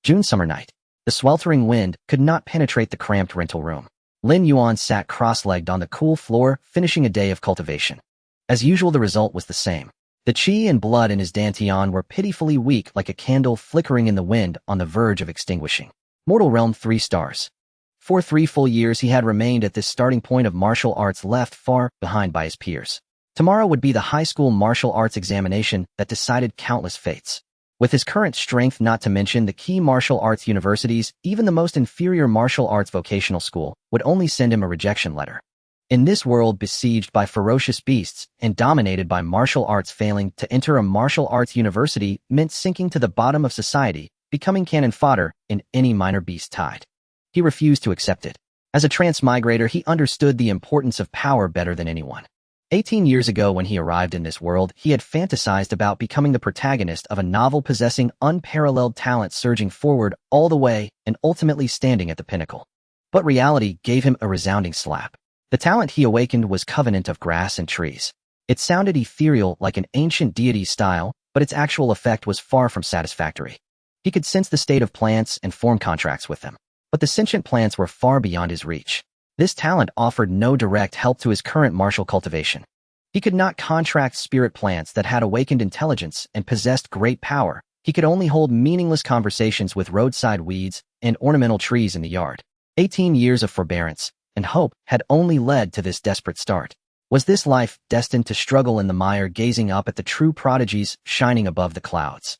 June summer night. The sweltering wind could not penetrate the cramped rental room. Lin Yuan sat cross-legged on the cool floor, finishing a day of cultivation. As usual, the result was the same. The qi and blood in his dantian were pitifully weak, like a candle flickering in the wind on the verge of extinguishing. Mortal realm 3 stars. For 3 full years he had remained at this starting point of martial arts, left far behind by his peers. Tomorrow would be the high school martial arts examination that decided countless fates. With his current strength, not to mention the key martial arts universities, even the most inferior martial arts vocational school would only send him a rejection letter. In this world besieged by ferocious beasts and dominated by martial arts, failing to enter a martial arts university meant sinking to the bottom of society, becoming cannon fodder in any minor beast tide. He refused to accept it. As a transmigrator, he understood the importance of power better than anyone. 18 years ago, when he arrived in this world, he had fantasized about becoming the protagonist of a novel possessing unparalleled talent, surging forward all the way and ultimately standing at the pinnacle. But reality gave him a resounding slap. The talent he awakened was Covenant of Grass and Trees. It sounded ethereal, like an ancient deity's style, but its actual effect was far from satisfactory. He could sense the state of plants and form contracts with them, but the sentient plants were far beyond his reach. This talent offered no direct help to his current martial cultivation. He could not contract spirit plants that had awakened intelligence and possessed great power. He could only hold meaningless conversations with roadside weeds and ornamental trees in the yard. 18 years of forbearance and hope had only led to this desperate start. Was this life destined to struggle in the mire, gazing up at the true prodigies shining above the clouds?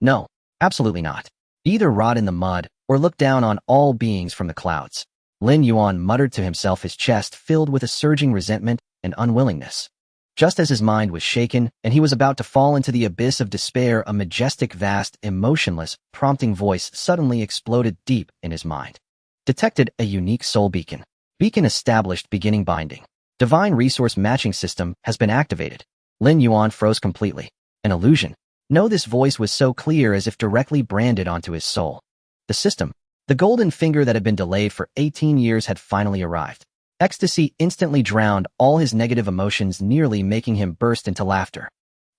No, absolutely not. Either rot in the mud or look down on all beings from the clouds. Lin Yuan muttered to himself, his chest filled with a surging resentment and unwillingness. Just as his mind was shaken and he was about to fall into the abyss of despair, a majestic, vast, emotionless, prompting voice suddenly exploded deep in his mind. Detected a unique soul beacon. Beacon established, beginning binding. Divine resource matching system has been activated. Lin Yuan froze completely. An illusion. No, this voice was so clear, as if directly branded onto his soul. The system. The golden finger that had been delayed for 18 years had finally arrived. Ecstasy instantly drowned all his negative emotions, nearly making him burst into laughter.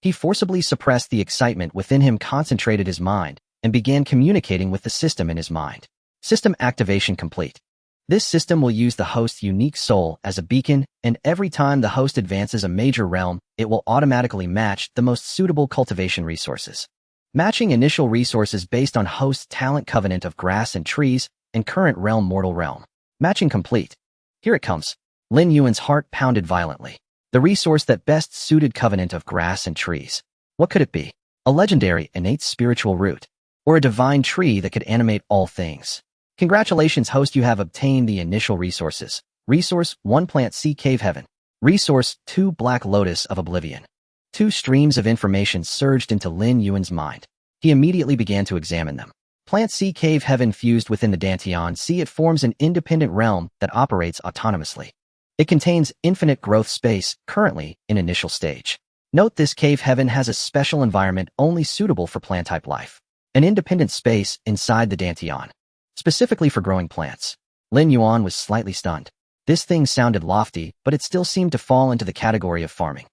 He forcibly suppressed the excitement within him, concentrated his mind, and began communicating with the system in his mind. System activation complete. This system will use the host's unique soul as a beacon, and every time the host advances a major realm, it will automatically match the most suitable cultivation resources. Matching initial resources based on host's talent, Covenant of Grass and Trees, and current realm, Mortal Realm. Matching complete. Here it comes. Lin Yuan's heart pounded violently. The resource that best suited Covenant of Grass and Trees. What could it be? A legendary, innate spiritual root, or a divine tree that could animate all things. Congratulations, host, you have obtained the initial resources. Resource 1, Plant Sea Cave Heaven. Resource 2, Black Lotus of Oblivion. 2 streams of information surged into Lin Yuan's mind. He immediately began to examine them. Plant Sea Cave Heaven fused within the Dantian Sea. It forms an independent realm that operates autonomously. It contains infinite growth space, currently in initial stage. Note, this cave heaven has a special environment only suitable for plant-type life. An independent space inside the Dantian, specifically for growing plants. Lin Yuan was slightly stunned. This thing sounded lofty, but it still seemed to fall into the category of farming.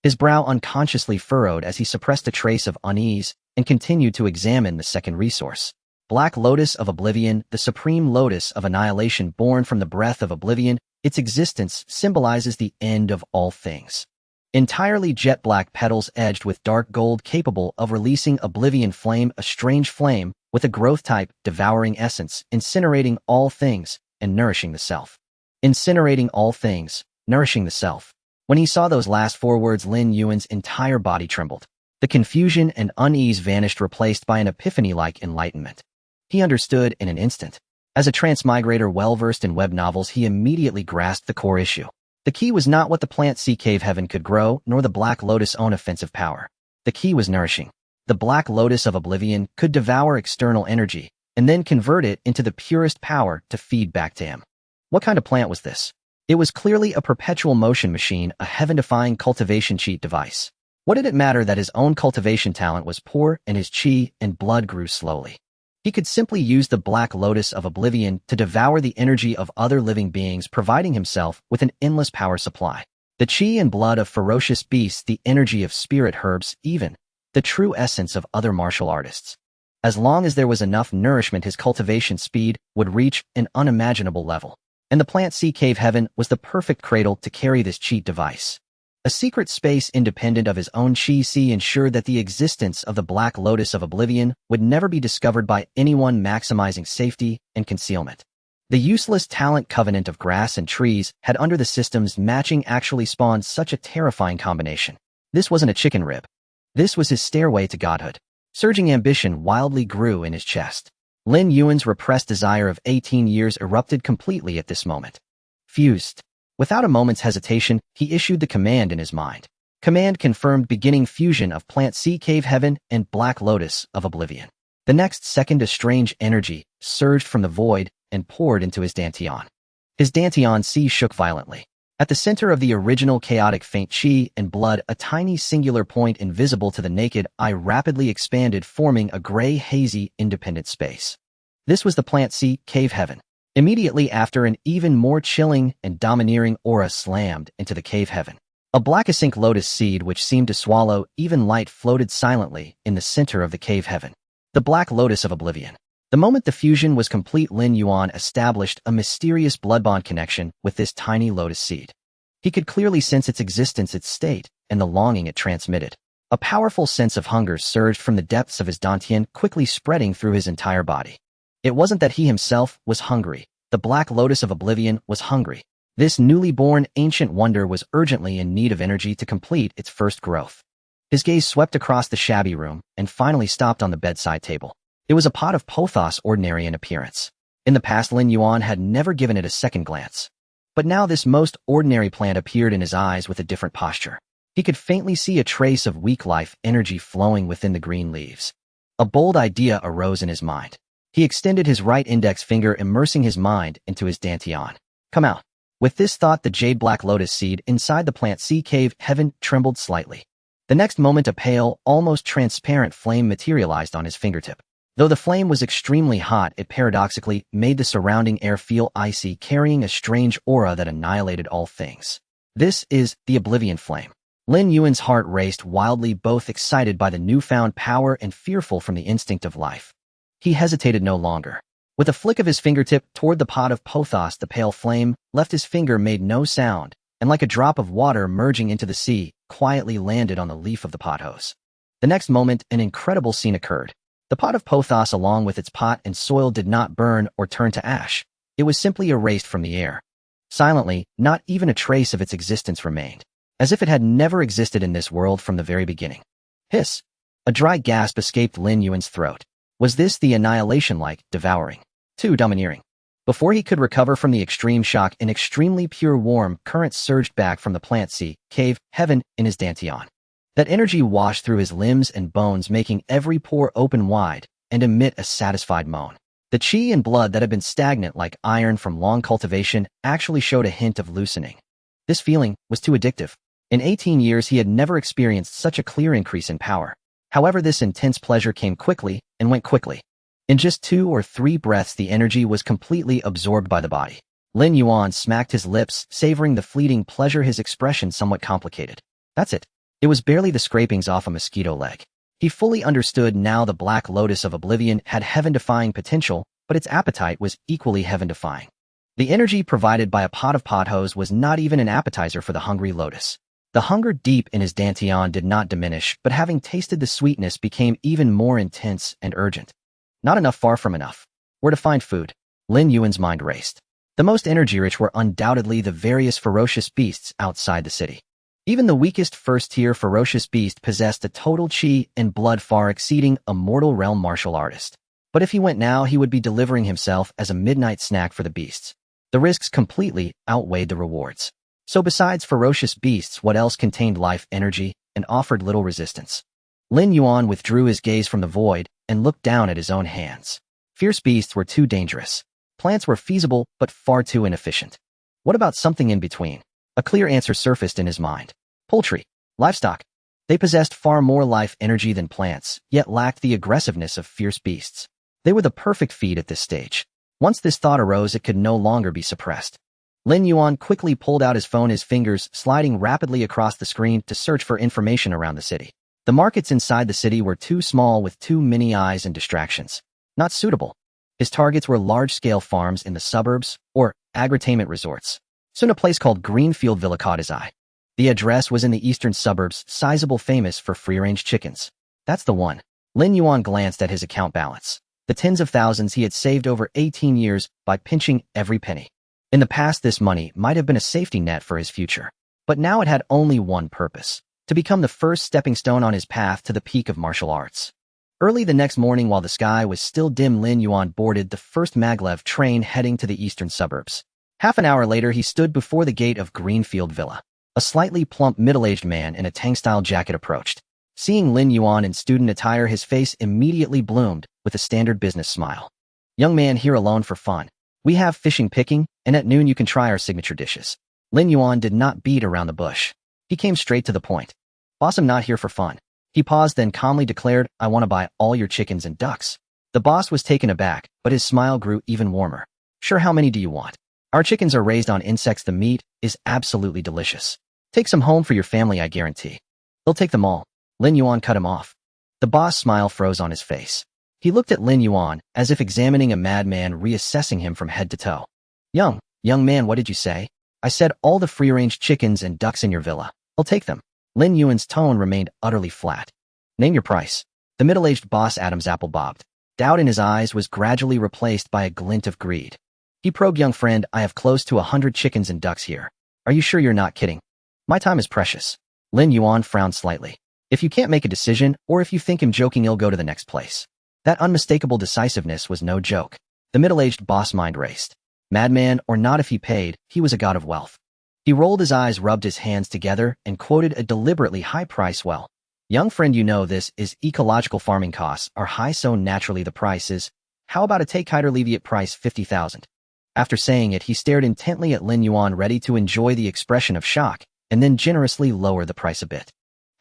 His brow unconsciously furrowed as he suppressed a trace of unease and continued to examine the second resource. Black Lotus of Oblivion, the supreme lotus of annihilation born from the breath of oblivion. Its existence symbolizes the end of all things. Entirely jet black petals edged with dark gold, capable of releasing oblivion flame, a strange flame with a growth type, devouring essence, incinerating all things and nourishing the self. Incinerating all things, nourishing the self. When he saw those last 4 words, Lin Yuan's entire body trembled. The confusion and unease vanished, replaced by an epiphany-like enlightenment. He understood in an instant. As a transmigrator well-versed in web novels, he immediately grasped the core issue. The key was not what the Plant Sea Cave Heaven could grow, nor the Black Lotus' own offensive power. The key was nourishing. The Black Lotus of Oblivion could devour external energy, and then convert it into the purest power to feed back to him. What kind of plant was this? It was clearly a perpetual motion machine, a heaven-defying cultivation cheat device. What did it matter that his own cultivation talent was poor and his chi and blood grew slowly? He could simply use the Black Lotus of Oblivion to devour the energy of other living beings, providing himself with an endless power supply. The chi and blood of ferocious beasts, the energy of spirit herbs, even the true essence of other martial artists. As long as there was enough nourishment, his cultivation speed would reach an unimaginable level. And the plant sea cave heaven was the perfect cradle to carry this cheat device. A secret space independent of his own chi sea ensured that the existence of the Black Lotus of Oblivion would never be discovered by anyone, maximizing safety and concealment. The useless talent covenant of grass and trees had under the system's matching actually spawned such a terrifying combination. This wasn't a chicken rib. This was his stairway to godhood. Surging ambition wildly grew in his chest. Lin Yuan's repressed desire of 18 years erupted completely at this moment. Fused. Without a moment's hesitation, he issued the command in his mind. Command confirmed, beginning fusion of Plant Sea Cave Heaven and Black Lotus of Oblivion. The next second, a strange energy surged from the void and poured into his dantian. His dantian sea shook violently. At the center of the original chaotic faint chi and blood, a tiny singular point invisible to the naked eye rapidly expanded, forming a gray, hazy, independent space. This was the Plant Sea Cave Heaven. Immediately after, an even more chilling and domineering aura slammed into the cave heaven. A black-ink lotus seed which seemed to swallow even light floated silently in the center of the cave heaven. The Black Lotus of Oblivion. The moment the fusion was complete, Lin Yuan established a mysterious bloodbond connection with this tiny lotus seed. He could clearly sense its existence, its state, and the longing it transmitted. A powerful sense of hunger surged from the depths of his dantian, quickly spreading through his entire body. It wasn't that he himself was hungry. The Black Lotus of Oblivion was hungry. This newly born ancient wonder was urgently in need of energy to complete its first growth. His gaze swept across the shabby room and finally stopped on the bedside table. It was a pot of pothos, ordinary in appearance. In the past, Lin Yuan had never given it a second glance. But now this most ordinary plant appeared in his eyes with a different posture. He could faintly see a trace of weak life energy flowing within the green leaves. A bold idea arose in his mind. He extended his right index finger, immersing his mind into his dantian. Come out. With this thought, the jade black lotus seed inside the Plant Sea Cave Heaven trembled slightly. The next moment, a pale, almost transparent flame materialized on his fingertip. Though the flame was extremely hot, it paradoxically made the surrounding air feel icy, carrying a strange aura that annihilated all things. This is the Oblivion Flame. Lin Yuan's heart raced wildly, both excited by the newfound power and fearful from the instinct of life. He hesitated no longer. With a flick of his fingertip toward the pot of pothos, the pale flame left his finger, made no sound, and like a drop of water merging into the sea, quietly landed on the leaf of the pothos. The next moment, an incredible scene occurred. The pot of pothos, along with its pot and soil, did not burn or turn to ash. It was simply erased from the air. Silently, not even a trace of its existence remained, as if it had never existed in this world from the very beginning. Hiss! A dry gasp escaped Lin Yuan's throat. Was this the annihilation-like, devouring? Too domineering. Before he could recover from the extreme shock, an extremely pure warm current surged back from the Plant Sea Cave Heaven in his dantian. That energy washed through his limbs and bones, making every pore open wide and emit a satisfied moan. The chi and blood that had been stagnant like iron from long cultivation actually showed a hint of loosening. This feeling was too addictive. In 18 years, he had never experienced such a clear increase in power. However, this intense pleasure came quickly and went quickly. In just 2 or 3 breaths, the energy was completely absorbed by the body. Lin Yuan smacked his lips, savoring the fleeting pleasure, his expression somewhat complicated. That's it. It was barely the scrapings off a mosquito leg. He fully understood now. The Black Lotus of Oblivion had heaven-defying potential, but its appetite was equally heaven-defying. The energy provided by a pot of pothos was not even an appetizer for the hungry lotus. The hunger deep in his dantian did not diminish, but having tasted the sweetness, became even more intense and urgent. Not enough, far from enough. Where to find food? Lin Yuan's mind raced. The most energy-rich were undoubtedly the various ferocious beasts outside the city. Even the weakest first-tier ferocious beast possessed a total chi and blood far exceeding a mortal realm martial artist. But if he went now, he would be delivering himself as a midnight snack for the beasts. The risks completely outweighed the rewards. So besides ferocious beasts, what else contained life energy and offered little resistance? Lin Yuan withdrew his gaze from the void and looked down at his own hands. Fierce beasts were too dangerous. Plants were feasible, but far too inefficient. What about something in between? A clear answer surfaced in his mind. Poultry. Livestock. They possessed far more life energy than plants, yet lacked the aggressiveness of fierce beasts. They were the perfect feed at this stage. Once this thought arose, it could no longer be suppressed. Lin Yuan quickly pulled out his phone, his fingers sliding rapidly across the screen to search for information around the city. The markets inside the city were too small with too many eyes and distractions. Not suitable. His targets were large-scale farms in the suburbs or agritainment resorts. Soon a place called Greenfield Villa caught his eye. The address was in the eastern suburbs, sizable, famous for free-range chickens. That's the one. Lin Yuan glanced at his account balance. The tens of thousands he had saved over 18 years by pinching every penny. In the past, this money might have been a safety net for his future. But now it had only one purpose: to become the first stepping stone on his path to the peak of martial arts. Early the next morning, while the sky was still dim, Lin Yuan boarded the first maglev train heading to the eastern suburbs. Half an hour later, he stood before the gate of Greenfield Villa. A slightly plump, middle-aged man in a Tang-style jacket approached. Seeing Lin Yuan in student attire, his face immediately bloomed with a standard business smile. "Young man, here alone for fun. We have fishing picking, and at noon you can try our signature dishes." Lin Yuan did not beat around the bush. He came straight to the point. "Boss, I'm not here for fun." He paused, then calmly declared, "I want to buy all your chickens and ducks." The boss was taken aback, but his smile grew even warmer. "Sure, how many do you want? Our chickens are raised on insects. The meat is absolutely delicious. Take some home for your family, I guarantee." "They'll take them all." Lin Yuan cut him off. The boss' smile froze on his face. He looked at Lin Yuan as if examining a madman, reassessing him from head to toe. Young man, what did you say?" "I said all the free-range chickens and ducks in your villa. I'll take them." Lin Yuan's tone remained utterly flat. "Name your price." The middle-aged boss Adam's apple bobbed. Doubt in his eyes was gradually replaced by a glint of greed. He probed, "Young friend, I have close to 100 chickens and ducks here. Are you sure you're not kidding? My time is precious." Lin Yuan frowned slightly. "If you can't make a decision, or if you think him joking, he'll go to the next place." That unmistakable decisiveness was no joke. The middle-aged boss mind raced. Madman or not, if he paid, he was a god of wealth. He rolled his eyes, rubbed his hands together, and quoted a deliberately high price. "Well, young friend, you know this is ecological farming. Costs are high, so naturally the price is. How about a take-hiter leviate price 50,000? After saying it, he stared intently at Lin Yuan, ready to enjoy the expression of shock, and then generously lower the price a bit.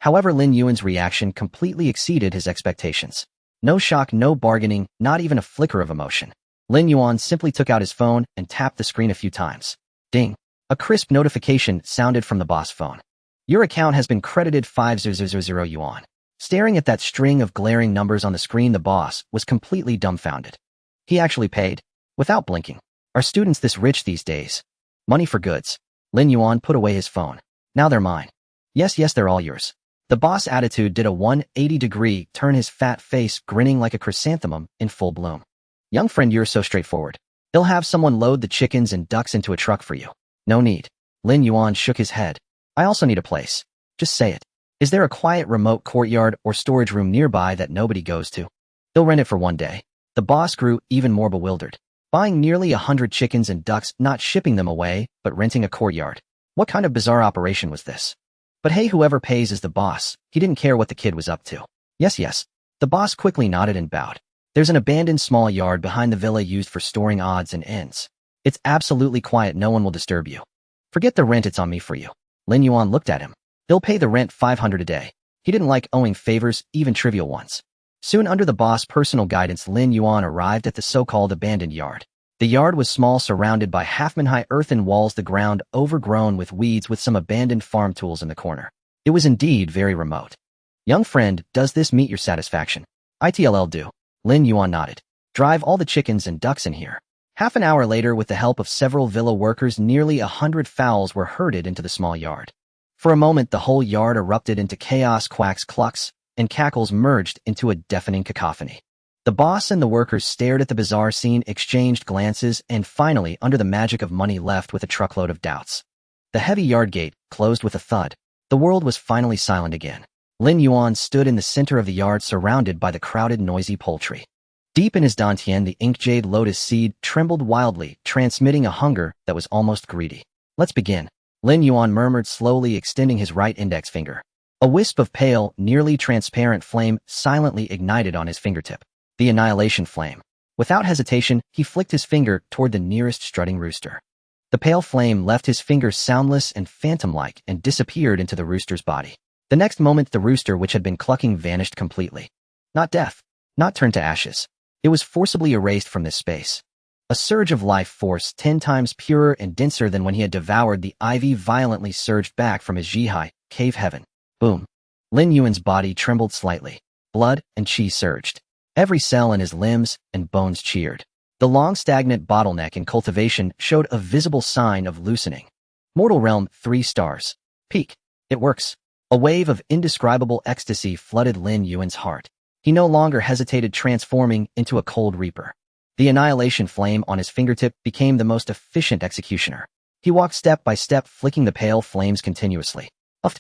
However, Lin Yuan's reaction completely exceeded his expectations. No shock, no bargaining, not even a flicker of emotion. Lin Yuan simply took out his phone and tapped the screen a few times. Ding. A crisp notification sounded from the boss phone. "Your account has been credited 5000 yuan. Staring at that string of glaring numbers on the screen, the boss was completely dumbfounded. He actually paid. Without blinking. Are students this rich these days? Money for goods. Lin Yuan put away his phone. Now they're mine. Yes, they're all yours. The boss' attitude did a 180-degree turn, his fat face grinning like a chrysanthemum in full bloom. Young friend, you're so straightforward. He'll have someone load the chickens and ducks into a truck for you. No need. Lin Yuan shook his head. I also need a place. Just say it. Is there a quiet remote courtyard or storage room nearby that nobody goes to? He'll rent it for one day. The boss grew even more bewildered. Buying nearly 100 chickens and ducks, not shipping them away, but renting a courtyard. What kind of bizarre operation was this? But hey, whoever pays is the boss. He didn't care what the kid was up to. Yes. The boss quickly nodded and bowed. There's an abandoned small yard behind the villa used for storing odds and ends. It's absolutely quiet, no one will disturb you. Forget the rent, it's on me for you. Lin Yuan looked at him. He'll pay the rent 500 a day. He didn't like owing favors, even trivial ones. Soon, under the boss' personal guidance, Lin Yuan arrived at the so-called abandoned yard. The yard was small, surrounded by half-man-high earthen walls, the ground overgrown with weeds, with some abandoned farm tools in the corner. It was indeed very remote. Young friend, does this meet your satisfaction? ITLL do. Lin Yuan nodded. Drive all the chickens and ducks in here. Half an hour later, with the help of several villa workers, nearly 100 fowls were herded into the small yard. For a moment, the whole yard erupted into chaos. Quacks, clucks, and cackles merged into a deafening cacophony. The boss and the workers stared at the bizarre scene, exchanged glances, and finally, under the magic of money, left with a truckload of doubts. The heavy yard gate closed with a thud. The world was finally silent again. Lin Yuan stood in the center of the yard, surrounded by the crowded, noisy poultry. Deep in his dantian, the ink jade lotus seed trembled wildly, transmitting a hunger that was almost greedy. Let's begin. Lin Yuan murmured, slowly extending his right index finger. A wisp of pale, nearly transparent flame silently ignited on his fingertip. The annihilation flame. Without hesitation, he flicked his finger toward the nearest strutting rooster. The pale flame left his finger soundless and phantom-like and disappeared into the rooster's body. The next moment, the rooster, which had been clucking, vanished completely. Not death, not turned to ashes. It was forcibly erased from this space. A surge of life force 10 times purer and denser than when he had devoured the ivy violently surged back from his Jihai cave heaven. Boom. Lin Yuan's body trembled slightly. Blood and qi surged. Every cell in his limbs and bones cheered. The long stagnant bottleneck in cultivation showed a visible sign of loosening. Mortal Realm 3 stars. Peak. It works. A wave of indescribable ecstasy flooded Lin Yuan's heart. He no longer hesitated, transforming into a cold reaper. The annihilation flame on his fingertip became the most efficient executioner. He walked step by step, flicking the pale flames continuously. Uft,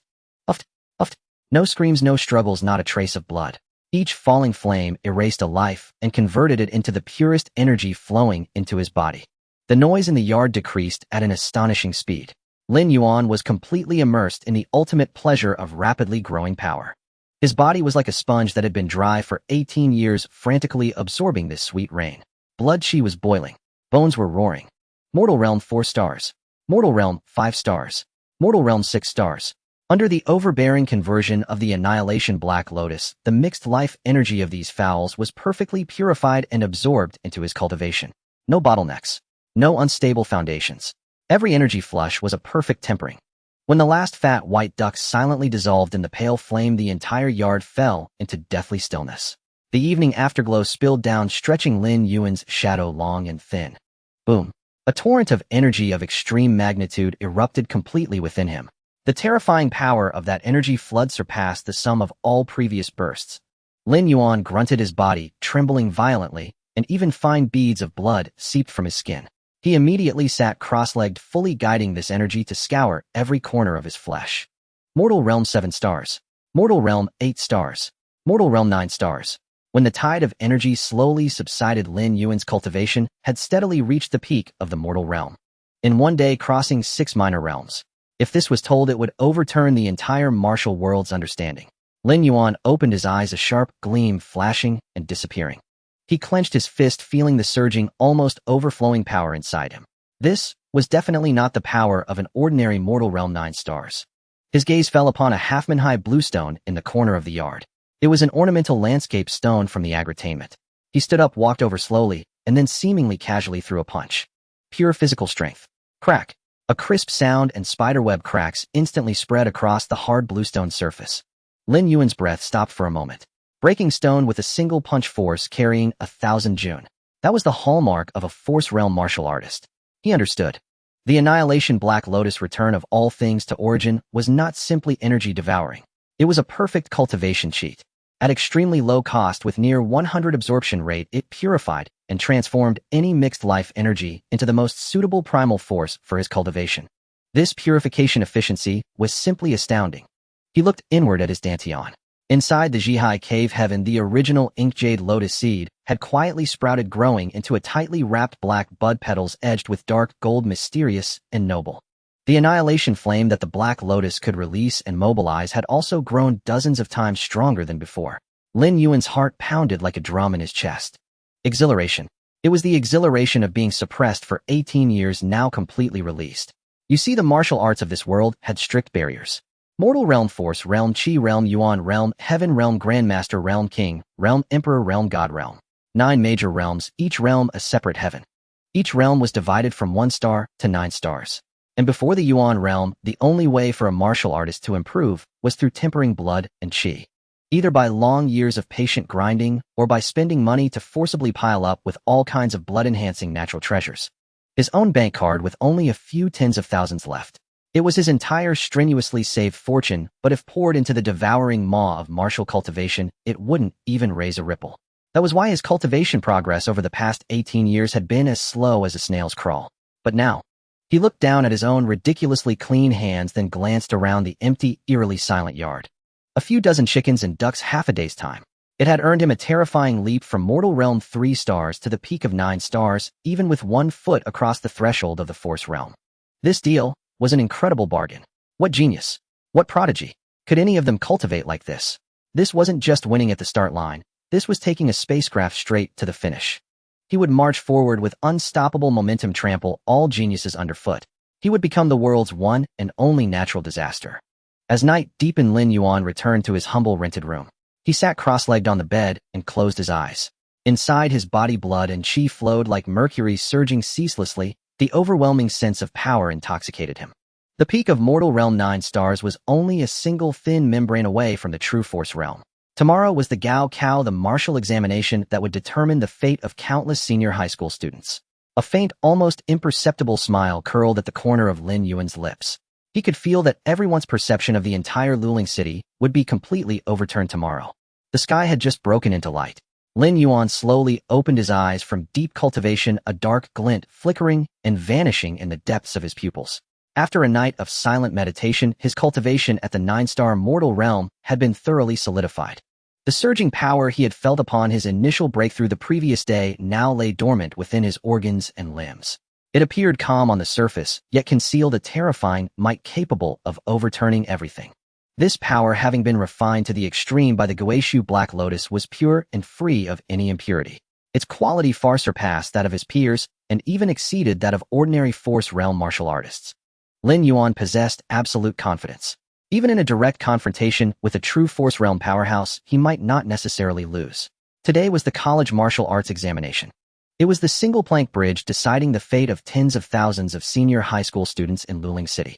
uft, uft. No screams, no struggles, not a trace of blood. Each falling flame erased a life and converted it into the purest energy flowing into his body. The noise in the yard decreased at an astonishing speed. Lin Yuan was completely immersed in the ultimate pleasure of rapidly growing power. His body was like a sponge that had been dry for 18 years, frantically absorbing this sweet rain. Blood qi was boiling. Bones were roaring. Mortal Realm 4 stars. Mortal Realm 5 stars. Mortal Realm 6 stars. Under the overbearing conversion of the Annihilation Black Lotus, the mixed life energy of these fowls was perfectly purified and absorbed into his cultivation. No bottlenecks. No unstable foundations. Every energy flush was a perfect tempering. When the last fat white ducks silently dissolved in the pale flame, the entire yard fell into deathly stillness. The evening afterglow spilled down, stretching Lin Yuan's shadow long and thin. Boom. A torrent of energy of extreme magnitude erupted completely within him. The terrifying power of that energy flood surpassed the sum of all previous bursts. Lin Yuan grunted, his body trembling violently, and even fine beads of blood seeped from his skin. He immediately sat cross-legged, fully guiding this energy to scour every corner of his flesh. Mortal Realm 7 stars. Mortal Realm 8 stars. Mortal Realm 9 stars. When the tide of energy slowly subsided, Lin Yuan's cultivation had steadily reached the peak of the mortal realm. In one day, crossing 6 minor realms. If this was told, it would overturn the entire martial world's understanding. Lin Yuan opened his eyes, a sharp gleam flashing and disappearing. He clenched his fist, feeling the surging, almost overflowing power inside him. This was definitely not the power of an ordinary Mortal Realm 9 stars. His gaze fell upon a half-man-high blue stone in the corner of the yard. It was an ornamental landscape stone from the agritainment. He stood up, walked over slowly, and then seemingly casually threw a punch. Pure physical strength. Crack. A crisp sound and spiderweb cracks instantly spread across the hard bluestone surface. Lin Yuan's breath stopped for a moment. Breaking stone with a single punch, force carrying 1,000 June. That was the hallmark of a Force Realm martial artist. He understood. The Annihilation Black Lotus, return of all things to origin, was not simply energy devouring. It was a perfect cultivation cheat. At extremely low cost, with near 100 absorption rate, it purified and transformed any mixed life energy into the most suitable primal force for his cultivation. This purification efficiency was simply astounding. He looked inward at his Dantian. Inside the Zhihai cave heaven, the original inkjade lotus seed had quietly sprouted, growing into a tightly wrapped black bud, petals edged with dark gold, mysterious and noble. The annihilation flame that the Black Lotus could release and mobilize had also grown dozens of times stronger than before. Lin Yuan's heart pounded like a drum in his chest. Exhilaration. It was the exhilaration of being suppressed for 18 years, now completely released. You see, the martial arts of this world had strict barriers. Mortal Realm, Force Realm, Qi Realm, Yuan Realm, Heaven Realm, Grandmaster Realm, King Realm, Emperor Realm, God Realm. 9 major realms, each realm a separate heaven. Each realm was divided from 1 star to 9 stars. And before the Yuan realm, the only way for a martial artist to improve was through tempering blood and qi. Either by long years of patient grinding or by spending money to forcibly pile up with all kinds of blood-enhancing natural treasures. His own bank card with only a few tens of thousands left. It was his entire strenuously saved fortune, but if poured into the devouring maw of martial cultivation, it wouldn't even raise a ripple. That was why his cultivation progress over the past 18 years had been as slow as a snail's crawl. But now, he looked down at his own ridiculously clean hands, then glanced around the empty, eerily silent yard. A few dozen chickens and ducks, half a day's time. It had earned him a terrifying leap from Mortal Realm 3 stars to the peak of 9 stars, even with 1 foot across the threshold of the Force Realm. This deal was an incredible bargain. What genius! What prodigy! Could any of them cultivate like this? This wasn't just winning at the start line. This was taking a spacecraft straight to the finish. He would march forward with unstoppable momentum, trample all geniuses underfoot. He would become the world's one and only natural disaster. As night deepened, Lin Yuan returned to his humble rented room. He sat cross-legged on the bed and closed his eyes. Inside his body, blood and qi flowed like mercury, surging ceaselessly. The overwhelming sense of power intoxicated him. The peak of Mortal Realm 9 stars was only a single thin membrane away from the True Force realm. Tomorrow was the Gao Cao, the martial examination that would determine the fate of countless senior high school students. A faint, almost imperceptible smile curled at the corner of Lin Yuan's lips. He could feel that everyone's perception of the entire Luling city would be completely overturned tomorrow. The sky had just broken into light. Lin Yuan slowly opened his eyes from deep cultivation, a dark glint flickering and vanishing in the depths of his pupils. After a night of silent meditation, his cultivation at the 9-star mortal realm had been thoroughly solidified. The surging power he had felt upon his initial breakthrough the previous day now lay dormant within his organs and limbs. It appeared calm on the surface, yet concealed a terrifying might capable of overturning everything. This power, having been refined to the extreme by the Goeishu Black Lotus, was pure and free of any impurity. Its quality far surpassed that of his peers and even exceeded that of ordinary Force Realm martial artists. Lin Yuan possessed absolute confidence. Even in a direct confrontation with a true Force Realm powerhouse, he might not necessarily lose. Today was the college martial arts examination. It was the single-plank bridge deciding the fate of tens of thousands of senior high school students in Luling City.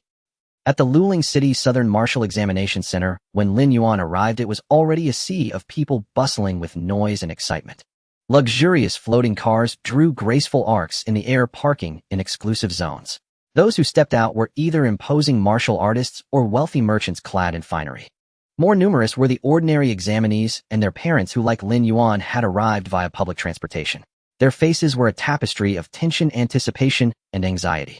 At the Luling City Southern Martial Examination Center, when Lin Yuan arrived, it was already a sea of people bustling with noise and excitement. Luxurious floating cars drew graceful arcs in the air, parking in exclusive zones. Those who stepped out were either imposing martial artists or wealthy merchants clad in finery. More numerous were the ordinary examinees and their parents who, like Lin Yuan, had arrived via public transportation. Their faces were a tapestry of tension, anticipation, and anxiety.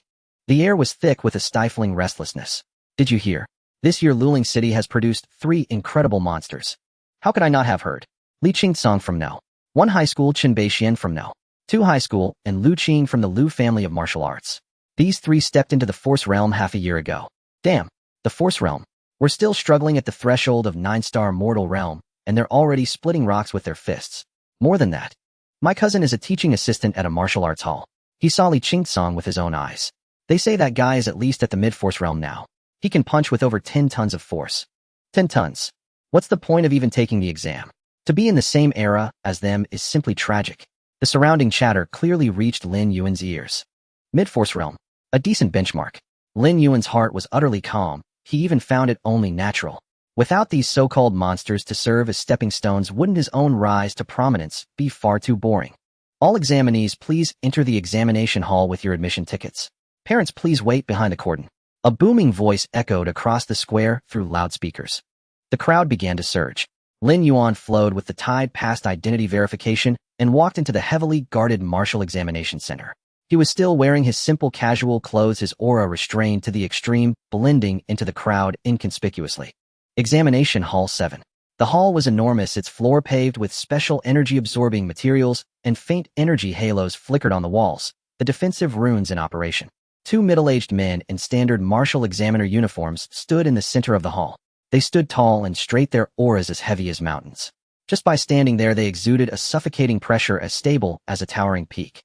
The air was thick with a stifling restlessness. Did you hear? This year Luling City has produced 3 incredible monsters. How could I not have heard? Li Qingsong from No. 1 High School, Chen Beixian from No. 2 High School, and Lu Qing from the Lu family of martial arts. These 3 stepped into the Force Realm half a year ago. Damn, the Force Realm. We're still struggling at the threshold of 9-star mortal realm, and they're already splitting rocks with their fists. More than that. My cousin is a teaching assistant at a martial arts hall. He saw Li Qingsong with his own eyes. They say that guy is at least at the mid-force realm now. He can punch with over 10 tons of force. 10 tons. What's the point of even taking the exam? To be in the same era as them is simply tragic. The surrounding chatter clearly reached Lin Yuan's ears. Mid-force realm. A decent benchmark. Lin Yuan's heart was utterly calm. He even found it only natural. Without these so-called monsters to serve as stepping stones, wouldn't his own rise to prominence be far too boring? All examinees, please enter the examination hall with your admission tickets. Parents, please wait behind the cordon. A booming voice echoed across the square through loudspeakers. The crowd began to surge. Lin Yuan flowed with the tide past identity verification and walked into the heavily guarded martial examination center. He was still wearing his simple casual clothes, his aura restrained to the extreme, blending into the crowd inconspicuously. Examination Hall 7. The hall was enormous, its floor paved with special energy-absorbing materials, and faint energy halos flickered on the walls, the defensive runes in operation. 2 middle-aged men in standard martial examiner uniforms stood in the center of the hall. They stood tall and straight, their auras as heavy as mountains. Just by standing there, they exuded a suffocating pressure as stable as a towering peak.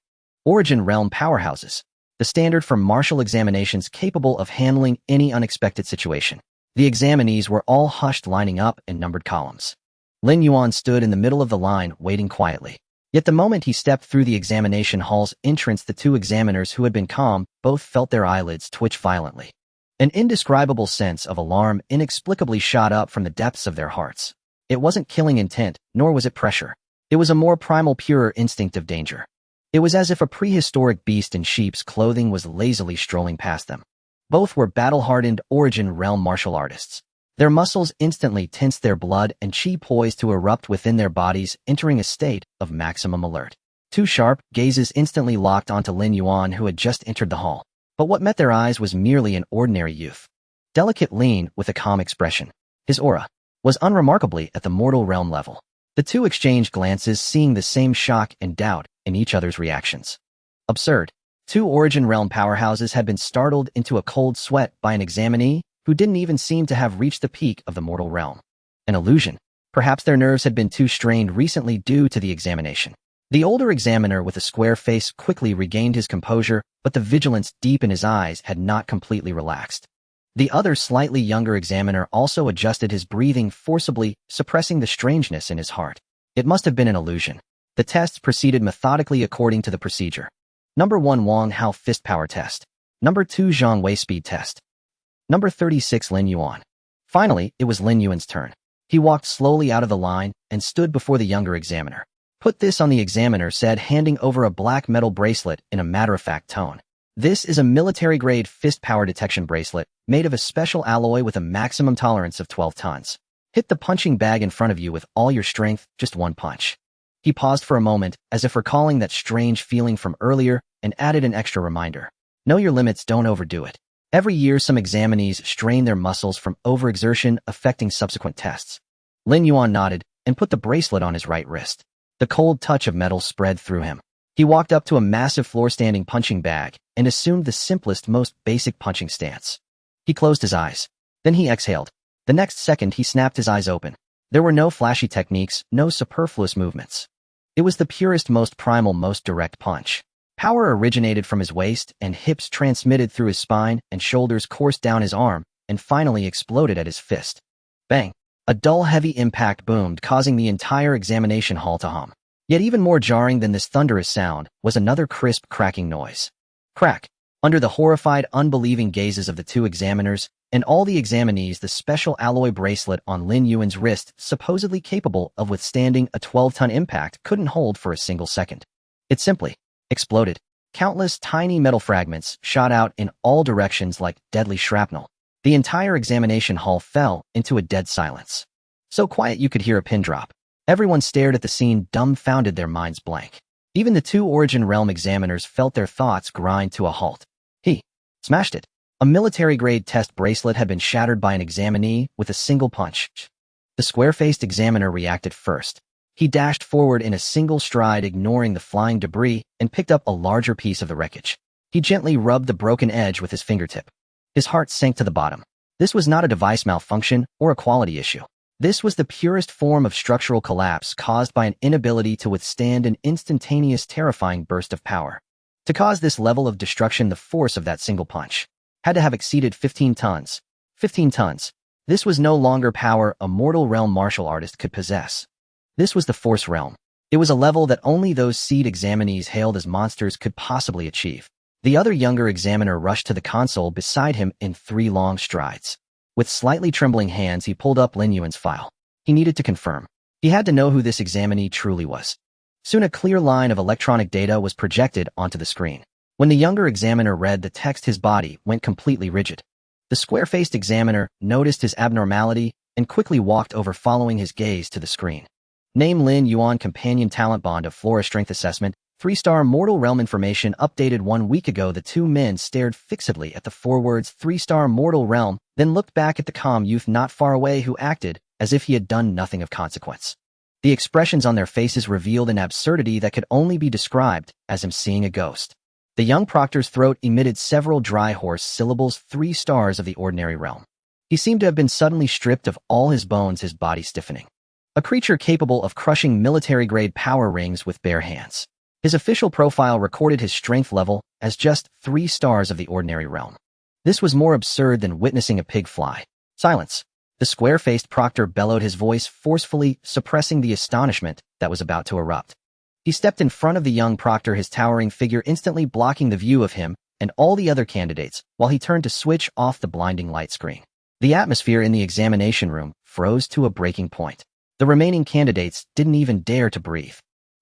Origin Realm Powerhouses. The standard for martial examinations capable of handling any unexpected situation. The examinees were all hushed, lining up in numbered columns. Lin Yuan stood in the middle of the line, waiting quietly. Yet the moment he stepped through the examination hall's entrance, the 2 examiners who had been calm both felt their eyelids twitch violently. An indescribable sense of alarm inexplicably shot up from the depths of their hearts. It wasn't killing intent, nor was it pressure. It was a more primal, purer instinct of danger. It was as if a prehistoric beast in sheep's clothing was lazily strolling past them. Both were battle-hardened Origin Realm martial artists. Their muscles instantly tensed, their blood and chi poised to erupt within their bodies, entering a state of maximum alert. 2 sharp gazes instantly locked onto Lin Yuan, who had just entered the hall. But what met their eyes was merely an ordinary youth. Delicate, lean, with a calm expression. His aura was unremarkably at the mortal realm level. The 2 exchanged glances, seeing the same shock and doubt in each other's reactions. Absurd. 2 Origin Realm powerhouses had been startled into a cold sweat by an examinee who didn't even seem to have reached the peak of the mortal realm. An illusion. Perhaps their nerves had been too strained recently due to the examination. The older examiner with a square face quickly regained his composure, but the vigilance deep in his eyes had not completely relaxed. The other, slightly younger examiner also adjusted his breathing forcibly, suppressing the strangeness in his heart. It must have been an illusion. The tests proceeded methodically according to the procedure. Number 1 Wang Hao Fist Power Test. Number 2 Zhang Wei Speed Test. Number 36 Lin Yuan. Finally, it was Lin Yuan's turn. He walked slowly out of the line and stood before the younger examiner. Put this on, the examiner said, handing over a black metal bracelet in a matter-of-fact tone. This is a military-grade fist power detection bracelet made of a special alloy with a maximum tolerance of 12 tons. Hit the punching bag in front of you with all your strength, just one punch. He paused for a moment, as if recalling that strange feeling from earlier, and added an extra reminder. Know your limits, don't overdo it. Every year, some examinees strain their muscles from overexertion, affecting subsequent tests. Lin Yuan nodded and put the bracelet on his right wrist. The cold touch of metal spread through him. He walked up to a massive floor-standing punching bag and assumed the simplest, most basic punching stance. He closed his eyes. Then he exhaled. The next second, he snapped his eyes open. There were no flashy techniques, no superfluous movements. It was the purest, most primal, most direct punch. Power originated from his waist and hips, transmitted through his spine and shoulders, coursed down his arm, and finally exploded at his fist. Bang! A dull, heavy impact boomed, causing the entire examination hall to hum. Yet even more jarring than this thunderous sound was another crisp, cracking noise. Crack! Under the horrified, unbelieving gazes of the two examiners and all the examinees, the special alloy bracelet on Lin Yuan's wrist, supposedly capable of withstanding a 12-ton impact, couldn't hold for a single second. It simply exploded. Countless tiny metal fragments shot out in all directions like deadly shrapnel. The entire examination hall fell into a dead silence. So quiet you could hear a pin drop. Everyone stared at the scene, dumbfounded, their minds blank. Even the two Origin Realm examiners felt their thoughts grind to a halt. He smashed it. A military-grade test bracelet had been shattered by an examinee with a single punch. The square-faced examiner reacted first. He dashed forward in a single stride, ignoring the flying debris, and picked up a larger piece of the wreckage. He gently rubbed the broken edge with his fingertip. His heart sank to the bottom. This was not a device malfunction or a quality issue. This was the purest form of structural collapse caused by an inability to withstand an instantaneous, terrifying burst of power. To cause this level of destruction, the force of that single punch had to have exceeded 15 tons. 15 tons. This was no longer power a mortal realm martial artist could possess. This was the Force realm. It was a level that only those seed examinees hailed as monsters could possibly achieve. The other younger examiner rushed to the console beside him in 3 long strides. With slightly trembling hands, he pulled up Lin Yuan's file. He needed to confirm. He had to know who this examinee truly was. Soon a clear line of electronic data was projected onto the screen. When the younger examiner read the text, his body went completely rigid. The square-faced examiner noticed his abnormality and quickly walked over, following his gaze to the screen. Name: Lin Yuan, companion talent bond of Flora, strength assessment, 3-star mortal realm information updated 1 week ago. The two men stared fixedly at the 4 words 3-star mortal realm, then looked back at the calm youth not far away who acted as if he had done nothing of consequence. The expressions on their faces revealed an absurdity that could only be described as him seeing a ghost. The young proctor's throat emitted several dry, hoarse syllables, 3 stars of the ordinary realm. He seemed to have been suddenly stripped of all his bones, his body stiffening. A creature capable of crushing military-grade power rings with bare hands. His official profile recorded his strength level as just 3 stars of the ordinary realm. This was more absurd than witnessing a pig fly. Silence. The square-faced proctor bellowed, his voice forcefully suppressing the astonishment that was about to erupt. He stepped in front of the young proctor, his towering figure instantly blocking the view of him and all the other candidates, while he turned to switch off the blinding light screen. The atmosphere in the examination room froze to a breaking point. The remaining candidates didn't even dare to breathe.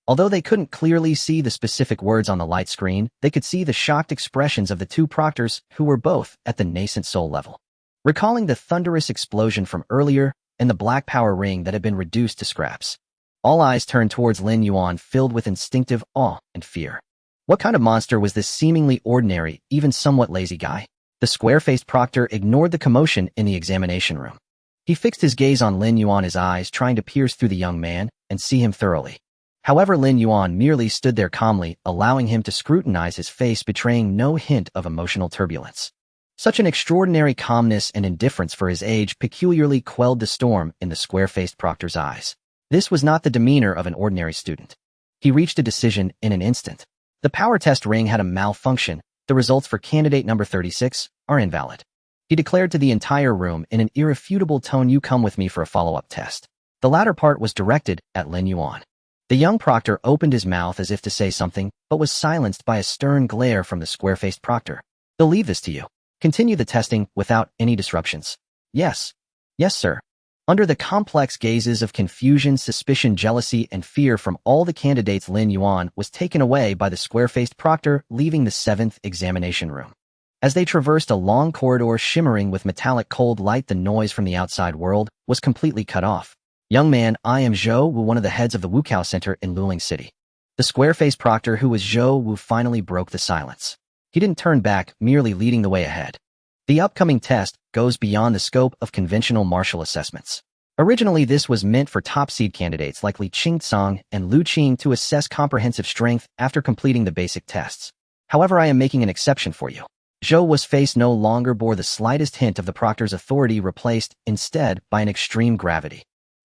Although they couldn't clearly see the specific words on the light screen, they could see the shocked expressions of the two proctors, who were both at the nascent soul level. Recalling the thunderous explosion from earlier and the black power ring that had been reduced to scraps, all eyes turned towards Lin Yuan, filled with instinctive awe and fear. What kind of monster was this seemingly ordinary, even somewhat lazy guy? The square-faced proctor ignored the commotion in the examination room. He fixed his gaze on Lin Yuan, his eyes trying to pierce through the young man and see him thoroughly. However, Lin Yuan merely stood there calmly, allowing him to scrutinize his face, betraying no hint of emotional turbulence. Such an extraordinary calmness and indifference for his age peculiarly quelled the storm in the square-faced proctor's eyes. This was not the demeanor of an ordinary student. He reached a decision in an instant. The power test ring had a malfunction. The results for candidate number 36 are invalid. He declared to the entire room in an irrefutable tone, "You come with me for a follow-up test." The latter part was directed at Lin Yuan. The young proctor opened his mouth as if to say something, but was silenced by a stern glare from the square-faced proctor. "They'll leave this to you. Continue the testing without any disruptions. Yes. Yes, sir. Under the complex gazes of confusion, suspicion, jealousy, and fear from all the candidates, Lin Yuan was taken away by the square-faced proctor, leaving the 7th examination room. As they traversed a long corridor shimmering with metallic cold light, the noise from the outside world was completely cut off. Young man, I am Zhou Wu, one of the heads of the Wukao Center in Luling City. The square-faced proctor, who was Zhou Wu, finally broke the silence. He didn't turn back, merely leading the way ahead. The upcoming test goes beyond the scope of conventional martial assessments. Originally, this was meant for top-seed candidates like Li Qingcang and Lu Qing to assess comprehensive strength after completing the basic tests. However, I am making an exception for you. Zhou Wu's face no longer bore the slightest hint of the proctor's authority, replaced, instead, by an extreme gravity.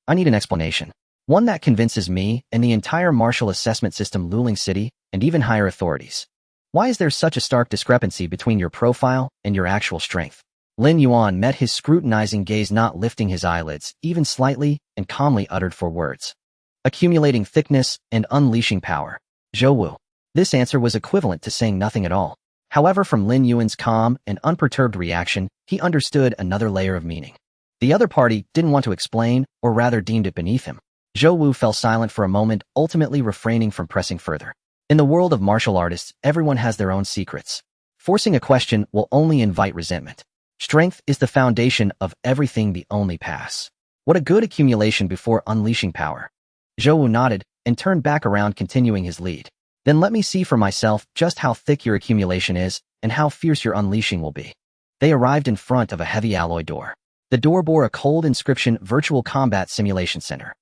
I need an explanation. One that convinces me and the entire martial assessment system, Luling City, and even higher authorities. Why is there such a stark discrepancy between your profile and your actual strength? Lin Yuan met his scrutinizing gaze, not lifting his eyelids, even slightly, and calmly uttered 4 words. Accumulating thickness and unleashing power. Zhou Wu. This answer was equivalent to saying nothing at all. However, from Lin Yuan's calm and unperturbed reaction, he understood another layer of meaning. The other party didn't want to explain, or rather deemed it beneath him. Zhou Wu fell silent for a moment, ultimately refraining from pressing further. In the world of martial artists, everyone has their own secrets. Forcing a question will only invite resentment. Strength is the foundation of everything, the only pass. What a good accumulation before unleashing power. Zhou Wu nodded and turned back around, continuing his lead. Then let me see for myself just how thick your accumulation is and how fierce your unleashing will be. They arrived in front of a heavy alloy door. The door bore a cold inscription, Virtual Combat Simulation Center.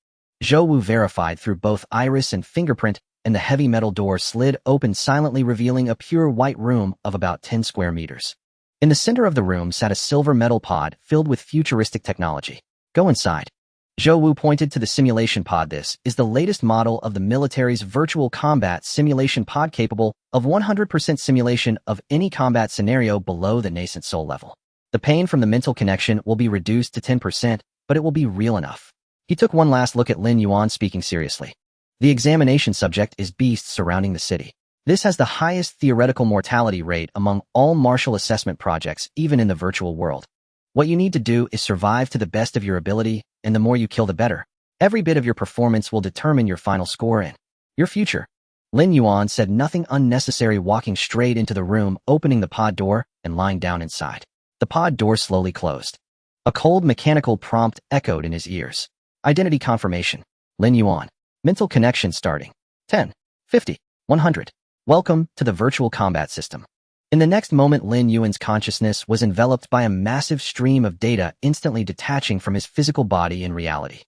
Zhou Wu verified through both iris and fingerprint, and the heavy metal door slid open silently, revealing a pure white room of about 10 square meters. In the center of the room sat a silver metal pod filled with futuristic technology. Go inside. Zhou Wu pointed to the simulation pod. This is the latest model of the military's virtual combat simulation pod, capable of 100% simulation of any combat scenario below the nascent soul level. The pain from the mental connection will be reduced to 10%, but it will be real enough. He took one last look at Lin Yuan, speaking seriously. The examination subject is beasts surrounding the city. This has the highest theoretical mortality rate among all martial assessment projects, even in the virtual world. What you need to do is survive to the best of your ability, and the more you kill, the better. Every bit of your performance will determine your final score and your future. Lin Yuan said nothing unnecessary, walking straight into the room, opening the pod door, and lying down inside. The pod door slowly closed. A cold mechanical prompt echoed in his ears. Identity confirmation. Lin Yuan. Mental connection starting. 10, 50, 100. Welcome to the virtual combat system. In the next moment, Lin Yuan's consciousness was enveloped by a massive stream of data, instantly detaching from his physical body in reality.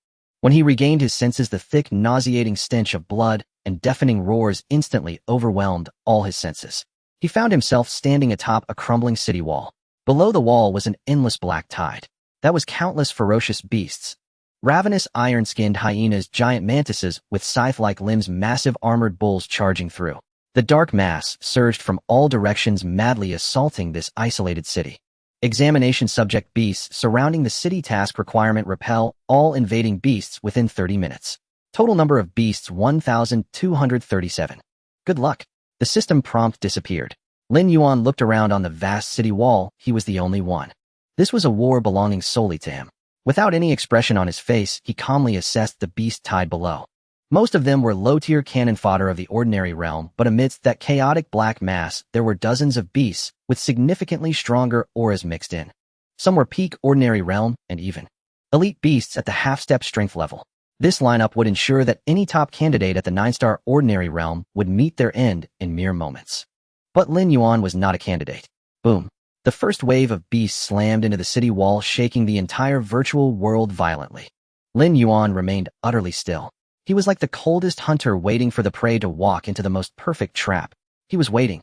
When he regained his senses, the thick, nauseating stench of blood and deafening roars instantly overwhelmed all his senses. He found himself standing atop a crumbling city wall. Below the wall was an endless black tide. That was countless ferocious beasts. Ravenous iron-skinned hyenas, giant mantises with scythe-like limbs, massive armored bulls charging through. The dark mass surged from all directions, madly assaulting this isolated city. Examination subject beasts surrounding the city. Task requirement: repel all invading beasts within 30 minutes. Total number of beasts 1,237. Good luck. The system prompt disappeared. Lin Yuan looked around on the vast city wall. He was the only one. This was a war belonging solely to him. Without any expression on his face, he calmly assessed the beast tide below. Most of them were low-tier cannon fodder of the ordinary realm, but amidst that chaotic black mass, there were dozens of beasts with significantly stronger auras mixed in. Some were peak ordinary realm, and even elite beasts at the half-step strength level. This lineup would ensure that any top candidate at the 9-star ordinary realm would meet their end in mere moments. But Lin Yuan was not a candidate. Boom. The first wave of beasts slammed into the city wall, shaking the entire virtual world violently. Lin Yuan remained utterly still. He was like the coldest hunter waiting for the prey to walk into the most perfect trap. He was waiting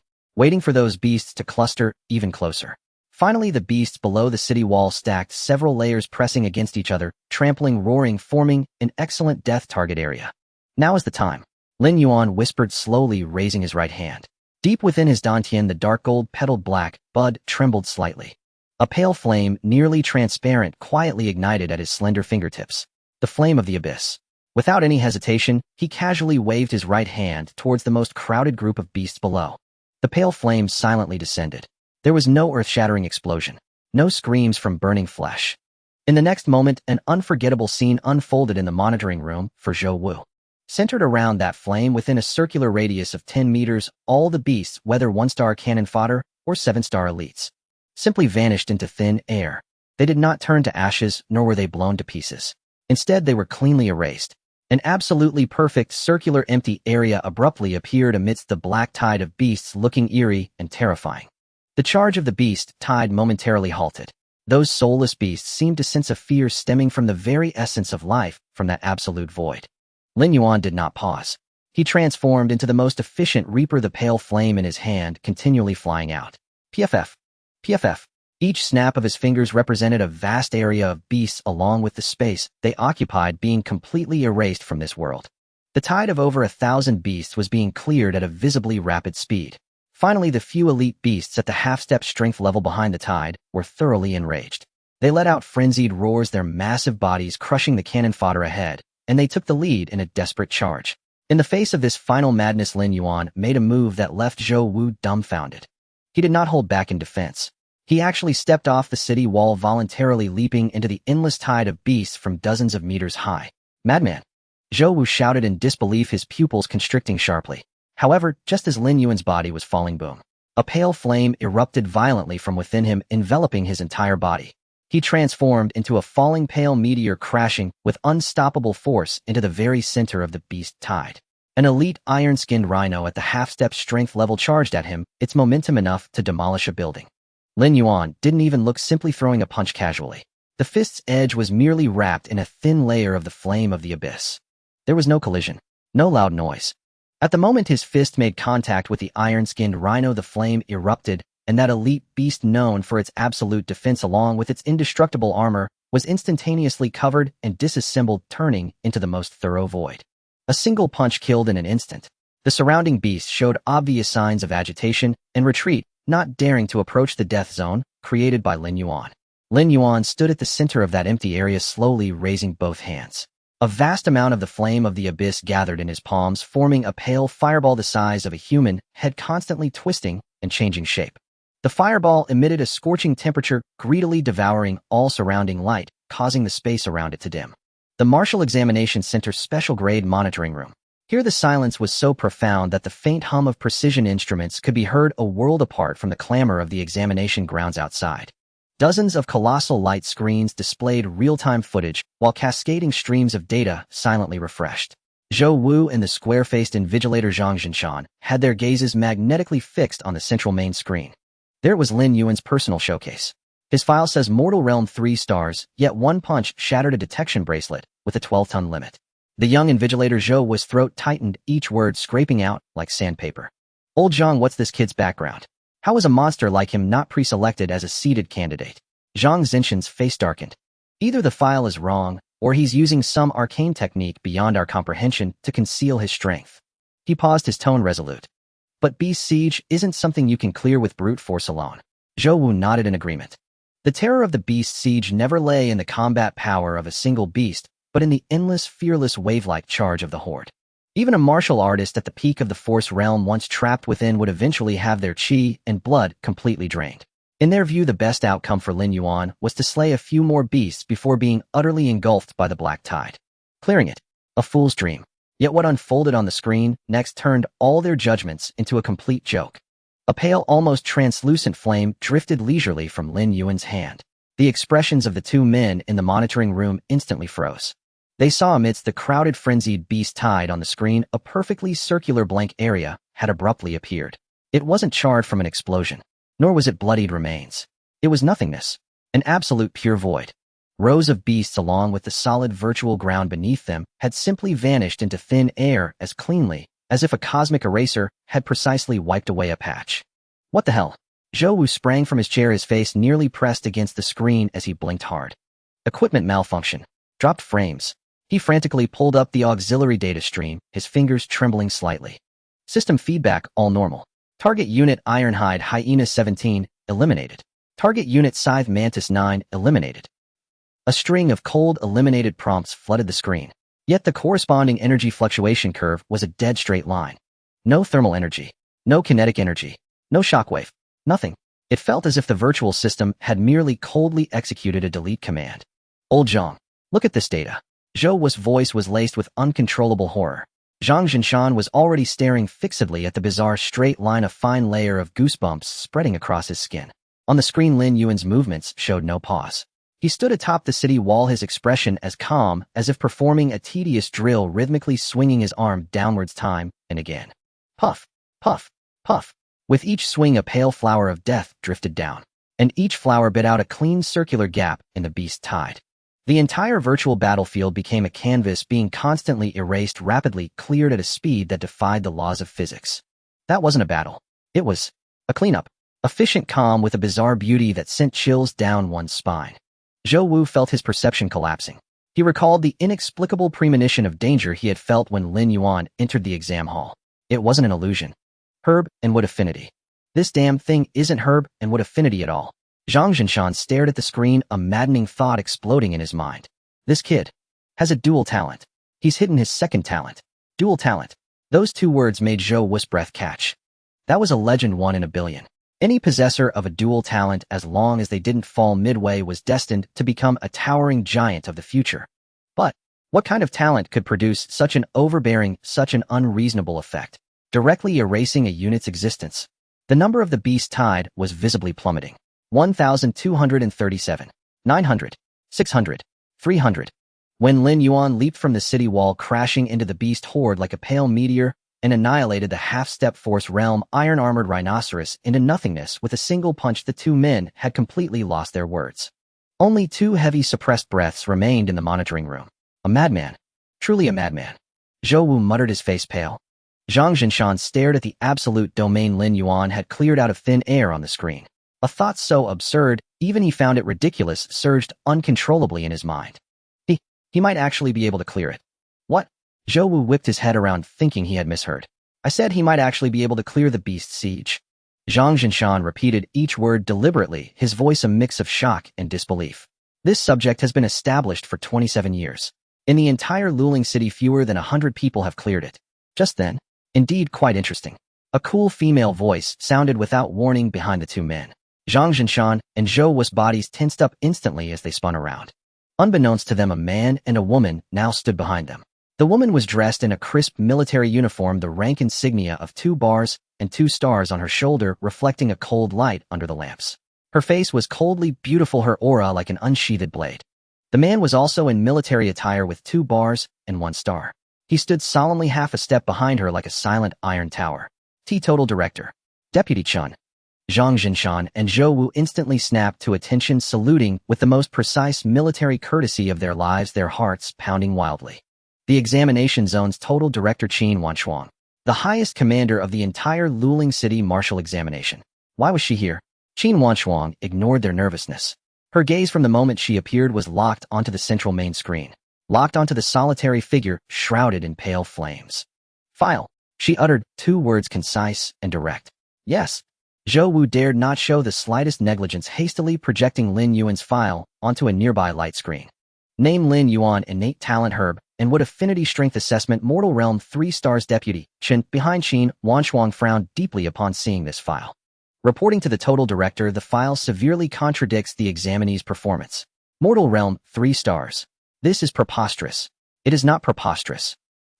for those beasts to cluster even closer. Finally, the beasts below the city wall stacked several layers, pressing against each other, trampling, roaring, forming an excellent death target area. Now is the time. Lin Yuan whispered slowly, raising his right hand. Deep within his dantian, the dark gold petaled black bud trembled slightly. A pale flame, nearly transparent, quietly ignited at his slender fingertips. The flame of the abyss. Without any hesitation, he casually waved his right hand towards the most crowded group of beasts below. The pale flame silently descended. There was no earth-shattering explosion, no screams from burning flesh. In the next moment, an unforgettable scene unfolded in the monitoring room for Zhou Wu. Centered around that flame within a circular radius of 10 meters, all the beasts, whether 1-star cannon fodder or 7-star elites, simply vanished into thin air. They did not turn to ashes, nor were they blown to pieces. Instead, they were cleanly erased. An absolutely perfect circular empty area abruptly appeared amidst the black tide of beasts looking eerie and terrifying. The charge of the beast tide momentarily halted. Those soulless beasts seemed to sense a fear stemming from the very essence of life, from that absolute void. Lin Yuan did not pause. He transformed into the most efficient reaper, the pale flame in his hand continually flying out. PFF. PFF. Each snap of his fingers represented a vast area of beasts along with the space they occupied being completely erased from this world. The tide of over 1,000 beasts was being cleared at a visibly rapid speed. Finally, the few elite beasts at the half-step strength level behind the tide were thoroughly enraged. They let out frenzied roars, their massive bodies crushing the cannon fodder ahead, and they took the lead in a desperate charge. In the face of this final madness, Lin Yuan made a move that left Zhou Wu dumbfounded. He did not hold back in defense. He actually stepped off the city wall, voluntarily leaping into the endless tide of beasts from dozens of meters high. Madman! Zhou Wu shouted in disbelief, his pupils constricting sharply. However, just as Lin Yuan's body was falling, boom, a pale flame erupted violently from within him, enveloping his entire body. He transformed into a falling pale meteor, crashing with unstoppable force into the very center of the beast tide. An elite iron-skinned rhino at the half-step strength level charged at him, its momentum enough to demolish a building. Lin Yuan didn't even look, simply throwing a punch casually. The fist's edge was merely wrapped in a thin layer of the flame of the abyss. There was no collision, no loud noise. At the moment his fist made contact with the iron-skinned rhino, the flame erupted, and that elite beast, known for its absolute defense along with its indestructible armor, was instantaneously covered and disassembled, turning into the most thorough void. A single punch killed in an instant. The surrounding beasts showed obvious signs of agitation and retreat, not daring to approach the death zone created by Lin Yuan. Lin Yuan stood at the center of that empty area, slowly raising both hands. A vast amount of the flame of the abyss gathered in his palms, forming a pale fireball the size of a human head, constantly twisting and changing shape. The fireball emitted a scorching temperature, greedily devouring all surrounding light, causing the space around it to dim. The Martial Examination Center Special Grade Monitoring Room. Here the silence was so profound that the faint hum of precision instruments could be heard a world apart from the clamor of the examination grounds outside. Dozens of colossal light screens displayed real-time footage, while cascading streams of data silently refreshed. Zhou Wu and the square-faced invigilator Zhang Zhinshan had their gazes magnetically fixed on the central main screen. There was Lin Yuan's personal showcase. His file says Mortal Realm 3 stars, yet one punch shattered a detection bracelet with a 12-ton limit. The young invigilator Zhou was throat tightened, each word scraping out like sandpaper. Old Zhang, what's this kid's background? How is a monster like him not pre-selected as a seeded candidate? Zhang Zinshan's face darkened. Either the file is wrong, or he's using some arcane technique beyond our comprehension to conceal his strength. He paused, his tone resolute. But Beast Siege isn't something you can clear with brute force alone. Zhou Wu nodded in agreement. The terror of the Beast Siege never lay in the combat power of a single beast, but in the endless, fearless wave-like charge of the horde. Even a martial artist at the peak of the force realm, once trapped within, would eventually have their chi and blood completely drained. In their view, the best outcome for Lin Yuan was to slay a few more beasts before being utterly engulfed by the black tide. Clearing it, a fool's dream. Yet what unfolded on the screen next turned all their judgments into a complete joke. A pale, almost translucent flame drifted leisurely from Lin Yuan's hand. The expressions of the two men in the monitoring room instantly froze. They saw amidst the crowded, frenzied beast tide on the screen, a perfectly circular blank area had abruptly appeared. It wasn't charred from an explosion, nor was it bloodied remains. It was nothingness, an absolute pure void. Rows of beasts along with the solid virtual ground beneath them had simply vanished into thin air as cleanly as if a cosmic eraser had precisely wiped away a patch. What the hell? Zhou Wu sprang from his chair, his face nearly pressed against the screen as he blinked hard. Equipment malfunction. Dropped frames. He frantically pulled up the auxiliary data stream, his fingers trembling slightly. System feedback, all normal. Target unit Ironhide Hyena 17, eliminated. Target unit Scythe Mantis 9, eliminated. A string of cold eliminated prompts flooded the screen. Yet the corresponding energy fluctuation curve was a dead straight line. No thermal energy. No kinetic energy. No shockwave. Nothing. It felt as if the virtual system had merely coldly executed a delete command. Old Zhang, look at this data. Zhou Wu's voice was laced with uncontrollable horror. Zhang Zhinshan was already staring fixedly at the bizarre straight line, a fine layer of goosebumps spreading across his skin. On the screen, Lin Yuan's movements showed no pause. He stood atop the city wall, his expression as calm as if performing a tedious drill, rhythmically swinging his arm downwards time and again. Puff, puff, puff. With each swing, a pale flower of death drifted down, and each flower bit out a clean circular gap in the beast's tide. The entire virtual battlefield became a canvas being constantly erased, rapidly cleared at a speed that defied the laws of physics. That wasn't a battle. It was a cleanup. Efficient calm with a bizarre beauty that sent chills down one's spine. Zhou Wu felt his perception collapsing. He recalled the inexplicable premonition of danger he had felt when Lin Yuan entered the exam hall. It wasn't an illusion. Herb and Wood affinity. This damn thing isn't Herb and Wood affinity at all. Zhang Zhinshan stared at the screen, a maddening thought exploding in his mind. This kid has a dual talent. He's hidden his second talent. Dual talent. Those two words made Zhou Wu's breath catch. That was a legend, one in a billion. Any possessor of a dual talent, as long as they didn't fall midway, was destined to become a towering giant of the future. But what kind of talent could produce such an overbearing, such an unreasonable effect, directly erasing a unit's existence? The number of the beast's tide was visibly plummeting. 1,237. 900. 600. 300. When Lin Yuan leaped from the city wall, crashing into the beast horde like a pale meteor, and annihilated the half-step force realm iron-armored rhinoceros into nothingness with a single punch, the two men had completely lost their words. Only two heavy suppressed breaths remained in the monitoring room. A madman. Truly a madman. Zhou Wu muttered, his face pale. Zhang Zhinshan stared at the absolute domain Lin Yuan had cleared out of thin air on the screen. A thought so absurd, even he found it ridiculous, surged uncontrollably in his mind. He might actually be able to clear it. What? Zhou Wu whipped his head around, thinking he had misheard. I said he might actually be able to clear the beast's siege. Zhang Zhinshan repeated each word deliberately, his voice a mix of shock and disbelief. This subject has been established for 27 years. In the entire Luling city, fewer than 100 people have cleared it. Just then, indeed quite interesting, a cool female voice sounded without warning behind the two men. Zhang Zhinshan and Zhou Wu's bodies tensed up instantly as they spun around. Unbeknownst to them, a man and a woman now stood behind them. The woman was dressed in a crisp military uniform, the rank insignia of 2 bars and 2 stars on her shoulder reflecting a cold light under the lamps. Her face was coldly beautiful, her aura like an unsheathed blade. The man was also in military attire with 2 bars and 1 star. He stood solemnly half a step behind her like a silent iron tower. Teetotal Director. Deputy Chun. Zhang Zhinshan and Zhou Wu instantly snapped to attention, saluting with the most precise military courtesy of their lives, their hearts pounding wildly. The examination zone's total director, Qin Wanchuang, the highest commander of the entire Luling City martial examination. Why was she here? Qin Wanchuang ignored their nervousness. Her gaze from the moment she appeared was locked onto the central main screen, locked onto the solitary figure shrouded in pale flames. File. She uttered 2 words, concise and direct. Yes. Zhou Wu dared not show the slightest negligence, hastily projecting Lin Yuan's file onto a nearby light screen. Name: Lin Yuan, innate talent Herb and Wood affinity, strength assessment mortal realm 3 stars, deputy Qin. Behind Qin, Wanchuang frowned deeply upon seeing this file. Reporting to the total director, the file severely contradicts the examinee's performance. Mortal realm 3 stars. This is preposterous. It is not preposterous.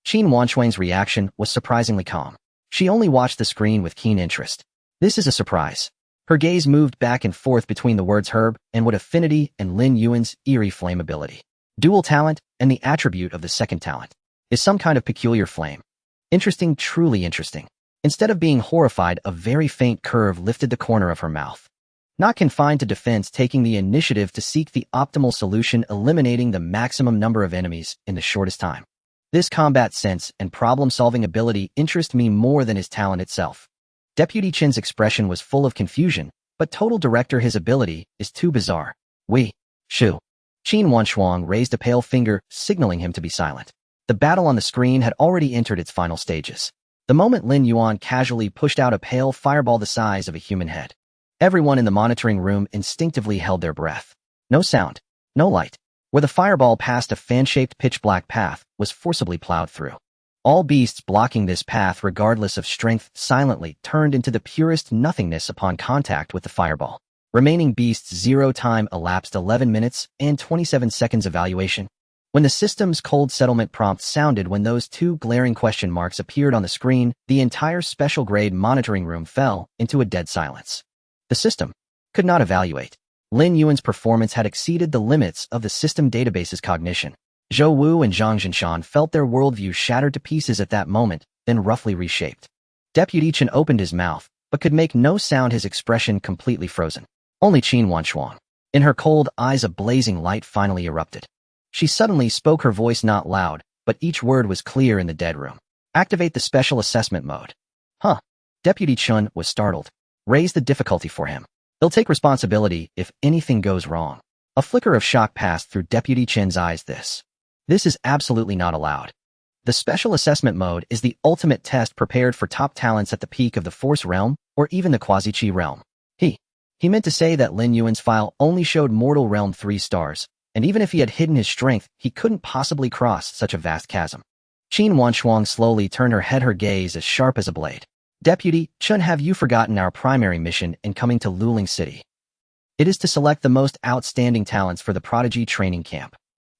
Qin Wanchuang's reaction was surprisingly calm. She only watched the screen with keen interest. This is a surprise. Her gaze moved back and forth between the words Herb and Wood affinity and Lin Yuan's eerie flammability. Dual talent and the attribute of the second talent is some kind of peculiar flame. Interesting, truly interesting. Instead of being horrified, a very faint curve lifted the corner of her mouth. Not confined to defense, taking the initiative to seek the optimal solution, eliminating the maximum number of enemies in the shortest time. This combat sense and problem-solving ability interest me more than his talent itself. Deputy Qin's expression was full of confusion, but total director, his ability is too bizarre. Shu. Qin Wanchuang raised a pale finger, signaling him to be silent. The battle on the screen had already entered its final stages. The moment Lin Yuan casually pushed out a pale fireball the size of a human head, everyone in the monitoring room instinctively held their breath. No sound, no light. Where the fireball passed, a fan-shaped pitch-black path was forcibly plowed through. All beasts blocking this path regardless of strength silently turned into the purest nothingness upon contact with the fireball. Remaining beasts 0 time elapsed 11 minutes and 27 seconds evaluation. When the system's cold settlement prompt sounded when those 2 glaring question marks appeared on the screen, the entire special grade monitoring room fell into a dead silence. The system could not evaluate. Lin Yuan's performance had exceeded the limits of the system database's cognition. Zhou Wu and Zhang Jinshan felt their worldview shattered to pieces at that moment, then roughly reshaped. Deputy Chen opened his mouth, but could make no sound, his expression completely frozen. Only Qin Wanchuan. In her cold eyes a blazing light finally erupted. She suddenly spoke, her voice not loud, but each word was clear in the dead room. Activate the special assessment mode. Huh. Deputy Chen was startled. Raise the difficulty for him. He'll take responsibility if anything goes wrong. A flicker of shock passed through Deputy Chen's eyes. This is absolutely not allowed. The special assessment mode is the ultimate test prepared for top talents at the peak of the Force realm or even the Quasi-Chi realm. He meant to say that Lin Yuan's file only showed Mortal Realm 3 stars, and even if he had hidden his strength, he couldn't possibly cross such a vast chasm. Qin Wanchuang slowly turned her head, her gaze as sharp as a blade. Deputy Chen, have you forgotten our primary mission in coming to Luling City? It is to select the most outstanding talents for the Prodigy training camp.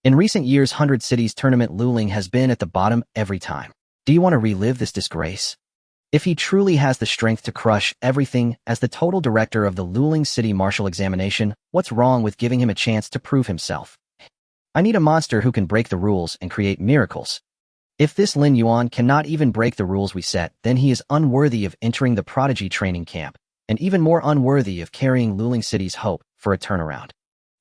In recent years, 100 Cities tournament Luling has been at the bottom every time. Do you want to relive this disgrace? If he truly has the strength to crush everything as the total director of the Luling City Martial Examination, what's wrong with giving him a chance to prove himself? I need a monster who can break the rules and create miracles. If this Lin Yuan cannot even break the rules we set, then he is unworthy of entering the Prodigy training camp, and even more unworthy of carrying Luling City's hope for a turnaround.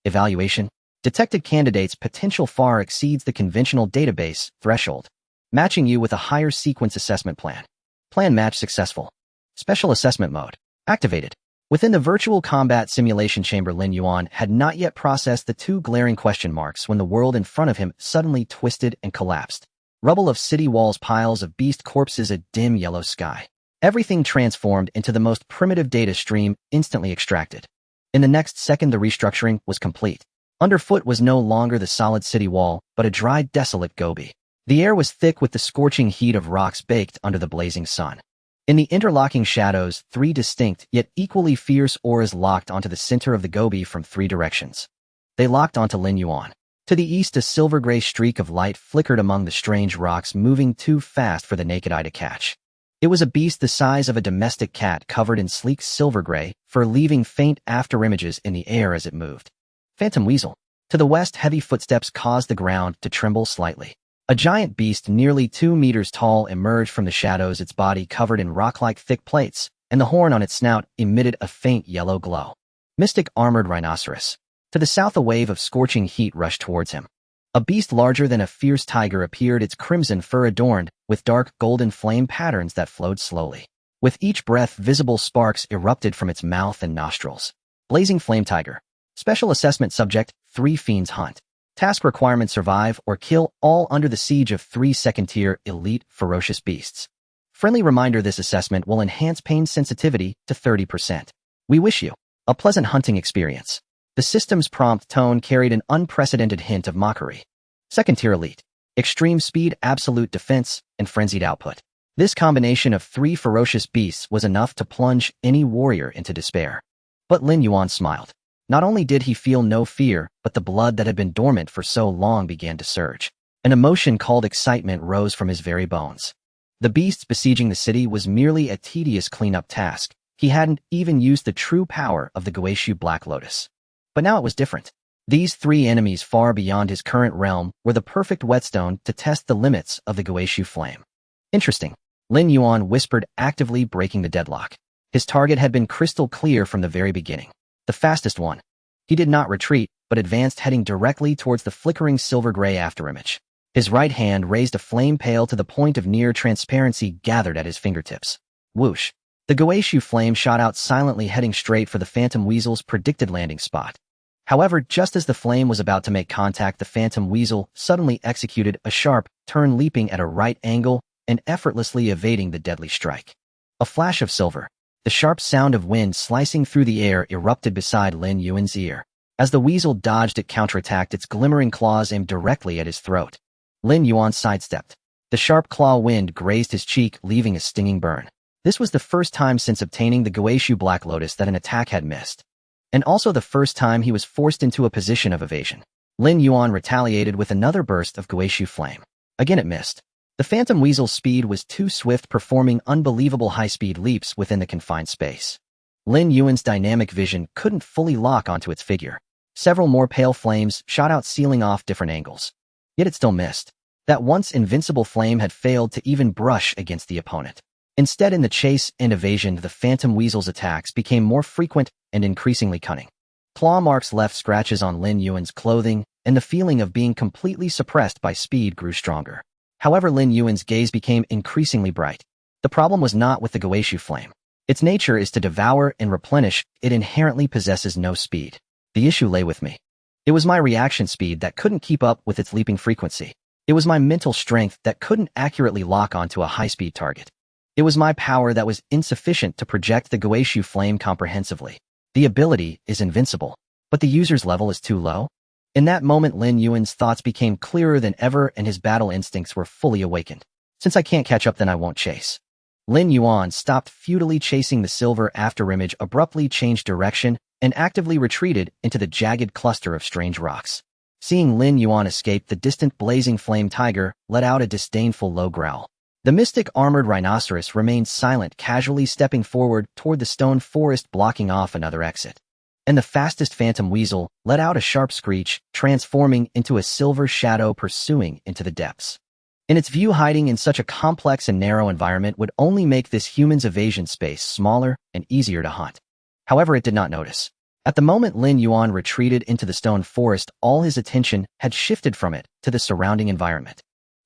Evaluation. Detected candidates' potential far exceeds the conventional database threshold, matching you with a higher sequence assessment plan. Plan match successful. Special assessment mode activated. Within the virtual combat simulation chamber, Lin Yuan had not yet processed the 2 glaring question marks when the world in front of him suddenly twisted and collapsed. Rubble of city walls, piles of beast corpses, a dim yellow sky. Everything transformed into the most primitive data stream, instantly extracted. In the next second, the restructuring was complete. Underfoot was no longer the solid city wall, but a dry, desolate gobi. The air was thick with the scorching heat of rocks baked under the blazing sun. In the interlocking shadows, 3 distinct yet equally fierce auras locked onto the center of the gobi from 3 directions. They locked onto Lin Yuan. To the east, a silver-gray streak of light flickered among the strange rocks, moving too fast for the naked eye to catch. It was a beast the size of a domestic cat, covered in sleek silver-gray fur, leaving faint afterimages in the air as it moved. Phantom Weasel. To the west, heavy footsteps caused the ground to tremble slightly. A giant beast nearly 2 meters tall emerged from the shadows, its body covered in rock-like thick plates, and the horn on its snout emitted a faint yellow glow. Mystic armored rhinoceros. To the south, a wave of scorching heat rushed towards him. A beast larger than a fierce tiger appeared, its crimson fur adorned with dark golden flame patterns that flowed slowly. With each breath, visible sparks erupted from its mouth and nostrils. Blazing flame tiger. Special assessment subject, 3 fiends hunt. Task requirement: survive or kill all under the siege of 3 second-tier elite ferocious beasts. Friendly reminder: this assessment will enhance pain sensitivity to 30%. We wish you a pleasant hunting experience. The system's prompt tone carried an unprecedented hint of mockery. Second-tier elite. Extreme speed, absolute defense, and frenzied output. This combination of 3 ferocious beasts was enough to plunge any warrior into despair. But Lin Yuan smiled. Not only did he feel no fear, but the blood that had been dormant for so long began to surge. An emotion called excitement rose from his very bones. The beasts besieging the city was merely a tedious cleanup task. He hadn't even used the true power of the Guishu Black Lotus. But now it was different. These 3 enemies far beyond his current realm were the perfect whetstone to test the limits of the Guishu flame. Interesting. Lin Yuan whispered, actively breaking the deadlock. His target had been crystal clear from the very beginning. The fastest one. He did not retreat, but advanced, heading directly towards the flickering silver-gray afterimage. His right hand raised a flame pale to the point of near transparency gathered at his fingertips. Whoosh. The Guishu flame shot out silently, heading straight for the Phantom Weasel's predicted landing spot. However, just as the flame was about to make contact, the Phantom Weasel suddenly executed a sharp turn, leaping at a right angle and effortlessly evading the deadly strike. A flash of silver. The sharp sound of wind slicing through the air erupted beside Lin Yuan's ear. As the weasel dodged, it counterattacked, its glimmering claws aimed directly at his throat. Lin Yuan sidestepped. The sharp claw wind grazed his cheek, leaving a stinging burn. This was the first time since obtaining the Goeishu Black Lotus that an attack had missed, and also the first time he was forced into a position of evasion. Lin Yuan retaliated with another burst of Goeishu flame. Again it missed. The Phantom Weasel's speed was too swift, performing unbelievable high-speed leaps within the confined space. Lin Yuan's dynamic vision couldn't fully lock onto its figure. Several more pale flames shot out, sealing off different angles. Yet it still missed. That once invincible flame had failed to even brush against the opponent. Instead, in the chase and evasion, the Phantom Weasel's attacks became more frequent and increasingly cunning. Claw marks left scratches on Lin Yuan's clothing, and the feeling of being completely suppressed by speed grew stronger. However, Lin Yuan's gaze became increasingly bright. The problem was not with the Goeishu flame. Its nature is to devour and replenish. It inherently possesses no speed. The issue lay with me. It was my reaction speed that couldn't keep up with its leaping frequency. It was my mental strength that couldn't accurately lock onto a high-speed target. It was my power that was insufficient to project the Goeishu flame comprehensively. The ability is invincible, but the user's level is too low. In that moment, Lin Yuan's thoughts became clearer than ever and his battle instincts were fully awakened. Since I can't catch up, then I won't chase. Lin Yuan stopped futilely chasing the silver afterimage, abruptly changed direction, and actively retreated into the jagged cluster of strange rocks. Seeing Lin Yuan escape, the distant blazing flame tiger let out a disdainful low growl. The mystic armored rhinoceros remained silent, casually stepping forward toward the stone forest, blocking off another exit. And the fastest Phantom Weasel let out a sharp screech, transforming into a silver shadow pursuing into the depths. In its view, hiding in such a complex and narrow environment would only make this human's evasion space smaller and easier to hunt. However, it did not notice. At the moment Lin Yuan retreated into the stone forest, all his attention had shifted from it to the surrounding environment.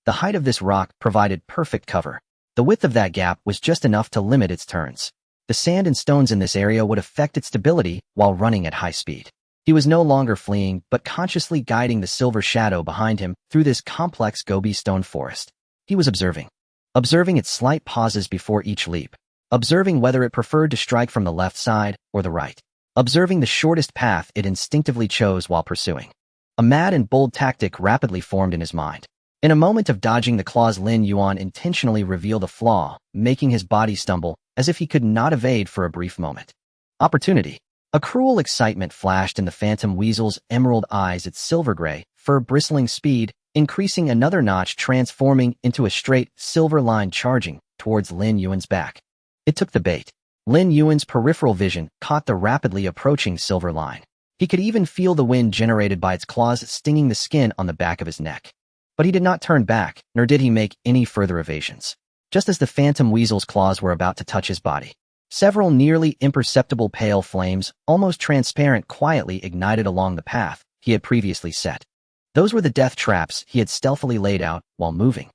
The height of this rock provided perfect cover. The width of that gap was just enough to limit its turns. The sand and stones in this area would affect its stability while running at high speed. He was no longer fleeing, but consciously guiding the silver shadow behind him through this complex gobi stone forest. He was observing. Observing its slight pauses before each leap. Observing whether it preferred to strike from the left side or the right. Observing the shortest path it instinctively chose while pursuing. A mad and bold tactic rapidly formed in his mind. In a moment of dodging the claws, Lin Yuan intentionally revealed a flaw, making his body stumble, as if he could not evade for a brief moment. Opportunity. A cruel excitement flashed in the Phantom Weasel's emerald eyes, its silver-gray, fur-bristling speed, increasing another notch, transforming into a straight, silver line charging towards Lin Yuan's back. It took the bait. Lin Yuan's peripheral vision caught the rapidly approaching silver line. He could even feel the wind generated by its claws stinging the skin on the back of his neck. But he did not turn back, nor did he make any further evasions. Just as the Phantom Weasel's claws were about to touch his body, several nearly imperceptible pale flames, almost transparent, quietly ignited along the path he had previously set. Those were the death traps he had stealthily laid out while moving.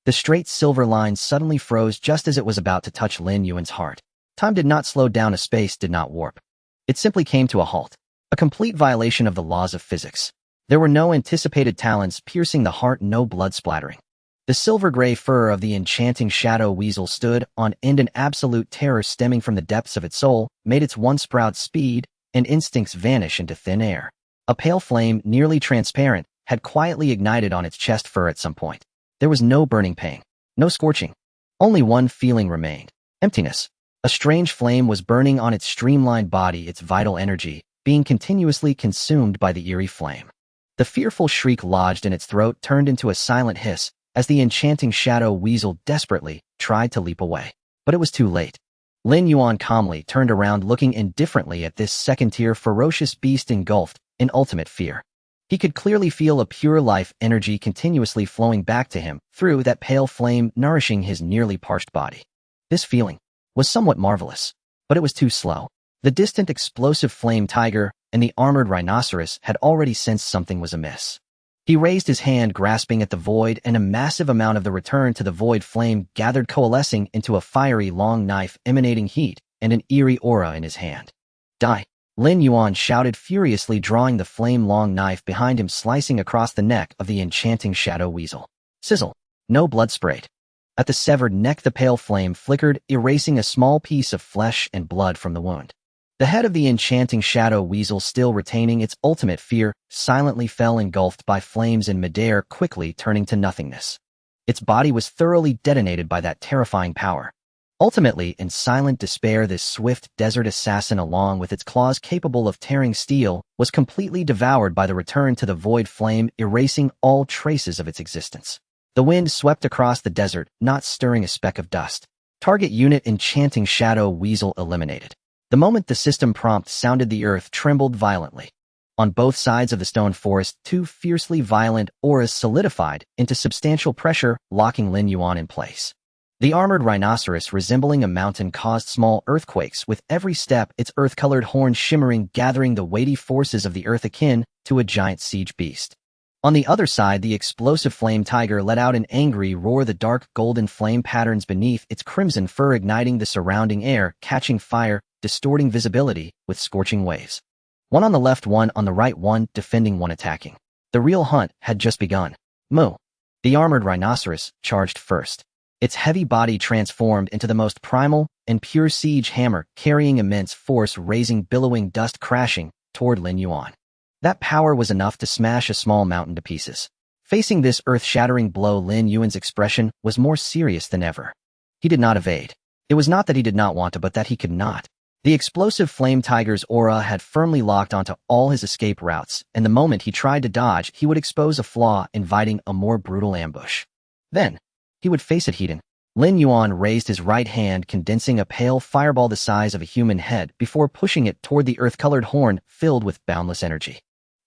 The straight silver line suddenly froze just as it was about to touch Lin Yuan's heart. Time did not slow down, a space did not warp. It simply came to a halt, a complete violation of the laws of physics. There were no anticipated talons piercing the heart, no blood splattering. The silver-gray fur of the enchanting shadow weasel stood on end, an absolute terror stemming from the depths of its soul made its once proud speed and instincts vanish into thin air. A pale flame, nearly transparent, had quietly ignited on its chest fur at some point. There was no burning pain, no scorching. Only one feeling remained: emptiness. A strange flame was burning on its streamlined body, its vital energy being continuously consumed by the eerie flame. The fearful shriek lodged in its throat turned into a silent hiss as the enchanting shadow weasel desperately tried to leap away. But it was too late. Lin Yuan calmly turned around, looking indifferently at this second-tier ferocious beast engulfed in ultimate fear. He could clearly feel a pure life energy continuously flowing back to him through that pale flame, nourishing his nearly parched body. This feeling was somewhat marvelous, but it was too slow. The distant explosive flame tiger and the armored rhinoceros had already sensed something was amiss. He raised his hand, grasping at the void, and a massive amount of the return to the void flame gathered, coalescing into a fiery long knife emanating heat and an eerie aura in his hand. Die! Lin Yuan shouted furiously, drawing the flame long knife behind him, slicing across the neck of the enchanting shadow weasel. Sizzle! No blood sprayed. At the severed neck, the pale flame flickered, erasing a small piece of flesh and blood from the wound. The head of the enchanting shadow weasel, still retaining its ultimate fear, silently fell, engulfed by flames in midair, quickly turning to nothingness. Its body was thoroughly detonated by that terrifying power. Ultimately, in silent despair, this swift desert assassin, along with its claws capable of tearing steel, was completely devoured by the return to the void flame, erasing all traces of its existence. The wind swept across the desert, not stirring a speck of dust. Target unit enchanting shadow weasel eliminated. The moment the system prompt sounded, the earth trembled violently. On both sides of the stone forest, two fiercely violent auras solidified into substantial pressure, locking Lin Yuan in place. The armored rhinoceros, resembling a mountain, caused small earthquakes with every step, its earth-colored horn shimmering, gathering the weighty forces of the earth akin to a giant siege beast. On the other side, the explosive flame tiger let out an angry roar, the dark golden flame patterns beneath its crimson fur igniting the surrounding air, catching fire, distorting visibility with scorching waves. One on the left, one on the right, one defending, one attacking. The real hunt had just begun. Moo. The armored rhinoceros charged first. Its heavy body transformed into the most primal and pure siege hammer, carrying immense force, raising billowing dust, crashing toward Lin Yuan. That power was enough to smash a small mountain to pieces. Facing this earth-shattering blow, Lin Yuan's expression was more serious than ever. He did not evade. It was not that he did not want to, but that he could not. The explosive flame tiger's aura had firmly locked onto all his escape routes, and the moment he tried to dodge, he would expose a flaw, inviting a more brutal ambush. Then, he would face it head-on. Lin Yuan raised his right hand, condensing a pale fireball the size of a human head before pushing it toward the earth-colored horn filled with boundless energy.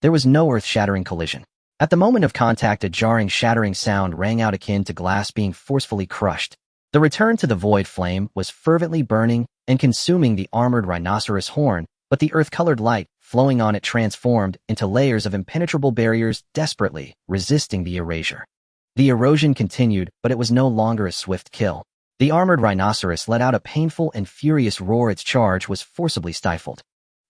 There was no earth-shattering collision. At the moment of contact, a jarring, shattering sound rang out akin to glass being forcefully crushed. The return to the void flame was fervently burning and consuming the armored rhinoceros horn, but the earth-colored light flowing on it transformed into layers of impenetrable barriers, desperately resisting the erasure. The erosion continued, but it was no longer a swift kill. The armored rhinoceros let out a painful and furious roar. Its charge was forcibly stifled.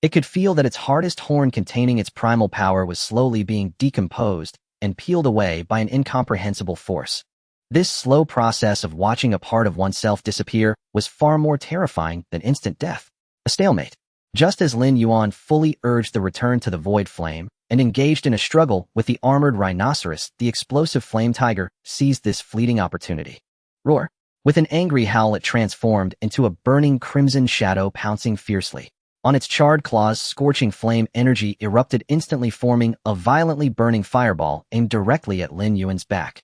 It could feel that its hardest horn, containing its primal power, was slowly being decomposed and peeled away by an incomprehensible force. This slow process of watching a part of oneself disappear was far more terrifying than instant death. A stalemate. Just as Lin Yuan fully urged the return to the void flame and engaged in a struggle with the armored rhinoceros, the explosive flame tiger seized this fleeting opportunity. Roar. With an angry howl, it transformed into a burning crimson shadow, pouncing fiercely. On its charred claws, scorching flame energy erupted, instantly forming a violently burning fireball aimed directly at Lin Yuan's back.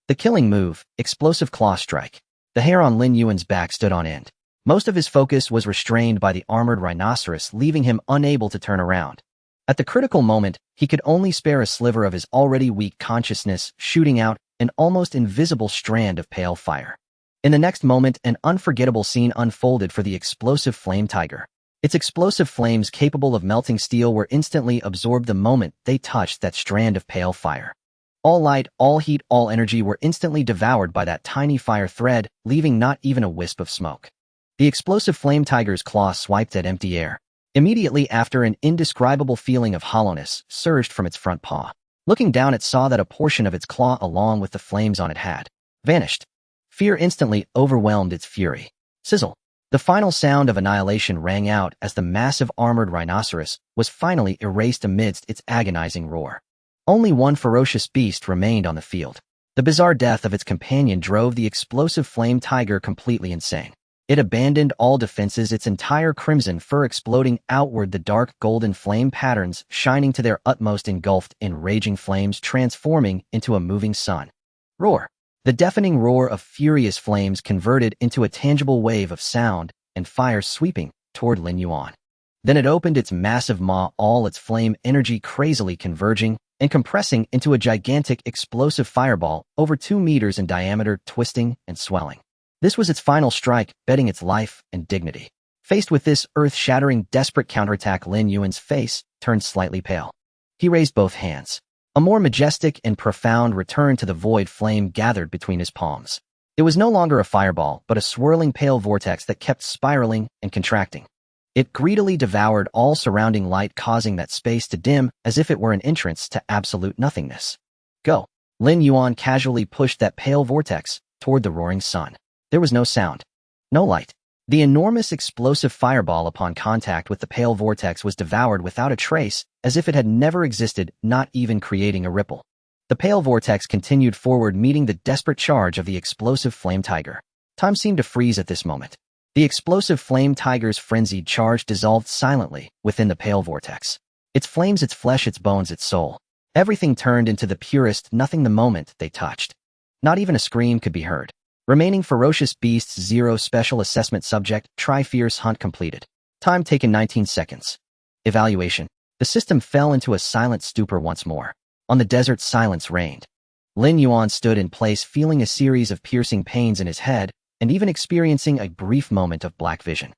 The killing move, explosive claw strike. The hair on Lin Yuan's back stood on end. Most of his focus was restrained by the armored rhinoceros, leaving him unable to turn around. At the critical moment, he could only spare a sliver of his already weak consciousness, shooting out an almost invisible strand of pale fire. In the next moment, an unforgettable scene unfolded for the explosive flame tiger. Its explosive flames, capable of melting steel, were instantly absorbed the moment they touched that strand of pale fire. All light, all heat, all energy were instantly devoured by that tiny fire thread, leaving not even a wisp of smoke. The explosive flame tiger's claw swiped at empty air. Immediately after, an indescribable feeling of hollowness surged from its front paw. Looking down, it saw that a portion of its claw, along with the flames on it, had vanished. Fear instantly overwhelmed its fury. Sizzle. The final sound of annihilation rang out as the massive armored rhinoceros was finally erased amidst its agonizing roar. Only one ferocious beast remained on the field. The bizarre death of its companion drove the explosive flame tiger completely insane. It abandoned all defenses, its entire crimson fur exploding outward, the dark golden flame patterns shining to their utmost, engulfed in raging flames, transforming into a moving sun. Roar. The deafening roar of furious flames converted into a tangible wave of sound and fire, sweeping toward Lin Yuan. Then it opened its massive maw, all its flame energy crazily converging and compressing into a gigantic explosive fireball over 2 meters in diameter, twisting and swelling. This was its final strike, betting its life and dignity. Faced with this earth-shattering, desperate counterattack, Lin Yuan's face turned slightly pale. He raised both hands. A more majestic and profound return to the void flame gathered between his palms. It was no longer a fireball, but a swirling pale vortex that kept spiraling and contracting. It greedily devoured all surrounding light, causing that space to dim as if it were an entrance to absolute nothingness. Go. Lin Yuan casually pushed that pale vortex toward the roaring sun. There was no sound. No light. The enormous explosive fireball, upon contact with the pale vortex, was devoured without a trace, as if it had never existed, not even creating a ripple. The pale vortex continued forward, meeting the desperate charge of the explosive flame tiger. Time seemed to freeze at this moment. The explosive flame tiger's frenzied charge dissolved silently within the pale vortex. Its flames, its flesh, its bones, its soul. Everything turned into the purest nothing the moment they touched. Not even a scream could be heard. Remaining ferocious beasts 0 special assessment subject, try-fierce hunt completed. Time taken 19 seconds. Evaluation. The system fell into a silent stupor once more. On the desert, silence reigned. Lin Yuan stood in place, feeling a series of piercing pains in his head, and even experiencing a brief moment of black vision.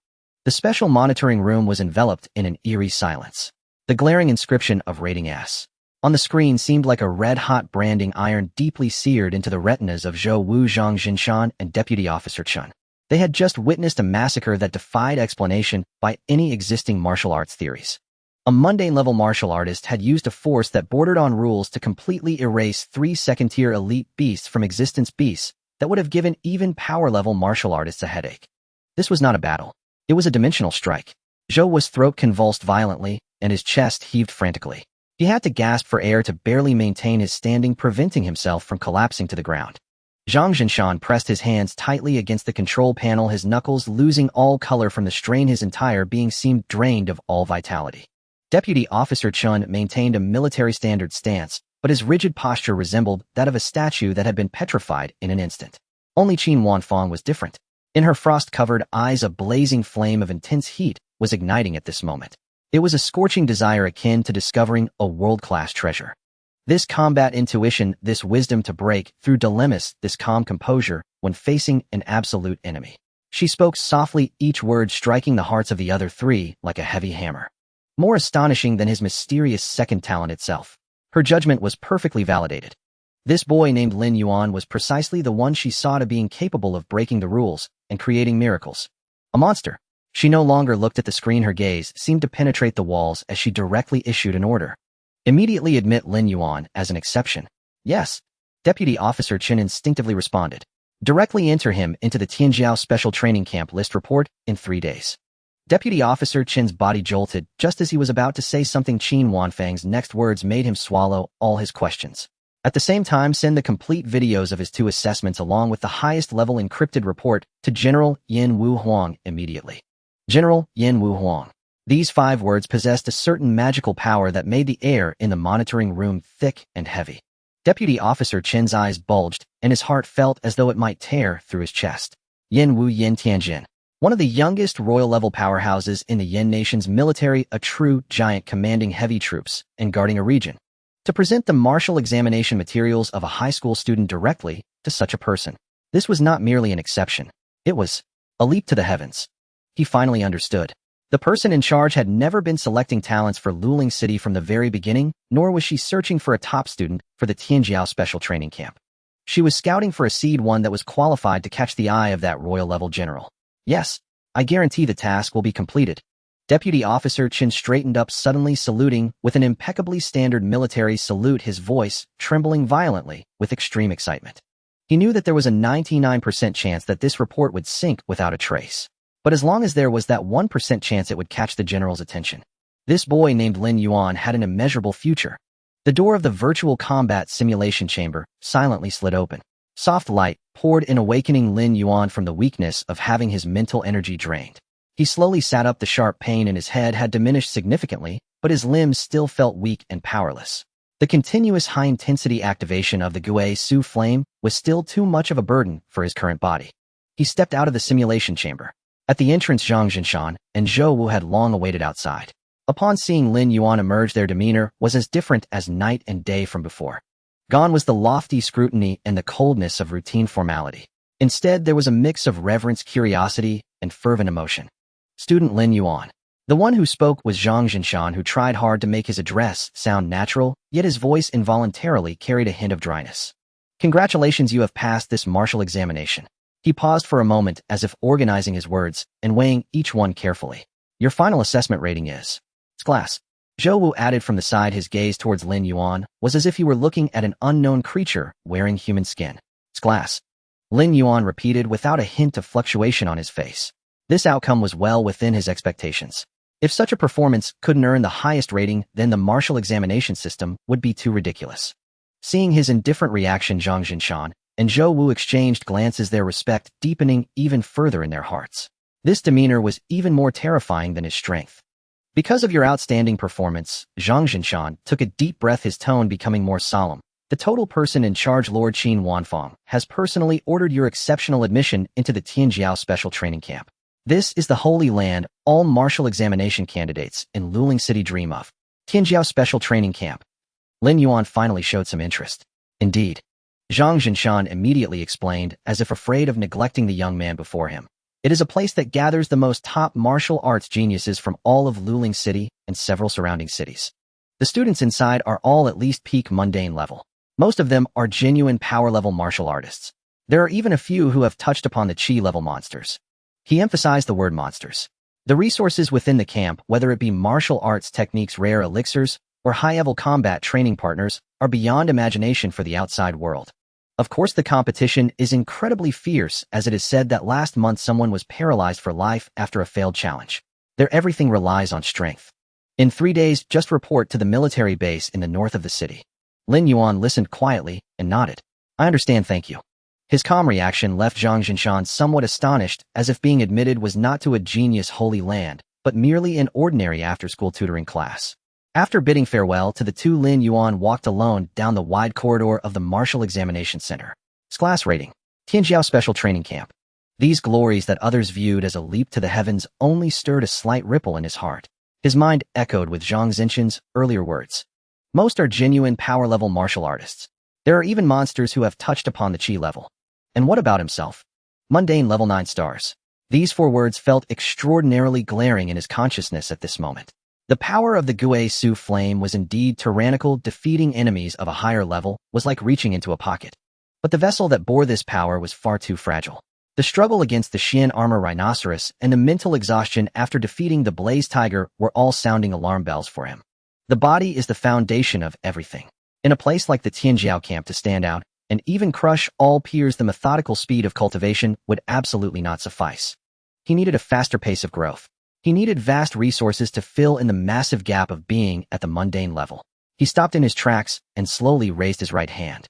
The special monitoring room was enveloped in an eerie silence. The glaring inscription of Rating S on the screen seemed like a red-hot branding iron deeply seared into the retinas of Zhou Wu, Zhang Jinshan, and Deputy Officer Chun. They had just witnessed a massacre that defied explanation by any existing martial arts theories. A mundane-level martial artist had used a force that bordered on rules to completely erase 3 second-tier elite beasts from existence, beasts that would have given even power-level martial artists a headache. This was not a battle. It was a dimensional strike. Zhou Wu's throat convulsed violently, and his chest heaved frantically. He had to gasp for air to barely maintain his standing, preventing himself from collapsing to the ground. Zhang Jinshan pressed his hands tightly against the control panel, his knuckles losing all color from the strain. His entire being seemed drained of all vitality. Deputy Officer Chun maintained a military standard stance, but his rigid posture resembled that of a statue that had been petrified in an instant. Only Qin Wanfang was different. In her frost-covered eyes, a blazing flame of intense heat was igniting at this moment. It was a scorching desire akin to discovering a world-class treasure. This combat intuition, this wisdom to break through dilemmas, this calm composure when facing an absolute enemy. She spoke softly, each word striking the hearts of the other three like a heavy hammer. More astonishing than his mysterious second talent itself. Her judgment was perfectly validated. This boy named Lin Yuan was precisely the one she saw to being capable of breaking the rules and creating miracles. A monster. She no longer looked at the screen. Her gaze seemed to penetrate the walls as she directly issued an order. Immediately admit Lin Yuan as an exception. Yes. Deputy Officer Chen instinctively responded. Directly enter him into the Tianjiao Special Training Camp list. Report in 3 days. Deputy Officer Chen's body jolted just as he was about to say something. Qin Wanfang's next words made him swallow all his questions. At the same time, send the complete videos of his 2 assessments along with the highest level encrypted report to General Yin Wu Huang immediately. General Yin Wu Huang. These 5 words possessed a certain magical power that made the air in the monitoring room thick and heavy. Deputy Officer Chen's eyes bulged, and his heart felt as though it might tear through his chest. Yin Wu Yin Tianjin. One of the youngest royal-level powerhouses in the Yin nation's military, a true giant commanding heavy troops and guarding a region. To present the martial examination materials of a high school student directly to such a person. This was not merely an exception. It was a leap to the heavens. He finally understood. The person in charge had never been selecting talents for Luling City from the very beginning, nor was she searching for a top student for the Tianjiao Special Training Camp. She was scouting for a seed one that was qualified to catch the eye of that royal-level general. Yes, I guarantee the task will be completed. Deputy Officer Chen straightened up, suddenly saluting with an impeccably standard military salute, his voice trembling violently with extreme excitement. He knew that there was a 99% chance that this report would sink without a trace. But as long as there was that 1% chance it would catch the general's attention. This boy named Lin Yuan had an immeasurable future. The door of the virtual combat simulation chamber silently slid open. Soft light poured in, awakening Lin Yuan from the weakness of having his mental energy drained. He slowly sat up. The sharp pain in his head had diminished significantly, but his limbs still felt weak and powerless. The continuous high-intensity activation of the Gui Su flame was still too much of a burden for his current body. He stepped out of the simulation chamber. At the entrance, Zhang Jinshan and Zhou Wu had long awaited outside. Upon seeing Lin Yuan emerge, their demeanor was as different as night and day from before. Gone was the lofty scrutiny and the coldness of routine formality. Instead, there was a mix of reverence, curiosity, and fervent emotion. Student Lin Yuan. The one who spoke was Zhang Jinshan, who tried hard to make his address sound natural, yet his voice involuntarily carried a hint of dryness. Congratulations, you have passed this martial examination. He paused for a moment as if organizing his words and weighing each one carefully. Your final assessment rating is class. Zhou Wu added from the side. His gaze towards Lin Yuan was as if he were looking at an unknown creature wearing human skin. Class. Lin Yuan repeated without a hint of fluctuation on his face. This outcome was well within his expectations. If such a performance couldn't earn the highest rating, then the martial examination system would be too ridiculous. Seeing his indifferent reaction, Zhang Jinshan and Zhou Wu exchanged glances, their respect deepening even further in their hearts. This demeanor was even more terrifying than his strength. Because of your outstanding performance, Zhang Jinshan took a deep breath, his tone becoming more solemn. The total person in charge, Lord Qin Wanfang, has personally ordered your exceptional admission into the Tianjiao Special Training Camp. This is the Holy Land all martial examination candidates in Luling City dream of. Tianjiao Special Training Camp. Lin Yuan finally showed some interest. Indeed. Zhang Jinshan immediately explained, as if afraid of neglecting the young man before him. It is a place that gathers the most top martial arts geniuses from all of Luling City and several surrounding cities. The students inside are all at least peak mundane level. Most of them are genuine power-level martial artists. There are even a few who have touched upon the chi-level monsters. He emphasized the word monsters. The resources within the camp, whether it be martial arts techniques, rare elixirs, or high-level combat training partners, are beyond imagination for the outside world. Of course, the competition is incredibly fierce, as it is said that last month someone was paralyzed for life after a failed challenge. Their everything relies on strength. In 3 days, just report to the military base in the north of the city. Lin Yuan listened quietly and nodded. I understand, thank you. His calm reaction left Zhang Jinshan somewhat astonished, as if being admitted was not to a genius Holy Land, but merely an ordinary after-school tutoring class. After bidding farewell to the two, Lin Yuan walked alone down the wide corridor of the Martial Examination Center. Class rating. Tianjiao Special Training Camp. These glories that others viewed as a leap to the heavens only stirred a slight ripple in his heart. His mind echoed with Zhang Zinshan's earlier words. Most are genuine power-level martial artists. There are even monsters who have touched upon the chi level. And what about himself? Mundane level 9 stars. These 4 words felt extraordinarily glaring in his consciousness at this moment. The power of the Gui Su flame was indeed tyrannical. Defeating enemies of a higher level was like reaching into a pocket. But the vessel that bore this power was far too fragile. The struggle against the Xian armor rhinoceros and the mental exhaustion after defeating the blaze tiger were all sounding alarm bells for him. The body is the foundation of everything. In a place like the Tianjiao camp, to stand out and even crush all peers, the methodical speed of cultivation would absolutely not suffice. He needed a faster pace of growth. He needed vast resources to fill in the massive gap of being at the mundane level. He stopped in his tracks and slowly raised his right hand.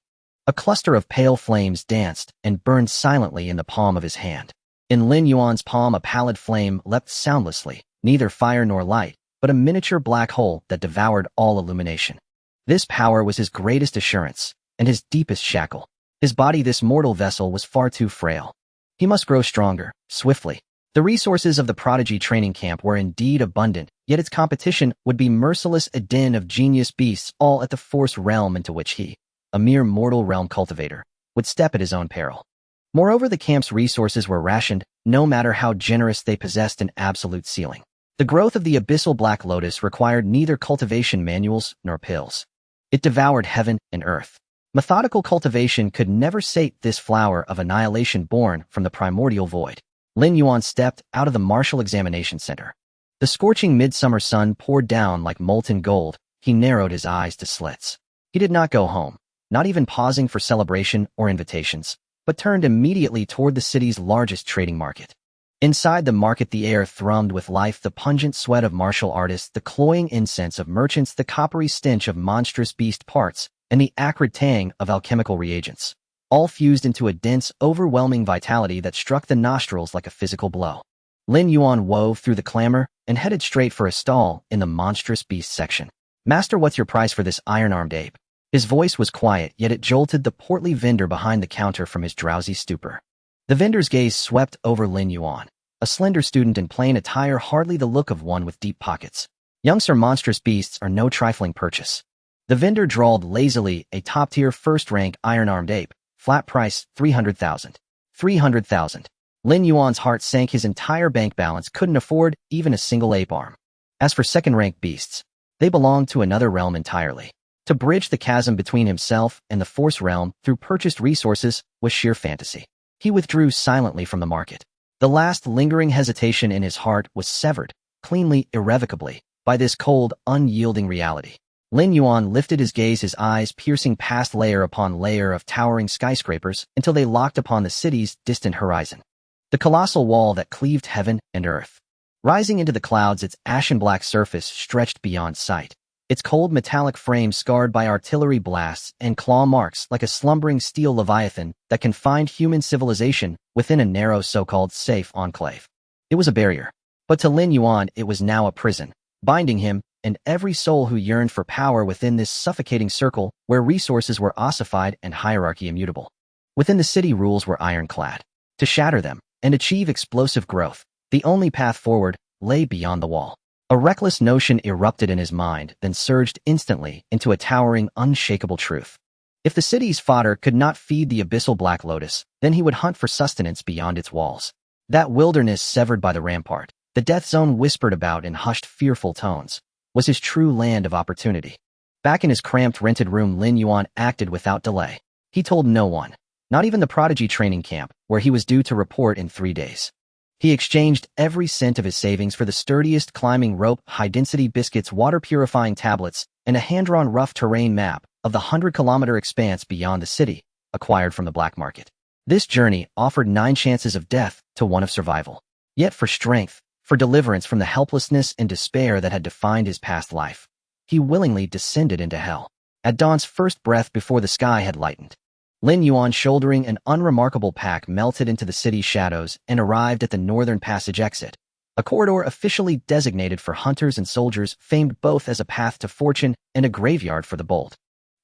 A cluster of pale flames danced and burned silently in the palm of his hand. In Lin Yuan's palm, a pallid flame leapt soundlessly, neither fire nor light, but a miniature black hole that devoured all illumination. This power was his greatest assurance and his deepest shackle. His body, this mortal vessel, was far too frail. He must grow stronger, swiftly. The resources of the Prodigy training camp were indeed abundant, yet its competition would be merciless, a den of genius beasts, all at the force realm into which he, a mere mortal realm cultivator, would step at his own peril. Moreover, the camp's resources were rationed, no matter how generous they possessed an absolute ceiling. The growth of the abyssal Black Lotus required neither cultivation manuals nor pills. It devoured heaven and earth. Methodical cultivation could never sate this flower of annihilation born from the primordial void. Lin Yuan stepped out of the Martial Examination Center. The scorching midsummer sun poured down like molten gold. He narrowed his eyes to slits. He did not go home, not even pausing for celebration or invitations, but turned immediately toward the city's largest trading market. Inside the market, the air thrummed with life, the pungent sweat of martial artists, the cloying incense of merchants, the coppery stench of monstrous beast parts, and the acrid tang of alchemical reagents, all fused into a dense, overwhelming vitality that struck the nostrils like a physical blow. Lin Yuan wove through the clamor and headed straight for a stall in the monstrous beast section. Master, what's your price for this iron-armed ape? His voice was quiet, yet it jolted the portly vendor behind the counter from his drowsy stupor. The vendor's gaze swept over Lin Yuan, a slender student in plain attire, hardly the look of one with deep pockets. Young sir, monstrous beasts are no trifling purchase. The vendor drawled lazily, a top-tier first-rank iron-armed ape. Flat price, 300,000. 300,000. Lin Yuan's heart sank. His entire bank balance couldn't afford even a single ape arm. As for second-rank beasts, they belonged to another realm entirely. To bridge the chasm between himself and the Force realm through purchased resources was sheer fantasy. He withdrew silently from the market. The last lingering hesitation in his heart was severed, cleanly, irrevocably, by this cold, unyielding reality. Lin Yuan lifted his gaze, his eyes piercing past layer upon layer of towering skyscrapers until they locked upon the city's distant horizon. The colossal wall that cleaved heaven and earth. Rising into the clouds, its ashen black surface stretched beyond sight. its cold metallic frame scarred by artillery blasts and claw marks like a slumbering steel leviathan that confined human civilization within a narrow so-called safe enclave. It was a barrier. But to Lin Yuan it was now a prison, binding him and every soul who yearned for power within this suffocating circle where resources were ossified and hierarchy immutable. Within the city rules were ironclad. To shatter them and achieve explosive growth, the only path forward lay beyond the wall. A reckless notion erupted in his mind, then surged instantly into a towering, unshakable truth. If the city's fodder could not feed the abyssal Black Lotus, then he would hunt for sustenance beyond its walls. That wilderness severed by the rampart, the death zone whispered about in hushed, fearful tones, was his true land of opportunity. Back in his cramped rented room, Lin Yuan acted without delay. He told no one, not even the prodigy training camp, where he was due to report in 3 days. He exchanged every cent of his savings for the sturdiest climbing rope, high-density biscuits, water-purifying tablets, and a hand-drawn rough terrain map of the 100-kilometer expanse beyond the city, acquired from the black market. This journey offered 9 chances of death to 1 of survival. Yet for strength, for deliverance from the helplessness and despair that had defined his past life, he willingly descended into hell. At dawn's first breath before the sky had lightened, Lin Yuan, shouldering an unremarkable pack, melted into the city's shadows and arrived at the northern passage exit, a corridor officially designated for hunters and soldiers, famed both as a path to fortune and a graveyard for the bold.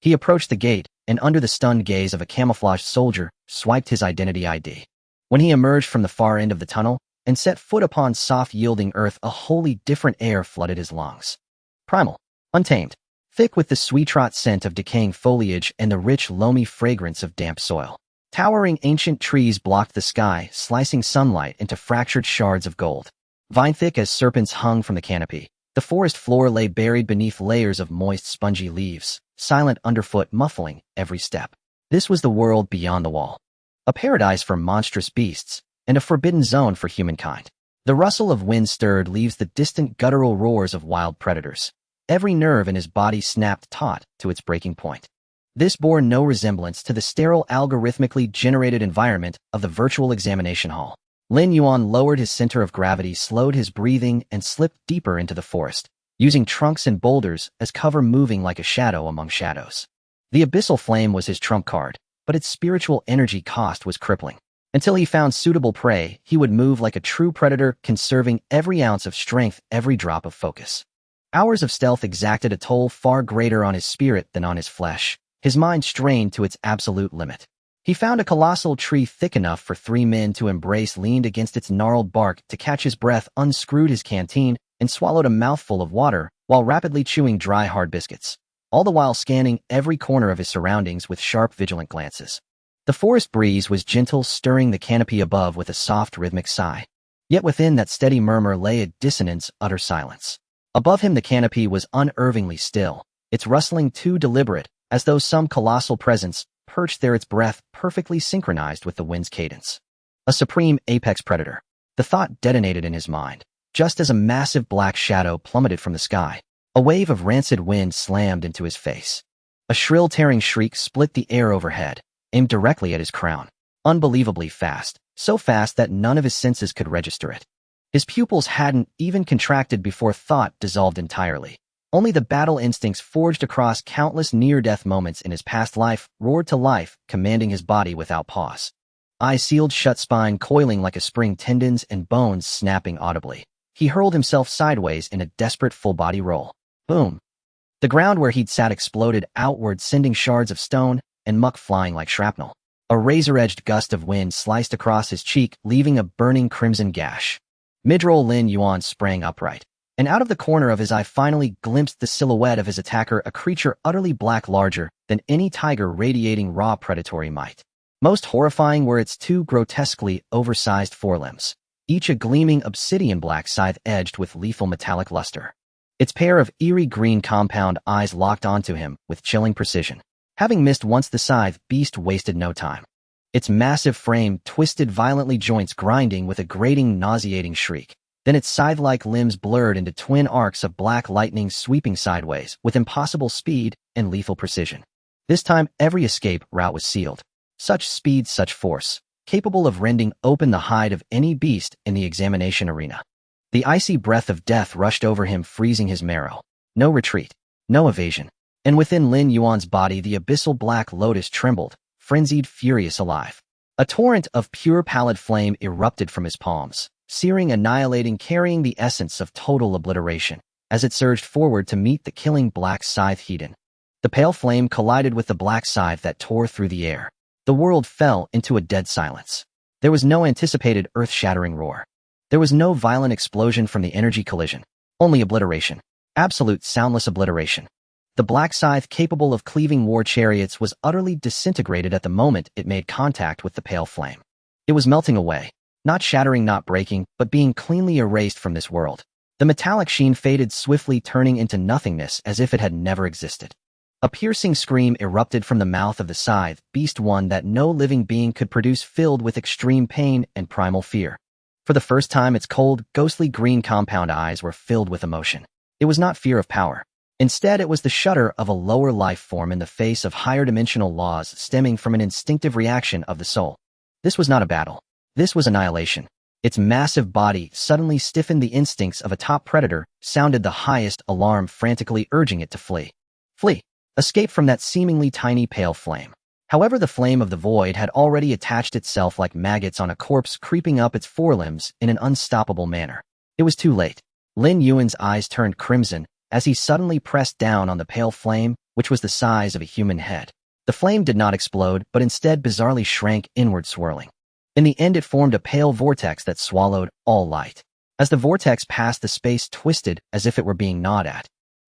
He approached the gate and, under the stunned gaze of a camouflaged soldier, swiped his identity ID. When he emerged from the far end of the tunnel and set foot upon soft, yielding earth, a wholly different air flooded his lungs. Primal, untamed, thick with the sweet-rot scent of decaying foliage and the rich, loamy fragrance of damp soil. Towering ancient trees blocked the sky, slicing sunlight into fractured shards of gold. Vine-thick as serpents hung from the canopy, the forest floor lay buried beneath layers of moist, spongy leaves, silent underfoot muffling every step. This was the world beyond the wall. A paradise for monstrous beasts, and a forbidden zone for humankind. The rustle of wind stirred leaves, the distant guttural roars of wild predators. Every nerve in his body snapped taut to its breaking point. This bore no resemblance to the sterile, algorithmically generated environment of the virtual examination hall. Lin Yuan lowered his center of gravity, slowed his breathing, and slipped deeper into the forest, using trunks and boulders as cover, moving like a shadow among shadows. The abyssal flame was his trump card, but its spiritual energy cost was crippling. Until he found suitable prey, he would move like a true predator, conserving every ounce of strength, every drop of focus. Hours of stealth exacted a toll far greater on his spirit than on his flesh, his mind strained to its absolute limit. He found a colossal tree thick enough for 3 men to embrace, leaned against its gnarled bark to catch his breath, unscrewed his canteen, and swallowed a mouthful of water while rapidly chewing dry, hard biscuits, all the while scanning every corner of his surroundings with sharp, vigilant glances. The forest breeze was gentle, stirring the canopy above with a soft, rhythmic sigh. Yet within that steady murmur lay a dissonance, utter silence. Above him the canopy was unervingly still, its rustling too deliberate, as though some colossal presence perched there, its breath perfectly synchronized with the wind's cadence. A supreme apex predator. The thought detonated in his mind, just as a massive black shadow plummeted from the sky. A wave of rancid wind slammed into his face. A shrill, tearing shriek split the air overhead, aimed directly at his crown. Unbelievably fast, so fast that none of his senses could register it. His pupils hadn't even contracted before thought dissolved entirely. Only the battle instincts forged across countless near-death moments in his past life roared to life, commanding his body without pause. Eyes sealed shut, spine coiling like a spring, tendons and bones snapping audibly. He hurled himself sideways in a desperate full-body roll. Boom! The ground where he'd sat exploded outward, sending shards of stone and muck flying like shrapnel. A razor-edged gust of wind sliced across his cheek, leaving a burning crimson gash. Mid-roll, Lin Yuan sprang upright, and out of the corner of his eye finally glimpsed the silhouette of his attacker, a creature utterly black, larger than any tiger, radiating raw predatory might. Most horrifying were its 2 grotesquely oversized forelimbs, each a gleaming obsidian black scythe edged with lethal metallic luster. Its pair of eerie green compound eyes locked onto him with chilling precision. Having missed once the scythe, beast wasted no time. Its massive frame twisted violently, joints grinding with a grating, nauseating shriek. Then its scythe-like limbs blurred into twin arcs of black lightning, sweeping sideways with impossible speed and lethal precision. This time, every escape route was sealed. Such speed, such force, capable of rending open the hide of any beast in the examination arena. The icy breath of death rushed over him, freezing his marrow. No retreat. No evasion. And within Lin Yuan's body the abyssal Black Lotus trembled, frenzied, furious, alive. A torrent of pure pallid flame erupted from his palms, searing, annihilating, carrying the essence of total obliteration, as it surged forward to meet the killing black scythe Hedon. The pale flame collided with the black scythe that tore through the air. The world fell into a dead silence. There was no anticipated earth-shattering roar. There was no violent explosion from the energy collision. Only obliteration. Absolute soundless obliteration. The black scythe, capable of cleaving war chariots, was utterly disintegrated at the moment it made contact with the pale flame. It was melting away, not shattering, not breaking, but being cleanly erased from this world. The metallic sheen faded swiftly, turning into nothingness as if it had never existed. A piercing scream erupted from the mouth of the scythe beast, one that no living being could produce, filled with extreme pain and primal fear. For the first time, its cold, ghostly green compound eyes were filled with emotion. It was not fear of power. Instead, it was the shudder of a lower life form in the face of higher dimensional laws, stemming from an instinctive reaction of the soul. This was not a battle. This was annihilation. Its massive body suddenly stiffened. The instincts of a top predator sounded the highest alarm, frantically urging it to flee. Flee. Escape from that seemingly tiny pale flame. However, the flame of the void had already attached itself like maggots on a corpse, creeping up its forelimbs in an unstoppable manner. It was too late. Lin Yuan's eyes turned crimson as he suddenly pressed down on the pale flame, which was the size of a human head. The flame did not explode, but instead bizarrely shrank inward, swirling. In the end, it formed a pale vortex that swallowed all light. As the vortex passed, the space twisted as if it were being gnawed at.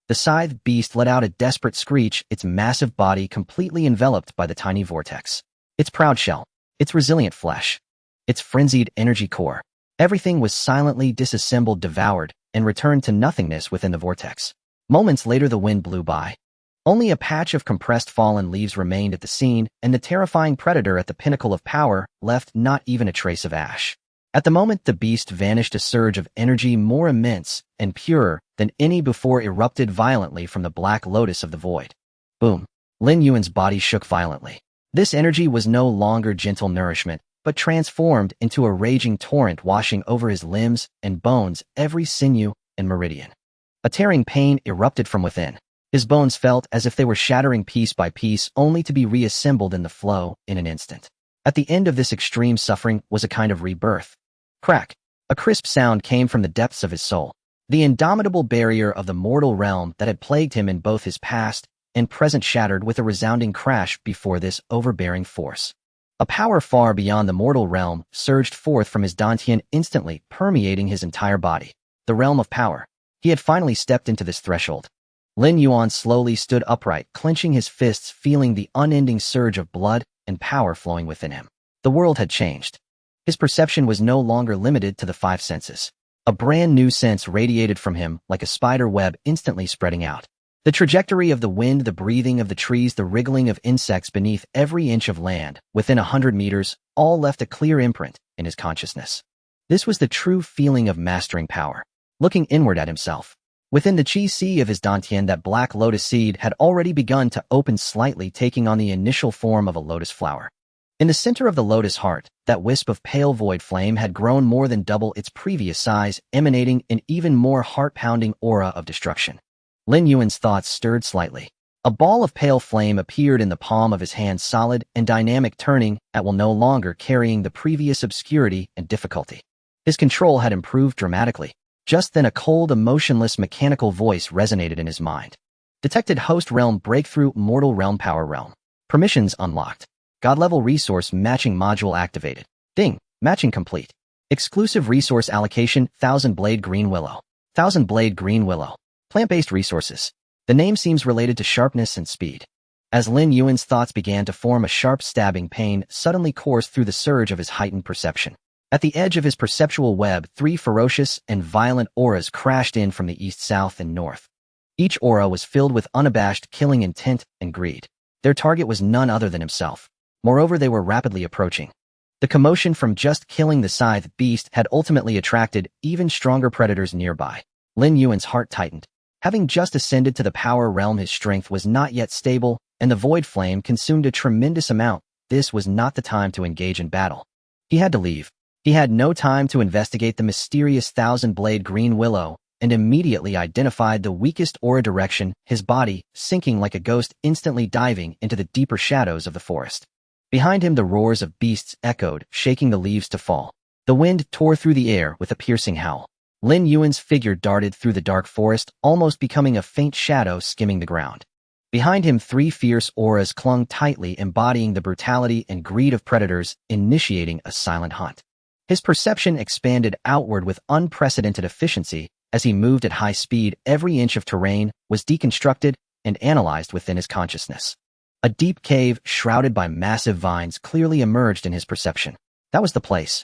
The scythe beast let out a desperate screech, its massive body completely enveloped by the tiny vortex. Its proud shell, its resilient flesh, its frenzied energy core. Everything was silently disassembled, devoured, and returned to nothingness within the vortex. Moments later, the wind blew by. Only a patch of compressed fallen leaves remained at the scene, and the terrifying predator at the pinnacle of power left not even a trace of ash. At the moment the beast vanished, a surge of energy more immense and purer than any before erupted violently from the Black Lotus of the void. Boom. Lin Yuan's body shook violently. This energy was no longer gentle nourishment, but transformed into a raging torrent, washing over his limbs and bones, every sinew and meridian. A tearing pain erupted from within. His bones felt as if they were shattering piece by piece, only to be reassembled in the flow in an instant. At the end of this extreme suffering was a kind of rebirth. Crack. A crisp sound came from the depths of his soul. The indomitable barrier of the mortal realm that had plagued him in both his past and present shattered with a resounding crash before this overbearing force. A power far beyond the mortal realm surged forth from his dantian, instantly permeating his entire body. The realm of power. He had finally stepped into this threshold. Lin Yuan slowly stood upright, clenching his fists, feeling the unending surge of blood and power flowing within him. The world had changed. His perception was no longer limited to the five senses. A brand new sense radiated from him like a spider web, instantly spreading out. The trajectory of the wind, the breathing of the trees, the wriggling of insects beneath every inch of land, within 100 meters, all left a clear imprint in his consciousness. This was the true feeling of mastering power. Looking inward at himself. Within the chi sea of his dantian, that black lotus seed had already begun to open slightly, taking on the initial form of a lotus flower. In the center of the lotus heart, that wisp of pale void flame had grown more than double its previous size, emanating an even more heart-pounding aura of destruction. Lin Yuan's thoughts stirred slightly. A ball of pale flame appeared in the palm of his hand, solid and dynamic, turning at will, no longer carrying the previous obscurity and difficulty. His control had improved dramatically. Just then a cold, emotionless, mechanical voice resonated in his mind. Detected host realm breakthrough, mortal realm power realm. Permissions unlocked. God-level resource matching module activated. Ding. Matching complete. Exclusive resource allocation, Thousand-Blade Green Willow. Thousand-Blade Green Willow. Plant-based resources. The name seems related to sharpness and speed. As Lin Yuan's thoughts began to form, a sharp stabbing pain suddenly coursed through the surge of his heightened perception. At the edge of his perceptual web, three ferocious and violent auras crashed in from the east, south, and north. Each aura was filled with unabashed killing intent and greed. Their target was none other than himself. Moreover, they were rapidly approaching. The commotion from just killing the scythe beast had ultimately attracted even stronger predators nearby. Lin Yuan's heart tightened. Having just ascended to the power realm, his strength was not yet stable, and the void flame consumed a tremendous amount. This was not the time to engage in battle. He had to leave. He had no time to investigate the mysterious Thousand-Blade Green Willow and immediately identified the weakest aura direction, his body, sinking like a ghost, instantly diving into the deeper shadows of the forest. Behind him the roars of beasts echoed, shaking the leaves to fall. The wind tore through the air with a piercing howl. Lin Yuan's figure darted through the dark forest, almost becoming a faint shadow skimming the ground. Behind him 3 fierce auras clung tightly, embodying the brutality and greed of predators, initiating a silent hunt. His perception expanded outward with unprecedented efficiency. As he moved at high speed, every inch of terrain was deconstructed and analyzed within his consciousness. A deep cave, shrouded by massive vines, clearly emerged in his perception. That was the place.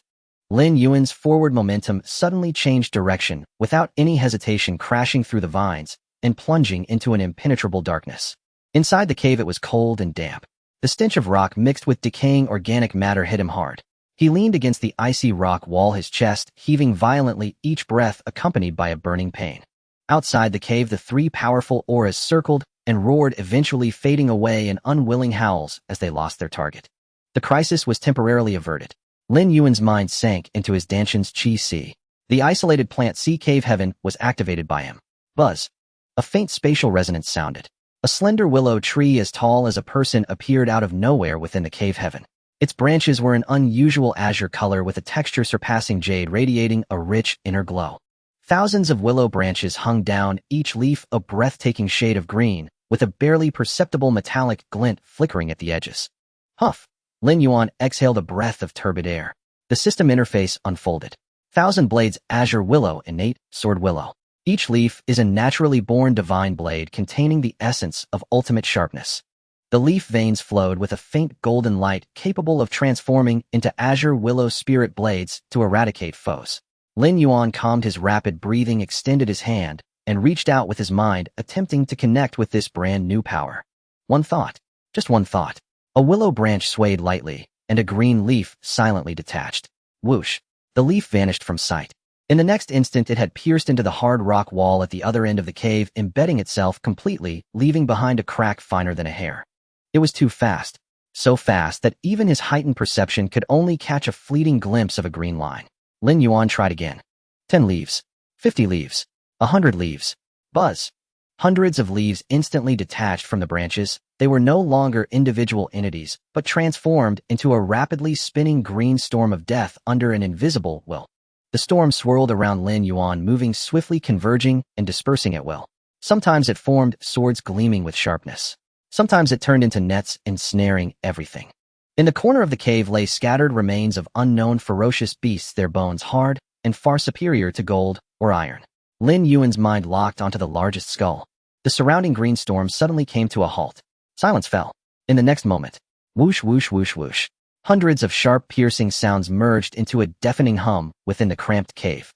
Lin Yuan's forward momentum suddenly changed direction, without any hesitation, crashing through the vines and plunging into an impenetrable darkness. Inside the cave it was cold and damp. The stench of rock mixed with decaying organic matter hit him hard. He leaned against the icy rock wall, his chest heaving violently, each breath accompanied by a burning pain. Outside the cave the 3 powerful auras circled and roared, eventually fading away in unwilling howls as they lost their target. The crisis was temporarily averted. Lin Yuan's mind sank into his Danshan's Qi Sea. The isolated plant sea cave heaven was activated by him. Buzz. A faint spatial resonance sounded. A slender willow tree as tall as a person appeared out of nowhere within the cave heaven. Its branches were an unusual azure color with a texture surpassing jade, radiating a rich inner glow. Thousands of willow branches hung down, each leaf a breathtaking shade of green, with a barely perceptible metallic glint flickering at the edges. Huff! Lin Yuan exhaled a breath of turbid air. The system interface unfolded. Thousand-Blade's azure willow, innate, sword willow. Each leaf is a naturally born divine blade containing the essence of ultimate sharpness. The leaf veins flowed with a faint golden light capable of transforming into azure willow spirit blades to eradicate foes. Lin Yuan calmed his rapid breathing, extended his hand, and reached out with his mind, attempting to connect with this brand new power. One thought. Just one thought. A willow branch swayed lightly, and a green leaf silently detached. Whoosh! The leaf vanished from sight. In the next instant it had pierced into the hard rock wall at the other end of the cave, embedding itself completely, leaving behind a crack finer than a hair. It was too fast. So fast that even his heightened perception could only catch a fleeting glimpse of a green line. Lin Yuan tried again. 10 leaves. 50 leaves. 100 leaves. Buzz! Hundreds of leaves instantly detached from the branches. They were no longer individual entities, but transformed into a rapidly spinning green storm of death under an invisible will. The storm swirled around Lin Yuan, moving swiftly, converging and dispersing at will. Sometimes it formed swords gleaming with sharpness. Sometimes it turned into nets, ensnaring everything. In the corner of the cave lay scattered remains of unknown ferocious beasts, their bones hard and far superior to gold or iron. Lin Yuan's mind locked onto the largest skull. The surrounding green storm suddenly came to a halt. Silence fell. In the next moment, whoosh, whoosh, whoosh, whoosh. Hundreds of sharp, piercing sounds merged into a deafening hum within the cramped cave.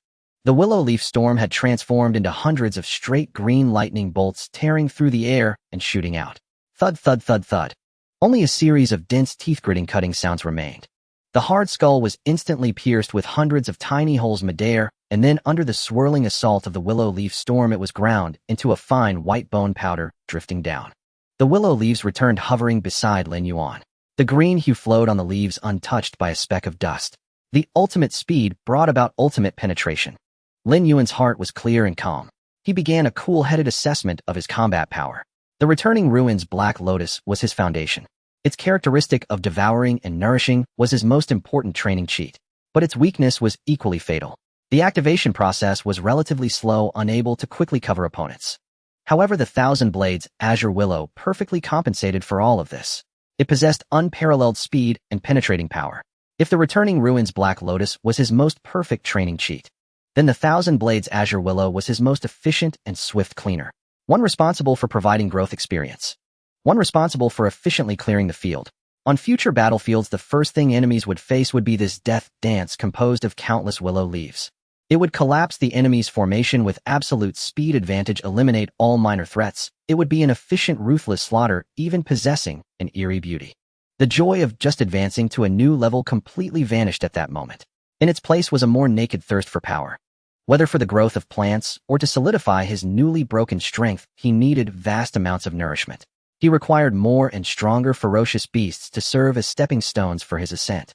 The willow leaf storm had transformed into hundreds of straight green lightning bolts, tearing through the air and shooting out. Thud, thud, thud, thud. Only a series of dense teeth-gritting cutting sounds remained. The hard skull was instantly pierced with hundreds of tiny holes midair, and then under the swirling assault of the willow leaf storm it was ground into a fine white bone powder, drifting down. The willow leaves returned, hovering beside Lin Yuan. The green hue flowed on the leaves, untouched by a speck of dust. The ultimate speed brought about ultimate penetration. Lin Yuan's heart was clear and calm. He began a cool-headed assessment of his combat power. The returning ruins Black Lotus was his foundation. Its characteristic of devouring and nourishing was his most important training cheat. But its weakness was equally fatal. The activation process was relatively slow, unable to quickly cover opponents. However, the Thousand-Blade's azure willow perfectly compensated for all of this. It possessed unparalleled speed and penetrating power. If the returning ruins Black Lotus was his most perfect training cheat, then the Thousand-Blade's azure willow was his most efficient and swift cleaner. One responsible for providing growth experience. One responsible for efficiently clearing the field. On future battlefields, the first thing enemies would face would be this death dance composed of countless willow leaves. It would collapse the enemy's formation with absolute speed advantage, eliminate all minor threats. It would be an efficient, ruthless slaughter, even possessing an eerie beauty. The joy of just advancing to a new level completely vanished at that moment. In its place was a more naked thirst for power. Whether for the growth of plants or to solidify his newly broken strength, he needed vast amounts of nourishment. He required more and stronger ferocious beasts to serve as stepping stones for his ascent.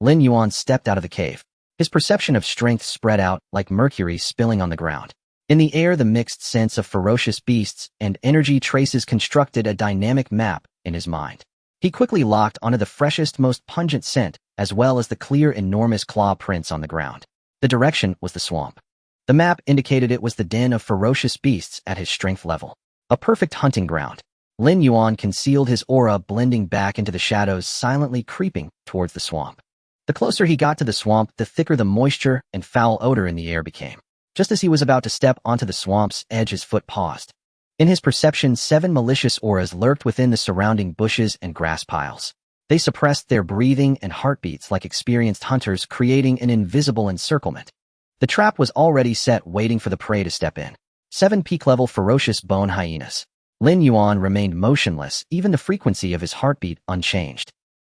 Lin Yuan stepped out of the cave. His perception of strength spread out like mercury spilling on the ground. In the air, the mixed sense of ferocious beasts and energy traces constructed a dynamic map in his mind. He quickly locked onto the freshest, most pungent scent, as well as the clear, enormous claw prints on the ground. The direction was the swamp. The map indicated it was the den of ferocious beasts at his strength level. A perfect hunting ground. Lin Yuan concealed his aura, blending back into the shadows, silently creeping towards the swamp. The closer he got to the swamp, the thicker the moisture and foul odor in the air became. Just as he was about to step onto the swamp's edge, his foot paused. In his perception, 7 malicious auras lurked within the surrounding bushes and grass piles. They suppressed their breathing and heartbeats like experienced hunters, creating an invisible encirclement. The trap was already set, waiting for the prey to step in. 7 peak-level ferocious bone hyenas. Lin Yuan remained motionless, even the frequency of his heartbeat unchanged.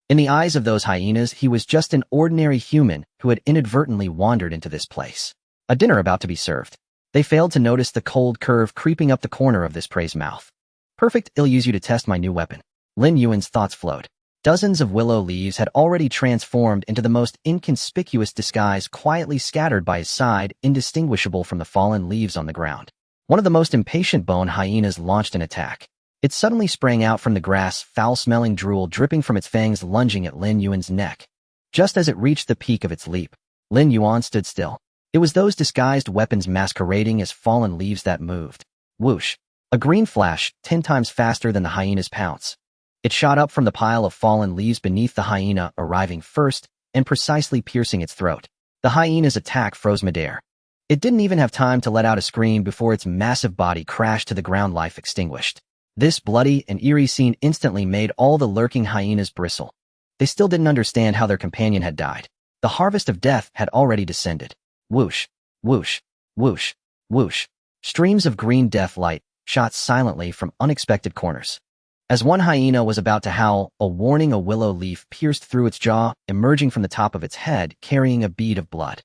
In the eyes of those hyenas, he was just an ordinary human who had inadvertently wandered into this place. A dinner about to be served. They failed to notice the cold curve creeping up the corner of this prey's mouth. Perfect, I'll use you to test my new weapon. Lin Yuan's thoughts flowed. Dozens of willow leaves had already transformed into the most inconspicuous disguise, quietly scattered by his side, indistinguishable from the fallen leaves on the ground. One of the most impatient bone hyenas launched an attack. It suddenly sprang out from the grass, foul-smelling drool dripping from its fangs, lunging at Lin Yuan's neck. Just as it reached the peak of its leap, Lin Yuan stood still. It was those disguised weapons masquerading as fallen leaves that moved. Whoosh! A green flash, 10 times faster than the hyena's pounce. It shot up from the pile of fallen leaves beneath the hyena, arriving first and precisely piercing its throat. The hyena's attack froze midair. It didn't even have time to let out a scream before its massive body crashed to the ground, life extinguished. This bloody and eerie scene instantly made all the lurking hyenas bristle. They still didn't understand how their companion had died. The harvest of death had already descended. Whoosh, whoosh, whoosh, whoosh. Streams of green death light shot silently from unexpected corners. As one hyena was about to howl, a warning, a willow leaf pierced through its jaw, emerging from the top of its head, carrying a bead of blood.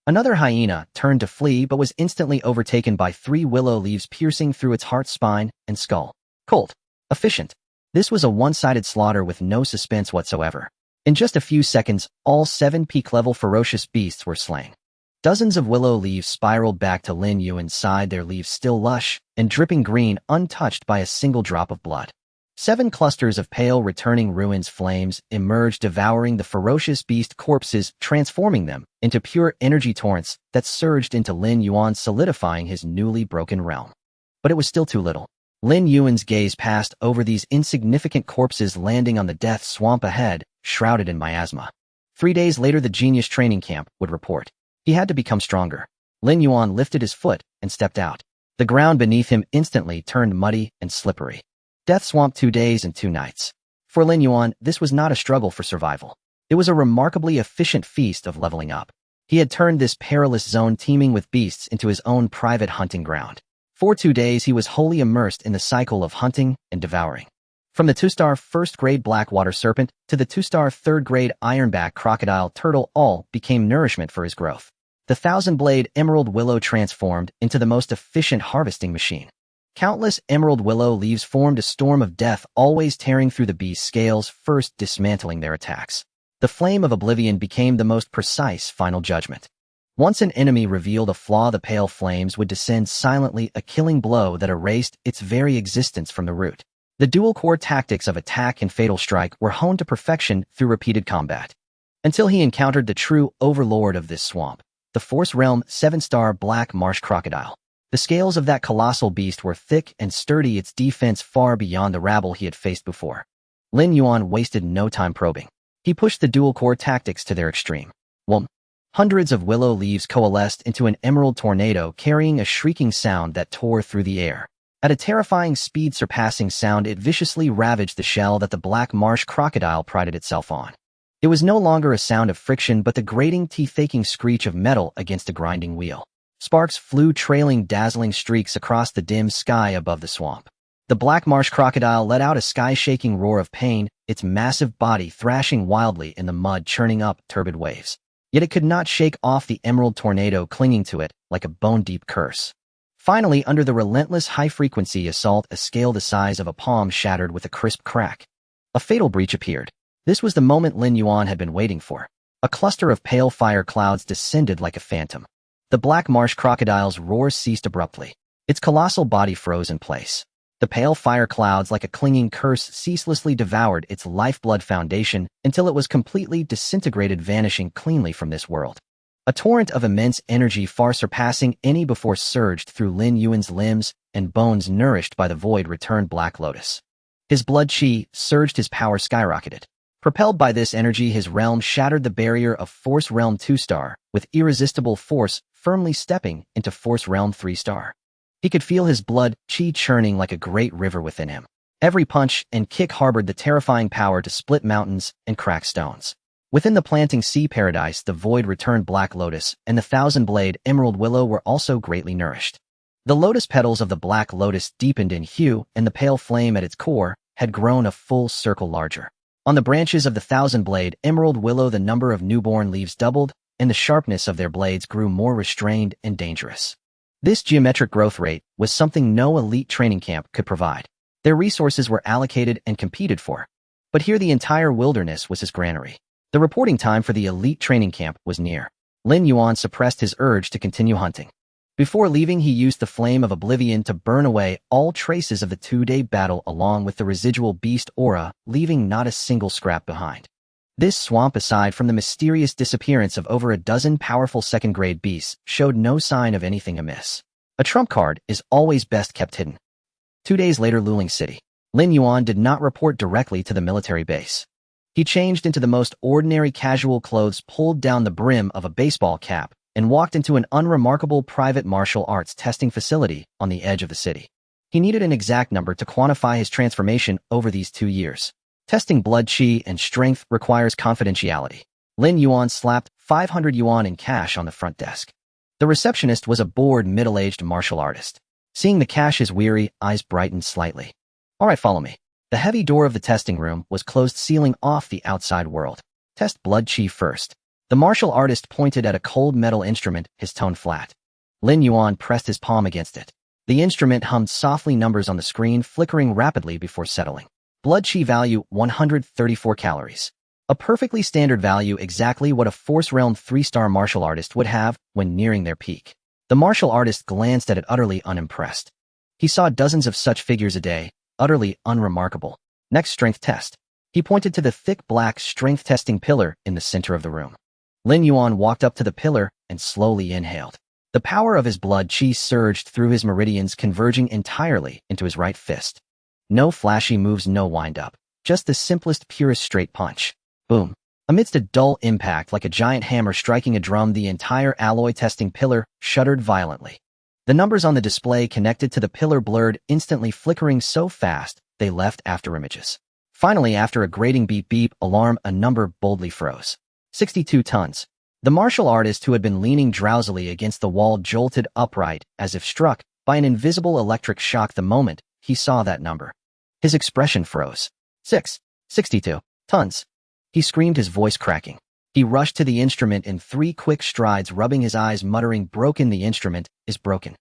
Another hyena turned to flee but was instantly overtaken by 3 willow leaves piercing through its heart, spine, and skull. Cold. Efficient. This was a one-sided slaughter with no suspense whatsoever. In just a few seconds, all 7 peak-level ferocious beasts were slain. Dozens of willow leaves spiraled back to Lin Yuan's side, their leaves still lush and dripping green, untouched by a single drop of blood. 7 clusters of pale, returning ruins flames emerged, devouring the ferocious beast corpses, transforming them into pure energy torrents that surged into Lin Yuan, solidifying his newly broken realm. But it was still too little. Lin Yuan's gaze passed over these insignificant corpses, landing on the death swamp ahead, shrouded in miasma. 3 days later, the genius training camp would report. He had to become stronger. Lin Yuan lifted his foot and stepped out. The ground beneath him instantly turned muddy and slippery. Death swamp, 2 days and 2 nights. For Lin Yuan, this was not a struggle for survival. It was a remarkably efficient feast of leveling up. He had turned this perilous zone teeming with beasts into his own private hunting ground. For 2 days, he was wholly immersed in the cycle of hunting and devouring. From the 2-star first-grade blackwater serpent to the 2-star third-grade ironback crocodile turtle, all became nourishment for his growth. The Thousand-Blade Emerald Willow transformed into the most efficient harvesting machine. Countless emerald willow leaves formed a storm of death, always tearing through the beast's scales, first dismantling their attacks. The flame of oblivion became the most precise final judgment. Once an enemy revealed a flaw, the pale flames would descend silently, a killing blow that erased its very existence from the root. The dual-core tactics of attack and fatal strike were honed to perfection through repeated combat. Until he encountered the true overlord of this swamp, the Force Realm 7-star black marsh crocodile. The scales of that colossal beast were thick and sturdy, its defense far beyond the rabble he had faced before. Lin Yuan wasted no time probing. He pushed the dual-core tactics to their extreme. Hundreds of willow leaves coalesced into an emerald tornado, carrying a shrieking sound that tore through the air. At a terrifying speed, surpassing sound, it viciously ravaged the shell that the black marsh crocodile prided itself on. It was no longer a sound of friction, but the grating, teeth-aching screech of metal against a grinding wheel. Sparks flew, trailing dazzling streaks across the dim sky above the swamp. The black marsh crocodile let out a sky-shaking roar of pain, its massive body thrashing wildly in the mud, churning up turbid waves. Yet it could not shake off the emerald tornado clinging to it like a bone-deep curse. Finally, under the relentless high-frequency assault, a scale the size of a palm shattered with a crisp crack. A fatal breach appeared. This was the moment Lin Yuan had been waiting for. A cluster of pale fire clouds descended like a phantom. The black marsh crocodile's roar ceased abruptly. Its colossal body froze in place. The pale fire clouds, like a clinging curse, ceaselessly devoured its lifeblood foundation until it was completely disintegrated, vanishing cleanly from this world. A torrent of immense energy far surpassing any before surged through Lin Yuan's limbs and bones, nourished by the Void-Returning Black Lotus. His blood chi surged, his power skyrocketed. Propelled by this energy, his realm shattered the barrier of Force Realm 2-star, with irresistible force firmly stepping into Force Realm 3-star. He could feel his blood chi churning like a great river within him. Every punch and kick harbored the terrifying power to split mountains and crack stones. Within the planting sea paradise, the Void-Returning Black Lotus and the Thousand-Blade Emerald Willow were also greatly nourished. The lotus petals of the Black Lotus deepened in hue, and the pale flame at its core had grown a full circle larger. On the branches of the Thousand-Blade Emerald Willow, the number of newborn leaves doubled, and the sharpness of their blades grew more restrained and dangerous. This geometric growth rate was something no elite training camp could provide. Their resources were allocated and competed for. But here the entire wilderness was his granary. The reporting time for the elite training camp was near. Lin Yuan suppressed his urge to continue hunting. Before leaving, he used the flame of oblivion to burn away all traces of the 2-day battle along with the residual beast aura, leaving not a single scrap behind. This swamp, aside from the mysterious disappearance of over a dozen powerful second-grade beasts, showed no sign of anything amiss. A trump card is always best kept hidden. 2 days later, Luling City. Lin Yuan did not report directly to the military base. He changed into the most ordinary casual clothes, pulled down the brim of a baseball cap, and walked into an unremarkable private martial arts testing facility on the edge of the city. He needed an exact number to quantify his transformation over these 2 years. Testing blood chi and strength requires confidentiality. Lin Yuan slapped 500 yuan in cash on the front desk. The receptionist was a bored, middle-aged martial artist. Seeing the cash, his weary eyes brightened slightly. "All right, follow me." The heavy door of the testing room was closed, sealing off the outside world. "Test blood chi first." The martial artist pointed at a cold metal instrument, his tone flat. Lin Yuan pressed his palm against it. The instrument hummed softly, numbers on the screen flickering rapidly before settling. Blood chi value 134 calories. A perfectly standard value, exactly what a Force Realm 3-star martial artist would have when nearing their peak. The martial artist glanced at it, utterly unimpressed. He saw dozens of such figures a day, utterly unremarkable. "Next strength test." He pointed to the thick black strength testing pillar in the center of the room. Lin Yuan walked up to the pillar and slowly inhaled. The power of his blood chi surged through his meridians, converging entirely into his right fist. No flashy moves, no wind-up. Just the simplest, purest straight punch. Boom. Amidst a dull impact like a giant hammer striking a drum, the entire alloy testing pillar shuddered violently. The numbers on the display connected to the pillar blurred, instantly flickering so fast they left afterimages. Finally, after a grating beep-beep alarm, a number boldly froze. 62 tons. The martial artist, who had been leaning drowsily against the wall, jolted upright as if struck by an invisible electric shock the moment he saw that number. His expression froze. 62 tons. He screamed, his voice cracking. He rushed to the instrument in 3 quick strides, rubbing his eyes, muttering, "Broken, the instrument is broken."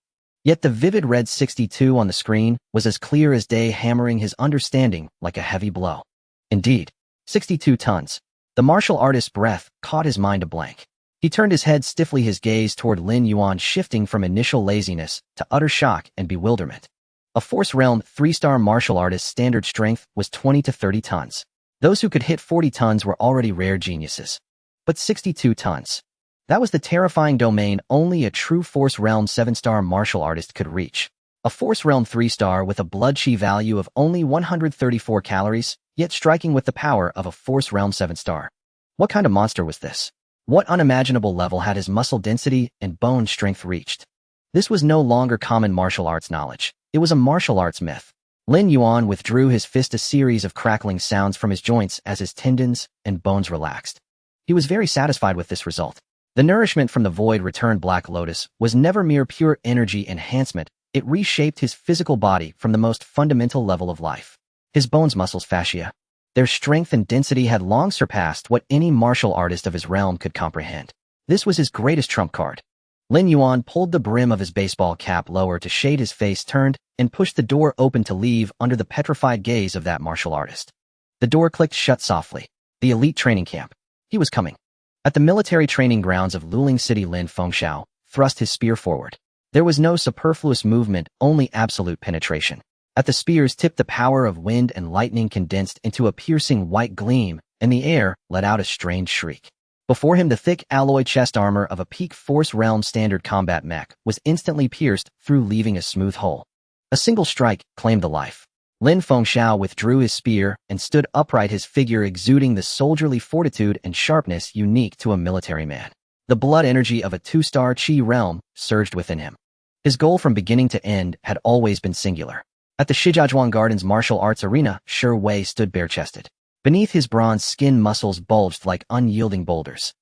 Yet the vivid red 62 on the screen was as clear as day, hammering his understanding like a heavy blow. Indeed, 62 tons. The martial artist's breath caught his mind a blank. He turned his head stiffly, his gaze toward Lin Yuan shifting from initial laziness to utter shock and bewilderment. A Force Realm 3-star martial artist's standard strength was 20 to 30 tons. Those who could hit 40 tons were already rare geniuses. But 62 tons. That was the terrifying domain only a true Force Realm 7-star martial artist could reach. A Force Realm 3-star with a blood chi value of only 134 calories, yet striking with the power of a Force Realm 7-star. What kind of monster was this? What unimaginable level had his muscle density and bone strength reached? This was no longer common martial arts knowledge. It was a martial arts myth. Lin Yuan withdrew his fist, a series of crackling sounds from his joints as his tendons and bones relaxed. He was very satisfied with this result. The nourishment from the Void-Returning Black Lotus was never mere pure energy enhancement. It reshaped his physical body from the most fundamental level of life. His bones, muscles, fascia. Their strength and density had long surpassed what any martial artist of his realm could comprehend. This was his greatest trump card. Lin Yuan pulled the brim of his baseball cap lower to shade his face, turned, and pushed the door open to leave under the petrified gaze of that martial artist. The door clicked shut softly. The elite training camp. He was coming. At the military training grounds of Luling City, Lin Fengxiao thrust his spear forward. There was no superfluous movement, only absolute penetration. At the spear's tip, the power of wind and lightning condensed into a piercing white gleam, and the air let out a strange shriek. Before him, the thick alloy chest armor of a peak Force Realm standard combat mech was instantly pierced through, leaving a smooth hole. A single strike claimed the life. Lin Fengxiao withdrew his spear and stood upright, his figure exuding the soldierly fortitude and sharpness unique to a military man. The blood energy of a 2-star Qi realm surged within him. His goal from beginning to end had always been singular. At the Shijiazhuang Garden's martial arts arena, Shi Wei stood bare-chested. Beneath his bronze skin, muscles bulged like unyielding boulders.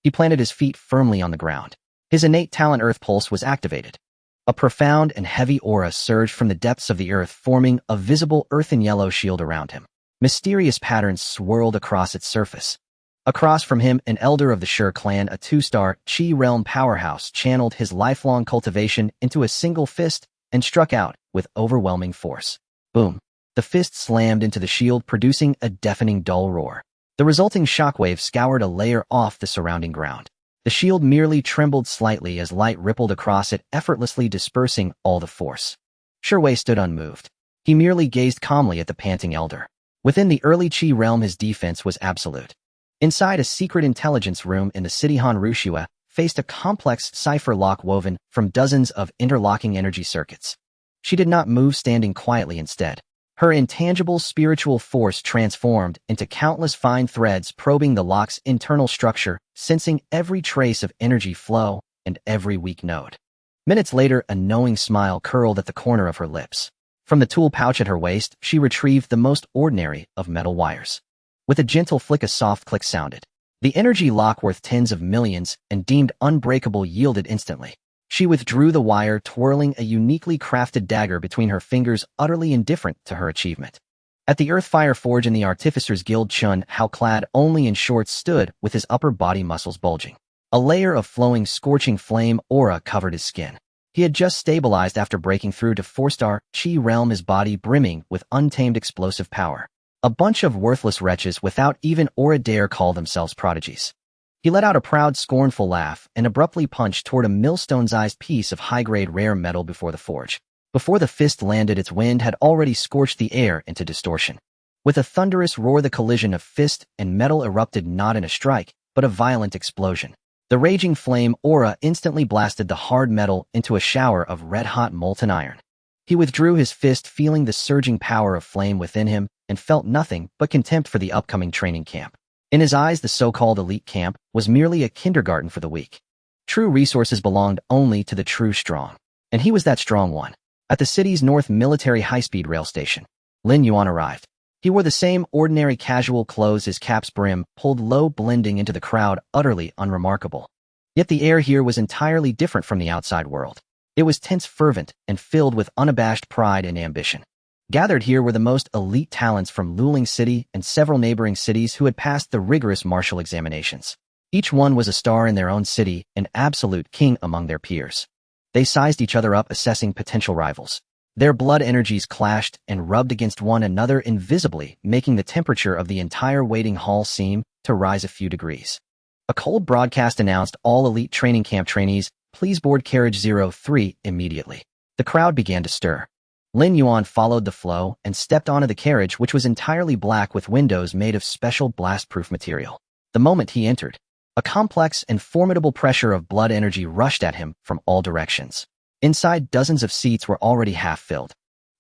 He planted his feet firmly on the ground. His innate talent Earth Pulse was activated. A profound and heavy aura surged from the depths of the earth, forming a visible earthen yellow shield around him. Mysterious patterns swirled across its surface. Across from him, an elder of the Shi clan, a 2-star Qi realm powerhouse, channeled his lifelong cultivation into a single fist and struck out with overwhelming force. Boom! The fist slammed into the shield, producing a deafening dull roar. The resulting shockwave scoured a layer off the surrounding ground. The shield merely trembled slightly as light rippled across it, effortlessly dispersing all the force. Shi Wei stood unmoved. He merely gazed calmly at the panting elder. Within the early Qi realm, his defense was absolute. Inside a secret intelligence room in the city, Han Rushua faced a complex cipher lock woven from dozens of interlocking energy circuits. She did not move, standing quietly instead. Her intangible spiritual force transformed into countless fine threads, probing the lock's internal structure, sensing every trace of energy flow and every weak node. Minutes later, a knowing smile curled at the corner of her lips. From the tool pouch at her waist, she retrieved the most ordinary of metal wires. With a gentle flick, a soft click sounded. The energy lock, worth tens of millions and deemed unbreakable, yielded instantly. She withdrew the wire, twirling a uniquely crafted dagger between her fingers, utterly indifferent to her achievement. At the Earthfire Forge in the Artificers Guild, Chun Hao, clad only in shorts, stood with his upper body muscles bulging. A layer of flowing, scorching flame aura covered his skin. He had just stabilized after breaking through to 4-star Qi realm, his body brimming with untamed explosive power. A bunch of worthless wretches without even aura dare call themselves prodigies. He let out a proud, scornful laugh and abruptly punched toward a millstone-sized piece of high-grade rare metal before the forge. Before the fist landed, its wind had already scorched the air into distortion. With a thunderous roar, the collision of fist and metal erupted, not in a strike, but a violent explosion. The raging flame aura instantly blasted the hard metal into a shower of red-hot molten iron. He withdrew his fist, feeling the surging power of flame within him, and felt nothing but contempt for the upcoming training camp. In his eyes, the so-called elite camp was merely a kindergarten for the weak. True resources belonged only to the true strong, and he was that strong one. At the city's North Military High-Speed Rail Station, Lin Yuan arrived. He wore the same ordinary casual clothes, his cap's brim pulled low, blending into the crowd, utterly unremarkable. Yet the air here was entirely different from the outside world. It was tense, fervent, and filled with unabashed pride and ambition. Gathered here were the most elite talents from Luling City and several neighboring cities who had passed the rigorous martial examinations. Each one was a star in their own city, an absolute king among their peers. They sized each other up, assessing potential rivals. Their blood energies clashed and rubbed against one another invisibly, making the temperature of the entire waiting hall seem to rise a few degrees. A cold broadcast announced all elite training camp trainees, please board carriage 03 immediately. The crowd began to stir. Lin Yuan followed the flow and stepped onto the carriage, which was entirely black with windows made of special blast-proof material. The moment he entered, a complex and formidable pressure of blood energy rushed at him from all directions. Inside, dozens of seats were already half-filled.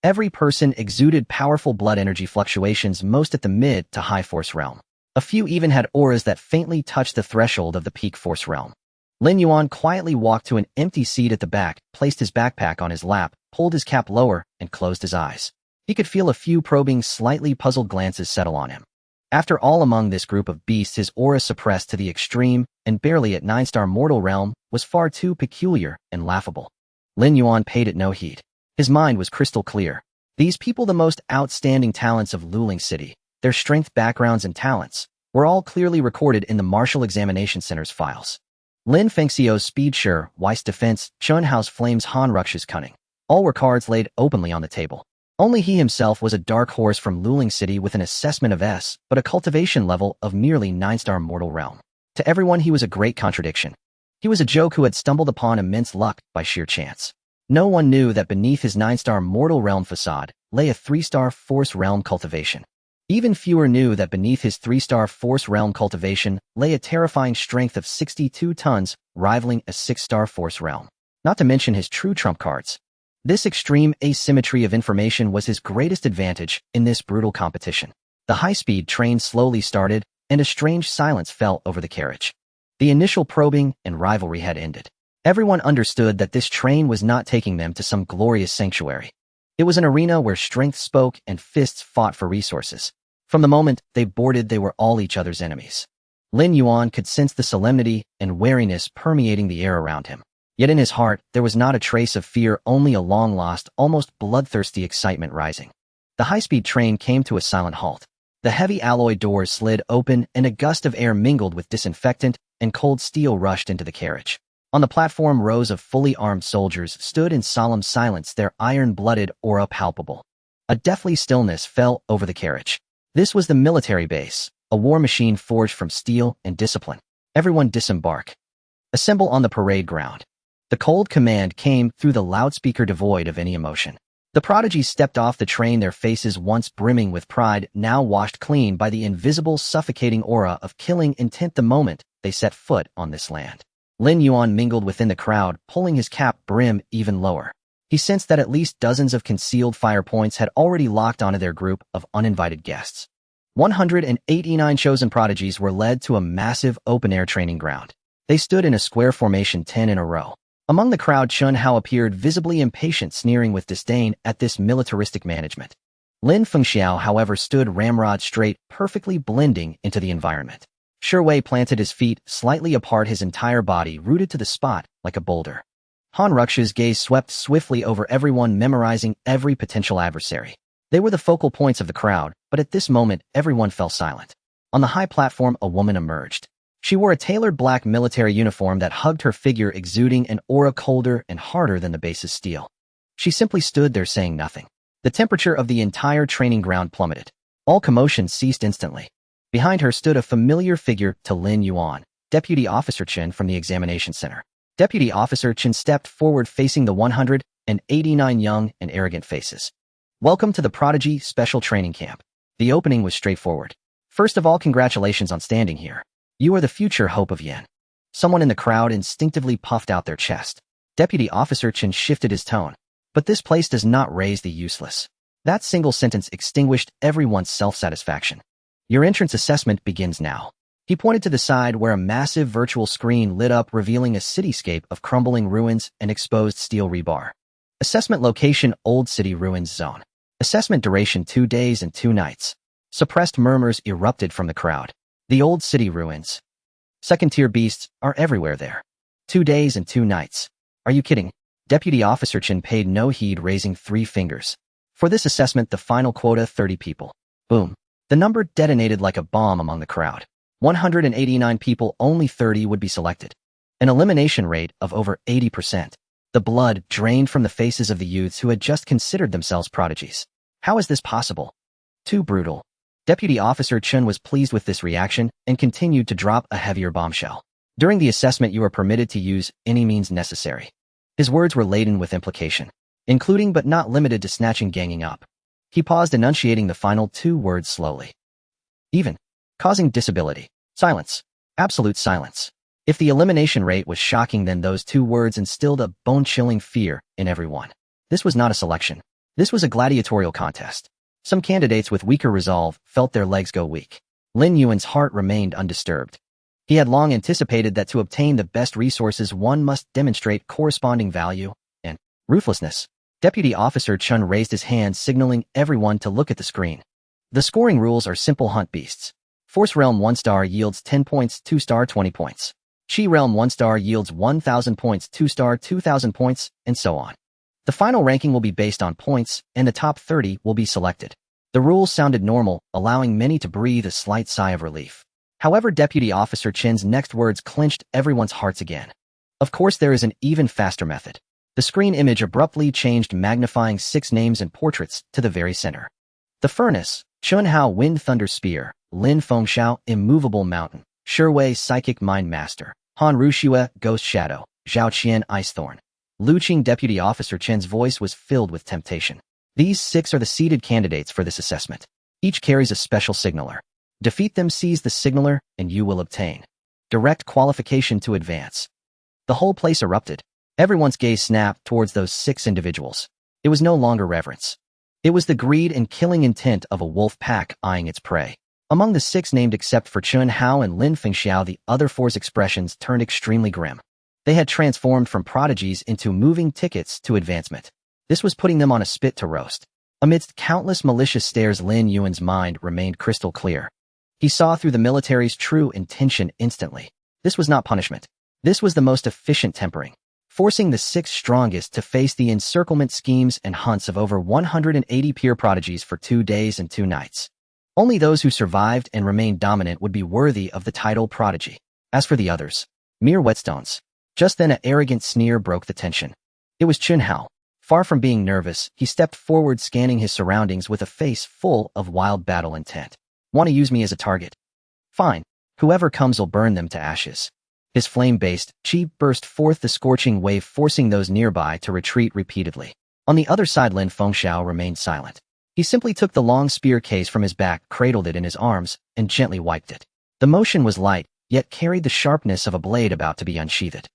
Every person exuded powerful blood energy fluctuations, most at the mid to high force realm. A few even had auras that faintly touched the threshold of the peak force realm. Lin Yuan quietly walked to an empty seat at the back, placed his backpack on his lap, pulled his cap lower, and closed his eyes. He could feel a few probing, slightly puzzled glances settle on him. After all, among this group of beasts, his aura suppressed to the extreme and barely at 9-star mortal realm was far too peculiar and laughable. Lin Yuan paid it no heed. His mind was crystal clear. These people, the most outstanding talents of Luling City, their strength, backgrounds, and talents, were all clearly recorded in the Martial Examination Center's files. Lin Fengxiao's speed, Shi Wei's defense, Chun Hao's flames, Han Rux's cunning. All were cards laid openly on the table. Only he himself was a dark horse from Luling City with an assessment of S, but a cultivation level of merely 9-star mortal realm. To everyone, he was a great contradiction. He was a joke who had stumbled upon immense luck by sheer chance. No one knew that beneath his 9-star mortal realm facade lay a 3-star force realm cultivation. Even fewer knew that beneath his 3-star force realm cultivation lay a terrifying strength of 62 tons, rivaling a 6-star force realm. Not to mention his true trump cards. This extreme asymmetry of information was his greatest advantage in this brutal competition. The high-speed train slowly started, and a strange silence fell over the carriage. The initial probing and rivalry had ended. Everyone understood that this train was not taking them to some glorious sanctuary. It was an arena where strength spoke and fists fought for resources. From the moment they boarded, they were all each other's enemies. Lin Yuan could sense the solemnity and wariness permeating the air around him. Yet in his heart, there was not a trace of fear, only a long-lost, almost bloodthirsty excitement rising. The high-speed train came to a silent halt. The heavy alloy doors slid open and a gust of air mingled with disinfectant and cold steel rushed into the carriage. On the platform, rows of fully armed soldiers stood in solemn silence, their iron-blooded aura palpable. A deathly stillness fell over the carriage. This was the military base, a war machine forged from steel and discipline. Everyone disembark. Assemble on the parade ground. The cold command came through the loudspeaker, devoid of any emotion. The prodigies stepped off the train, their faces once brimming with pride, now washed clean by the invisible, suffocating aura of killing intent the moment they set foot on this land. Lin Yuan mingled within the crowd, pulling his cap brim even lower. He sensed that at least dozens of concealed fire points had already locked onto their group of uninvited guests. 189 chosen prodigies were led to a massive open-air training ground. They stood in a square formation, 10 in a row. Among the crowd, Chun Hao appeared visibly impatient, sneering with disdain at this militaristic management. Lin Fengxiao, however, stood ramrod straight, perfectly blending into the environment. Shi Wei planted his feet slightly apart, his entire body rooted to the spot like a boulder. Han Ruxa's gaze swept swiftly over everyone, memorizing every potential adversary. They were the focal points of the crowd, but at this moment, everyone fell silent. On the high platform, a woman emerged. She wore a tailored black military uniform that hugged her figure, exuding an aura colder and harder than the base's steel. She simply stood there, saying nothing. The temperature of the entire training ground plummeted. All commotion ceased instantly. Behind her stood a familiar figure to Lin Yuan, Deputy Officer Chen from the examination center. Deputy Officer Chen stepped forward, facing the 189 young and arrogant faces. Welcome to the Prodigy Special Training Camp. The opening was straightforward. First of all, congratulations on standing here. You are the future hope of Yan. Someone in the crowd instinctively puffed out their chest. Deputy Officer Chen shifted his tone. But this place does not raise the useless. That single sentence extinguished everyone's self-satisfaction. Your entrance assessment begins now. He pointed to the side where a massive virtual screen lit up, revealing a cityscape of crumbling ruins and exposed steel rebar. Assessment location: Old City Ruins Zone. Assessment duration: 2 days and 2 nights. Suppressed murmurs erupted from the crowd. The Old City Ruins. Second-tier beasts are everywhere there. 2 days and 2 nights. Are you kidding? Deputy Officer Chen paid no heed, raising 3 fingers. For this assessment, the final quota: 30 people. Boom. The number detonated like a bomb among the crowd. 189 people, only 30 would be selected. An elimination rate of over 80%. The blood drained from the faces of the youths who had just considered themselves prodigies. How is this possible? Too brutal. Deputy Officer Chen was pleased with this reaction and continued to drop a heavier bombshell. During the assessment, you are permitted to use any means necessary. His words were laden with implication, including but not limited to snatching, ganging up. He paused, enunciating the final 2 words slowly. Even. Causing disability. Silence. Absolute silence. If the elimination rate was shocking, then those 2 words instilled a bone-chilling fear in everyone. This was not a selection. This was a gladiatorial contest. Some candidates with weaker resolve felt their legs go weak. Lin Yuan's heart remained undisturbed. He had long anticipated that to obtain the best resources, one must demonstrate corresponding value and ruthlessness. Deputy Officer Chen raised his hand, signaling everyone to look at the screen. The scoring rules are simple: hunt beasts. Force Realm 1 star yields 10 points, 2 star 20 points. Chi Realm 1 star yields 1,000 points, 2 star 2,000 points, and so on. The final ranking will be based on points, and the top 30 will be selected. The rules sounded normal, allowing many to breathe a slight sigh of relief. However, Deputy Officer Chen's next words clinched everyone's hearts again. Of course, there is an even faster method. The screen image abruptly changed, magnifying 6 names and portraits to the very center. The Furnace, Chun Hao, Wind Thunder Spear, Lin Fengxiao, Immovable Mountain, Shi Wei, Psychic Mind Master, Han Rushue, Ghost Shadow, Zhao Qian, Icethorn. Lu Qing Deputy Officer Chen's voice was filled with temptation. These 6 are the seeded candidates for this assessment. Each carries a special signaler. Defeat them, seize the signaler, and you will obtain direct qualification to advance. The whole place erupted. Everyone's gaze snapped towards those 6 individuals. It was no longer reverence. It was the greed and killing intent of a wolf pack eyeing its prey. Among the 6 named except for Chun Hao and Lin Fengxiao, the other 4's expressions turned extremely grim. They had transformed from prodigies into moving tickets to advancement. This was putting them on a spit to roast. Amidst countless malicious stares, Lin Yuan's mind remained crystal clear. He saw through the military's true intention instantly. This was not punishment. This was the most efficient tempering, forcing the 6 strongest to face the encirclement schemes and hunts of over 180 peer prodigies for 2 days and 2 nights. Only those who survived and remained dominant would be worthy of the title prodigy. As for the others, mere whetstones. Just then an arrogant sneer broke the tension. It was Chun Hao. Far from being nervous, he stepped forward, scanning his surroundings with a face full of wild battle intent. Want to use me as a target? Fine. Whoever comes will burn them to ashes. His flame-based chi burst forth, the scorching wave forcing those nearby to retreat repeatedly. On the other side, Lin Fengxiao remained silent. He simply took the long spear case from his back, cradled it in his arms, and gently wiped it. The motion was light, yet carried the sharpness of a blade about to be unsheathed.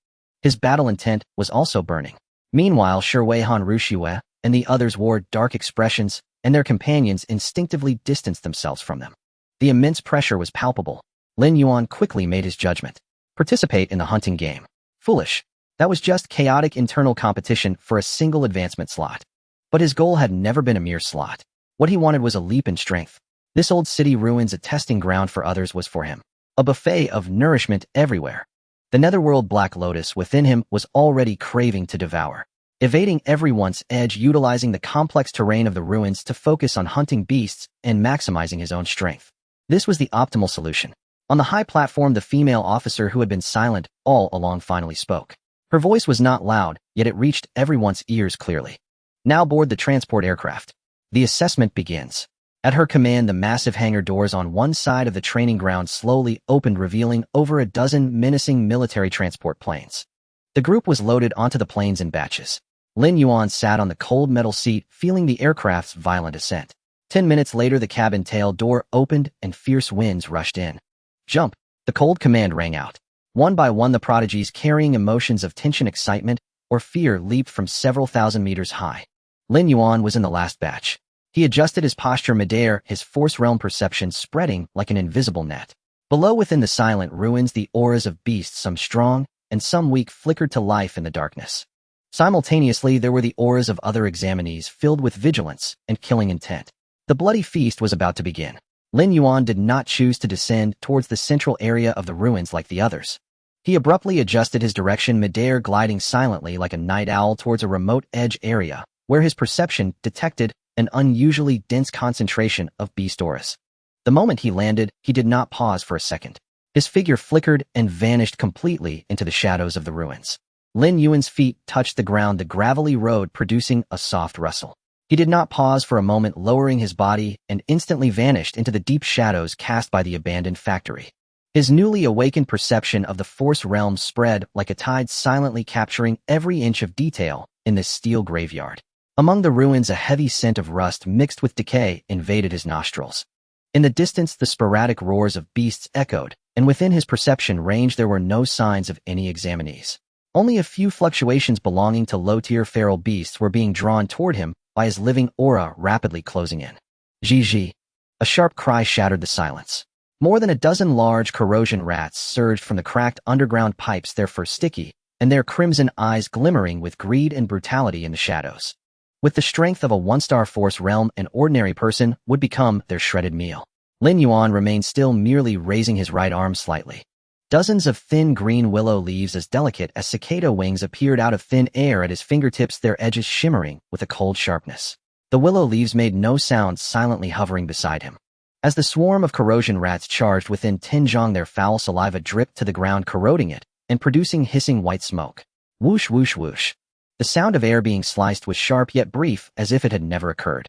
His battle intent was also burning. Meanwhile, Shiwei, Han Rushue, and the others wore dark expressions, and their companions instinctively distanced themselves from them. The immense pressure was palpable. Lin Yuan quickly made his judgment. Participate in the hunting game. Foolish. That was just chaotic internal competition for a single advancement slot. But his goal had never been a mere slot. What he wanted was a leap in strength. This old city ruins, a testing ground for others, was for him. A buffet of nourishment everywhere. The netherworld Black Lotus within him was already craving to devour. Evading everyone's edge, utilizing the complex terrain of the ruins to focus on hunting beasts and maximizing his own strength. This was the optimal solution. On the high platform, the female officer who had been silent all along finally spoke. Her voice was not loud, yet it reached everyone's ears clearly. Now board the transport aircraft. The assessment begins. At her command, the massive hangar doors on one side of the training ground slowly opened, revealing over a dozen menacing military transport planes. The group was loaded onto the planes in batches. Lin Yuan sat on the cold metal seat, feeling the aircraft's violent ascent. 10 minutes later, the cabin tail door opened and fierce winds rushed in. Jump! The cold command rang out. One by one, the prodigies carrying emotions of tension, excitement, or fear leaped from several thousand meters high. Lin Yuan was in the last batch. He adjusted his posture midair, his force realm perception spreading like an invisible net. Below, within the silent ruins, the auras of beasts, some strong and some weak, flickered to life in the darkness. Simultaneously, there were the auras of other examinees filled with vigilance and killing intent. The bloody feast was about to begin. Lin Yuan did not choose to descend towards the central area of the ruins like the others. He abruptly adjusted his direction midair, gliding silently like a night owl towards a remote edge area, where his perception detected an unusually dense concentration of beast auras. The moment he landed, he did not pause for a second. His figure flickered and vanished completely into the shadows of the ruins. Lin Yuan's feet touched the ground, the gravelly road producing a soft rustle. He did not pause for a moment, lowering his body, and instantly vanished into the deep shadows cast by the abandoned factory. His newly awakened perception of the force realm spread like a tide, silently capturing every inch of detail in this steel graveyard. Among the ruins, a heavy scent of rust mixed with decay invaded his nostrils. In the distance, the sporadic roars of beasts echoed, and within his perception range there were no signs of any examinees. Only a few fluctuations belonging to low-tier feral beasts were being drawn toward him by his living aura rapidly closing in. Zhi. A sharp cry shattered the silence. More than a dozen large corrosion rats surged from the cracked underground pipes, their fur sticky, and their crimson eyes glimmering with greed and brutality in the shadows. With the strength of a one-star force realm, an ordinary person would become their shredded meal. Lin Yuan remained still, merely raising his right arm slightly. Dozens of thin green willow leaves as delicate as cicada wings appeared out of thin air at his fingertips, their edges shimmering with a cold sharpness. The willow leaves made no sound, silently hovering beside him. As the swarm of corrosion rats charged within Tinzhong, their foul saliva dripped to the ground, corroding it and producing hissing white smoke. Whoosh, whoosh, whoosh. The sound of air being sliced was sharp yet brief, as if it had never occurred.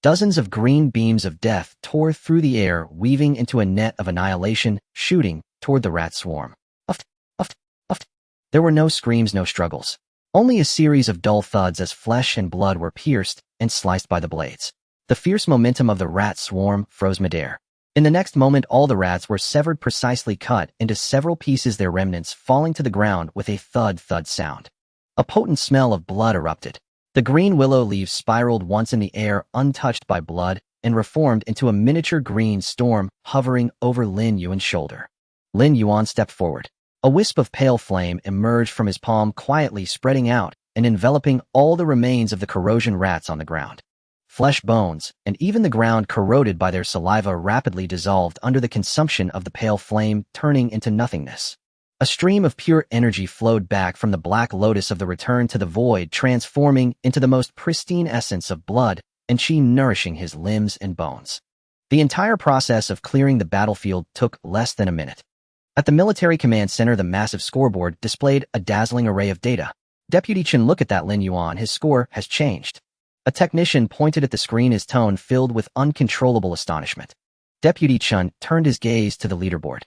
Dozens of green beams of death tore through the air, weaving into a net of annihilation, shooting toward the rat swarm. Uft, uft. There were no screams, no struggles. Only a series of dull thuds as flesh and blood were pierced and sliced by the blades. The fierce momentum of the rat swarm froze midair. In the next moment, all the rats were severed, precisely cut into several pieces, their remnants falling to the ground with a thud-thud sound. A potent smell of blood erupted. The green willow leaves spiraled once in the air, untouched by blood, and reformed into a miniature green storm hovering over Lin Yuan's shoulder. Lin Yuan stepped forward. A wisp of pale flame emerged from his palm, quietly spreading out and enveloping all the remains of the corrosion rats on the ground. Flesh, bones, and even the ground corroded by their saliva rapidly dissolved under the consumption of the pale flame, turning into nothingness. A stream of pure energy flowed back from the Black Lotus of the return to the void, transforming into the most pristine essence of blood and chi, nourishing his limbs and bones. The entire process of clearing the battlefield took less than a minute. At the military command center, the massive scoreboard displayed a dazzling array of data. Deputy Chen, look at that, Lin Yuan, his score has changed. A technician pointed at the screen, his tone filled with uncontrollable astonishment. Deputy Chen turned his gaze to the leaderboard.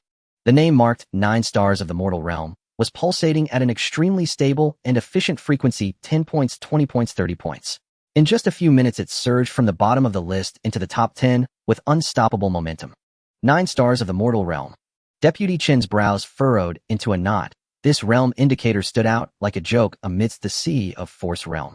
The name marked 9 stars of the mortal realm was pulsating at an extremely stable and efficient frequency, 10 points, 20 points, 30 points. In just a few minutes, it surged from the bottom of the list into the top 10 with unstoppable momentum. 9 stars of the mortal realm. Deputy Chen's brows furrowed into a knot. This realm indicator stood out like a joke amidst the sea of Force realm.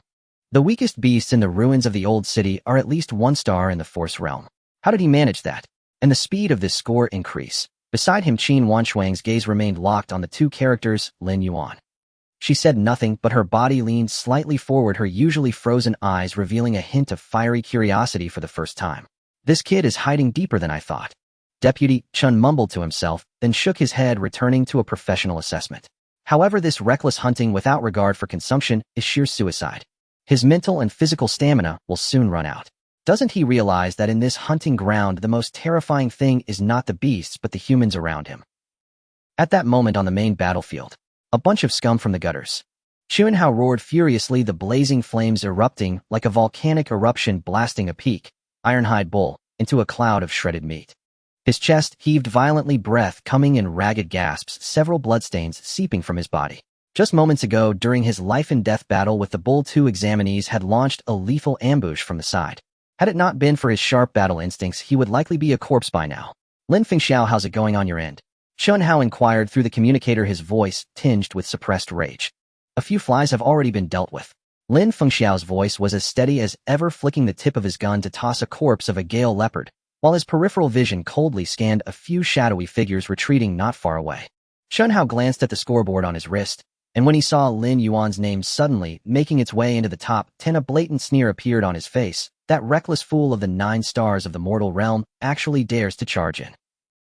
The weakest beasts in the ruins of the old city are at least 1 star in the Force realm. How did he manage that? And the speed of this score increase. Beside him, Qin Wanshuang's gaze remained locked on the 2 characters, Lin Yuan. She said nothing, but her body leaned slightly forward, her usually frozen eyes revealing a hint of fiery curiosity for the first time. This kid is hiding deeper than I thought. Deputy Chen mumbled to himself, then shook his head, returning to a professional assessment. However, this reckless hunting without regard for consumption is sheer suicide. His mental and physical stamina will soon run out. Doesn't he realize that in this hunting ground, the most terrifying thing is not the beasts but the humans around him? At that moment on the main battlefield, a bunch of scum from the gutters. Chuanhao roared furiously, the blazing flames erupting like a volcanic eruption, blasting a peak, Ironhide bull, into a cloud of shredded meat. His chest heaved violently, breath coming in ragged gasps, several bloodstains seeping from his body. Just moments ago, during his life-and-death battle with the bull, 2 examinees had launched a lethal ambush from the side. Had it not been for his sharp battle instincts, he would likely be a corpse by now. Lin Fengxiao, how's it going on your end? Chunhao inquired through the communicator, his voice tinged with suppressed rage. A few flies have already been dealt with. Lin Fengxiao's voice was as steady as ever, flicking the tip of his gun to toss a corpse of a gale leopard, while his peripheral vision coldly scanned a few shadowy figures retreating not far away. Chunhao glanced at the scoreboard on his wrist, and when he saw Lin Yuan's name suddenly making its way into the top 10, a blatant sneer appeared on his face. That reckless fool of the 9 stars of the mortal realm actually dares to charge in.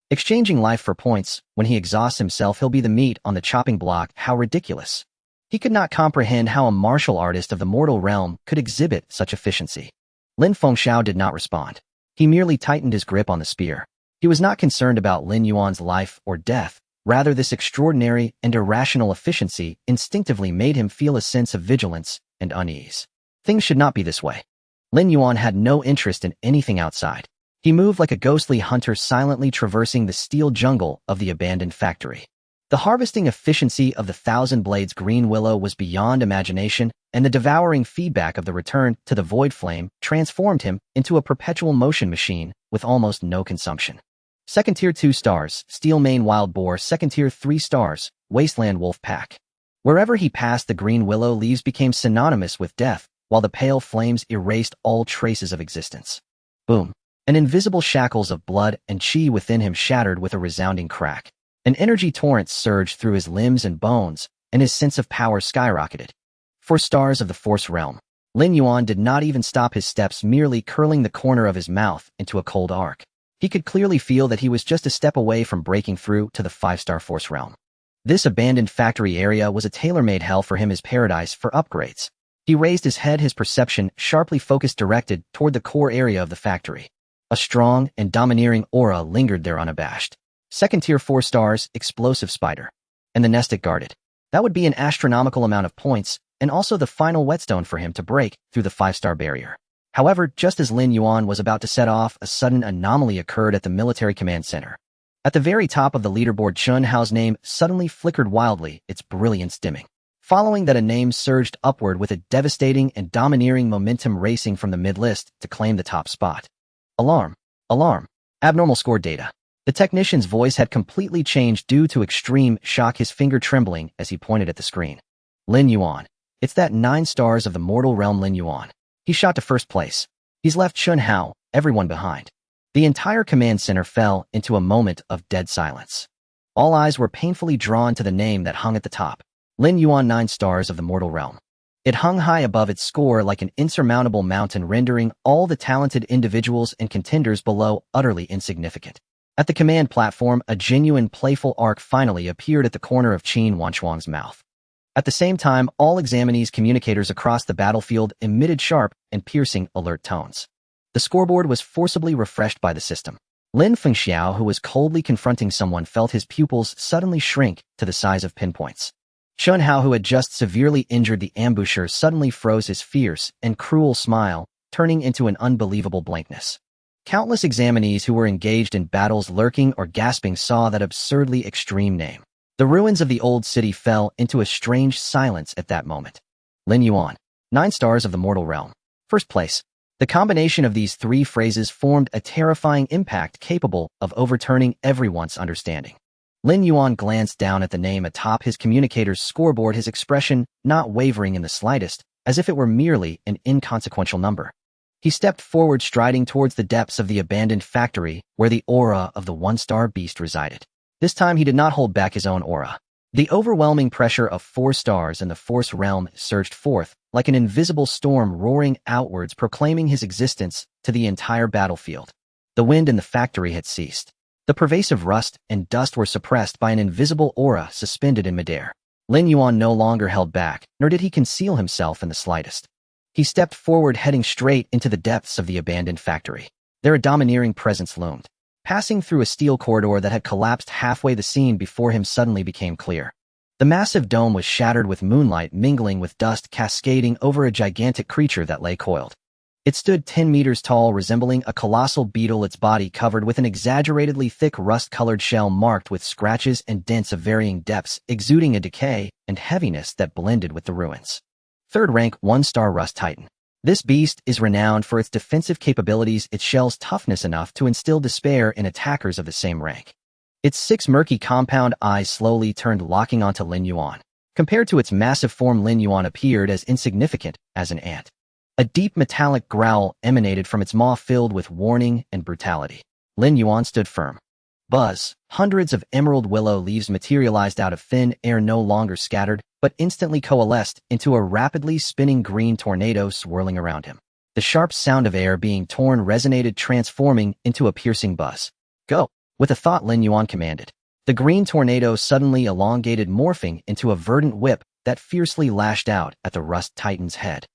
Exchanging life for points, when he exhausts himself he'll be the meat on the chopping block. How ridiculous. He could not comprehend how a martial artist of the mortal realm could exhibit such efficiency. Lin Fengxiao did not respond. He merely tightened his grip on the spear. He was not concerned about Lin Yuan's life or death. Rather, this extraordinary and irrational efficiency instinctively made him feel a sense of vigilance and unease. Things should not be this way. Lin Yuan had no interest in anything outside. He moved like a ghostly hunter, silently traversing the steel jungle of the abandoned factory. The harvesting efficiency of the Thousand-Blades green willow was beyond imagination, and the devouring feedback of the return to the void flame transformed him into a perpetual motion machine with almost no consumption. Second tier 2 stars, Steel Mane Wild Boar. Second tier 3 stars, Wasteland Wolf Pack. Wherever he passed, the green willow leaves became synonymous with death, while the pale flames erased all traces of existence. Boom. An invisible shackles of blood and chi within him shattered with a resounding crack. An energy torrent surged through his limbs and bones, and his sense of power skyrocketed. 4 stars of the Force realm. Lin Yuan did not even stop his steps, merely curling the corner of his mouth into a cold arc. He could clearly feel that he was just a step away from breaking through to the 5-star Force realm. This abandoned factory area was a tailor-made hell for him, his paradise for upgrades. He raised his head, his perception sharply focused, directed toward the core area of the factory. A strong and domineering aura lingered there unabashed. Second tier 4 stars, Explosive Spider. And the nest it guarded. That would be an astronomical amount of points, and also the final whetstone for him to break through the 5-star barrier. However, just as Lin Yuan was about to set off, a sudden anomaly occurred at the military command center. At the very top of the leaderboard, Chun Hao's name suddenly flickered wildly, its brilliance dimming. Following that, a name surged upward with a devastating and domineering momentum, racing from the mid-list to claim the top spot. Alarm! Alarm! Abnormal score data. The technician's voice had completely changed due to extreme shock, his finger trembling as he pointed at the screen. Lin Yuan. It's that 9 stars of the mortal realm Lin Yuan. He shot to first place. He's left Chun Hao, everyone behind. The entire command center fell into a moment of dead silence. All eyes were painfully drawn to the name that hung at the top. Lin Yuan, 9 stars of the mortal realm. It hung high above its score like an insurmountable mountain, rendering all the talented individuals and contenders below utterly insignificant. At the command platform, a genuine playful arc finally appeared at the corner of Qin Wanchuang's mouth. At the same time, all examinees' communicators across the battlefield emitted sharp and piercing alert tones. The scoreboard was forcibly refreshed by the system. Lin Fengxiao, who was coldly confronting someone, felt his pupils suddenly shrink to the size of pinpoints. Chun Hao, who had just severely injured the ambusher, suddenly froze, his fierce and cruel smile turning into an unbelievable blankness. Countless examinees who were engaged in battles, lurking or gasping, saw that absurdly extreme name. The ruins of the old city fell into a strange silence at that moment. Lin Yuan. 9 stars of the mortal realm. First place. The combination of these 3 phrases formed a terrifying impact capable of overturning everyone's understanding. Lin Yuan glanced down at the name atop his communicator's scoreboard, his expression not wavering in the slightest, as if it were merely an inconsequential number. He stepped forward, striding towards the depths of the abandoned factory where the aura of the 1-star beast resided. This time he did not hold back his own aura. The overwhelming pressure of 4 stars in the Force realm surged forth, like an invisible storm roaring outwards, proclaiming his existence to the entire battlefield. The wind in the factory had ceased. The pervasive rust and dust were suppressed by an invisible aura suspended in midair. Lin Yuan no longer held back, nor did he conceal himself in the slightest. He stepped forward, heading straight into the depths of the abandoned factory. There a domineering presence loomed. Passing through a steel corridor that had collapsed halfway, the scene before him suddenly became clear. The massive dome was shattered, with moonlight mingling with dust cascading over a gigantic creature that lay coiled. It stood 10 meters tall, resembling a colossal beetle, its body covered with an exaggeratedly thick rust-colored shell marked with scratches and dents of varying depths, exuding a decay and heaviness that blended with the ruins. 3rd rank, 1-star Rust Titan. This beast is renowned for its defensive capabilities, its shell's toughness enough to instill despair in attackers of the same rank. Its 6 murky compound eyes slowly turned, locking onto Lin Yuan. Compared to its massive form, Lin Yuan appeared as insignificant as an ant. A deep metallic growl emanated from its maw, filled with warning and brutality. Lin Yuan stood firm. Buzz! Hundreds of emerald willow leaves materialized out of thin air, no longer scattered, but instantly coalesced into a rapidly spinning green tornado swirling around him. The sharp sound of air being torn resonated, transforming into a piercing buzz. Go! With a thought, Lin Yuan commanded. The green tornado suddenly elongated, morphing into a verdant whip that fiercely lashed out at the Rust Titan's head.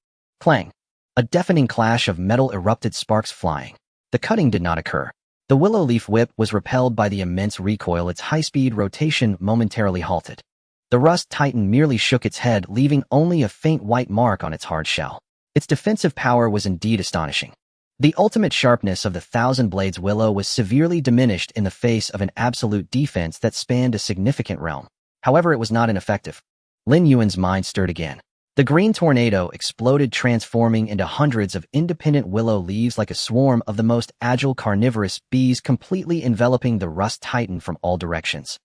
Clang! A deafening clash of metal erupted, sparks flying. The cutting did not occur. The willow leaf whip was repelled by the immense recoil, its high-speed rotation momentarily halted. The Rust Titan merely shook its head, leaving only a faint white mark on its hard shell. Its defensive power was indeed astonishing. The ultimate sharpness of the Thousand-Blade Willow was severely diminished in the face of an absolute defense that spanned a significant realm. However, it was not ineffective. Lin Yuan's mind stirred again. The green tornado exploded, transforming into hundreds of independent willow leaves like a swarm of the most agile carnivorous bees, completely enveloping the Rust Titan from all directions.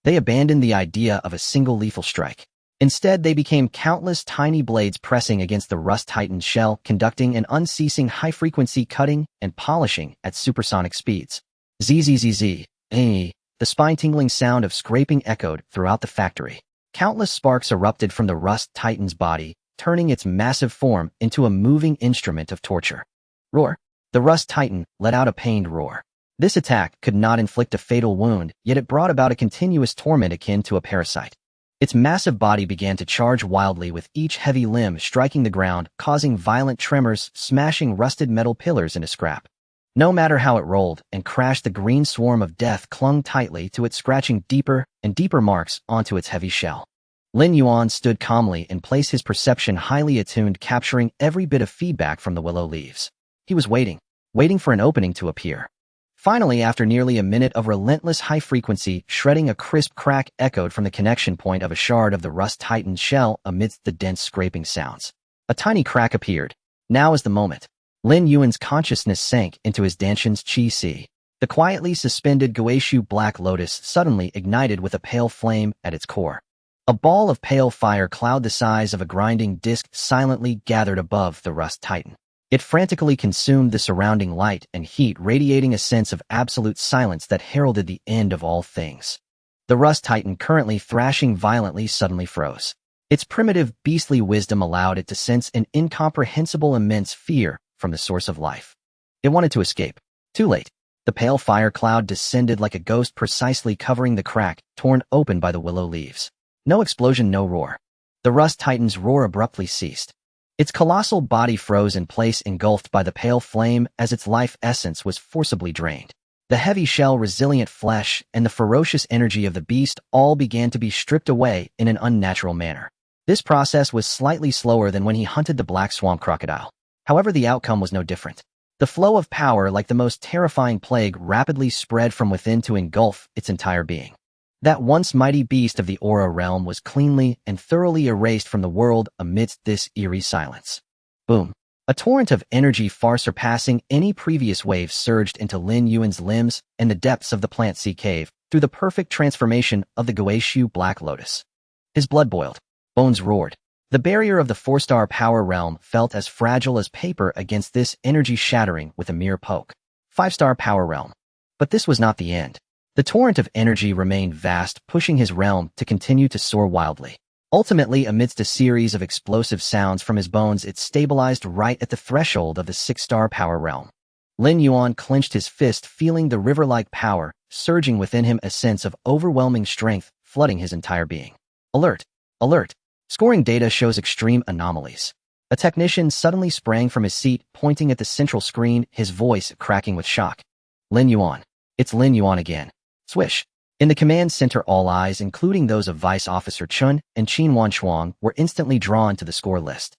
They abandoned the idea of a single lethal strike. Instead, they became countless tiny blades pressing against the Rust Titan's shell, conducting an unceasing high-frequency cutting and polishing at supersonic speeds. Zzz, the spine-tingling sound of scraping echoed throughout the factory. Countless sparks erupted from the Rust Titan's body, turning its massive form into a moving instrument of torture. Roar! The Rust Titan let out a pained roar. This attack could not inflict a fatal wound, yet it brought about a continuous torment akin to a parasite. Its massive body began to charge wildly, with each heavy limb striking the ground, causing violent tremors, smashing rusted metal pillars into scrap. No matter how it rolled and crashed, the green swarm of death clung tightly to it, scratching deeper and deeper marks onto its heavy shell. Lin Yuan stood calmly in place, his perception highly attuned, capturing every bit of feedback from the willow leaves. He was waiting for an opening to appear. Finally, after nearly a minute of relentless high-frequency shredding, a crisp crack echoed from the connection point of a shard of the Rust Titan's shell amidst the dense scraping sounds. A tiny crack appeared. Now is the moment. Lin Yuan's consciousness sank into his Danshan's Qi Si. The quietly suspended Goeishu Black Lotus suddenly ignited with a pale flame at its core. A ball of pale fire cloud the size of a grinding disk silently gathered above the Rust Titan. It frantically consumed the surrounding light and heat, radiating a sense of absolute silence that heralded the end of all things. The Rust Titan, currently thrashing violently, suddenly froze. Its primitive, beastly wisdom allowed it to sense an incomprehensible, immense fear from the source of life. It wanted to escape. Too late. The pale fire cloud descended like a ghost, precisely covering the crack torn open by the willow leaves. No explosion, no roar. The Rust Titan's roar abruptly ceased. Its colossal body froze in place, engulfed by the pale flame as its life essence was forcibly drained. The heavy shell, resilient flesh, and the ferocious energy of the beast all began to be stripped away in an unnatural manner. This process was slightly slower than when he hunted the black swamp crocodile. However, the outcome was no different. The flow of power, like the most terrifying plague, rapidly spread from within to engulf its entire being. That once mighty beast of the aura realm was cleanly and thoroughly erased from the world amidst this eerie silence. Boom. A torrent of energy far surpassing any previous wave surged into Lin Yuan's limbs and the depths of the plant sea cave through the perfect transformation of the Goeishu Black Lotus. His blood boiled. Bones roared. The barrier of the 4-star power realm felt as fragile as paper against this energy, shattering with a mere poke. 5-star power realm. But this was not the end. The torrent of energy remained vast, pushing his realm to continue to soar wildly. Ultimately, amidst a series of explosive sounds from his bones, it stabilized right at the threshold of the 6-star power realm. Lin Yuan clenched his fist, feeling the river-like power surging within him, a sense of overwhelming strength flooding his entire being. Alert! Alert! Scoring data shows extreme anomalies. A technician suddenly sprang from his seat, pointing at the central screen, his voice cracking with shock. Lin Yuan. It's Lin Yuan again. Swish. In the command center, all eyes, including those of Vice Officer Chun and Qin Wanchuang, were instantly drawn to the score list.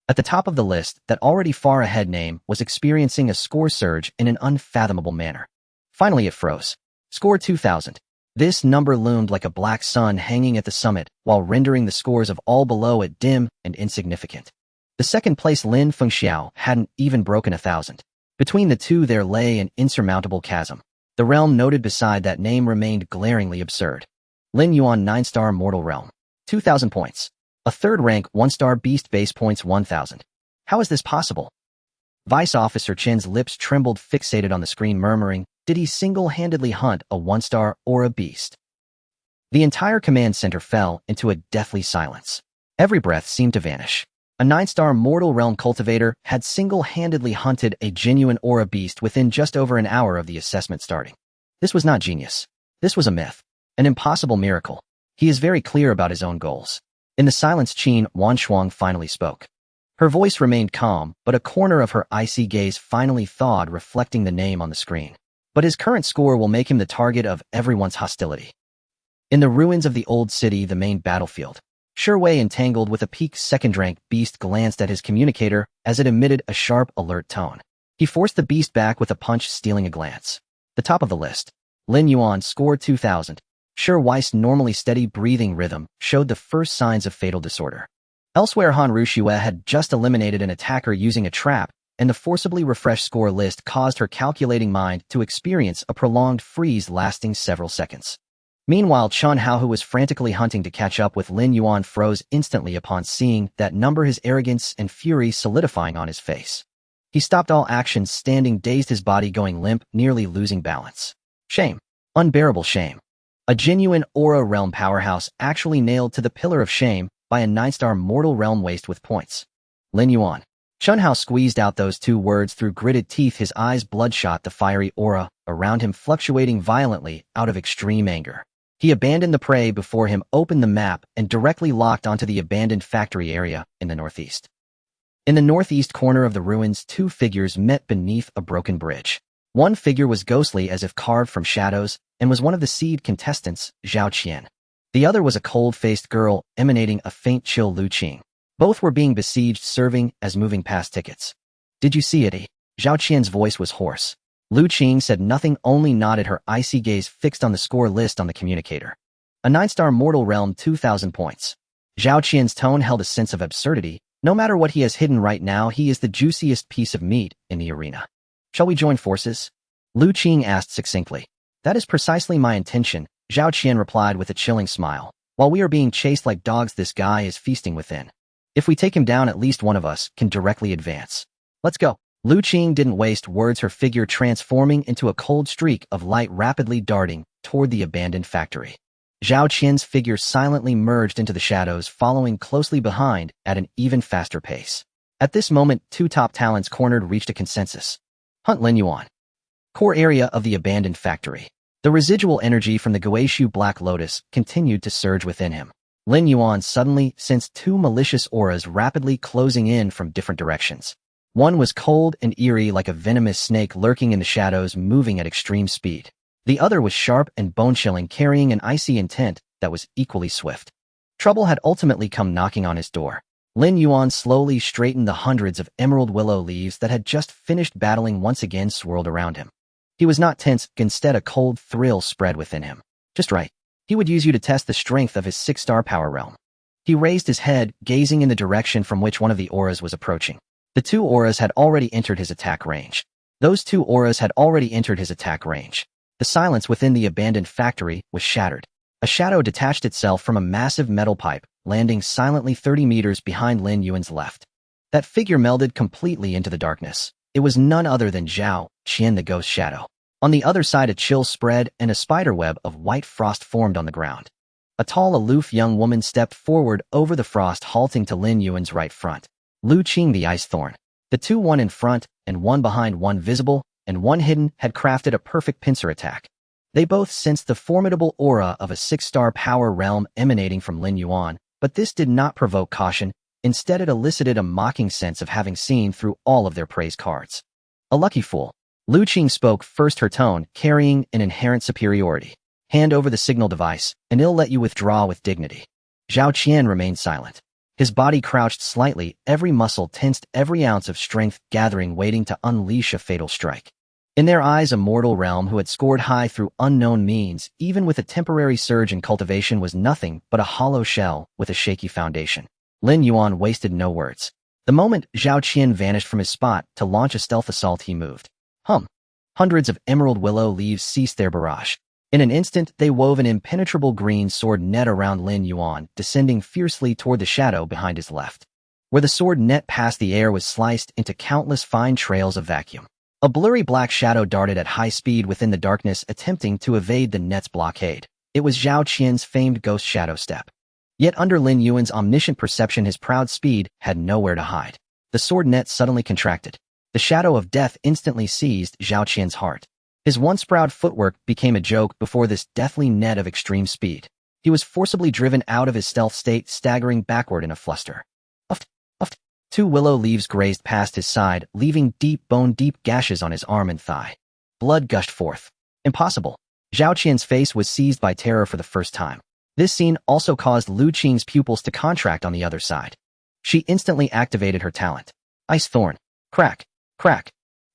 At the top of the list, that already far ahead name was experiencing a score surge in an unfathomable manner. Finally, it froze. Score 2000. This number loomed like a black sun hanging at the summit, while rendering the scores of all below it dim and insignificant. The second-place Lin Fengxiao hadn't even broken 1,000. Between the two there lay an insurmountable chasm. The realm noted beside that name remained glaringly absurd. Lin Yuan, 9-star mortal realm. 2,000 points. A third-rank 1-star beast, base points 1,000. How is this possible? Vice Officer Chen's lips trembled, fixated on the screen, murmuring, did he single-handedly hunt a 1-star aura beast? The entire command center fell into a deathly silence. Every breath seemed to vanish. A 9-star mortal realm cultivator had single-handedly hunted a genuine aura beast within just over an hour of the assessment starting. This was not genius. This was a myth. An impossible miracle. He is very clear about his own goals. In the silence, Qin Wanchuang finally spoke. Her voice remained calm, but a corner of her icy gaze finally thawed, reflecting the name on the screen. But his current score will make him the target of everyone's hostility. In the ruins of the old city, the main battlefield, Sherway, entangled with a peak second-rank beast, glanced at his communicator as it emitted a sharp, alert tone. He forced the beast back with a punch, stealing a glance. The top of the list. Lin Yuan, score 2000. Sherway's normally steady breathing rhythm showed the first signs of fatal disorder. Elsewhere, Han Rushue had just eliminated an attacker using a trap, and the forcibly refreshed score list caused her calculating mind to experience a prolonged freeze lasting several seconds. Meanwhile, Chun Hao, who was frantically hunting to catch up with Lin Yuan, froze instantly upon seeing that number, his arrogance and fury solidifying on his face. He stopped all actions, standing dazed, his body going limp, nearly losing balance. Shame. Unbearable shame. A genuine aura realm powerhouse actually nailed to the pillar of shame by a 9-star mortal realm waste with points. Lin Yuan. Chun Hao squeezed out those two words through gritted teeth, his eyes bloodshot, the fiery aura around him fluctuating violently out of extreme anger. He abandoned the prey before him, opened the map, and directly locked onto the abandoned factory area in the northeast. In the northeast corner of the ruins, two figures met beneath a broken bridge. One figure was ghostly, as if carved from shadows, and was one of the seed contestants, Zhao Qian. The other was a cold-faced girl, emanating a faint chill, Lu Qing. Both were being besieged, serving as moving pass tickets. Did you see it? Zhao Qian's voice was hoarse. Lu Qing said nothing, only nodded, her icy gaze fixed on the score list on the communicator. A 9-star mortal realm, 2,000 points. Zhao Qian's tone held a sense of absurdity. No matter what he has hidden right now, he is the juiciest piece of meat in the arena. Shall we join forces? Lu Qing asked succinctly. That is precisely my intention, Zhao Qian replied with a chilling smile. While we are being chased like dogs, this guy is feasting within. If we take him down, at least one of us can directly advance. Let's go. Lu Qing didn't waste words, her figure transforming into a cold streak of light rapidly darting toward the abandoned factory. Zhao Qian's figure silently merged into the shadows, following closely behind at an even faster pace. At this moment, two top talents cornered reached a consensus. Hunt Lin Yuan. Core area of the abandoned factory. The residual energy from the Guishu Black Lotus continued to surge within him. Lin Yuan suddenly sensed two malicious auras rapidly closing in from different directions. One was cold and eerie, like a venomous snake lurking in the shadows, moving at extreme speed. The other was sharp and bone-chilling, carrying an icy intent that was equally swift. Trouble had ultimately come knocking on his door. Lin Yuan slowly straightened. The hundreds of emerald willow leaves that had just finished battling once again swirled around him. He was not tense, instead a cold thrill spread within him. Just right. He would use you to test the strength of his 6-star power realm. He raised his head, gazing in the direction from which one of the auras was approaching. The two auras had already entered his attack range. The silence within the abandoned factory was shattered. A shadow detached itself from a massive metal pipe, landing silently 30 meters behind Lin Yuan's left. That figure melded completely into the darkness. It was none other than Zhao Qian, the ghost shadow. On the other side, a chill spread and a spiderweb of white frost formed on the ground. A tall, aloof young woman stepped forward over the frost, halting to Lin Yuan's right front. Lu Qing, the Ice Thorn. The two, one in front and one behind, one visible and one hidden, had crafted a perfect pincer attack. They both sensed the formidable aura of a 6-star power realm emanating from Lin Yuan, but this did not provoke caution. Instead, it elicited a mocking sense of having seen through all of their praise cards. A lucky fool. Lu Qing spoke first, her tone carrying an inherent superiority. Hand over the signal device, and it'll let you withdraw with dignity. Zhao Qian remained silent. His body crouched slightly, every muscle tensed, every ounce of strength gathering, waiting to unleash a fatal strike. In their eyes, a mortal realm who had scored high through unknown means, even with a temporary surge in cultivation, was nothing but a hollow shell with a shaky foundation. Lin Yuan wasted no words. The moment Zhao Qian vanished from his spot to launch a stealth assault, he moved. Hundreds of emerald willow leaves ceased their barrage. In an instant, they wove an impenetrable green sword net around Lin Yuan, descending fiercely toward the shadow behind his left. Where the sword net passed, the air was sliced into countless fine trails of vacuum. A blurry black shadow darted at high speed within the darkness, attempting to evade the net's blockade. It was Zhao Qian's famed ghost shadow step. Yet under Lin Yuan's omniscient perception, his proud speed had nowhere to hide. The sword net suddenly contracted. The shadow of death instantly seized Zhao Qian's heart. His once proud footwork became a joke before this deathly net of extreme speed. He was forcibly driven out of his stealth state, staggering backward in a fluster. Uft. Two willow leaves grazed past his side, leaving deep bone-deep gashes on his arm and thigh. Blood gushed forth. Impossible. Zhao Qian's face was seized by terror for the first time. This scene also caused Lu Qing's pupils to contract on the other side. She instantly activated her talent. Ice Thorn. Crack.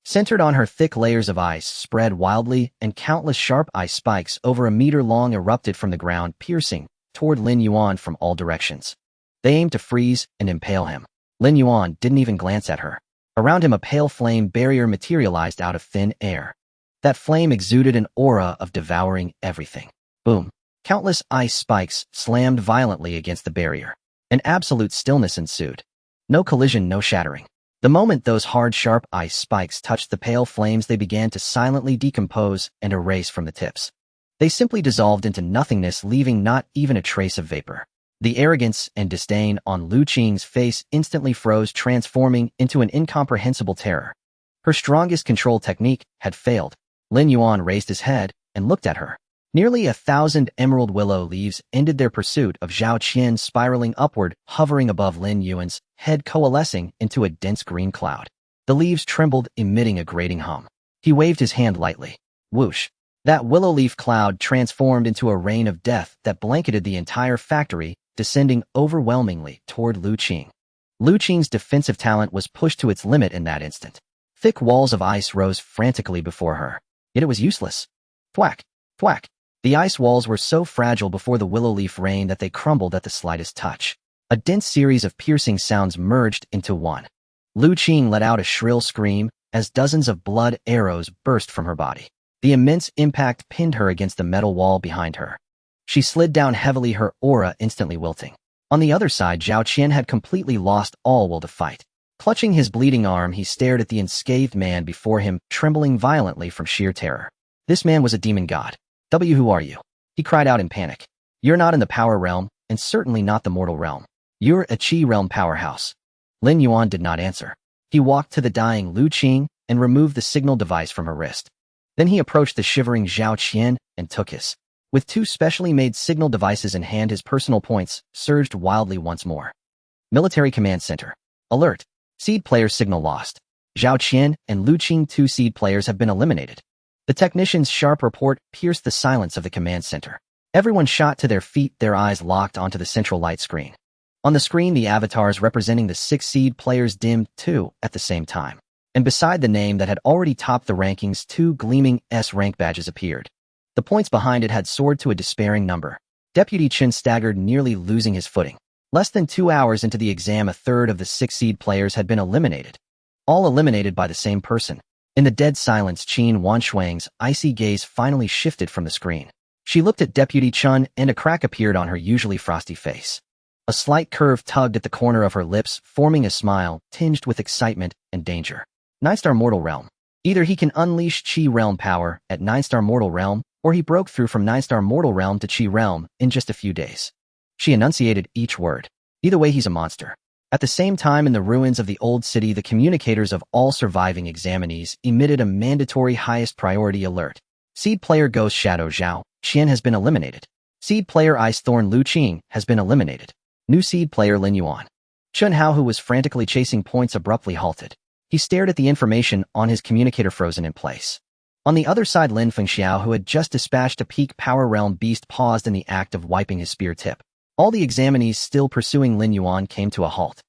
Centered on her, thick layers of ice spread wildly, and countless sharp ice spikes over a meter long erupted from the ground, piercing toward Lin Yuan from all directions. They aimed to freeze and impale him. Lin Yuan didn't even glance at her. Around him, a pale flame barrier materialized out of thin air. That flame exuded an aura of devouring everything. Boom. Countless ice spikes slammed violently against the barrier. An absolute stillness ensued. No collision, no shattering. The moment those hard, sharp ice spikes touched the pale flames, they began to silently decompose and erase from the tips. They simply dissolved into nothingness, leaving not even a trace of vapor. The arrogance and disdain on Lu Qing's face instantly froze, transforming into an incomprehensible terror. Her strongest control technique had failed. Lin Yuan raised his head and looked at her. Nearly 1,000 emerald willow leaves ended their pursuit of Zhao Qian, spiraling upward, hovering above Lin Yuan's head, coalescing into a dense green cloud. The leaves trembled, emitting a grating hum. He waved his hand lightly. Whoosh. That willow leaf cloud transformed into a rain of death that blanketed the entire factory, descending overwhelmingly toward Lu Qing. Lu Qing's defensive talent was pushed to its limit in that instant. Thick walls of ice rose frantically before her. Yet it was useless. Thwack, thwack. The ice walls were so fragile before the willow leaf rain that they crumbled at the slightest touch. A dense series of piercing sounds merged into one. Lu Qing let out a shrill scream as dozens of blood arrows burst from her body. The immense impact pinned her against the metal wall behind her. She slid down heavily, her aura instantly wilting. On the other side, Zhao Qian had completely lost all will to fight. Clutching his bleeding arm, he stared at the unscathed man before him, trembling violently from sheer terror. This man was a demon god. Who are you? He cried out in panic. You're not in the power realm, and certainly not the mortal realm. You're a Qi realm powerhouse. Lin Yuan did not answer. He walked to the dying Lu Qing and removed the signal device from her wrist. Then he approached the shivering Zhao Qian and took his. With two specially made signal devices in hand, his personal points surged wildly once more. Military Command Center. Alert. Seed player signal lost. Zhao Qian and Lu Qing, 2 seed players, have been eliminated. The technician's sharp report pierced the silence of the command center. Everyone shot to their feet, their eyes locked onto the central light screen. On the screen, the avatars representing the 6 seed players dimmed too at the same time. And beside the name that had already topped the rankings, 2 gleaming S rank badges appeared. The points behind it had soared to a despairing number. Deputy Chen staggered, nearly losing his footing. Less than 2 hours into the exam, a third of the 6 seed players had been eliminated. All eliminated by the same person. In the dead silence, Qin Wanshuang's icy gaze finally shifted from the screen. She looked at Deputy Chen, and a crack appeared on her usually frosty face. A slight curve tugged at the corner of her lips, forming a smile tinged with excitement and danger. 9-star mortal realm. Either he can unleash Qi realm power at 9-star mortal realm, or he broke through from 9-star mortal realm to Qi realm in just a few days. She enunciated each word. Either way, he's a monster. At the same time, in the ruins of the old city, the communicators of all surviving examinees emitted a mandatory highest priority alert. Seed player Ghost Shadow Zhao Qian has been eliminated. Seed player Ice Thorn Lu Qing has been eliminated. New seed player Lin Yuan. Chun Hao, who was frantically chasing points, abruptly halted. He stared at the information on his communicator, frozen in place. On the other side, Lin Fengxiao, who had just dispatched a peak power realm beast, paused in the act of wiping his spear tip. All the examinees still pursuing Lin Yuan came to a halt.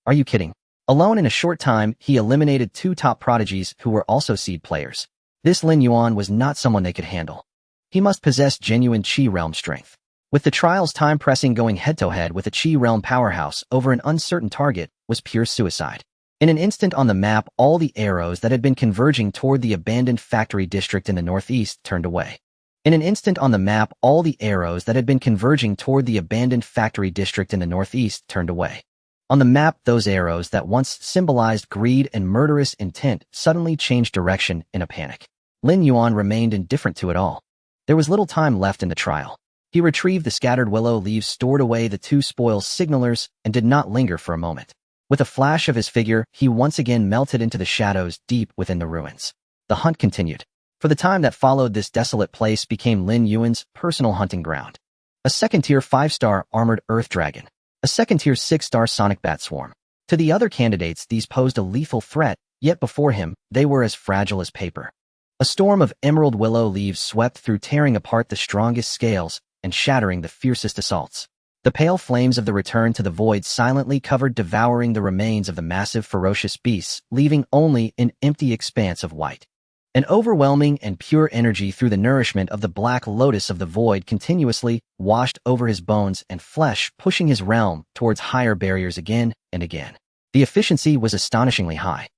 Are you kidding? Alone in a short time, he eliminated 2 top prodigies who were also seed players. This Lin Yuan was not someone they could handle. He must possess genuine Qi realm strength. With the trials time pressing, going head-to-head with a Qi realm powerhouse over an uncertain target was pure suicide. In an instant on the map, all the arrows that had been converging toward the abandoned factory district in the northeast turned away. In an instant on the map, all the arrows that had been converging toward the abandoned factory district in the northeast turned away. On the map, those arrows that once symbolized greed and murderous intent suddenly changed direction in a panic. Lin Yuan remained indifferent to it all. There was little time left in the trial. He retrieved the scattered willow leaves, stored away the 2 spoil signalers, and did not linger for a moment. With a flash of his figure, he once again melted into the shadows deep within the ruins. The hunt continued. For the time that followed, this desolate place became Lin Yuan's personal hunting ground. A second-tier 5-star armored earth dragon. A second-tier 6-star sonic bat swarm. To the other candidates, these posed a lethal threat, yet before him, they were as fragile as paper. A storm of emerald willow leaves swept through, tearing apart the strongest scales and shattering the fiercest assaults. The pale flames of the return to the void silently covered, devouring the remains of the massive ferocious beasts, leaving only an empty expanse of white. An overwhelming and pure energy through the nourishment of the black lotus of the void continuously washed over his bones and flesh, pushing his realm towards higher barriers again and again. The efficiency was astonishingly high.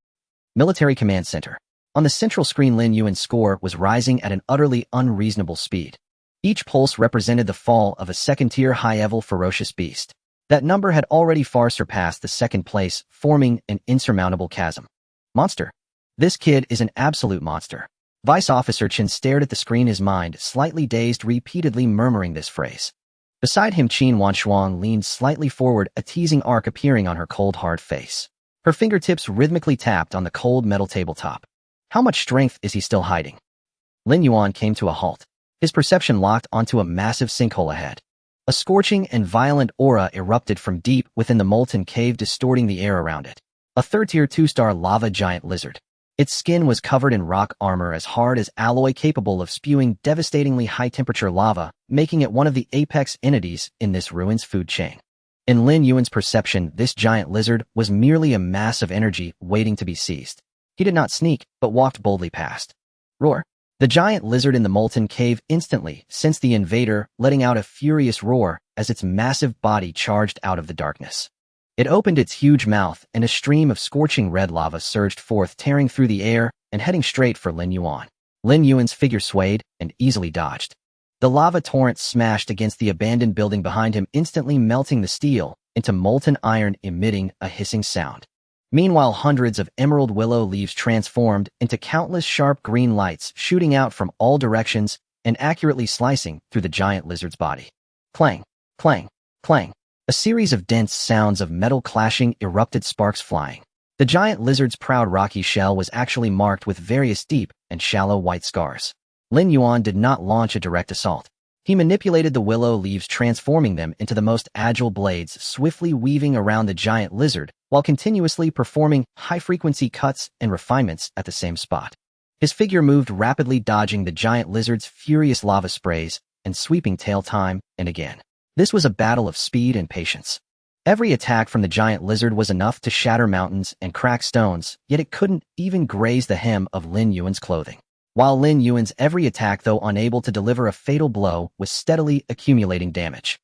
Military Command Center. On the central screen, Lin Yuan's score was rising at an utterly unreasonable speed. Each pulse represented the fall of a second-tier high-level ferocious beast. That number had already far surpassed the second place, forming an insurmountable chasm. Monster. This kid is an absolute monster. Vice Officer Chen stared at the screen, his mind slightly dazed, repeatedly murmuring this phrase. Beside him, Qin Wanshuang leaned slightly forward, a teasing arc appearing on her cold, hard face. Her fingertips rhythmically tapped on the cold metal tabletop. How much strength is he still hiding? Lin Yuan came to a halt. His perception locked onto a massive sinkhole ahead. A scorching and violent aura erupted from deep within the molten cave, distorting the air around it. A third-tier 2-star lava giant lizard. Its skin was covered in rock armor as hard as alloy, capable of spewing devastatingly high-temperature lava, making it one of the apex entities in this ruins food chain. In Lin Yuan's perception, this giant lizard was merely a mass of energy waiting to be seized. He did not sneak, but walked boldly past. Roar. The giant lizard in the molten cave instantly sensed the invader, letting out a furious roar as its massive body charged out of the darkness. It opened its huge mouth, and a stream of scorching red lava surged forth, tearing through the air and heading straight for Lin Yuan. Lin Yuan's figure swayed and easily dodged. The lava torrent smashed against the abandoned building behind him, instantly melting the steel into molten iron, emitting a hissing sound. Meanwhile, hundreds of emerald willow leaves transformed into countless sharp green lights shooting out from all directions and accurately slicing through the giant lizard's body. Clang, clang, clang. A series of dense sounds of metal clashing erupted, sparks flying. The giant lizard's proud rocky shell was actually marked with various deep and shallow white scars. Lin Yuan did not launch a direct assault. He manipulated the willow leaves, transforming them into the most agile blades, swiftly weaving around the giant lizard while continuously performing high-frequency cuts and refinements at the same spot. His figure moved rapidly, dodging the giant lizard's furious lava sprays and sweeping tail time and again. This was a battle of speed and patience. Every attack from the giant lizard was enough to shatter mountains and crack stones, yet it couldn't even graze the hem of Lin Yuan's clothing. While Lin Yuan's every attack, though unable to deliver a fatal blow, was steadily accumulating damage.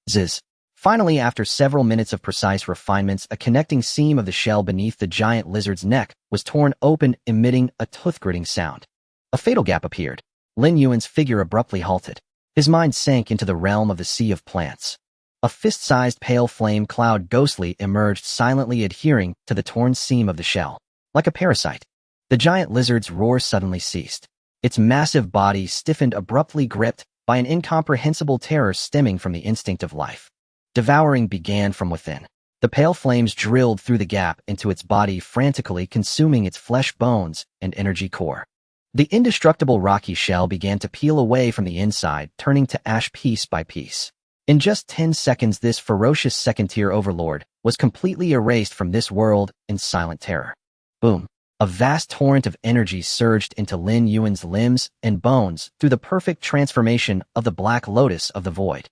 Zzz. Finally, after several minutes of precise refinements, a connecting seam of the shell beneath the giant lizard's neck was torn open, emitting a tooth-gritting sound. A fatal gap appeared. Lin Yuan's figure abruptly halted. His mind sank into the realm of the sea of plants. A fist-sized pale flame cloud ghostly emerged, silently adhering to the torn seam of the shell. Like a parasite, the giant lizard's roar suddenly ceased. Its massive body stiffened, abruptly gripped by an incomprehensible terror stemming from the instinct of life. Devouring began from within. The pale flames drilled through the gap into its body, frantically consuming its flesh, bones, and energy core. The indestructible rocky shell began to peel away from the inside, turning to ash piece by piece. In just 10 seconds, this ferocious second-tier overlord was completely erased from this world in silent terror. Boom. A vast torrent of energy surged into Lin Yuan's limbs and bones through the perfect transformation of the Black Lotus of the Void.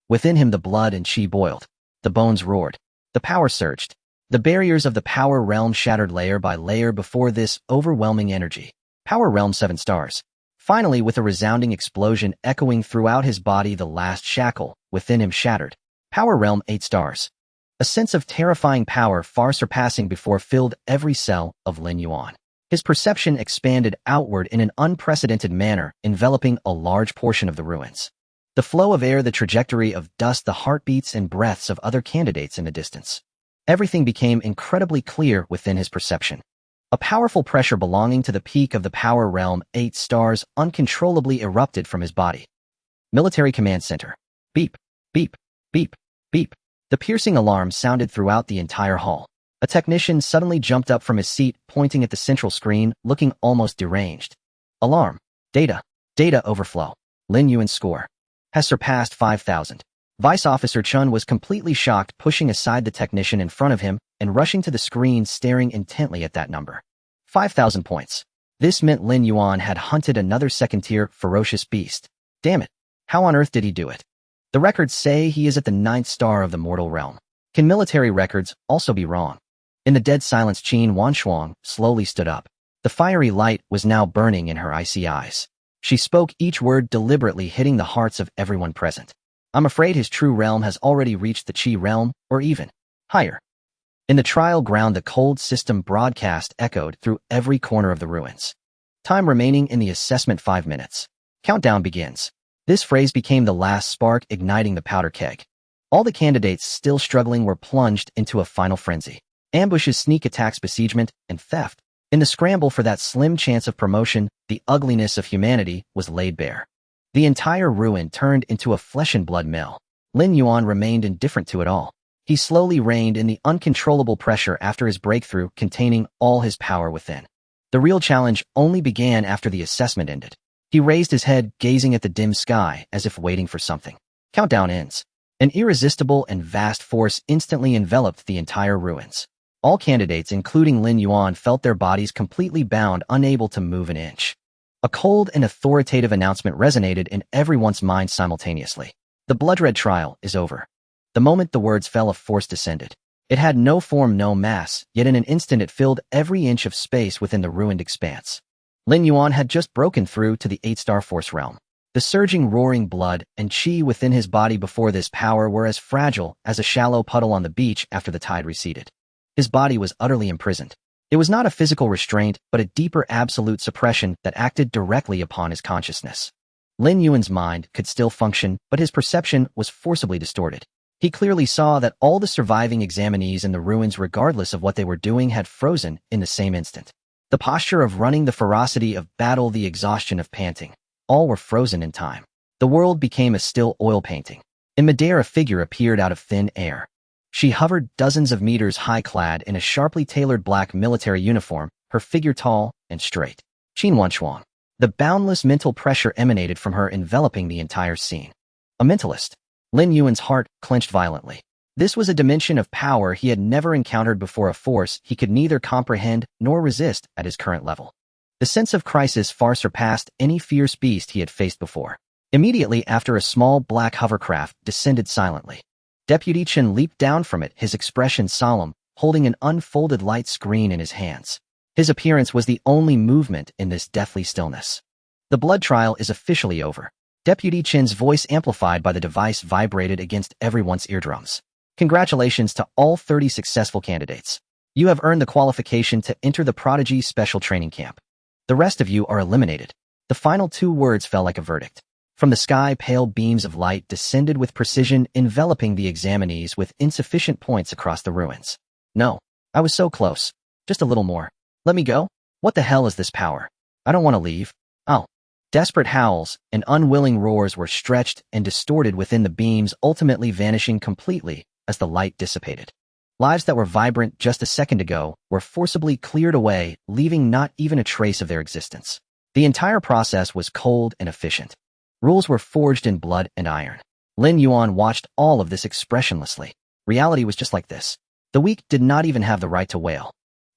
Within him, the blood and chi boiled. The bones roared. The power surged. The barriers of the power realm shattered layer by layer before this overwhelming energy. Power realm 7 stars. Finally, with a resounding explosion echoing throughout his body, the last shackle within him shattered. Power realm 8 stars. A sense of terrifying power far surpassing before filled every cell of Lin Yuan. His perception expanded outward in an unprecedented manner, enveloping a large portion of the ruins. The flow of air, the trajectory of dust, the heartbeats and breaths of other candidates in the distance. Everything became incredibly clear within his perception. A powerful pressure belonging to the peak of the power realm 8 stars uncontrollably erupted from his body. Military Command Center. Beep, beep, beep, beep. The piercing alarm sounded throughout the entire hall. A technician suddenly jumped up from his seat, pointing at the central screen, looking almost deranged. Alarm. Data. Data overflow. Lin Yuan's score has surpassed 5,000. Vice Officer Chun was completely shocked, pushing aside the technician in front of him and rushing to the screen, staring intently at that number. 5,000 points. This meant Lin Yuan had hunted another second-tier ferocious beast. Damn it. How on earth did he do it? The records say he is at the 9th star of the mortal realm. Can military records also be wrong? In the dead silence, Qin Wanshuang slowly stood up. The fiery light was now burning in her icy eyes. She spoke, each word deliberately hitting the hearts of everyone present. I'm afraid his true realm has already reached the Qi realm, or even higher. In the trial ground, the cold system broadcast echoed through every corner of the ruins. Time remaining in the assessment 5 minutes. Countdown begins. This phrase became the last spark, igniting the powder keg. All the candidates still struggling were plunged into a final frenzy. Ambushes, sneak attacks, besiegement, and theft. In the scramble for that slim chance of promotion, the ugliness of humanity was laid bare. The entire ruin turned into a flesh-and-blood mill. Lin Yuan remained indifferent to it all. He slowly reined in the uncontrollable pressure after his breakthrough, containing all his power within. The real challenge only began after the assessment ended. He raised his head, gazing at the dim sky as if waiting for something. Countdown ends. An irresistible and vast force instantly enveloped the entire ruins. All candidates, including Lin Yuan, felt their bodies completely bound, unable to move an inch. A cold and authoritative announcement resonated in everyone's mind simultaneously. The blood-red trial is over. The moment the words fell, a force descended. It had no form, no mass, yet in an instant it filled every inch of space within the ruined expanse. Lin Yuan had just broken through to the 8-star force realm. The surging, roaring blood and chi within his body before this power were as fragile as a shallow puddle on the beach after the tide receded. His body was utterly imprisoned. It was not a physical restraint, but a deeper absolute suppression that acted directly upon his consciousness. Lin Yuan's mind could still function, but his perception was forcibly distorted. He clearly saw that all the surviving examinees in the ruins, regardless of what they were doing, had frozen in the same instant. The posture of running, the ferocity of battle, the exhaustion of panting, all were frozen in time. The world became a still oil painting. In midair, a figure appeared out of thin air. She hovered dozens of meters high, clad in a sharply tailored black military uniform, her figure tall and straight. Qin Wanchuang. The boundless mental pressure emanated from her, enveloping the entire scene. A mentalist. Lin Yuan's heart clenched violently. This was a dimension of power he had never encountered before, a force he could neither comprehend nor resist at his current level. The sense of crisis far surpassed any fierce beast he had faced before. Immediately after, a small black hovercraft descended silently. Deputy Chen leaped down from it, his expression solemn, holding an unfolded light screen in his hands. His appearance was the only movement in this deathly stillness. The blood trial is officially over. Deputy Chen's voice, amplified by the device, vibrated against everyone's eardrums. Congratulations to all 30 successful candidates. You have earned the qualification to enter the Prodigy Special Training Camp. The rest of you are eliminated. The final 2 words fell like a verdict. From the sky, pale beams of light descended with precision, enveloping the examinees with insufficient points across the ruins. No, I was so close. Just a little more. Let me go? What the hell is this power? I don't want to leave. Oh. Desperate howls and unwilling roars were stretched and distorted within the beams, ultimately vanishing completely as the light dissipated. Lives that were vibrant just a second ago were forcibly cleared away, leaving not even a trace of their existence. The entire process was cold and efficient. Rules were forged in blood and iron. Lin Yuan watched all of this expressionlessly. Reality was just like this. The weak did not even have the right to wail.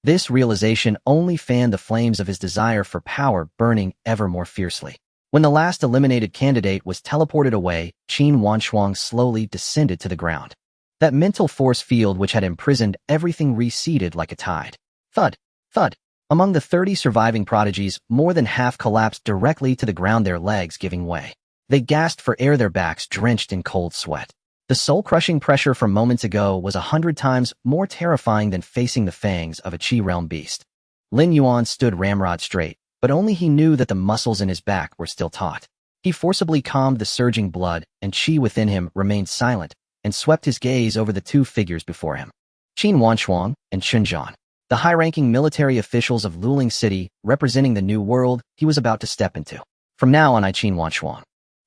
This realization only fanned the flames of his desire for power, burning ever more fiercely. When the last eliminated candidate was teleported away, Qin Wanchuang slowly descended to the ground. That mental force field which had imprisoned everything receded like a tide. Thud, thud. Among the 30 surviving prodigies, more than half collapsed directly to the ground, their legs giving way. They gasped for air, their backs drenched in cold sweat. The soul-crushing pressure from moments ago was 100 times more terrifying than facing the fangs of a Qi realm beast. Lin Yuan stood ramrod straight, but only he knew that the muscles in his back were still taut. He forcibly calmed the surging blood, and Qi within him remained silent, and swept his gaze over the 2 figures before him. Qin Wanchuang and Chunjian, the high-ranking military officials of Luling City, representing the new world he was about to step into. From now on, I Qin Wanchuang.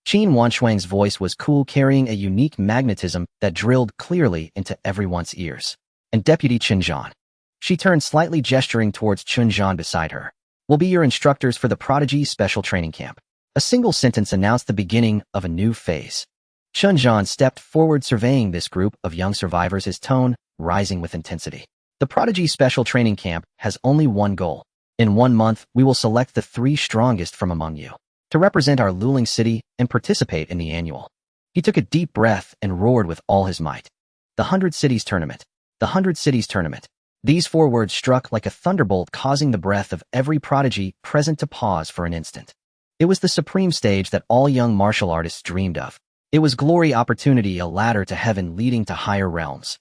Qin Wanchuang's voice was cool, carrying a unique magnetism that drilled clearly into everyone's ears. And Deputy Chunjian. She turned slightly, gesturing towards Chunjian beside her. Will be your instructors for the Prodigy Special Training Camp. A single sentence announced the beginning of a new phase. Chunjian stepped forward, surveying this group of young survivors, his tone rising with intensity. The Prodigy Special Training Camp has only one goal. In 1 month, we will select the 3 strongest from among you to represent our Luling City and participate in the annual. He took a deep breath and roared with all his might. The 100 Cities Tournament. The 100 Cities Tournament. These 4 words struck like a thunderbolt, causing the breath of every prodigy present to pause for an instant. It was the supreme stage that all young martial artists dreamed of. It was glory, opportunity, a ladder to heaven leading to higher realms.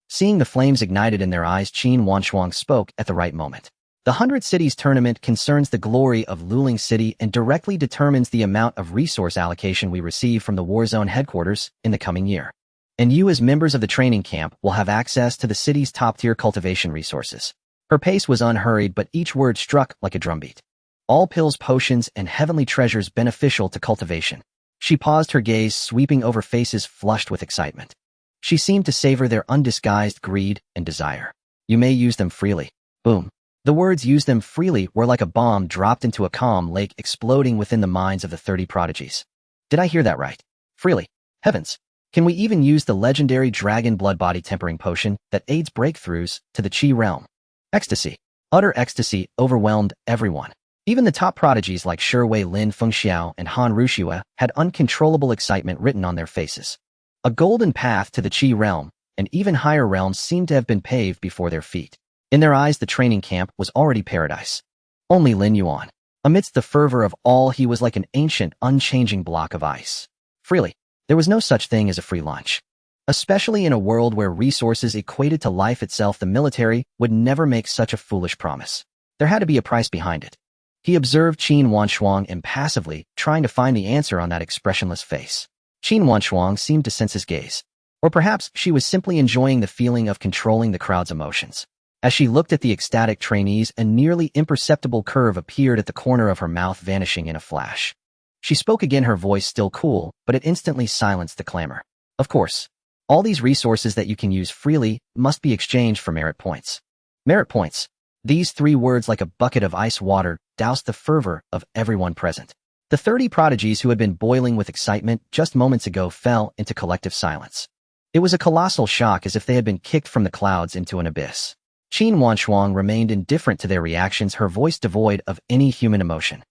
Seeing the flames ignited in their eyes, Qin Wanchuang spoke at the right moment. The 100 Cities Tournament concerns the glory of Luling City and directly determines the amount of resource allocation we receive from the Warzone headquarters in the coming year. And you, as members of the training camp, will have access to the city's top-tier cultivation resources. Her pace was unhurried, but each word struck like a drumbeat. All pills, potions, and heavenly treasures beneficial to cultivation. She paused, her gaze sweeping over faces flushed with excitement. She seemed to savor their undisguised greed and desire. You may use them freely. Boom. The words "use them freely" were like a bomb dropped into a calm lake, exploding within the minds of the 30 prodigies. Did I hear that right? Freely. Heavens. Can we even use the legendary Dragon Blood Body Tempering Potion that aids breakthroughs to the Qi realm? Ecstasy. Utter ecstasy overwhelmed everyone. Even the top prodigies like Shi Wei, Lin Fengxiao, and Han Ruxue had uncontrollable excitement written on their faces. A golden path to the Qi realm, and even higher realms seemed to have been paved before their feet. In their eyes, the training camp was already paradise. Only Lin Yuan. Amidst the fervor of all, he was like an ancient, unchanging block of ice. Freely. There was no such thing as a free lunch. Especially in a world where resources equated to life itself, the military would never make such a foolish promise. There had to be a price behind it. He observed Qin Wanshuang impassively, trying to find the answer on that expressionless face. Qin Wanshuang seemed to sense his gaze. Or perhaps she was simply enjoying the feeling of controlling the crowd's emotions. As she looked at the ecstatic trainees, a nearly imperceptible curve appeared at the corner of her mouth, vanishing in a flash. She spoke again, her voice still cool, but it instantly silenced the clamor. Of course. All these resources that you can use freely must be exchanged for merit points. Merit points. These 3 words, like a bucket of ice water, doused the fervor of everyone present. The 30 prodigies who had been boiling with excitement just moments ago fell into collective silence. It was a colossal shock, as if they had been kicked from the clouds into an abyss. Qin Wanshuang remained indifferent to their reactions, her voice devoid of any human emotion.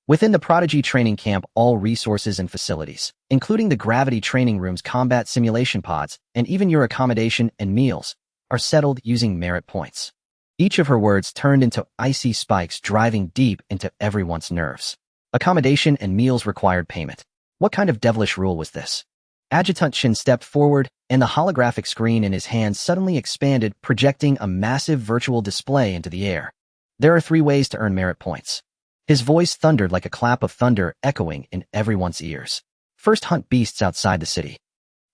Within the prodigy training camp, all resources and facilities, including the gravity training rooms, combat simulation pods, and even your accommodation and meals, are settled using merit points. Each of her words turned into icy spikes, driving deep into everyone's nerves. Accommodation and meals required payment. What kind of devilish rule was this? Adjutant Shin stepped forward, and the holographic screen in his hand suddenly expanded, projecting a massive virtual display into the air. There are 3 ways to earn merit points. His voice thundered like a clap of thunder, echoing in everyone's ears. First, hunt beasts outside the city.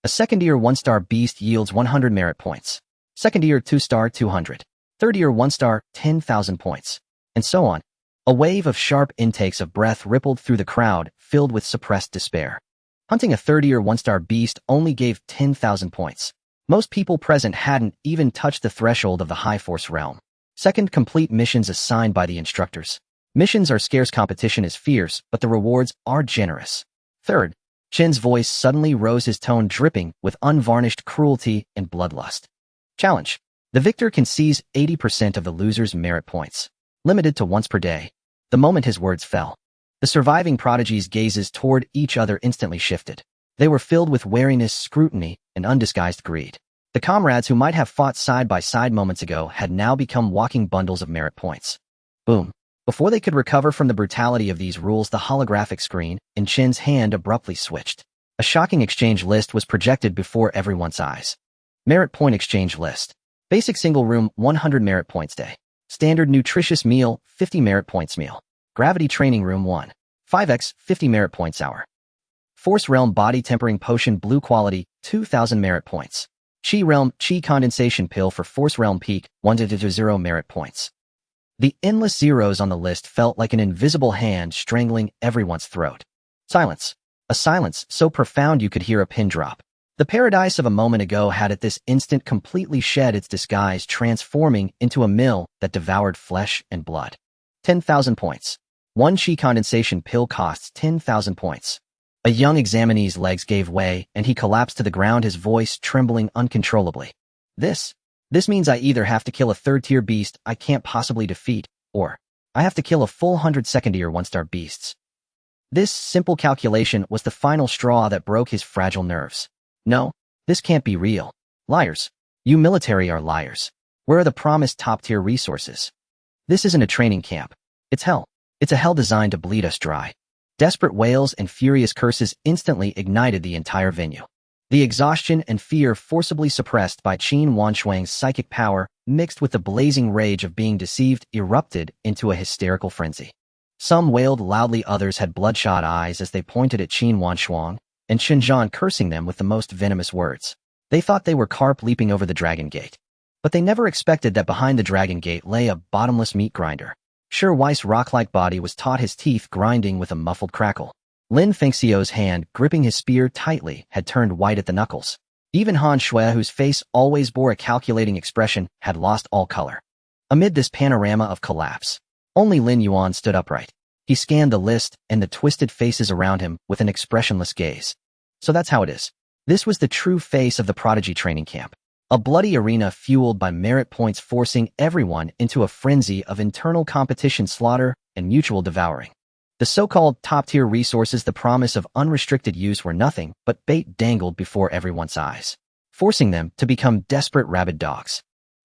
A second-tier 1-star beast yields 100 merit points. Second-tier 2-star 200. Third-tier 1-star 10,000 points. And so on. A wave of sharp intakes of breath rippled through the crowd, filled with suppressed despair. Hunting a third-tier 1-star beast only gave 10,000 points. Most people present hadn't even touched the threshold of the high force realm. Second, complete missions assigned by the instructors. Missions are scarce, competition is fierce, but the rewards are generous. Third, Chin's voice suddenly rose, his tone dripping with unvarnished cruelty and bloodlust. Challenge. The victor can seize 80% of the loser's merit points. Limited to once per day. The moment his words fell, the surviving prodigies' gazes toward each other instantly shifted. They were filled with wariness, scrutiny, and undisguised greed. The comrades who might have fought side by side moments ago had now become walking bundles of merit points. Boom. Before they could recover from the brutality of these rules, the holographic screen in Chin's hand abruptly switched. A shocking exchange list was projected before everyone's eyes. Merit point exchange list. Basic single room, 100 merit points day. Standard nutritious meal, 50 merit points meal. Gravity training room 1. 5x, 50 merit points hour. Force realm body tempering potion, blue quality, 2,000 merit points. Chi realm, chi condensation pill for force realm peak, 1 to 0 merit points. The endless zeros on the list felt like an invisible hand strangling everyone's throat. Silence. A silence so profound you could hear a pin drop. The paradise of a moment ago had at this instant completely shed its disguise, transforming into a mill that devoured flesh and blood. 10,000 points. 1 chi condensation pill costs 10,000 points. A young examinee's legs gave way, and he collapsed to the ground, his voice trembling uncontrollably. This means I either have to kill a third-tier beast I can't possibly defeat, or I have to kill a full 100 second-tier 1-star beasts. This simple calculation was the final straw that broke his fragile nerves. No, this can't be real. Liars. You military are liars. Where are the promised top-tier resources? This isn't a training camp. It's hell. It's a hell designed to bleed us dry. Desperate wails and furious curses instantly ignited the entire venue. The exhaustion and fear forcibly suppressed by Qin Wanshuang's psychic power, mixed with the blazing rage of being deceived, erupted into a hysterical frenzy. Some wailed loudly, others had bloodshot eyes as they pointed at Qin Wanshuang and Xinjiang, cursing them with the most venomous words. They thought they were carp leaping over the Dragon Gate. But they never expected that behind the Dragon Gate lay a bottomless meat grinder. Sure Weiss' rock-like body was taut, his teeth grinding with a muffled crackle. Lin Fengxiu's hand, gripping his spear tightly, had turned white at the knuckles. Even Han Shui, whose face always bore a calculating expression, had lost all color. Amid this panorama of collapse, only Lin Yuan stood upright. He scanned the list and the twisted faces around him with an expressionless gaze. So that's how it is. This was the true face of the prodigy training camp. A bloody arena fueled by merit points, forcing everyone into a frenzy of internal competition, slaughter, and mutual devouring. The so-called top-tier resources, the promise of unrestricted use, were nothing but bait dangled before everyone's eyes. forcing them to become desperate rabid dogs.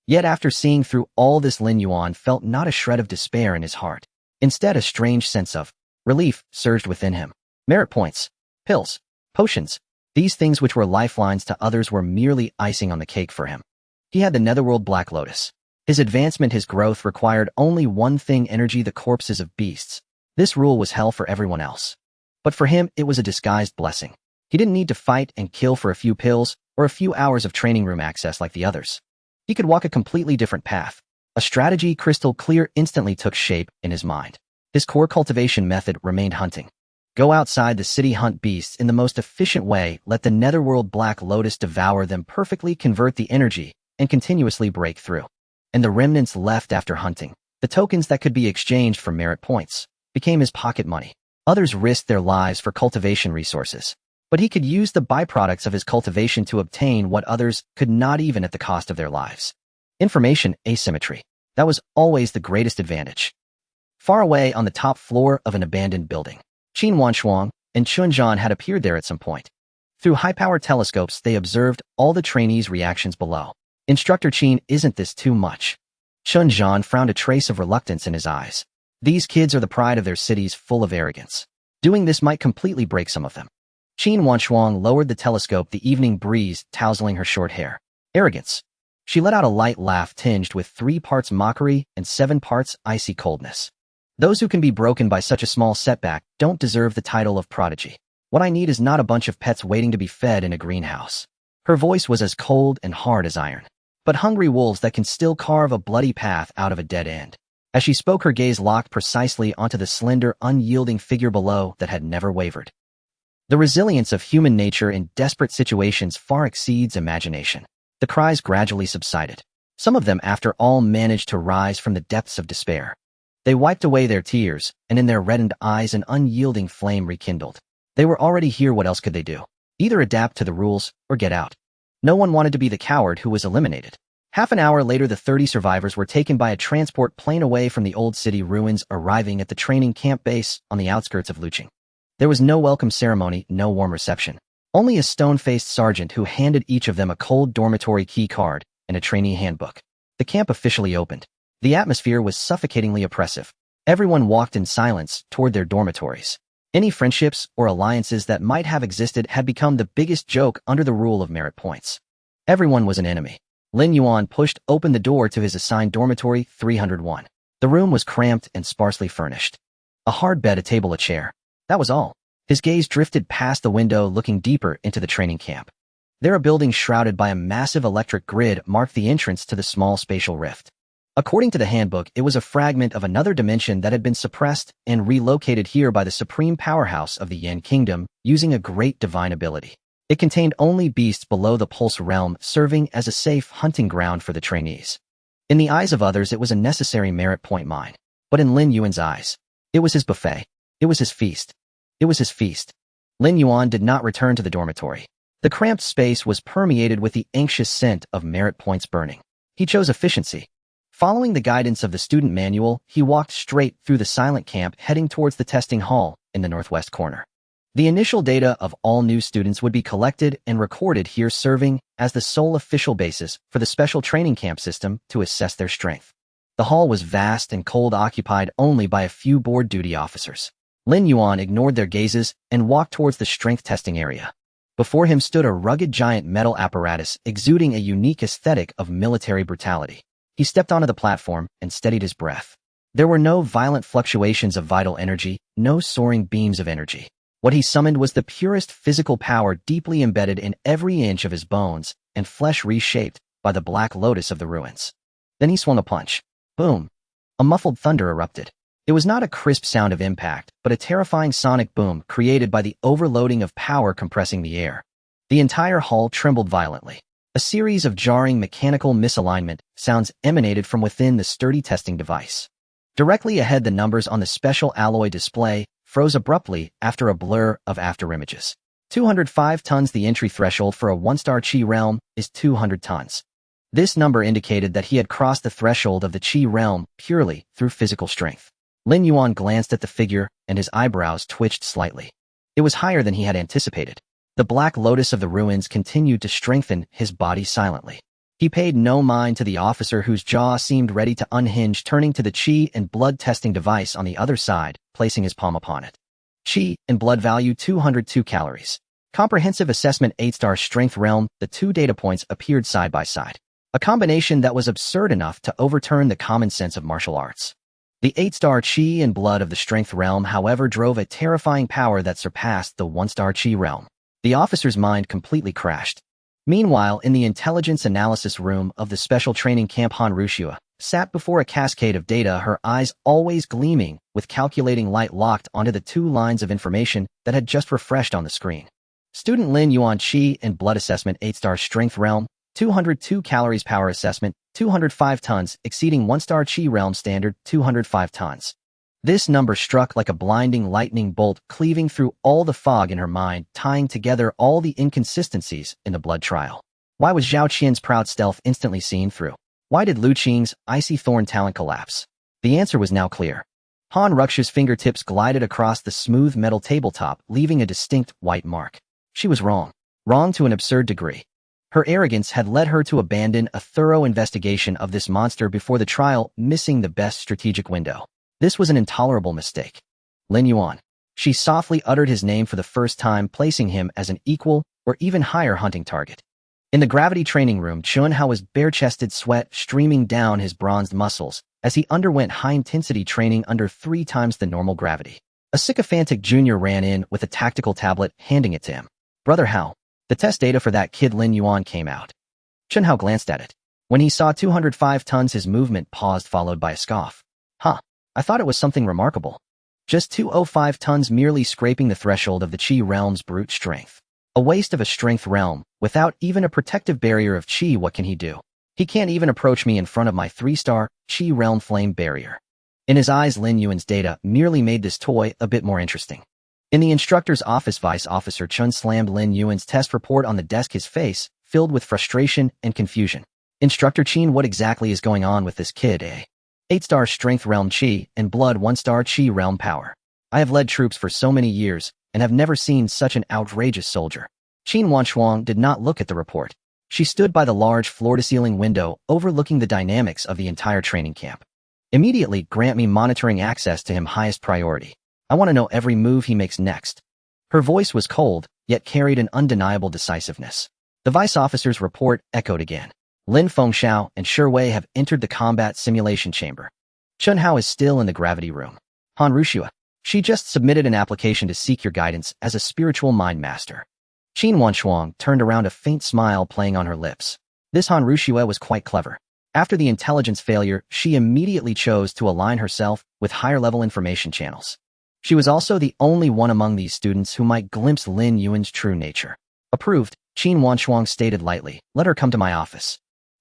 Yet after seeing through all this, Lin Yuan felt not a shred of despair in his heart. Instead, a strange sense of relief surged within him. Merit points, pills, potions, these things which were lifelines to others were merely icing on the cake for him. He had the netherworld Black Lotus. His advancement, his growth required only one thing: energy, the corpses of beasts. This rule was hell for everyone else. But for him, it was a disguised blessing. He didn't need to fight and kill for a few pills or a few hours of training room access like the others. He could walk a completely different path. A strategy crystal clear instantly took shape in his mind. His core cultivation method remained hunting. Go outside the city, hunt beasts in the most efficient way, let the netherworld Black Lotus devour them, perfectly convert the energy, and continuously break through. And the remnants left after hunting, the tokens that could be exchanged for merit points, became his pocket money. Others risked their lives for cultivation resources, but he could use the byproducts of his cultivation to obtain what others could not, even at the cost of their lives. Information asymmetry. That was always the greatest advantage. Far away on the top floor of an abandoned building, Qin Wanshuang and Chunzhan had appeared there at some point. Through high-powered telescopes, they observed all the trainees' reactions below. Instructor Qin, isn't this too much? Chunzhan frowned, a trace of reluctance in his eyes. These kids are the pride of their cities, full of arrogance. Doing this might completely break some of them. Qin Wanshuang lowered the telescope, the evening breeze tousling her short hair. Arrogance. She let out a light laugh tinged with 3 parts mockery and 7 parts icy coldness. Those who can be broken by such a small setback don't deserve the title of prodigy. What I need is not a bunch of pets waiting to be fed in a greenhouse. Her voice was as cold and hard as iron, but hungry wolves that can still carve a bloody path out of a dead end. As she spoke, her gaze locked precisely onto the slender, unyielding figure below that had never wavered. The resilience of human nature in desperate situations far exceeds imagination. The cries gradually subsided. Some of them, after all, managed to rise from the depths of despair. They wiped away their tears, and in their reddened eyes an unyielding flame rekindled. They were already here. What else could they do? Either adapt to the rules or get out. No one wanted to be the coward who was eliminated. Half an hour later, the 30 survivors were taken by a transport plane away from the old city ruins, arriving at the training camp base on the outskirts of Luqing. There was no welcome ceremony, no warm reception. Only a stone-faced sergeant who handed each of them a cold dormitory key card and a trainee handbook. The camp officially opened. The atmosphere was suffocatingly oppressive. Everyone walked in silence toward their dormitories. Any friendships or alliances that might have existed had become the biggest joke under the rule of merit points. Everyone was an enemy. Lin Yuan pushed open the door to his assigned dormitory, 301. The room was cramped and sparsely furnished. A hard bed, a table, a chair. That was all. His gaze drifted past the window, looking deeper into the training camp. There, a building shrouded by a massive electric grid marked the entrance to the small spatial rift. According to the handbook, it was a fragment of another dimension that had been suppressed and relocated here by the supreme powerhouse of the Yen Kingdom using a great divine ability. It contained only beasts below the Pulse realm, serving as a safe hunting ground for the trainees. In the eyes of others, it was a necessary merit point mine. But in Lin Yuan's eyes, it was his buffet. It was his feast. It was his feast. Lin Yuan did not return to the dormitory. The cramped space was permeated with the anxious scent of merit points burning. He chose efficiency. Following the guidance of the student manual, he walked straight through the silent camp, heading towards the testing hall in the northwest corner. The initial data of all new students would be collected and recorded here, serving as the sole official basis for the special training camp system to assess their strength. The hall was vast and cold, occupied only by a few board duty officers. Lin Yuan ignored their gazes and walked towards the strength testing area. Before him stood a rugged giant metal apparatus exuding a unique aesthetic of military brutality. He stepped onto the platform and steadied his breath. There were no violent fluctuations of vital energy, no soaring beams of energy. What he summoned was the purest physical power deeply embedded in every inch of his bones and flesh, reshaped by the Black Lotus of the ruins. Then he swung a punch. Boom! A muffled thunder erupted. It was not a crisp sound of impact, but a terrifying sonic boom created by the overloading of power compressing the air. The entire hall trembled violently. A series of jarring mechanical misalignment sounds emanated from within the sturdy testing device. Directly ahead, the numbers on the special alloy display froze abruptly after a blur of afterimages. 205 tons. The entry threshold for a 1-star Qi realm is 200 tons. This number indicated that he had crossed the threshold of the Qi realm purely through physical strength. Lin Yuan glanced at the figure, and his eyebrows twitched slightly. It was higher than he had anticipated. The Black Lotus of the ruins continued to strengthen his body silently. He paid no mind to the officer whose jaw seemed ready to unhinge, turning to the chi and blood testing device on the other side, placing his palm upon it. Chi and blood value 202 calories. Comprehensive assessment 8-star strength realm. The two data points appeared side by side. A combination that was absurd enough to overturn the common sense of martial arts. The 8-star chi and blood of the strength realm, however, drove a terrifying power that surpassed the 1-star chi realm. The officer's mind completely crashed. Meanwhile, in the intelligence analysis room of the special training camp, Han Rushua sat before a cascade of data, her eyes always gleaming, with calculating light locked onto the two lines of information that had just refreshed on the screen. Student Lin Yuan Chi and blood assessment 8-star strength realm, 202 calories power assessment, 205 tons, exceeding 1-star chi realm standard, 205 tons. This number struck like a blinding lightning bolt, cleaving through all the fog in her mind, tying together all the inconsistencies in the blood trial. Why was Zhao Qian's proud stealth instantly seen through? Why did Lu Qing's icy thorn talent collapse? The answer was now clear. Han Ruxu's fingertips glided across the smooth metal tabletop, leaving a distinct white mark. She was wrong. Wrong to an absurd degree. Her arrogance had led her to abandon a thorough investigation of this monster before the trial, missing the best strategic window. This was an intolerable mistake. Lin Yuan. She softly uttered his name for the first time, placing him as an equal or even higher hunting target. In the gravity training room, Chunhao was bare-chested, sweat streaming down his bronzed muscles as he underwent high-intensity training under 3 times the normal gravity. A sycophantic junior ran in with a tactical tablet, handing it to him. Brother Hao, the test data for that kid Lin Yuan came out. Chunhao glanced at it. When he saw 205 tons, his movement paused, followed by a scoff. Huh. I thought it was something remarkable. Just 205 tons, merely scraping the threshold of the Chi realm's brute strength. A waste of a strength realm, without even a protective barrier of Chi. What can he do? He can't even approach me in front of my 3-star Chi realm flame barrier. In his eyes, Lin Yuan's data merely made this toy a bit more interesting. In the instructor's office, Vice Officer Chun slammed Lin Yuan's test report on the desk, his face filled with frustration and confusion. Instructor Qin, what exactly is going on with this kid, eh? 8-star strength realm chi and blood 1-star chi realm power. I have led troops for so many years and have never seen such an outrageous soldier. Qin Wanshuang did not look at the report. She stood by the large floor-to-ceiling window overlooking the dynamics of the entire training camp. Immediately grant me monitoring access to him, highest priority. I want to know every move he makes next. Her voice was cold, yet carried an undeniable decisiveness. The vice officer's report echoed again. Lin Fengxiao and Shi Wei have entered the combat simulation chamber. Chunhao is still in the gravity room. Han Rushua. She just submitted an application to seek your guidance as a spiritual mind master. Qin Wanshuang turned around, a faint smile playing on her lips. This Han Rushua was quite clever. After the intelligence failure, she immediately chose to align herself with higher-level information channels. She was also the only one among these students who might glimpse Lin Yuan's true nature. Approved, Qin Wanshuang stated lightly. Let her come to my office.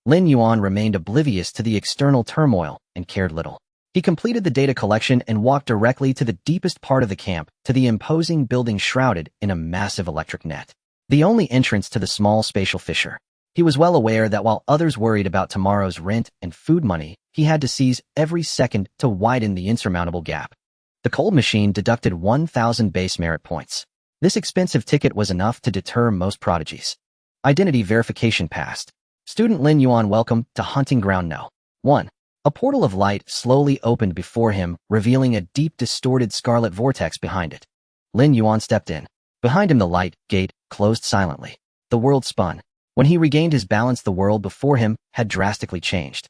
Lin Yuan remained oblivious to the external turmoil and cared little. He completed the data collection and walked directly to the deepest part of the camp, to the imposing building shrouded in a massive electric net. The only entrance to the small spatial fissure. He was well aware that while others worried about tomorrow's rent and food money, he had to seize every second to widen the insurmountable gap. The cold machine deducted 1,000 base merit points. This expensive ticket was enough to deter most prodigies. Identity verification passed. Student Lin Yuan, welcome to Hunting Ground No. 1. A portal of light slowly opened before him, revealing a deep, distorted scarlet vortex behind it. Lin Yuan stepped in. Behind him, the light gate closed silently. The world spun. When he regained his balance, the world before him had drastically changed.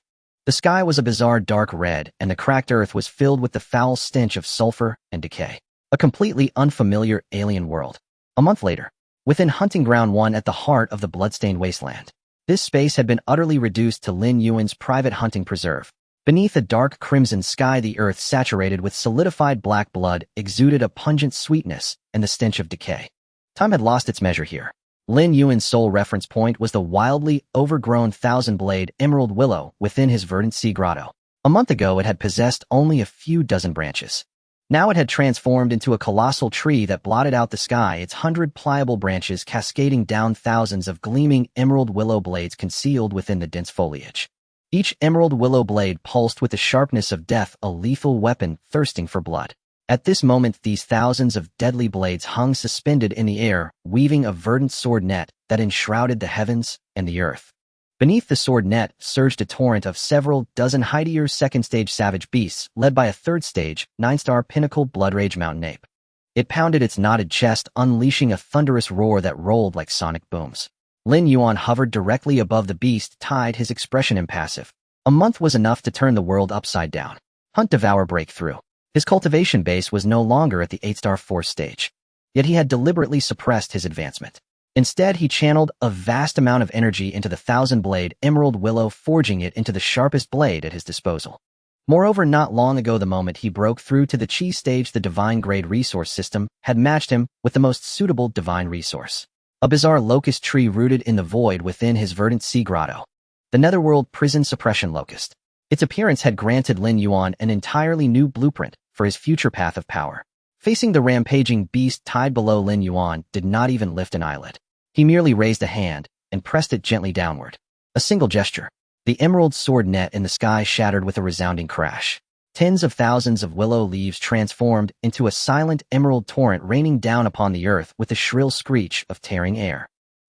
The sky was a bizarre dark red, and the cracked earth was filled with the foul stench of sulfur and decay. A completely unfamiliar alien world. A month later, within Hunting Ground 1 at the heart of the bloodstained wasteland. This space had been utterly reduced to Lin Yuan's private hunting preserve. Beneath a dark crimson sky, the earth, saturated with solidified black blood, exuded a pungent sweetness and the stench of decay. Time had lost its measure here. Lin Yuan's sole reference point was the wildly overgrown Thousand-Blade Emerald Willow within his verdant sea grotto. A month ago, it had possessed only a few dozen branches. Now it had transformed into a colossal tree that blotted out the sky, its 100 pliable branches cascading down, thousands of gleaming emerald willow blades concealed within the dense foliage. Each emerald willow blade pulsed with the sharpness of death, a lethal weapon thirsting for blood. At this moment, these thousands of deadly blades hung suspended in the air, weaving a verdant sword net that enshrouded the heavens and the earth. Beneath the sword net surged a torrent of several dozen Hideous second-stage savage beasts, led by a third-stage, 9-star pinnacle Bloodrage mountain ape. It pounded its knotted chest, unleashing a thunderous roar that rolled like sonic booms. Lin Yuan hovered directly above the beast, tied his expression impassive. A month was enough to turn the world upside down. Hunt, devour, breakthrough. His cultivation base was no longer at the 8-star 4th stage. Yet he had deliberately suppressed his advancement. Instead, he channeled a vast amount of energy into the Thousand-Blade Emerald Willow, forging it into the sharpest blade at his disposal. Moreover, not long ago, the moment he broke through to the Chi stage, the divine grade resource system had matched him with the most suitable divine resource. A bizarre locust tree rooted in the void within his verdant sea grotto. The Netherworld Prison Suppression Locust. Its appearance had granted Lin Yuan an entirely new blueprint for his future path of power. Facing the rampaging beast tied below, Lin Yuan did not even lift an eyelid. He merely raised a hand and pressed it gently downward. A single gesture. The emerald sword net in the sky shattered with a resounding crash. Tens of thousands of willow leaves transformed into a silent emerald torrent raining down upon the earth with a shrill screech of tearing air.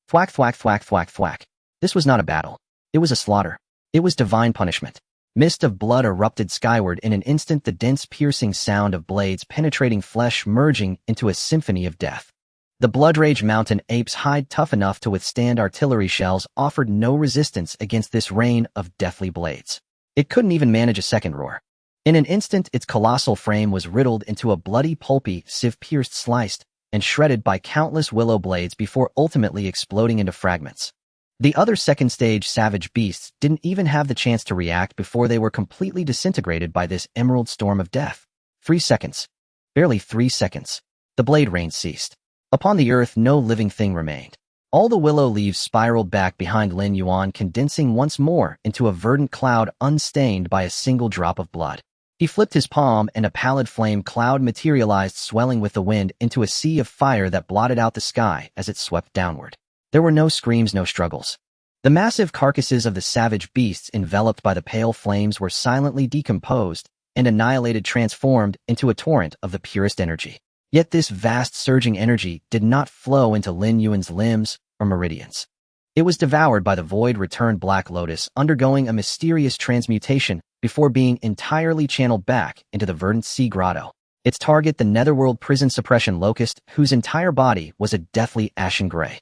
Thwack, thwack, thwack, thwack, thwack. This was not a battle. It was a slaughter. It was divine punishment. Mist of blood erupted skyward in an instant, the dense piercing sound of blades penetrating flesh merging into a symphony of death. The Bloodrage mountain ape's hide, tough enough to withstand artillery shells, offered no resistance against this rain of deathly blades. It couldn't even manage a second roar. In an instant, its colossal frame was riddled into a bloody, pulpy sieve, pierced, sliced, and shredded by countless willow blades before ultimately exploding into fragments. The other second-stage savage beasts didn't even have the chance to react before they were completely disintegrated by this emerald storm of death. 3 seconds. Barely 3 seconds. The blade rain ceased. Upon the earth, no living thing remained. All the willow leaves spiraled back behind Lin Yuan, condensing once more into a verdant cloud unstained by a single drop of blood. He flipped his palm and a pallid flame cloud materialized, swelling with the wind into a sea of fire that blotted out the sky as it swept downward. There were no screams, no struggles. The massive carcasses of the savage beasts, enveloped by the pale flames, were silently decomposed and annihilated, transformed into a torrent of the purest energy. Yet this vast surging energy did not flow into Lin Yuan's limbs or meridians. It was devoured by the Void-Returning Black Lotus, undergoing a mysterious transmutation before being entirely channeled back into the verdant sea grotto. Its target, the Netherworld Prison Suppression Locust, whose entire body was a deathly ashen gray.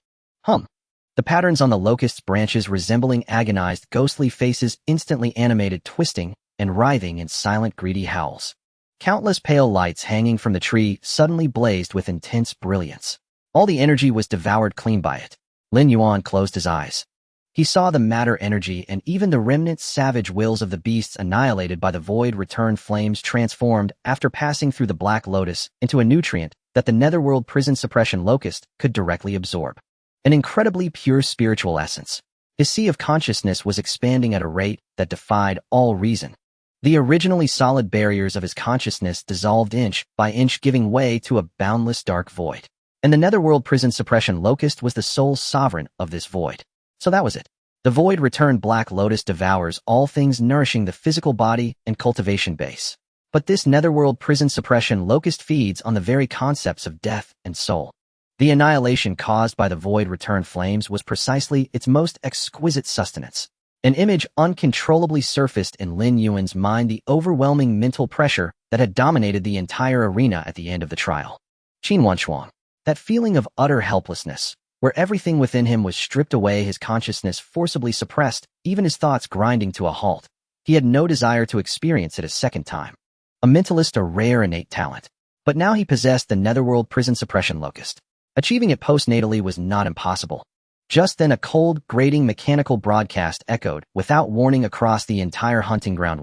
The patterns on the locust's branches resembling agonized, ghostly faces, instantly animated, twisting and writhing in silent, greedy howls. Countless pale lights hanging from the tree suddenly blazed with intense brilliance. All the energy was devoured clean by it. Lin Yuan closed his eyes. He saw the matter energy and even the remnant savage wills of the beasts annihilated by the void-return flames, transformed after passing through the Black Lotus into a nutrient that the Netherworld Prison Suppression Locust could directly absorb. An incredibly pure spiritual essence. His sea of consciousness was expanding at a rate that defied all reason. The originally solid barriers of his consciousness dissolved inch by inch, giving way to a boundless dark void. And the Netherworld Prison Suppression Locust was the sole sovereign of this void. So that was it. The Void-Returning Black Lotus devours all things nourishing the physical body and cultivation base. But this Netherworld Prison Suppression Locust feeds on the very concepts of death and soul. The annihilation caused by the void-return flames was precisely its most exquisite sustenance. An image uncontrollably surfaced in Lin Yuan's mind, the overwhelming mental pressure that had dominated the entire arena at the end of the trial. Qinhuanshuang. That feeling of utter helplessness, where everything within him was stripped away, his consciousness forcibly suppressed, even his thoughts grinding to a halt. He had no desire to experience it a second time. A mentalist, a rare innate talent. But now he possessed the Netherworld Prison Suppression Locust. Achieving it postnatally was not impossible. Just then a cold, grating mechanical broadcast echoed without warning across the entire hunting ground.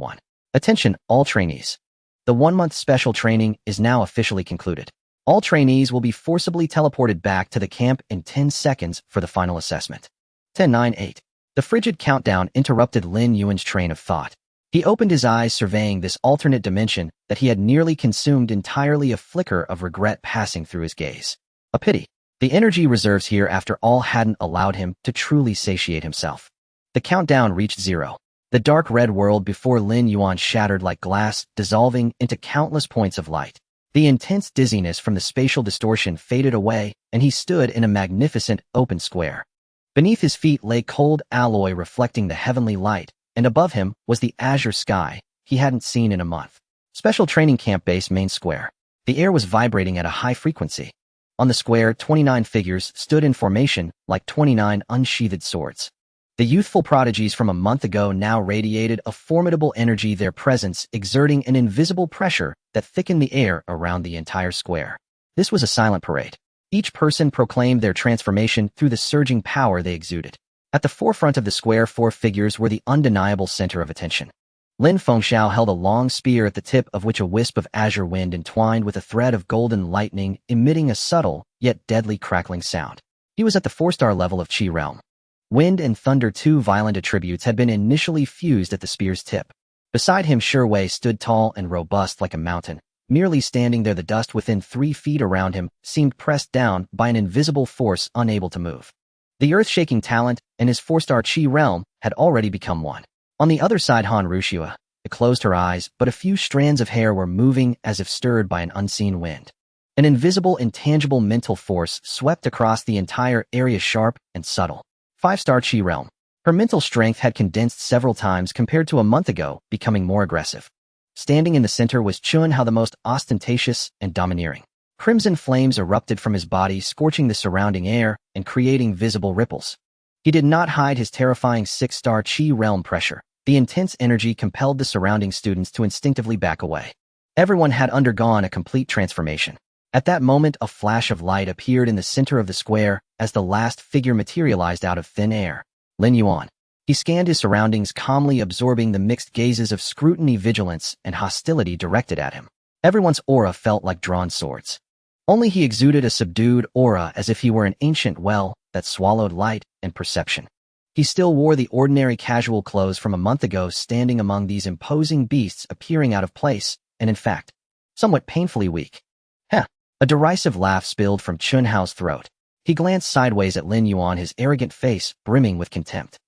Attention, all trainees. The 1-month special training is now officially concluded. All trainees will be forcibly teleported back to the camp in 10 seconds for the final assessment. 10, 9, 8. The frigid countdown interrupted Lin Yuan's train of thought. He opened his eyes, surveying this alternate dimension that he had nearly consumed entirely, a flicker of regret passing through his gaze. A pity. The energy reserves here, after all, hadn't allowed him to truly satiate himself. The countdown reached 0. The dark red world before Lin Yuan shattered like glass, dissolving into countless points of light. The intense dizziness from the spatial distortion faded away, and he stood in a magnificent open square. Beneath his feet lay cold alloy reflecting the heavenly light, and above him was the azure sky he hadn't seen in a month. Special Training Camp Base Main Square. The air was vibrating at a high frequency. On the square, 29 figures stood in formation like 29 unsheathed swords. The youthful prodigies from a month ago now radiated a formidable energy, their presence exerting an invisible pressure that thickened the air around the entire square. This was a silent parade. Each person proclaimed their transformation through the surging power they exuded. At the forefront of the square, 4 figures were the undeniable center of attention. Lin Fengxiao held a long spear at the tip of which a wisp of azure wind entwined with a thread of golden lightning, emitting a subtle yet deadly crackling sound. He was at the 4-star level of Qi realm. Wind and thunder, 2 violent attributes, had been initially fused at the spear's tip. Beside him, Wei stood tall and robust like a mountain. Merely standing there, the dust within 3 feet around him seemed pressed down by an invisible force unable to move. The earth-shaking talent and his 4-star Qi realm had already become one. On the other side, Han Rushua closed her eyes, but a few strands of hair were moving as if stirred by an unseen wind. An invisible, intangible mental force swept across the entire area, sharp and subtle. 5-star Qi realm. Her mental strength had condensed several times compared to a month ago, becoming more aggressive. Standing in the center was Chunhao, the most ostentatious and domineering. Crimson flames erupted from his body, scorching the surrounding air and creating visible ripples. He did not hide his terrifying 6-star Qi realm pressure. The intense energy compelled the surrounding students to instinctively back away. Everyone had undergone a complete transformation. At that moment, a flash of light appeared in the center of the square as the last figure materialized out of thin air. Lin Yuan. He scanned his surroundings, calmly absorbing the mixed gazes of scrutiny, vigilance, and hostility directed at him. Everyone's aura felt like drawn swords. Only he exuded a subdued aura, as if he were an ancient well that swallowed light and perception. He still wore the ordinary casual clothes from a month ago, standing among these imposing beasts, appearing out of place, and in fact, somewhat painfully weak. Heh! A derisive laugh spilled from Chunhao's throat. He glanced sideways at Lin Yuan, his arrogant face brimming with contempt.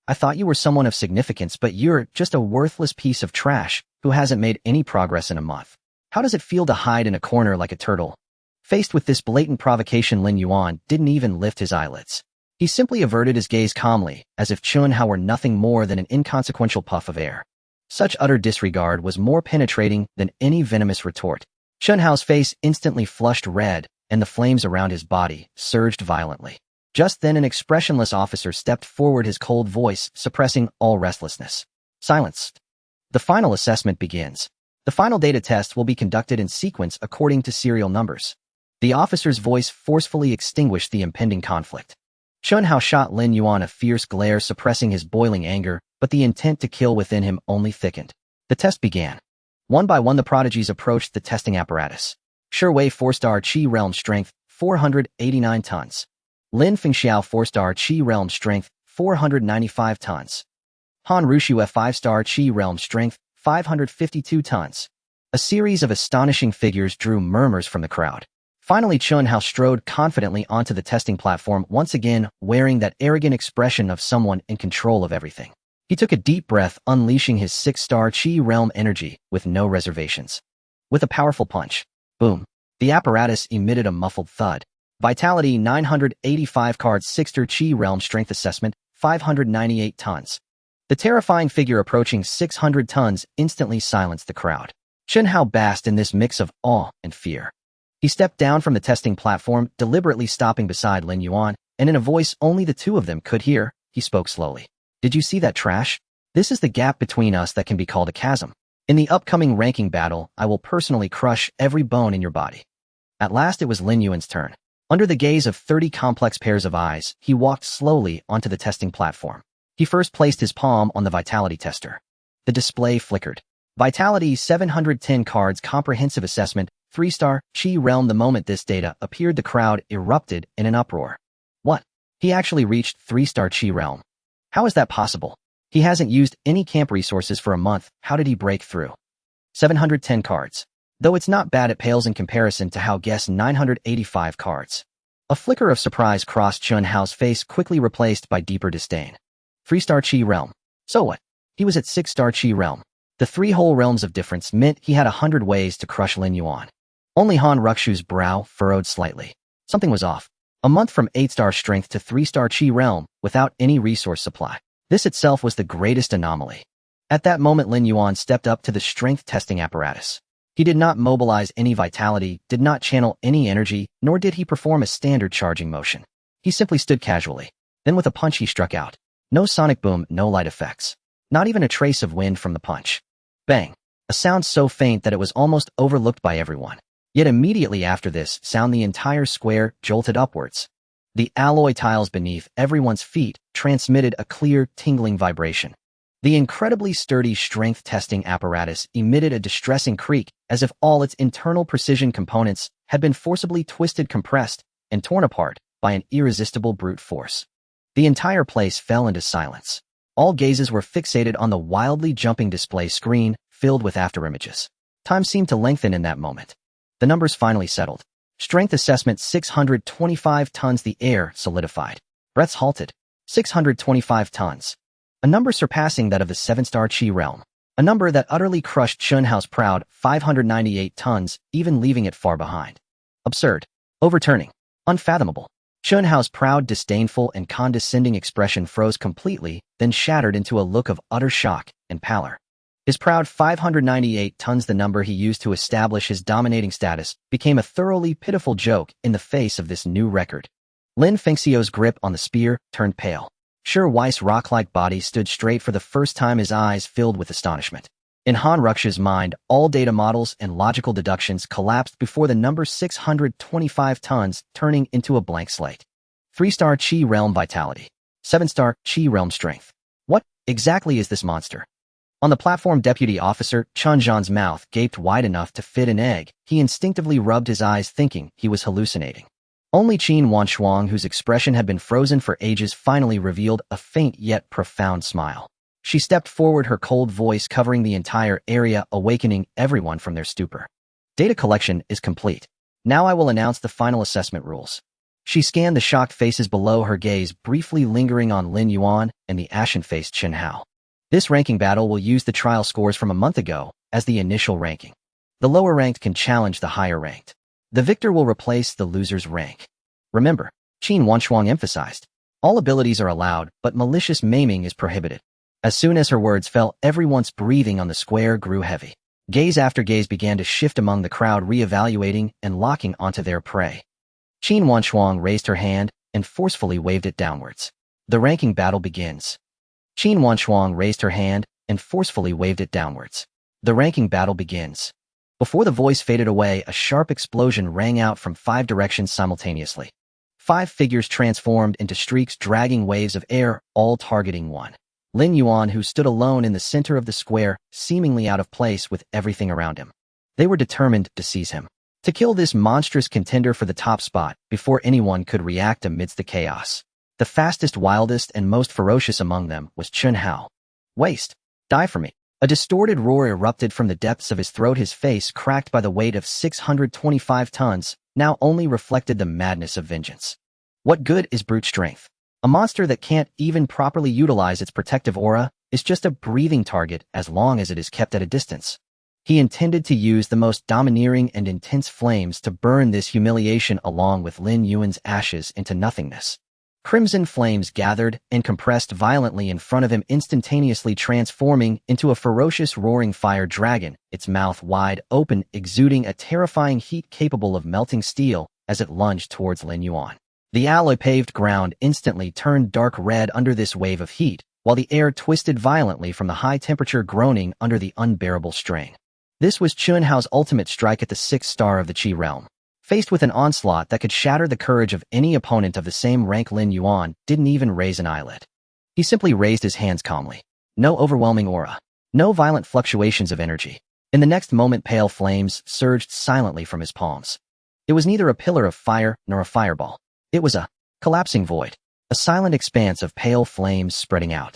I thought you were someone of significance, but you're just a worthless piece of trash who hasn't made any progress in a month. How does it feel to hide in a corner like a turtle? Faced with this blatant provocation, Lin Yuan didn't even lift his eyelids. He simply averted his gaze calmly, as if Chunhao were nothing more than an inconsequential puff of air. Such utter disregard was more penetrating than any venomous retort. Chunhao's face instantly flushed red, and the flames around his body surged violently. Just then, an expressionless officer stepped forward, his cold voice suppressing all restlessness. Silence. The final assessment begins. The final data test will be conducted in sequence according to serial numbers. The officer's voice forcefully extinguished the impending conflict. Chunhao shot Lin Yuan a fierce glare, suppressing his boiling anger, but the intent to kill within him only thickened. The test began. One by one, the prodigies approached the testing apparatus. Wei, 4-star Qi realm strength, 489 tons. Lin Fengxiao, 4-star Qi realm strength, 495 tons. Han Rushua, 5-star Qi realm strength, 552 tons. A series of astonishing figures drew murmurs from the crowd. Finally, Chunhao strode confidently onto the testing platform, once again wearing that arrogant expression of someone in control of everything. He took a deep breath, unleashing his 6-star Qi realm energy with no reservations. With a powerful punch, boom, the apparatus emitted a muffled thud. Vitality 985 cards, 6-star Qi realm strength assessment, 598 tons. The terrifying figure approaching 600 tons instantly silenced the crowd. Chunhao basked in this mix of awe and fear. He stepped down from the testing platform, deliberately stopping beside Lin Yuan, and in a voice only the two of them could hear, he spoke slowly. Did you see that trash? This is the gap between us that can be called a chasm. In the upcoming ranking battle, I will personally crush every bone in your body. At last, it was Lin Yuan's turn. Under the gaze of 30 complex pairs of eyes, he walked slowly onto the testing platform. He first placed his palm on the vitality tester. The display flickered. Vitality 710 cards, comprehensive assessment, 3-star Qi realm. The moment this data appeared, the crowd erupted in an uproar. What? He actually reached 3-star Qi realm. How is that possible? He hasn't used any camp resources for a month. How did he break through? 710 cards. Though it's not bad, it pales in comparison to how guess 985 cards. A flicker of surprise crossed Chunhao's face, quickly replaced by deeper disdain. 3-star Qi realm. So what? He was at 6-star Qi realm. The 3 whole realms of difference meant he had 100 ways to crush Lin Yuan. Only Han Rukshu's brow furrowed slightly. Something was off. A month from 8-star strength to 3-star Chi realm, without any resource supply. This itself was the greatest anomaly. At that moment Lin Yuan stepped up to the strength testing apparatus. He did not mobilize any vitality, did not channel any energy, nor did he perform a standard charging motion. He simply stood casually. Then with a punch he struck out. No sonic boom, no light effects. Not even a trace of wind from the punch. Bang! A sound so faint that it was almost overlooked by everyone. Yet immediately after this sound the entire square jolted upwards. The alloy tiles beneath everyone's feet transmitted a clear, tingling vibration. The incredibly sturdy strength testing apparatus emitted a distressing creak as if all its internal precision components had been forcibly twisted, compressed, and torn apart by an irresistible brute force. The entire place fell into silence. All gazes were fixated on the wildly jumping display screen filled with afterimages. Time seemed to lengthen in that moment. The numbers finally settled. Strength assessment 625 tons. The air solidified. Breaths halted. 625 tons. A number surpassing that of the 7-star Chi realm. A number that utterly crushed Chunhao's proud 598 tons, even leaving it far behind. Absurd. Overturning. Unfathomable. Chunhao's proud, disdainful, and condescending expression froze completely, then shattered into a look of utter shock and pallor. His proud 598 tons, the number he used to establish his dominating status, became a thoroughly pitiful joke in the face of this new record. Lin Fengxiu's grip on the spear turned pale. Sure Weiss' rock-like body stood straight for the first time, his eyes filled with astonishment. In Han Rukshu's mind, all data models and logical deductions collapsed before the number 625 tons, turning into a blank slate. 3-star Chi realm vitality. 7-star Chi realm strength. What exactly is this monster? On the platform, Deputy Officer Chun Zhan's mouth gaped wide enough to fit an egg. He instinctively rubbed his eyes, thinking he was hallucinating. Only Qin Wanshuang, whose expression had been frozen for ages, finally revealed a faint yet profound smile. She stepped forward, her cold voice covering the entire area, awakening everyone from their stupor. Data collection is complete. Now I will announce the final assessment rules. She scanned the shocked faces below, her gaze briefly lingering on Lin Yuan and the ashen-faced Chen Hao. This ranking battle will use the trial scores from a month ago as the initial ranking. The lower ranked can challenge the higher ranked. The victor will replace the loser's rank. Remember, Qin Wanshuang emphasized, all abilities are allowed, but malicious maiming is prohibited. As soon as her words fell, everyone's breathing on the square grew heavy. Gaze after gaze began to shift among the crowd, re-evaluating and locking onto their prey. Qin Wanshuang raised her hand and forcefully waved it downwards. The ranking battle begins. Qin Wanshuang raised her hand and forcefully waved it downwards. The ranking battle begins. Before the voice faded away, a sharp explosion rang out from 5 directions simultaneously. 5 figures transformed into streaks, dragging waves of air, all targeting one. Lin Yuan, who stood alone in the center of the square, seemingly out of place with everything around him. They were determined to seize him, to kill this monstrous contender for the top spot before anyone could react amidst the chaos. The fastest, wildest, and most ferocious among them was Chen Hao. Waste! Die for me! A distorted roar erupted from the depths of his throat, his face cracked by the weight of 625 tons, now only reflected the madness of vengeance. What good is brute strength? A monster that can't even properly utilize its protective aura is just a breathing target as long as it is kept at a distance. He intended to use the most domineering and intense flames to burn this humiliation along with Lin Yuan's ashes into nothingness. Crimson flames gathered and compressed violently in front of him, instantaneously transforming into a ferocious roaring fire dragon, its mouth wide open, exuding a terrifying heat capable of melting steel as it lunged towards Lin Yuan. The alloy-paved ground instantly turned dark red under this wave of heat, while the air twisted violently from the high temperature, groaning under the unbearable strain. This was Chun Hao's ultimate strike at the 6th star of the Qi realm. Faced with an onslaught that could shatter the courage of any opponent of the same rank, Lin Yuan didn't even raise an eyelid. He simply raised his hands calmly. No overwhelming aura. No violent fluctuations of energy. In the next moment, pale flames surged silently from his palms. It was neither a pillar of fire nor a fireball. It was a collapsing void. A silent expanse of pale flames spreading out.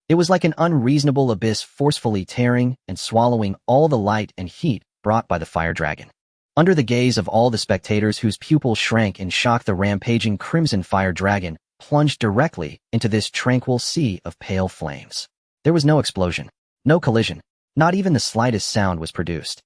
It was like an unreasonable abyss forcefully tearing and swallowing all the light and heat brought by the fire dragon. Under the gaze of all the spectators, whose pupils shrank in shock, the rampaging crimson fire dragon plunged directly into this tranquil sea of pale flames. There was no explosion, no collision, not even the slightest sound was produced.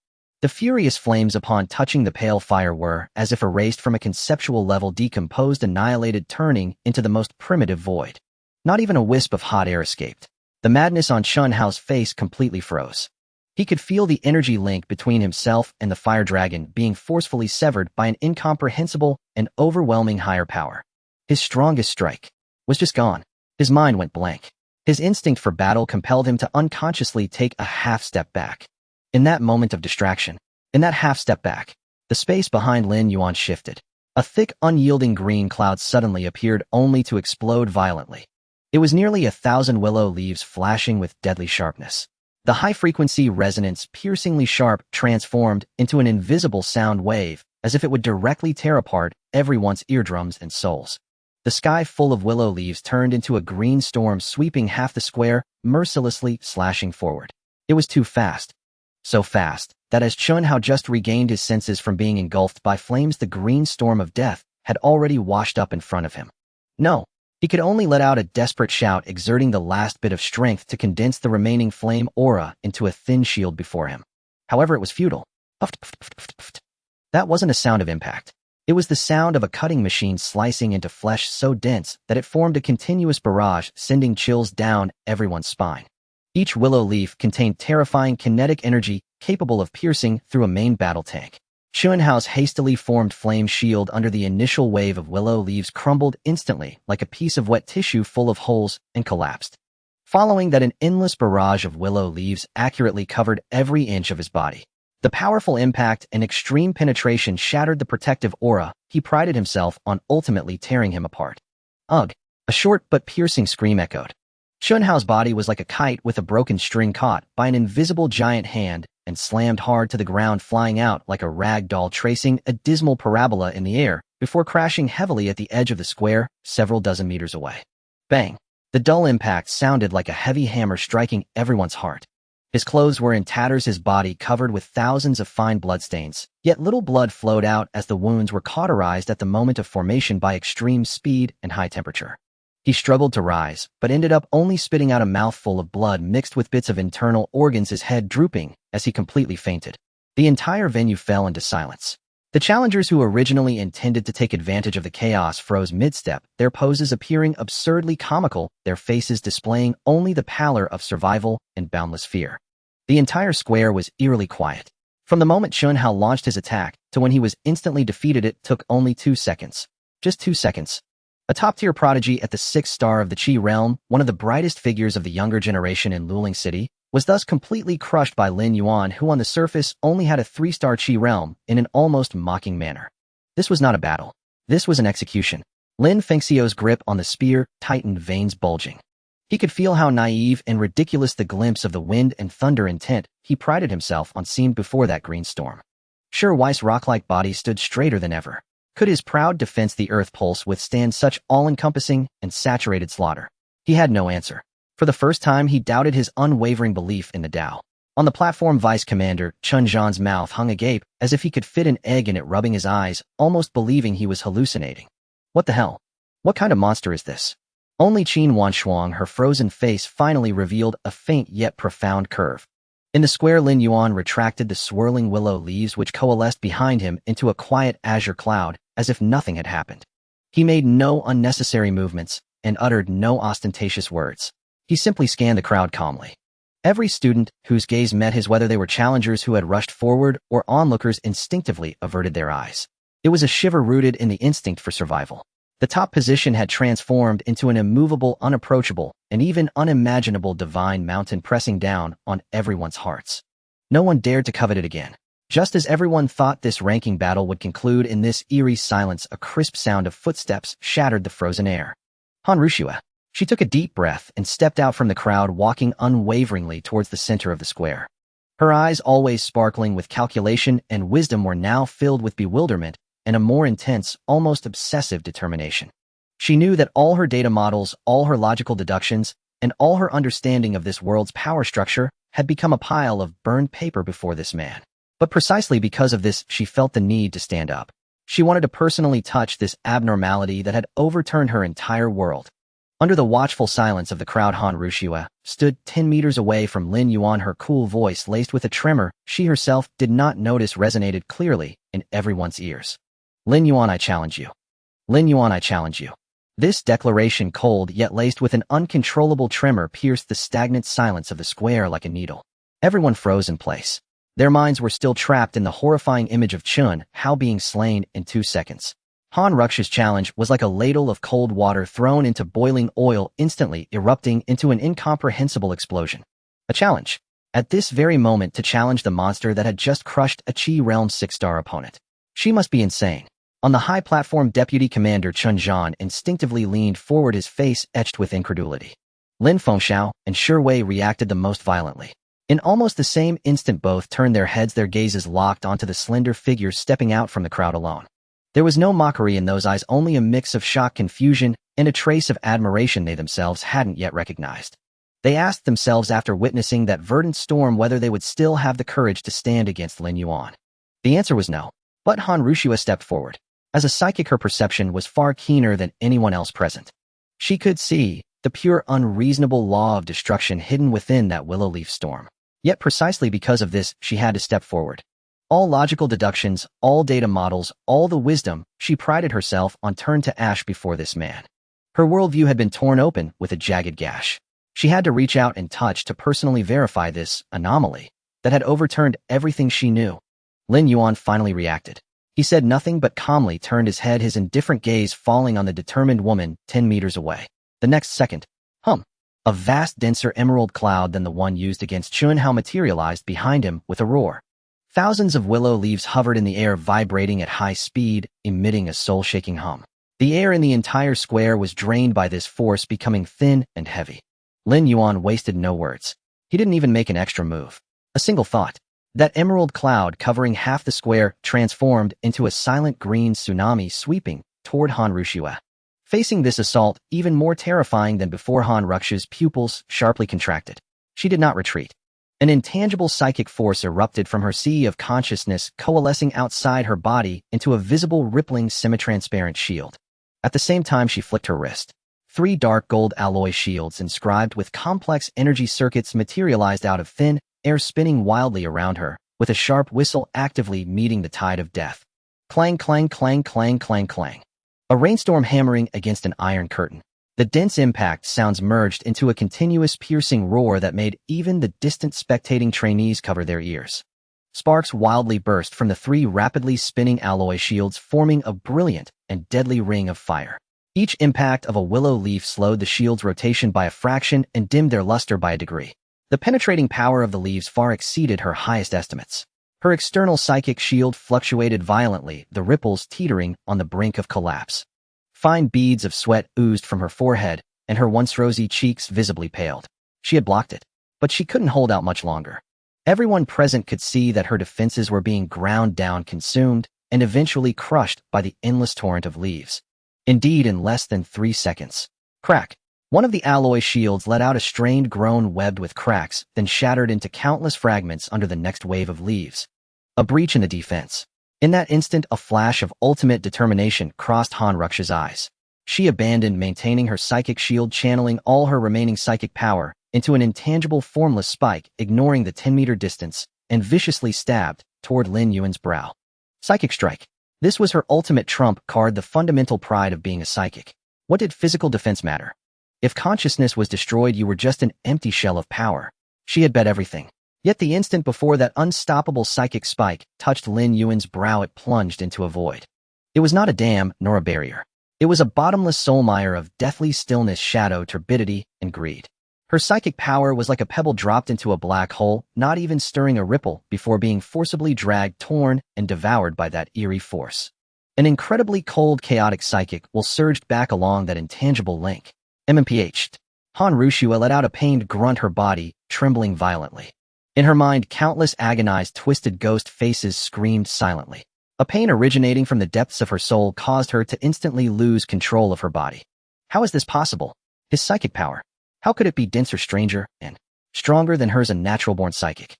The furious flames upon touching the pale fire were, as if erased from a conceptual level, decomposed, annihilated, turning into the most primitive void. Not even a wisp of hot air escaped. The madness on Chun Hao's face completely froze. He could feel the energy link between himself and the fire dragon being forcefully severed by an incomprehensible and overwhelming higher power. His strongest strike was just gone. His mind went blank. His instinct for battle compelled him to unconsciously take a half-step back. In that moment of distraction, in that half-step back, the space behind Lin Yuan shifted. A thick, unyielding green cloud suddenly appeared, only to explode violently. It was nearly 1,000 willow leaves flashing with deadly sharpness. The high-frequency resonance, piercingly sharp, transformed into an invisible sound wave, as if it would directly tear apart everyone's eardrums and souls. The sky full of willow leaves turned into a green storm, sweeping half the square, mercilessly slashing forward. It was too fast. So fast that as Chun Hao just regained his senses from being engulfed by flames, the green storm of death had already washed up in front of him. No, he could only let out a desperate shout, exerting the last bit of strength to condense the remaining flame aura into a thin shield before him. However, it was futile. That wasn't a sound of impact. It was the sound of a cutting machine slicing into flesh so dense that it formed a continuous barrage, sending chills down everyone's spine. Each willow leaf contained terrifying kinetic energy capable of piercing through a main battle tank. Chun Hao's hastily formed flame shield under the initial wave of willow leaves crumbled instantly like a piece of wet tissue full of holes and collapsed. Following that, an endless barrage of willow leaves accurately covered every inch of his body. The powerful impact and extreme penetration shattered the protective aura he prided himself on, ultimately tearing him apart. Ugh! A short but piercing scream echoed. Chun Hao's body was like a kite with a broken string caught by an invisible giant hand and slammed hard to the ground, flying out like a rag doll, tracing a dismal parabola in the air before crashing heavily at the edge of the square several dozen meters away. Bang! The dull impact sounded like a heavy hammer striking everyone's heart. His clothes were in tatters, his body covered with thousands of fine bloodstains, yet little blood flowed out as the wounds were cauterized at the moment of formation by extreme speed and high temperature. He struggled to rise, but ended up only spitting out a mouthful of blood mixed with bits of internal organs, his head drooping as he completely fainted. The entire venue fell into silence. The challengers who originally intended to take advantage of the chaos froze mid-step, their poses appearing absurdly comical, their faces displaying only the pallor of survival and boundless fear. The entire square was eerily quiet. From the moment Chun Hao launched his attack to when he was instantly defeated, it took only 2 seconds. Just 2 seconds. A top-tier prodigy at the 6th star of the Qi realm, one of the brightest figures of the younger generation in Luling City, was thus completely crushed by Lin Yuan, who on the surface only had a 3-star Qi realm, in an almost mocking manner. This was not a battle. This was an execution. Lin Fengxiu's grip on the spear tightened, veins bulging. He could feel how naive and ridiculous the glimpse of the wind and thunder intent he prided himself on seemed before that green storm. Sure, Weiss' rock-like body stood straighter than ever. Could his proud defense, the earth pulse, withstand such all-encompassing and saturated slaughter? He had no answer. For the first time, he doubted his unwavering belief in the Tao. On the platform, Vice Commander Chun Zhan's mouth hung agape, as if he could fit an egg in it, rubbing his eyes, almost believing he was hallucinating. What the hell? What kind of monster is this? Only Qin Wanshuang, her frozen face finally revealed a faint yet profound curve. In the square, Lin Yuan retracted the swirling willow leaves which coalesced behind him into a quiet azure cloud, as if nothing had happened. He made no unnecessary movements and uttered no ostentatious words. He simply scanned the crowd calmly. Every student whose gaze met his, whether they were challengers who had rushed forward or onlookers, instinctively averted their eyes. It was a shiver rooted in the instinct for survival. The top position had transformed into an immovable, unapproachable, and even unimaginable divine mountain, pressing down on everyone's hearts. No one dared to covet it again. Just as everyone thought this ranking battle would conclude, in this eerie silence, a crisp sound of footsteps shattered the frozen air. Han Rushua. She took a deep breath and stepped out from the crowd, walking unwaveringly towards the center of the square. Her eyes, always sparkling with calculation and wisdom, were now filled with bewilderment and a more intense, almost obsessive determination. She knew that all her data models, all her logical deductions, and all her understanding of this world's power structure had become a pile of burned paper before this man. But precisely because of this, she felt the need to stand up. She wanted to personally touch this abnormality that had overturned her entire world. Under the watchful silence of the crowd, Han Rushua stood 10 meters away from Lin Yuan, her cool voice laced with a tremor she herself did not notice resonated clearly in everyone's ears. Lin Yuan, I challenge you. Lin Yuan, I challenge you. This declaration, cold yet laced with an uncontrollable tremor, pierced the stagnant silence of the square like a needle. Everyone froze in place. Their minds were still trapped in the horrifying image of Chun Hao being slain in 2 seconds. Han Rux's challenge was like a ladle of cold water thrown into boiling oil, instantly erupting into an incomprehensible explosion. A challenge, at this very moment, to challenge the monster that had just crushed a Qi Realm 6-star opponent. She must be insane. On the high platform, Deputy Commander Chun Zhan instinctively leaned forward, his face etched with incredulity. Lin Fengxiao and Shi Wei reacted the most violently. In almost the same instant, both turned their heads, their gazes locked onto the slender figure stepping out from the crowd alone. There was no mockery in those eyes, only a mix of shock, confusion, and a trace of admiration they themselves hadn't yet recognized. They asked themselves after witnessing that verdant storm whether they would still have the courage to stand against Lin Yuan. The answer was no. But Han Rushua stepped forward. As a psychic, her perception was far keener than anyone else present. She could see the pure, unreasonable law of destruction hidden within that willow leaf storm. Yet precisely because of this, she had to step forward. All logical deductions, all data models, all the wisdom she prided herself on turned to ash before this man. Her worldview had been torn open with a jagged gash. She had to reach out and touch to personally verify this anomaly that had overturned everything she knew. Lin Yuan finally reacted. He said nothing but calmly turned his head, his indifferent gaze falling on the determined woman 10 meters away. The next second, a vast, denser emerald cloud than the one used against Chun Hao materialized behind him with a roar. Thousands of willow leaves hovered in the air, vibrating at high speed, emitting a soul-shaking hum. The air in the entire square was drained by this force, becoming thin and heavy. Lin Yuan wasted no words. He didn't even make an extra move. A single thought. That emerald cloud covering half the square transformed into a silent green tsunami sweeping toward Han Rushua. Facing this assault, even more terrifying than before, Han Rux's pupils sharply contracted. She did not retreat. An intangible psychic force erupted from her sea of consciousness, coalescing outside her body into a visible, rippling, semi-transparent shield. At the same time, she flicked her wrist. 3 dark gold alloy shields inscribed with complex energy circuits materialized out of thin air, spinning wildly around her, with a sharp whistle actively meeting the tide of death. Clang, clang, clang, clang, clang, clang. A rainstorm hammering against an iron curtain. The dense impact sounds merged into a continuous, piercing roar that made even the distant spectating trainees cover their ears. Sparks wildly burst from the 3 rapidly spinning alloy shields, forming a brilliant and deadly ring of fire. Each impact of a willow leaf slowed the shield's rotation by a fraction and dimmed their luster by a degree. The penetrating power of the leaves far exceeded her highest estimates. Her external psychic shield fluctuated violently, the ripples teetering on the brink of collapse. Fine beads of sweat oozed from her forehead, and her once rosy cheeks visibly paled. She had blocked it, but she couldn't hold out much longer. Everyone present could see that her defenses were being ground down, consumed, and eventually crushed by the endless torrent of leaves. Indeed, in less than 3 seconds. Crack! One of the alloy shields let out a strained groan webbed with cracks, then shattered into countless fragments under the next wave of leaves. A breach in the defense. In that instant, a flash of ultimate determination crossed Han Rux's eyes. She abandoned maintaining her psychic shield, channeling all her remaining psychic power into an intangible, formless spike, ignoring the 10-meter distance, and viciously stabbed toward Lin Yuan's brow. Psychic strike. This was her ultimate trump card, the fundamental pride of being a psychic. What did physical defense matter? If consciousness was destroyed, you were just an empty shell of power. She had bet everything. Yet the instant before that unstoppable psychic spike touched Lin Yuan's brow, it plunged into a void. It was not a dam nor a barrier. It was a bottomless soul mire of deathly stillness, shadow, turbidity, and greed. Her psychic power was like a pebble dropped into a black hole, not even stirring a ripple before being forcibly dragged, torn, and devoured by that eerie force. An incredibly cold, chaotic psychic will surged back along that intangible link. MMPH. Han Rushua let out a pained grunt, her body trembling violently. In her mind, countless agonized, twisted ghost faces screamed silently. A pain originating from the depths of her soul caused her to instantly lose control of her body. How is this possible? His psychic power. How could it be denser, stranger, and stronger than hers, a natural-born psychic?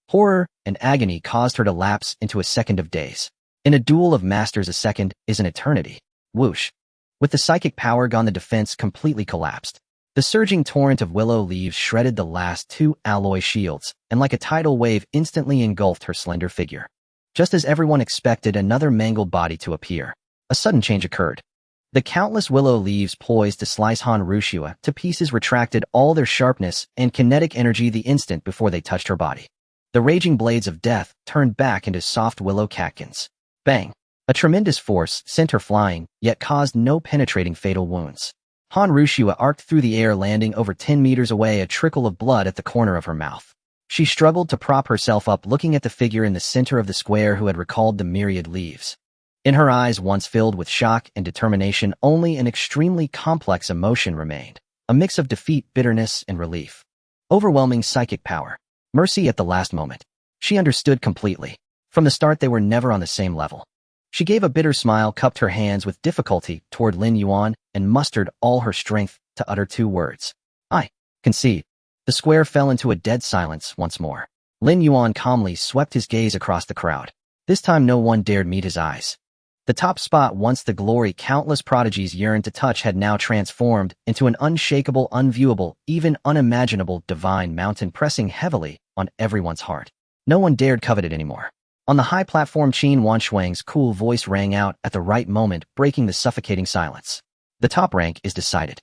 Horror and agony caused her to lapse into a second of days. In a duel of masters, a second is an eternity. Whoosh. With the psychic power gone, the defense completely collapsed. The surging torrent of willow leaves shredded the last 2 alloy shields, and like a tidal wave instantly engulfed her slender figure. Just as everyone expected another mangled body to appear, a sudden change occurred. The countless willow leaves poised to slice Han Rushua to pieces retracted all their sharpness and kinetic energy the instant before they touched her body. The raging blades of death turned back into soft willow catkins. Bang! A tremendous force sent her flying, yet caused no penetrating fatal wounds. Han Rushua arced through the air, landing over 10 meters away, a trickle of blood at the corner of her mouth. She struggled to prop herself up, looking at the figure in the center of the square who had recalled the myriad leaves. In her eyes, once filled with shock and determination, only an extremely complex emotion remained, a mix of defeat, bitterness, and relief. Overwhelming psychic power. Mercy at the last moment. She understood completely. From the start, they were never on the same level. She gave a bitter smile, cupped her hands with difficulty toward Lin Yuan, and mustered all her strength to utter 2 words. I concede. The square fell into a dead silence once more. Lin Yuan calmly swept his gaze across the crowd. This time no one dared meet his eyes. The top spot, once the glory countless prodigies yearned to touch, had now transformed into an unshakable, unviewable, even unimaginable divine mountain, pressing heavily on everyone's heart. No one dared covet it anymore. On the high platform, Qin Wanshuang's cool voice rang out at the right moment, breaking the suffocating silence. The top rank is decided.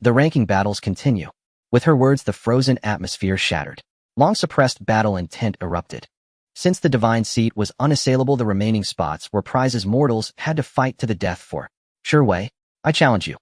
The ranking battles continue. With her words, the frozen atmosphere shattered. Long-suppressed battle intent erupted. Since the divine seat was unassailable, the remaining spots were prizes mortals had to fight to the death for. Sure way, I challenge you.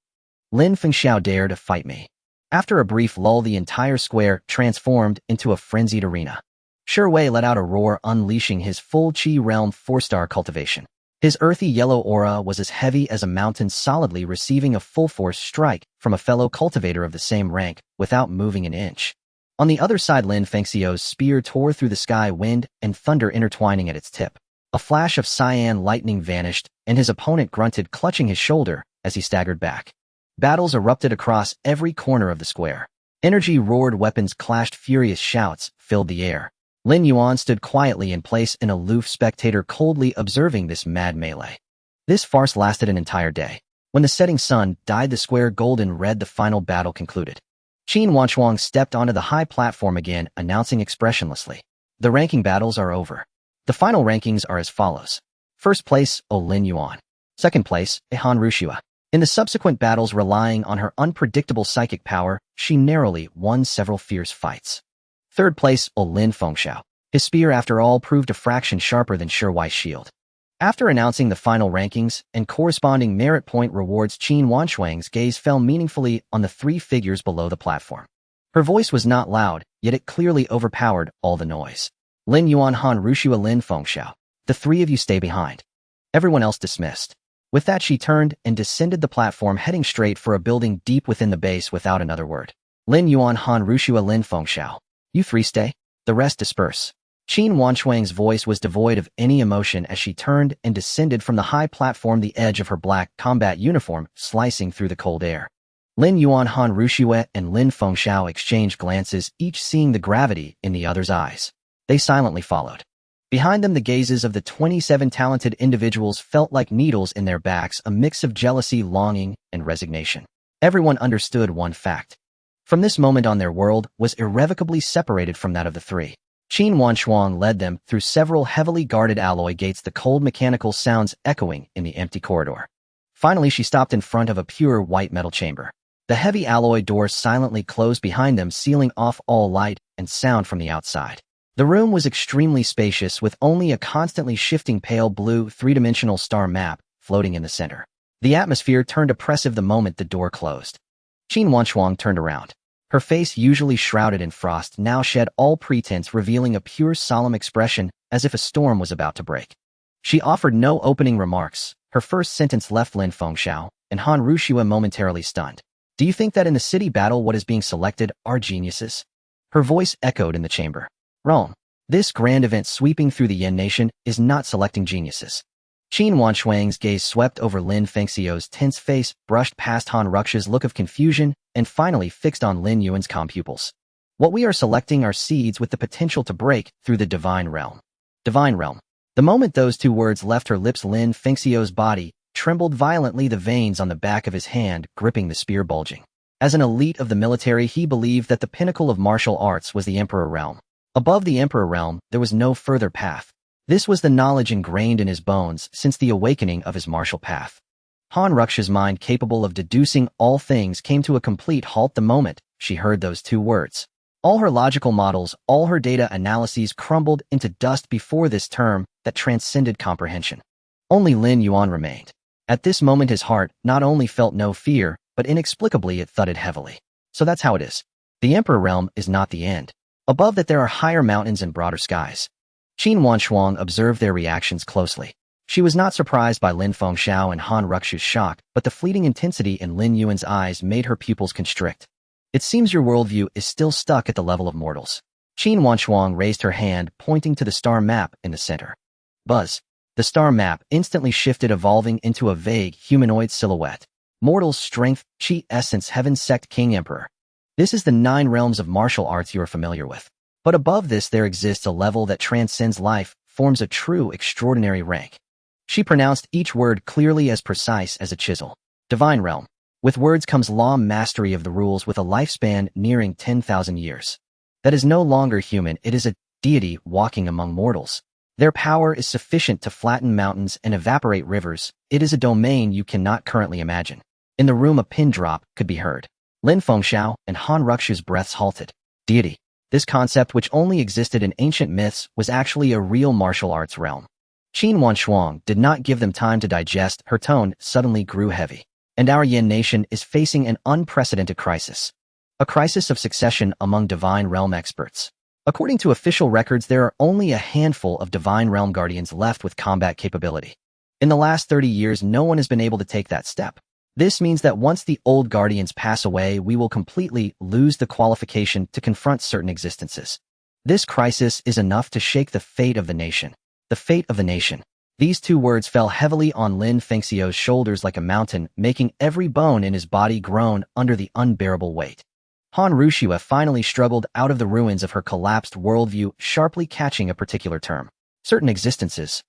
Lin Fengxiao, dare to fight me. After a brief lull, the entire square transformed into a frenzied arena. Sure Wei let out a roar, unleashing his full Qi realm 4-star cultivation. His earthy yellow aura was as heavy as a mountain, solidly receiving a full-force strike from a fellow cultivator of the same rank without moving an inch. On the other side, Lin Fengxiao's spear tore through the sky, wind and thunder intertwining at its tip. A flash of cyan lightning vanished, and his opponent grunted, clutching his shoulder as he staggered back. Battles erupted across every corner of the square. Energy roared, weapons clashed, furious shouts filled the air. Lin Yuan stood quietly in place, an aloof spectator, coldly observing this mad melee. This farce lasted an entire day. When the setting sun dyed the square golden red, the final battle concluded. Qin Wanshuang stepped onto the high platform again, announcing expressionlessly, "The ranking battles are over. The final rankings are as follows. First place, Lin Yuan. Second place, Han Rushua." In the subsequent battles, relying on her unpredictable psychic power, she narrowly won several fierce fights. Third place, Lin Fengxiao. His spear, after all, proved a fraction sharper than Sure Wei's shield. After announcing the final rankings and corresponding merit point rewards, Qin Wanshuang's gaze fell meaningfully on the 3 figures below the platform. Her voice was not loud, yet it clearly overpowered all the noise. Lin Yuan, Han Rushua, Lin Fengxiao. The 3 of you stay behind. Everyone else dismissed. With that, she turned and descended the platform, heading straight for a building deep within the base without another word. Lin Yuan, Han Rushua, Lin Fengxiao. You 3 stay. The rest disperse. Qin Wanshuang's voice was devoid of any emotion as she turned and descended from the high platform, the edge of her black combat uniform slicing through the cold air. Lin Yuan, Han Rushua, and Lin Fengxiao exchanged glances, each seeing the gravity in the other's eyes. They silently followed. Behind them, the gazes of the 27 talented individuals felt like needles in their backs, a mix of jealousy, longing, and resignation. Everyone understood one fact. From this moment on, their world was irrevocably separated from that of the 3. Qin Wanshuang led them through several heavily guarded alloy gates, the cold mechanical sounds echoing in the empty corridor. Finally, she stopped in front of a pure white metal chamber. The heavy alloy doors silently closed behind them, sealing off all light and sound from the outside. The room was extremely spacious, with only a constantly shifting pale blue 3-dimensional star map floating in the center. The atmosphere turned oppressive the moment the door closed. Qin Wanshuang turned around. Her face, usually shrouded in frost, now shed all pretense, revealing a pure, solemn expression as if a storm was about to break. She offered no opening remarks. Her first sentence left Lin Fengxiao and Han Rushua momentarily stunned. Do you think that in the city battle what is being selected are geniuses? Her voice echoed in the chamber. Wrong. This grand event sweeping through the Yen nation is not selecting geniuses. Qin Wanshuang's gaze swept over Lin Fengxiao's tense face, brushed past Han Ruxia's look of confusion, and finally fixed on Lin Yuan's calm pupils. What we are selecting are seeds with the potential to break through the divine realm. Divine realm. The moment those 2 words left her lips, Lin Fengxiao's body trembled violently, the veins on the back of his hand gripping the spear bulging. As an elite of the military, he believed that the pinnacle of martial arts was the Emperor Realm. Above the Emperor Realm, there was no further path. This was the knowledge ingrained in his bones since the awakening of his martial path. Han Rux's mind, capable of deducing all things, came to a complete halt the moment she heard those two words. All her logical models, all her data analyses crumbled into dust before this term that transcended comprehension. Only Lin Yuan remained. At this moment his heart not only felt no fear, but inexplicably it thudded heavily. So that's how it is. The Emperor Realm is not the end. Above that there are higher mountains and broader skies. Qin Wanshuang observed their reactions closely. She was not surprised by Lin Fengxiao and Han Ruxu's shock, but the fleeting intensity in Lin Yuan's eyes made her pupils constrict. It seems your worldview is still stuck at the level of mortals. Qin Wanshuang raised her hand, pointing to the star map in the center. Buzz. The star map instantly shifted, evolving into a vague humanoid silhouette. Mortals, strength, chi, essence, heaven, sect, king, emperor. This is the 9 realms of martial arts you are familiar with. But above this there exists a level that transcends life, forms a true extraordinary rank. She pronounced each word clearly, as precise as a chisel. Divine Realm. With words comes law, mastery of the rules, with a lifespan nearing 10,000 years. That is no longer human, it is a deity walking among mortals. Their power is sufficient to flatten mountains and evaporate rivers. It is a domain you cannot currently imagine. In the room a pin drop could be heard. Lin Fengxiao and Han Ruxu's breaths halted. Deity. This concept, which only existed in ancient myths, was actually a real martial arts realm. Qin Wanshuang did not give them time to digest. Her tone suddenly grew heavy. And our Yan nation is facing an unprecedented crisis. A crisis of succession among Divine Realm experts. According to official records, there are only a handful of Divine Realm Guardians left with combat capability. In the last 30 years, no one has been able to take that step. This means that once the old Guardians pass away, we will completely lose the qualification to confront certain existences. This crisis is enough to shake the fate of the nation. The fate of the nation. These 2 words fell heavily on Lin Fengxiao's shoulders like a mountain, making every bone in his body groan under the unbearable weight. Han Ruxu finally struggled out of the ruins of her collapsed worldview, sharply catching a particular term. Certain existences.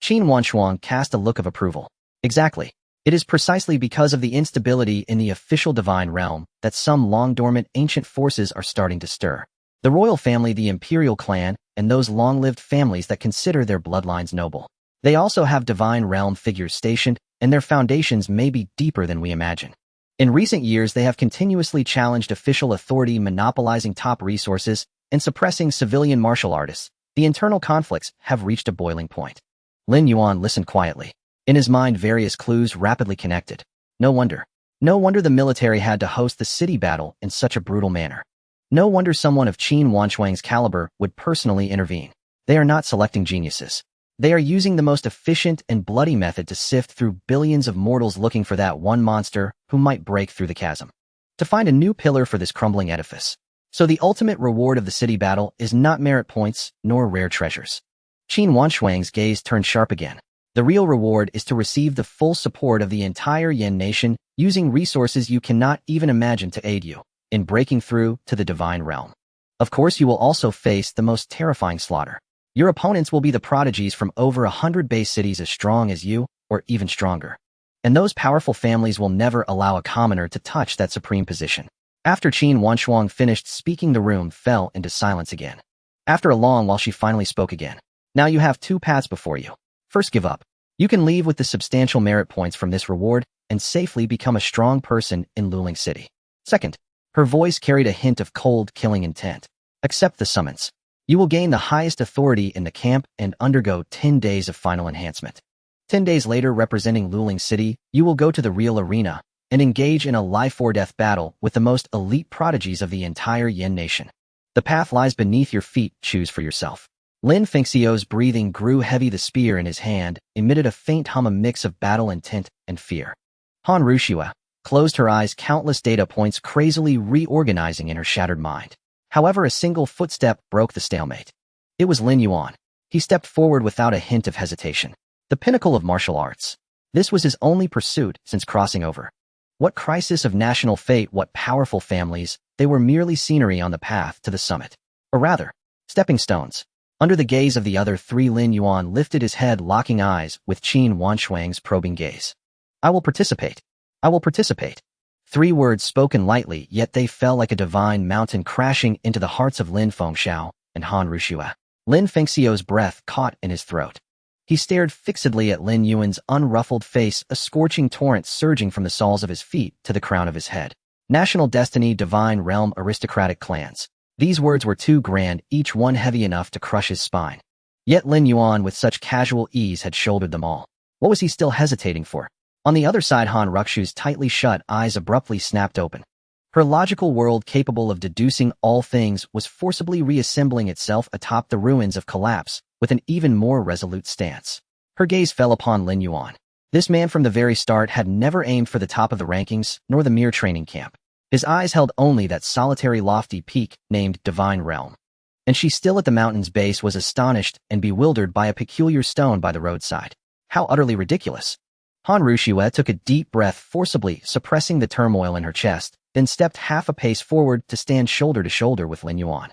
Qin Wanshuang cast a look of approval. Exactly. It is precisely because of the instability in the official Divine Realm that some long-dormant ancient forces are starting to stir. The royal family, the imperial clan, and those long-lived families that consider their bloodlines noble. They also have Divine Realm figures stationed, and their foundations may be deeper than we imagine. In recent years, they have continuously challenged official authority, monopolizing top resources and suppressing civilian martial artists. The internal conflicts have reached a boiling point. Lin Yuan listened quietly. In his mind, various clues rapidly connected. No wonder. No wonder the military had to host the city battle in such a brutal manner. No wonder someone of Qin Wanshuang's caliber would personally intervene. They are not selecting geniuses. They are using the most efficient and bloody method to sift through billions of mortals looking for that one monster who might break through the chasm. To find a new pillar for this crumbling edifice. So the ultimate reward of the city battle is not merit points, nor rare treasures. Qin Wanshuang's gaze turned sharp again. The real reward is to receive the full support of the entire Yan nation, using resources you cannot even imagine to aid you in breaking through to the Divine Realm. Of course, you will also face the most terrifying slaughter. Your opponents will be the prodigies from over 100 base cities as strong as you, or even stronger. And those powerful families will never allow a commoner to touch that supreme position. After Qin Wanshuang finished speaking, the room fell into silence again. After a long while, she finally spoke again. Now you have 2 paths before you. First, give up. You can leave with the substantial merit points from this reward and safely become a strong person in Luling City. Second, her voice carried a hint of cold, killing intent. Accept the summons. You will gain the highest authority in the camp and undergo 10 days of final enhancement. 10 days later, representing Luling City, you will go to the real arena and engage in a life-or-death battle with the most elite prodigies of the entire Yan nation. The path lies beneath your feet, choose for yourself. Lin Fengxiao's breathing grew heavy. The spear in his hand emitted a faint hum, a mix of battle intent and fear. Han Ruxu closed her eyes, countless data points crazily reorganizing in her shattered mind. However, a single footstep broke the stalemate. It was Lin Yuan. He stepped forward without a hint of hesitation. The pinnacle of martial arts. This was his only pursuit since crossing over. What crisis of national fate, what powerful families, they were merely scenery on the path to the summit. Or rather, stepping stones. Under the gaze of the other 3, Lin Yuan lifted his head, locking eyes with Qin Wanshuang's probing gaze. I will participate. I will participate. 3 words spoken lightly, yet they fell like a divine mountain crashing into the hearts of Lin Fengxiao and Han Rushua. Lin Fengxiao's breath caught in his throat. He stared fixedly at Lin Yuan's unruffled face, a scorching torrent surging from the soles of his feet to the crown of his head. National destiny, divine realm, aristocratic clans. These words were too grand, each one heavy enough to crush his spine. Yet Lin Yuan, with such casual ease, had shouldered them all. What was he still hesitating for? On the other side, Han Ruxu's tightly shut eyes abruptly snapped open. Her logical world, capable of deducing all things, was forcibly reassembling itself atop the ruins of collapse, with an even more resolute stance. Her gaze fell upon Lin Yuan. This man from the very start had never aimed for the top of the rankings, nor the mere training camp. His eyes held only that solitary lofty peak named Divine Realm. And she, still at the mountain's base, was astonished and bewildered by a peculiar stone by the roadside. How utterly ridiculous! Han Rushua took a deep breath, forcibly suppressing the turmoil in her chest, then stepped half a pace forward to stand shoulder to shoulder with Lin Yuan.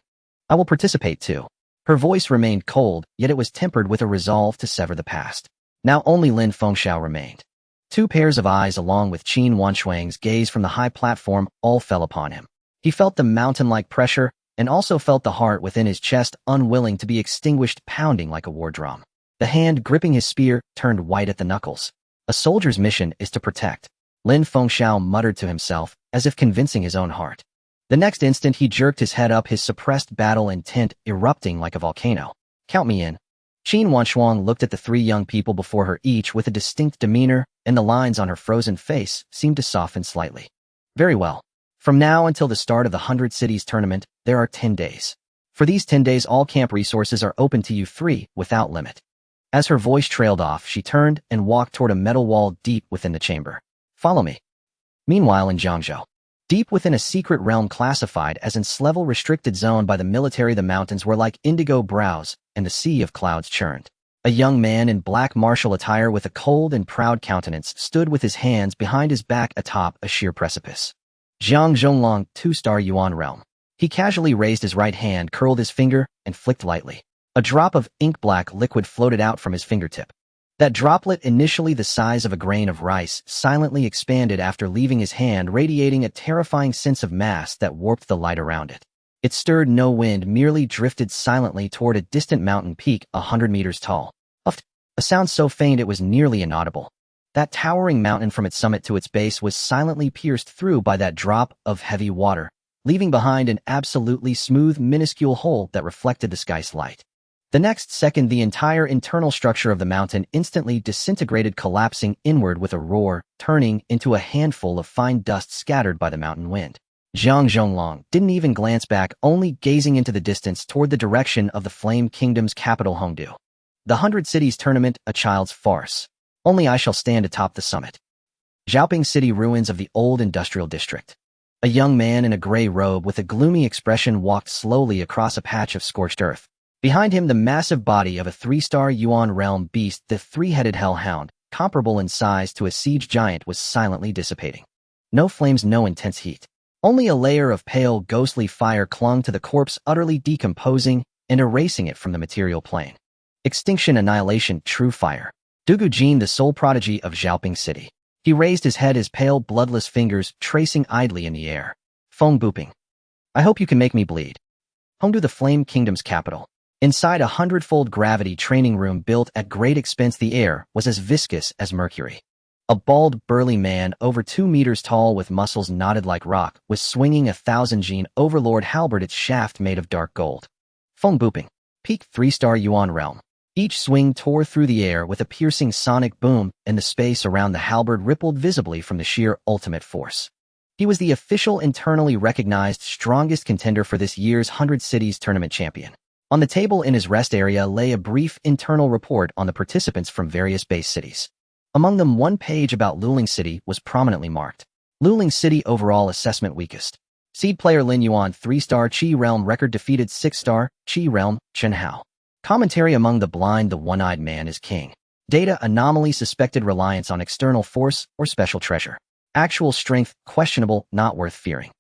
I will participate too. Her voice remained cold, yet it was tempered with a resolve to sever the past. Now only Lin Fengxiao remained. 2 pairs of eyes, along with Qin Wanshuang's gaze from the high platform, all fell upon him. He felt the mountain-like pressure, and also felt the heart within his chest, unwilling to be extinguished, pounding like a war drum. The hand gripping his spear turned white at the knuckles. A soldier's mission is to protect, Lin Fengxiao muttered to himself, as if convincing his own heart. The next instant he jerked his head up, his suppressed battle intent erupting like a volcano. Count me in. Qin Wanshuang looked at the 3 young people before her, each with a distinct demeanor, and the lines on her frozen face seemed to soften slightly. Very well. From now until the start of the 100 Cities tournament, there are 10 days. For these 10 days, all camp resources are open to you, free, without limit. As her voice trailed off, she turned and walked toward a metal wall deep within the chamber. Follow me. Meanwhile, in Zhangzhou, deep within a secret realm classified as an level restricted zone by the military, the mountains were like indigo brows, and the sea of clouds churned. A young man in black martial attire with a cold and proud countenance stood with his hands behind his back atop a sheer precipice. Zhang Zhonglong, 2-star Yuan realm. He casually raised his right hand, curled his finger, and flicked lightly. A drop of ink-black liquid floated out from his fingertip. That droplet, initially the size of a grain of rice, silently expanded after leaving his hand, radiating a terrifying sense of mass that warped the light around it. It stirred no wind, merely drifted silently toward a distant mountain peak 100 meters tall. A sound so faint it was nearly inaudible. That towering mountain, from its summit to its base, was silently pierced through by that drop of heavy water, leaving behind an absolutely smooth, minuscule hole that reflected the sky's light. The next second, the entire internal structure of the mountain instantly disintegrated, collapsing inward with a roar, turning into a handful of fine dust scattered by the mountain wind. Zhang Zhonglong didn't even glance back, only gazing into the distance toward the direction of the Flame Kingdom's capital, Hongdu. The 100 Cities tournament, a child's farce. Only I shall stand atop the summit. Zhaoping City, ruins of the old industrial district. A young man in a gray robe with a gloomy expression walked slowly across a patch of scorched earth. Behind him, the massive body of a 3-star Yuan realm beast, the 3-headed hellhound, comparable in size to a siege giant, was silently dissipating. No flames, no intense heat. Only a layer of pale, ghostly fire clung to the corpse, utterly decomposing and erasing it from the material plane. Extinction, annihilation, true fire. Dugu Jin, the sole prodigy of Zhaoping City. He raised his head, his pale, bloodless fingers tracing idly in the air. Feng booping. I hope you can make me bleed. Hongdu, the Flame Kingdom's capital. Inside a 100-fold gravity training room built at great expense, the air was as viscous as mercury. A bald, burly man, over 2 meters tall with muscles knotted like rock, was swinging a 1000-gene overlord halberd, its shaft made of dark gold. Feng booping. Peak 3-star Yuan realm. Each swing tore through the air with a piercing sonic boom, and the space around the halberd rippled visibly from the sheer ultimate force. He was the official, internally recognized, strongest contender for this year's 100 Cities tournament champion. On the table in his rest area lay a brief internal report on the participants from various base cities. Among them, one page about Luling City was prominently marked. Luling City overall assessment weakest. Seed player Lin Yuan, 3-star Qi Realm, record defeated 6-star Qi Realm, Chen Hao. Commentary: among the blind, the one-eyed man is king. Data: anomaly, suspected reliance on external force or special treasure. Actual strength: questionable, not worth fearing.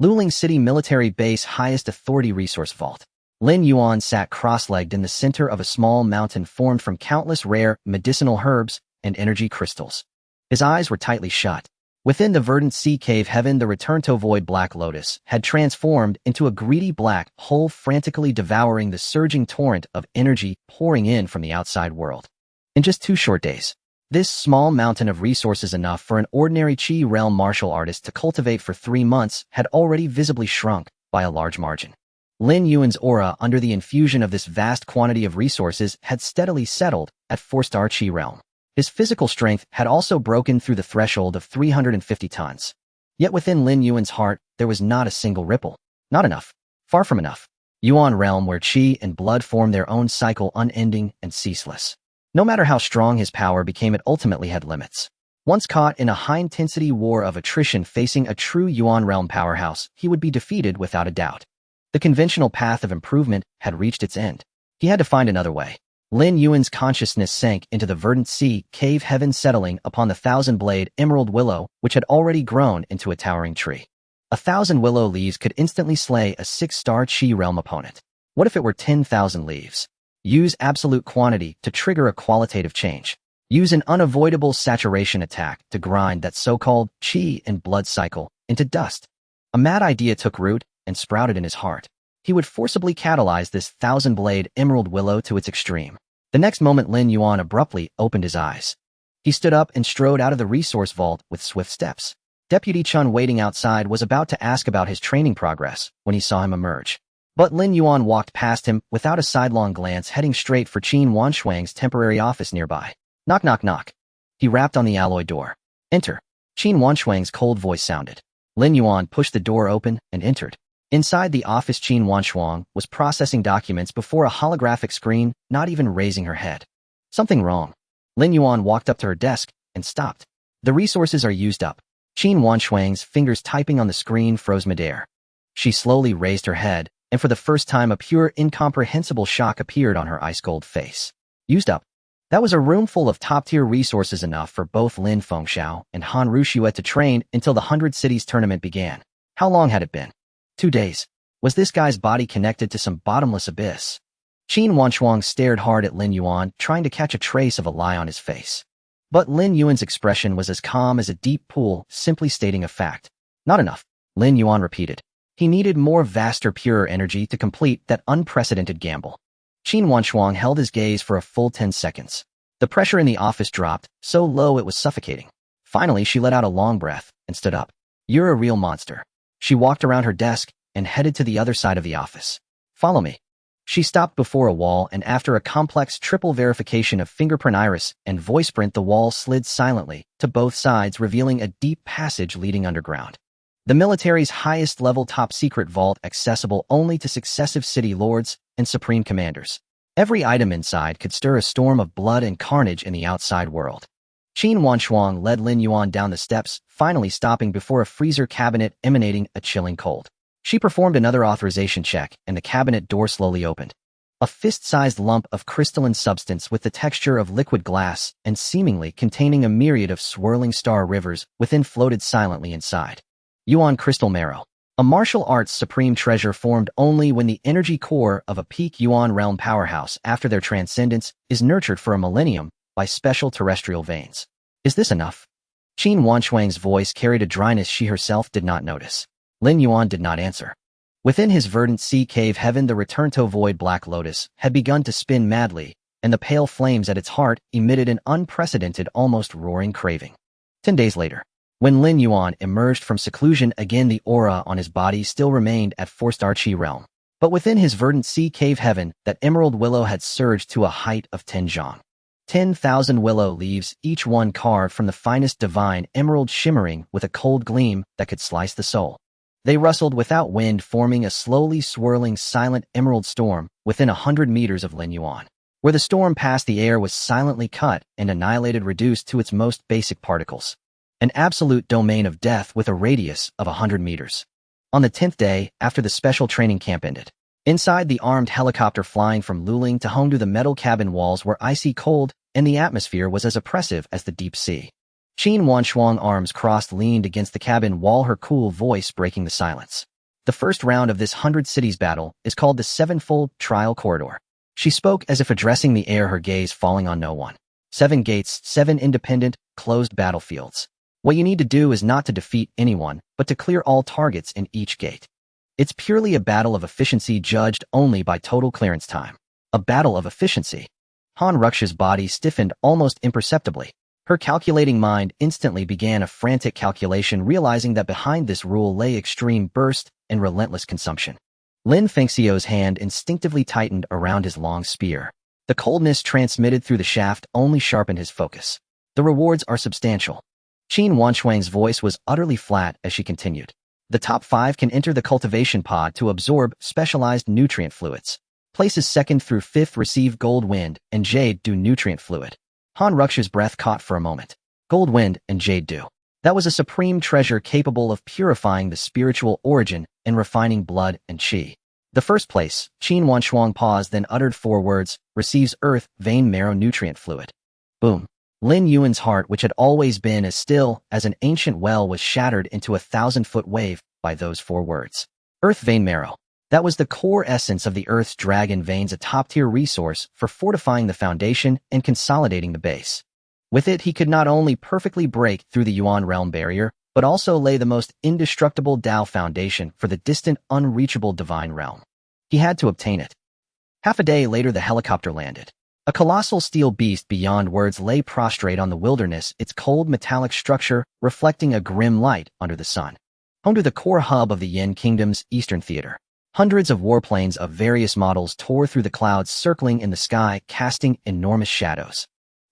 Luling City military base, highest authority resource vault. Lin Yuan sat cross-legged in the center of a small mountain formed from countless rare, medicinal herbs and energy crystals. His eyes were tightly shut. Within the verdant sea cave heaven, the Void Black Lotus had transformed into a greedy black hole, frantically devouring the surging torrent of energy pouring in from the outside world. In just 2 short days, this small mountain of resources, enough for an ordinary Qi realm martial artist to cultivate for 3 months, had already visibly shrunk by a large margin. Lin Yuan's aura, under the infusion of this vast quantity of resources, had steadily settled at 4-star Qi realm. His physical strength had also broken through the threshold of 350 tons. Yet within Lin Yuan's heart, there was not a single ripple. Not enough. Far from enough. Yuan realm, where Qi and blood form their own cycle, unending and ceaseless. No matter how strong his power became, it ultimately had limits. Once caught in a high-intensity war of attrition facing a true Yuan realm powerhouse, he would be defeated without a doubt. The conventional path of improvement had reached its end. He had to find another way. Lin Yuan's consciousness sank into the verdant sea cave heaven, settling upon the Thousand-Blade Emerald Willow, which had already grown into a towering tree. 1,000 willow leaves could instantly slay a 6-star Qi realm opponent. What if it were 10,000 leaves? Use absolute quantity to trigger a qualitative change. Use an unavoidable saturation attack to grind that so-called Qi and blood cycle into dust. A mad idea took root and sprouted in his heart. He would forcibly catalyze this Thousand-Blade Emerald Willow to its extreme. The next moment, Lin Yuan abruptly opened his eyes. He stood up and strode out of the resource vault with swift steps. Deputy Chun, waiting outside, was about to ask about his training progress when he saw him emerge. But Lin Yuan walked past him without a sidelong glance, heading straight for Qin Wanshuang's temporary office nearby. Knock, knock, knock. He rapped on the alloy door. Enter. Qin Wanshuang's cold voice sounded. Lin Yuan pushed the door open and entered. Inside the office, Qin Wanshuang was processing documents before a holographic screen, not even raising her head. Something wrong. Lin Yuan walked up to her desk and stopped. The resources are used up. Qin Wanshuang's fingers typing on the screen froze midair. She slowly raised her head, and for the first time a pure, incomprehensible shock appeared on her ice-cold face. Used up. That was a room full of top-tier resources, enough for both Lin Fengxiao and Han Rushuet to train until the 100 Cities tournament began. How long had it been? 2 days. Was this guy's body connected to some bottomless abyss? Qin Wanshuang stared hard at Lin Yuan, trying to catch a trace of a lie on his face. But Lin Yuan's expression was as calm as a deep pool, simply stating a fact. Not enough, Lin Yuan repeated. He needed more, vaster, purer energy to complete that unprecedented gamble. Qin Wanshuang held his gaze for a full 10 seconds. The pressure in the office dropped, so low it was suffocating. Finally, she let out a long breath and stood up. You're a real monster. She walked around her desk and headed to the other side of the office. Follow me. She stopped before a wall, and after a complex triple verification of fingerprint, iris, and voice print, the wall slid silently to both sides, revealing a deep passage leading underground. The military's highest-level top-secret vault, accessible only to successive city lords and supreme commanders. Every item inside could stir a storm of blood and carnage in the outside world. Qin Wanshuang led Lin Yuan down the steps, finally stopping before a freezer cabinet emanating a chilling cold. She performed another authorization check, and the cabinet door slowly opened. A fist-sized lump of crystalline substance with the texture of liquid glass and seemingly containing a myriad of swirling star rivers within floated silently inside. Yuan Crystal Marrow. A martial arts supreme treasure formed only when the energy core of a peak Yuan realm powerhouse after their transcendence is nurtured for a millennium by special terrestrial veins. Is this enough? Qin Wanshuang's voice carried a dryness she herself did not notice. Lin Yuan did not answer. Within his verdant sea cave heaven, the Void Black Lotus had begun to spin madly, and the pale flames at its heart emitted an unprecedented, almost roaring craving. 10 days later, when Lin Yuan emerged from seclusion again, the aura on his body still remained at 4-star Qi realm. But within his verdant sea cave heaven, that Emerald Willow had surged to a height of 10 zhang. 10,000 willow leaves, each one carved from the finest divine emerald, shimmering with a cold gleam that could slice the soul. They rustled without wind, forming a slowly swirling, silent emerald storm within 100 meters of Lin Yuan. Where the storm passed, the air was silently cut and annihilated, reduced to its most basic particles. An absolute domain of death with a radius of 100 meters. On the 10th day, after the special training camp ended, inside the armed helicopter flying from Luling to Hongdu, the metal cabin walls were icy cold, and the atmosphere was as oppressive as the deep sea. Qin Wanshuang, arms crossed, leaned against the cabin wall, her cool voice breaking the silence. The first round of this 100 cities battle is called the Sevenfold Trial Corridor. She spoke as if addressing the air, her gaze falling on no one. 7 gates, 7 independent, closed battlefields. What you need to do is not to defeat anyone, but to clear all targets in each gate. It's purely a battle of efficiency judged only by total clearance time. A battle of efficiency. Han Rux's body stiffened almost imperceptibly. Her calculating mind instantly began a frantic calculation, realizing that behind this rule lay extreme burst and relentless consumption. Lin Fengxiu's hand instinctively tightened around his long spear. The coldness transmitted through the shaft only sharpened his focus. The rewards are substantial. Qin Wanshuang's voice was utterly flat as she continued. The top 5 can enter the cultivation pod to absorb specialized nutrient fluids. Places 2nd through 5th receive Gold Wind and Jade Dew nutrient fluid. Han Rux's breath caught for a moment. Gold Wind and Jade Dew. That was a supreme treasure capable of purifying the spiritual origin and refining blood and qi. The first place, Qin Wanshuang paused, then uttered 4 words, receives earth, vein marrow nutrient fluid. Boom. Lin Yuan's heart, which had always been as still as an ancient well, was shattered into a 1,000-foot wave by those 4 words. Earth vein marrow. That was the core essence of the Earth's dragon veins, a top-tier resource for fortifying the foundation and consolidating the base. With it, he could not only perfectly break through the Yuan realm barrier, but also lay the most indestructible Dao foundation for the distant, unreachable divine realm. He had to obtain it. Half a day later, the helicopter landed. A colossal steel beast beyond words lay prostrate on the wilderness, its cold metallic structure reflecting a grim light under the sun. Home to the core hub of the Yin Kingdom's eastern theater. Hundreds of warplanes of various models tore through the clouds, circling in the sky, casting enormous shadows.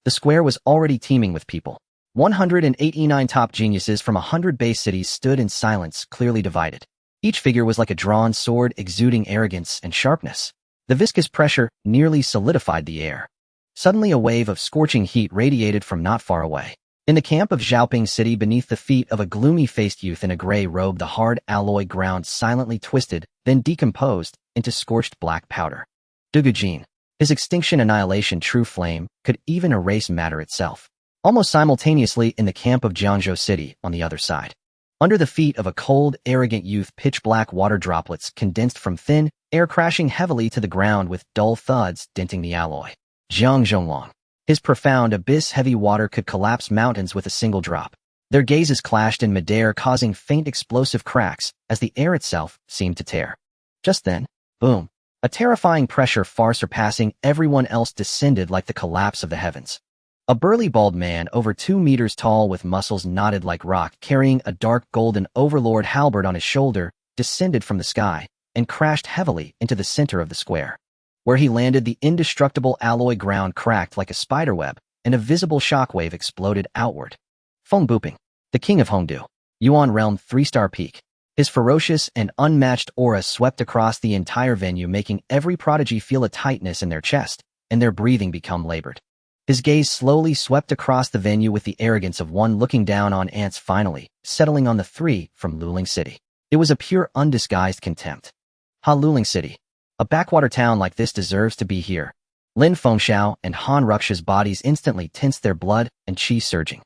The square was already teeming with people. 189 top geniuses from 100 base cities stood in silence, clearly divided. Each figure was like a drawn sword, exuding arrogance and sharpness. The viscous pressure nearly solidified the air. Suddenly, a wave of scorching heat radiated from not far away. In the camp of Xiaoping City, beneath the feet of a gloomy-faced youth in a gray robe, the hard alloy ground silently twisted, then decomposed into scorched black powder. Dugujin. His extinction annihilation true flame could even erase matter itself. Almost simultaneously, in the camp of Jiangzhou City, on the other side. Under the feet of a cold, arrogant youth, pitch-black water droplets condensed from thin air, crashing heavily to the ground with dull thuds denting the alloy. Jiang Zhonglong. His profound, abyss-heavy water could collapse mountains with a single drop. Their gazes clashed in midair, causing faint explosive cracks as the air itself seemed to tear. Just then, boom. A terrifying pressure far surpassing everyone else descended like the collapse of the heavens. A burly bald man over 2 meters tall with muscles knotted like rock, carrying a dark golden overlord halberd on his shoulder, descended from the sky and crashed heavily into the center of the square. Where he landed, the indestructible alloy ground cracked like a spiderweb, and a visible shockwave exploded outward. Feng Buping, the king of Hongdu, Yuan realm 3-star peak. His ferocious and unmatched aura swept across the entire venue, making every prodigy feel a tightness in their chest, and their breathing become labored. His gaze slowly swept across the venue with the arrogance of one looking down on ants, finally settling on the 3 from Luling City. It was a pure, undisguised contempt. Ha, Luling City. A backwater town like this deserves to be here. Lin Fengxiu and Han Rux's bodies instantly tensed, their blood and qi surging.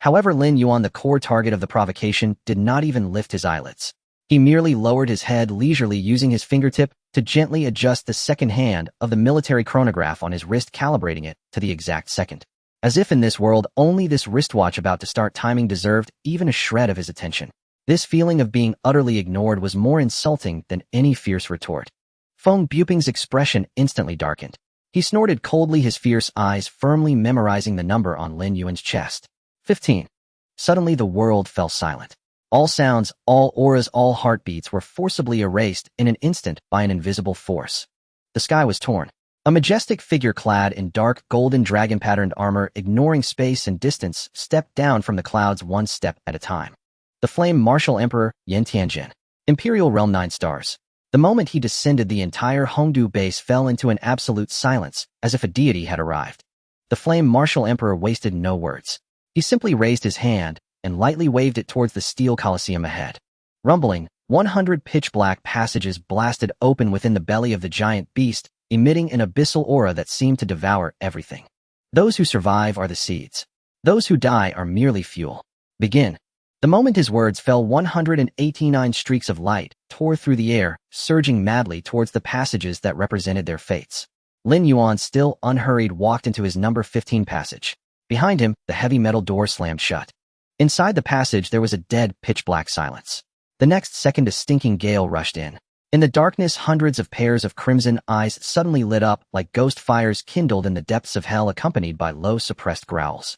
However, Lin Yuan, the core target of the provocation, did not even lift his eyelids. He merely lowered his head leisurely, using his fingertip to gently adjust the second hand of the military chronograph on his wrist, calibrating it to the exact second. As if in this world, only this wristwatch about to start timing deserved even a shred of his attention. This feeling of being utterly ignored was more insulting than any fierce retort. Feng Buping's expression instantly darkened. He snorted coldly, his fierce eyes firmly memorizing the number on Lin Yuan's chest. 15. Suddenly the world fell silent. All sounds, all auras, all heartbeats were forcibly erased in an instant by an invisible force. The sky was torn. A majestic figure clad in dark golden dragon-patterned armor, ignoring space and distance, stepped down from the clouds one step at a time. The Flame Martial Emperor, Yin Tianjin. Imperial Realm 9 stars. The moment he descended, the entire Hongdu base fell into an absolute silence, as if a deity had arrived. The Flame Martial Emperor wasted no words. He simply raised his hand and lightly waved it towards the steel coliseum ahead. Rumbling, 100 pitch-black passages blasted open within the belly of the giant beast, emitting an abyssal aura that seemed to devour everything. Those who survive are the seeds. Those who die are merely fuel. Begin. The moment his words fell, 189 streaks of light tore through the air, surging madly towards the passages that represented their fates. Lin Yuan, still unhurried, walked into his number 15 passage. Behind him, the heavy metal door slammed shut. Inside the passage, there was a dead, pitch-black silence. The next second, a stinking gale rushed in. In the darkness, hundreds of pairs of crimson eyes suddenly lit up like ghost fires kindled in the depths of hell, accompanied by low, suppressed growls.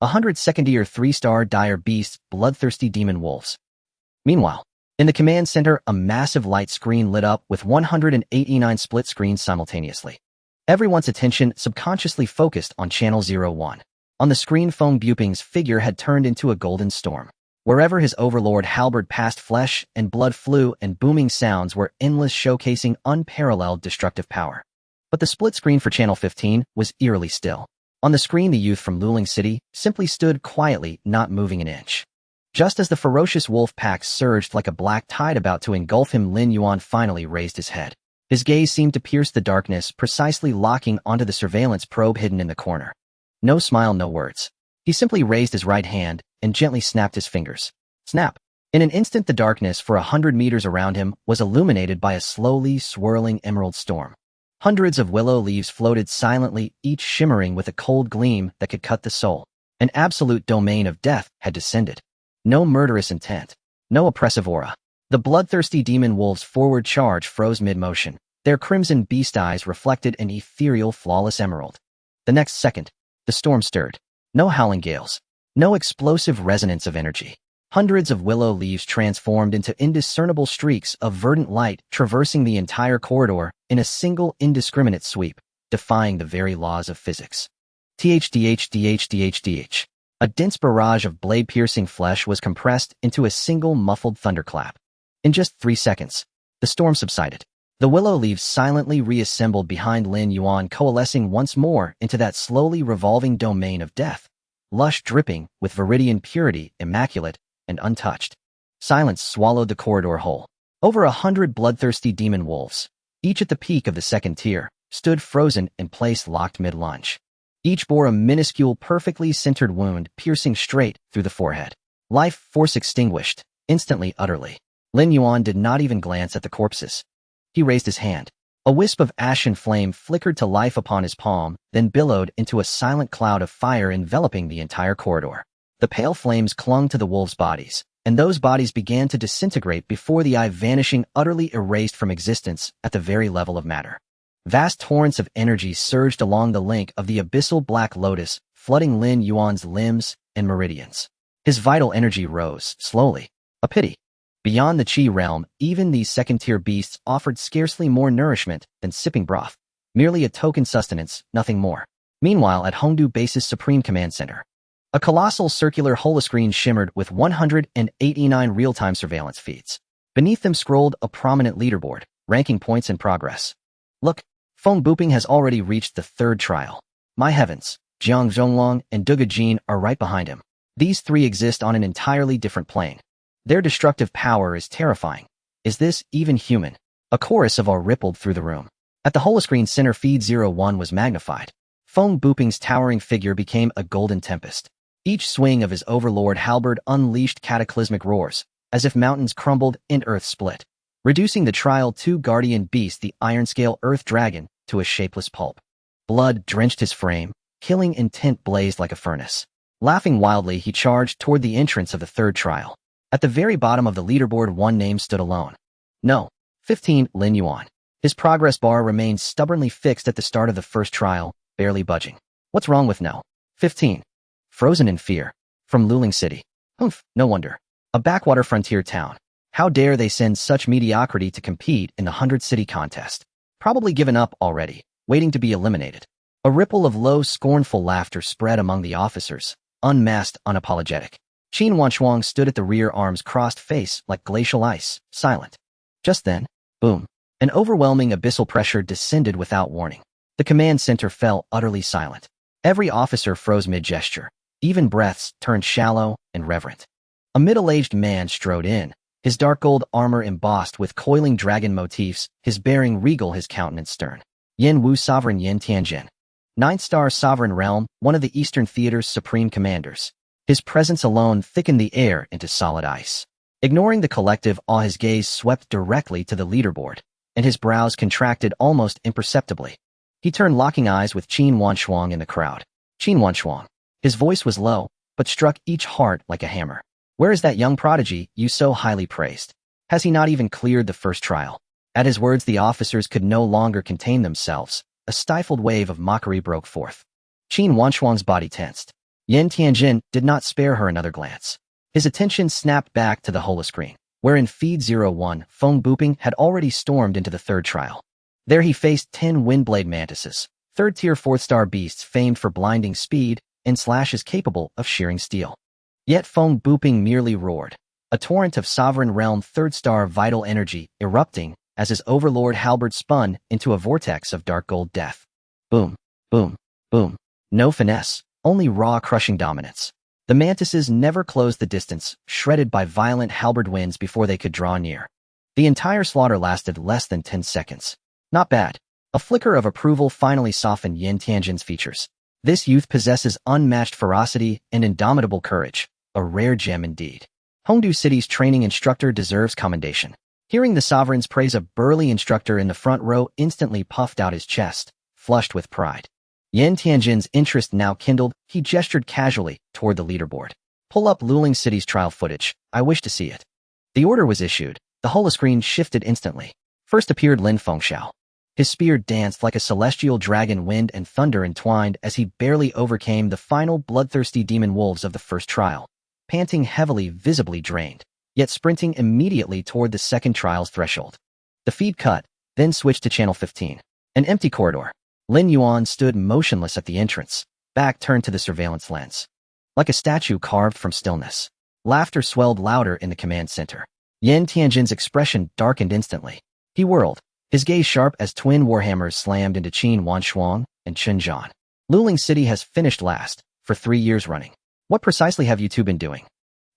102nd-tier 3-star dire beasts, bloodthirsty demon wolves. Meanwhile, in the command center, a massive light screen lit up with 189 split screens simultaneously. Everyone's attention subconsciously focused on Channel 01. On the screen, Feng Buping's figure had turned into a golden storm. Wherever his overlord halberd passed, flesh and blood flew, and booming sounds were endless, showcasing unparalleled destructive power. But the split screen for Channel 15 was eerily still. On the screen, the youth from Luling City simply stood quietly, not moving an inch. Just as the ferocious wolf pack surged like a black tide about to engulf him, Lin Yuan finally raised his head. His gaze seemed to pierce the darkness, precisely locking onto the surveillance probe hidden in the corner. No smile, no words. He simply raised his right hand and gently snapped his fingers. Snap! In an instant, the darkness for 100 meters around him was illuminated by a slowly swirling emerald storm. Hundreds of willow leaves floated silently, each shimmering with a cold gleam that could cut the soul. An absolute domain of death had descended. No murderous intent. No oppressive aura. The bloodthirsty demon wolves' forward charge froze mid-motion. Their crimson beast eyes reflected an ethereal, flawless emerald. The next second, the storm stirred. No howling gales. No explosive resonance of energy. Hundreds of willow leaves transformed into indiscernible streaks of verdant light, traversing the entire corridor in a single indiscriminate sweep, defying the very laws of physics. THDH. A dense barrage of blade-piercing flesh was compressed into a single muffled thunderclap. In just 3 seconds, the storm subsided. The willow leaves silently reassembled behind Lin Yuan, coalescing once more into that slowly revolving domain of death, lush, dripping with viridian purity, immaculate and untouched. Silence swallowed the corridor whole. Over 100 bloodthirsty demon wolves, each at the peak of the second tier, stood frozen in place, locked mid-lunge. Each bore a minuscule, perfectly centered wound piercing straight through the forehead. Life force extinguished, instantly, utterly. Lin Yuan did not even glance at the corpses. He raised his hand. A wisp of ashen flame flickered to life upon his palm, then billowed into a silent cloud of fire enveloping the entire corridor. The pale flames clung to the wolves' bodies, and those bodies began to disintegrate before the eye, vanishing, utterly erased from existence at the very level of matter. Vast torrents of energy surged along the link of the abyssal Black Lotus, flooding Lin Yuan's limbs and meridians. His vital energy rose, slowly. A pity. Beyond the Qi realm, even these second-tier beasts offered scarcely more nourishment than sipping broth. Merely a token sustenance, nothing more. Meanwhile, at Hongdu Base's Supreme Command Center, a colossal circular holoscreen shimmered with 189 real-time surveillance feeds. Beneath them scrolled a prominent leaderboard, ranking points and progress. Look, Feng Buping has already reached the 3rd trial. My heavens, Jiang Zhonglong and Duga Jin are right behind him. These 3 exist on an entirely different plane. Their destructive power is terrifying. Is this even human? A chorus of awe rippled through the room. At the holoscreen center, feed 01 was magnified. Feng Buping's towering figure became a golden tempest. Each swing of his overlord halberd unleashed cataclysmic roars, as if mountains crumbled and earth split, reducing the Trial 2 guardian beast, the Ironscale Earth Dragon, to a shapeless pulp. Blood drenched his frame, killing intent blazed like a furnace. Laughing wildly, he charged toward the entrance of the 3rd trial. At the very bottom of the leaderboard, one name stood alone. No. 15, Lin Yuan. His progress bar remained stubbornly fixed at the start of the 1st trial, barely budging. What's wrong with No. 15? Frozen in fear. From Luling City. Humph, no wonder. A backwater frontier town. How dare they send such mediocrity to compete in the 100-city contest? Probably given up already, waiting to be eliminated. A ripple of low, scornful laughter spread among the officers, unmasked, unapologetic. Qin Wanchuang stood at the rear, arms crossed, face like glacial ice, silent. Just then, boom. An overwhelming abyssal pressure descended without warning. The command center fell utterly silent. Every officer froze mid-gesture. Even breaths turned shallow and reverent. A middle-aged man strode in, his dark gold armor embossed with coiling dragon motifs, his bearing regal, his countenance stern. Yin Wu, Sovereign Yin Tianjin. 9th-star Sovereign Realm, one of the Eastern Theater's supreme commanders. His presence alone thickened the air into solid ice. Ignoring the collective awe, his gaze swept directly to the leaderboard, and his brows contracted almost imperceptibly. He turned locking eyes with Qin Wanshuang in the crowd. Qin Wanshuang. His voice was low, but struck each heart like a hammer. Where is that young prodigy you so highly praised? Has he not even cleared the first trial? At his words, the officers could no longer contain themselves. A stifled wave of mockery broke forth. Qin Wanshuang's body tensed. Yin Tianjin did not spare her another glance. His attention snapped back to the holoscreen, where in Feed 01, Feng Buping had already stormed into the third trial. There he faced 10 Windblade Mantises, third-tier fourth-star beasts famed for blinding speed and slashes capable of shearing steel. Yet Feng Buping merely roared, a torrent of sovereign realm third-star vital energy erupting as his overlord halberd spun into a vortex of dark gold death. Boom, boom, boom. No finesse, only raw crushing dominance. The mantises never closed the distance, shredded by violent halberd winds before they could draw near. The entire slaughter lasted less than 10 seconds. Not bad. A flicker of approval finally softened Yin Tianjin's features. This youth possesses unmatched ferocity and indomitable courage, a rare gem indeed. Hongdu City's training instructor deserves commendation. Hearing the sovereign's praise, a burly instructor in the front row instantly puffed out his chest, flushed with pride. Yin Tianjin's interest now kindled, he gestured casually toward the leaderboard. Pull up Luling City's trial footage, I wish to see it. The order was issued. The holoscreen shifted instantly. First appeared Lin Fengxiao. His spear danced like a celestial dragon, wind and thunder entwined as he barely overcame the final bloodthirsty demon wolves of the first trial, panting heavily, visibly drained, yet sprinting immediately toward the second trial's threshold. The feed cut, then switched to channel 15. An empty corridor. Lin Yuan stood motionless at the entrance, back turned to the surveillance lens. Like a statue carved from stillness. Laughter swelled louder in the command center. Yin Tianjin's expression darkened instantly. He whirled, his gaze sharp as twin warhammers slammed into Qin Wanshuang and Chenzhan. Luling City has finished last, for 3 years running. What precisely have you two been doing?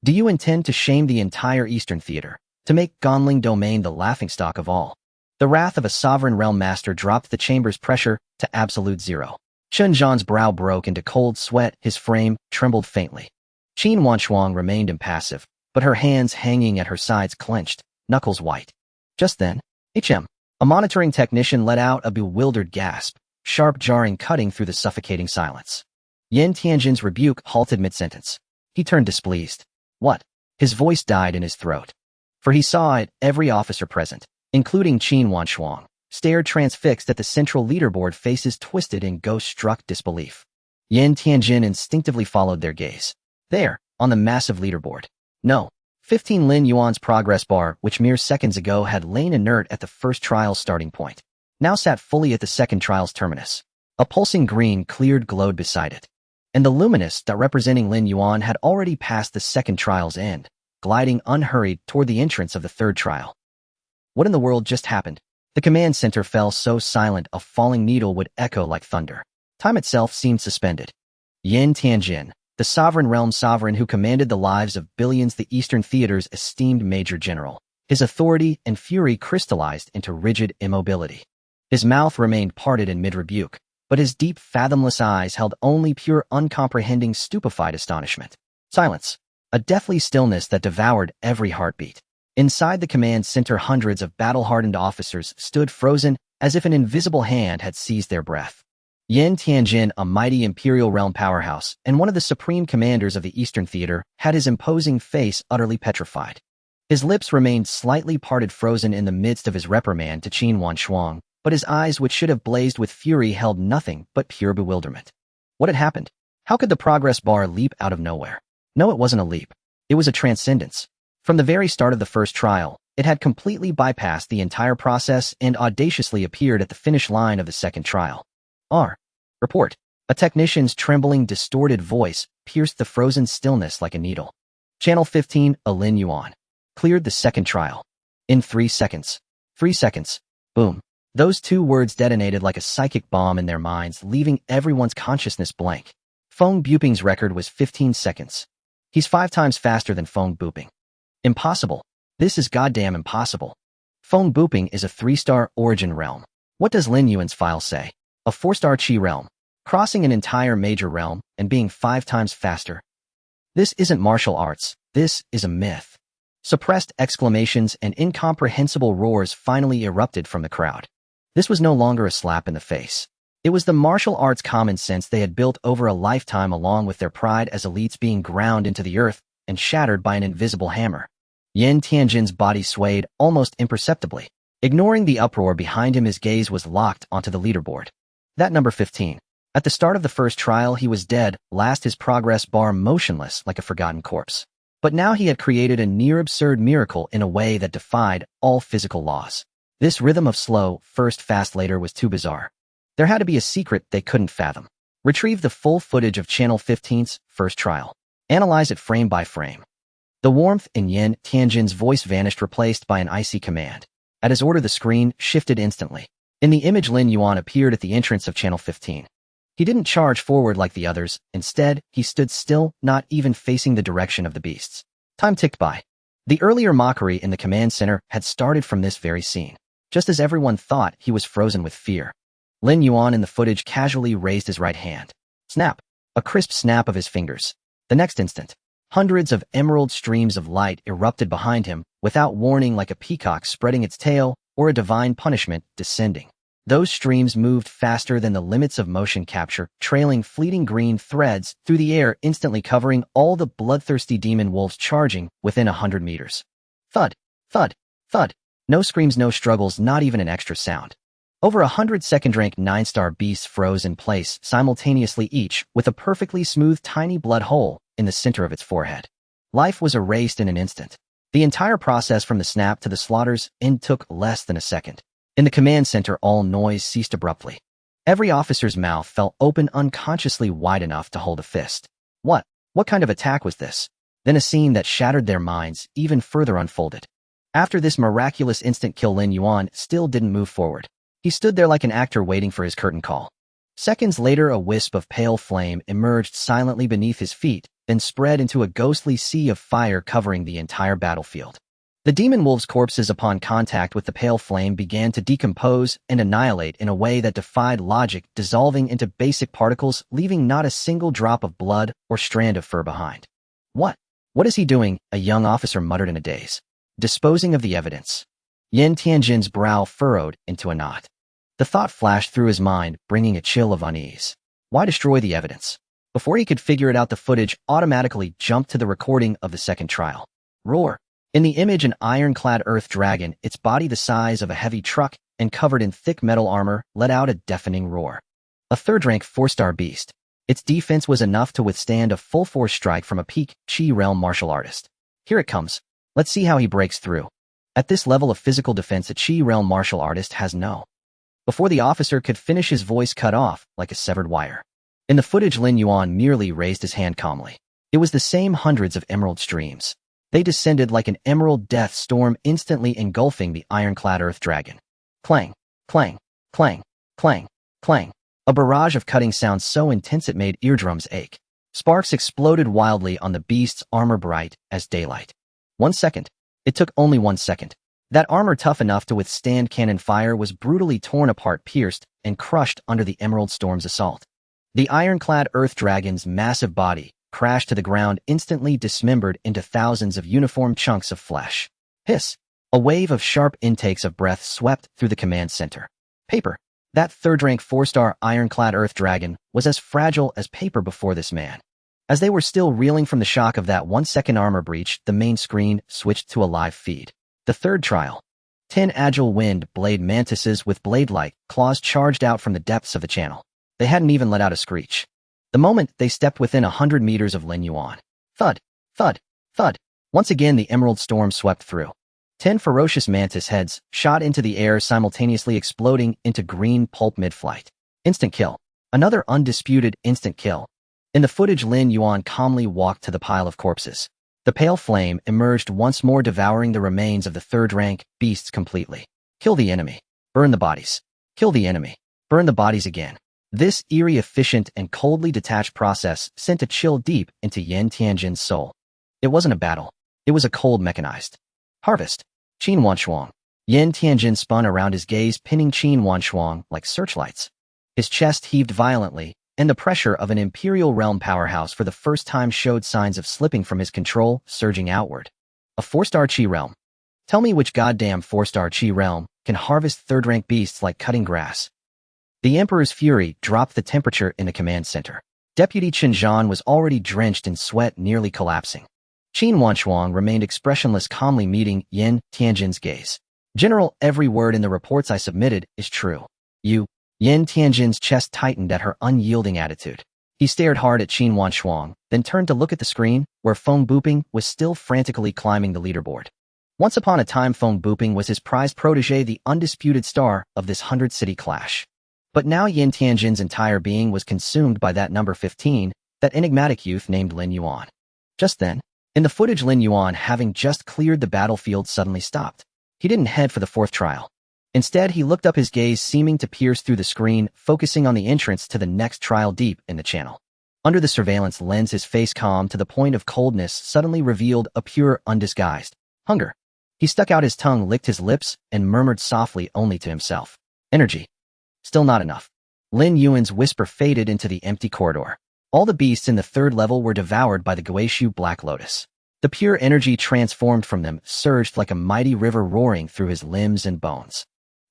Do you intend to shame the entire Eastern Theater, to make Ganling Domain the laughingstock of all? The wrath of a sovereign realm master dropped the chamber's pressure to absolute zero. Chenzhan's brow broke into cold sweat, his frame trembled faintly. Qin Wanshuang remained impassive, but her hands hanging at her sides clenched, knuckles white. Just then, a monitoring technician let out a bewildered gasp, sharp jarring cutting through the suffocating silence. Yin Tianjin's rebuke halted mid-sentence. He turned displeased. What? His voice died in his throat. For he saw it, every officer present, including Qin Wanshuang, stared transfixed at the central leaderboard, faces twisted in ghost-struck disbelief. Yin Tianjin instinctively followed their gaze. There, on the massive leaderboard. No. 15 Lin Yuan's progress bar, which mere seconds ago had lain inert at the first trial's starting point, now sat fully at the second trial's terminus. A pulsing green cleared glowed beside it. And the luminous dot representing Lin Yuan had already passed the second trial's end, gliding unhurried toward the entrance of the third trial. What in the world just happened? The command center fell so silent a falling needle would echo like thunder. Time itself seemed suspended. Yin Tianjin, the sovereign realm sovereign who commanded the lives of billions, the Eastern Theater's esteemed major general. His authority and fury crystallized into rigid immobility. His mouth remained parted in mid-rebuke, but his deep, fathomless eyes held only pure, uncomprehending, stupefied astonishment. Silence. A deathly stillness that devoured every heartbeat. Inside the command center, hundreds of battle-hardened officers stood frozen as if an invisible hand had seized their breath. Yin Tianjin, a mighty imperial realm powerhouse and one of the supreme commanders of the Eastern Theater, had his imposing face utterly petrified. His lips remained slightly parted, frozen in the midst of his reprimand to Qin Wanshuang, but his eyes, which should have blazed with fury, held nothing but pure bewilderment. What had happened? How could the progress bar leap out of nowhere? No, it wasn't a leap. It was a transcendence. From the very start of the first trial, it had completely bypassed the entire process and audaciously appeared at the finish line of the second trial. Report. A technician's trembling, distorted voice pierced the frozen stillness like a needle. Channel 15, a Lin Yuan. Cleared the second trial. In 3 seconds. 3 seconds. Boom. Those 2 words detonated like a psychic bomb in their minds, leaving everyone's consciousness blank. Feng Buping's record was 15 seconds. He's 5 times faster than Feng Buping. Impossible. This is goddamn impossible. Feng Buping is a 3-star origin realm. What does Lin Yuan's file say? A 4-star Qi realm, crossing an entire major realm and being 5 times faster. This isn't martial arts, this is a myth. Suppressed exclamations and incomprehensible roars finally erupted from the crowd. This was no longer a slap in the face. It was the martial arts common sense they had built over a lifetime along with their pride as elites being ground into the earth and shattered by an invisible hammer. Yan Tianjin's body swayed almost imperceptibly. Ignoring the uproar behind him, his gaze was locked onto the leaderboard. That number 15. At the start of the first trial, he was dead, last his progress bar motionless like a forgotten corpse. But now he had created a near-absurd miracle in a way that defied all physical laws. This rhythm of slow, first fast later was too bizarre. There had to be a secret they couldn't fathom. Retrieve the full footage of Channel 15's first trial. Analyze it frame by frame. The warmth in Yan Tianjin's voice vanished, replaced by an icy command. At his order, the screen shifted instantly. In the image, Lin Yuan appeared at the entrance of Channel 15. He didn't charge forward like the others. Instead, he stood still, not even facing the direction of the beasts. Time ticked by. The earlier mockery in the command center had started from this very scene. Just as everyone thought, he was frozen with fear. Lin Yuan in the footage casually raised his right hand. Snap! A crisp snap of his fingers. The next instant, hundreds of emerald streams of light erupted behind him, without warning, like a peacock spreading its tail or a divine punishment descending. Those streams moved faster than the limits of motion capture, trailing fleeting green threads through the air, instantly covering all the bloodthirsty demon wolves charging within 100 meters. Thud, thud, thud. No screams, no struggles, not even an extra sound. Over 100 second-rank 9-star beasts froze in place simultaneously, each with a perfectly smooth tiny blood hole in the center of its forehead. Life was erased in an instant. The entire process from the snap to the slaughter's end took less than a second. In the command center, all noise ceased abruptly. Every officer's mouth fell open, unconsciously wide enough to hold a fist. What kind of attack was this? Then a scene that shattered their minds even further unfolded. After this miraculous instant kill, Lin Yuan still didn't move forward. He stood there like an actor waiting for his curtain call. Seconds later, a wisp of pale flame emerged silently beneath his feet, then spread into a ghostly sea of fire covering the entire battlefield. The demon wolves' corpses, upon contact with the pale flame, began to decompose and annihilate in a way that defied logic, dissolving into basic particles, leaving not a single drop of blood or strand of fur behind. What is he doing? A young officer muttered in a daze. Disposing of the evidence. Yan Tianjin's brow furrowed into a knot. The thought flashed through his mind, bringing a chill of unease. Why destroy the evidence? Before he could figure it out, the footage automatically jumped to the recording of the second trial. Roar. In the image, an ironclad earth dragon, its body the size of a heavy truck and covered in thick metal armor, let out a deafening roar. A third-rank 4-star beast. Its defense was enough to withstand a full-force strike from a peak Qi realm martial artist. Here it comes. Let's see how he breaks through. At this level of physical defense, a Qi realm martial artist has no. Before the officer could finish, his voice cut off like a severed wire. In the footage, Lin Yuan merely raised his hand calmly. It was the same hundreds of emerald streams. They descended like an emerald death storm, instantly engulfing the ironclad earth dragon. Clang, clang, clang, clang, clang. A barrage of cutting sounds so intense it made eardrums ache. Sparks exploded wildly on the beast's armor, bright as daylight. 1 second. It took only 1 second. That armor, tough enough to withstand cannon fire, was brutally torn apart, pierced, and crushed under the emerald storm's assault. The ironclad earth dragon's massive body crashed to the ground, instantly dismembered into thousands of uniform chunks of flesh. Hiss! A wave of sharp intakes of breath swept through the command center. Paper. That third-rank 4-star ironclad earth dragon was as fragile as paper before this man. As they were still reeling from the shock of that 1-second armor breach, the main screen switched to a live feed. The third trial. 10 agile wind blade mantises with blade-like claws charged out from the depths of the channel. They hadn't even let out a screech. The moment they stepped within 100 meters of Lin Yuan. Thud, thud, thud. Once again, the emerald storm swept through. 10 ferocious mantis heads shot into the air, simultaneously exploding into green pulp mid-flight. Instant kill. Another undisputed instant kill. In the footage, Lin Yuan calmly walked to the pile of corpses. The pale flame emerged once more, devouring the remains of the third-rank beasts completely. Kill the enemy. Burn the bodies. Kill the enemy. Burn the bodies again. This eerie, efficient, and coldly detached process sent a chill deep into Yan Tianjin's soul. It wasn't a battle. It was a cold, mechanized harvest. Qin Wanshuang. Yan Tianjin spun around, his gaze pinning Qin Wanshuang like searchlights. His chest heaved violently, and the pressure of an Imperial Realm powerhouse for the first time showed signs of slipping from his control, surging outward. A 4-star Qi Realm. Tell me which goddamn 4-star Qi Realm can harvest third-rank beasts like cutting grass. The Emperor's fury dropped the temperature in the command center. Deputy Chen Zhan was already drenched in sweat, nearly collapsing. Qin Wanchuang remained expressionless, calmly meeting Yin Tianjin's gaze. General, every word in the reports I submitted is true. You. Yin Tianjin's chest tightened at her unyielding attitude. He stared hard at Qin Wanchuang, then turned to look at the screen, where Feng Buping was still frantically climbing the leaderboard. Once upon a time, Feng Buping was his prized protege, the undisputed star of this 100-city clash. But now Yin Tianjin's entire being was consumed by that number 15, that enigmatic youth named Lin Yuan. Just then, in the footage, Lin Yuan, having just cleared the battlefield, suddenly stopped. He didn't head for the fourth trial. Instead, he looked up, his gaze seeming to pierce through the screen, focusing on the entrance to the next trial deep in the channel. Under the surveillance lens, his face calm to the point of coldness suddenly revealed a pure, undisguised hunger. He stuck out his tongue, licked his lips, and murmured softly only to himself. Energy. Still not enough. Lin Yuan's whisper faded into the empty corridor. All the beasts in the third level were devoured by the Guishu Black Lotus. The pure energy transformed from them surged like a mighty river, roaring through his limbs and bones.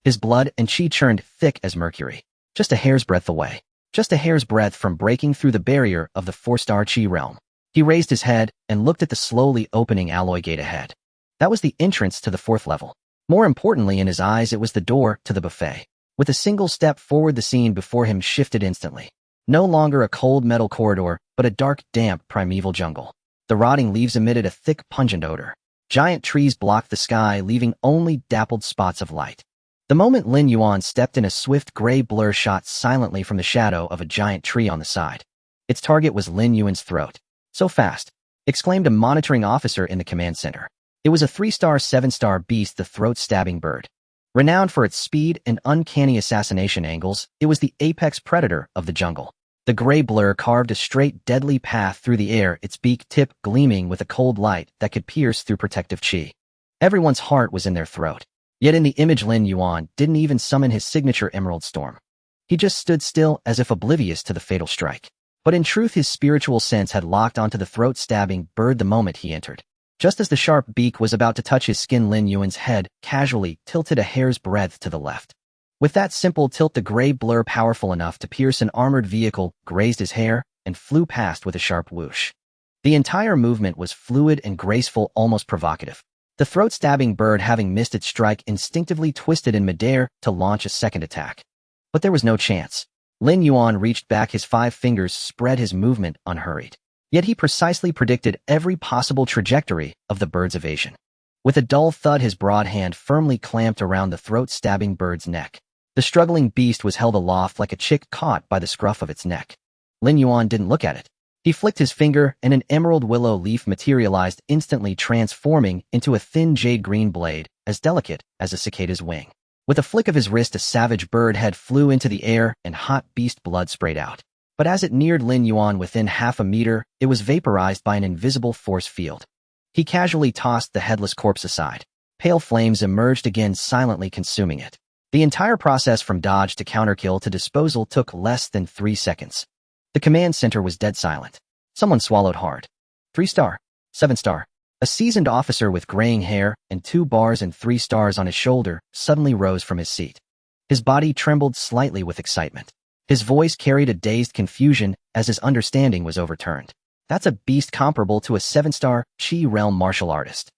His blood and qi churned thick as mercury, just a hair's breadth away. Just a hair's breadth from breaking through the barrier of the 4-star qi realm. He raised his head and looked at the slowly opening alloy gate ahead. That was the entrance to the 4th level. More importantly, in his eyes, it was the door to the buffet. With a single step forward, the scene before him shifted instantly. No longer a cold metal corridor, but a dark, damp, primeval jungle. The rotting leaves emitted a thick, pungent odor. Giant trees blocked the sky, leaving only dappled spots of light. The moment Lin Yuan stepped in, a swift gray blur shot silently from the shadow of a giant tree on the side. Its target was Lin Yuan's throat. So fast, exclaimed a monitoring officer in the command center. It was a 3-star, 7-star beast, the throat-stabbing bird. Renowned for its speed and uncanny assassination angles, it was the apex predator of the jungle. The gray blur carved a straight, deadly path through the air, its beak tip gleaming with a cold light that could pierce through protective qi. Everyone's heart was in their throat. Yet in the image, Lin Yuan didn't even summon his signature Emerald Storm. He just stood still, as if oblivious to the fatal strike. But in truth, his spiritual sense had locked onto the throat-stabbing bird the moment he entered. Just as the sharp beak was about to touch his skin, Lin Yuan's head casually tilted a hair's breadth to the left. With that simple tilt, the gray blur, powerful enough to pierce an armored vehicle, grazed his hair and flew past with a sharp whoosh. The entire movement was fluid and graceful, almost provocative. The throat-stabbing bird, having missed its strike, instinctively twisted in midair to launch a second attack. But there was no chance. Lin Yuan reached back, his 5 fingers spread, his movement unhurried. Yet he precisely predicted every possible trajectory of the bird's evasion. With a dull thud, his broad hand firmly clamped around the throat-stabbing bird's neck. The struggling beast was held aloft like a chick caught by the scruff of its neck. Lin Yuan didn't look at it. He flicked his finger, and an emerald willow leaf materialized, instantly transforming into a thin jade-green blade, as delicate as a cicada's wing. With a flick of his wrist, a savage bird head flew into the air, and hot beast blood sprayed out. But as it neared Lin Yuan within half a meter, it was vaporized by an invisible force field. He casually tossed the headless corpse aside. Pale flames emerged again, silently consuming it. The entire process from dodge to counterkill to disposal took less than 3 seconds. The command center was dead silent. Someone swallowed hard. 3-star, 7-star. A seasoned officer with graying hair and 2 bars and 3 stars on his shoulder suddenly rose from his seat. His body trembled slightly with excitement. His voice carried a dazed confusion as his understanding was overturned. That's a beast comparable to a 7-star Qi realm martial artist.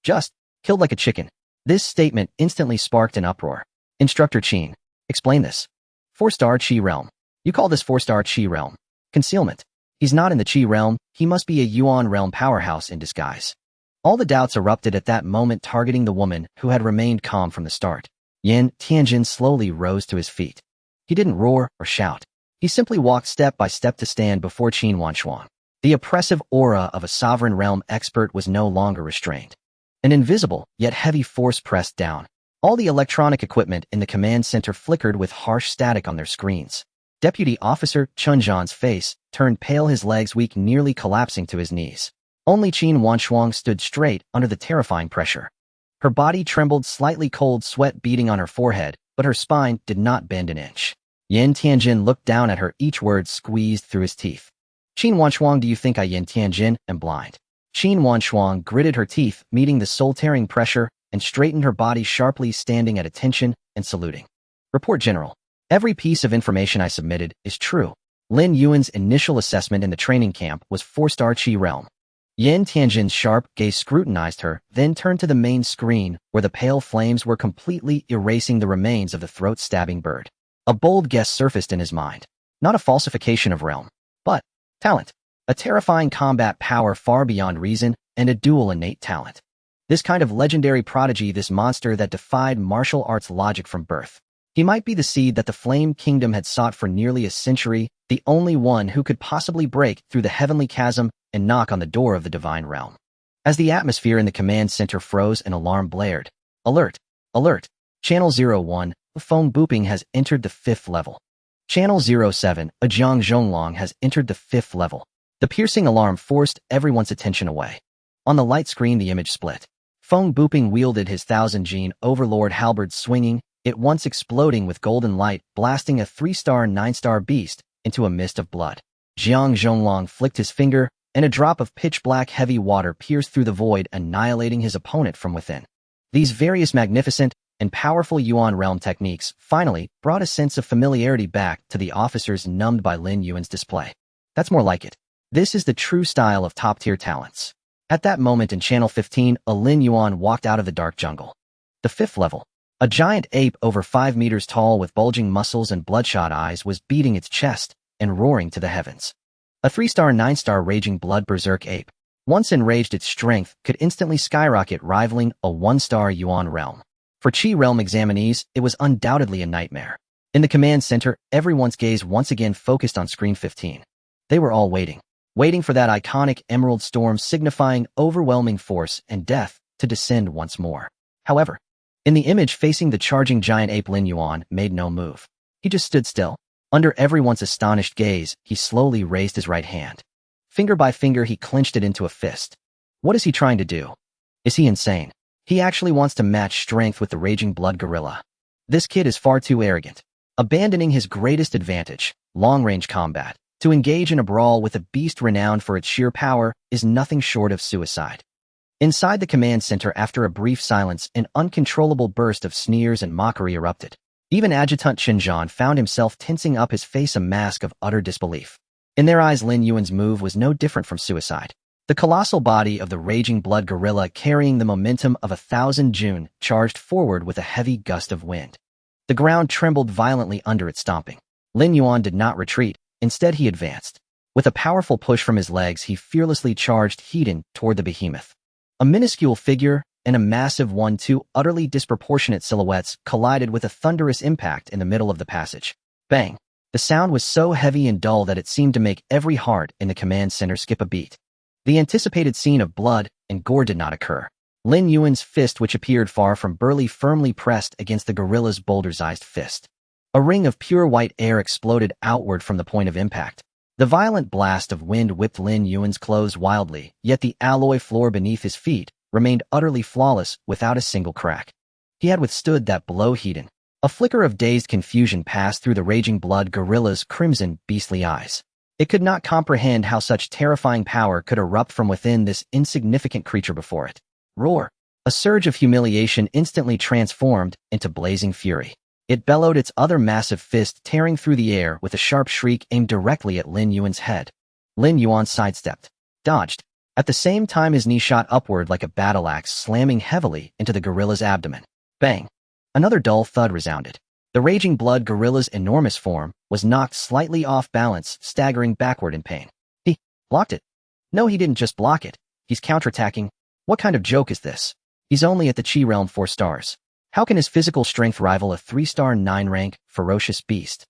Just killed like a chicken. This statement instantly sparked an uproar. Instructor Qin, explain this. 4-star Qi realm. You call this 4-star Qi realm? Concealment. He's not in the Qi realm, he must be a Yuan realm powerhouse in disguise. All the doubts erupted at that moment, targeting the woman who had remained calm from the start. Yin Tianjin slowly rose to his feet. He didn't roar or shout. He simply walked step by step to stand before Qin Wanchuang. The oppressive aura of a sovereign realm expert was no longer restrained. An invisible, yet heavy force pressed down. All the electronic equipment in the command center flickered with harsh static on their screens. Deputy Officer Chen Zhan's face turned pale, his legs weak, nearly collapsing to his knees. Only Qin Wanchuang stood straight under the terrifying pressure. Her body trembled slightly, cold sweat beading on her forehead, but her spine did not bend an inch. Yin Tianjin looked down at her, each word squeezed through his teeth. Qin Wanchuang, do you think I, Yin Tianjin, am blind? Qin Wanchuang gritted her teeth, meeting the soul-tearing pressure, and straightened her body sharply, standing at attention and saluting. Report, General. Every piece of information I submitted is true. Lin Yuan's initial assessment in the training camp was 4-star Qi realm. Yin Tianjin's sharp gaze scrutinized her, then turned to the main screen, where the pale flames were completely erasing the remains of the throat-stabbing bird. A bold guess surfaced in his mind. Not a falsification of realm, but talent. A terrifying combat power far beyond reason, and a dual innate talent. This kind of legendary prodigy, this monster that defied martial arts logic from birth. He might be the seed that the Flame Kingdom had sought for nearly a century, the only one who could possibly break through the heavenly chasm and knock on the door of the divine realm. As the atmosphere in the command center froze, an alarm blared. Alert! Alert! Channel 01, the phone booping has entered the 5th level. Channel 07, a Jiang Zhonglong has entered the 5th level. The piercing alarm forced everyone's attention away. On the light screen, the image split. Phone booping wielded his 1000-gene overlord halberd, swinging, it once exploding with golden light, blasting a 3-star 9-star beast into a mist of blood. Jiang Zhonglong flicked his finger, and a drop of pitch-black heavy water pierced through the void, annihilating his opponent from within. These various magnificent and powerful Yuan realm techniques finally brought a sense of familiarity back to the officers numbed by Lin Yuan's display. That's more like it. This is the true style of top-tier talents. At that moment in Channel 15, a Lin Yuan walked out of the dark jungle. The 5th level. A giant ape over 5 meters tall with bulging muscles and bloodshot eyes was beating its chest and roaring to the heavens. A 3-star 9-star raging blood berserk ape. Once enraged, its strength could instantly skyrocket, rivaling a 1-star Yuan realm. For Qi realm examinees, it was undoubtedly a nightmare. In the command center, everyone's gaze once again focused on screen 15. They were all waiting for that iconic emerald storm signifying overwhelming force and death to descend once more. However, in the image facing the charging giant ape, Lin Yuan made no move. He just stood still. Under everyone's astonished gaze, he slowly raised his right hand. Finger by finger, he clenched it into a fist. What is he trying to do? Is he insane? He actually wants to match strength with the raging blood gorilla. This kid is far too arrogant. Abandoning his greatest advantage, long-range combat, to engage in a brawl with a beast renowned for its sheer power is nothing short of suicide. Inside the command center, after a brief silence, an uncontrollable burst of sneers and mockery erupted. Even Adjutant Xinjiang found himself tensing up, his face a mask of utter disbelief. In their eyes, Lin Yuan's move was no different from suicide. The colossal body of the raging blood gorilla, carrying the momentum of 1,000 June, charged forward with a heavy gust of wind. The ground trembled violently under its stomping. Lin Yuan did not retreat. Instead, he advanced. With a powerful push from his legs, he fearlessly charged head-on toward the behemoth. A minuscule figure and a massive one, two utterly disproportionate silhouettes collided with a thunderous impact in the middle of the passage. Bang! The sound was so heavy and dull that it seemed to make every heart in the command center skip a beat. The anticipated scene of blood and gore did not occur. Lin Yuan's fist, which appeared far from burly, firmly pressed against the gorilla's boulder-sized fist. A ring of pure white air exploded outward from the point of impact. The violent blast of wind whipped Lin Yuan's clothes wildly, yet the alloy floor beneath his feet remained utterly flawless without a single crack. He had withstood that blow head-on. A flicker of dazed confusion passed through the raging blood gorilla's crimson, beastly eyes. It could not comprehend how such terrifying power could erupt from within this insignificant creature before it. Roar! A surge of humiliation instantly transformed into blazing fury. It bellowed, its other massive fist tearing through the air with a sharp shriek aimed directly at Lin Yuan's head. Lin Yuan sidestepped, dodged. At the same time, his knee shot upward like a battle axe, slamming heavily into the gorilla's abdomen. Bang! Another dull thud resounded. The raging blood gorilla's enormous form was knocked slightly off balance, staggering backward in pain. He blocked it. No, he didn't just block it. He's counterattacking. What kind of joke is this? He's only at the Qi realm 4 stars. How can his physical strength rival a 3-star 9-rank, ferocious beast?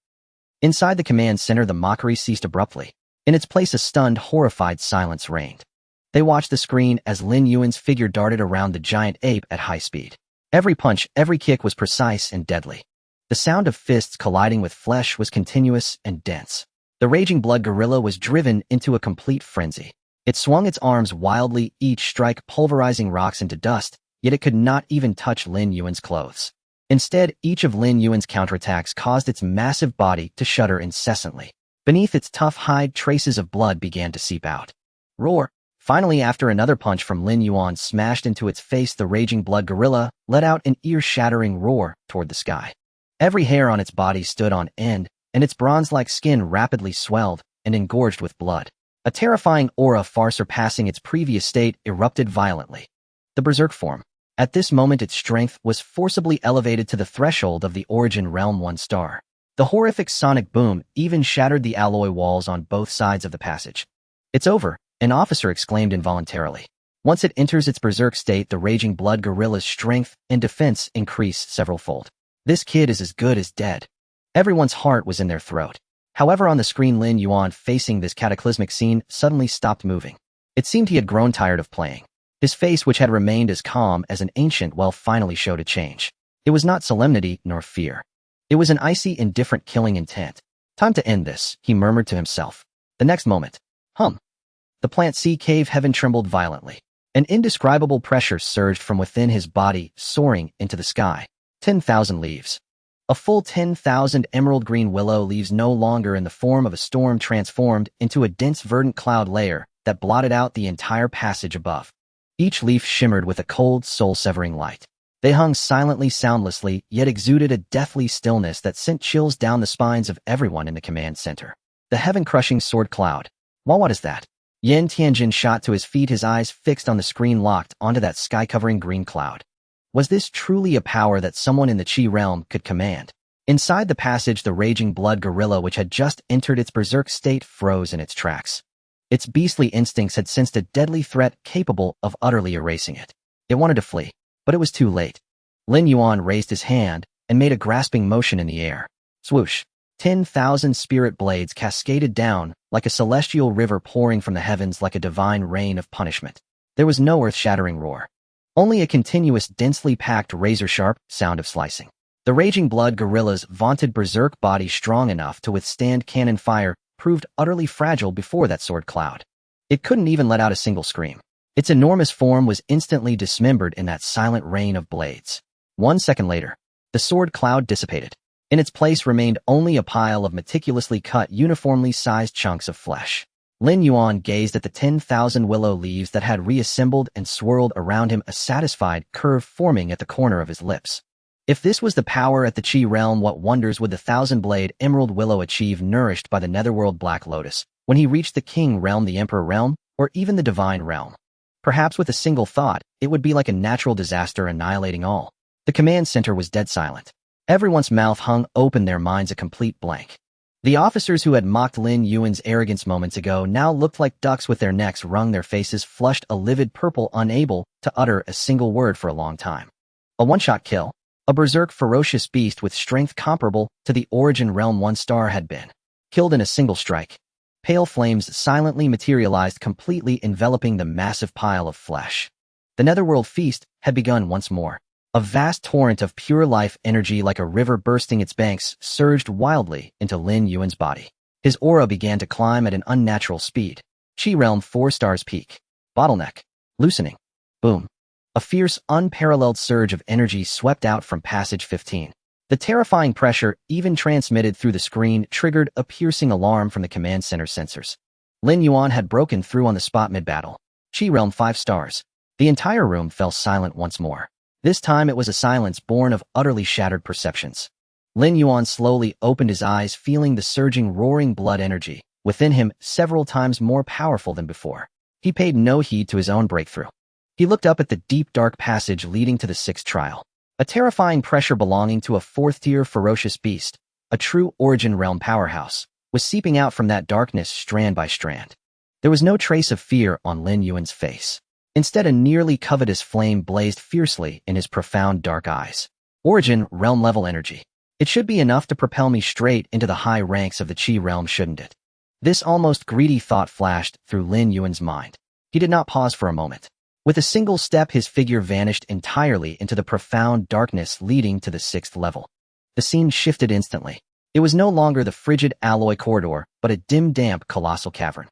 Inside the command center, the mockery ceased abruptly. In its place, a stunned, horrified silence reigned. They watched the screen as Lin Yuan's figure darted around the giant ape at high speed. Every punch, every kick was precise and deadly. The sound of fists colliding with flesh was continuous and dense. The raging blood gorilla was driven into a complete frenzy. It swung its arms wildly, each strike pulverizing rocks into dust, yet it could not even touch Lin Yuan's clothes. Instead, each of Lin Yuan's counterattacks caused its massive body to shudder incessantly. Beneath its tough hide, traces of blood began to seep out. Roar! Finally, after another punch from Lin Yuan smashed into its face, the raging blood gorilla let out an ear-shattering roar toward the sky. Every hair on its body stood on end, and its bronze-like skin rapidly swelled and engorged with blood. A terrifying aura far surpassing its previous state erupted violently. The berserk form. At this moment its strength was forcibly elevated to the threshold of the origin realm 1 star. The horrific sonic boom even shattered the alloy walls on both sides of the passage. "It's over," an officer exclaimed involuntarily. Once it enters its berserk state, the raging blood gorilla's strength and defense increase several-fold. This kid is as good as dead. Everyone's heart was in their throat. However, on the screen, Lin Yuan, facing this cataclysmic scene, suddenly stopped moving. It seemed he had grown tired of playing. His face, which had remained as calm as an ancient well, finally showed a change. It was not solemnity nor fear. It was an icy, indifferent killing intent. "Time to end this," he murmured to himself. The next moment, the plant sea cave heaven trembled violently. An indescribable pressure surged from within his body, soaring into the sky. 10,000 leaves. A full 10,000 emerald green willow leaves, no longer in the form of a storm, transformed into a dense verdant cloud layer that blotted out the entire passage above. Each leaf shimmered with a cold, soul-severing light. They hung silently, soundlessly, yet exuded a deathly stillness that sent chills down the spines of everyone in the command center. The heaven-crushing sword cloud. What is that? Yin Tianjin shot to his feet, his eyes fixed on the screen, locked onto that sky-covering green cloud. Was this truly a power that someone in the Qi realm could command? Inside the passage, the raging blood gorilla, which had just entered its berserk state, froze in its tracks. Its beastly instincts had sensed a deadly threat capable of utterly erasing it. It wanted to flee, but it was too late. Lin Yuan raised his hand and made a grasping motion in the air. Swoosh! 10,000 spirit blades cascaded down like a celestial river, pouring from the heavens like a divine rain of punishment. There was no earth-shattering roar. Only a continuous, densely packed, razor-sharp sound of slicing. The raging blood gorilla's vaunted berserk body, strong enough to withstand cannon fire, proved utterly fragile before that sword cloud. It couldn't even let out a single scream. Its enormous form was instantly dismembered in that silent rain of blades. 1 second later, the sword cloud dissipated. In its place remained only a pile of meticulously cut, uniformly sized chunks of flesh. Lin Yuan gazed at the 10,000 willow leaves that had reassembled and swirled around him, a satisfied curve forming at the corner of his lips. If this was the power at the Qi realm, what wonders would the Thousand-Blade Emerald Willow achieve, nourished by the netherworld Black Lotus, when he reached the King realm, the Emperor realm, or even the Divine realm? Perhaps with a single thought, it would be like a natural disaster, annihilating all. The command center was dead silent. Everyone's mouth hung open, their minds a complete blank. The officers who had mocked Lin Yuan's arrogance moments ago now looked like ducks with their necks wrung, their faces flushed a livid purple, unable to utter a single word for a long time. A one-shot kill. A berserk, ferocious beast with strength comparable to the origin realm 1 star had been killed in a single strike. Pale flames silently materialized, completely enveloping the massive pile of flesh. The netherworld feast had begun once more. A vast torrent of pure life energy, like a river bursting its banks, surged wildly into Lin Yuan's body. His aura began to climb at an unnatural speed. Qi realm 4 stars peak. Bottleneck. Loosening. Boom. A fierce, unparalleled surge of energy swept out from passage 15. The terrifying pressure, even transmitted through the screen, triggered a piercing alarm from the command center sensors. Lin Yuan had broken through on the spot mid-battle. Qi realm 5 stars. The entire room fell silent once more. This time it was a silence born of utterly shattered perceptions. Lin Yuan slowly opened his eyes, feeling the surging, roaring blood energy within him, several times more powerful than before. He paid no heed to his own breakthrough. He looked up at the deep, dark passage leading to the 6th trial. A terrifying pressure belonging to a 4th-tier ferocious beast, a true origin realm powerhouse, was seeping out from that darkness strand by strand. There was no trace of fear on Lin Yuan's face. Instead, a nearly covetous flame blazed fiercely in his profound dark eyes. Origin realm-level energy. It should be enough to propel me straight into the high ranks of the Qi realm, shouldn't it? This almost greedy thought flashed through Lin Yuan's mind. He did not pause for a moment. With a single step, his figure vanished entirely into the profound darkness leading to the 6th level. The scene shifted instantly. It was no longer the frigid alloy corridor, but a dim, damp, colossal cavern.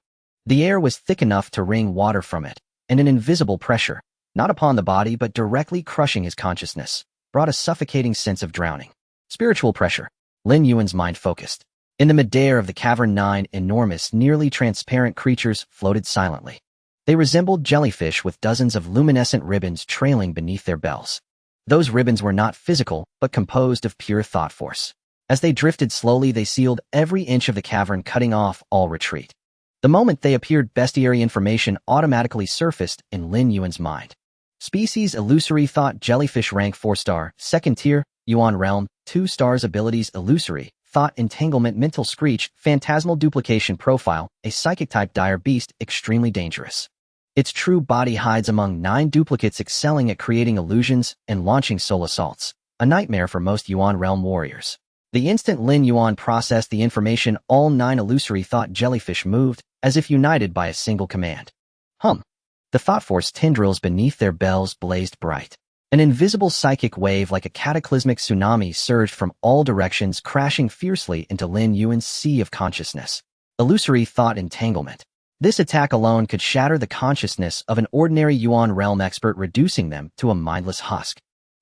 The air was thick enough to wring water from it, and an invisible pressure, not upon the body but directly crushing his consciousness, brought a suffocating sense of drowning. Spiritual pressure. Lin Yuan's mind focused. In the midair of the cavern, 9 enormous, nearly transparent creatures floated silently. They resembled jellyfish with dozens of luminescent ribbons trailing beneath their bells. Those ribbons were not physical, but composed of pure thought force. As they drifted slowly, they sealed every inch of the cavern, cutting off all retreat. The moment they appeared, bestiary information automatically surfaced in Lin Yuan's mind. Species illusory thought jellyfish, rank 4-star, second tier, Yuan realm, 2 stars, abilities illusory, thought entanglement, mental screech, phantasmal duplication, profile, a psychic type, dire beast, extremely dangerous. Its true body hides among 9 duplicates, excelling at creating illusions and launching soul assaults, a nightmare for most Yuan realm warriors. The instant Lin Yuan processed the information, all 9 illusory thought jellyfish moved, as if united by a single command. Hum. The thought force tendrils beneath their bells blazed bright. An invisible psychic wave like a cataclysmic tsunami surged from all directions, crashing fiercely into Lin Yuan's sea of consciousness. Illusory thought entanglement. This attack alone could shatter the consciousness of an ordinary Yuan realm expert, reducing them to a mindless husk.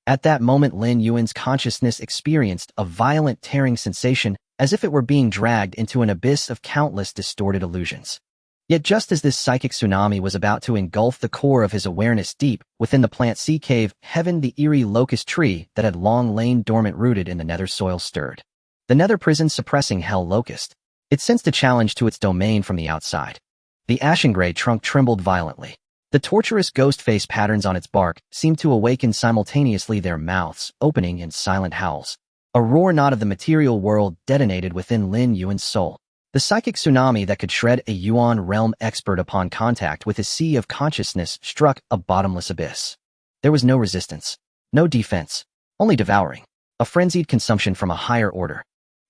At that moment, Lin Yuan's consciousness experienced a violent tearing sensation, as if it were being dragged into an abyss of countless distorted illusions. Yet just as this psychic tsunami was about to engulf the core of his awareness, deep within the plant sea cave heaven, the eerie locust tree that had long lain dormant rooted in the nether soil stirred. The nether prison suppressing hell locust. It sensed a challenge to its domain from the outside. The ashen gray trunk trembled violently. The torturous ghost face patterns on its bark seemed to awaken simultaneously, their mouths opening in silent howls. A roar not of the material world detonated within Lin Yuan's soul. The psychic tsunami that could shred a Yuan realm expert upon contact with his sea of consciousness struck a bottomless abyss. There was no resistance, no defense, only devouring, a frenzied consumption from a higher order.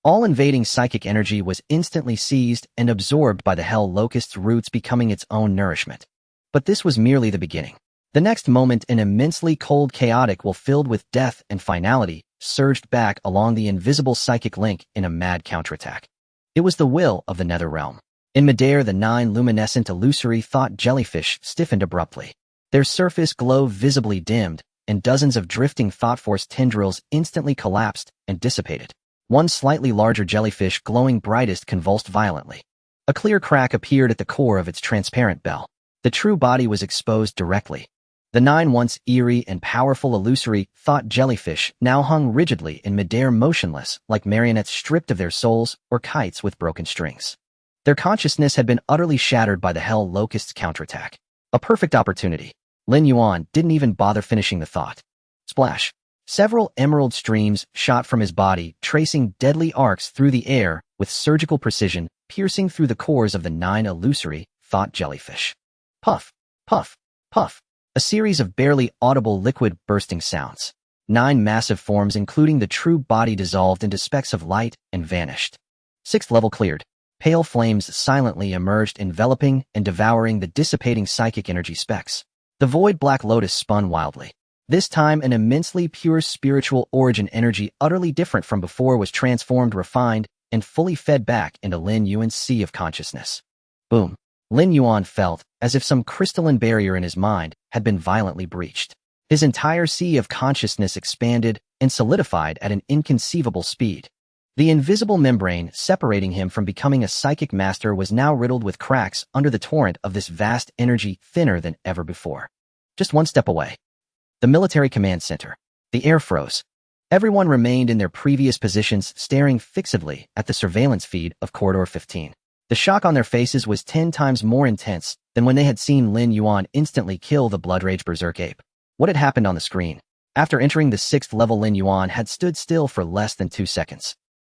All invading psychic energy was instantly seized and absorbed by the hell locust's roots, becoming its own nourishment. But this was merely the beginning. The next moment, an immensely cold, chaotic will filled with death and finality surged back along the invisible psychic link in a mad counterattack. It was the will of the nether realm. In midair, the 9 luminescent illusory thought jellyfish stiffened abruptly. Their surface glow visibly dimmed, and dozens of drifting thought force tendrils instantly collapsed and dissipated. One slightly larger jellyfish, glowing brightest, convulsed violently. A clear crack appeared at the core of its transparent bell. The true body was exposed directly. The 9 once eerie and powerful illusory thought jellyfish now hung rigidly in midair, motionless, like marionettes stripped of their souls or kites with broken strings. Their consciousness had been utterly shattered by the hell locust's counterattack. A perfect opportunity. Lin Yuan didn't even bother finishing the thought. Splash. Several emerald streams shot from his body, tracing deadly arcs through the air with surgical precision, piercing through the cores of the 9 illusory thought jellyfish. Puff, puff, puff. A series of barely audible liquid bursting sounds. 9 massive forms, including the true body, dissolved into specks of light and vanished. 6th level cleared. Pale flames silently emerged, enveloping and devouring the dissipating psychic energy specks. The void black lotus spun wildly. This time, an immensely pure spiritual origin energy, utterly different from before, was transformed, refined, and fully fed back into Lin Yuan's sea of consciousness. Boom. Lin Yuan felt as if some crystalline barrier in his mind had been violently breached. His entire sea of consciousness expanded and solidified at an inconceivable speed. The invisible membrane separating him from becoming a psychic master was now riddled with cracks under the torrent of this vast energy, thinner than ever before. Just one step away. The military command center. The air froze. Everyone remained in their previous positions, staring fixedly at the surveillance feed of Corridor 15. The shock on their faces was 10 times more intense than when they had seen Lin Yuan instantly kill the Blood Rage Berserk ape. What had happened on the screen? After entering the 6th level, Lin Yuan had stood still for less than 2 seconds.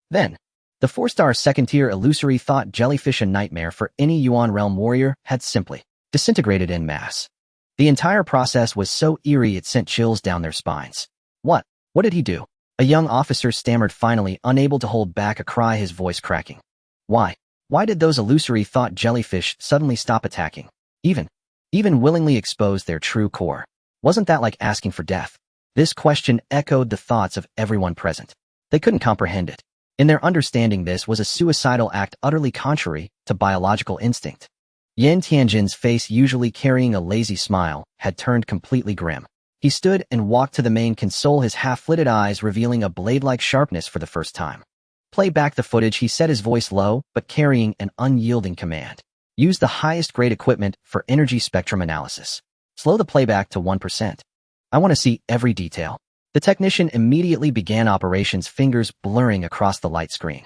Then, the 4-star second-tier illusory thought jellyfish, a nightmare for any Yuan realm warrior, had simply disintegrated en masse. The entire process was so eerie it sent chills down their spines. What did he do? A young officer stammered, finally, unable to hold back a cry, his voice cracking. Why did those illusory thought jellyfish suddenly stop attacking? Even willingly expose their true core? Wasn't that like asking for death? This question echoed the thoughts of everyone present. They couldn't comprehend it. In their understanding, this was a suicidal act utterly contrary to biological instinct. Yan Tianjin's face, usually carrying a lazy smile, had turned completely grim. He stood and walked to the main console, his half-slitted eyes revealing a blade-like sharpness for the first time. Play back the footage, he said, his voice low, but carrying an unyielding command. Use the highest grade equipment for energy spectrum analysis. Slow the playback to 1%. I want to see every detail. The technician immediately began operations, fingers blurring across the light screen.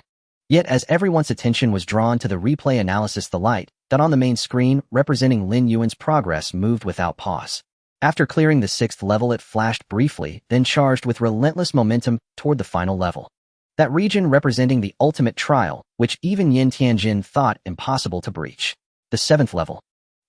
Yet as everyone's attention was drawn to the replay analysis, the light dot on the main screen representing Lin Yuan's progress moved without pause. After clearing the 6th level, it flashed briefly, then charged with relentless momentum toward the final level. That region representing the ultimate trial, which even Yin Tianjin thought impossible to breach. The 7th level.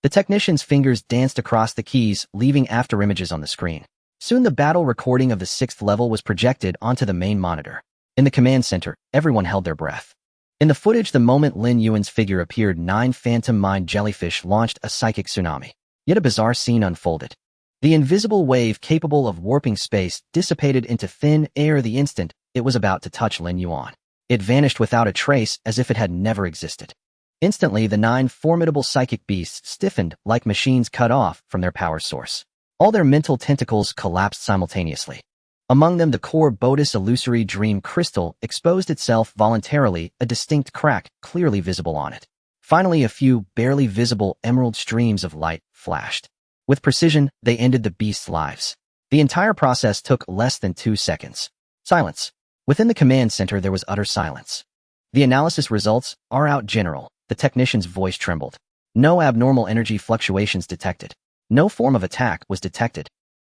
The technician's fingers danced across the keys, leaving afterimages on the screen. Soon the battle recording of the 6th level was projected onto the main monitor. In the command center, everyone held their breath. In the footage, the moment Lin Yuan's figure appeared, 9 phantom mind jellyfish launched a psychic tsunami. Yet a bizarre scene unfolded. The invisible wave capable of warping space dissipated into thin air the instant it was about to touch Lin Yuan. It vanished without a trace, as if it had never existed. Instantly, the 9 formidable psychic beasts stiffened like machines cut off from their power source. All their mental tentacles collapsed simultaneously. Among them, the core Bodis illusory dream crystal exposed itself voluntarily, a distinct crack clearly visible on it. Finally, a few barely visible emerald streams of light flashed. With precision, they ended the beasts' lives. The entire process took less than 2 seconds. Silence. Within the command center, there was utter silence. The analysis results are out, General. The technician's voice trembled. No abnormal energy fluctuations detected. No form of attack was detected.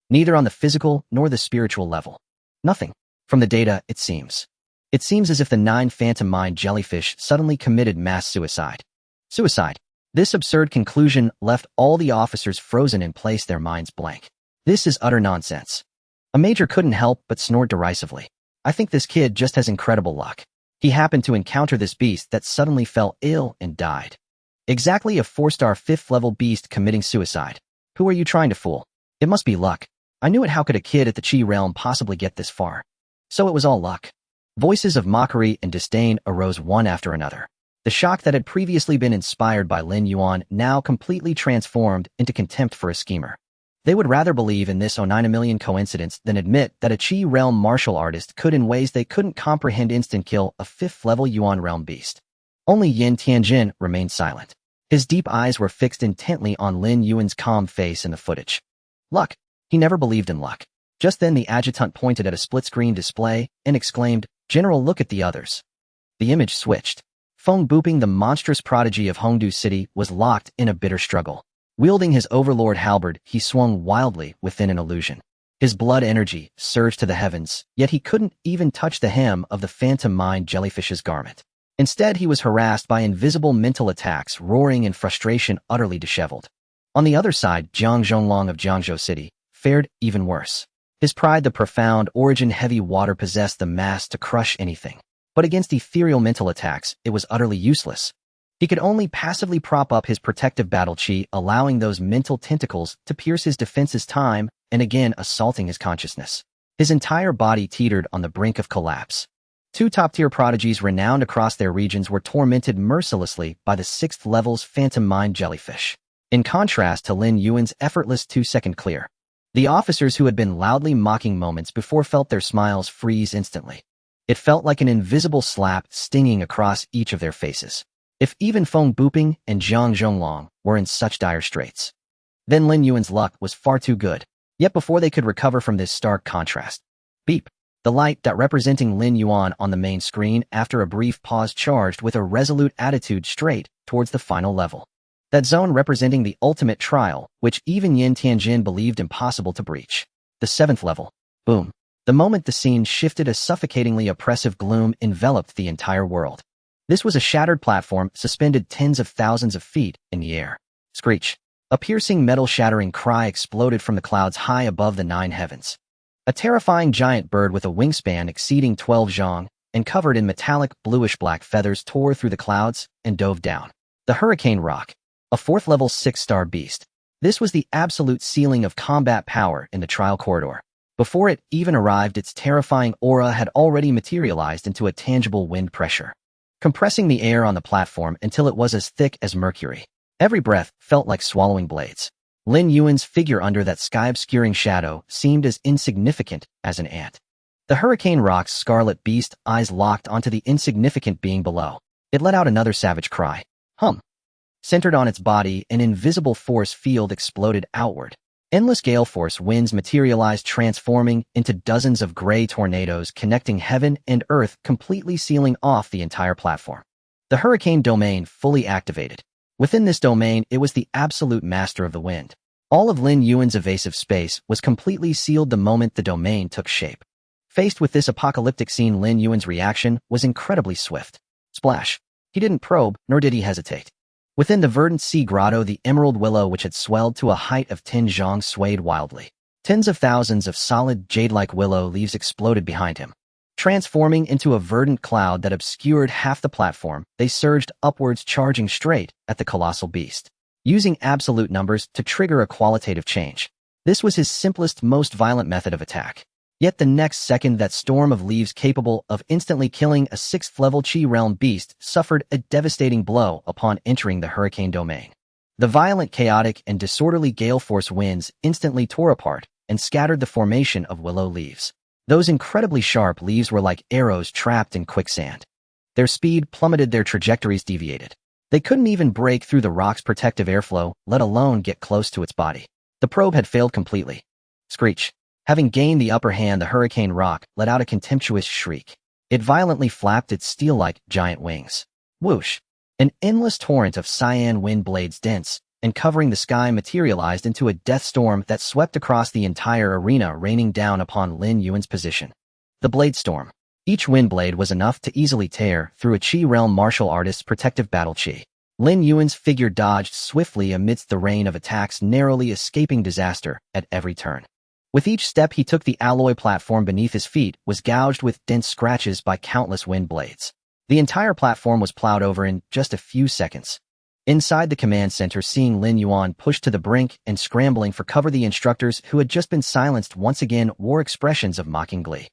Neither on the physical nor the spiritual level. Nothing. From the data, it seems as if the 9 phantom mind jellyfish suddenly committed mass suicide. Suicide. This absurd conclusion left all the officers frozen in place, their minds blank. This is utter nonsense. A major couldn't help but snort derisively. I think this kid just has incredible luck. He happened to encounter this beast that suddenly fell ill and died. Exactly, a 4-star 5th level beast committing suicide. Who are you trying to fool? It must be luck. I knew it. How could a kid at the Qi realm possibly get this far? So it was all luck. Voices of mockery and disdain arose one after another. The shock that had previously been inspired by Lin Yuan now completely transformed into contempt for a schemer. They would rather believe in this 9 million coincidence than admit that a Qi realm martial artist could, in ways they couldn't comprehend, instant kill a 5th level Yuan realm beast. Only Yin Tianjin remained silent. His deep eyes were fixed intently on Lin Yuan's calm face in the footage. Luck. He never believed in luck. Just then the adjutant pointed at a split-screen display and exclaimed, "General, look at the others." The image switched. Feng Buping, the monstrous prodigy of Hongdu City, was locked in a bitter struggle. Wielding his overlord halberd, he swung wildly within an illusion. His blood energy surged to the heavens, yet he couldn't even touch the hem of the phantom mind jellyfish's garment. Instead, he was harassed by invisible mental attacks, roaring in frustration, utterly disheveled. On the other side, Jiang Zhonglong of Jiangzhou City fared even worse. His pride, the profound origin heavy water, possessed the mass to crush anything. But against ethereal mental attacks, it was utterly useless. He could only passively prop up his protective battle chi, allowing those mental tentacles to pierce his defenses time and again, assaulting his consciousness. His entire body teetered on the brink of collapse. 2 top-tier prodigies renowned across their regions were tormented mercilessly by the 6th level's phantom mind jellyfish. In contrast to Lin Yuan's effortless 2-second clear, the officers who had been loudly mocking moments before felt their smiles freeze instantly. It felt like an invisible slap stinging across each of their faces. If even Feng Buping and Jiang Zhonglong were in such dire straits, then Lin Yuan's luck was far too good. Yet before they could recover from this stark contrast, beep, the light dot representing Lin Yuan on the main screen, after a brief pause, charged with a resolute attitude straight towards the final level. That zone representing the ultimate trial, which even Yin Tianjin believed impossible to breach. The 7th level. Boom. The moment the scene shifted, a suffocatingly oppressive gloom enveloped the entire world. This was a shattered platform suspended tens of thousands of feet in the air. Screech. A piercing metal-shattering cry exploded from the clouds high above the 9 heavens. A terrifying giant bird with a wingspan exceeding 12 zhang and covered in metallic bluish-black feathers tore through the clouds and dove down. The Hurricane Rock. A 4th level 6-star beast. This was the absolute ceiling of combat power in the trial corridor. Before it even arrived, its terrifying aura had already materialized into a tangible wind pressure, compressing the air on the platform until it was as thick as mercury. Every breath felt like swallowing blades. Lin Yuan's figure under that sky-obscuring shadow seemed as insignificant as an ant. The Hurricane Rock's scarlet beast eyes locked onto the insignificant being below. It let out another savage cry. Hum. Centered on its body, an invisible force field exploded outward. Endless gale force winds materialized, transforming into dozens of gray tornadoes connecting heaven and earth, completely sealing off the entire platform. The hurricane domain fully activated. Within this domain, it was the absolute master of the wind. All of Lin Yuan's evasive space was completely sealed the moment the domain took shape. Faced with this apocalyptic scene, Lin Yuan's reaction was incredibly swift. Splash. He didn't probe, nor did he hesitate. Within the verdant sea grotto, the emerald willow, which had swelled to a height of 10 zhang, swayed wildly. Tens of thousands of solid, jade-like willow leaves exploded behind him. Transforming into a verdant cloud that obscured half the platform, they surged upwards, charging straight at the colossal beast, using absolute numbers to trigger a qualitative change. This was his simplest, most violent method of attack. Yet the next second, that storm of leaves capable of instantly killing a 6th-level Chi realm beast suffered a devastating blow upon entering the hurricane domain. The violent, chaotic, and disorderly gale force winds instantly tore apart and scattered the formation of willow leaves. Those incredibly sharp leaves were like arrows trapped in quicksand. Their speed plummeted, their trajectories deviated. They couldn't even break through the rock's protective airflow, let alone get close to its body. The probe had failed completely. Screech. Having gained the upper hand, the hurricane rock let out a contemptuous shriek. It violently flapped its steel-like giant wings. Whoosh! An endless torrent of cyan wind blades, dense and covering the sky, materialized into a death storm that swept across the entire arena, raining down upon Lin Yuan's position. The blade storm. Each wind blade was enough to easily tear through a Chi realm martial artist's protective battle chi. Lin Yuan's figure dodged swiftly amidst the rain of attacks, narrowly escaping disaster at every turn. With each step he took, the alloy platform beneath his feet was gouged with dense scratches by countless wind blades. The entire platform was plowed over in just a few seconds. Inside the command center, seeing Lin Yuan pushed to the brink and scrambling for cover, the instructors, who had just been silenced once again, wore expressions of mocking glee.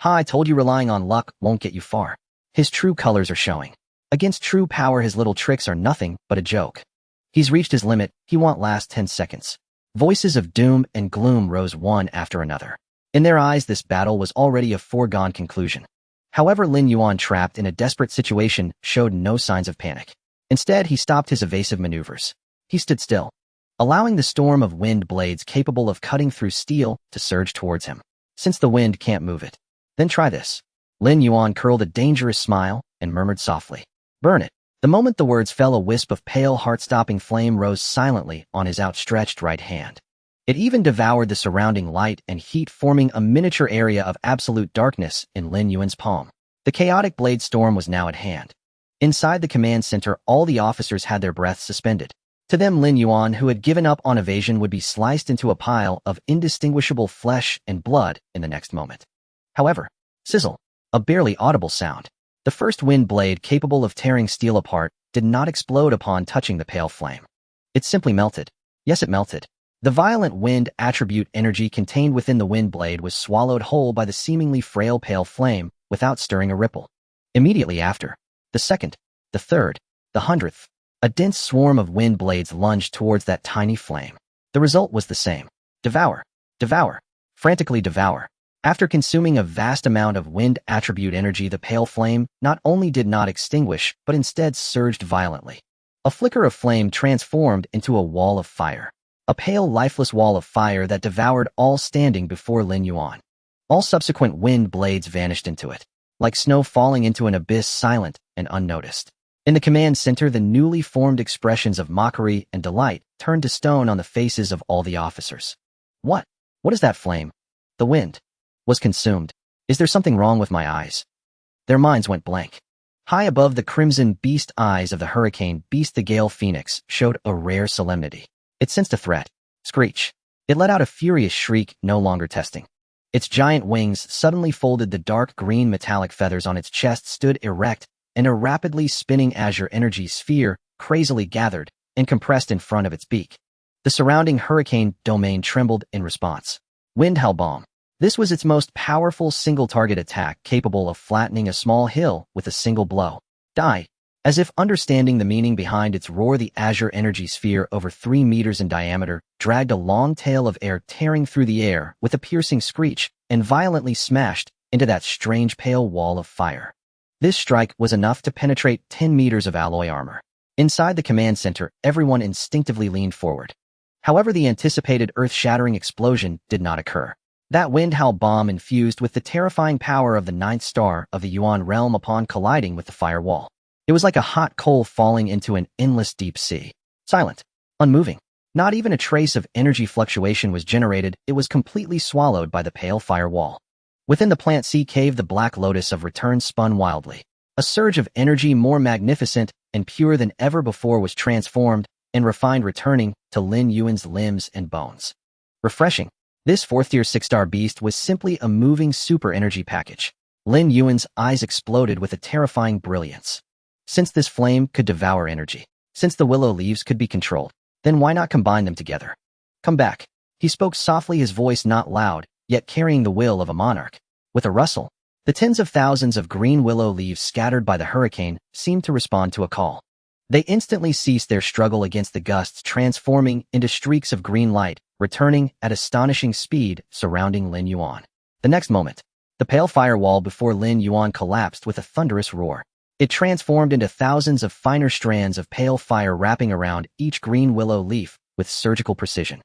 "Ha, I told you relying on luck won't get you far. His true colors are showing. Against true power, his little tricks are nothing but a joke. He's reached his limit, he won't last 10 seconds. Voices of doom and gloom rose one after another. In their eyes, this battle was already a foregone conclusion. However, Lin Yuan, trapped in a desperate situation, showed no signs of panic. Instead, he stopped his evasive maneuvers. He stood still, allowing the storm of wind blades capable of cutting through steel to surge towards him. Since the wind can't move it, then try this. Lin Yuan curled a dangerous smile and murmured softly, "Burn it." The moment the words fell, a wisp of pale, heart-stopping flame rose silently on his outstretched right hand. It even devoured the surrounding light and heat, forming a miniature area of absolute darkness in Lin Yuan's palm. The chaotic blade storm was now at hand. Inside the command center, all the officers had their breath suspended. To them, Lin Yuan, who had given up on evasion, would be sliced into a pile of indistinguishable flesh and blood in the next moment. However, sizzle, a barely audible sound. The first wind blade, capable of tearing steel apart, did not explode upon touching the pale flame. It simply melted. Yes, it melted. The violent wind attribute energy contained within the wind blade was swallowed whole by the seemingly frail pale flame without stirring a ripple. Immediately after, the second, the third, the 100th, a dense swarm of wind blades lunged towards that tiny flame. The result was the same. Devour, devour, frantically devour. After consuming a vast amount of wind attribute energy, the pale flame not only did not extinguish, but instead surged violently. A flicker of flame transformed into a wall of fire. A pale, lifeless wall of fire that devoured all standing before Lin Yuan. All subsequent wind blades vanished into it, like snow falling into an abyss, silent and unnoticed. In the command center, the newly formed expressions of mockery and delight turned to stone on the faces of all the officers. What? What is that flame? The wind was consumed. Is there something wrong with my eyes? Their minds went blank. High above the crimson beast eyes of the hurricane beast, the gale phoenix showed a rare solemnity. It sensed a threat. Screech. It let out a furious shriek, no longer testing. Its giant wings suddenly folded, the dark green metallic feathers on its chest stood erect, and a rapidly spinning azure energy sphere crazily gathered and compressed in front of its beak. The surrounding hurricane domain trembled in response. Wind Hell Bomb. This was its most powerful single-target attack, capable of flattening a small hill with a single blow. Die. As if understanding the meaning behind its roar, the azure energy sphere, over 3 meters in diameter, dragged a long tail of air, tearing through the air with a piercing screech, and violently smashed into that strange pale wall of fire. This strike was enough to penetrate 10 meters of alloy armor. Inside the command center, everyone instinctively leaned forward. However, the anticipated earth-shattering explosion did not occur. That wind howl bomb infused with the terrifying power of the ninth star of the Yuan realm upon colliding with the firewall. It was like a hot coal falling into an endless deep sea. Silent. Unmoving. Not even a trace of energy fluctuation was generated, it was completely swallowed by the pale firewall. Within the plant sea cave, the Black Lotus of return spun wildly. A surge of energy more magnificent and pure than ever before was transformed and refined, returning to Lin Yuan's limbs and bones. Refreshing. This fourth-tier 6-star beast was simply a moving super energy package. Lin Yuan's eyes exploded with a terrifying brilliance. Since this flame could devour energy, since the willow leaves could be controlled, then why not combine them together? Come back. He spoke softly, his voice not loud, yet carrying the will of a monarch. With a rustle, the tens of thousands of green willow leaves scattered by the hurricane seemed to respond to a call. They instantly ceased their struggle against the gusts, transforming into streaks of green light, returning at astonishing speed, surrounding Lin Yuan. The next moment, the pale firewall before Lin Yuan collapsed with a thunderous roar. It transformed into thousands of finer strands of pale fire wrapping around each green willow leaf with surgical precision.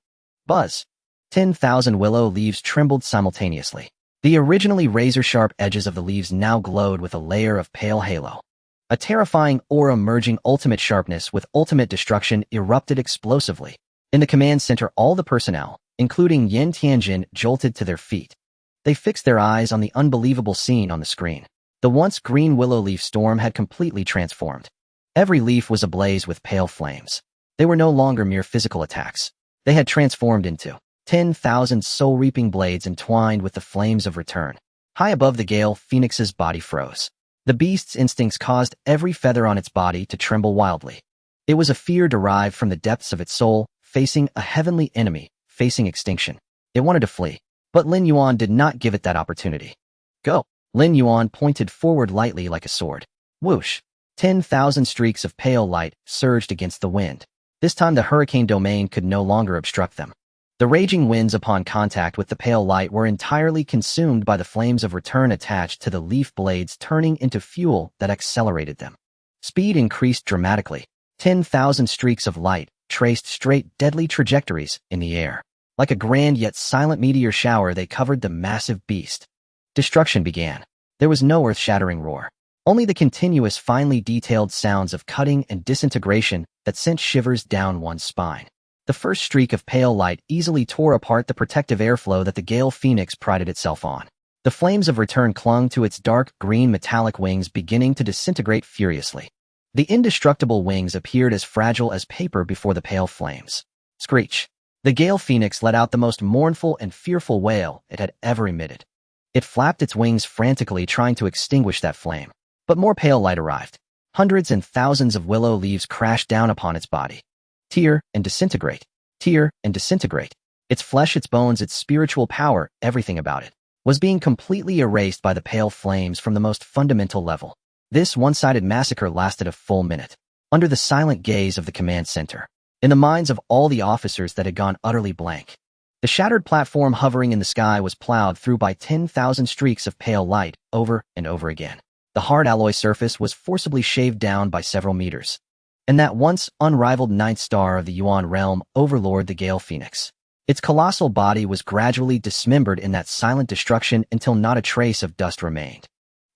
Buzz! 10,000 willow leaves trembled simultaneously. The originally razor-sharp edges of the leaves now glowed with a layer of pale halo. A terrifying aura merging ultimate sharpness with ultimate destruction erupted explosively. In the command center, all the personnel, including Yin Tianjin, jolted to their feet. They fixed their eyes on the unbelievable scene on the screen. The once green willow leaf storm had completely transformed. Every leaf was ablaze with pale flames. They were no longer mere physical attacks. They had transformed into 10,000 soul-reaping blades entwined with the flames of return. High above the gale, Phoenix's body froze. The beast's instincts caused every feather on its body to tremble wildly. It was a fear derived from the depths of its soul, facing a heavenly enemy, facing extinction. It wanted to flee, but Lin Yuan did not give it that opportunity. Go! Lin Yuan pointed forward lightly like a sword. Whoosh! 10,000 streaks of pale light surged against the wind. This time the hurricane domain could no longer obstruct them. The raging winds upon contact with the pale light were entirely consumed by the flames of return attached to the leaf blades, turning into fuel that accelerated them. Speed increased dramatically. 10,000 streaks of light traced straight, deadly trajectories in the air. Like a grand yet silent meteor shower, they covered the massive beast. Destruction began. There was no earth-shattering roar. Only the continuous, finely detailed sounds of cutting and disintegration that sent shivers down one's spine. The first streak of pale light easily tore apart the protective airflow that the Gale Phoenix prided itself on. The flames of return clung to its dark green metallic wings, beginning to disintegrate furiously. The indestructible wings appeared as fragile as paper before the pale flames. Screech! The Gale Phoenix let out the most mournful and fearful wail it had ever emitted. It flapped its wings frantically, trying to extinguish that flame. But more pale light arrived. Hundreds and thousands of willow leaves crashed down upon its body. Tear and disintegrate. Tear and disintegrate. Its flesh, its bones, its spiritual power, everything about it, was being completely erased by the pale flames from the most fundamental level. This one-sided massacre lasted a full minute. Under the silent gaze of the command center, in the minds of all the officers that had gone utterly blank, the shattered platform hovering in the sky was plowed through by 10,000 streaks of pale light over and over again. The hard alloy surface was forcibly shaved down by several meters. And that once unrivaled ninth star of the Yuan realm, Overlord the Gale Phoenix. Its colossal body was gradually dismembered in that silent destruction until not a trace of dust remained.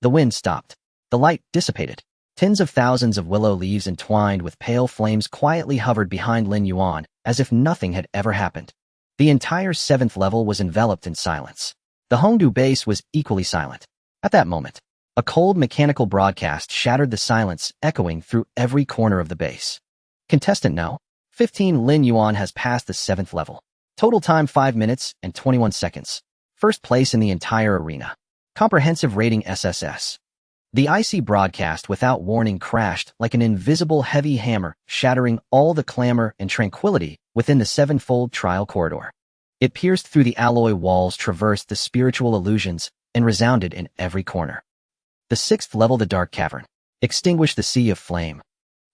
The wind stopped. The light dissipated. Tens of thousands of willow leaves entwined with pale flames quietly hovered behind Lin Yuan, as if nothing had ever happened. The entire 7th level was enveloped in silence. The Hongdu base was equally silent. At that moment, a cold mechanical broadcast shattered the silence, echoing through every corner of the base. Contestant No. 15 Lin Yuan has passed the 7th level. Total time 5 minutes and 21 seconds. First place in the entire arena. Comprehensive rating SSS. The icy broadcast without warning crashed like an invisible heavy hammer, shattering all the clamor and tranquility within the 7-fold trial corridor. It pierced through the alloy walls, traversed the spiritual illusions, and resounded in every corner. The 6th level, the Dark Cavern, extinguished the sea of flame.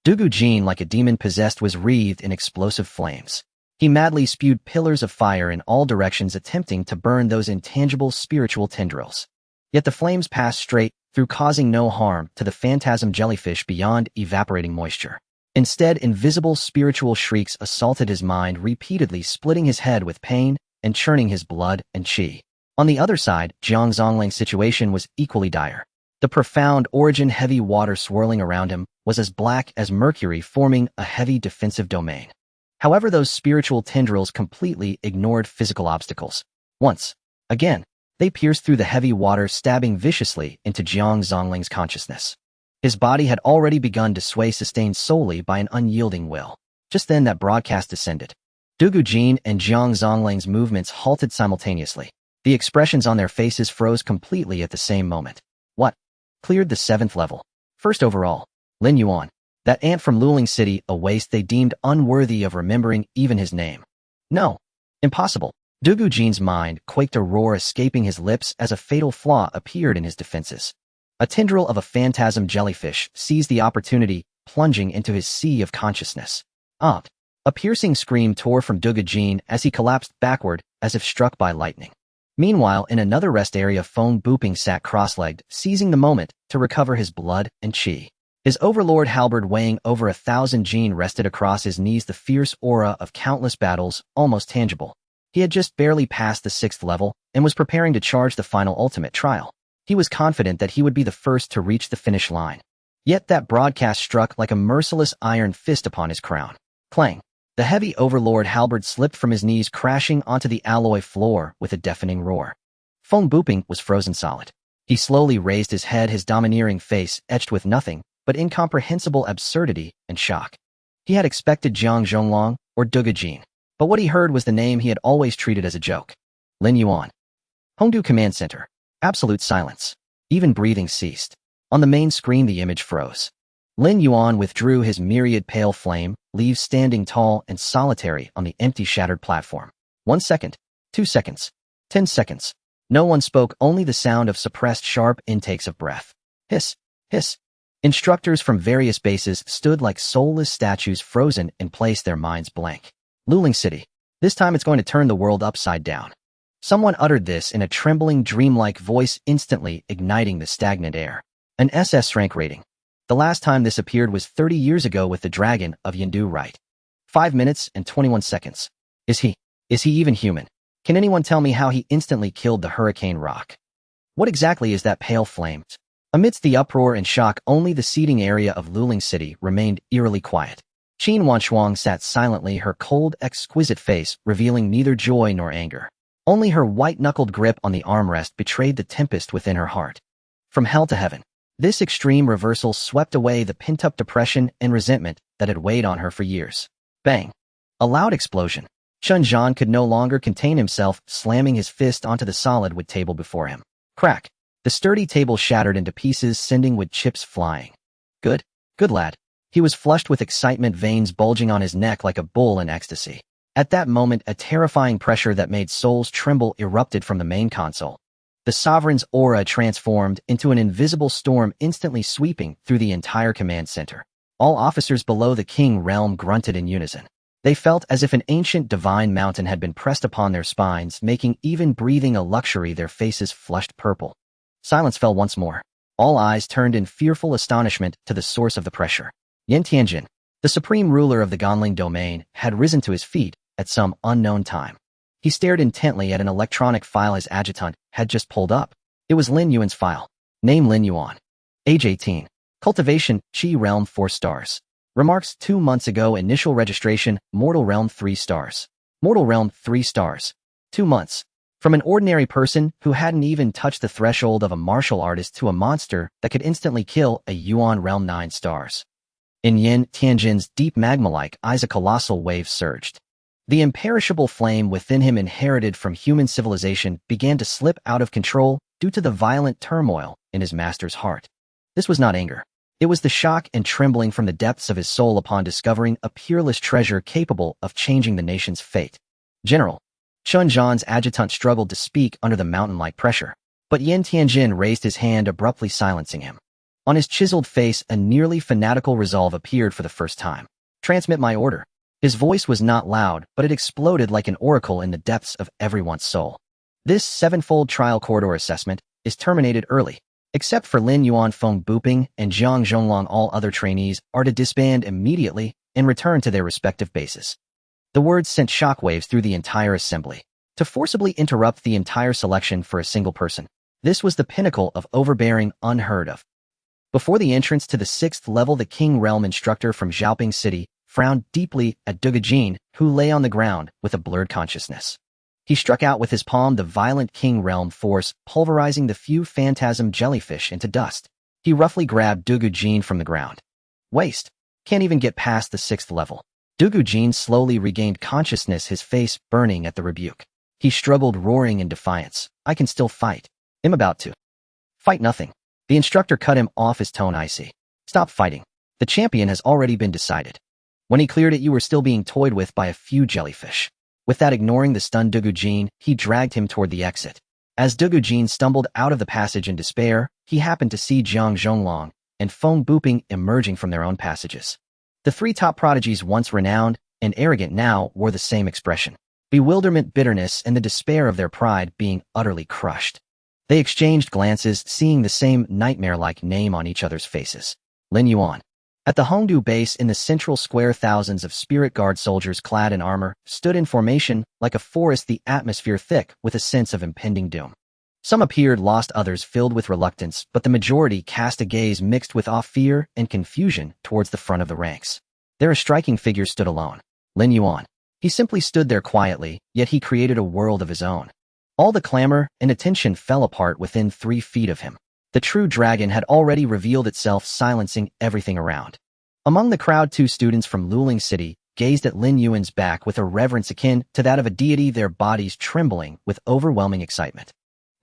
Dugu Jin, like a demon possessed, was wreathed in explosive flames. He madly spewed pillars of fire in all directions, attempting to burn those intangible spiritual tendrils. Yet the flames passed straight through, causing no harm to the phantasm jellyfish beyond evaporating moisture. Instead, invisible spiritual shrieks assaulted his mind, repeatedly splitting his head with pain and churning his blood and qi. On the other side, Jiang Zongling's situation was equally dire. The profound origin heavy water swirling around him was as black as mercury, forming a heavy defensive domain. However, those spiritual tendrils completely ignored physical obstacles. Once again, they pierced through the heavy water, stabbing viciously into Jiang Zongling's consciousness. His body had already begun to sway, sustained solely by an unyielding will. Just then that broadcast descended. Dugu Jin and Jiang Zongling's movements halted simultaneously. The expressions on their faces froze completely at the same moment. What? Cleared the 7th level. First overall. Lin Yuan. That ant from Luling City, a waste they deemed unworthy of remembering even his name. No. Impossible. Dugu Jin's mind quaked, a roar escaping his lips as a fatal flaw appeared in his defenses. A tendril of a phantasm jellyfish seized the opportunity, plunging into his sea of consciousness. A piercing scream tore from Dugu Jin as he collapsed backward as if struck by lightning. Meanwhile, in another rest area, Feng Buping sat cross-legged, seizing the moment to recover his blood and qi. His overlord halberd weighing over 1,000 Jin rested across his knees, the fierce aura of countless battles almost tangible. He had just barely passed the 6th level and was preparing to charge the final ultimate trial. He was confident that he would be the first to reach the finish line. Yet that broadcast struck like a merciless iron fist upon his crown. Clang! The heavy overlord halberd slipped from his knees, crashing onto the alloy floor with a deafening roar. Feng Buping was frozen solid. He slowly raised his head, his domineering face etched with nothing but incomprehensible absurdity and shock. He had expected Jiang Zhonglong or Dugu Jin, but what he heard was the name he had always treated as a joke. Lin Yuan. Hongdu Command Center. Absolute silence. Even breathing ceased. On the main screen, the image froze. Lin Yuan withdrew his myriad pale flame, leaves standing tall and solitary on the empty, shattered platform. 1 second. 2 seconds. 10 seconds. No one spoke, only the sound of suppressed sharp intakes of breath. Hiss. Hiss. Instructors from various bases stood like soulless statues, frozen in place, their minds blank. Luling City. This time it's going to turn the world upside down. Someone uttered this in a trembling, dreamlike voice, instantly igniting the stagnant air. An SS rank rating. The last time this appeared was 30 years ago with the Dragon of Yindu, right? 5 minutes and 21 seconds. Is he even human? Can anyone tell me how he instantly killed the Hurricane Rock? What exactly is that pale flame? Amidst the uproar and shock, only the seating area of Luling City remained eerily quiet. Qin Wanshuang sat silently, her cold, exquisite face revealing neither joy nor anger. Only her white-knuckled grip on the armrest betrayed the tempest within her heart. From hell to heaven. This extreme reversal swept away the pent-up depression and resentment that had weighed on her for years. Bang! A loud explosion. Chun Zhan could no longer contain himself, slamming his fist onto the solid wood table before him. Crack! The sturdy table shattered into pieces, sending wood chips flying. Good lad. He was flushed with excitement, veins bulging on his neck like a bull in ecstasy. At that moment, a terrifying pressure that made souls tremble erupted from the main console. The Sovereign's aura transformed into an invisible storm, instantly sweeping through the entire command center. All officers below the King realm grunted in unison. They felt as if an ancient divine mountain had been pressed upon their spines, making even breathing a luxury, their faces flushed purple. Silence fell once more. All eyes turned in fearful astonishment to the source of the pressure. Yin Tianjin, the supreme ruler of the Ganling domain, had risen to his feet at some unknown time. He stared intently at an electronic file his adjutant had just pulled up. It was Lin Yuan's file. Name Lin Yuan. Age 18. Cultivation, Qi Realm 4 stars. Remarks 2 months ago, initial registration, Mortal Realm 3 stars. Mortal Realm 3 stars. 2 months. From an ordinary person who hadn't even touched the threshold of a martial artist to a monster that could instantly kill a Yuan Realm 9 stars. In Yin Tianjin's deep magma-like eyes, a colossal wave surged. The imperishable flame within him, inherited from human civilization, began to slip out of control due to the violent turmoil in his master's heart. This was not anger. It was the shock and trembling from the depths of his soul upon discovering a peerless treasure capable of changing the nation's fate. General. Chun Zhan's adjutant struggled to speak under the mountain-like pressure, but Yin Tianjin raised his hand, abruptly silencing him. On his chiseled face, a nearly fanatical resolve appeared for the first time. Transmit my order. His voice was not loud, but it exploded like an oracle in the depths of everyone's soul. This 7-fold trial corridor assessment is terminated early. Except for Lin Yuan, Feng Buping, and Jiang Zhonglong, all other trainees are to disband immediately and return to their respective bases. The words sent shockwaves through the entire assembly. To forcibly interrupt the entire selection for a single person, this was the pinnacle of overbearing, unheard of. Before the entrance to the 6th level, the King Realm instructor from Xiaoping City frowned deeply at Dugu Jin, who lay on the ground with a blurred consciousness. He struck out with his palm the violent King Realm force, pulverizing the few phantasm jellyfish into dust. He roughly grabbed Dugu Jin from the ground. Waste. Can't even get past the 6th level. Dugu Jin slowly regained consciousness, his face burning at the rebuke. He struggled, roaring in defiance. I can still fight. I'm about to. Fight nothing. The instructor cut him off, his tone icy. Stop fighting. The champion has already been decided. When he cleared it, you were still being toyed with by a few jellyfish. With that, ignoring the stunned Dugu Jin, he dragged him toward the exit. As Dugu Jin stumbled out of the passage in despair, he happened to see Jiang Zhonglong and Feng Buping emerging from their own passages. The 3 top prodigies, once renowned and arrogant, now wore the same expression. Bewilderment, bitterness, and the despair of their pride being utterly crushed. They exchanged glances, seeing the same nightmare-like name on each other's faces. Lin Yuan. At the Hongdu base in the central square, thousands of Spirit Guard soldiers clad in armor stood in formation like a forest, the atmosphere thick with a sense of impending doom. Some appeared lost, others filled with reluctance, but the majority cast a gaze mixed with awe, fear, and confusion towards the front of the ranks. There a striking figure stood alone. Lin Yuan. He simply stood there quietly, yet he created a world of his own. All the clamor and attention fell apart within 3 feet of him. The true dragon had already revealed itself, silencing everything around. Among the crowd, 2 students from Luling City gazed at Lin Yuan's back with a reverence akin to that of a deity, their bodies trembling with overwhelming excitement.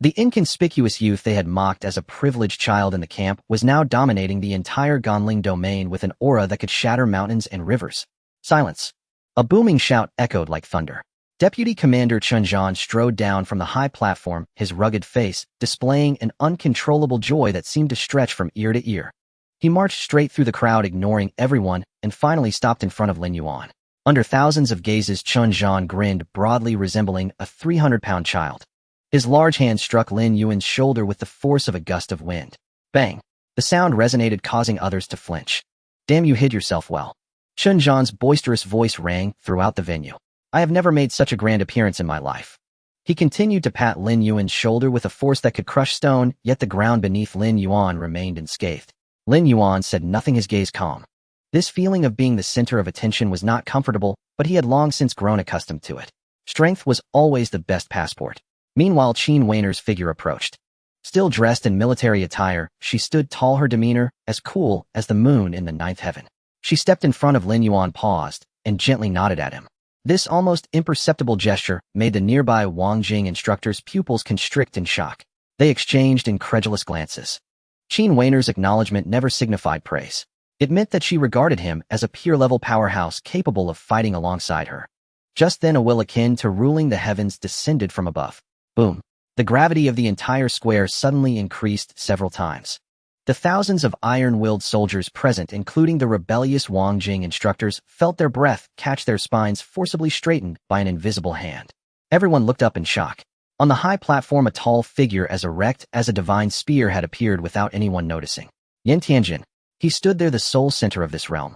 The inconspicuous youth they had mocked as a privileged child in the camp was now dominating the entire Ganling domain with an aura that could shatter mountains and rivers. Silence. A booming shout echoed like thunder. Deputy Commander Chen Zhan strode down from the high platform, his rugged face displaying an uncontrollable joy that seemed to stretch from ear to ear. He marched straight through the crowd, ignoring everyone, and finally stopped in front of Lin Yuan. Under thousands of gazes, Chen Zhan grinned broadly, resembling a 300-pound child. His large hand struck Lin Yuan's shoulder with the force of a gust of wind. Bang! The sound resonated, causing others to flinch. Damn, you hid yourself well. Chen Zhan's boisterous voice rang throughout the venue. I have never made such a grand appearance in my life. He continued to pat Lin Yuan's shoulder with a force that could crush stone, yet the ground beneath Lin Yuan remained unscathed. Lin Yuan said nothing, his gaze calm. This feeling of being the center of attention was not comfortable, but he had long since grown accustomed to it. Strength was always the best passport. Meanwhile, Qin Weiner's figure approached. Still dressed in military attire, she stood tall, her demeanor as cool as the moon in the 9th heaven. She stepped in front of Lin Yuan, paused, and gently nodded at him. This almost imperceptible gesture made the nearby Wangjing instructors' pupils constrict in shock. They exchanged incredulous glances. Qin Weiner's acknowledgement never signified praise. It meant that she regarded him as a peer-level powerhouse capable of fighting alongside her. Just then, a will akin to ruling the heavens descended from above. Boom! The gravity of the entire square suddenly increased several times. The thousands of iron-willed soldiers present, including the rebellious Wangjing instructors, felt their breath catch, their spines forcibly straightened by an invisible hand. Everyone looked up in shock. On the high platform, a tall figure as erect as a divine spear had appeared without anyone noticing. Yan Tianjin. He stood there, the sole center of this realm.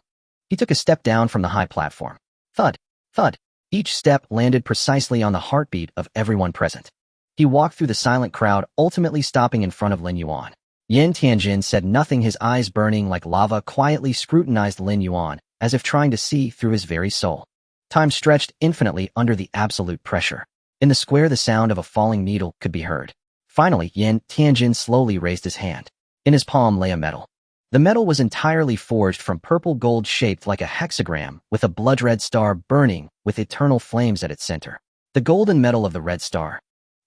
He took a step down from the high platform. Thud! Thud! Each step landed precisely on the heartbeat of everyone present. He walked through the silent crowd, ultimately stopping in front of Lin Yuan. Yan Tianjin said nothing, his eyes burning like lava, quietly scrutinized Lin Yuan, as if trying to see through his very soul. Time stretched infinitely under the absolute pressure. In the square, the sound of a falling needle could be heard. Finally, Yan Tianjin slowly raised his hand. In his palm lay a medal. The medal was entirely forged from purple gold, shaped like a hexagram, with a blood-red star burning with eternal flames at its center. The golden medal of the Red Star.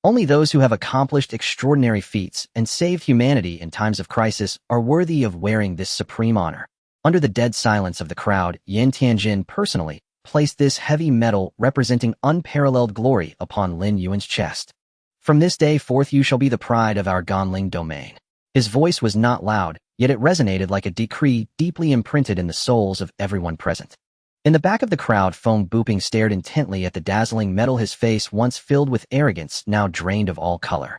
Only those who have accomplished extraordinary feats and saved humanity in times of crisis are worthy of wearing this supreme honor. Under the dead silence of the crowd, Yan Tianjin personally placed this heavy medal representing unparalleled glory upon Lin Yuan's chest. From this day forth you shall be the pride of our Ganling domain. His voice was not loud, yet it resonated like a decree deeply imprinted in the souls of everyone present. In the back of the crowd, Feng Buping stared intently at the dazzling medal, his face once filled with arrogance now drained of all color.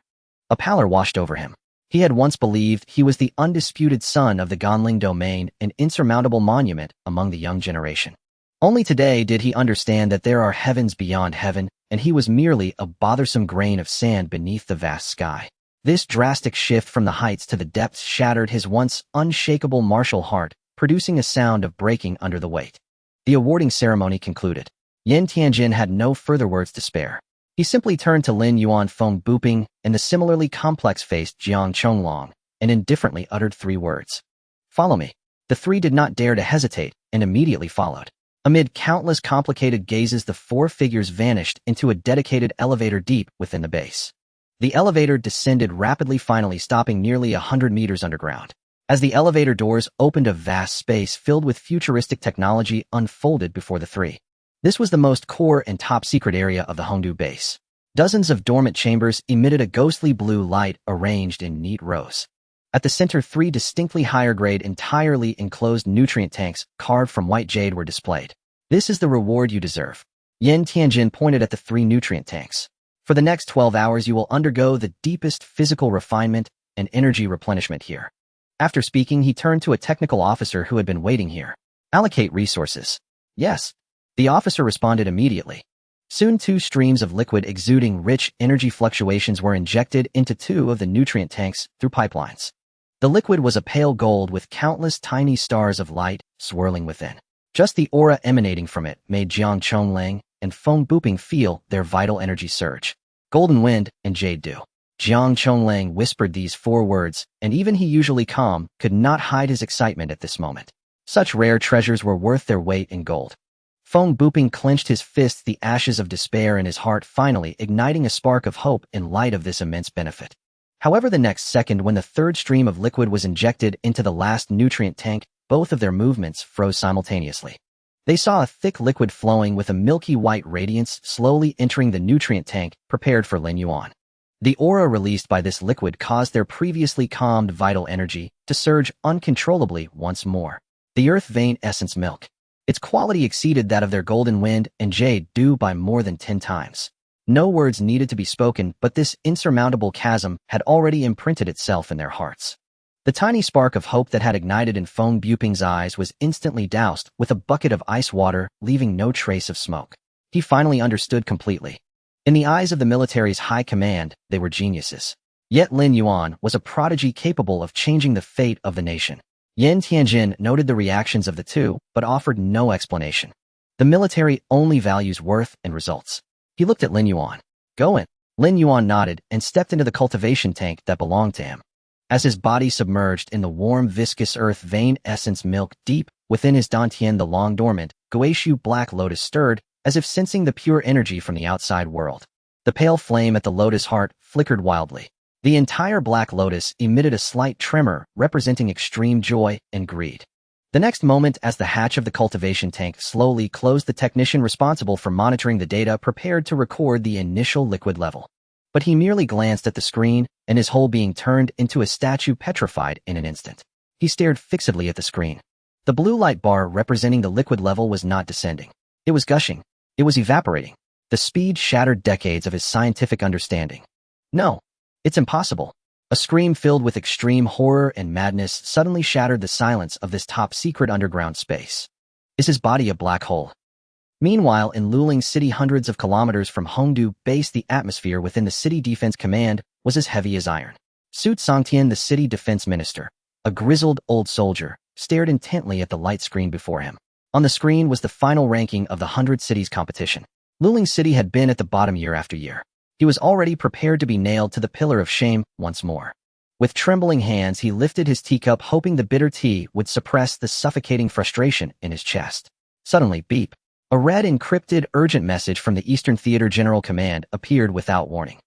A pallor washed over him. He had once believed he was the undisputed son of the Ganling domain, an insurmountable monument among the young generation. Only today did he understand that there are heavens beyond heaven, and he was merely a bothersome grain of sand beneath the vast sky. This drastic shift from the heights to the depths shattered his once unshakable martial heart, producing a sound of breaking under the weight. The awarding ceremony concluded. Yin Tianjin had no further words to spare. He simply turned to Lin Yuan Feng Buping and the similarly complex-faced Jiang Chonglong, and indifferently uttered 3 words. "Follow me." The 3 did not dare to hesitate, and immediately followed. Amid countless complicated gazes, the 4 figures vanished into a dedicated elevator deep within the base. The elevator descended rapidly, finally stopping nearly 100 meters underground. As the elevator doors opened, a vast space filled with futuristic technology unfolded before the 3. This was the most core and top-secret area of the Hongdu base. Dozens of dormant chambers emitted a ghostly blue light arranged in neat rows. At the center, 3 distinctly higher-grade, entirely enclosed nutrient tanks carved from white jade were displayed. "This is the reward you deserve." Yin Tianjin pointed at the 3 nutrient tanks. "For the next 12 hours, you will undergo the deepest physical refinement and energy replenishment here." After speaking, he turned to a technical officer who had been waiting here. "Allocate resources." "Yes." The officer responded immediately. Soon 2 streams of liquid exuding rich energy fluctuations were injected into 2 of the nutrient tanks through pipelines. The liquid was a pale gold with countless tiny stars of light swirling within. Just the aura emanating from it made Jiang Chonglang and Feng Buping feel their vital energy surge. "Golden wind and jade dew." Jiang Chonglang whispered these 4 words, and even he, usually calm, could not hide his excitement at this moment. Such rare treasures were worth their weight in gold. Feng Buping clenched his fists, the ashes of despair in his heart finally igniting a spark of hope in light of this immense benefit. However, the next second, when the 3rd stream of liquid was injected into the last nutrient tank, both of their movements froze simultaneously. They saw a thick liquid flowing with a milky white radiance slowly entering the nutrient tank prepared for Lin Yuan. The aura released by this liquid caused their previously calmed vital energy to surge uncontrollably once more. The earth vein essence milk. Its quality exceeded that of their golden wind and jade dew by more than 10 times. No words needed to be spoken, but this insurmountable chasm had already imprinted itself in their hearts. The tiny spark of hope that had ignited in Feng Buping's eyes was instantly doused with a bucket of ice water, leaving no trace of smoke. He finally understood completely. In the eyes of the military's high command, they were geniuses. Yet Lin Yuan was a prodigy capable of changing the fate of the nation. Yin Tianjin noted the reactions of the 2, but offered no explanation. The military only values worth and results. He looked at Lin Yuan. "Go in." Lin Yuan nodded and stepped into the cultivation tank that belonged to him. As his body submerged in the warm, viscous earth vein essence milk deep within his dantian, the long-dormant, Guishu Black Lotus stirred, as if sensing the pure energy from the outside world. The pale flame at the lotus heart flickered wildly. The entire Black Lotus emitted a slight tremor, representing extreme joy and greed. The next moment, as the hatch of the cultivation tank slowly closed, the technician responsible for monitoring the data prepared to record the initial liquid level. But he merely glanced at the screen, and his whole being turned into a statue, petrified in an instant. He stared fixedly at the screen. The blue light bar representing the liquid level was not descending. It was gushing. It was evaporating. The speed shattered decades of his scientific understanding. "No, it's impossible." A scream filled with extreme horror and madness suddenly shattered the silence of this top-secret underground space. Is his body a black hole? Meanwhile, in Luling City, hundreds of kilometers from Hongdu base, the atmosphere within the city defense command was as heavy as iron. Su Songtian, the city defense minister, a grizzled old soldier, stared intently at the light screen before him. On the screen was the final ranking of the 100 cities competition. Luling City had been at the bottom year after year. He was already prepared to be nailed to the pillar of shame once more. With trembling hands, he lifted his teacup, hoping the bitter tea would suppress the suffocating frustration in his chest. Suddenly, beep. A red encrypted urgent message from the Eastern Theater General Command appeared without warning.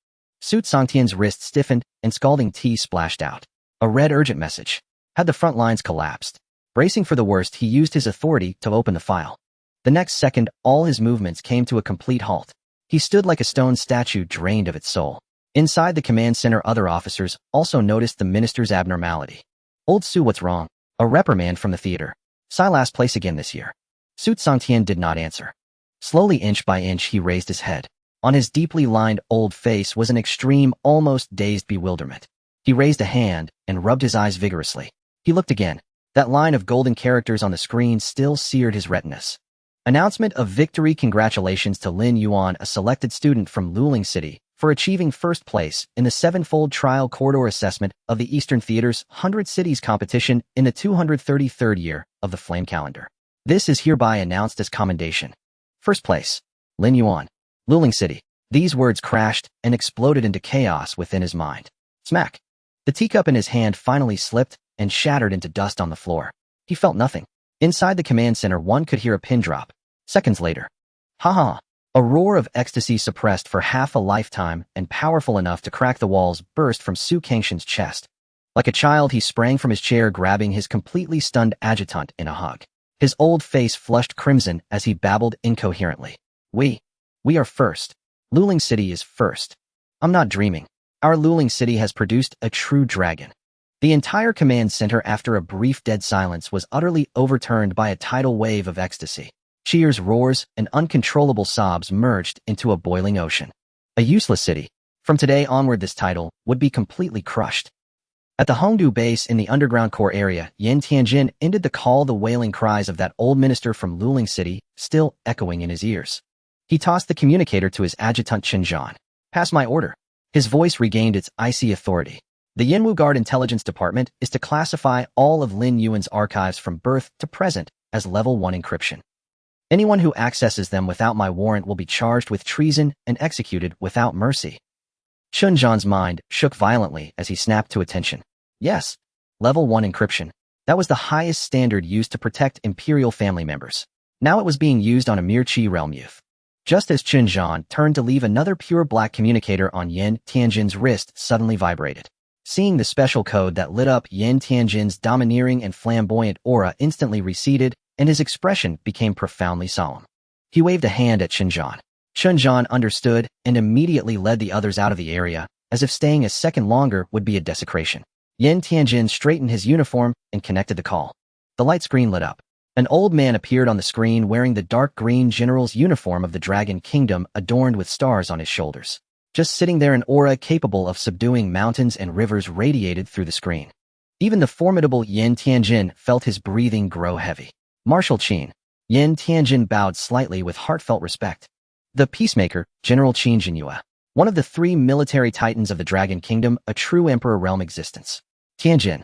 Su Songtian's wrist stiffened and scalding tea splashed out. A red urgent message. Had the front lines collapsed? Bracing for the worst, he used his authority to open the file. The next second, all his movements came to a complete halt. He stood like a stone statue drained of its soul. Inside the command center, other officers also noticed the minister's abnormality. "Old Su, what's wrong?" A reprimand from the theater. "Sai last place again this year." Su Songtian did not answer. Slowly, inch by inch, he raised his head. On his deeply lined old face was an extreme, almost dazed bewilderment. He raised a hand and rubbed his eyes vigorously. He looked again. That line of golden characters on the screen still seared his retinas. Announcement of victory. Congratulations to Lin Yuan, a selected student from Luling City, for achieving first place in the sevenfold trial corridor assessment of the Eastern Theater's 100 Cities competition in the 233rd year of the Flame Calendar. This is hereby announced as commendation. First place, Lin Yuan, Luling City. These words crashed and exploded into chaos within his mind. Smack! The teacup in his hand finally slipped and shattered into dust on the floor. He felt nothing. Inside the command center, one could hear a pin drop. Seconds later. Ha! A roar of ecstasy suppressed for half a lifetime and powerful enough to crack the walls burst from Su Kengshan's chest. Like a child, he sprang from his chair, grabbing his completely stunned adjutant in a hug. His old face flushed crimson as he babbled incoherently. We are first. Luling City is first. I'm not dreaming. Our Luling City has produced a true dragon. The entire command center, after a brief dead silence, was utterly overturned by a tidal wave of ecstasy. Cheers, roars, and uncontrollable sobs merged into a boiling ocean. A useless city. From today onward, this title would be completely crushed. At the Hongdu base in the underground core area, Yin Tianjin ended the call, the wailing cries of that old minister from Luling City still echoing in his ears. He tossed the communicator to his adjutant Qinzhan. Pass my order. His voice regained its icy authority. The Yinwu Guard Intelligence Department is to classify all of Lin Yuan's archives from birth to present as Level 1 encryption. Anyone who accesses them without my warrant will be charged with treason and executed without mercy. Qinzhan's mind shook violently as he snapped to attention. Yes, Level 1 encryption. That was the highest standard used to protect Imperial family members. Now it was being used on a mere Qi realm youth. Just as Qinzhan turned to leave, another pure black communicator on Yin Tianjin's wrist suddenly vibrated. Seeing the special code that lit up, Yin Tianjin's domineering and flamboyant aura instantly receded, and his expression became profoundly solemn. He waved a hand at Qinzhan. Qinzhan understood and immediately led the others out of the area, as if staying a second longer would be a desecration. Yin Tianjin straightened his uniform and connected the call. The light screen lit up. An old man appeared on the screen wearing the dark green general's uniform of the Dragon Kingdom, adorned with stars on his shoulders. Just sitting there, an aura capable of subduing mountains and rivers radiated through the screen. Even the formidable Yin Tianjin felt his breathing grow heavy. Marshal Qin. Yin Tianjin bowed slightly with heartfelt respect. The peacemaker, General Qin Jinyue. One of the 3 military titans of the Dragon Kingdom, a true emperor realm existence. Tianjin.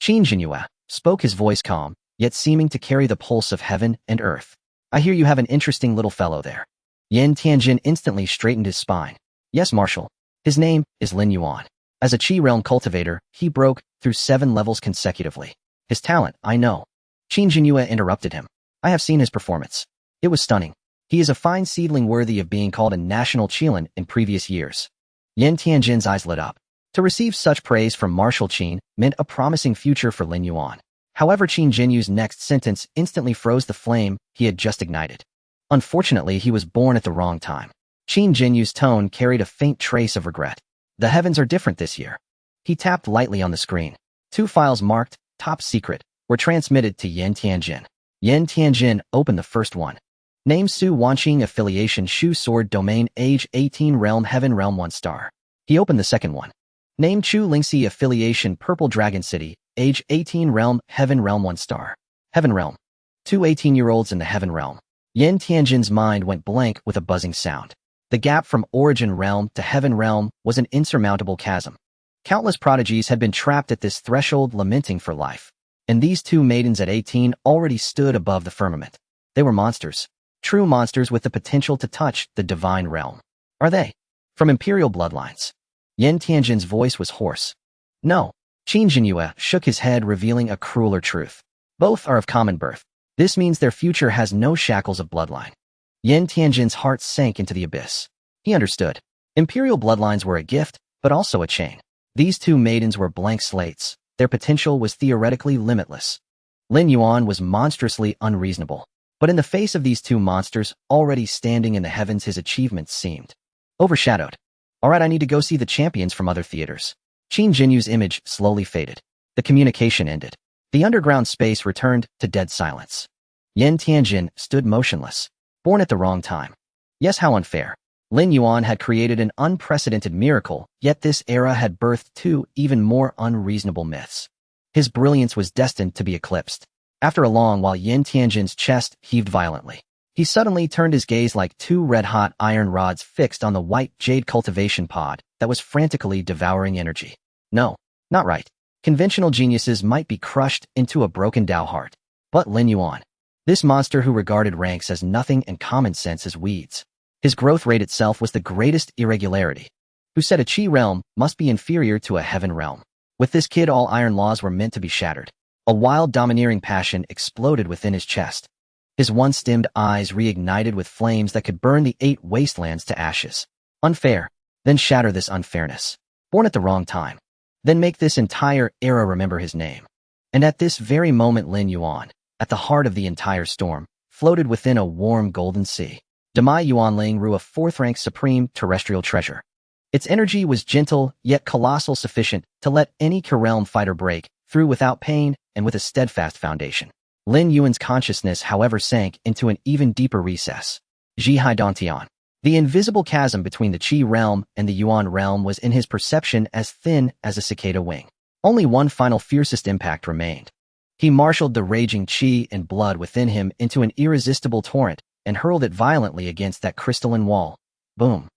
Qin Jinyue spoke, his voice calm, yet seeming to carry the pulse of heaven and earth. I hear you have an interesting little fellow there. Yin Tianjin instantly straightened his spine. Yes, Marshal. His name is Lin Yuan. As a Qi realm cultivator, he broke through 7 levels consecutively. His talent, I know. Qin Jinyue interrupted him. I have seen his performance. It was stunning. He is a fine seedling worthy of being called a national Qilin in previous years. Yin Tianjin's eyes lit up. To receive such praise from Marshal Qin meant a promising future for Lin Yuan. However, Qin Jinyue's next sentence instantly froze the flame he had just ignited. Unfortunately, he was born at the wrong time. Qin Jinyue's tone carried a faint trace of regret. The heavens are different this year. He tapped lightly on the screen. 2 files marked Top Secret were transmitted to Yin Tianjin. Yin Tianjin opened the first one. Name: Su Wanqing, affiliation Shu Sword, domain age 18, realm Heaven, realm 1 star. He opened the second one. Name: Chu Lingxi, affiliation Purple Dragon City, age 18, realm Heaven, realm 1 star. Heaven realm. 2 18-year-olds in the Heaven realm. Yin Tianjin's mind went blank with a buzzing sound. The gap from Origin realm to Heaven realm was an insurmountable chasm. Countless prodigies had been trapped at this threshold, lamenting for life. And these 2 maidens at 18 already stood above the firmament. They were monsters. True monsters with the potential to touch the divine realm. Are they from Imperial bloodlines? Yin Tianjin's voice was hoarse. No. Qin Jinyue shook his head, revealing a crueler truth. Both are of common birth. This means their future has no shackles of bloodline. Yin Tianjin's heart sank into the abyss. He understood. Imperial bloodlines were a gift, but also a chain. These 2 maidens were blank slates. Their potential was theoretically limitless. Lin Yuan was monstrously unreasonable. But in the face of these 2 monsters already standing in the heavens, his achievements seemed overshadowed. Alright, I need to go see the champions from other theaters. Qin Jinyue's image slowly faded. The communication ended. The underground space returned to dead silence. Yin Tianjin stood motionless. Born at the wrong time. Yes, how unfair. Lin Yuan had created an unprecedented miracle, yet this era had birthed two even more unreasonable myths. His brilliance was destined to be eclipsed. After a long while, Yin Tianjin's chest heaved violently. He suddenly turned his gaze like two red-hot iron rods fixed on the white jade cultivation pod that was frantically devouring energy. No, not right. Conventional geniuses might be crushed into a broken Dao heart. But Lin Yuan, this monster who regarded ranks as nothing and common sense as weeds. His growth rate itself was the greatest irregularity. Who said a Qi realm must be inferior to a heaven realm? With this kid, all iron laws were meant to be shattered. A wild, domineering passion exploded within his chest. His once-dimmed eyes reignited with flames that could burn the 8 wastelands to ashes. Unfair. Then shatter this unfairness. Born at the wrong time. Then make this entire era remember his name. And at this very moment, Lin Yuan, at the heart of the entire storm, floated within a warm golden sea. Demai Yuanling Ru, a 4th-rank supreme terrestrial treasure. Its energy was gentle, yet colossal, sufficient to let any Realm fighter break through without pain and with a steadfast foundation. Lin Yuan's consciousness, however, sank into an even deeper recess. Zhihai Dantian. The invisible chasm between the Qi realm and the Yuan realm was in his perception as thin as a cicada wing. Only one final fiercest impact remained. He marshaled the raging Qi and blood within him into an irresistible torrent and hurled it violently against that crystalline wall. Boom.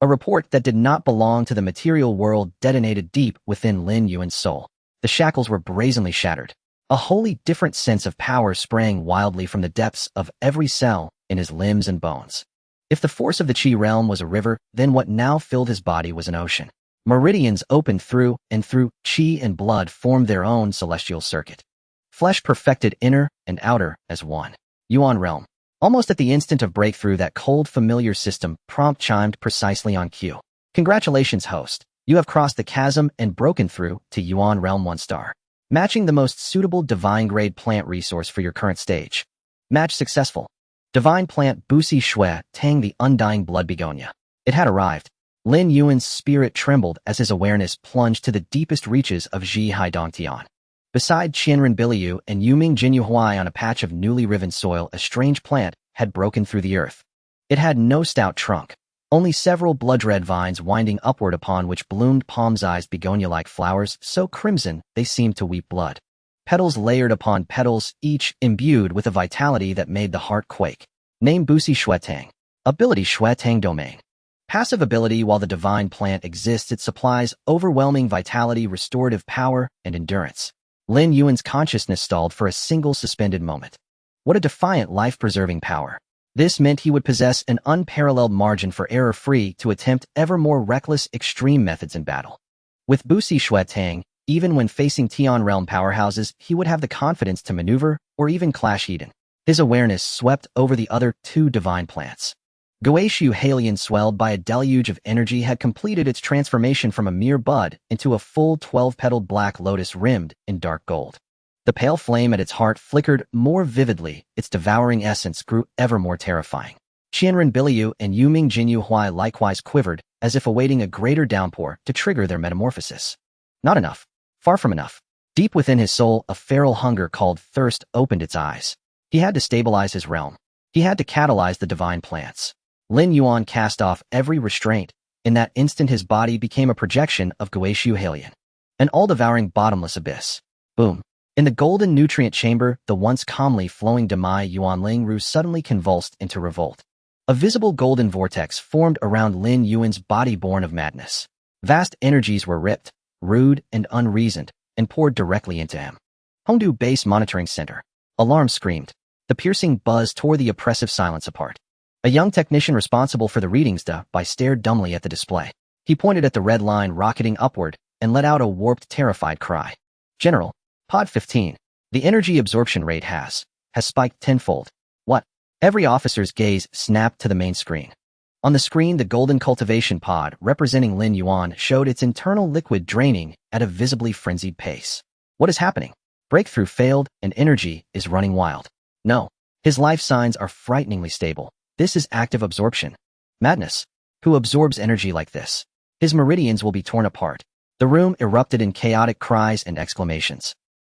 A report that did not belong to the material world detonated deep within Lin Yuan's soul. The shackles were brazenly shattered. A wholly different sense of power sprang wildly from the depths of every cell in his limbs and bones. If the force of the Qi realm was a river, then what now filled his body was an ocean. Meridians opened through and through. Qi and blood formed their own celestial circuit. Flesh perfected inner and outer as one. Yuan realm. Almost at the instant of breakthrough, that cold, familiar system prompt chimed precisely on cue. Congratulations, host. You have crossed the chasm and broken through to Yuan realm 1 star. Matching the most suitable divine-grade plant resource for your current stage. Match successful. Divine plant Busi Shui Tang, the undying blood begonia. It had arrived. Lin Yuan's spirit trembled as his awareness plunged to the deepest reaches of Zhihai Dongtian. Beside Qianren Biliu and Yuming Jinyu Huai, on a patch of newly riven soil, a strange plant had broken through the earth. It had no stout trunk, only several blood-red vines winding upward upon which bloomed palm-sized begonia-like flowers so crimson they seemed to weep blood. Petals layered upon petals, each imbued with a vitality that made the heart quake. Name Busi Shuetang. Ability Shuetang Domain. Passive ability: while the divine plant exists, it supplies overwhelming vitality, restorative power, and endurance. Lin Yuan's consciousness stalled for a single suspended moment. What a defiant, life-preserving power. This meant he would possess an unparalleled margin for error, free to attempt ever more reckless, extreme methods in battle. With Busi Shuetang, even when facing Tian realm powerhouses, he would have the confidence to maneuver or even clash Eden. His awareness swept over the other 2 divine plants. Goeishu Halion, swelled by a deluge of energy, had completed its transformation from a mere bud into a full 12-petaled black lotus rimmed in dark gold. The pale flame at its heart flickered more vividly. Its devouring essence grew ever more terrifying. Qianren Biliu and Yuming Jinyu Huai likewise quivered, as if awaiting a greater downpour to trigger their metamorphosis. Not enough. Far from enough. Deep within his soul, a feral hunger called thirst opened its eyes. He had to stabilize his realm. He had to catalyze the divine plants. Lin Yuan cast off every restraint. In that instant, his body became a projection of Goeishu Halion. An all-devouring bottomless abyss. Boom. In the golden nutrient chamber, the once calmly flowing Demai Yuanling Ru suddenly convulsed into revolt. A visible golden vortex formed around Lin Yuan's body, born of madness. Vast energies were ripped, rude and unreasoned, and poured directly into him. Hongdu Base Monitoring Center. Alarm screamed. The piercing buzz tore the oppressive silence apart. A young technician responsible for the readings stared dumbly at the display. He pointed at the red line rocketing upward and let out a warped, terrified cry. General, Pod 15. The energy absorption rate has spiked tenfold. What? Every officer's gaze snapped to the main screen. On the screen, the golden cultivation pod, representing Lin Yuan, showed its internal liquid draining at a visibly frenzied pace. What is happening? Breakthrough failed, and energy is running wild. No. His life signs are frighteningly stable. This is active absorption. Madness. Who absorbs energy like this? His meridians will be torn apart. The room erupted in chaotic cries and exclamations.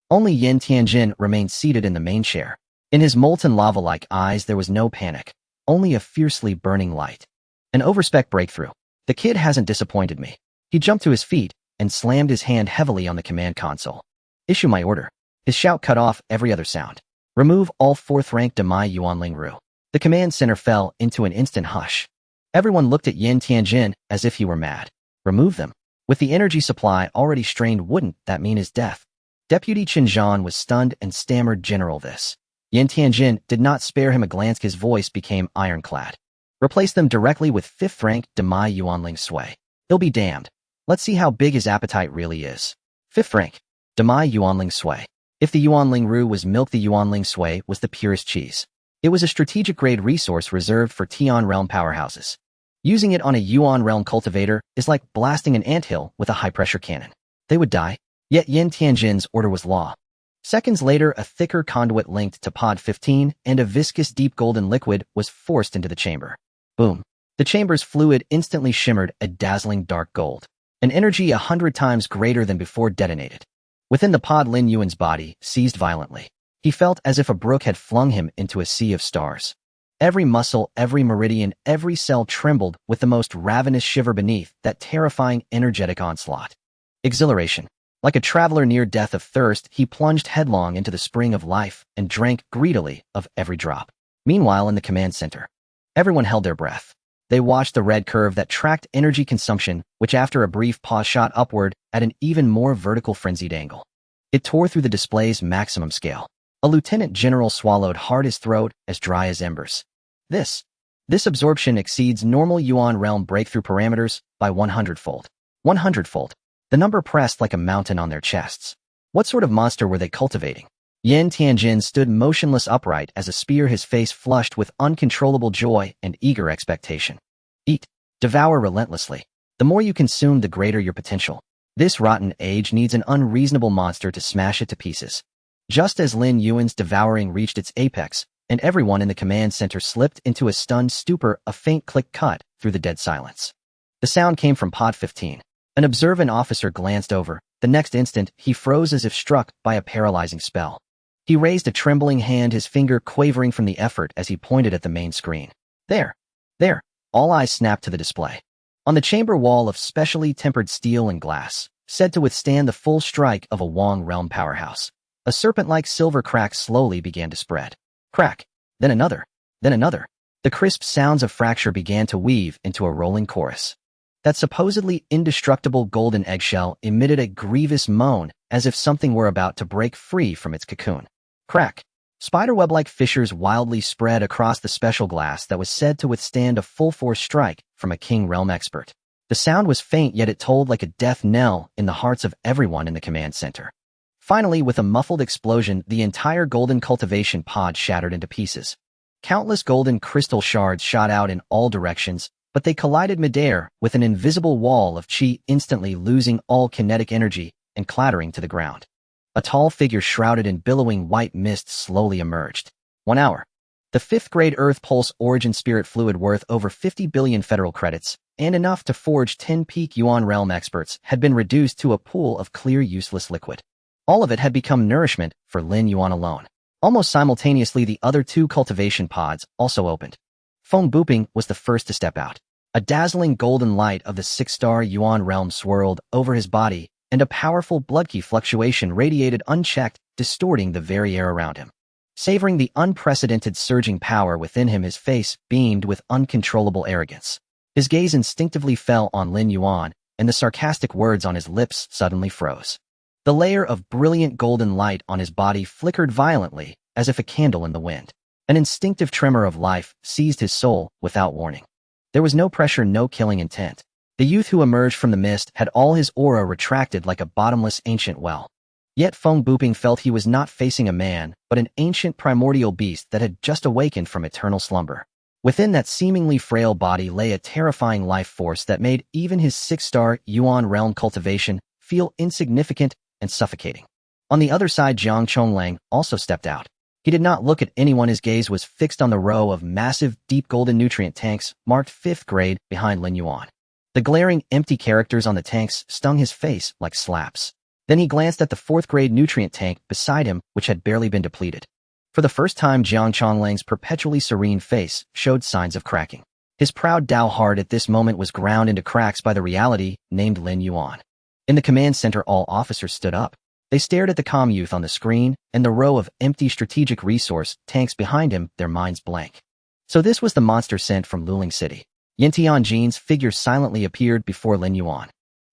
Only Yin Tianjin remained seated in the main chair. In his molten lava-like eyes there was no panic, only a fiercely burning light. An overspec breakthrough. The kid hasn't disappointed me. He jumped to his feet and slammed his hand heavily on the command console. Issue my order. His shout cut off every other sound. Remove all 4th-rank Demai Yuan Lingru. The command center fell into an instant hush. Everyone looked at Yin Tianjin as if he were mad. Remove them. With the energy supply already strained, wouldn't that mean his death? Deputy Qinzhan was stunned and stammered, "General, this." Yin Tianjin did not spare him a glance. His voice became ironclad. Replace them directly with 5th-rank Demai Yuanling Sui. He'll be damned. Let's see how big his appetite really is. 5th rank. Demai Yuanling Sui. If the Yuanling Ru was milk, the Yuanling Sui was the purest cheese. It was a strategic-grade resource reserved for Tian realm powerhouses. Using it on a Yuan realm cultivator is like blasting an anthill with a high-pressure cannon. They would die. Yet Yin Tianjin's order was law. Seconds later, a thicker conduit linked to Pod 15 and a viscous deep golden liquid was forced into the chamber. Boom. The chamber's fluid instantly shimmered a dazzling dark gold. An energy 100 times greater than before detonated. Within the pod, Lin Yuan's body seized violently. He felt as if a brook had flung him into a sea of stars. Every muscle, every meridian, every cell trembled with the most ravenous shiver beneath that terrifying energetic onslaught. Exhilaration. Like a traveler near death of thirst, he plunged headlong into the spring of life and drank greedily of every drop. Meanwhile, in the command center, everyone held their breath. They watched the red curve that tracked energy consumption, which after a brief pause shot upward at an even more vertical frenzied angle. It tore through the display's maximum scale. A lieutenant general swallowed hard, his throat as dry as embers. This absorption exceeds normal Yuan realm breakthrough parameters by 100-fold. 100-fold. The number pressed like a mountain on their chests. What sort of monster were they cultivating? Yin Tianjin stood motionless upright as a spear, his face flushed with uncontrollable joy and eager expectation. Eat. Devour relentlessly. The more you consume, the greater your potential. This rotten age needs an unreasonable monster to smash it to pieces. Just as Lin Yuan's devouring reached its apex, and everyone in the command center slipped into a stunned stupor, a faint click cut through the dead silence. The sound came from Pod 15. An observant officer glanced over. The next instant, he froze as if struck by a paralyzing spell. He raised a trembling hand, his finger quavering from the effort as he pointed at the main screen. There. All eyes snapped to the display. On the chamber wall of specially tempered steel and glass, said to withstand the full strike of a Wang realm powerhouse, a serpent-like silver crack slowly began to spread. Crack. Then another. The crisp sounds of fracture began to weave into a rolling chorus. That supposedly indestructible golden eggshell emitted a grievous moan as if something were about to break free from its cocoon. Crack. Spiderweb-like fissures wildly spread across the special glass that was said to withstand a full-force strike from a King realm expert. The sound was faint, yet it tolled like a death knell in the hearts of everyone in the command center. Finally, with a muffled explosion, the entire golden cultivation pod shattered into pieces. Countless golden crystal shards shot out in all directions, but they collided midair with an invisible wall of chi, instantly losing all kinetic energy and clattering to the ground. A tall figure shrouded in billowing white mist slowly emerged. 1 hour. The 5th-grade Earth Pulse Origin Spirit Fluid worth over 50 billion federal credits, and enough to forge 10 peak Yuan realm experts, had been reduced to a pool of clear, useless liquid. All of it had become nourishment for Lin Yuan alone. Almost simultaneously, the other 2 cultivation pods also opened. Feng Buping was the first to step out. A dazzling golden light of the 6-star Yuan realm swirled over his body, and a powerful blood-key fluctuation radiated unchecked, distorting the very air around him. Savoring the unprecedented surging power within him, his face beamed with uncontrollable arrogance. His gaze instinctively fell on Lin Yuan, and the sarcastic words on his lips suddenly froze. The layer of brilliant golden light on his body flickered violently, as if a candle in the wind. An instinctive tremor of life seized his soul without warning. There was no pressure, no killing intent. The youth who emerged from the mist had all his aura retracted like a bottomless ancient well. Yet Feng Buping felt he was not facing a man, but an ancient primordial beast that had just awakened from eternal slumber. Within that seemingly frail body lay a terrifying life force that made even his 6-star Yuan realm cultivation feel insignificant and suffocating. On the other side, Jiang Chonglang also stepped out. He did not look at anyone. His gaze was fixed on the row of massive, deep golden nutrient tanks marked 5th grade behind Lin Yuan. The glaring, empty characters on the tanks stung his face like slaps. Then he glanced at the 4th-grade nutrient tank beside him, which had barely been depleted. For the first time, Jiang Chonglang's perpetually serene face showed signs of cracking. His proud Dao heart at this moment was ground into cracks by the reality named Lin Yuan. In the command center, all officers stood up. They stared at the comm youth on the screen and the row of empty strategic resource tanks behind him, their minds blank. So this was the monster sent from Luling City. Yin Tianjin's figure silently appeared before Lin Yuan.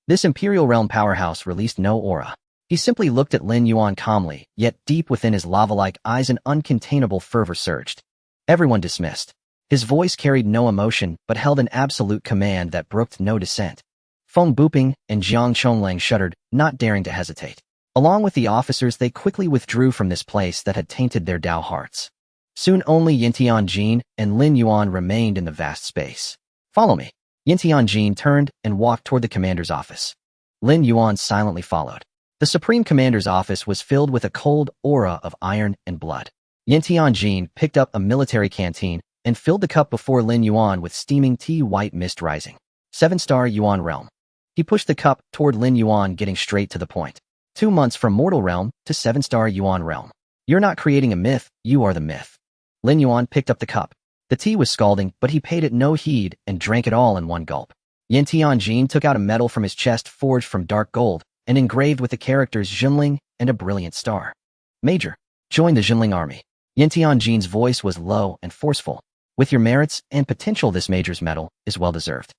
This Imperial Realm powerhouse released no aura. He simply looked at Lin Yuan calmly, yet deep within his lava-like eyes an uncontainable fervor surged. Everyone dismissed. His voice carried no emotion but held an absolute command that brooked no dissent. Feng Buping and Jiang Chonglang shuddered, not daring to hesitate. Along with the officers, they quickly withdrew from this place that had tainted their Dao hearts. Soon only Yin Tianjin and Lin Yuan remained in the vast space. "Follow me." Yin Tianjin turned and walked toward the commander's office. Lin Yuan silently followed. The Supreme Commander's office was filled with a cold aura of iron and blood. Yin Tianjin picked up a military canteen and filled the cup before Lin Yuan with steaming tea, white mist rising. 7-star Yuan Realm. He pushed the cup toward Lin Yuan, getting straight to the point. 2 months from Mortal Realm to 7-star Yuan Realm. You're not creating a myth, you are the myth. Lin Yuan picked up the cup. The tea was scalding, but he paid it no heed and drank it all in one gulp. Yin Tianjin took out a medal from his chest forged from dark gold and engraved with the characters Jinling and a brilliant star. "Major, join the Jinling army." Yin Tianjin's voice was low and forceful. "With your merits and potential, this major's medal is well-deserved.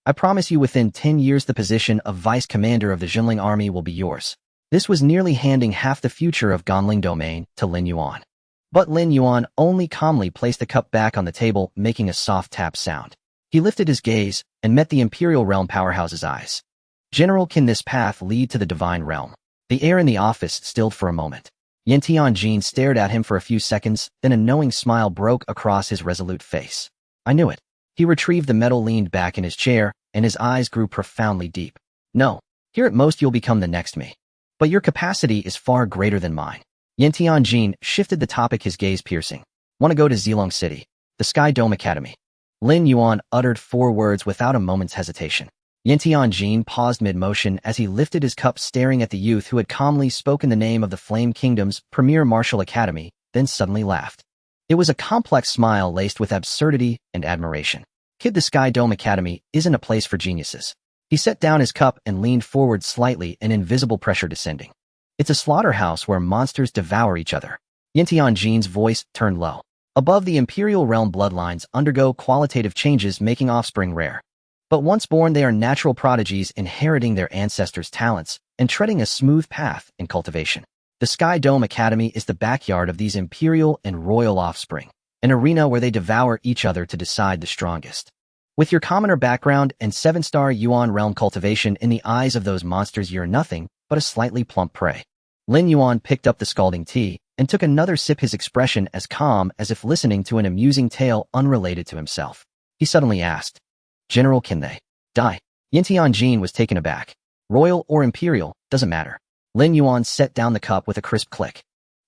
I promise you within 10 years the position of vice commander of the Jinling army will be yours." This was nearly handing half the future of Ganling domain to Lin Yuan. But Lin Yuan only calmly placed the cup back on the table, making a soft tap sound. He lifted his gaze and met the Imperial Realm powerhouse's eyes. "General, can this path lead to the Divine Realm?" The air in the office stilled for a moment. Yin Tianjin stared at him for a few seconds, then a knowing smile broke across his resolute face. "I knew it." He retrieved the medal, leaned back in his chair, and his eyes grew profoundly deep. "No. Here at most you'll become the next me. But your capacity is far greater than mine." Yin Tianjin shifted the topic, his gaze piercing. "Want to go to Zilong City, the Sky Dome Academy?" Lin Yuan uttered 4 words without a moment's hesitation. Yin Tianjin paused mid-motion as he lifted his cup, staring at the youth who had calmly spoken the name of the Flame Kingdom's premier martial academy, then suddenly laughed. It was a complex smile laced with absurdity and admiration. "Kid, the Sky Dome Academy isn't a place for geniuses." He set down his cup and leaned forward slightly, an invisible pressure descending. "It's a slaughterhouse where monsters devour each other." Yin Tianjin's voice turned low. "Above, the Imperial Realm bloodlines undergo qualitative changes, making offspring rare. But once born, they are natural prodigies, inheriting their ancestors' talents and treading a smooth path in cultivation. The Sky Dome Academy is the backyard of these imperial and royal offspring, an arena where they devour each other to decide the strongest. With your commoner background and 7-star Yuan Realm cultivation, in the eyes of those monsters you're nothing but a slightly plump prey." Lin Yuan picked up the scalding tea and took another sip, his expression as calm as if listening to an amusing tale unrelated to himself. He suddenly asked, "General, can they die?" Yin Tianjin was taken aback. "Royal or imperial, doesn't matter." Lin Yuan set down the cup with a crisp click.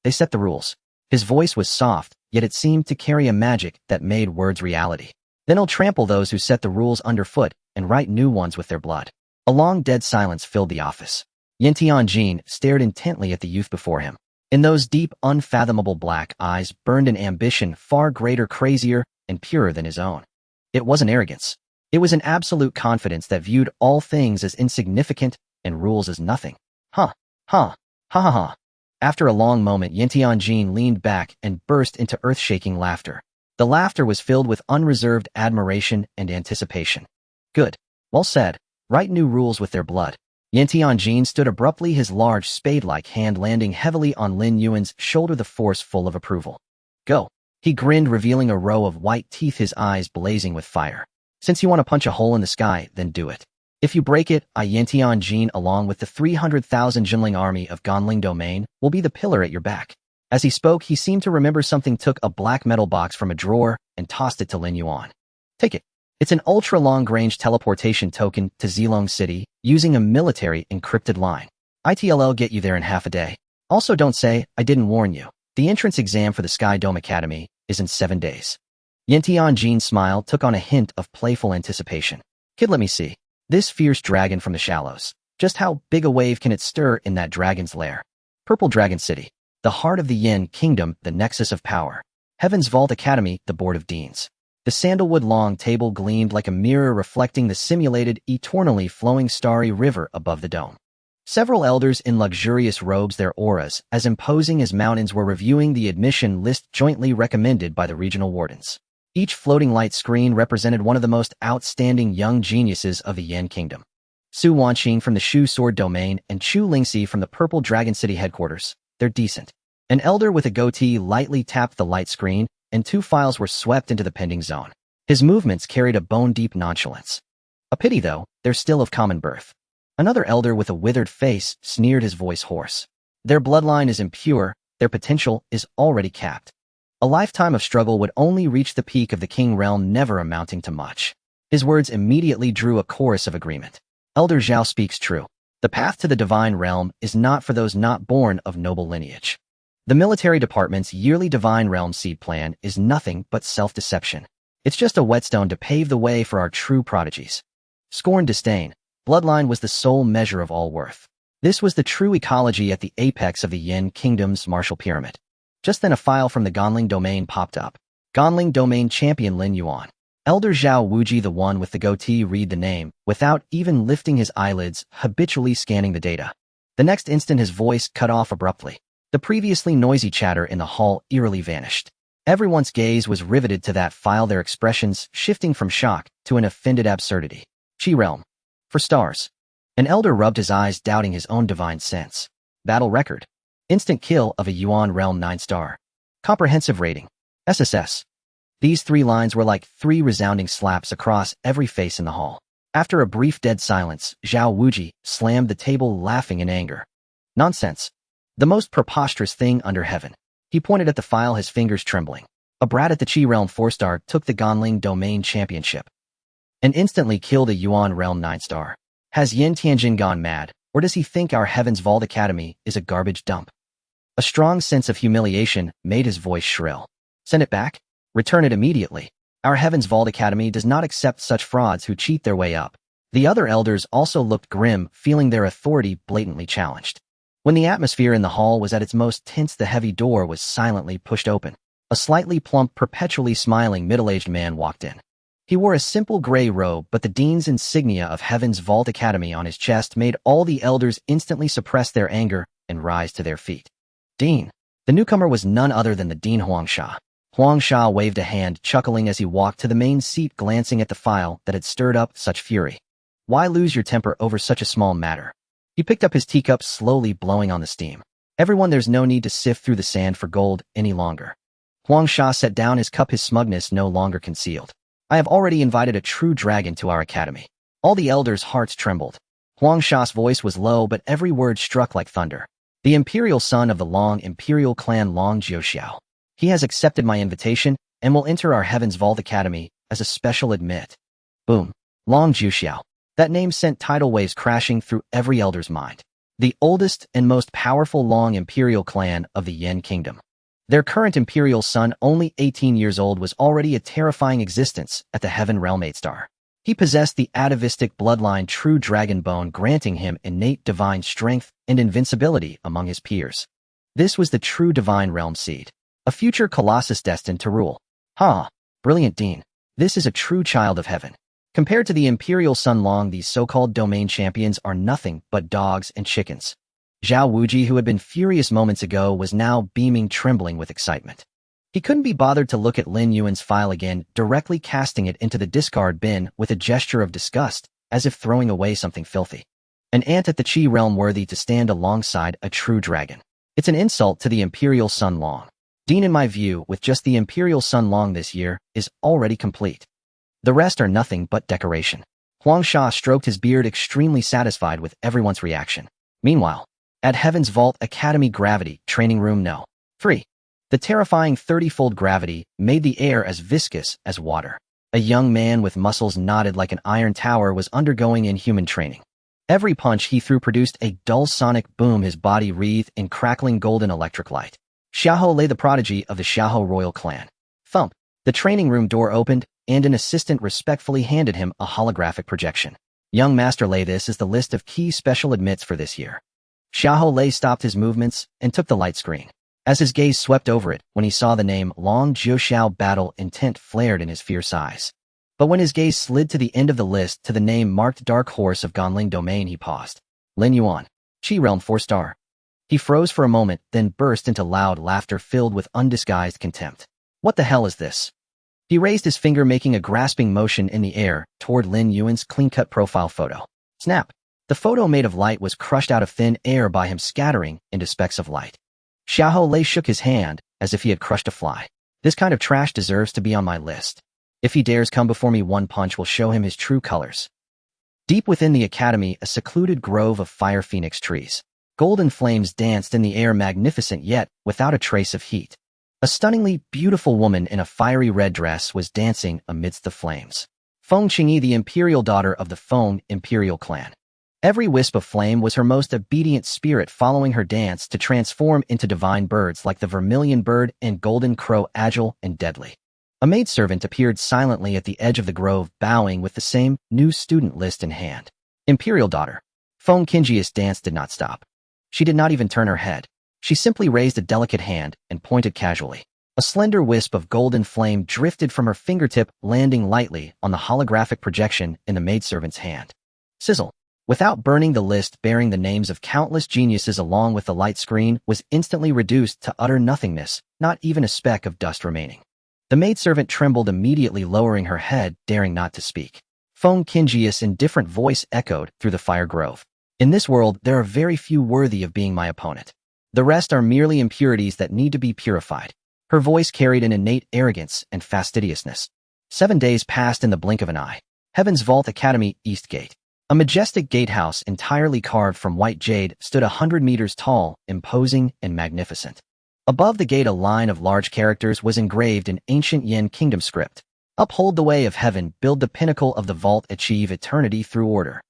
"They set the rules." His voice was soft, yet it seemed to carry a magic that made words reality. "Then I'll trample those who set the rules underfoot and write new ones with their blood." A long dead silence filled the office. Yin Tianjin stared intently at the youth before him. In those deep, unfathomable black eyes burned an ambition far greater, crazier, and purer than his own. It wasn't arrogance. It was an absolute confidence that viewed all things as insignificant and rules as nothing. Ha ha ha. After a long moment, Yin Tianjin leaned back and burst into earth-shaking laughter. The laughter was filled with unreserved admiration and anticipation. "Good. Well said. Write new rules with their blood." Yin Tianjin stood abruptly, his large spade-like hand landing heavily on Lin Yuan's shoulder, the force full of approval. "Go." He grinned, revealing a row of white teeth, his eyes blazing with fire. "Since you want to punch a hole in the sky, then do it. If you break it, Yin Tianjin, along with the 300,000 Jinling army of Ganling domain, will be the pillar at your back." As he spoke, he seemed to remember something, took a black metal box from a drawer and tossed it to Lin Yuan. "Take it. It's an ultra-long-range teleportation token to Zilong City using a military encrypted line. It'll get you there in half a day. Also, don't say I didn't warn you. The entrance exam for the Sky Dome Academy is in 7 days." Yin Tianjin's smile took on a hint of playful anticipation. "Kid, let me see. This fierce dragon from the shallows. Just how big a wave can it stir in that dragon's lair?" Purple Dragon City. The heart of the Yin Kingdom, the nexus of power. Heaven's Vault Academy, the Board of Deans. The sandalwood long table gleamed like a mirror reflecting the simulated, eternally flowing starry river above the dome. Several elders in luxurious robes, their auras as imposing as mountains, were reviewing the admission list jointly recommended by the regional wardens. Each floating light screen represented one of the most outstanding young geniuses of the Yen Kingdom. Su Wanqing from the Shu Sword Domain and Chu Lingxi from the Purple Dragon City headquarters. They're decent. An elder with a goatee lightly tapped the light screen, and 2 files were swept into the pending zone. His movements carried a bone-deep nonchalance. A pity, though, they're still of common birth. Another elder with a withered face sneered, his voice hoarse. Their bloodline is impure, their potential is already capped. A lifetime of struggle would only reach the peak of the king realm, never amounting to much. His words immediately drew a chorus of agreement. Elder Zhao speaks true. The path to the divine realm is not for those not born of noble lineage. The military department's yearly divine realm seed plan is nothing but self-deception. It's just a whetstone to pave the way for our true prodigies. Scorned disdain. Bloodline was the sole measure of all worth. This was the true ecology at the apex of the Yen Kingdom's martial pyramid. Just then a file from the Ganling domain popped up. Ganling domain champion Lin Yuan. Elder Zhao Wuji, the one with the goatee, read the name, without even lifting his eyelids, habitually scanning the data. The next instant his voice cut off abruptly. The previously noisy chatter in the hall eerily vanished. Everyone's gaze was riveted to that file, their expressions shifting from shock to an offended absurdity. Qi realm. For stars. An elder rubbed his eyes, doubting his own divine sense. Battle record. Instant kill of a Yuan realm 9-star. Comprehensive rating. SSS. These 3 lines were like 3 resounding slaps across every face in the hall. After a brief dead silence, Zhao Wuji slammed the table, laughing in anger. Nonsense. The most preposterous thing under heaven. He pointed at the file, his fingers trembling. A brat at the Qi realm 4-star took the Ganling domain championship and instantly killed a Yuan realm 9-star. Has Yin Tianjin gone mad, or does he think our Heaven's Vault Academy is a garbage dump? A strong sense of humiliation made his voice shrill. Send it back? Return it immediately. Our Heaven's Vault Academy does not accept such frauds who cheat their way up. The other elders also looked grim, feeling their authority blatantly challenged. When the atmosphere in the hall was at its most tense, the heavy door was silently pushed open. A slightly plump, perpetually smiling middle-aged man walked in. He wore a simple gray robe, but the dean's insignia of Heaven's Vault Academy on his chest made all the elders instantly suppress their anger and rise to their feet. Dean. The newcomer was none other than the Dean Huangsha. Huangsha waved a hand, chuckling as he walked to the main seat, glancing at the file that had stirred up such fury. Why lose your temper over such a small matter? He picked up his teacup, slowly blowing on the steam. Everyone, there's no need to sift through the sand for gold any longer. Huangsha set down his cup, his smugness no longer concealed. I have already invited a true dragon to our academy. All the elders' hearts trembled. Huangsha's voice was low, but every word struck like thunder. The imperial son of the Long imperial clan Long Jiuxiao. He has accepted my invitation and will enter our Heaven's Vault Academy as a special admit. Boom. Long Jiuxiao. That name sent tidal waves crashing through every elder's mind. The oldest and most powerful Long imperial clan of the Yen Kingdom. Their current imperial son, only 18 years old, was already a terrifying existence at the Heaven Realm 8-star. He possessed the atavistic bloodline true dragon bone, granting him innate divine strength and invincibility among his peers. This was the true divine realm seed. A future colossus destined to rule. Brilliant Dean. This is a true child of heaven. Compared to the imperial son Long, these so-called domain champions are nothing but dogs and chickens. Zhao Wuji, who had been furious moments ago, was now beaming, trembling with excitement. He couldn't be bothered to look at Lin Yuan's file again, directly casting it into the discard bin with a gesture of disgust, as if throwing away something filthy. An ant at the Qi realm worthy to stand alongside a true dragon. It's an insult to the imperial son Long. Dean, in my view, with just the imperial son Long this year, is already complete. The rest are nothing but decoration. Huangsha stroked his beard, extremely satisfied with everyone's reaction. Meanwhile, at Heaven's Vault Academy Gravity Training Room No. 3. The terrifying 30-fold gravity made the air as viscous as water. A young man with muscles knotted like an iron tower was undergoing inhuman training. Every punch he threw produced a dull sonic boom, his body wreathed in crackling golden electric light. Xiaohou lay, the prodigy of the Xiaohou royal clan. Thump. The training room door opened, and an assistant respectfully handed him a holographic projection. Young Master Lei, this is the list of key special admits for this year. Xiaohou Lei stopped his movements and took the light screen. As his gaze swept over it, when he saw the name Long Jiuxiao battle intent flared in his fierce eyes. But when his gaze slid to the end of the list to the name marked Dark Horse of Ganling Domain, he paused. Lin Yuan. Qi Realm 4-star. He froze for a moment, then burst into loud laughter filled with undisguised contempt. What the hell is this? He raised his finger, making a grasping motion in the air toward Lin Yuan's clean-cut profile photo. Snap! The photo made of light was crushed out of thin air by him, scattering into specks of light. Xiahou Lei shook his hand as if he had crushed a fly. This kind of trash deserves to be on my list. If he dares come before me, one punch will show him his true colors. Deep within the academy, a secluded grove of fire phoenix trees. Golden flames danced in the air, magnificent yet without a trace of heat. A stunningly beautiful woman in a fiery red dress was dancing amidst the flames. Feng Qingyi, the imperial daughter of the Feng imperial clan. Every wisp of flame was her most obedient spirit, following her dance to transform into divine birds like the vermilion bird and golden crow, agile and deadly. A maidservant appeared silently at the edge of the grove, bowing with the same new student list in hand. Imperial daughter. Feng Qingyi's dance did not stop. She did not even turn her head. She simply raised a delicate hand and pointed casually. A slender wisp of golden flame drifted from her fingertip, landing lightly on the holographic projection in the maidservant's hand. Sizzle. Without burning, the list bearing the names of countless geniuses along with the light screen was instantly reduced to utter nothingness, not even a speck of dust remaining. The maidservant trembled, immediately lowering her head, daring not to speak. Feng Qingyi's indifferent voice echoed through the fire grove. In this world, there are very few worthy of being my opponent. The rest are merely impurities that need to be purified. Her voice carried an innate arrogance and fastidiousness. 7 days passed in the blink of an eye. Heaven's Vault Academy, East Gate. A majestic gatehouse entirely carved from white jade stood 100 meters tall, imposing and magnificent. Above the gate, a line of large characters was engraved in ancient Yin kingdom script. Uphold the way of heaven, build the pinnacle of the vault, achieve eternity through order.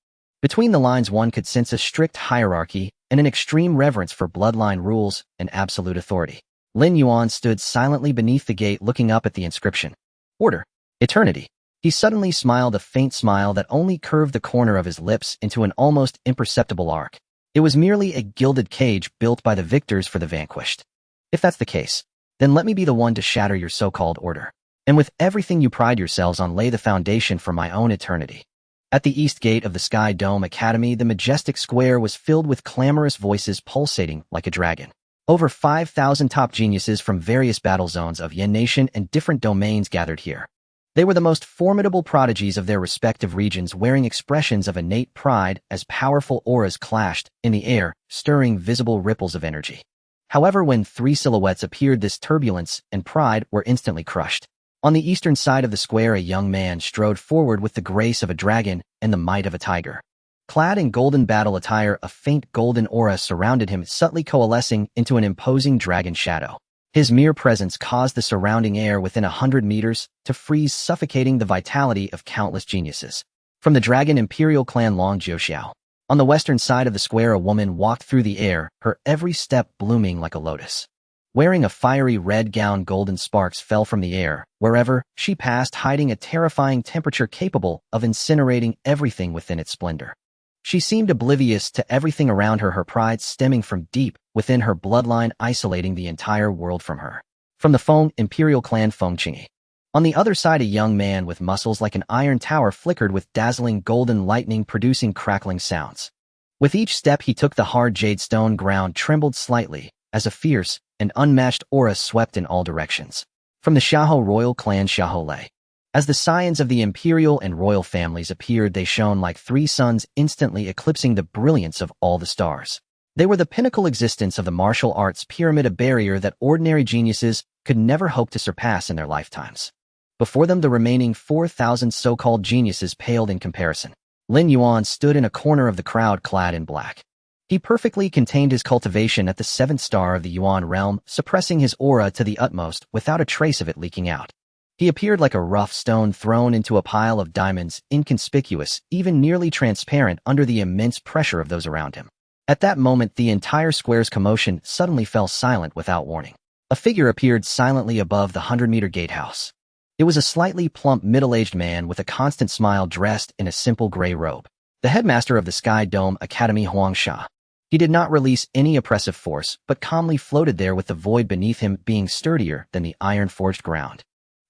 Between the lines, one could sense a strict hierarchy and an extreme reverence for bloodline rules and absolute authority. Lin Yuan stood silently beneath the gate, looking up at the inscription. Order. Eternity. He suddenly smiled, a faint smile that only curved the corner of his lips into an almost imperceptible arc. It was merely a gilded cage built by the victors for the vanquished. If that's the case, then let me be the one to shatter your so-called order, and with everything you pride yourselves on, lay the foundation for my own eternity. At the east gate of the Sky Dome Academy, the majestic square was filled with clamorous voices pulsating like a dragon. Over 5,000 top geniuses from various battle zones of Yin Nation and different domains gathered here. They were the most formidable prodigies of their respective regions, wearing expressions of innate pride as powerful auras clashed in the air, stirring visible ripples of energy. However, when 3 silhouettes appeared, this turbulence and pride were instantly crushed. On the eastern side of the square, a young man strode forward with the grace of a dragon and the might of a tiger. Clad in golden battle attire, a faint golden aura surrounded him, subtly coalescing into an imposing dragon shadow. His mere presence caused the surrounding air within 100 meters to freeze, suffocating the vitality of countless geniuses. From the Dragon Imperial Clan Long Jiuxiao. On the western side of the square, a woman walked through the air, her every step blooming like a lotus. Wearing a fiery red gown, golden sparks fell from the air wherever she passed, hiding a terrifying temperature capable of incinerating everything within its splendor. She seemed oblivious to everything around her, her pride stemming from deep within her bloodline, isolating the entire world from her. From the Feng Imperial Clan, Feng Qingyi. On the other side, a young man with muscles like an iron tower flickered with dazzling golden lightning, producing crackling sounds. With each step he took, the hard jade stone ground trembled slightly as a fierce and unmatched aura swept in all directions. From the Xiahou royal clan, Xiahou Lei. As the scions of the imperial and royal families appeared, they shone like 3 suns, instantly eclipsing the brilliance of all the stars. They were the pinnacle existence of the martial arts pyramid, a barrier that ordinary geniuses could never hope to surpass in their lifetimes. Before them, the remaining 4,000 so-called geniuses paled in comparison. Lin Yuan stood in a corner of the crowd, clad in black. He perfectly contained his cultivation at the 7th star of the Yuan realm, suppressing his aura to the utmost without a trace of it leaking out. He appeared like a rough stone thrown into a pile of diamonds, inconspicuous, even nearly transparent under the immense pressure of those around him. At that moment, the entire square's commotion suddenly fell silent without warning. A figure appeared silently above the 100-meter gatehouse. It was a slightly plump, middle-aged man with a constant smile, dressed in a simple gray robe. The headmaster of the Sky Dome Academy, Huang Sha. He did not release any oppressive force, but calmly floated there with the void beneath him being sturdier than the iron-forged ground.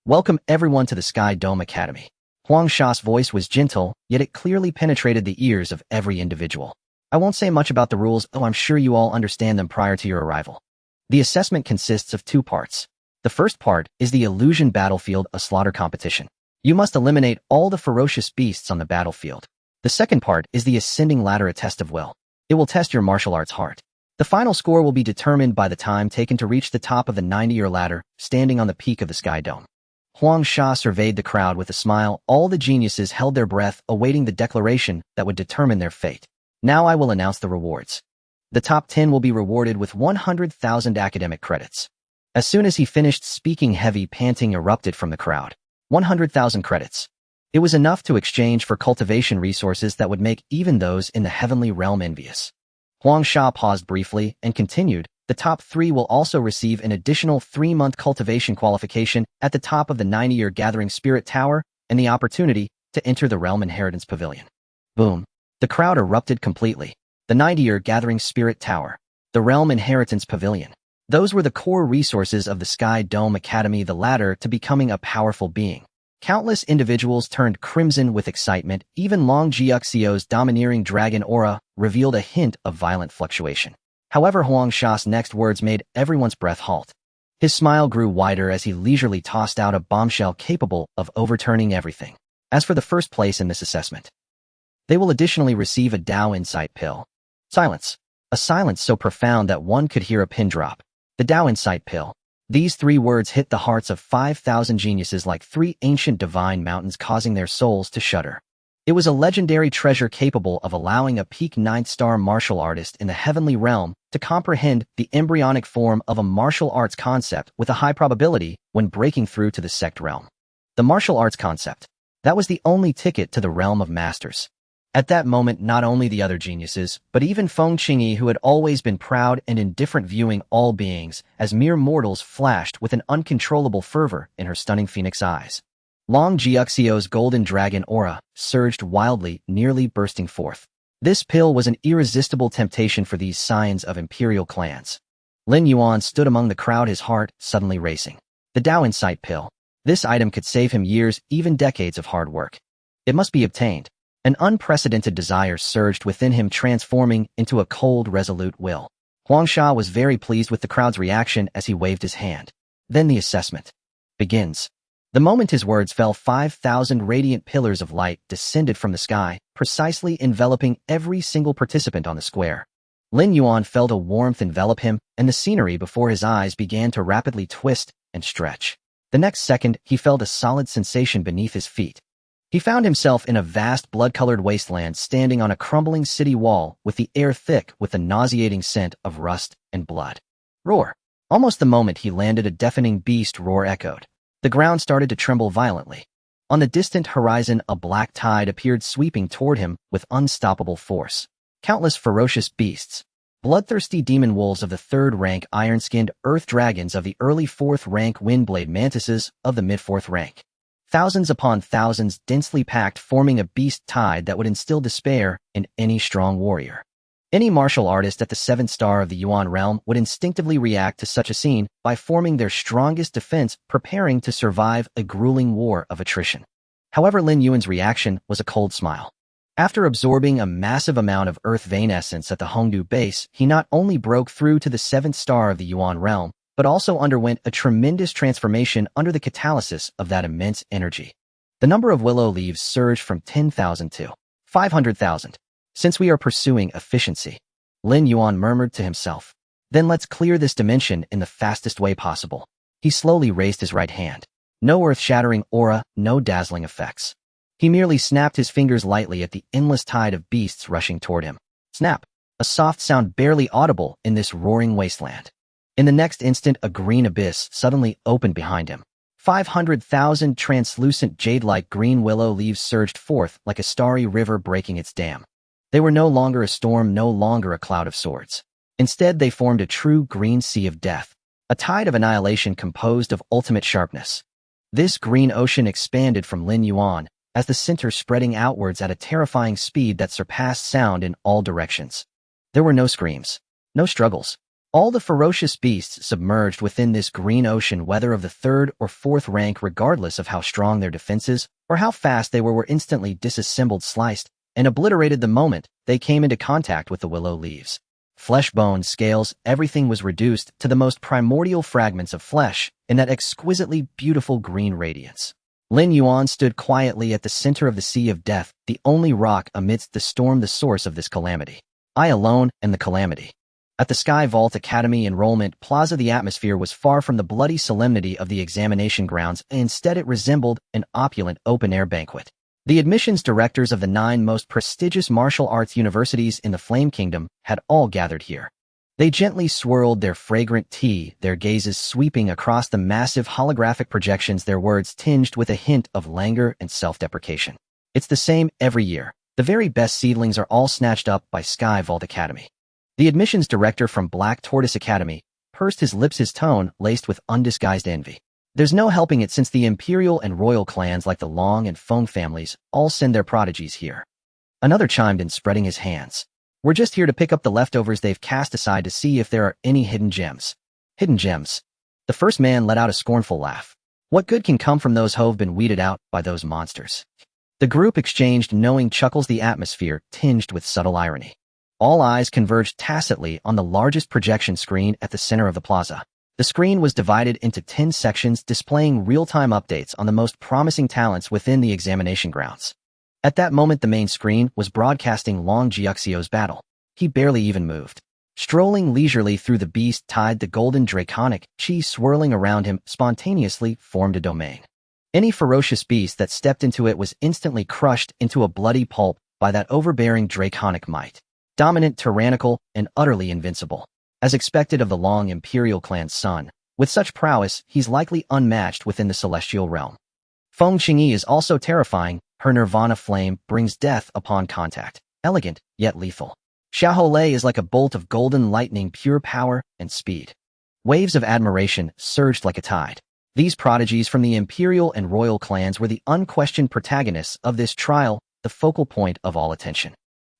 Welcome everyone to the Sky Dome Academy. Huang Sha's voice was gentle, yet it clearly penetrated the ears of every individual. I won't say much about the rules, I'm sure you all understand them prior to your arrival. The assessment consists of 2 parts. The first part is the illusion battlefield, a slaughter competition. You must eliminate all the ferocious beasts on the battlefield. The second part is the ascending ladder, a test of will. It will test your martial arts heart. The final score will be determined by the time taken to reach the top of the 90-year ladder, standing on the peak of the Sky Dome. Huang Sha surveyed the crowd with a smile. All the geniuses held their breath, awaiting the declaration that would determine their fate. Now I will announce the rewards. The top 10 will be rewarded with 100,000 academic credits. As soon as he finished speaking, heavy panting erupted from the crowd. 100,000 credits. It was enough to exchange for cultivation resources that would make even those in the heavenly realm envious. Huang Sha paused briefly and continued, the top 3 will also receive an additional 3-month cultivation qualification at the top of the 90-year Gathering Spirit Tower and the opportunity to enter the Realm Inheritance Pavilion. Boom. The crowd erupted completely. The 90-year Gathering Spirit Tower. The Realm Inheritance Pavilion. Those were the core resources of the Sky Dome Academy, the ladder to becoming a powerful being. Countless individuals turned crimson with excitement. Even Long Jiuxio's domineering dragon aura revealed a hint of violent fluctuation. However, Huang Sha's next words made everyone's breath halt. His smile grew wider as he leisurely tossed out a bombshell capable of overturning everything. As for the first place in this assessment, they will additionally receive a Dao Insight pill. Silence. A silence so profound that one could hear a pin drop. The Dao Insight pill. These 3 words hit the hearts of 5,000 geniuses like 3 ancient divine mountains, causing their souls to shudder. It was a legendary treasure capable of allowing a peak 9th-star martial artist in the heavenly realm to comprehend the embryonic form of a martial arts concept with a high probability when breaking through to the sect realm. The martial arts concept. That was the only ticket to the realm of masters. At that moment, not only the other geniuses, but even Feng Qingyi, who had always been proud and indifferent, viewing all beings as mere mortals, flashed with an uncontrollable fervor in her stunning phoenix eyes. Long Jiuxio's golden dragon aura surged wildly, nearly bursting forth. This pill was an irresistible temptation for these scions of imperial clans. Lin Yuan stood among the crowd, his heart suddenly racing. The Dao Insight pill. This item could save him years, even decades of hard work. It must be obtained. An unprecedented desire surged within him, transforming into a cold, resolute will. Huang Sha was very pleased with the crowd's reaction as he waved his hand. Then the assessment begins. The moment his words fell, 5,000 radiant pillars of light descended from the sky, precisely enveloping every single participant on the square. Lin Yuan felt a warmth envelop him, and the scenery before his eyes began to rapidly twist and stretch. The next second, he felt a solid sensation beneath his feet. He found himself in a vast blood-colored wasteland, standing on a crumbling city wall with the air thick with the nauseating scent of rust and blood. Roar! Almost the moment he landed, a deafening beast roar echoed. The ground started to tremble violently. On the distant horizon, a black tide appeared, sweeping toward him with unstoppable force. Countless ferocious beasts, bloodthirsty demon wolves of the 3rd rank, iron-skinned earth dragons of the early 4th rank, windblade mantises of the mid-4th rank. Thousands upon thousands densely packed, forming a beast tide that would instill despair in any strong warrior. Any martial artist at the 7th star of the Yuan realm would instinctively react to such a scene by forming their strongest defense, preparing to survive a grueling war of attrition. However, Lin Yuan's reaction was a cold smile. After absorbing a massive amount of earth vein essence at the Hongdu base, he not only broke through to the 7th star of the Yuan realm, but also underwent a tremendous transformation under the catalysis of that immense energy. The number of willow leaves surged from 10,000 to 500,000. Since we are pursuing efficiency, Lin Yuan murmured to himself, then let's clear this dimension in the fastest way possible. He slowly raised his right hand. No earth-shattering aura, no dazzling effects. He merely snapped his fingers lightly at the endless tide of beasts rushing toward him. Snap! A soft sound barely audible in this roaring wasteland. In the next instant, a green abyss suddenly opened behind him. 500,000 translucent jade-like green willow leaves surged forth like a starry river breaking its dam. They were no longer a storm, no longer a cloud of swords. Instead, they formed a true green sea of death, a tide of annihilation composed of ultimate sharpness. This green ocean expanded from Lin Yuan as the center, spreading outwards at a terrifying speed that surpassed sound in all directions. There were no screams, no struggles. All the ferocious beasts submerged within this green ocean, whether of the third or fourth rank, regardless of how strong their defenses or how fast they were instantly disassembled, sliced, and obliterated the moment they came into contact with the willow leaves. Flesh, bones, scales, everything was reduced to the most primordial fragments of flesh in that exquisitely beautiful green radiance. Lin Yuan stood quietly at the center of the Sea of Death, the only rock amidst the storm, the source of this calamity. I alone am the calamity. At the Sky Vault Academy Enrollment Plaza, the atmosphere was far from the bloody solemnity of the examination grounds. Instead, it resembled an opulent open-air banquet. The admissions directors of the 9 most prestigious martial arts universities in the Flame Kingdom had all gathered here. They gently swirled their fragrant tea, their gazes sweeping across the massive holographic projections, their words tinged with a hint of languor and self-deprecation. It's the same every year. The very best seedlings are all snatched up by Sky Vault Academy. The admissions director from Black Tortoise Academy pursed his lips, his tone laced with undisguised envy. There's no helping it, since the imperial and royal clans like the Long and Feng families all send their prodigies here. Another chimed in, spreading his hands. We're just here to pick up the leftovers they've cast aside to see if there are any hidden gems. Hidden gems. The first man let out a scornful laugh. What good can come from those who've been weeded out by those monsters? The group exchanged knowing chuckles, the atmosphere tinged with subtle irony. All eyes converged tacitly on the largest projection screen at the center of the plaza. The screen was divided into 10 sections, displaying real-time updates on the most promising talents within the examination grounds. At that moment, the main screen was broadcasting Long Jiuxio's battle. He barely even moved. Strolling leisurely through the beast tide, the golden draconic chi swirling around him spontaneously formed a domain. Any ferocious beast that stepped into it was instantly crushed into a bloody pulp by that overbearing draconic might. Dominant, tyrannical, and utterly invincible. As expected of the Long Imperial clan's son, with such prowess, he's likely unmatched within the celestial realm. Feng Qingyi is also terrifying. Her nirvana flame brings death upon contact, elegant yet lethal. Xiahou Lei is like a bolt of golden lightning, pure power and speed. Waves of admiration surged like a tide. These prodigies from the imperial and royal clans were the unquestioned protagonists of this trial, the focal point of all attention.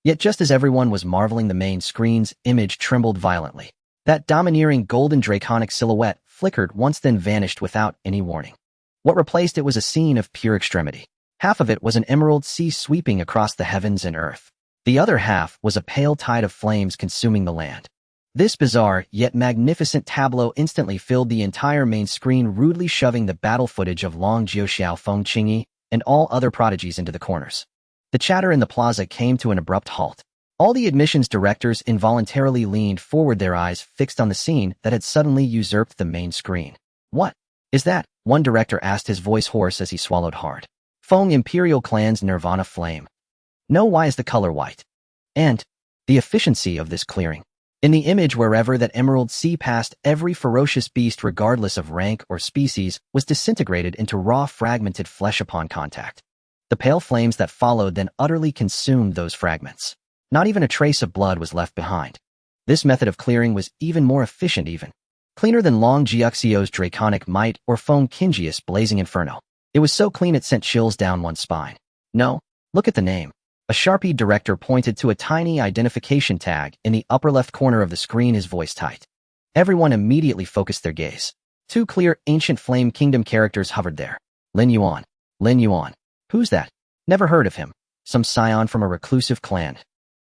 Yet just as everyone was marveling, the main screen's image trembled violently. That domineering golden draconic silhouette flickered once, then vanished without any warning. What replaced it was a scene of pure extremity. Half of it was an emerald sea sweeping across the heavens and earth. The other half was a pale tide of flames consuming the land. This bizarre yet magnificent tableau instantly filled the entire main screen, rudely shoving the battle footage of Long Jiuxiao, Feng Qingyi, and all other prodigies into the corners. The chatter in the plaza came to an abrupt halt. All the admissions directors involuntarily leaned forward, their eyes fixed on the scene that had suddenly usurped the main screen. What is that? One director asked, his voice hoarse as he swallowed hard. Feng Imperial clan's nirvana flame. No, why is the color white? And the efficiency of this clearing. In the image, wherever that emerald sea passed, every ferocious beast, regardless of rank or species, was disintegrated into raw, fragmented flesh upon contact. The pale flames that followed then utterly consumed those fragments. Not even a trace of blood was left behind. This method of clearing was even more efficient, even cleaner than Long Jiuxio's draconic might or Feng Qingyi's blazing inferno. It was so clean it sent chills down one's spine. No, look at the name. A Sharpie director pointed to a tiny identification tag in the upper left corner of the screen, his voice tight. Everyone immediately focused their gaze. 2 clear, ancient Flame Kingdom characters hovered there. Lin Yuan. Lin Yuan. Who's that? Never heard of him. Some scion from a reclusive clan.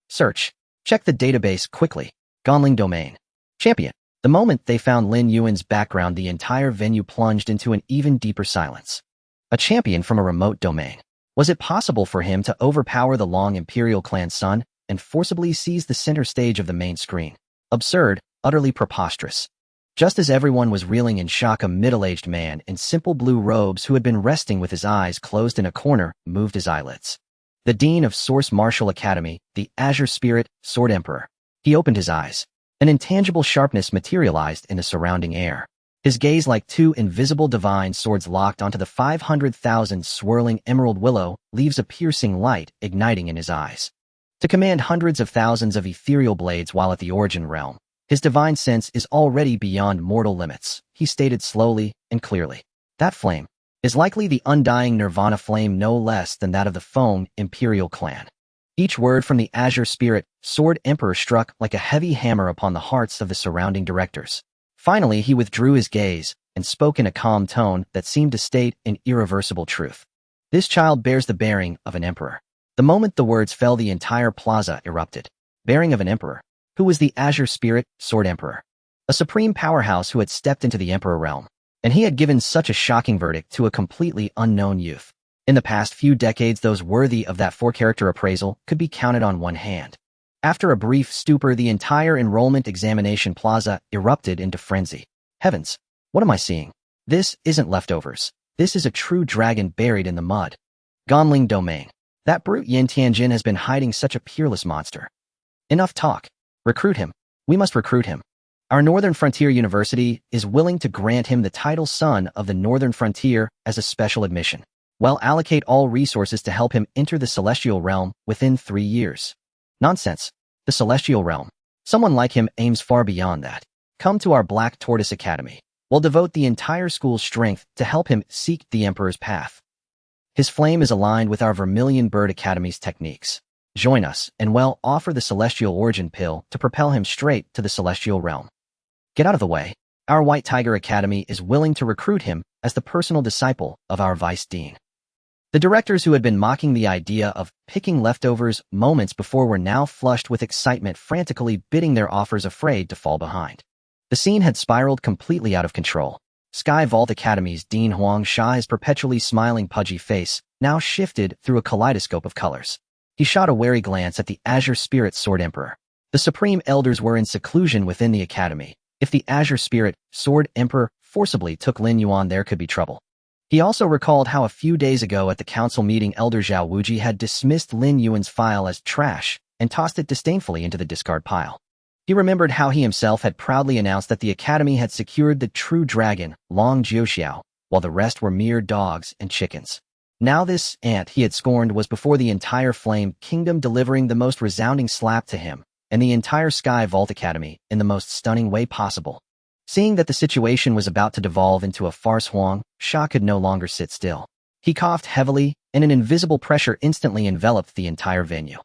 Search. Check the database quickly. Gonling domain. Champion. The moment they found Lin Yuan's background, the entire venue plunged into an even deeper silence. A champion from a remote domain. Was it possible for him to overpower the Long Imperial clan's son and forcibly seize the center stage of the main screen? Absurd, utterly preposterous. Just as everyone was reeling in shock, a middle-aged man in simple blue robes, who had been resting with his eyes closed in a corner, moved his eyelids. The dean of Source Martial Academy, the Azure Spirit, Sword Emperor. He opened his eyes. An intangible sharpness materialized in the surrounding air. His gaze, like 2 invisible divine swords, locked onto the 500,000 swirling emerald willow, leaves a piercing light igniting in his eyes. To command hundreds of thousands of ethereal blades while at the origin realm, his divine sense is already beyond mortal limits, he stated slowly and clearly. That flame is likely the undying nirvana flame, no less than that of the Feng Imperial clan. Each word from the Azure Spirit, Sword Emperor struck like a heavy hammer upon the hearts of the surrounding directors. Finally, he withdrew his gaze and spoke in a calm tone that seemed to state an irreversible truth. This child bears the bearing of an emperor. The moment the words fell, the entire plaza erupted. Bearing of an emperor. Who was the Azure Spirit, Sword Emperor? A supreme powerhouse who had stepped into the emperor realm. And he had given such a shocking verdict to a completely unknown youth. In the past few decades, those worthy of that four-character appraisal could be counted on one hand. After a brief stupor, the entire enrollment examination plaza erupted into frenzy. Heavens, what am I seeing? This isn't leftovers. This is a true dragon buried in the mud. Ganling Domain. That brute Yin Tianjin has been hiding such a peerless monster. Enough talk. Recruit him. We must recruit him. Our Northern Frontier University is willing to grant him the title Son of the Northern Frontier as a special admission. Well, allocate all resources to help him enter the Celestial Realm within 3 years. Nonsense. The Celestial Realm. Someone like him aims far beyond that. Come to our Black Tortoise Academy. We'll devote the entire school's strength to help him seek the Emperor's path. His flame is aligned with our Vermilion Bird Academy's techniques. Join us, and well, offer the Celestial Origin Pill to propel him straight to the Celestial Realm. Get out of the way. Our White Tiger Academy is willing to recruit him as the personal disciple of our Vice Dean. The directors who had been mocking the idea of picking leftovers moments before were now flushed with excitement, frantically bidding their offers, afraid to fall behind. The scene had spiraled completely out of control. Sky Vault Academy's Dean Huang Sha's perpetually smiling pudgy face now shifted through a kaleidoscope of colors. He shot a wary glance at the Azure Spirit Sword Emperor. The Supreme Elders were in seclusion within the academy. If the Azure Spirit Sword Emperor forcibly took Lin Yuan, there could be trouble. He also recalled how a few days ago at the council meeting, Elder Zhao Wuji had dismissed Lin Yuan's file as trash and tossed it disdainfully into the discard pile. He remembered how he himself had proudly announced that the academy had secured the true dragon, Long Jiuxiao, while the rest were mere dogs and chickens. Now this ant he had scorned was before the entire Flame Kingdom, delivering the most resounding slap to him and the entire Sky Vault Academy in the most stunning way possible. Seeing that the situation was about to devolve into a farce, Huang Sha could no longer sit still. He coughed heavily, and an invisible pressure instantly enveloped the entire venue.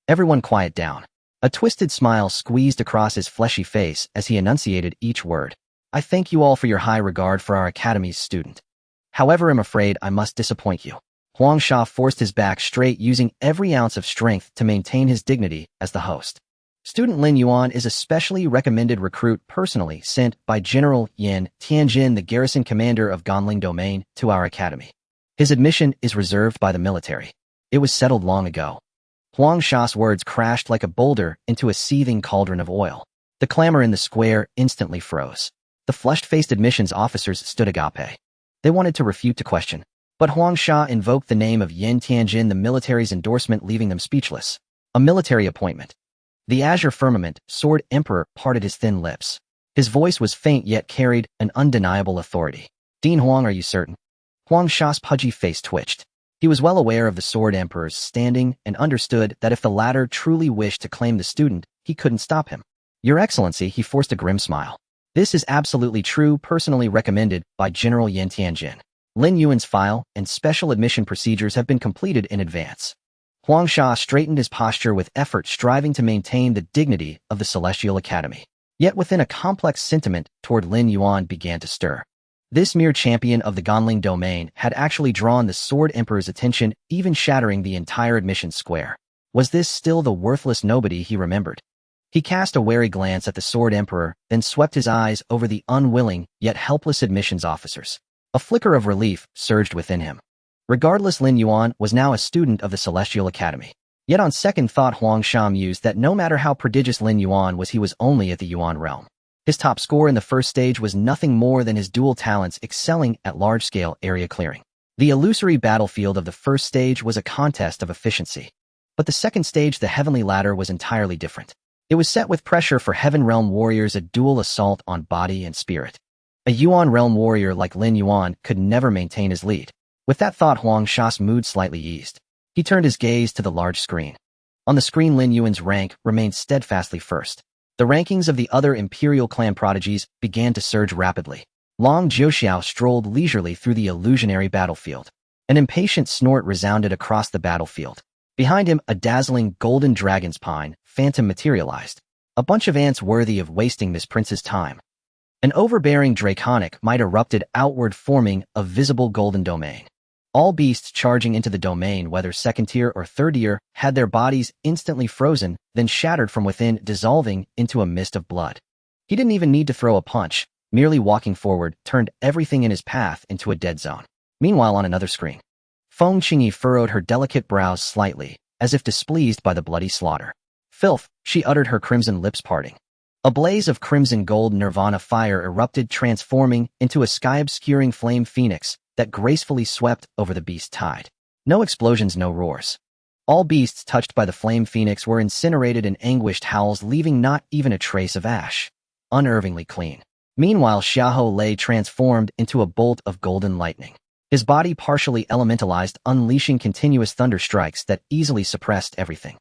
Everyone quiet down. A twisted smile squeezed across his fleshy face as he enunciated each word. I thank you all for your high regard for our academy's student. However, I'm afraid I must disappoint you. Huang Sha forced his back straight, using every ounce of strength to maintain his dignity as the host. Student Lin Yuan is a specially recommended recruit personally sent by General Yin Tianjin, the garrison commander of Ganling Domain, to our academy. His admission is reserved by the military. It was settled long ago. Huang Sha's words crashed like a boulder into a seething cauldron of oil. The clamor in the square instantly froze. The flushed-faced admissions officers stood agape. They wanted to refute the question, but Huang Sha invoked the name of Yin Tianjin, the military's endorsement, leaving them speechless. A military appointment. The Azure Firmament Sword Emperor parted his thin lips. His voice was faint yet carried an undeniable authority. Dean Huang, are you certain? Huang Sha's pudgy face twitched. He was well aware of the Sword Emperor's standing and understood that if the latter truly wished to claim the student, he couldn't stop him. Your Excellency, he forced a grim smile. This is absolutely true, personally recommended by General Yin Tianjin. Lin Yuan's file and special admission procedures have been completed in advance. Huang Sha straightened his posture with effort, striving to maintain the dignity of the Celestial Academy. Yet within a complex sentiment toward Lin Yuan began to stir. This mere champion of the Ganling Domain had actually drawn the Sword Emperor's attention, even shattering the entire admission square. Was this still the worthless nobody he remembered? He cast a wary glance at the Sword Emperor, then swept his eyes over the unwilling yet helpless admissions officers. A flicker of relief surged within him. Regardless, Lin Yuan was now a student of the Celestial Academy. Yet on second thought, Huang Sha mused that no matter how prodigious Lin Yuan was, he was only at the Yuan realm. His top score in the first stage was nothing more than his dual talents excelling at large-scale area clearing. The illusory battlefield of the first stage was a contest of efficiency. But the second stage, the Heavenly Ladder, was entirely different. It was set with pressure for Heaven Realm warriors, a dual assault on body and spirit. A Yuan Realm warrior like Lin Yuan could never maintain his lead. With that thought, Huang Sha's mood slightly eased. He turned his gaze to the large screen. On the screen, Lin Yuan's rank remained steadfastly first. The rankings of the other Imperial clan prodigies began to surge rapidly. Long Jiuxiao strolled leisurely through the illusionary battlefield. An impatient snort resounded across the battlefield. Behind him, a dazzling golden dragon's pine phantom materialized. A bunch of ants worthy of wasting this prince's time. An overbearing draconic might erupted outward, forming a visible golden domain. All beasts charging into the domain, whether second tier or third tier, had their bodies instantly frozen, then shattered from within, dissolving into a mist of blood. He didn't even need to throw a punch. Merely walking forward turned everything in his path into a dead zone. Meanwhile, on another screen, Feng Qingyi furrowed her delicate brows slightly, as if displeased by the bloody slaughter. Filth, she uttered, her crimson lips parting. A blaze of crimson gold nirvana fire erupted, transforming into a sky-obscuring flame phoenix that gracefully swept over the beast tide. No explosions, no roars. All beasts touched by the flame phoenix were incinerated in anguished howls, leaving not even a trace of ash. Unnervingly clean. Meanwhile, Xiahou lay transformed into a bolt of golden lightning. His body partially elementalized, unleashing continuous thunder strikes that easily suppressed everything.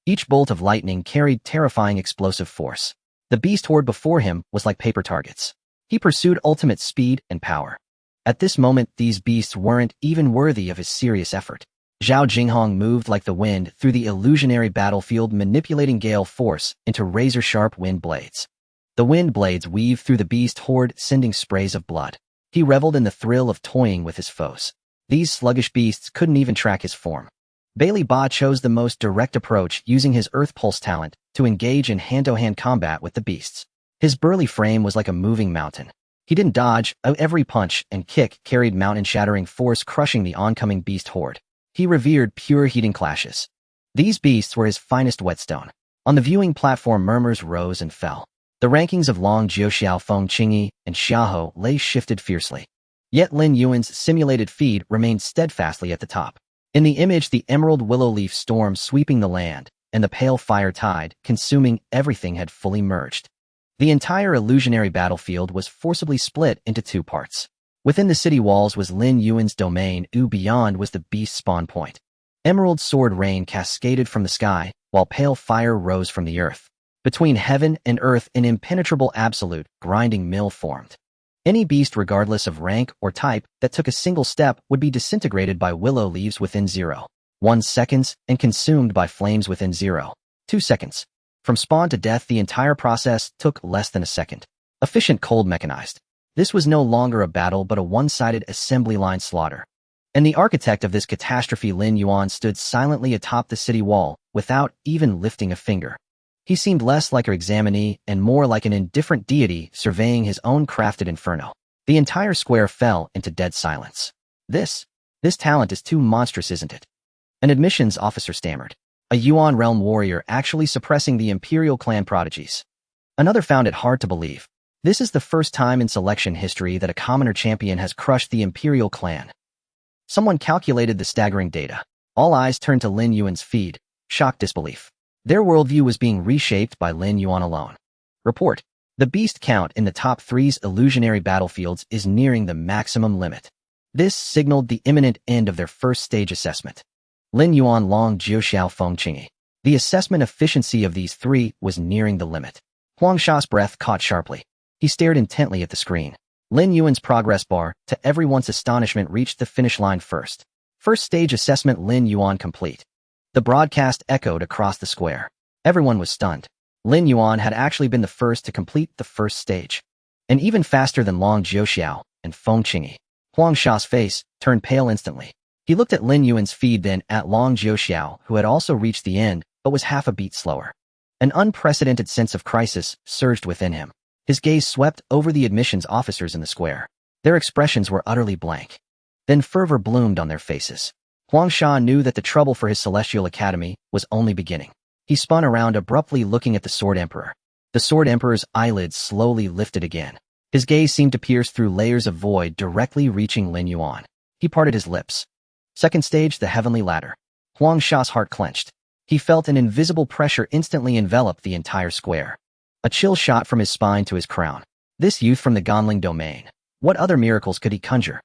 Each bolt of lightning carried terrifying explosive force. The beast horde before him was like paper targets. He pursued ultimate speed and power. At this moment, these beasts weren't even worthy of his serious effort. Zhao Jinghong moved like the wind through the illusionary battlefield, manipulating gale force into razor-sharp wind blades. The wind blades weaved through the beast horde, sending sprays of blood. He reveled in the thrill of toying with his foes. These sluggish beasts couldn't even track his form. Bailey Ba chose the most direct approach, using his Earth Pulse talent to engage in hand-to-hand combat with the beasts. His burly frame was like a moving mountain. He didn't dodge. Every punch and kick carried mountain-shattering force, crushing the oncoming beast horde. He revered pure heating clashes. These beasts were his finest whetstone. On the viewing platform, murmurs rose and fell. The rankings of Long Jiuxiao, Feng Qingyi, and Xiahou Lei shifted fiercely. Yet Lin Yuan's simulated feed remained steadfastly at the top. In the image, the emerald willow leaf storm sweeping the land, and the pale fire tide consuming everything had fully merged. The entire illusionary battlefield was forcibly split into two parts. Within the city walls was Lin Yuan's domain, beyond was the beast spawn point. Emerald sword rain cascaded from the sky, while pale fire rose from the earth. Between heaven and earth, an impenetrable absolute, grinding mill formed. Any beast, regardless of rank or type, that took a single step would be disintegrated by willow leaves within 0.1 seconds and consumed by flames within 0.2 seconds. From spawn to death, the entire process took less than a second. Efficient, cold, mechanized. This was no longer a battle but a one-sided assembly line slaughter. And the architect of this catastrophe, Lin Yuan, stood silently atop the city wall, without even lifting a finger. He seemed less like an examinee and more like an indifferent deity surveying his own crafted inferno. The entire square fell into dead silence. This talent is too monstrous, isn't it? An admissions officer stammered. A Yuan realm warrior actually suppressing the imperial clan prodigies. Another found it hard to believe. This is the first time in selection history that a commoner champion has crushed the imperial clan. Someone calculated the staggering data. All eyes turned to Lin Yuan's feed, shocked disbelief. Their worldview was being reshaped by Lin Yuan alone. Report. The beast count in the top 3's illusionary battlefields is nearing the maximum limit. This signaled the imminent end of their first stage assessment. Lin Yuan, Long Jiuxiao, Feng Qingyi. The assessment efficiency of these three was nearing the limit. Huang Sha's breath caught sharply. He stared intently at the screen. Lin Yuan's progress bar, to everyone's astonishment, reached the finish line first. First stage assessment, Lin Yuan complete. The broadcast echoed across the square. Everyone was stunned. Lin Yuan had actually been the first to complete the first stage. And even faster than Long Jiuxiao and Feng Qingyi. Huang Sha's face turned pale instantly. He looked at Lin Yuan's feed, then at Long Jiuxiao, who had also reached the end, but was half a beat slower. An unprecedented sense of crisis surged within him. His gaze swept over the admissions officers in the square. Their expressions were utterly blank. Then fervor bloomed on their faces. Huang Sha knew that the trouble for his celestial academy was only beginning. He spun around abruptly, looking at the Sword Emperor. The Sword Emperor's eyelids slowly lifted again. His gaze seemed to pierce through layers of void, directly reaching Lin Yuan. He parted his lips. Second stage, the heavenly ladder. Huang Sha's heart clenched. He felt an invisible pressure instantly envelop the entire square. A chill shot from his spine to his crown. This youth from the Ganling domain. What other miracles could he conjure?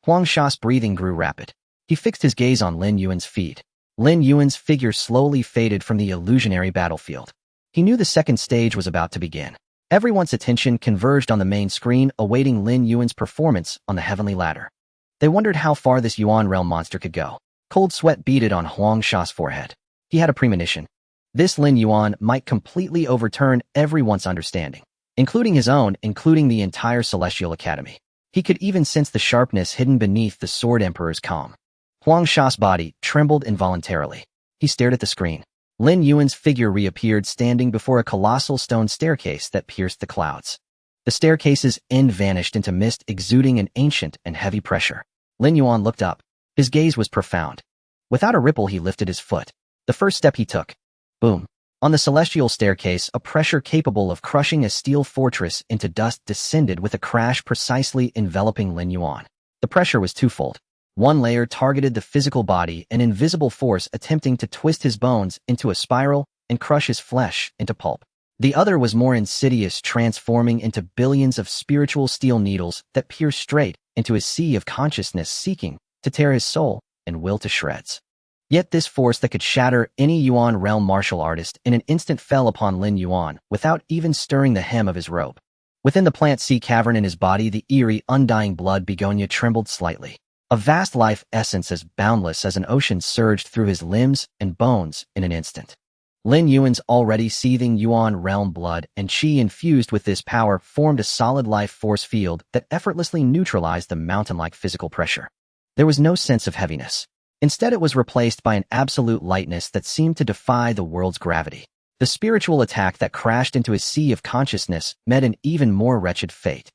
Huang Sha's breathing grew rapid. He fixed his gaze on Lin Yuan's feed. Lin Yuan's figure slowly faded from the illusionary battlefield. He knew the second stage was about to begin. Everyone's attention converged on the main screen, awaiting Lin Yuan's performance on the heavenly ladder. They wondered how far this Yuan realm monster could go. Cold sweat beaded on Huang Sha's forehead. He had a premonition. This Lin Yuan might completely overturn everyone's understanding, including his own, including the entire Celestial Academy. He could even sense the sharpness hidden beneath the Sword Emperor's calm. Huang Sha's body trembled involuntarily. He stared at the screen. Lin Yuan's figure reappeared standing before a colossal stone staircase that pierced the clouds. The staircase's end vanished into mist exuding an ancient and heavy pressure. Lin Yuan looked up. His gaze was profound. Without a ripple, he lifted his foot. The first step he took. Boom. On the celestial staircase, a pressure capable of crushing a steel fortress into dust descended with a crash precisely enveloping Lin Yuan. The pressure was twofold. One layer targeted the physical body, an invisible force attempting to twist his bones into a spiral and crush his flesh into pulp. The other was more insidious, transforming into billions of spiritual steel needles that pierced straight into his sea of consciousness, seeking to tear his soul and will to shreds. Yet this force that could shatter any Yuan realm martial artist in an instant fell upon Lin Yuan without even stirring the hem of his robe. Within the plant sea cavern in his body, the eerie, undying blood begonia trembled slightly. A vast life essence as boundless as an ocean surged through his limbs and bones in an instant. Lin Yuan's already seething Yuan realm blood and qi infused with this power formed a solid life force field that effortlessly neutralized the mountain-like physical pressure. There was no sense of heaviness. Instead, it was replaced by an absolute lightness that seemed to defy the world's gravity. The spiritual attack that crashed into his sea of consciousness met an even more wretched fate.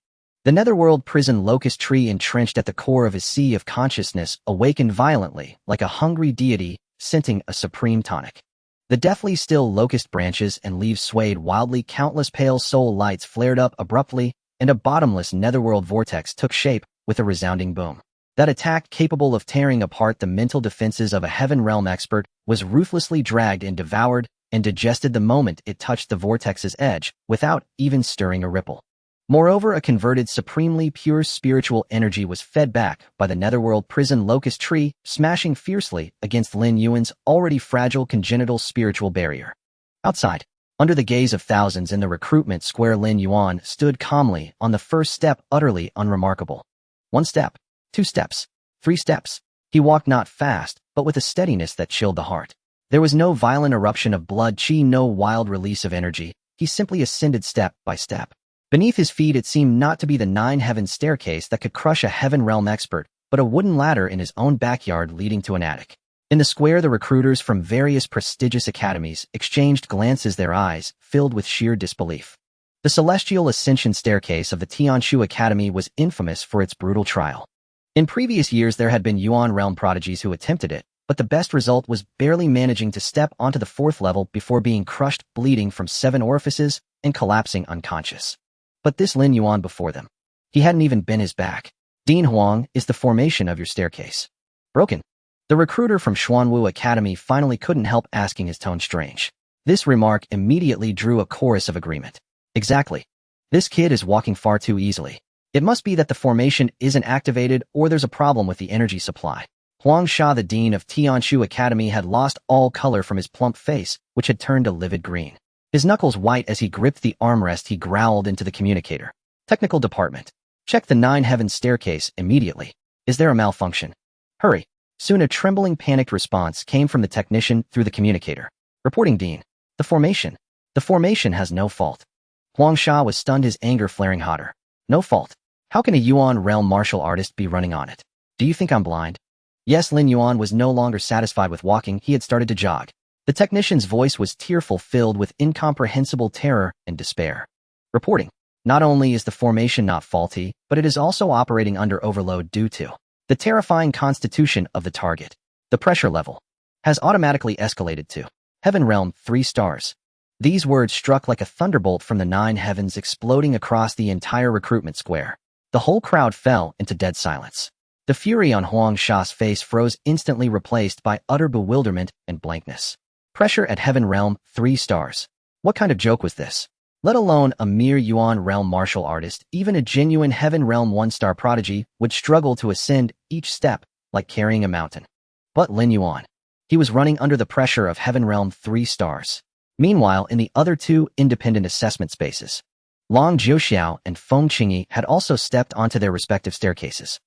The netherworld prison locust tree entrenched at the core of his sea of consciousness awakened violently, like a hungry deity scenting a supreme tonic. The deathly still locust branches and leaves swayed wildly, countless pale soul lights flared up abruptly, and a bottomless netherworld vortex took shape with a resounding boom. That attack, capable of tearing apart the mental defenses of a heaven realm expert, was ruthlessly dragged and devoured and digested the moment it touched the vortex's edge, without even stirring a ripple. Moreover, a converted, supremely pure spiritual energy was fed back by the netherworld prison locust tree, smashing fiercely against Lin Yuan's already fragile congenital spiritual barrier. Outside, under the gaze of thousands in the recruitment square, Lin Yuan stood calmly on the first step, utterly unremarkable. 1 step, 2 steps, 3 steps. He walked not fast, but with a steadiness that chilled the heart. There was no violent eruption of blood qi, no wild release of energy. He simply ascended step by step. Beneath his feet, it seemed not to be the 9 heaven staircase that could crush a heaven realm expert, but a wooden ladder in his own backyard leading to an attic. In the square, the recruiters from various prestigious academies exchanged glances, their eyes filled with sheer disbelief. The celestial ascension staircase of the Tianshu Academy was infamous for its brutal trial. In previous years, there had been Yuan realm prodigies who attempted it, but the best result was barely managing to step onto the 4th level before being crushed, bleeding from 7 orifices, and collapsing unconscious. But this Lin Yuan before them, he hadn't even bent his back. Dean Huang, is the formation of your staircase broken? The recruiter from Xuanwu Academy finally couldn't help asking, his tone strange. This remark immediately drew a chorus of agreement. Exactly. This kid is walking far too easily. It must be that the formation isn't activated, or there's a problem with the energy supply. Huang Sha, the dean of Tianshu Academy, had lost all color from his plump face, which had turned a livid green. His knuckles white as he gripped the armrest, he growled into the communicator. Technical department. Check the 9 heaven staircase immediately. Is there a malfunction? Hurry. Soon a trembling, panicked response came from the technician through the communicator. Reporting, Dean. The formation has no fault. Huang Sha was stunned, his anger flaring hotter. No fault? How can a Yuan realm martial artist be running on it? Do you think I'm blind? Yes, Lin Yuan was no longer satisfied with walking. He had started to jog. The technician's voice was tearful, filled with incomprehensible terror and despair. Reporting. Not only is the formation not faulty, but it is also operating under overload due to the terrifying constitution of the target. The pressure level has automatically escalated to Heaven Realm 3 stars. These words struck like a thunderbolt from the 9 heavens, exploding across the entire recruitment square. The whole crowd fell into dead silence. The fury on Huang Sha's face froze, instantly replaced by utter bewilderment and blankness. Pressure at Heaven Realm 3 stars. What kind of joke was this? Let alone a mere Yuan realm martial artist, even a genuine Heaven Realm 1-star prodigy would struggle to ascend each step like carrying a mountain. But Lin Yuan, he was running under the pressure of Heaven Realm 3 stars. Meanwhile, in the other 2 independent assessment spaces, Long Jiuxiao and Feng Qingyi had also stepped onto their respective staircases.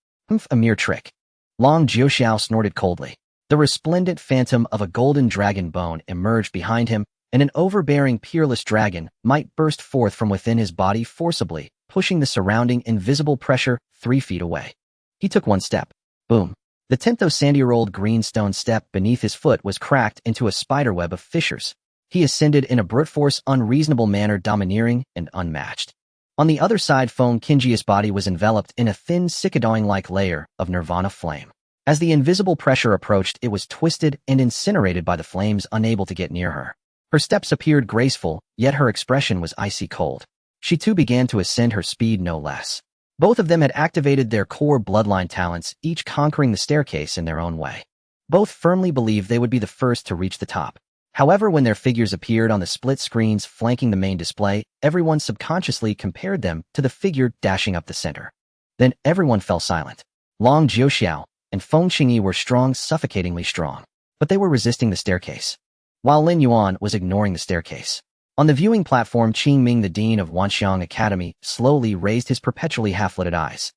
A mere trick. Long Jiuxiao snorted coldly. The resplendent phantom of a golden dragon bone emerged behind him, and an overbearing peerless dragon might burst forth from within his body forcibly, pushing the surrounding invisible pressure 3 feet away. He took one step. Boom. The 10,000-year-old greenstone step beneath his foot was cracked into a spiderweb of fissures. He ascended in a brute force unreasonable manner, domineering and unmatched. On the other side, Fong Kinji's body was enveloped in a thin cicadine-like layer of nirvana flame. As the invisible pressure approached, it was twisted and incinerated by the flames, unable to get near her. Her steps appeared graceful, yet her expression was icy cold. She too began to ascend, her speed no less. Both of them had activated their core bloodline talents, each conquering the staircase in their own way. Both firmly believed they would be the first to reach the top. However, when their figures appeared on the split screens flanking the main display, everyone subconsciously compared them to the figure dashing up the center. Then everyone fell silent. Long Jiuxiao and Feng Qingyi were strong, suffocatingly strong, but they were resisting the staircase, while Lin Yuan was ignoring the staircase. On the viewing platform, Qing Ming, the dean of Wanxiang Academy, slowly raised his perpetually half-lidded eyes.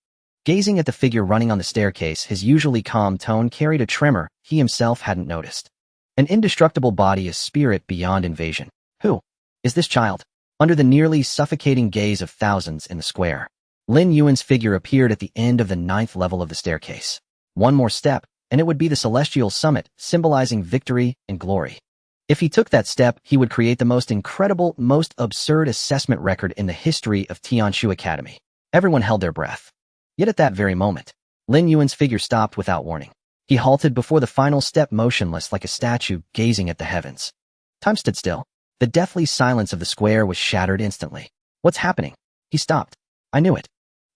Gazing at the figure running on the staircase, his usually calm tone carried a tremor he himself hadn't noticed. An indestructible body, a spirit beyond invasion. Who is this child? Under the nearly suffocating gaze of thousands in the square, Lin Yuan's figure appeared at the end of the 9th level of the staircase. One more step, and it would be the celestial summit, symbolizing victory and glory. If he took that step, he would create the most incredible, most absurd assessment record in the history of Tianshu Academy. Everyone held their breath. Yet at that very moment, Lin Yuan's figure stopped without warning. He halted before the final step, motionless like a statue, gazing at the heavens. Time stood still. The deathly silence of the square was shattered instantly. What's happening? He stopped. I knew it.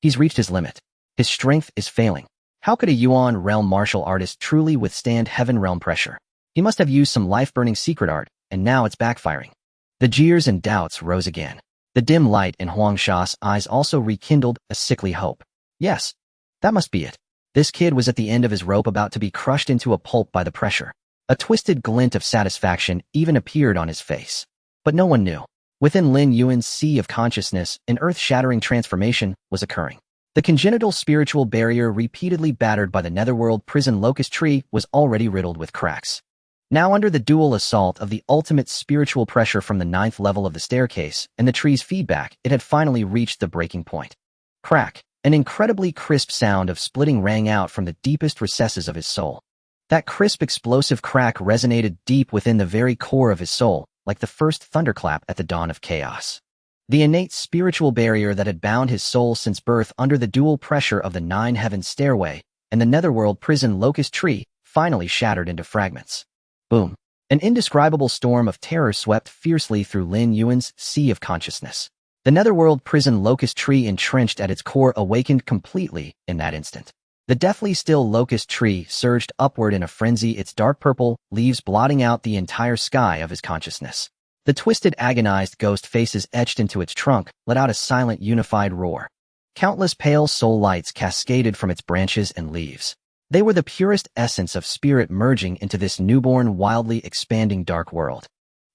He's reached his limit. His strength is failing. How could a Yuan realm martial artist truly withstand heaven realm pressure? He must have used some life-burning secret art, and now it's backfiring. The jeers and doubts rose again. The dim light in Huang Sha's eyes also rekindled a sickly hope. Yes, that must be it. This kid was at the end of his rope, about to be crushed into a pulp by the pressure. A twisted glint of satisfaction even appeared on his face. But no one knew. Within Lin Yuan's sea of consciousness, an earth-shattering transformation was occurring. The congenital spiritual barrier, repeatedly battered by the netherworld prison locust tree, was already riddled with cracks. Now, under the dual assault of the ultimate spiritual pressure from the 9th level of the staircase and the tree's feedback, it had finally reached the breaking point. Crack! An incredibly crisp sound of splitting rang out from the deepest recesses of his soul. That crisp, explosive crack resonated deep within the very core of his soul, like the first thunderclap at the dawn of chaos. The innate spiritual barrier that had bound his soul since birth under the dual pressure of the 9 heavens stairway and the netherworld prison locust tree finally shattered into fragments. Boom. An indescribable storm of terror swept fiercely through Lin Yuan's sea of consciousness. The netherworld prison locust tree, entrenched at its core, awakened completely in that instant. The deathly still locust tree surged upward in a frenzy, its dark purple leaves blotting out the entire sky of his consciousness. The twisted, agonized ghost faces etched into its trunk let out a silent, unified roar. Countless pale soul lights cascaded from its branches and leaves. They were the purest essence of spirit merging into this newborn, wildly expanding dark world.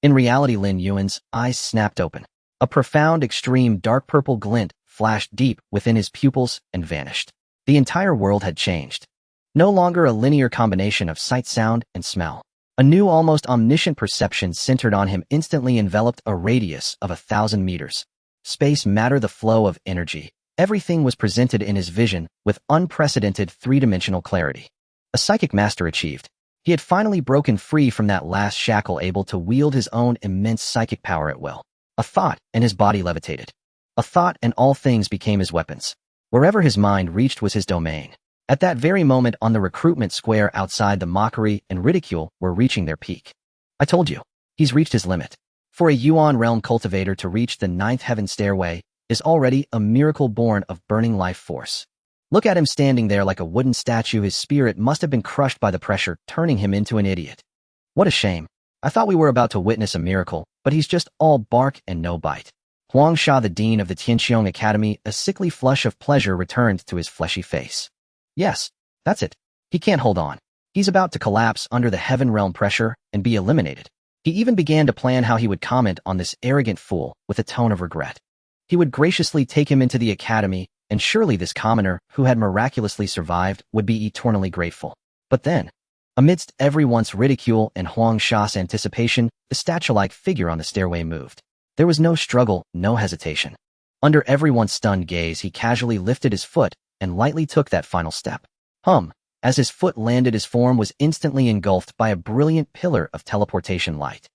In reality, Lin Yuan's eyes snapped open. A profound, extreme dark purple glint flashed deep within his pupils and vanished. The entire world had changed. No longer a linear combination of sight, sound, and smell. A new, almost omniscient perception centered on him, instantly enveloped a radius of 1,000 meters. Space, matter, the flow of energy. Everything was presented in his vision with unprecedented three-dimensional clarity. A psychic master achieved. He had finally broken free from that last shackle, able to wield his own immense psychic power at will. A thought, and his body levitated. A thought, and all things became his weapons. Wherever his mind reached was his domain. At that very moment, on the recruitment square outside, the mockery and ridicule were reaching their peak. I told you, he's reached his limit. For a Yuan realm cultivator to reach the 9th heaven stairway is already a miracle born of burning life force. Look at him standing there like a wooden statue. His spirit must have been crushed by the pressure, turning him into an idiot. What a shame. I thought we were about to witness a miracle, but he's just all bark and no bite. Huang Sha, the dean of the Tianxiong Academy, a sickly flush of pleasure returned to his fleshy face. Yes, that's it. He can't hold on. He's about to collapse under the heaven realm pressure and be eliminated. He even began to plan how he would comment on this arrogant fool with a tone of regret. He would graciously take him into the academy, and surely this commoner, who had miraculously survived, would be eternally grateful. But then, Amidst everyone's ridicule and Huang Sha's anticipation, the statue-like figure on the stairway moved. There was no struggle, no hesitation. Under everyone's stunned gaze, he casually lifted his foot and lightly took that final step. As his foot landed, his form was instantly engulfed by a brilliant pillar of teleportation light.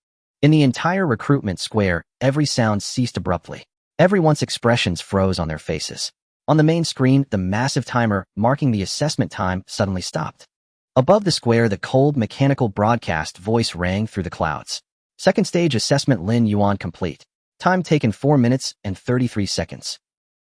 In the entire recruitment square, every sound ceased abruptly. Everyone's expressions froze on their faces. On the main screen, the massive timer marking the assessment time suddenly stopped. Above the square, the cold, mechanical broadcast voice rang through the clouds. Second stage assessment Lin Yuan complete. Time taken 4 minutes and 33 seconds.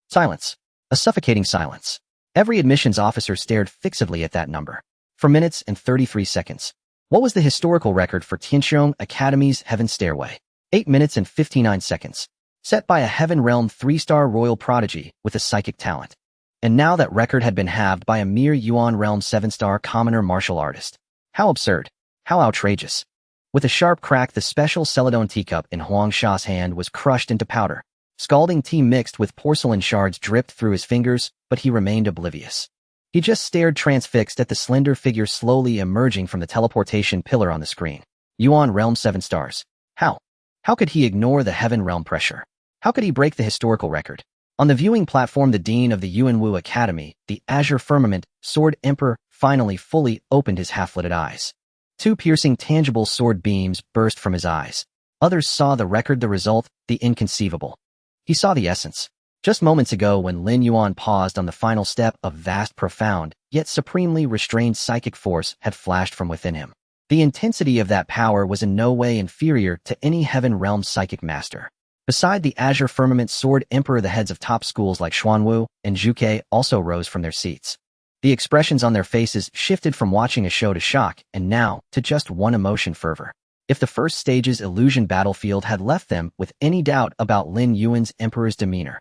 Silence. A suffocating silence. Every admissions officer stared fixedly at that number. 4 minutes and 33 seconds. What was the historical record for Tianxiong Academy's Heaven Stairway? 8 minutes and 59 seconds. Set by a Heaven Realm 3-star royal prodigy with a psychic talent. And now that record had been halved by a mere Yuan Realm 7-star commoner martial artist. How absurd. How outrageous. With a sharp crack, the special Celadon teacup in Huang Sha's hand was crushed into powder. Scalding tea mixed with porcelain shards dripped through his fingers, but he remained oblivious. He just stared transfixed at the slender figure slowly emerging from the teleportation pillar on the screen. Yuan Realm 7 stars. How? How could he ignore the Heaven Realm pressure? How could he break the historical record? On the viewing platform, the dean of the Yuanwu Academy, the Azure Firmament, Sword Emperor, finally fully opened his half-lidded eyes. 2 piercing, tangible sword beams burst from his eyes. Others saw the record, the result, the inconceivable. He saw the essence. Just moments ago, when Lin Yuan paused on the final step, a vast, profound, yet supremely restrained psychic force had flashed from within him. The intensity of that power was in no way inferior to any Heaven Realm psychic master. Beside the Azure Firmament Sword Emperor, the heads of top schools like Xuanwu and Zhuke also rose from their seats. The expressions on their faces shifted from watching a show to shock, and now to just one emotion: fervor. If the first stage's illusion battlefield had left them with any doubt about Lin Yuan's Emperor's demeanor,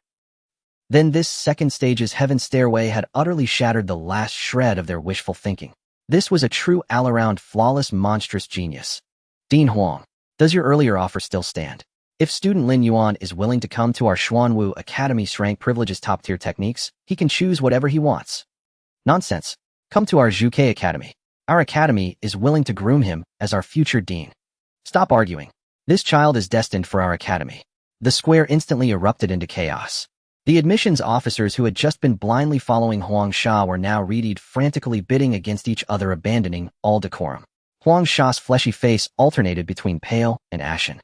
then this second stage's Heaven Stairway had utterly shattered the last shred of their wishful thinking. This was a true all-around flawless monstrous genius. Dean Huang, does your earlier offer still stand? If student Lin Yuan is willing to come to our Xuanwu Academy's rank privileges top-tier techniques, he can choose whatever he wants. Nonsense. Come to our Zhuke Academy. Our academy is willing to groom him as our future dean. Stop arguing. This child is destined for our academy. The square instantly erupted into chaos. The admissions officers who had just been blindly following Huang Sha were now readied, frantically bidding against each other, abandoning all decorum. Huang Sha's fleshy face alternated between pale and ashen.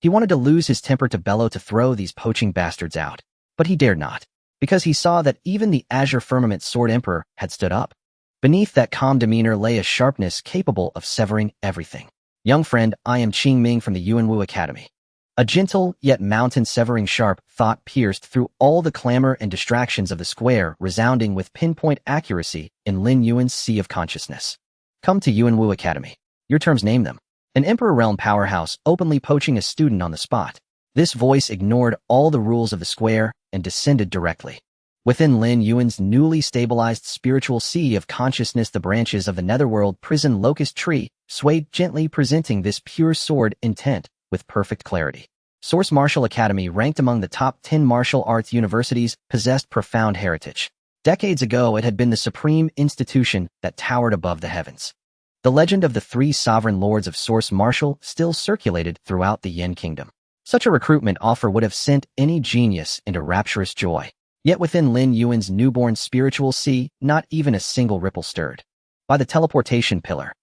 He wanted to lose his temper, to bellow, to throw these poaching bastards out. But he dared not, because he saw that even the Azure Firmament Sword Emperor had stood up. Beneath that calm demeanor lay a sharpness capable of severing everything. Young friend, I am Qing Ming from the Yuanwu Academy. A gentle, yet mountain-severing sharp thought pierced through all the clamor and distractions of the square, resounding with pinpoint accuracy in Lin Yuan's sea of consciousness. Come to Yuanwu Academy. Your terms name them. An Emperor Realm powerhouse openly poaching a student on the spot. This voice ignored all the rules of the square and descended directly. Within Lin Yuan's newly stabilized spiritual sea of consciousness, the branches of the netherworld prison locust tree swayed gently, presenting this pure sword intent with perfect clarity. Source Martial Academy, ranked among the top 10 martial arts universities, possessed profound heritage. Decades ago, it had been the supreme institution that towered above the heavens. The legend of the 3 sovereign lords of Source Martial still circulated throughout the Yin Kingdom. Such a recruitment offer would have sent any genius into rapturous joy. Yet within Lin Yuan's newborn spiritual sea, not even a single ripple stirred. By the teleportation pillar,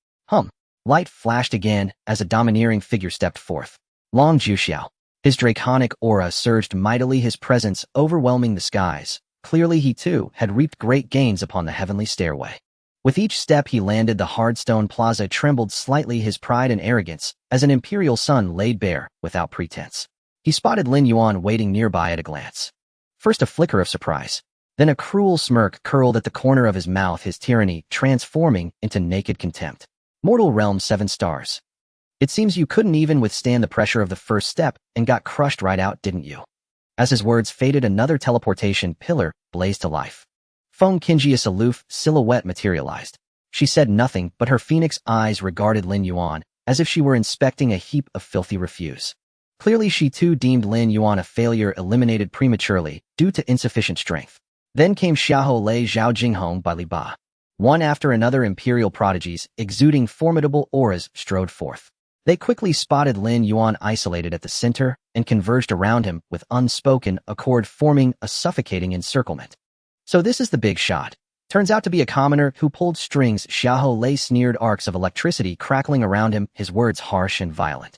light flashed again as a domineering figure stepped forth. Long Juxiao. His draconic aura surged mightily, his presence overwhelming the skies. Clearly he too had reaped great gains upon the heavenly stairway. With each step he landed, the hard stone plaza trembled slightly, his pride and arrogance as an imperial son laid bare without pretense. He spotted Lin Yuan waiting nearby at a glance. First a flicker of surprise, then a cruel smirk curled at the corner of his mouth, his tyranny transforming into naked contempt. Mortal Realm 7 stars. It seems you couldn't even withstand the pressure of the first step and got crushed right out, didn't you? As his words faded, another teleportation pillar blazed to life. Feng Qingjia's aloof silhouette materialized. She said nothing, but her phoenix eyes regarded Lin Yuan as if she were inspecting a heap of filthy refuse. Clearly she too deemed Lin Yuan a failure, eliminated prematurely due to insufficient strength. Then came Xiahou Lei Zhao Jinghong by Li Ba. One after another imperial prodigies, exuding formidable auras, strode forth. They quickly spotted Lin Yuan isolated at the center and converged around him with unspoken accord, forming a suffocating encirclement. So this is the big shot. Turns out to be a commoner who pulled strings. Xiahou Lei sneered, arcs of electricity crackling around him, his words harsh and violent.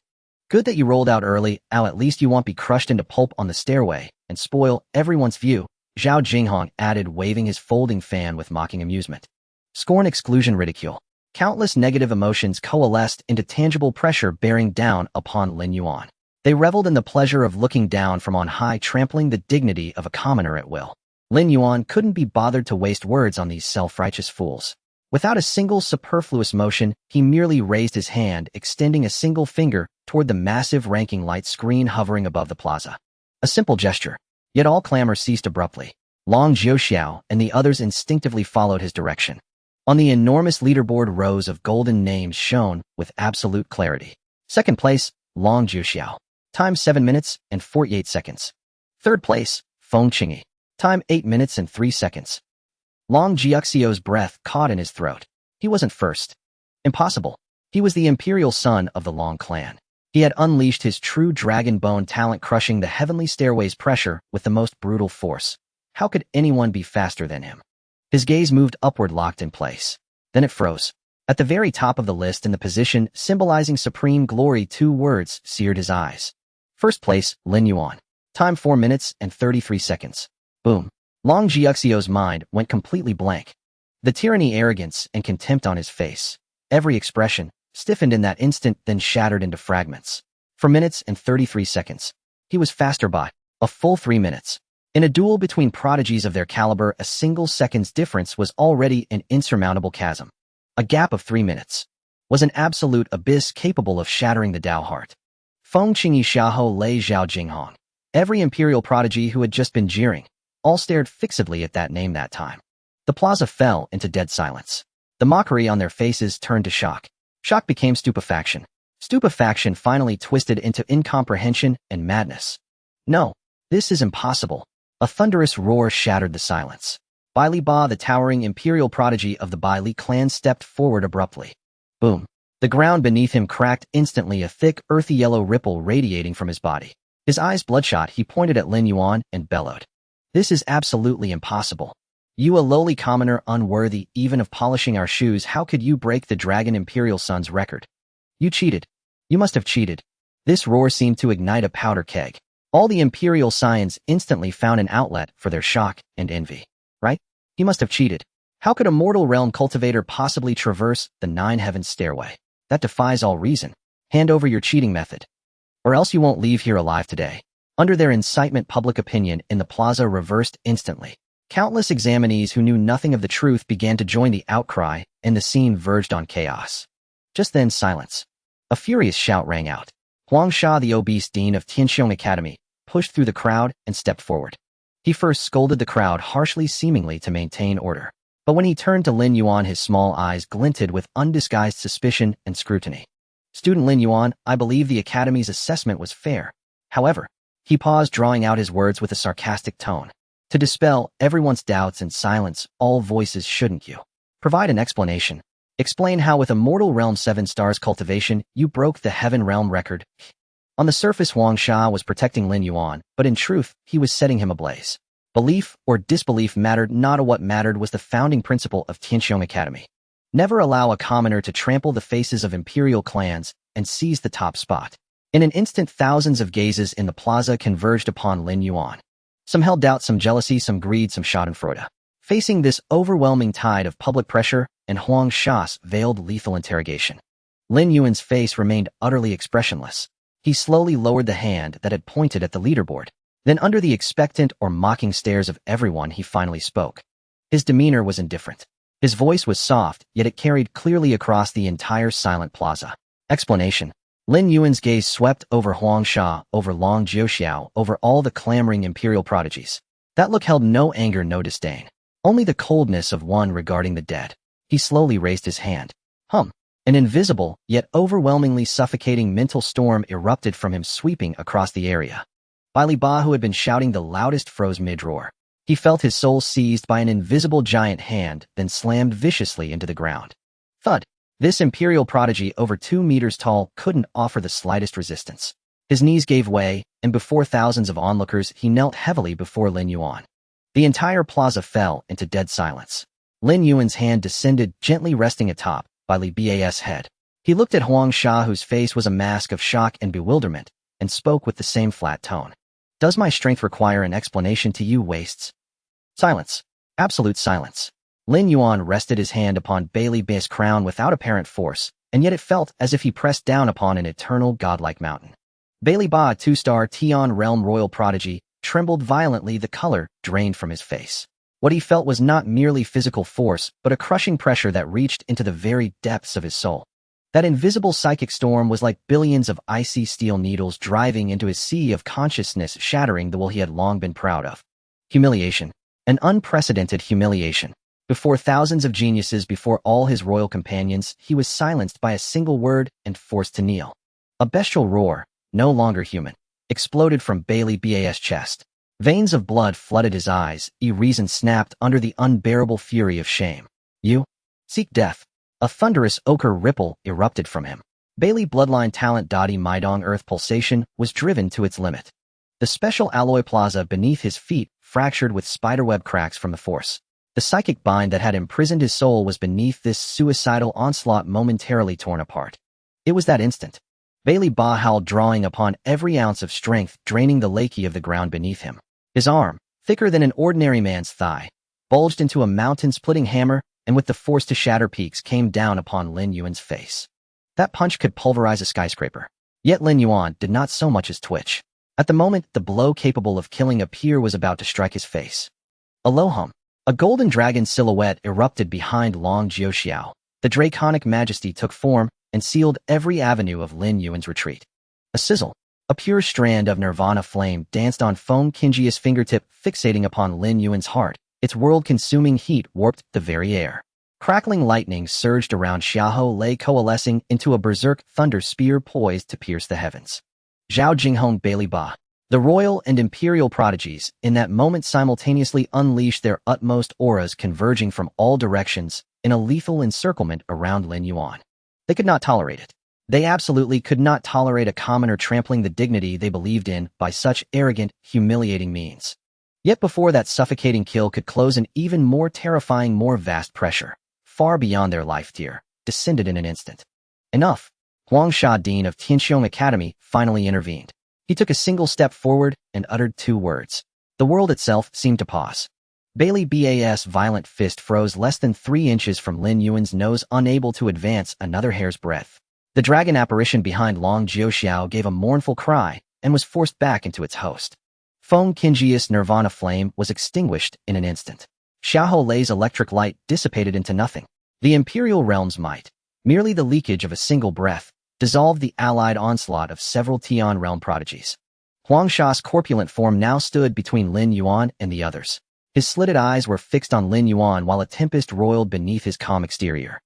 Good that you rolled out early, Al. At least you won't be crushed into pulp on the stairway and spoil everyone's view, Zhao Jinghong added, waving his folding fan with mocking amusement. Scorn, exclusion, ridicule. Countless negative emotions coalesced into tangible pressure bearing down upon Lin Yuan. They reveled in the pleasure of looking down from on high, trampling the dignity of a commoner at will. Lin Yuan couldn't be bothered to waste words on these self-righteous fools. Without a single superfluous motion, he merely raised his hand, extending a single finger toward the massive ranking light screen hovering above the plaza. A simple gesture. Yet all clamor ceased abruptly. Long Jiuxiao and the others instinctively followed his direction. On the enormous leaderboard, rows of golden names shone with absolute clarity. Second place, Long Jiuxiao. Time 7 minutes and 48 seconds. Third place, Feng Qingyi. Time 8 minutes and 3 seconds. Long Jiuxiao's breath caught in his throat. He wasn't first. Impossible. He was the imperial son of the Long clan. He had unleashed his true dragon bone talent, crushing the heavenly stairway's pressure with the most brutal force. How could anyone be faster than him? His gaze moved upward, locked in place. Then it froze. At the very top of the list, in the position symbolizing supreme glory, 2 words seared his eyes. First place, Lin Yuan. Time 4 minutes and 33 seconds. Boom. Long Jiuxiao's mind went completely blank. The tyranny, arrogance, and contempt on his face. Every expression stiffened in that instant, then shattered into fragments. For minutes and 33 seconds. He was faster by a full 3 minutes. In a duel between prodigies of their caliber, a single second's difference was already an insurmountable chasm. A gap of 3 minutes was an absolute abyss capable of shattering the Dao heart. Feng Qingyi, Xiahou Lei, Zhao Jinghong. Every imperial prodigy who had just been jeering, all stared fixedly at that name that time. The plaza fell into dead silence. The mockery on their faces turned to shock. Shock became stupefaction. Stupefaction finally twisted into incomprehension and madness. No, this is impossible. A thunderous roar shattered the silence. Bai Li Ba, the towering imperial prodigy of the Bai Li clan, stepped forward abruptly. Boom. The ground beneath him cracked instantly, a thick, earthy yellow ripple radiating from his body. His eyes bloodshot, he pointed at Lin Yuan and bellowed. This is absolutely impossible. You, a lowly commoner, unworthy even of polishing our shoes, how could you break the Dragon Imperial Sun's record? You cheated. You must have cheated. This roar seemed to ignite a powder keg. All the Imperial Scions instantly found an outlet for their shock and envy. Right? He must have cheated. How could a mortal realm cultivator possibly traverse the 9 heavens stairway? That defies all reason. Hand over your cheating method, or else you won't leave here alive today. Under their incitement, public opinion in the plaza reversed instantly. Countless examinees who knew nothing of the truth began to join the outcry, and the scene verged on chaos. Just then, silence. A furious shout rang out. Huang Sha, the obese dean of Tianxiong Academy, pushed through the crowd and stepped forward. He first scolded the crowd harshly, seemingly to maintain order. But when he turned to Lin Yuan, his small eyes glinted with undisguised suspicion and scrutiny. Student Lin Yuan, I believe the Academy's assessment was fair. However, he paused, drawing out his words with a sarcastic tone. To dispel everyone's doubts and silence all voices, shouldn't you provide an explanation? Explain how with a mortal realm 7 stars cultivation, you broke the heaven realm record. On the surface, Huang Sha was protecting Lin Yuan, but in truth, he was setting him ablaze. Belief or disbelief mattered not. What mattered was the founding principle of Tianxiong Academy. Never allow a commoner to trample the faces of imperial clans and seize the top spot. In an instant, thousands of gazes in the plaza converged upon Lin Yuan. Some held doubt, some jealousy, some greed, some schadenfreude. Facing this overwhelming tide of public pressure and Huang Sha's veiled lethal interrogation, Lin Yuan's face remained utterly expressionless. He slowly lowered the hand that had pointed at the leaderboard. Then, under the expectant or mocking stares of everyone, he finally spoke. His demeanor was indifferent. His voice was soft, yet it carried clearly across the entire silent plaza. Explanation. Lin Yuan's gaze swept over Huang Sha, over Long Jiuxiao, over all the clamoring imperial prodigies. That look held no anger, no disdain. Only the coldness of one regarding the dead. He slowly raised his hand. An invisible, yet overwhelmingly suffocating mental storm erupted from him, sweeping across the area. Bai Li Ba, who had been shouting the loudest, froze mid-roar. He felt his soul seized by an invisible giant hand, then slammed viciously into the ground. Thud! This imperial prodigy over 2 meters tall couldn't offer the slightest resistance. His knees gave way, and before thousands of onlookers, he knelt heavily before Lin Yuan. The entire plaza fell into dead silence. Lin Yuan's hand descended, gently resting atop by Li Ba's head. He looked at Huang Sha, whose face was a mask of shock and bewilderment, and spoke with the same flat tone. Does my strength require an explanation to you, wastes? Silence. Absolute silence. Lin Yuan rested his hand upon Bailey Ba's crown without apparent force, and yet it felt as if he pressed down upon an eternal godlike mountain. Bailey Ba, a 2-star Tian realm royal prodigy, trembled violently, the color drained from his face. What he felt was not merely physical force, but a crushing pressure that reached into the very depths of his soul. That invisible psychic storm was like billions of icy steel needles driving into his sea of consciousness, shattering the will he had long been proud of. Humiliation. An unprecedented humiliation. Before thousands of geniuses, before all his royal companions, he was silenced by a single word and forced to kneel. A bestial roar, no longer human, exploded from Bailey Ba's chest. Veins of blood flooded his eyes, reason snapped under the unbearable fury of shame. You? Seek death. A thunderous ochre ripple erupted from him. Bailey bloodline talent Dadi Maidong earth pulsation was driven to its limit. The special alloy plaza beneath his feet fractured with spiderweb cracks from the force. The psychic bind that had imprisoned his soul was beneath this suicidal onslaught momentarily torn apart. It was that instant. Bailey Ba howled, drawing upon every ounce of strength, draining the lakey of the ground beneath him. His arm, thicker than an ordinary man's thigh, bulged into a mountain-splitting hammer, and with the force to shatter peaks came down upon Lin Yuan's face. That punch could pulverize a skyscraper. Yet Lin Yuan did not so much as twitch. At the moment, the blow capable of killing a peer was about to strike his face. Alohum. A golden dragon silhouette erupted behind Long Jiuxiao. The draconic majesty took form and sealed every avenue of Lin Yuan's retreat. A sizzle. A pure strand of nirvana flame danced on Feng Qingjia's fingertip, fixating upon Lin Yuan's heart. Its world-consuming heat warped the very air. Crackling lightning surged around Xiaoho Lei, coalescing into a berserk thunder spear poised to pierce the heavens. Zhao Jinghong Bailey Ba. The royal and imperial prodigies, in that moment, simultaneously unleashed their utmost auras, converging from all directions in a lethal encirclement around Lin Yuan. They could not tolerate it. They absolutely could not tolerate a commoner trampling the dignity they believed in by such arrogant, humiliating means. Yet before that suffocating kill could close, an even more terrifying, more vast pressure, far beyond their life tier, descended in an instant. Enough. Huang Sha, dean of Tianxiong Academy, finally intervened. He took a single step forward and uttered 2 words. The world itself seemed to pause. Bailey Ba's violent fist froze less than 3 inches from Lin Yuan's nose, unable to advance another hair's breadth. The dragon apparition behind Long Jiuxiao gave a mournful cry and was forced back into its host. Feng Qingjia's nirvana flame was extinguished in an instant. Xiaoho Lei's electric light dissipated into nothing. The imperial realm's might, merely the leakage of a single breath, dissolved the allied onslaught of several Tian realm prodigies. Huang Sha's corpulent form now stood between Lin Yuan and the others. His slitted eyes were fixed on Lin Yuan while a tempest roiled beneath his calm exterior.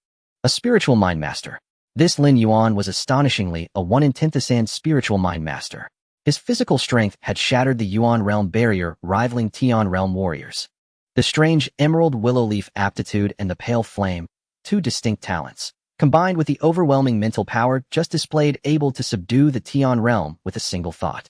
A spiritual mind master. This Lin Yuan was astonishingly a 1 in 10,000 spiritual mind master. His physical strength had shattered the Yuan realm barrier, rivaling Tian realm warriors. The strange emerald willow leaf aptitude and the pale flame, 2 distinct talents, combined with the overwhelming mental power just displayed, able to subdue the Tian realm with a single thought.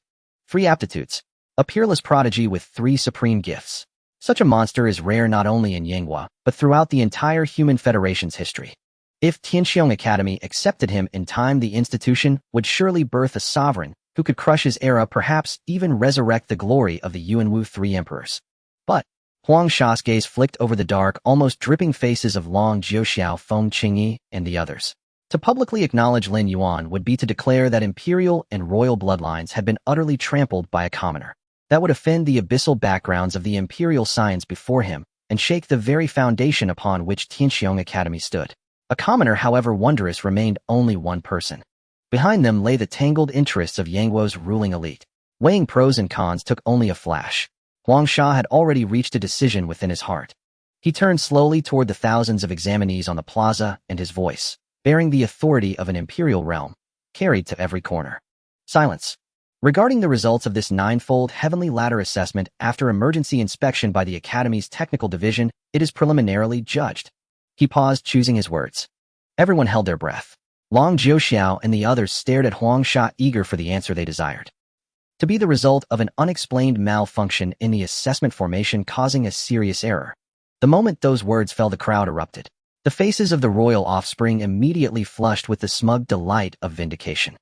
3 aptitudes. A peerless prodigy with 3 supreme gifts. Such a monster is rare not only in Yanghua, but throughout the entire Human Federation's history. If Tianxiong Academy accepted him in time, the institution would surely birth a sovereign who could crush his era, perhaps even resurrect the glory of the Yuanwu 3 emperors. But Huang Sha's gaze flicked over the dark, almost dripping faces of Long Jiuxiao, Feng Qingyi, and the others. To publicly acknowledge Lin Yuan would be to declare that imperial and royal bloodlines had been utterly trampled by a commoner. That would offend the abyssal backgrounds of the imperial science before him and shake the very foundation upon which Tianxiong Academy stood. A commoner, however wondrous, remained only one person. Behind them lay the tangled interests of Yangguo's ruling elite. Weighing pros and cons took only a flash. Huang Sha had already reached a decision within his heart. He turned slowly toward the thousands of examinees on the plaza, and his voice, bearing the authority of an imperial realm, carried to every corner. Silence. Regarding the results of this ninefold heavenly ladder assessment after emergency inspection by the Academy's technical division, it is preliminarily judged. He paused, choosing his words. Everyone held their breath. Long Jiuxiao and the others stared at Huangsha, eager for the answer they desired. To be the result of an unexplained malfunction in the assessment formation causing a serious error. The moment those words fell, the crowd erupted. The faces of the royal offspring immediately flushed with the smug delight of vindication.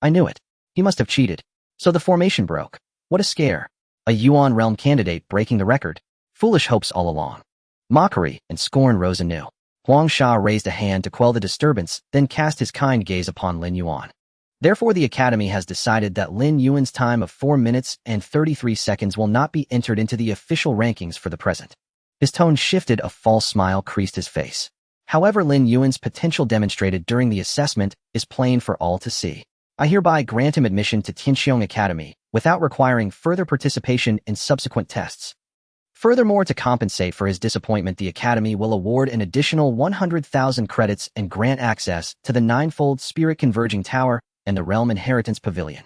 I knew it. He must have cheated. So the formation broke. What a scare. A Yuan realm candidate breaking the record. Foolish hopes all along. Mockery and scorn rose anew. Huangsha raised a hand to quell the disturbance, then cast his kind gaze upon Lin Yuan. Therefore, the Academy has decided that Lin Yuan's time of 4 minutes and 33 seconds will not be entered into the official rankings for the present. His tone shifted, a false smile creased his face. However, Lin Yuan's potential demonstrated during the assessment is plain for all to see. I hereby grant him admission to Tianxiong Academy, without requiring further participation in subsequent tests. Furthermore, to compensate for his disappointment, the Academy will award an additional 100,000 credits and grant access to the ninefold Spirit Converging Tower and the Realm Inheritance Pavilion.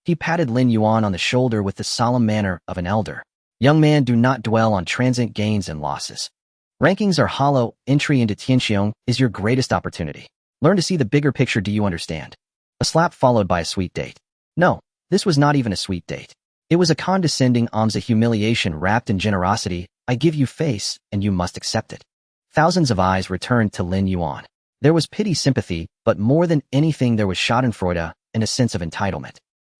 He patted Lin Yuan on the shoulder with the solemn manner of an elder. Young man, do not dwell on transient gains and losses. Rankings are hollow. Entry into Tianxiong is your greatest opportunity. Learn to see the bigger picture. Do you understand? A slap followed by a sweet date. No, this was not even a sweet date. It was a condescending alms, a humiliation wrapped in generosity. I give you face, and you must accept it. Thousands of eyes returned to Lin Yuan. There was pity, sympathy, but more than anything there was schadenfreude and a sense of entitlement.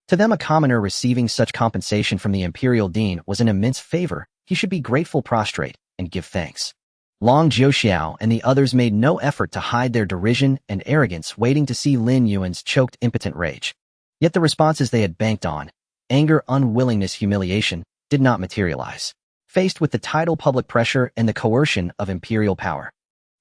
To them, a commoner receiving such compensation from the Imperial Dean was an immense favor. He should be grateful, prostrate, and give thanks. Long Jiuxiao and the others made no effort to hide their derision and arrogance, waiting to see Lin Yuan's choked, impotent rage. Yet the responses they had banked on, anger, unwillingness, humiliation, did not materialize. Faced with the tidal public pressure and the coercion of imperial power,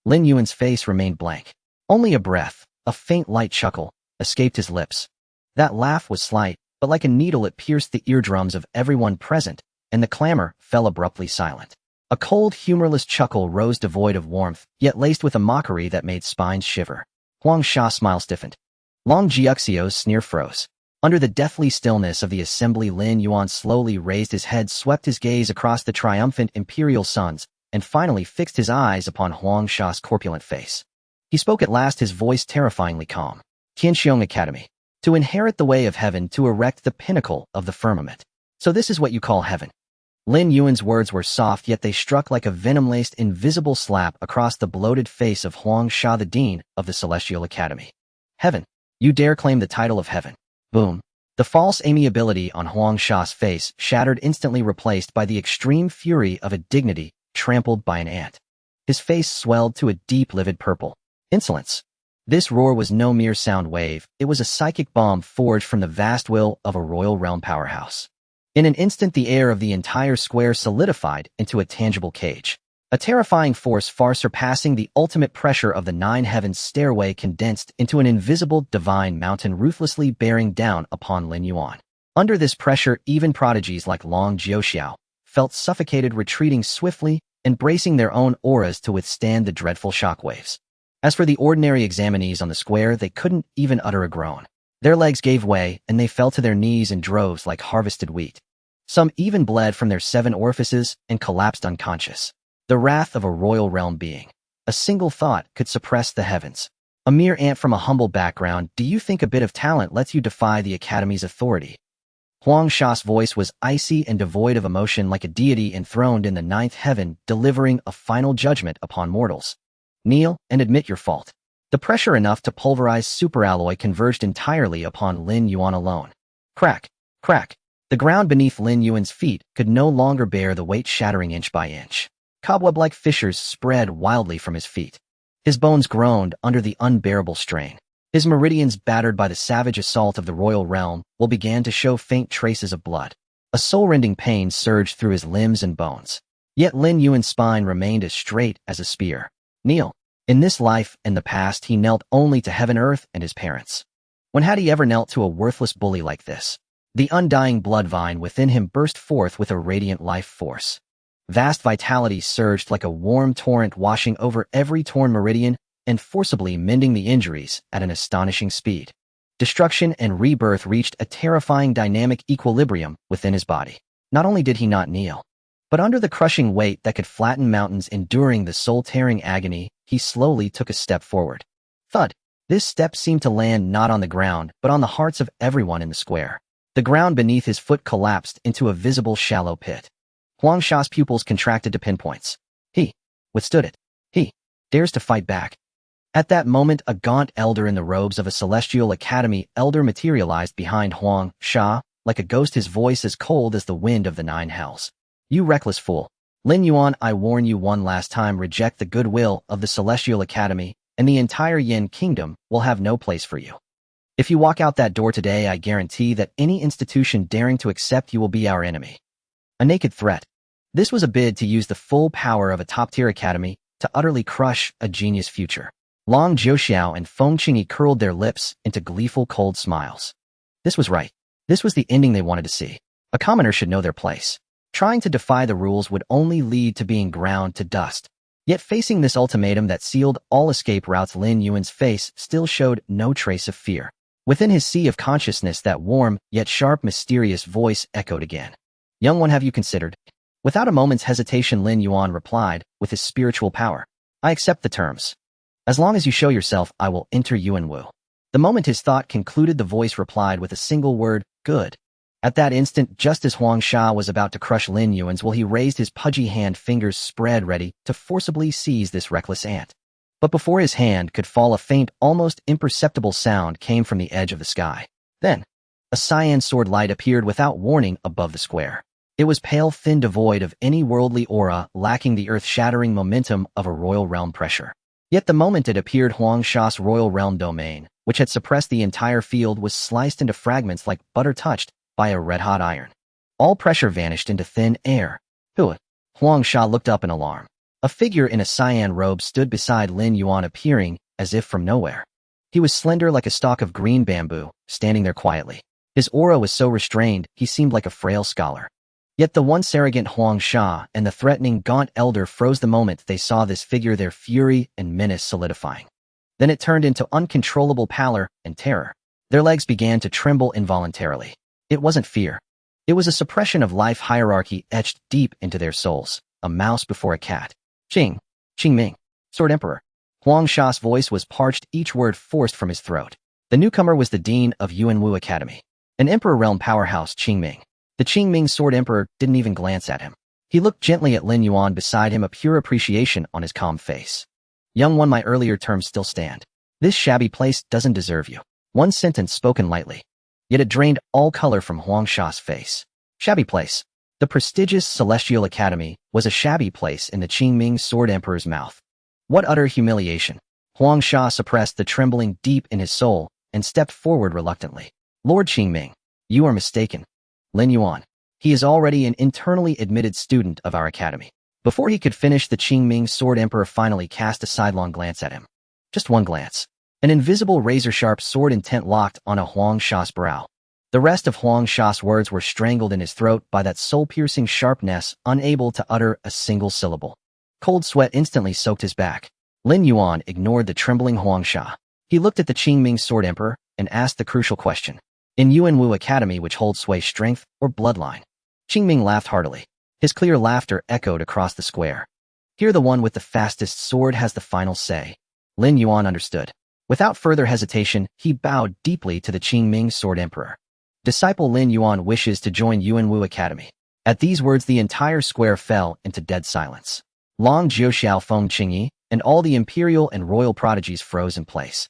Lin Yuan's face remained blank. Only a breath, a faint light chuckle, escaped his lips. That laugh was slight, but like a needle it pierced the eardrums of everyone present, and the clamor fell abruptly silent. A cold, humorless chuckle rose devoid of warmth, yet laced with a mockery that made spines shiver. Huangsha's smile stiffened. Long Jiuxiao's sneer froze. Under the deathly stillness of the assembly, Lin Yuan slowly raised his head, swept his gaze across the triumphant imperial sons, and finally fixed his eyes upon Huangsha's corpulent face. He spoke at last, his voice terrifyingly calm. Tianxiong Academy. To inherit the way of heaven, to erect the pinnacle of the firmament. So this is what you call heaven. Lin Yuan's words were soft, yet they struck like a venom-laced invisible slap across the bloated face of Huangsha, the dean of the Celestial Academy. Heaven. You dare claim the title of heaven? Boom. The false amiability on Huangsha's face shattered, instantly replaced by the extreme fury of a dignity trampled by an ant. His face swelled to a deep, livid purple. Insolence. This roar was no mere sound wave, it was a psychic bomb forged from the vast will of a royal realm powerhouse. In an instant, the air of the entire square solidified into a tangible cage. A terrifying force far surpassing the ultimate pressure of the nine heavens stairway condensed into an invisible, divine mountain ruthlessly bearing down upon Lin Yuan. Under this pressure, even prodigies like Long Jiuxiao felt suffocated, retreating swiftly and bracing their own auras to withstand the dreadful shockwaves. As for the ordinary examinees on the square, they couldn't even utter a groan. Their legs gave way, and they fell to their knees in droves like harvested wheat. Some even bled from their 7 orifices and collapsed unconscious. The wrath of a royal realm being. A single thought could suppress the heavens. A mere ant from a humble background, do you think a bit of talent lets you defy the Academy's authority? Huangsha's voice was icy and devoid of emotion, like a deity enthroned in the 9th heaven, delivering a final judgment upon mortals. Kneel and admit your fault. The pressure enough to pulverize superalloy converged entirely upon Lin Yuan alone. Crack, crack. The ground beneath Lin Yuan's feet could no longer bear the weight, shattering inch by inch. Cobweb-like fissures spread wildly from his feet. His bones groaned under the unbearable strain. His meridians, battered by the savage assault of the royal realm, began to show faint traces of blood. A soul-rending pain surged through his limbs and bones. Yet Lin Yuan's spine remained as straight as a spear. Kneel. In this life and the past, he knelt only to heaven, earth, and his parents. When had he ever knelt to a worthless bully like this? The undying blood vine within him burst forth with a radiant life force. Vast vitality surged like a warm torrent, washing over every torn meridian and forcibly mending the injuries at an astonishing speed. Destruction and rebirth reached a terrifying dynamic equilibrium within his body. Not only did he not kneel, but under the crushing weight that could flatten mountains enduring the soul-tearing agony, he slowly took a step forward. Thud! This step seemed to land not on the ground, but on the hearts of everyone in the square. The ground beneath his foot collapsed into a visible shallow pit. Huang Sha's pupils contracted to pinpoints. He withstood it. He dares to fight back. At that moment, a gaunt elder in the robes of a celestial academy elder materialized behind Huang Sha, like a ghost, his voice as cold as the wind of the nine hells. You reckless fool. Lin Yuan, I warn you one last time, reject the goodwill of the Celestial Academy, and the entire Yin Kingdom will have no place for you. If you walk out that door today, I guarantee that any institution daring to accept you will be our enemy. A naked threat. This was a bid to use the full power of a top-tier academy to utterly crush a genius future. Long Jiuxiao and Feng Qingyi curled their lips into gleeful cold smiles. This was right. This was the ending they wanted to see. A commoner should know their place. Trying to defy the rules would only lead to being ground to dust. Yet facing this ultimatum that sealed all escape routes, Lin Yuan's face still showed no trace of fear. Within his sea of consciousness, that warm, yet sharp, mysterious voice echoed again. Young one, have you considered? Without a moment's hesitation, Lin Yuan replied, with his spiritual power. I accept the terms. As long as you show yourself, I will enter Yuanwu. The moment his thought concluded, the voice replied with a single word, good. At that instant, just as Huang Sha was about to crush Lin Yuan's will, he raised his pudgy hand, fingers spread ready to forcibly seize this reckless ant. But before his hand could fall, a faint, almost imperceptible sound came from the edge of the sky. Then, a cyan sword light appeared without warning above the square. It was pale, thin, devoid of any worldly aura, lacking the earth-shattering momentum of a royal realm pressure. Yet the moment it appeared, Huang Sha's royal realm domain, which had suppressed the entire field, was sliced into fragments like butter touched by a red-hot iron. All pressure vanished into thin air. Who? Huang Sha looked up in alarm. A figure in a cyan robe stood beside Lin Yuan, appearing as if from nowhere. He was slender like a stalk of green bamboo, standing there quietly. His aura was so restrained, he seemed like a frail scholar. Yet the once arrogant Huang Sha and the threatening gaunt elder froze the moment they saw this figure, their fury and menace solidifying. Then it turned into uncontrollable pallor and terror. Their legs began to tremble involuntarily. It wasn't fear. It was a suppression of life hierarchy etched deep into their souls, a mouse before a cat. Qingming, Sword Emperor. Huang Sha's voice was parched, each word forced from his throat. The newcomer was the dean of Yuanwu Academy, an emperor realm powerhouse, Qingming. The Qingming Sword Emperor didn't even glance at him. He looked gently at Lin Yuan beside him, a pure appreciation on his calm face. Young one, my earlier terms still stand. This shabby place doesn't deserve you. One sentence spoken lightly. Yet it drained all color from Huang Sha's face. Shabby place. The prestigious Celestial Academy was a shabby place in the Qingming Sword Emperor's mouth. What utter humiliation. Huang Sha suppressed the trembling deep in his soul and stepped forward reluctantly. Lord Qingming, you are mistaken. Lin Yuan. He is already an internally admitted student of our academy. Before he could finish, the Qingming Sword Emperor finally cast a sidelong glance at him. Just one glance. An invisible razor-sharp sword intent locked on a Huang Sha's brow. The rest of Huang Sha's words were strangled in his throat by that soul-piercing sharpness, unable to utter a single syllable. Cold sweat instantly soaked his back. Lin Yuan ignored the trembling Huang Sha. He looked at the Qingming Sword Emperor and asked the crucial question. In Yuanwu Academy, which holds sway, strength or bloodline? Qingming laughed heartily. His clear laughter echoed across the square. Here, the one with the fastest sword has the final say. Lin Yuan understood. Without further hesitation, he bowed deeply to the Qingming Sword Emperor. Disciple Lin Yuan wishes to join Yuanwu Academy. At these words, the entire square fell into dead silence. Long Jiuxiao, Feng Qingyi, and all the imperial and royal prodigies froze in place.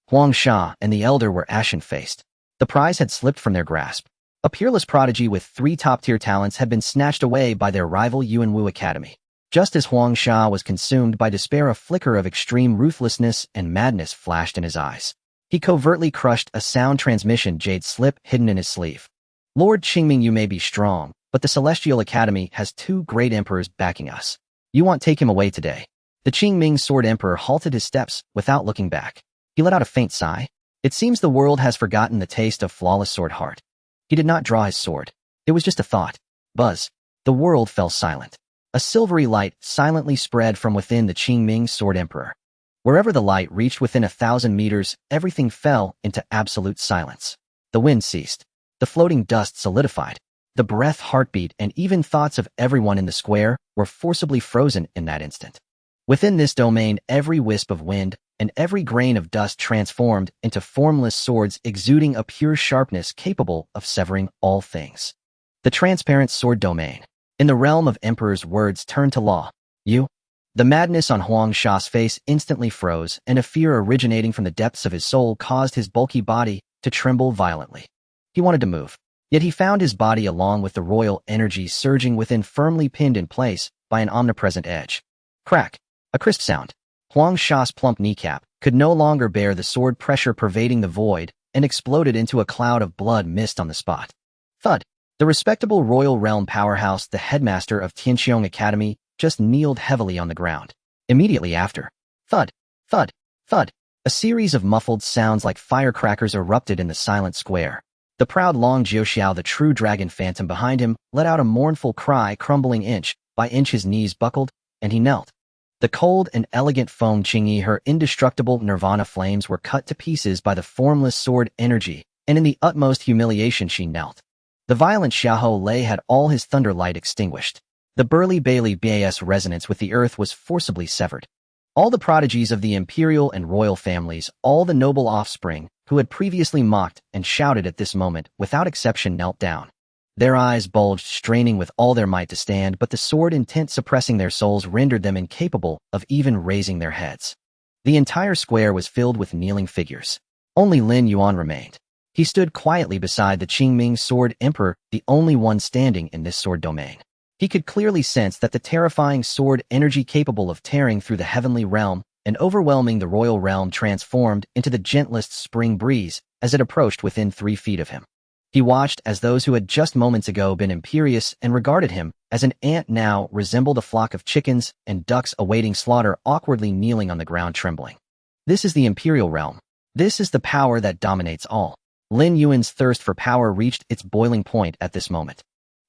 Huang Sha and the elder were ashen-faced. The prize had slipped from their grasp. A peerless prodigy with 3 top-tier talents had been snatched away by their rival Yuanwu Academy. Just as Huang Sha was consumed by despair, a flicker of extreme ruthlessness and madness flashed in his eyes. He covertly crushed a sound transmission jade slip hidden in his sleeve. Lord Qingming, you may be strong, but the Celestial Academy has 2 great emperors backing us. You want take him away today. The Qingming Sword Emperor halted his steps without looking back. He let out a faint sigh. It seems the world has forgotten the taste of flawless sword heart. He did not draw his sword. It was just a thought. Buzz. The world fell silent. A silvery light silently spread from within the Qingming Sword Emperor. Wherever the light reached within 1,000 meters, everything fell into absolute silence. The wind ceased. The floating dust solidified. The breath, heartbeat, and even thoughts of everyone in the square were forcibly frozen in that instant. Within this domain, every wisp of wind and every grain of dust transformed into formless swords exuding a pure sharpness capable of severing all things. The transparent sword domain. In the realm of Emperor's words turned to law. You? The madness on Huang Sha's face instantly froze, and a fear originating from the depths of his soul caused his bulky body to tremble violently. He wanted to move, yet he found his body along with the royal energy surging within firmly pinned in place by an omnipresent edge. Crack. A crisp sound. Huang Sha's plump kneecap could no longer bear the sword pressure pervading the void and exploded into a cloud of blood mist on the spot. Thud. The respectable royal realm powerhouse, the headmaster of Tianqiong Academy, just kneeled heavily on the ground. Immediately after. Thud. Thud. Thud. A series of muffled sounds like firecrackers erupted in the silent square. The proud Long Jiuxiao, the true dragon phantom behind him, let out a mournful cry, crumbling inch by inch. His knees buckled, and he knelt. The cold and elegant Feng Qingyi, her indestructible nirvana flames were cut to pieces by the formless sword energy, and in the utmost humiliation she knelt. The violent Xiahou Lei had all his thunder light extinguished. The burly Bailey Bas resonance with the earth was forcibly severed. All the prodigies of the imperial and royal families, all the noble offspring, who had previously mocked and shouted at this moment, without exception knelt down. Their eyes bulged, straining with all their might to stand, but the sword intent suppressing their souls rendered them incapable of even raising their heads. The entire square was filled with kneeling figures. Only Lin Yuan remained. He stood quietly beside the Qingming Sword Emperor, the only one standing in this sword domain. He could clearly sense that the terrifying sword energy capable of tearing through the heavenly realm and overwhelming the royal realm transformed into the gentlest spring breeze as it approached within 3 feet of him. He watched as those who had just moments ago been imperious and regarded him as an ant now resembled a flock of chickens and ducks awaiting slaughter, awkwardly kneeling on the ground, trembling. This is the imperial realm. This is the power that dominates all. Lin Yuan's thirst for power reached its boiling point at this moment.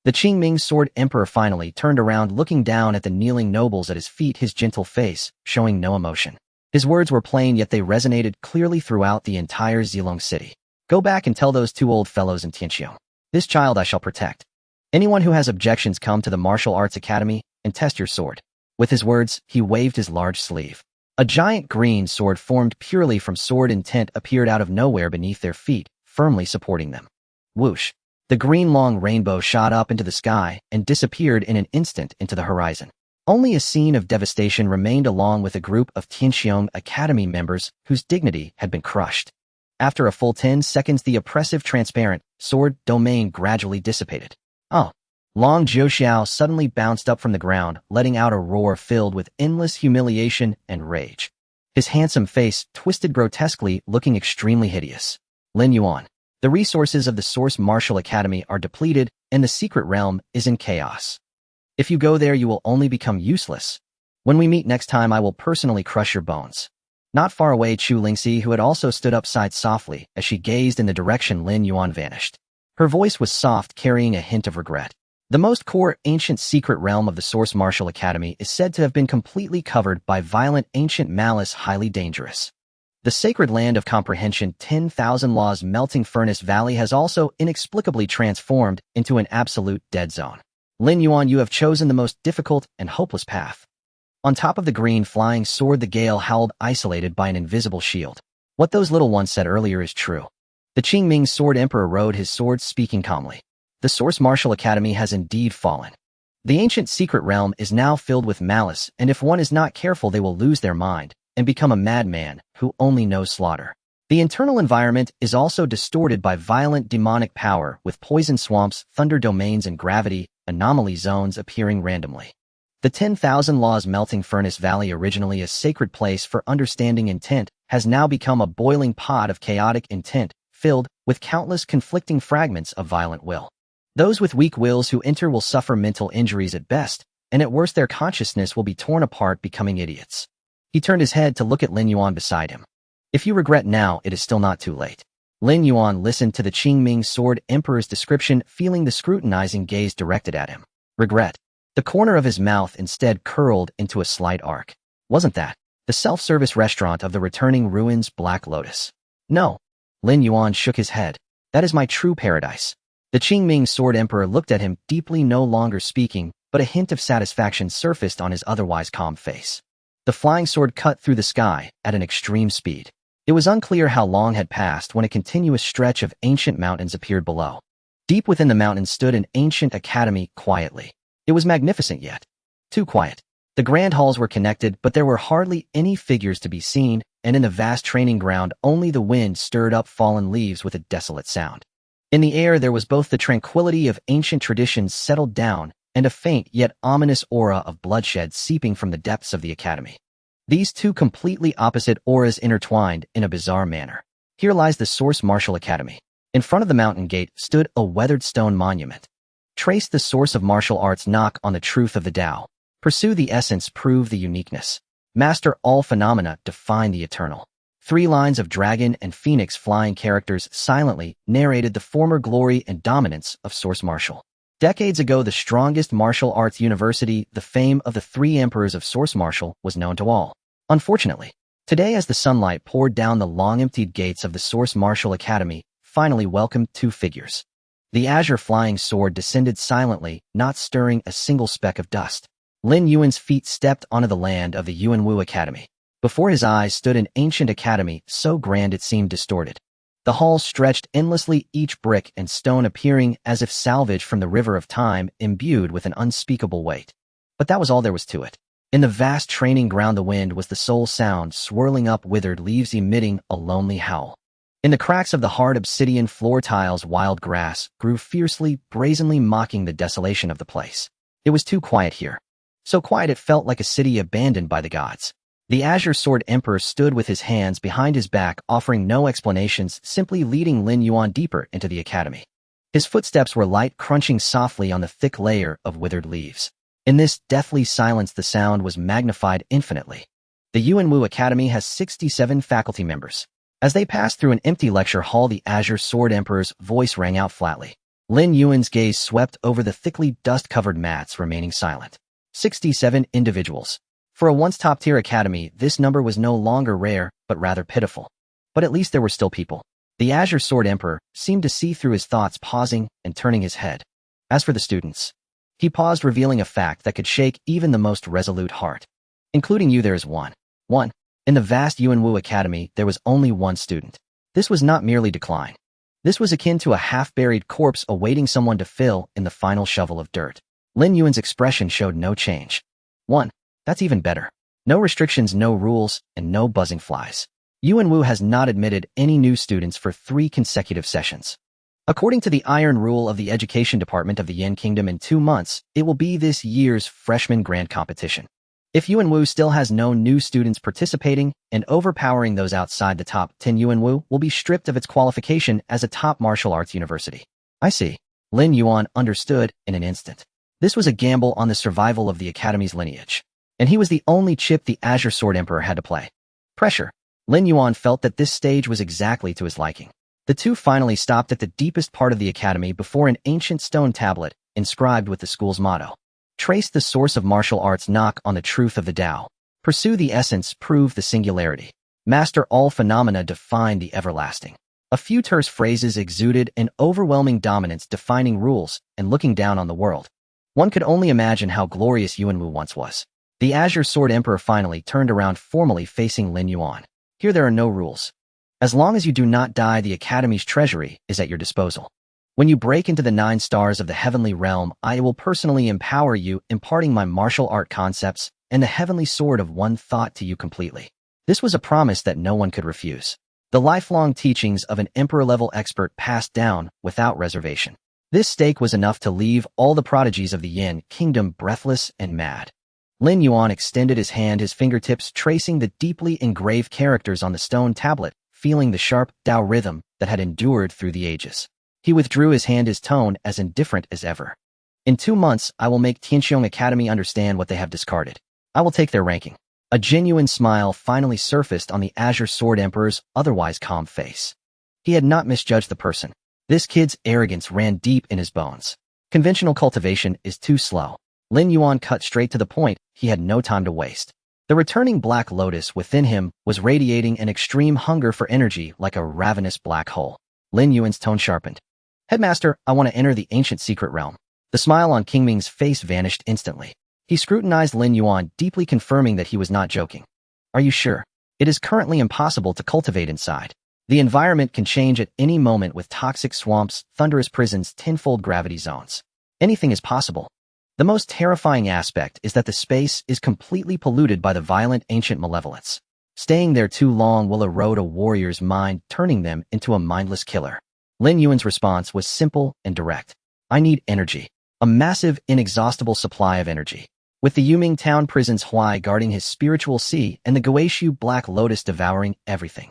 The Qingming Sword Emperor finally turned around, looking down at the kneeling nobles at his feet, his gentle face showing no emotion. His words were plain, yet they resonated clearly throughout the entire Zilong city. Go back and tell those 2 old fellows in Tianqiong. This child I shall protect. Anyone who has objections, come to the Martial Arts Academy and test your sword. With his words, he waved his large sleeve. A giant green sword formed purely from sword intent appeared out of nowhere beneath their feet, firmly supporting them. Whoosh! The green long rainbow shot up into the sky and disappeared in an instant into the horizon. Only a scene of devastation remained, along with a group of Tianqiong Academy members whose dignity had been crushed. After a full 10 seconds, the oppressive transparent sword domain gradually dissipated. Oh! Long Jiuxiao suddenly bounced up from the ground, letting out a roar filled with endless humiliation and rage. His handsome face twisted grotesquely, looking extremely hideous. Lin Yuan. The resources of the Source Martial Academy are depleted, and the secret realm is in chaos. If you go there, you will only become useless. When we meet next time, I will personally crush your bones. Not far away, Chu Lingxi, who had also stood up, sighed softly as she gazed in the direction Lin Yuan vanished. Her voice was soft, carrying a hint of regret. The most core ancient secret realm of the Source Martial Academy is said to have been completely covered by violent ancient malice, highly dangerous. The sacred land of comprehension, 10,000 Laws Melting Furnace Valley, has also inexplicably transformed into an absolute dead zone. Lin Yuan, you have chosen the most difficult and hopeless path. On top of the green flying sword, the gale howled, isolated by an invisible shield. What those little ones said earlier is true. The Qingming Sword Emperor rode his sword, speaking calmly. The Source Martial Academy has indeed fallen. The ancient secret realm is now filled with malice, and if one is not careful, they will lose their mind and become a madman who only knows slaughter. The internal environment is also distorted by violent demonic power, with poison swamps, thunder domains, and gravity anomaly zones appearing randomly. The 10,000 Laws Melting Furnace Valley, originally a sacred place for understanding intent, has now become a boiling pot of chaotic intent, filled with countless conflicting fragments of violent will. Those with weak wills who enter will suffer mental injuries at best, and at worst their consciousness will be torn apart, becoming idiots. He turned his head to look at Lin Yuan beside him. If you regret now, it is still not too late. Lin Yuan listened to the Qingming Sword Emperor's description, feeling the scrutinizing gaze directed at him. Regret. The corner of his mouth instead curled into a slight arc. Wasn't that the the self-service restaurant of the returning ruins Black Lotus. No. Lin Yuan shook his head. That is my true paradise. The Qingming Sword Emperor looked at him deeply, no longer speaking, but a hint of satisfaction surfaced on his otherwise calm face. The flying sword cut through the sky at an extreme speed. It was unclear how long had passed when a continuous stretch of ancient mountains appeared below. Deep within the mountains stood an ancient academy quietly. It was magnificent yet too quiet. The grand halls were connected, but there were hardly any figures to be seen, and in the vast training ground only the wind stirred up fallen leaves with a desolate sound. In the air there was both the tranquility of ancient traditions settled down and a faint yet ominous aura of bloodshed seeping from the depths of the academy. These two completely opposite auras intertwined in a bizarre manner. Here lies the Source Martial Academy. In front of the mountain gate stood a weathered stone monument. Trace the source of martial arts, knock on the truth of the Tao. Pursue the essence, prove the uniqueness. Master all phenomena, define the eternal. 3 lines of dragon and phoenix flying characters silently narrated the former glory and dominance of Source Martial. Decades ago, the strongest martial arts university, the fame of the 3 emperors of Source Martial, was known to all. Unfortunately, today as the sunlight poured down the long-emptied gates of the Source Martial Academy, finally welcomed 2 figures. The azure flying sword descended silently, not stirring a single speck of dust. Lin Yuan's feet stepped onto the land of the Yuanwu Academy. Before his eyes stood an ancient academy, so grand it seemed distorted. The halls stretched endlessly, each brick and stone appearing as if salvaged from the river of time, imbued with an unspeakable weight. But that was all there was to it. In the vast training ground the wind was the sole sound, swirling up withered leaves emitting a lonely howl. In the cracks of the hard obsidian floor tiles wild grass grew fiercely, brazenly mocking the desolation of the place. It was too quiet here. So quiet it felt like a city abandoned by the gods. The Azure Sword Emperor stood with his hands behind his back, offering no explanations, simply leading Lin Yuan deeper into the academy. His footsteps were light, crunching softly on the thick layer of withered leaves. In this deathly silence the sound was magnified infinitely. The Yuanwu Academy has 67 faculty members. As they passed through an empty lecture hall, the Azure Sword Emperor's voice rang out flatly. Lin Yuan's gaze swept over the thickly dust-covered mats, remaining silent. 67 individuals. For a once top-tier academy, this number was no longer rare, but rather pitiful. But at least there were still people. The Azure Sword Emperor seemed to see through his thoughts, pausing and turning his head. As for the students, he paused, revealing a fact that could shake even the most resolute heart. Including you, there is one. In the vast Yuanwu Academy, there was only 1 student. This was not merely decline. This was akin to a half-buried corpse awaiting someone to fill in the final shovel of dirt. Lin Yuan's expression showed no change. 1. That's even better. No restrictions, no rules, and no buzzing flies. Yuanwu has not admitted any new students for 3 consecutive sessions. According to the iron rule of the Education Department of the Yin Kingdom, in 2 months, it will be this year's freshman grand competition. If Yuanwu still has no new students participating and overpowering those outside the top 10, Yuanwu will be stripped of its qualification as a top martial arts university. I see. Lin Yuan understood in an instant. This was a gamble on the survival of the academy's lineage. And he was the only chip the Azure Sword Emperor had to play. Pressure. Lin Yuan felt that this stage was exactly to his liking. The two finally stopped at the deepest part of the academy before an ancient stone tablet inscribed with the school's motto. Trace the source of martial arts, knock on the truth of the Tao. Pursue the essence, prove the singularity. Master all phenomena, define the everlasting. A few terse phrases exuded an overwhelming dominance, defining rules and looking down on the world. One could only imagine how glorious Yuanwu once was. The Azure Sword Emperor finally turned around, formally facing Lin Yuan. Here there are no rules. As long as you do not die, the Academy's treasury is at your disposal. When you break into the 9 stars of the heavenly realm, I will personally empower you, imparting my martial art concepts and the heavenly sword of one thought to you completely. This was a promise that no one could refuse. The lifelong teachings of an emperor-level expert passed down without reservation. This stake was enough to leave all the prodigies of the Yin Kingdom breathless and mad. Lin Yuan extended his hand, his fingertips tracing the deeply engraved characters on the stone tablet, feeling the sharp Tao rhythm that had endured through the ages. He withdrew his hand, his tone as indifferent as ever. In 2 months, I will make Tianxiong Academy understand what they have discarded. I will take their ranking. A genuine smile finally surfaced on the Azure Sword Emperor's otherwise calm face. He had not misjudged the person. This kid's arrogance ran deep in his bones. Conventional cultivation is too slow. Lin Yuan cut straight to the point. He had no time to waste. The returning Black Lotus within him was radiating an extreme hunger for energy like a ravenous black hole. Lin Yuan's tone sharpened. Headmaster, I want to enter the ancient secret realm. The smile on King Ming's face vanished instantly. He scrutinized Lin Yuan, deeply confirming that he was not joking. Are you sure? It is currently impossible to cultivate inside. The environment can change at any moment with toxic swamps, thunderous prisons, tenfold gravity zones. Anything is possible. The most terrifying aspect is that the space is completely polluted by the violent ancient malevolence. Staying there too long will erode a warrior's mind, turning them into a mindless killer. Lin Yuan's response was simple and direct. I need energy. A massive, inexhaustible supply of energy. With the Yuming town prison's Huai guarding his spiritual sea and the Guishu Black Lotus devouring everything.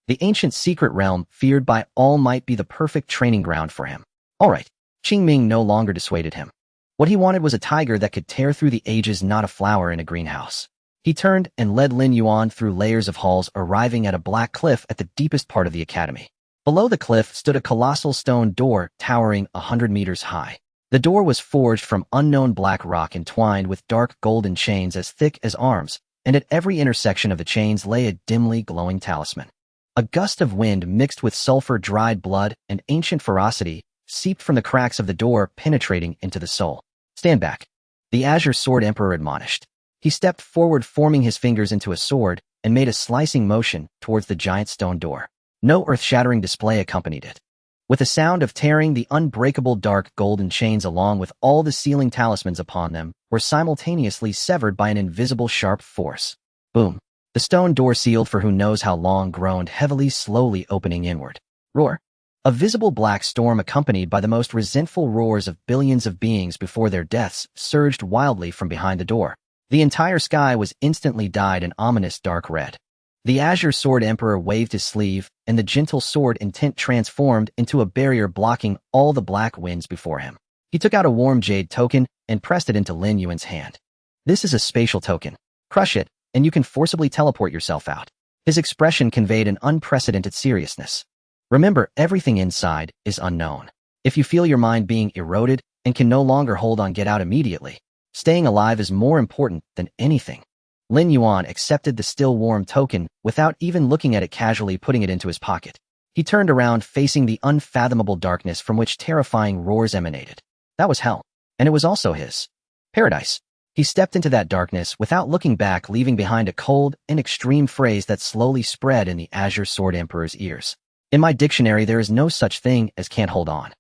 The ancient secret realm, feared by all, might be the perfect training ground for him. All right. Qing Ming no longer dissuaded him. What he wanted was a tiger that could tear through the ages, not a flower in a greenhouse. He turned and led Lin Yuan through layers of halls, arriving at a black cliff at the deepest part of the academy. Below the cliff stood a colossal stone door towering 100 meters high. The door was forged from unknown black rock entwined with dark golden chains as thick as arms, and at every intersection of the chains lay a dimly glowing talisman. A gust of wind mixed with sulfur-dried blood and ancient ferocity seeped from the cracks of the door, penetrating into the soul. Stand back. The Azure Sword Emperor admonished. He stepped forward, forming his fingers into a sword, and made a slicing motion towards the giant stone door. No earth-shattering display accompanied it. With a sound of tearing, the unbreakable dark golden chains along with all the sealing talismans upon them were simultaneously severed by an invisible sharp force. Boom. The stone door, sealed for who knows how long, groaned heavily, slowly opening inward. Roar. A visible black storm accompanied by the most resentful roars of billions of beings before their deaths surged wildly from behind the door. The entire sky was instantly dyed an ominous dark red. The Azure Sword Emperor waved his sleeve, and the gentle sword intent transformed into a barrier blocking all the black winds before him. He took out a warm jade token and pressed it into Lin Yuan's hand. This is a spatial token. Crush it, and you can forcibly teleport yourself out. His expression conveyed an unprecedented seriousness. Remember, everything inside is unknown. If you feel your mind being eroded and can no longer hold on, get out immediately. Staying alive is more important than anything. Lin Yuan accepted the still warm token without even looking at it, casually putting it into his pocket. He turned around, facing the unfathomable darkness from which terrifying roars emanated. That was hell, and it was also his paradise. He stepped into that darkness without looking back, leaving behind a cold and extreme phrase that slowly spread in the Azure Sword Emperor's ears. In my dictionary, there is no such thing as can't hold on.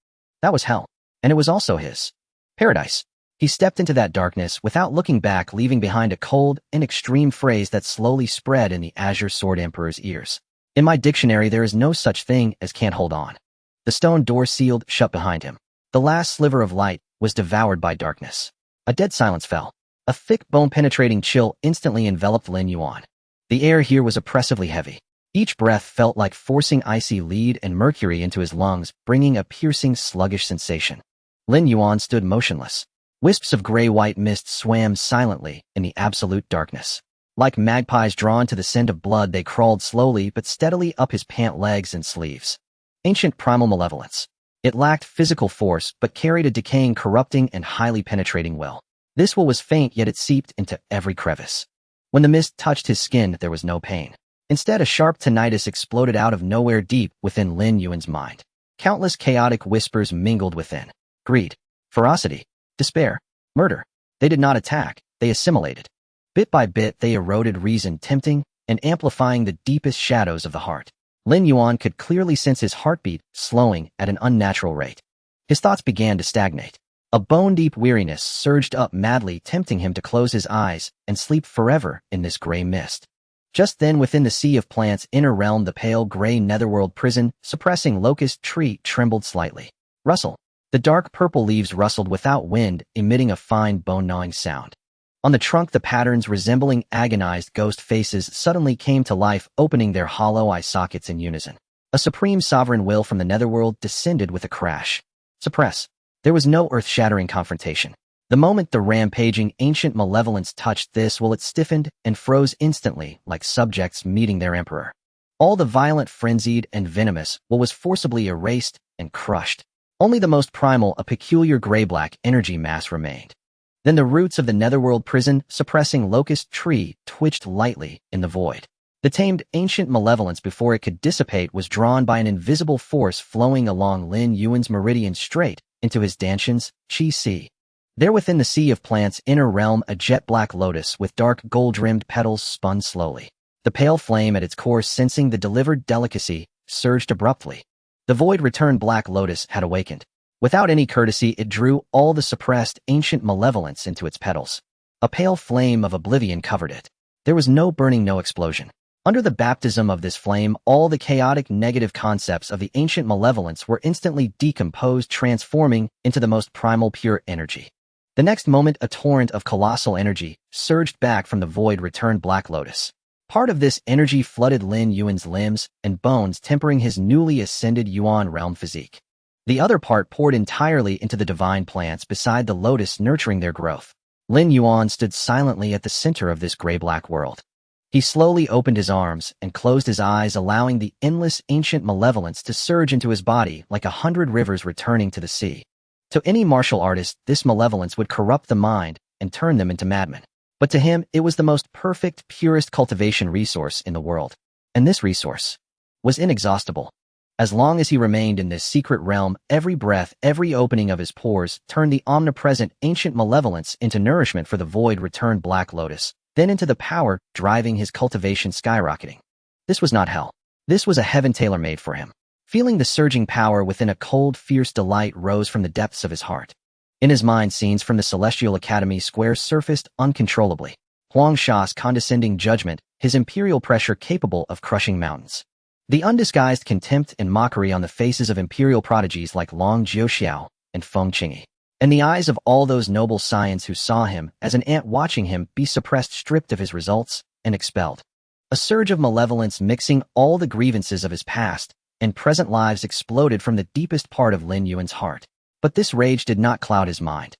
That was hell, and it was also his paradise. He stepped into that darkness without looking back, leaving behind a cold and extreme phrase that slowly spread in the Azure Sword Emperor's ears. In my dictionary, there is no such thing as can't hold on. The stone door sealed shut behind him. The last sliver of light was devoured by darkness. A dead silence fell. A thick, bone-penetrating chill instantly enveloped Lin Yuan. The air here was oppressively heavy. Each breath felt like forcing icy lead and mercury into his lungs, bringing a piercing, sluggish sensation. Lin Yuan stood motionless. Wisps of gray-white mist swam silently in the absolute darkness. Like magpies drawn to the scent of blood, they crawled slowly but steadily up his pant legs and sleeves. Ancient primal malevolence. It lacked physical force but carried a decaying, corrupting, and highly penetrating will. This will was faint, yet it seeped into every crevice. When the mist touched his skin, there was no pain. Instead, a sharp tinnitus exploded out of nowhere deep within Lin Yuan's mind. Countless chaotic whispers mingled within. Greed, ferocity, despair, murder. They did not attack, they assimilated. Bit by bit, they eroded reason, tempting and amplifying the deepest shadows of the heart. Lin Yuan could clearly sense his heartbeat slowing at an unnatural rate. His thoughts began to stagnate. A bone-deep weariness surged up madly, tempting him to close his eyes and sleep forever in this gray mist. Just then, within the sea of plants' inner realm, the pale gray netherworld prison, suppressing locust tree, trembled slightly. Rustle. The dark purple leaves rustled without wind, emitting a fine bone-gnawing sound. On the trunk, the patterns resembling agonized ghost faces suddenly came to life, opening their hollow eye sockets in unison. A supreme sovereign will from the netherworld descended with a crash. Suppress. There was no earth-shattering confrontation. The moment the rampaging ancient malevolence touched this will, it stiffened and froze instantly, like subjects meeting their emperor. All the violent, frenzied, and venomous will was forcibly erased and crushed. Only the most primal, a peculiar gray-black energy mass remained. Then the roots of the netherworld prison suppressing locust tree twitched lightly in the void. The tamed ancient malevolence before it could dissipate was drawn by an invisible force flowing along Lin Yuan's meridian straight into his Danshan's Qi Sea. There within the sea of plants' inner realm a jet-black lotus with dark gold-rimmed petals spun slowly. The pale flame at its core, sensing the delivered delicacy, surged abruptly. The Void-Returning Black Lotus had awakened. Without any courtesy, it drew all the suppressed ancient malevolence into its petals. A pale flame of oblivion covered it. There was no burning, no explosion. Under the baptism of this flame, all the chaotic negative concepts of the ancient malevolence were instantly decomposed, transforming into the most primal pure energy. The next moment, a torrent of colossal energy surged back from the Void-Returning Black Lotus. Part of this energy flooded Lin Yuan's limbs and bones, tempering his newly ascended Yuan realm physique. The other part poured entirely into the divine plants beside the lotus, nurturing their growth. Lin Yuan stood silently at the center of this gray-black world. He slowly opened his arms and closed his eyes, allowing the endless ancient malevolence to surge into his body like 100 rivers returning to the sea. To any martial artist, this malevolence would corrupt the mind and turn them into madmen. But to him, it was the most perfect, purest cultivation resource in the world. And this resource was inexhaustible. As long as he remained in this secret realm, every breath, every opening of his pores turned the omnipresent ancient malevolence into nourishment for the Void-Returning Black Lotus, then into the power driving his cultivation skyrocketing. This was not hell. This was a heaven tailor-made for him. Feeling the surging power within, a cold, fierce delight rose from the depths of his heart. In his mind, scenes from the Celestial Academy square surfaced uncontrollably. Huang Sha's condescending judgment, his imperial pressure capable of crushing mountains. The undisguised contempt and mockery on the faces of imperial prodigies like Long Jiuxiao and Feng Qingyi. And the eyes of all those noble scions who saw him as an ant, watching him be suppressed, stripped of his results, and expelled. A surge of malevolence mixing all the grievances of his past and present lives exploded from the deepest part of Lin Yuan's heart. But this rage did not cloud his mind.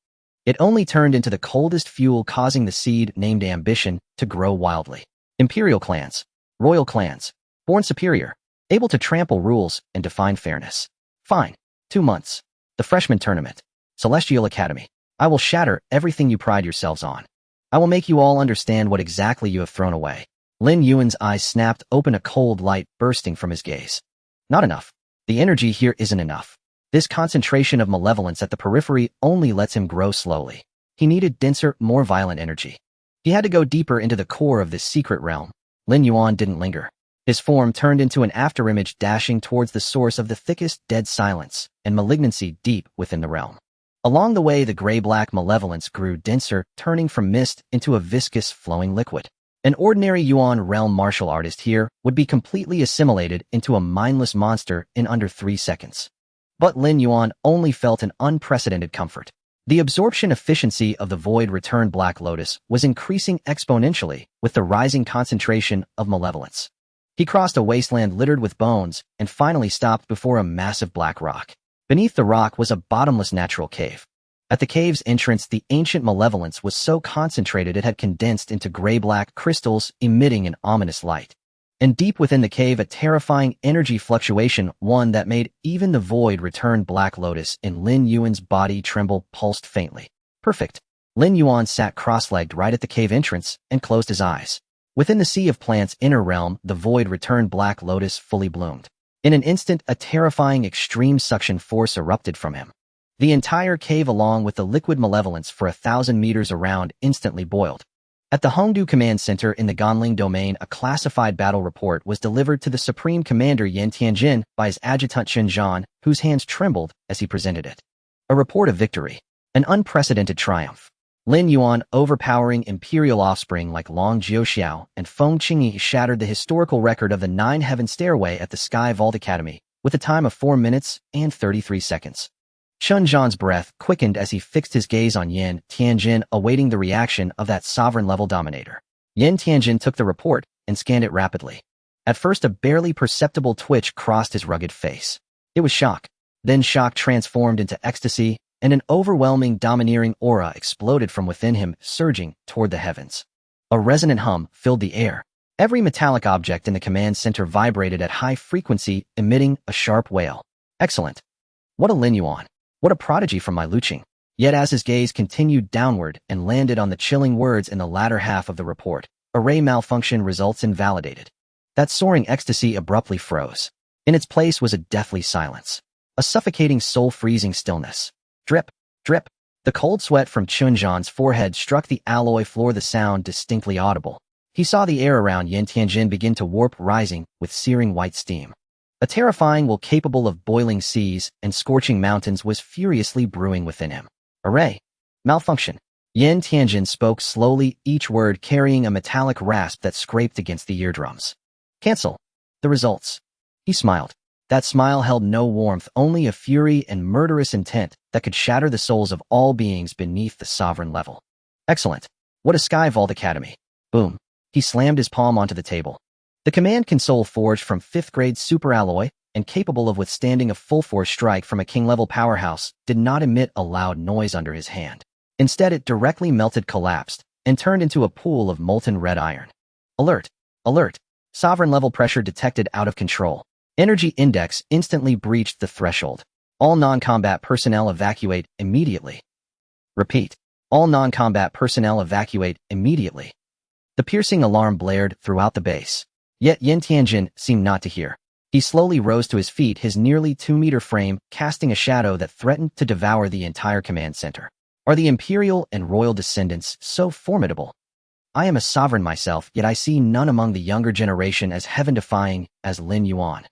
It only turned into the coldest fuel, causing the seed named ambition to grow wildly. Imperial clans, royal clans, born superior, able to trample rules and define fairness. Fine. 2 months. The freshman tournament. Celestial Academy. I will shatter everything you pride yourselves on. I will make you all understand what exactly you have thrown away. Lin Yuan's eyes snapped open, a cold light bursting from his gaze. Not enough. The energy here isn't enough. This concentration of malevolence at the periphery only lets him grow slowly. He needed denser, more violent energy. He had to go deeper into the core of this secret realm. Lin Yuan didn't linger. His form turned into an afterimage, dashing towards the source of the thickest, dead silence and malignancy deep within the realm. Along the way, the gray-black malevolence grew denser, turning from mist into a viscous, flowing liquid. An ordinary Yuan realm martial artist here would be completely assimilated into a mindless monster in under 3 seconds. But Lin Yuan only felt an unprecedented comfort. The absorption efficiency of the Void-Returning Black Lotus was increasing exponentially with the rising concentration of malevolence. He crossed a wasteland littered with bones and finally stopped before a massive black rock. Beneath the rock was a bottomless natural cave. At the cave's entrance, the ancient malevolence was so concentrated it had condensed into gray-black crystals, emitting an ominous light. And deep within the cave, a terrifying energy fluctuation, one that made even the Void-Returning Black Lotus in Lin Yuan's body tremble, pulsed faintly. Perfect. Lin Yuan sat cross-legged right at the cave entrance and closed his eyes. Within the sea of plants' inner realm, the Void-Returning Black Lotus fully bloomed. In an instant, a terrifying extreme suction force erupted from him. The entire cave, along with the liquid malevolence for 1,000 meters around, instantly boiled. At the Hongdu Command Center in the Ganling Domain, a classified battle report was delivered to the Supreme Commander Yan Tianjin by his adjutant Chen Zhan, whose hands trembled as he presented it. A report of victory. An unprecedented triumph. Lin Yuan, overpowering imperial offspring like Long Jiuxiao and Feng Qingyi, shattered the historical record of the 9-heaven stairway at the Sky Vault Academy with a time of 4 minutes and 33 seconds. Chen Zhan's breath quickened as he fixed his gaze on Yan Tianjin, awaiting the reaction of that sovereign-level dominator. Yan Tianjin took the report and scanned it rapidly. At first, a barely perceptible twitch crossed his rugged face. It was shock. Then shock transformed into ecstasy, and an overwhelming, domineering aura exploded from within him, surging toward the heavens. A resonant hum filled the air. Every metallic object in the command center vibrated at high frequency, emitting a sharp wail. Excellent. What a Lin Yuan. What a prodigy from my Luqing. Yet as his gaze continued downward and landed on the chilling words in the latter half of the report, array malfunction results invalidated. That soaring ecstasy abruptly froze. In its place was a deathly silence. A suffocating soul-freezing stillness. Drip, drip. The cold sweat from Chunjan's forehead struck the alloy floor, the sound distinctly audible. He saw the air around Yin Tianjin begin to warp, rising with searing white steam. A terrifying will capable of boiling seas and scorching mountains was furiously brewing within him. Array. Malfunction. Yin Tianjin spoke slowly, each word carrying a metallic rasp that scraped against the eardrums. Cancel. The results. He smiled. That smile held no warmth, only a fury and murderous intent that could shatter the souls of all beings beneath the sovereign level. Excellent. What a Sky Vault Academy. Boom. He slammed his palm onto the table. The command console, forged from 5th grade superalloy and capable of withstanding a full-force strike from a king-level powerhouse, did not emit a loud noise under his hand. Instead, it directly melted, collapsed, and turned into a pool of molten red iron. Alert! Alert! Sovereign level pressure detected out of control. Energy index instantly breached the threshold. All non-combat personnel evacuate immediately. Repeat. All non-combat personnel evacuate immediately. The piercing alarm blared throughout the base. Yet Yin Tianjin seemed not to hear. He slowly rose to his feet, his nearly 2-meter frame casting a shadow that threatened to devour the entire command center. Are the imperial and royal descendants so formidable? I am a sovereign myself, yet I see none among the younger generation as heaven-defying as Lin Yuan.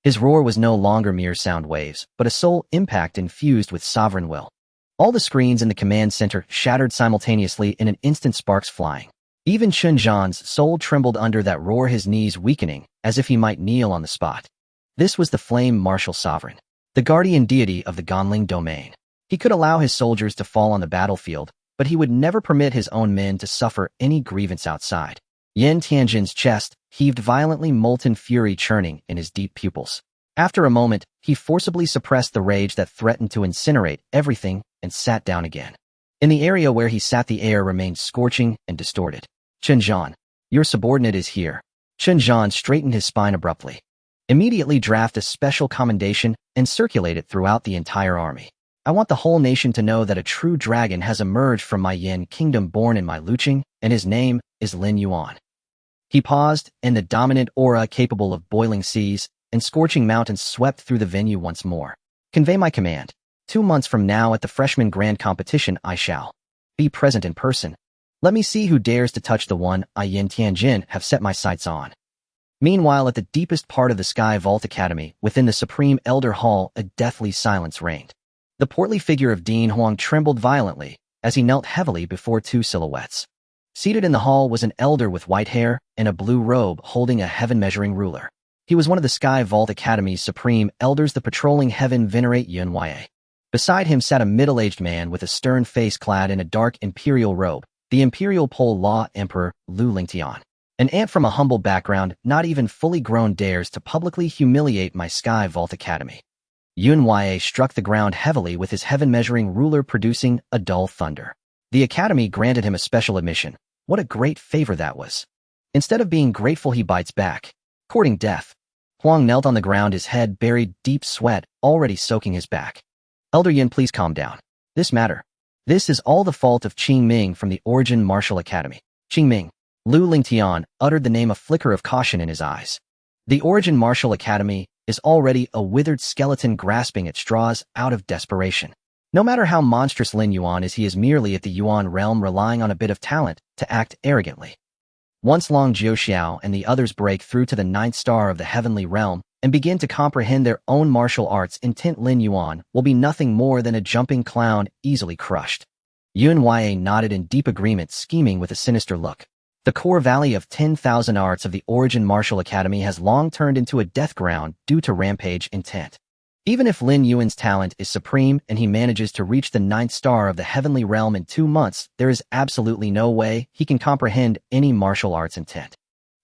His roar was no longer mere sound waves, but a soul impact infused with sovereign will. All the screens in the command center shattered simultaneously, in an instant, sparks flying. Even Chunjan's soul trembled under that roar, his knees weakening, as if he might kneel on the spot. This was the Flame Martial Sovereign, the guardian deity of the Ganling domain. He could allow his soldiers to fall on the battlefield, but he would never permit his own men to suffer any grievance outside. Yin Tianjin's chest heaved violently, molten fury churning in his deep pupils. After a moment, he forcibly suppressed the rage that threatened to incinerate everything and sat down again. In the area where he sat, the air remained scorching and distorted. Chunjan, your subordinate is here. Chunjan straightened his spine abruptly. Immediately draft a special commendation and circulate it throughout the entire army. I want the whole nation to know that a true dragon has emerged from my Yin kingdom, born in my Luqing, and his name is Lin Yuan. He paused, and the dominant aura capable of boiling seas and scorching mountains swept through the venue once more. Convey my command. 2 months from now at the freshman grand competition, I shall be present in person. Let me see who dares to touch the one I, Yin Tianjin, have set my sights on. Meanwhile, at the deepest part of the Sky Vault Academy, within the Supreme Elder Hall, a deathly silence reigned. The portly figure of Dean Huang trembled violently as he knelt heavily before 2 silhouettes. Seated in the hall was an elder with white hair and a blue robe, holding a heaven-measuring ruler. He was one of the Sky Vault Academy's supreme elders, the patrolling heaven venerate Yun Wei. Beside him sat a middle-aged man with a stern face, clad in a dark imperial robe, the Imperial Pole Law Emperor Lu Lingtian. An ant from a humble background, not even fully grown, dares to publicly humiliate my Sky Vault Academy. Yun Wei struck the ground heavily with his heaven-measuring ruler, producing a dull thunder. The Academy granted him a special admission. What a great favor that was. Instead of being grateful, he bites back, courting death. Huang knelt on the ground, his head buried deep sweat, already soaking his back. Elder Yin, please calm down. This is all the fault of Qing Ming from the Origin Martial Academy. Qing Ming. Lu Lingtian uttered the name, a flicker of caution in his eyes. The Origin Martial Academy is already a withered skeleton grasping at straws out of desperation. No matter how monstrous Lin Yuan is, he is merely at the Yuan realm, relying on a bit of talent to act arrogantly. Once Long Jiuxiao and the others break through to the 9th star of the heavenly realm and begin to comprehend their own martial arts intent, Lin Yuan will be nothing more than a jumping clown, easily crushed. Yun Wei nodded in deep agreement, scheming with a sinister look. The core valley of 10,000 arts of the Origin Martial Academy has long turned into a death ground due to rampage intent. Even if Lin Yuan's talent is supreme and he manages to reach the 9th star of the heavenly realm in 2 months, there is absolutely no way he can comprehend any martial arts intent.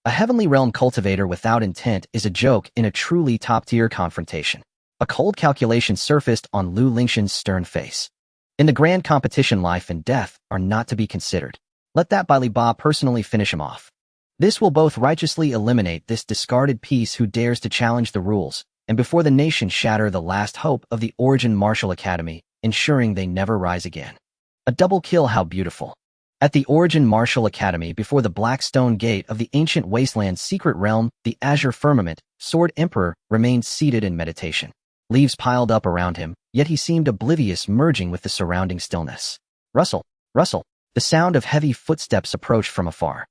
A heavenly realm cultivator without intent is a joke in a truly top-tier confrontation. A cold calculation surfaced on Lu Lingxian's stern face. In the grand competition, life and death are not to be considered. Let that Bai Li Ba personally finish him off. This will both righteously eliminate this discarded piece who dares to challenge the rules, and before the nation shatter the last hope of the Origin Martial Academy ensuring they never rise again. A double kill, how beautiful. At the Origin Martial Academy before the Black Stone Gate of the ancient wasteland's secret realm, the Azure Firmament, Sword Emperor, remained seated in meditation. Leaves piled up around him, yet he seemed oblivious, merging with the surrounding stillness. Rustle, rustle. The sound of heavy footsteps approached from afar.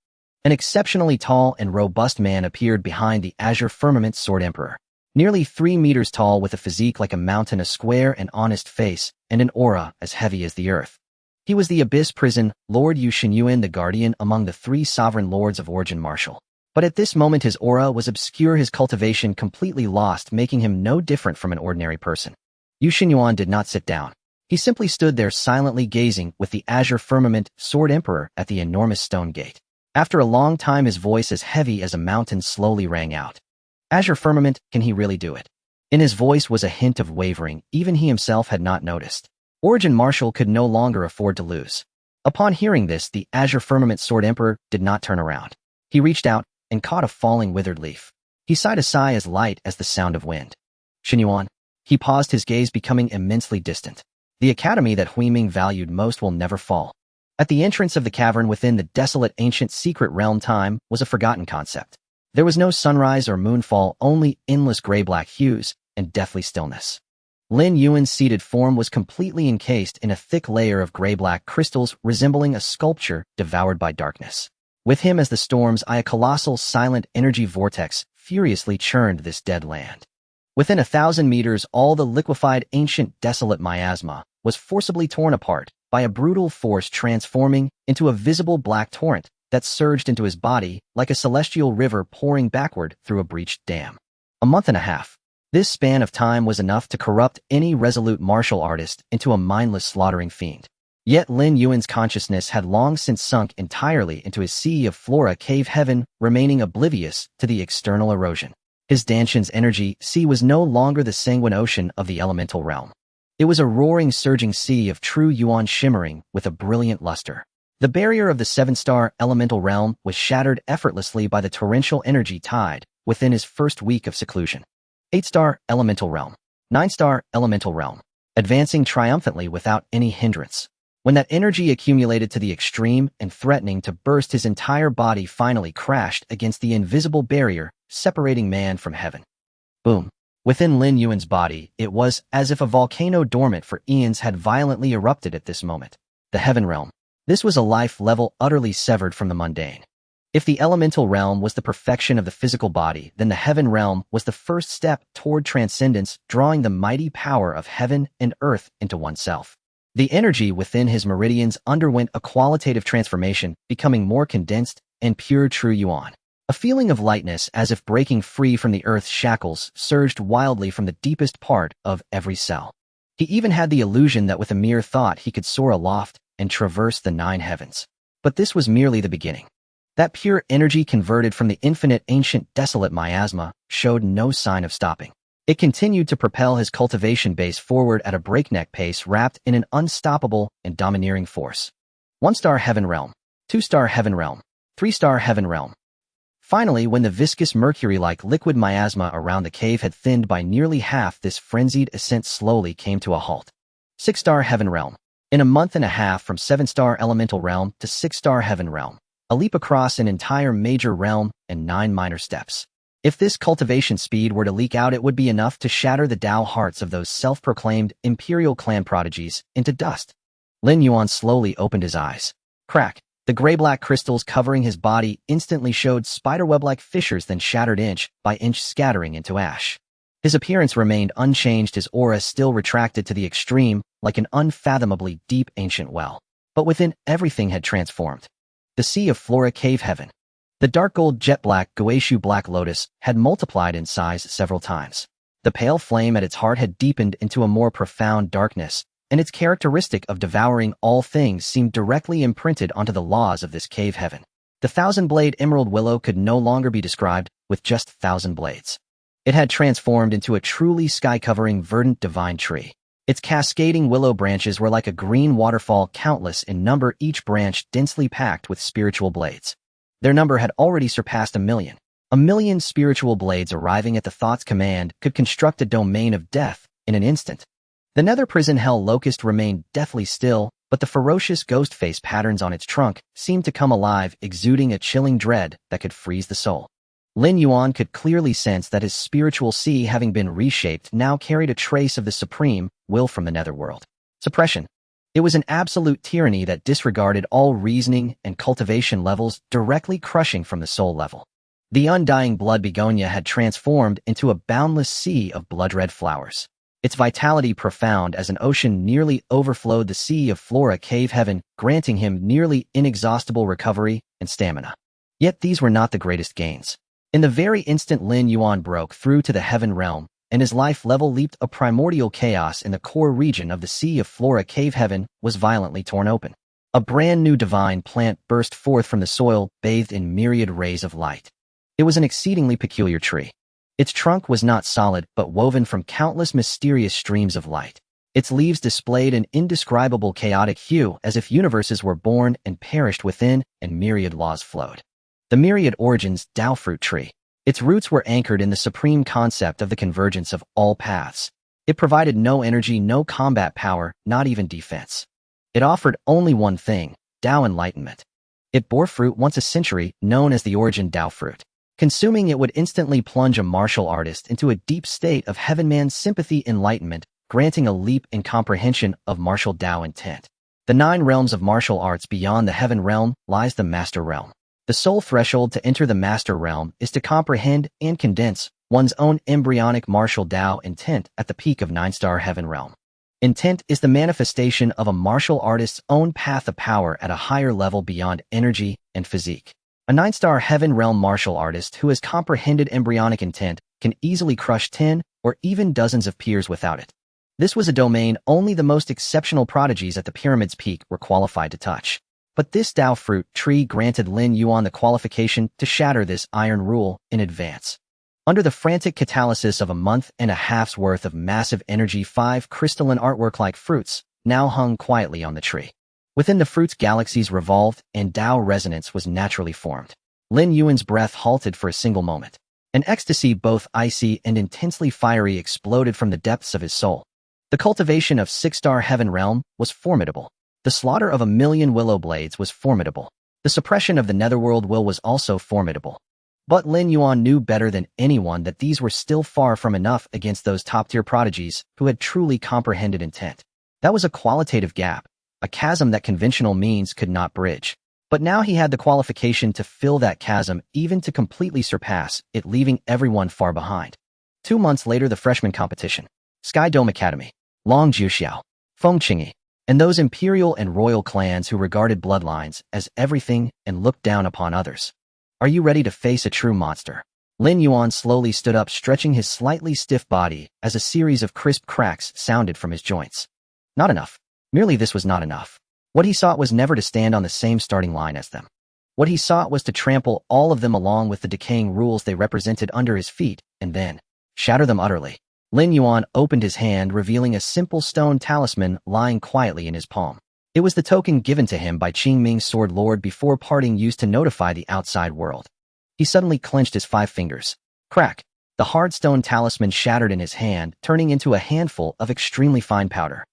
An exceptionally tall and robust man appeared behind the Azure Firmament Sword Emperor. Nearly 3 meters tall, with a physique like a mountain, a square and honest face, and an aura as heavy as the earth. He was the Abyss Prison Lord Yu Xinyuan, the guardian among the 3 sovereign lords of Origin Martial. But at this moment his aura was obscure, his cultivation completely lost, making him no different from an ordinary person. Yu Xinyuan did not sit down. He simply stood there silently gazing with the Azure Firmament Sword Emperor at the enormous stone gate. After a long time his voice as heavy as a mountain slowly rang out. Azure Firmament, can he really do it? In his voice was a hint of wavering, even he himself had not noticed. Origin Martial could no longer afford to lose. Upon hearing this, the Azure Firmament Sword Emperor did not turn around. He reached out and caught a falling withered leaf. He sighed a sigh as light as the sound of wind. Xinyuan. He paused, his gaze becoming immensely distant. The academy that Huiming valued most will never fall. At the entrance of the cavern within the desolate ancient secret realm, time was a forgotten concept. There was no sunrise or moonfall, only endless gray-black hues and deathly stillness. Lin Yuan's seated form was completely encased in a thick layer of gray-black crystals, resembling a sculpture devoured by darkness. With him as the storm's eye, a colossal silent energy vortex furiously churned this dead land. Within 1,000 meters, all the liquefied ancient desolate miasma was forcibly torn apart by a brutal force, transforming into a visible black torrent that surged into his body like a celestial river pouring backward through a breached dam. A month and a half. This span of time was enough to corrupt any resolute martial artist into a mindless slaughtering fiend. Yet Lin Yuan's consciousness had long since sunk entirely into his sea of Flora cave heaven, remaining oblivious to the external erosion. His Danshan's energy sea was no longer the sanguine ocean of the elemental realm. It was a roaring, surging sea of true Yuan, shimmering with a brilliant luster. The barrier of the 7-star elemental realm was shattered effortlessly by the torrential energy tide within his first week of seclusion. 8-star elemental realm. 9-star elemental realm. Advancing triumphantly without any hindrance. When that energy accumulated to the extreme and threatening to burst, his entire body finally crashed against the invisible barrier separating man from heaven. Boom. Within Lin Yuan's body, it was as if a volcano dormant for eons had violently erupted at this moment. The heaven realm. This was a life level utterly severed from the mundane. If the elemental realm was the perfection of the physical body, then the heaven realm was the first step toward transcendence, drawing the mighty power of heaven and earth into oneself. The energy within his meridians underwent a qualitative transformation, becoming more condensed and pure true Yuan. A feeling of lightness, as if breaking free from the earth's shackles, surged wildly from the deepest part of every cell. He even had the illusion that with a mere thought he could soar aloft and traverse the 9 heavens. But this was merely the beginning. That pure energy, converted from the infinite ancient desolate miasma, showed no sign of stopping. It continued to propel his cultivation base forward at a breakneck pace, wrapped in an unstoppable and domineering force. 1-star heaven realm. 2-star heaven realm. 3-star heaven realm. Finally, when the viscous mercury-like liquid miasma around the cave had thinned by nearly half, this frenzied ascent slowly came to a halt. 6-star heaven realm. In a month and a half, from 7-star elemental realm to 6-star heaven realm. A leap across an entire major realm and 9 minor steps. If this cultivation speed were to leak out, it would be enough to shatter the Tao hearts of those self-proclaimed imperial clan prodigies into dust. Lin Yuan slowly opened his eyes. Crack. The gray-black crystals covering his body instantly showed spiderweb-like fissures, then shattered inch by inch, scattering into ash. His appearance remained unchanged, his aura still retracted to the extreme, like an unfathomably deep ancient well. But within, everything had transformed. The sea of Flora cave heaven. The dark gold jet-black Goeishu Black Lotus had multiplied in size several times. The pale flame at its heart had deepened into a more profound darkness, and its characteristic of devouring all things seemed directly imprinted onto the laws of this cave heaven. The Thousand-Blade Emerald Willow could no longer be described with just 1,000 blades. It had transformed into a truly sky-covering verdant divine tree. Its cascading willow branches were like a green waterfall, countless in number, each branch densely packed with spiritual blades. Their number had already surpassed 1,000,000. 1,000,000 spiritual blades arriving at the thought's command could construct a domain of death in an instant. The nether prison hell locust remained deathly still, but the ferocious ghost face patterns on its trunk seemed to come alive, exuding a chilling dread that could freeze the soul. Lin Yuan could clearly sense that his spiritual sea, having been reshaped, now carried a trace of the supreme will from the netherworld. Suppression. It was an absolute tyranny that disregarded all reasoning and cultivation levels, directly crushing from the soul level. The undying blood begonia had transformed into a boundless sea of blood-red flowers. Its vitality, profound as an ocean, nearly overflowed the sea of Flora cave heaven, granting him nearly inexhaustible recovery and stamina. Yet these were not the greatest gains. In the very instant Lin Yuan broke through to the heaven realm, and his life level leaped, a primordial chaos in the core region of the sea of Flora cave heaven was violently torn open. A brand new divine plant burst forth from the soil, bathed in myriad rays of light. It was an exceedingly peculiar tree. Its trunk was not solid, but woven from countless mysterious streams of light. Its leaves displayed an indescribable chaotic hue, as if universes were born and perished within, and myriad laws flowed. The myriad origins Tao fruit tree. Its roots were anchored in the supreme concept of the convergence of all paths. It provided no energy, no combat power, not even defense. It offered only one thing, Tao enlightenment. It bore fruit once a century, known as the origin Tao fruit. Consuming it would instantly plunge a martial artist into a deep state of heavenman's sympathy enlightenment, granting a leap in comprehension of martial Tao intent. The 9 realms of martial arts beyond the heaven realm lies the master realm. The sole threshold to enter the master realm is to comprehend and condense one's own embryonic martial Tao intent at the peak of 9-star heaven realm. Intent is the manifestation of a martial artist's own path of power at a higher level beyond energy and physique. A 9-star heaven realm martial artist who has comprehended embryonic intent can easily crush 10 or even dozens of peers without it. This was a domain only the most exceptional prodigies at the pyramid's peak were qualified to touch. But this Tao fruit tree granted Lin Yuan the qualification to shatter this iron rule in advance. Under the frantic catalysis of a month and a half's worth of massive energy, 5 crystalline artwork-like fruits now hung quietly on the tree. Within the fruits, galaxies revolved, and Tao resonance was naturally formed. Lin Yuan's breath halted for a single moment. An ecstasy both icy and intensely fiery exploded from the depths of his soul. The cultivation of 6-star heaven realm was formidable. The slaughter of 1,000,000 willow blades was formidable. The suppression of the netherworld will was also formidable. But Lin Yuan knew better than anyone that these were still far from enough against those top-tier prodigies who had truly comprehended intent. That was a qualitative gap, a chasm that conventional means could not bridge. But now he had the qualification to fill that chasm, even to completely surpass it, leaving everyone far behind. 2 months later, the freshman competition. Sky Dome Academy, Long Jiuxiao, Feng Qingyi, and those imperial and royal clans who regarded bloodlines as everything and looked down upon others. Are you ready to face a true monster? Lin Yuan slowly stood up, stretching his slightly stiff body as a series of crisp cracks sounded from his joints. Not enough. Merely this was not enough. What he sought was never to stand on the same starting line as them. What he sought was to trample all of them along with the decaying rules they represented under his feet, and then shatter them utterly. Lin Yuan opened his hand, revealing a simple stone talisman lying quietly in his palm. It was the token given to him by Qingming's sword lord before parting, used to notify the outside world. He suddenly clenched his 5 fingers. Crack! The hard stone talisman shattered in his hand, turning into a handful of extremely fine powder.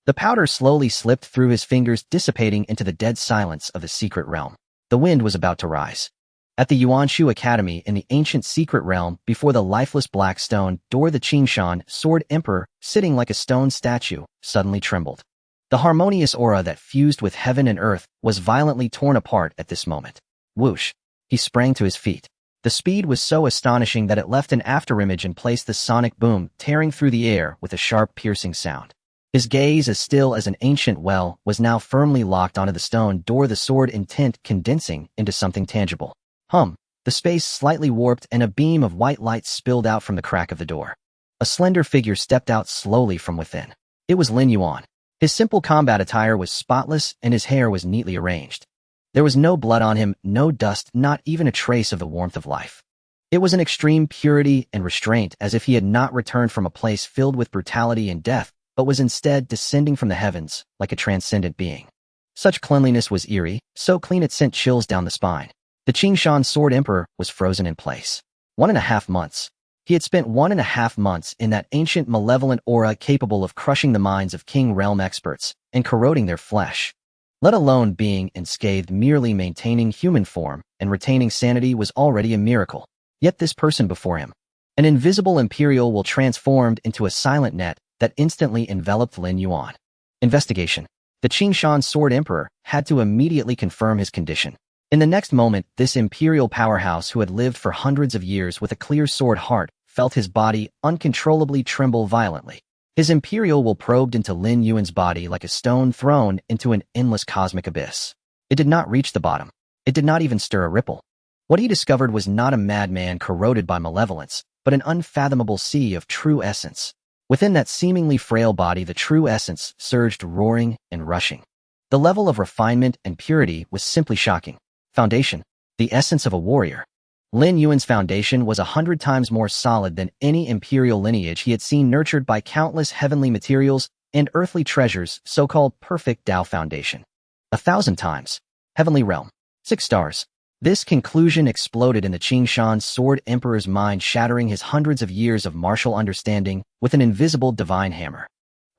The powder slowly slipped through his fingers, dissipating into the dead silence of the secret realm. The wind was about to rise. At the Yuanshu Academy in the ancient secret realm, before the lifeless black stone door, the Qingshan sword emperor, sitting like a stone statue, suddenly trembled. The harmonious aura that fused with heaven and earth was violently torn apart at this moment. Whoosh! He sprang to his feet. The speed was so astonishing that it left an afterimage and placed the sonic boom tearing through the air with a sharp, piercing sound. His gaze, as still as an ancient well, was now firmly locked onto the stone door, the sword intent condensing into something tangible. The space slightly warped and a beam of white light spilled out from the crack of the door. A slender figure stepped out slowly from within. It was Lin Yuan. His simple combat attire was spotless and his hair was neatly arranged. There was no blood on him, no dust, not even a trace of the warmth of life. It was an extreme purity and restraint, as if he had not returned from a place filled with brutality and death, but was instead descending from the heavens, like a transcendent being. Such cleanliness was eerie, so clean it sent chills down the spine. The Qingshan sword emperor was frozen in place. 1.5 months. He had spent 1.5 months in that ancient malevolent aura capable of crushing the minds of King Realm experts and corroding their flesh. Let alone being unscathed, merely maintaining human form and retaining sanity was already a miracle. Yet this person before him, an invisible imperial will transformed into a silent net that instantly enveloped Lin Yuan. Investigation. The Qingshan Sword Emperor had to immediately confirm his condition. In the next moment, this imperial powerhouse who had lived for hundreds of years with a clear sword heart felt his body uncontrollably tremble violently. His imperial will probed into Lin Yuan's body like a stone thrown into an endless cosmic abyss. It did not reach the bottom. It did not even stir a ripple. What he discovered was not a madman corroded by malevolence, but an unfathomable sea of true essence. Within that seemingly frail body, the true essence surged, roaring and rushing. The level of refinement and purity was simply shocking. Foundation. The essence of a warrior. Lin Yuan's foundation was 100 times more solid than any imperial lineage he had seen, nurtured by countless heavenly materials and earthly treasures, so-called perfect Tao foundation. 1,000 times. Heavenly realm. 6 stars. This conclusion exploded in the Qingshan Sword Emperor's mind, shattering his hundreds of years of martial understanding with an invisible divine hammer.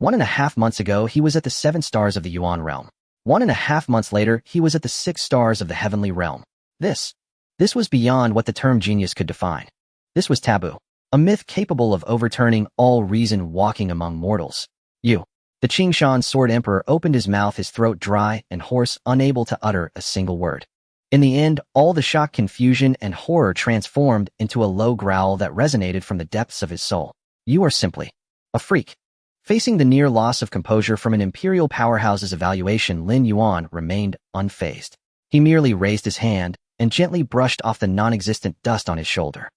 1.5 months ago, he was at the 7 stars of the Yuan realm. 1.5 months later, he was at the 6 stars of the heavenly realm. This was beyond what the term genius could define. This was taboo. A myth capable of overturning all reason, walking among mortals. The Qingshan Sword Emperor opened his mouth, his throat dry and hoarse, unable to utter a single word. In the end, all the shock, confusion, and horror transformed into a low growl that resonated from the depths of his soul. You are simply a freak. Facing the near loss of composure from an imperial powerhouse's evaluation, Lin Yuan remained unfazed. He merely raised his hand and gently brushed off the non-existent dust on his shoulder.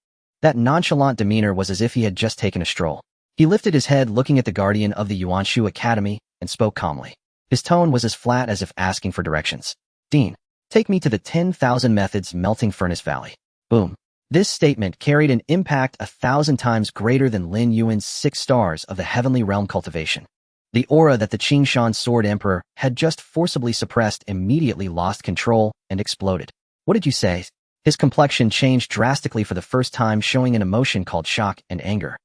That nonchalant demeanor was as if he had just taken a stroll. He lifted his head, looking at the guardian of the Yuanshu Academy, and spoke calmly. His tone was as flat as if asking for directions. Dean, take me to the 10,000 Methods Melting Furnace Valley. Boom. This statement carried an impact 1,000 times greater than Lin Yuan's 6 stars of the heavenly realm cultivation. The aura that the Qingshan Sword Emperor had just forcibly suppressed immediately lost control and exploded. What did you say? His complexion changed drastically for the first time, showing an emotion called shock and anger.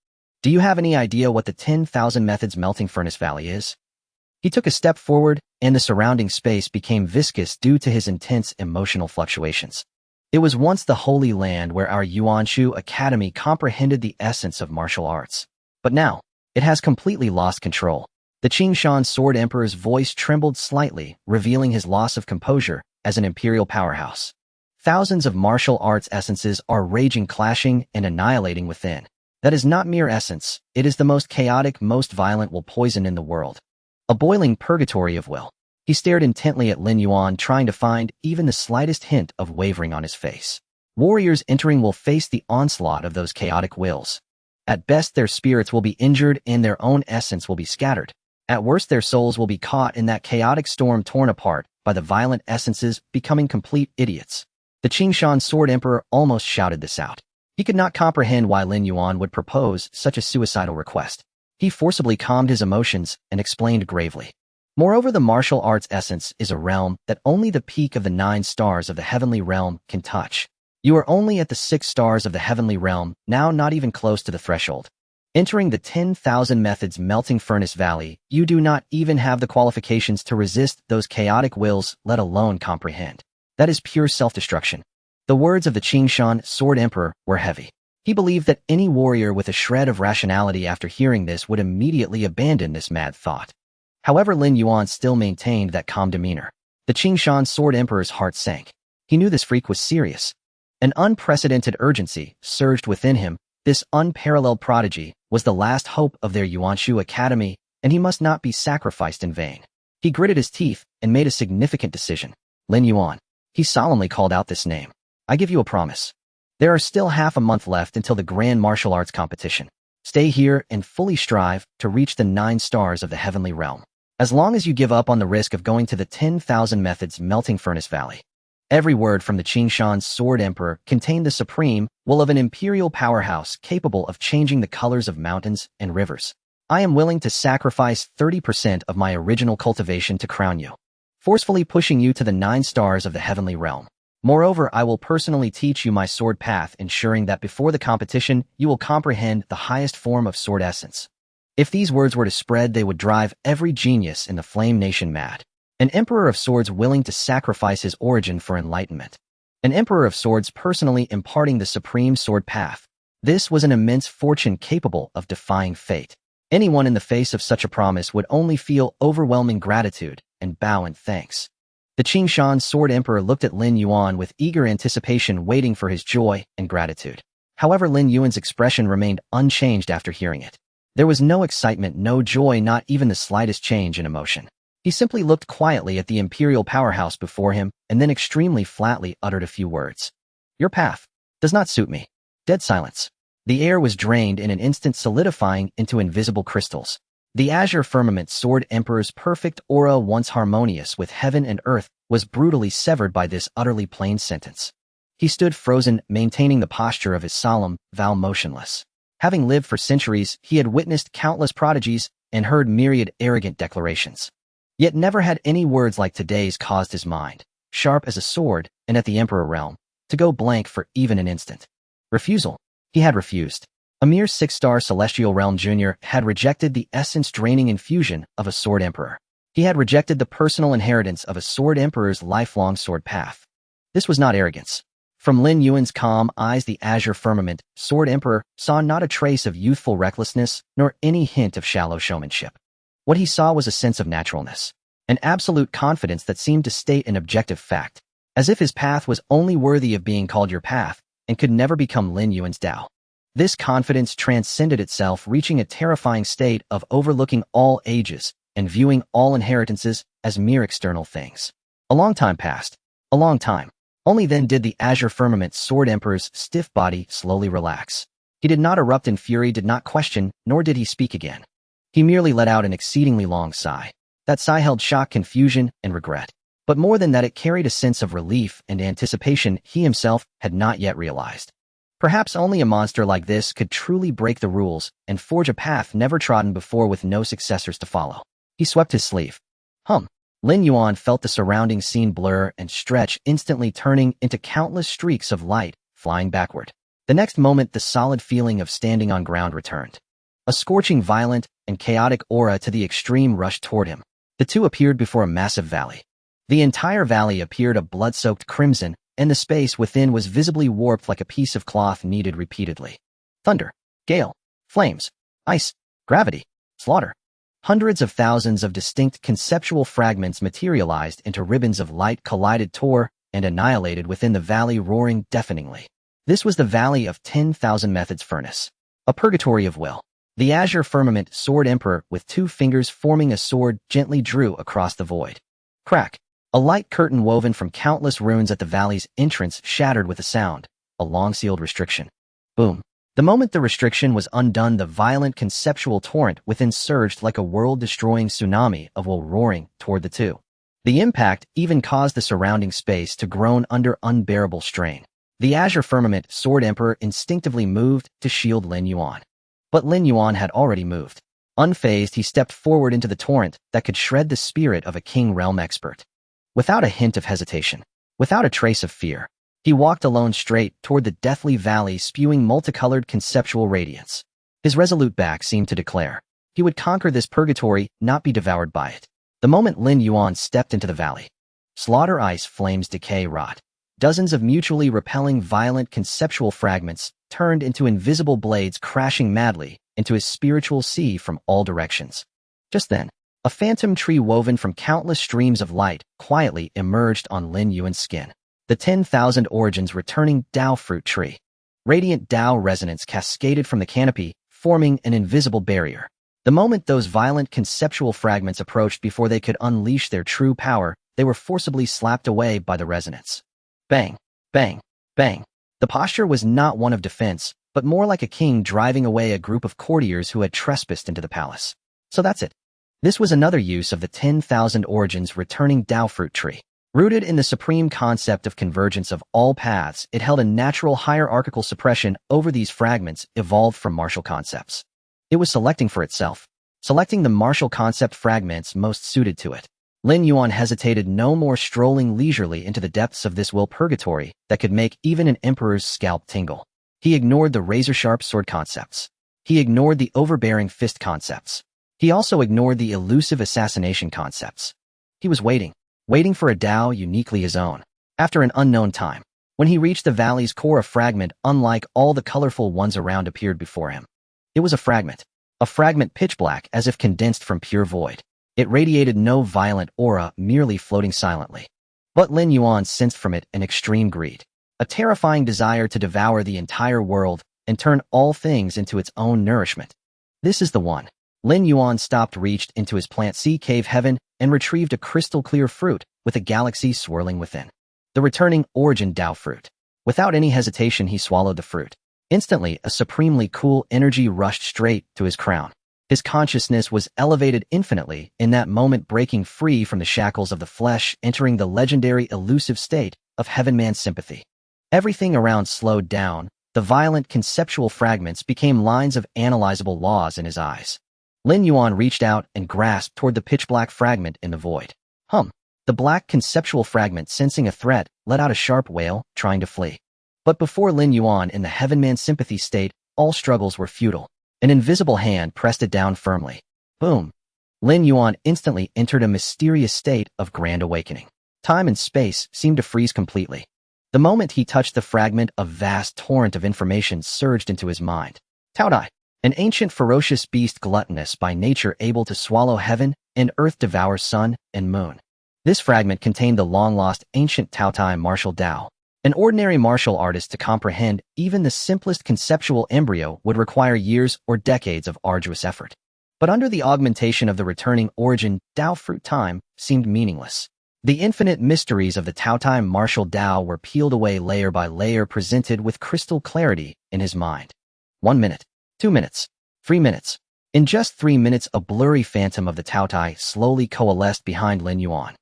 Do you have any idea what the 10,000 Methods Melting Furnace Valley is? He took a step forward, and the surrounding space became viscous due to his intense emotional fluctuations. It was once the holy land where our Yuanshu Academy comprehended the essence of martial arts. But now, it has completely lost control. The Qingshan Sword Emperor's voice trembled slightly, revealing his loss of composure as an imperial powerhouse. Thousands of martial arts essences are raging, clashing, and annihilating within. That is not mere essence, it is the most chaotic, most violent will poison in the world. A boiling purgatory of will. He stared intently at Lin Yuan, trying to find even the slightest hint of wavering on his face. Warriors entering will face the onslaught of those chaotic wills. At best, their spirits will be injured and their own essence will be scattered. At worst, their souls will be caught in that chaotic storm, torn apart by the violent essences, becoming complete idiots. The Qingshan Sword Emperor almost shouted this out. He could not comprehend why Lin Yuan would propose such a suicidal request. He forcibly calmed his emotions and explained gravely. Moreover, the martial arts essence is a realm that only the peak of the 9 stars of the heavenly realm can touch. You are only at the 6 stars of the heavenly realm, now not even close to the threshold. Entering the 10,000 Methods Melting Furnace Valley, you do not even have the qualifications to resist those chaotic wills, let alone comprehend. That is pure self-destruction. The words of the Qingshan Sword Emperor were heavy. He believed that any warrior with a shred of rationality after hearing this would immediately abandon this mad thought. However, Lin Yuan still maintained that calm demeanor. The Qingshan Sword Emperor's heart sank. He knew this freak was serious. An unprecedented urgency surged within him. This unparalleled prodigy was the last hope of their Yuanshu Academy, and he must not be sacrificed in vain. He gritted his teeth and made a significant decision. Lin Yuan. He solemnly called out this name. I give you a promise. There are still half a month left until the Grand Martial Arts Competition. Stay here and fully strive to reach the 9 stars of the heavenly realm. As long as you give up on the risk of going to the 10,000 Methods Melting Furnace Valley. Every word from the Qingshan Sword Emperor contained the supreme will of an imperial powerhouse capable of changing the colors of mountains and rivers. I am willing to sacrifice 30% of my original cultivation to crown you, forcefully pushing you to the 9 stars of the heavenly realm. Moreover, I will personally teach you my sword path, ensuring that before the competition, you will comprehend the highest form of sword essence. If these words were to spread, they would drive every genius in the Flame Nation mad. An emperor of swords willing to sacrifice his origin for enlightenment. An emperor of swords personally imparting the supreme sword path. This was an immense fortune capable of defying fate. Anyone in the face of such a promise would only feel overwhelming gratitude and bow in thanks. The Qingshan Sword Emperor looked at Lin Yuan with eager anticipation, waiting for his joy and gratitude. However, Lin Yuan's expression remained unchanged after hearing it. There was no excitement, no joy, not even the slightest change in emotion. He simply looked quietly at the imperial powerhouse before him and then extremely flatly uttered a few words. Your path does not suit me. Dead silence. The air was drained in an instant, solidifying into invisible crystals. The azure firmament Sword Emperor's perfect aura, once harmonious with heaven and earth, was brutally severed by this utterly plain sentence. He stood frozen, maintaining the posture of his solemn vow, motionless. Having lived for centuries, he had witnessed countless prodigies and heard myriad arrogant declarations. Yet never had any words like today's caused his mind, sharp as a sword and at the Emperor realm, to go blank for even an instant. Refusal. He had refused. A mere 6-star Celestial Realm Junior had rejected the essence-draining infusion of a Sword Emperor. He had rejected the personal inheritance of a Sword Emperor's lifelong sword path. This was not arrogance. From Lin Yuan's calm eyes, the azure firmament Sword Emperor saw not a trace of youthful recklessness nor any hint of shallow showmanship. What he saw was a sense of naturalness, an absolute confidence that seemed to state an objective fact, as if his path was only worthy of being called your path and could never become Lin Yuan's Tao. This confidence transcended itself, reaching a terrifying state of overlooking all ages and viewing all inheritances as mere external things. A long time passed. A long time. Only then did the azure firmament Sword Emperor's stiff body slowly relax. He did not erupt in fury, did not question, nor did he speak again. He merely let out an exceedingly long sigh. That sigh held shock, confusion, and regret. But more than that, it carried a sense of relief and anticipation he himself had not yet realized. Perhaps only a monster like this could truly break the rules and forge a path never trodden before with no successors to follow. He swept his sleeve. Lin Yuan felt the surrounding scene blur and stretch, instantly turning into countless streaks of light flying backward. The next moment, the solid feeling of standing on ground returned. A scorching, violent, and chaotic aura to the extreme rushed toward him. The two appeared before a massive valley. The entire valley appeared a blood-soaked crimson, and the space within was visibly warped like a piece of cloth kneaded repeatedly. Thunder, gale, flames, ice, gravity, slaughter. Hundreds of thousands of distinct conceptual fragments materialized into ribbons of light, collided, tore, and annihilated within the valley, roaring deafeningly. This was the Valley of 10,000 Methods Furnace, a purgatory of will. The azure firmament Sword Emperor, with 2 fingers forming a sword, gently drew across the void. Crack. A light curtain woven from countless runes at the valley's entrance shattered with a sound, a long-sealed restriction. Boom. The moment the restriction was undone, the violent conceptual torrent within surged like a world-destroying tsunami of will, roaring toward the two. The impact even caused the surrounding space to groan under unbearable strain. The azure firmament Sword Emperor instinctively moved to shield Lin Yuan. But Lin Yuan had already moved. Unfazed, he stepped forward into the torrent that could shred the spirit of a King Realm expert. Without a hint of hesitation, without a trace of fear, he walked alone straight toward the deathly valley, spewing multicolored conceptual radiance. His resolute back seemed to declare he would conquer this purgatory, not be devoured by it. The moment Lin Yuan stepped into the valley, slaughter, ice, flames, decay, rot. Dozens of mutually repelling, violent conceptual fragments turned into invisible blades, crashing madly into his spiritual sea from all directions. Just then, a phantom tree woven from countless streams of light quietly emerged on Lin Yuan's skin. The 10,000 Origins Returning Tao Fruit Tree. Radiant Tao resonance cascaded from the canopy, forming an invisible barrier. The moment those violent conceptual fragments approached, before they could unleash their true power, they were forcibly slapped away by the resonance. Bang, bang, bang. The posture was not one of defense, but more like a king driving away a group of courtiers who had trespassed into the palace. So that's it. This was another use of the 10,000 Origins Returning Tao Fruit Tree. Rooted in the supreme concept of convergence of all paths, it held a natural hierarchical suppression over these fragments evolved from martial concepts. It was selecting for itself, selecting the martial concept fragments most suited to it. Lin Yuan hesitated no more, strolling leisurely into the depths of this will purgatory that could make even an emperor's scalp tingle. He ignored the razor-sharp sword concepts. He ignored the overbearing fist concepts. He also ignored the elusive assassination concepts. He was waiting for a Tao uniquely his own. After an unknown time, when he reached the valley's core, a fragment unlike all the colorful ones around appeared before him. It was a fragment pitch black as if condensed from pure void. It radiated no violent aura, merely floating silently. But Lin Yuan sensed from it an extreme greed, a terrifying desire to devour the entire world and turn all things into its own nourishment. This is the one. Lin Yuan reached into his plant sea cave heaven and retrieved a crystal-clear fruit with a galaxy swirling within. The returning origin Tao fruit. Without any hesitation, he swallowed the fruit. Instantly, a supremely cool energy rushed straight to his crown. His consciousness was elevated infinitely in that moment, breaking free from the shackles of the flesh, entering the legendary elusive state of Heavenman sympathy. Everything around slowed down. The violent conceptual fragments became lines of analyzable laws in his eyes. Lin Yuan reached out and grasped toward the pitch-black fragment in the void. The black conceptual fragment, sensing a threat, let out a sharp wail, trying to flee. But before Lin Yuan in the Heavenman sympathy state, all struggles were futile. An invisible hand pressed it down firmly. Boom! Lin Yuan instantly entered a mysterious state of grand awakening. Time and space seemed to freeze completely. The moment he touched the fragment, a vast torrent of information surged into his mind. Taodai, an ancient ferocious beast, gluttonous by nature, able to swallow heaven and earth, devour sun and moon. This fragment contained the long-lost ancient Taotai martial Tao. An ordinary martial artist to comprehend even the simplest conceptual embryo would require years or decades of arduous effort. But under the augmentation of the returning origin Tao fruit, time seemed meaningless. The infinite mysteries of the Taotai martial Tao were peeled away layer by layer, presented with crystal clarity in his mind. 1 minute, 2 minutes, 3 minutes. In just 3 minutes, a blurry phantom of the Taotai slowly coalesced behind Lin Yuan.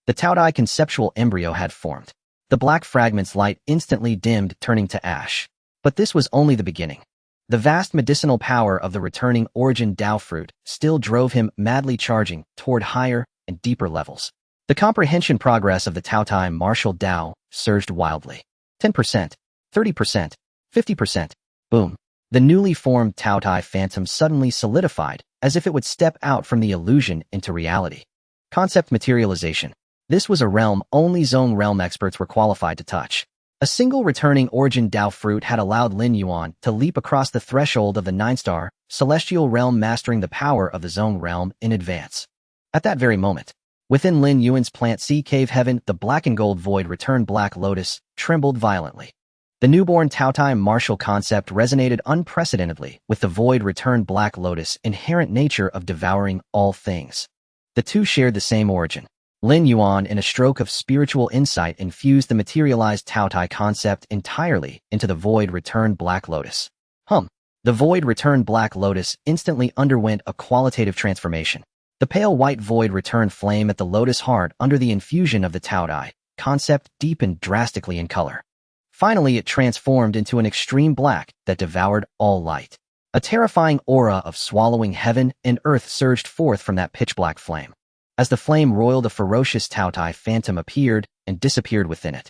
The Taotai conceptual embryo had formed. The black fragment's light instantly dimmed, turning to ash. But this was only the beginning. The vast medicinal power of the returning origin Tao fruit still drove him madly, charging toward higher and deeper levels. The comprehension progress of the Taotai martial Tao surged wildly. 10%, 30%, 50%. Boom. The newly formed Taotai phantom suddenly solidified, as if it would step out from the illusion into reality. Concept materialization. This was a realm only Zone realm experts were qualified to touch. A single returning origin Tao fruit had allowed Lin Yuan to leap across the threshold of the 9-star celestial realm, mastering the power of the Zone realm in advance. At that very moment, within Lin Yuan's plant sea cave heaven, the black and gold Void-Returning Black Lotus trembled violently. The newborn Taotai martial concept resonated unprecedentedly with the Void-Returning Black Lotus' inherent nature of devouring all things. The two shared the same origin. Lin Yuan, in a stroke of spiritual insight, infused the materialized Taotai concept entirely into the Void-Returning Black Lotus. The Void-Returning Black Lotus instantly underwent a qualitative transformation. The pale white void returned flame at the lotus heart under the infusion of the Taotai concept deepened drastically in color. Finally, it transformed into an extreme black that devoured all light. A terrifying aura of swallowing heaven and earth surged forth from that pitch-black flame. As the flame roiled, a ferocious Taotai phantom appeared and disappeared within it.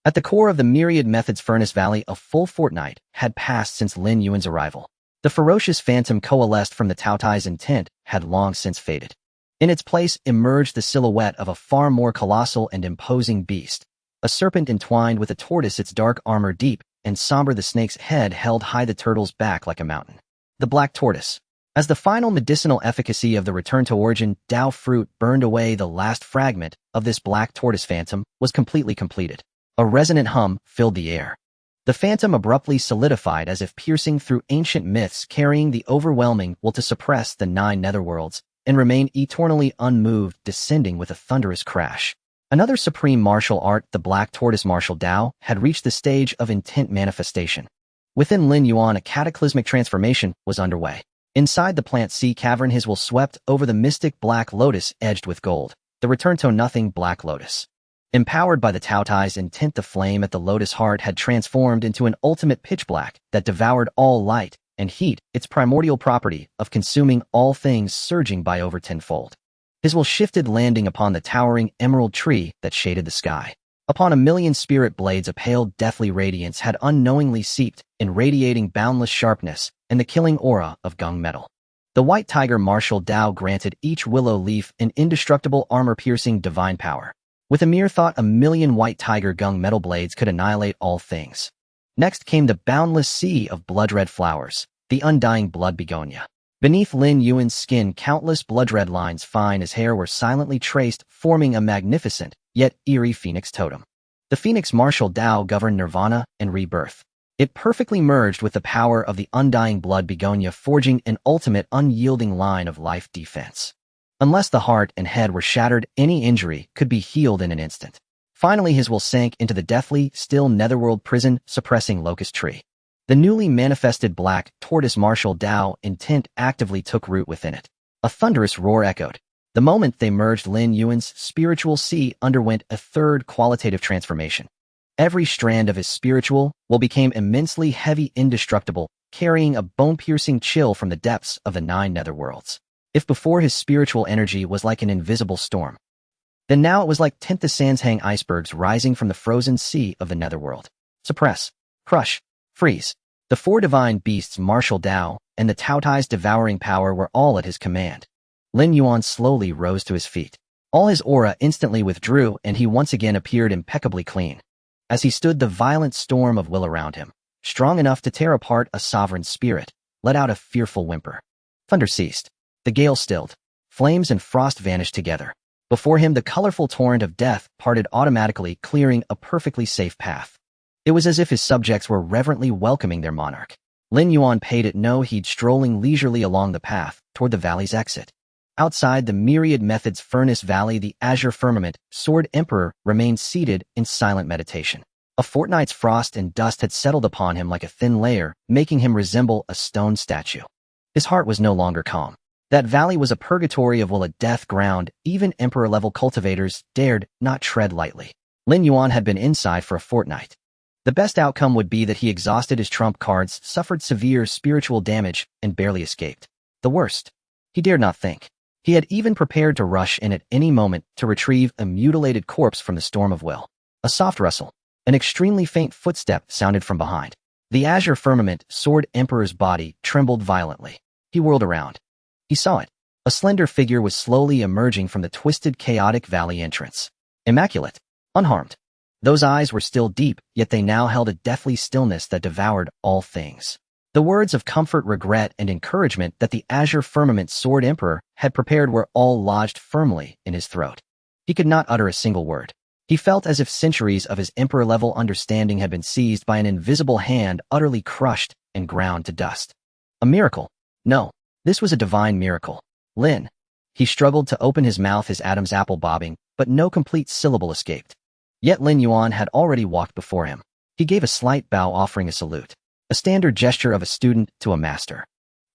At the core of the myriad methods furnace valley, a full fortnight had passed since Lin Yuan's arrival. The ferocious phantom coalesced from the Taotai's intent had long since faded. In its place emerged the silhouette of a far more colossal and imposing beast. A serpent entwined with a tortoise, its dark armor deep and somber, the snake's head held high, the turtle's back like a mountain. The black tortoise. As the final medicinal efficacy of the return to origin Tao fruit burned away, the last fragment of this black tortoise phantom was completely completed. A resonant hum filled the air. The phantom abruptly solidified as if piercing through ancient myths, carrying the overwhelming will to suppress the 9 netherworlds and remain eternally unmoved, descending with a thunderous crash. Another supreme martial art, the black tortoise martial Tao, had reached the stage of intent manifestation. Within Lin Yuan, a cataclysmic transformation was underway. Inside the plant sea cavern, his will swept over the mystic black lotus edged with gold, the return-to-nothing black lotus. Empowered by the Taotai's intent, the flame at the lotus heart had transformed into an ultimate pitch black that devoured all light and heat, its primordial property of consuming all things surging by over tenfold. His will shifted, landing upon the towering emerald tree that shaded the sky. Upon a million spirit blades, a pale, deathly radiance had unknowingly seeped, irradiating boundless sharpness and the killing aura of gung metal. The white tiger martial Dao granted each willow leaf an indestructible, armor-piercing divine power. With a mere thought, a million white tiger gung metal blades could annihilate all things. Next came the boundless sea of blood-red flowers, the undying blood begonia. Beneath Lin Yuan's skin, countless blood-red lines fine as hair were silently traced, forming a magnificent, yet eerie phoenix totem. The phoenix martial Dao governed nirvana and rebirth. It perfectly merged with the power of the undying blood begonia, forging an ultimate unyielding line of life defense. Unless the heart and head were shattered, any injury could be healed in an instant. Finally, his will sank into the deathly, still netherworld prison, suppressing locust tree. The newly manifested black tortoise martial Dao intent actively took root within it. A thunderous roar echoed. The moment they merged, Lin Yuan's spiritual sea underwent a third qualitative transformation. Every strand of his spiritual will became immensely heavy, indestructible, carrying a bone-piercing chill from the depths of the 9 netherworlds. If before his spiritual energy was like an invisible storm, then now it was like the Sanshang icebergs rising from the frozen sea of the netherworld. Suppress, crush, freeze. The 4 divine beasts, martial Dao, and the Taotai's devouring power were all at his command. Lin Yuan slowly rose to his feet. All his aura instantly withdrew, and he once again appeared impeccably clean. As he stood, the violent storm of will around him, strong enough to tear apart a sovereign spirit, let out a fearful whimper. Thunder ceased. The gale stilled. Flames and frost vanished together. Before him, the colorful torrent of death parted automatically, clearing a perfectly safe path. It was as if his subjects were reverently welcoming their monarch. Lin Yuan paid it no heed, strolling leisurely along the path toward the valley's exit. Outside the myriad methods furnace valley, the azure firmament, Sword Emperor remained seated in silent meditation. A fortnight's frost and dust had settled upon him like a thin layer, making him resemble a stone statue. His heart was no longer calm. That valley was a purgatory of will, a death ground. Even emperor-level cultivators dared not tread lightly. Lin Yuan had been inside for a fortnight. The best outcome would be that he exhausted his trump cards, suffered severe spiritual damage, and barely escaped. The worst? He dared not think. He had even prepared to rush in at any moment to retrieve a mutilated corpse from the storm of will. A soft rustle, an extremely faint footstep sounded from behind. The azure firmament, Sword Emperor's body, trembled violently. He whirled around. He saw it. A slender figure was slowly emerging from the twisted, chaotic valley entrance. Immaculate. Unharmed. Those eyes were still deep, yet they now held a deathly stillness that devoured all things. The words of comfort, regret, and encouragement that the azure firmament Sword Emperor had prepared were all lodged firmly in his throat. He could not utter a single word. He felt as if centuries of his emperor-level understanding had been seized by an invisible hand, utterly crushed and ground to dust. A miracle? No. This was a divine miracle. Lin. He struggled to open his mouth, his Adam's apple bobbing, but no complete syllable escaped. Yet Lin Yuan had already walked before him. He gave a slight bow, offering a salute. A standard gesture of a student to a master.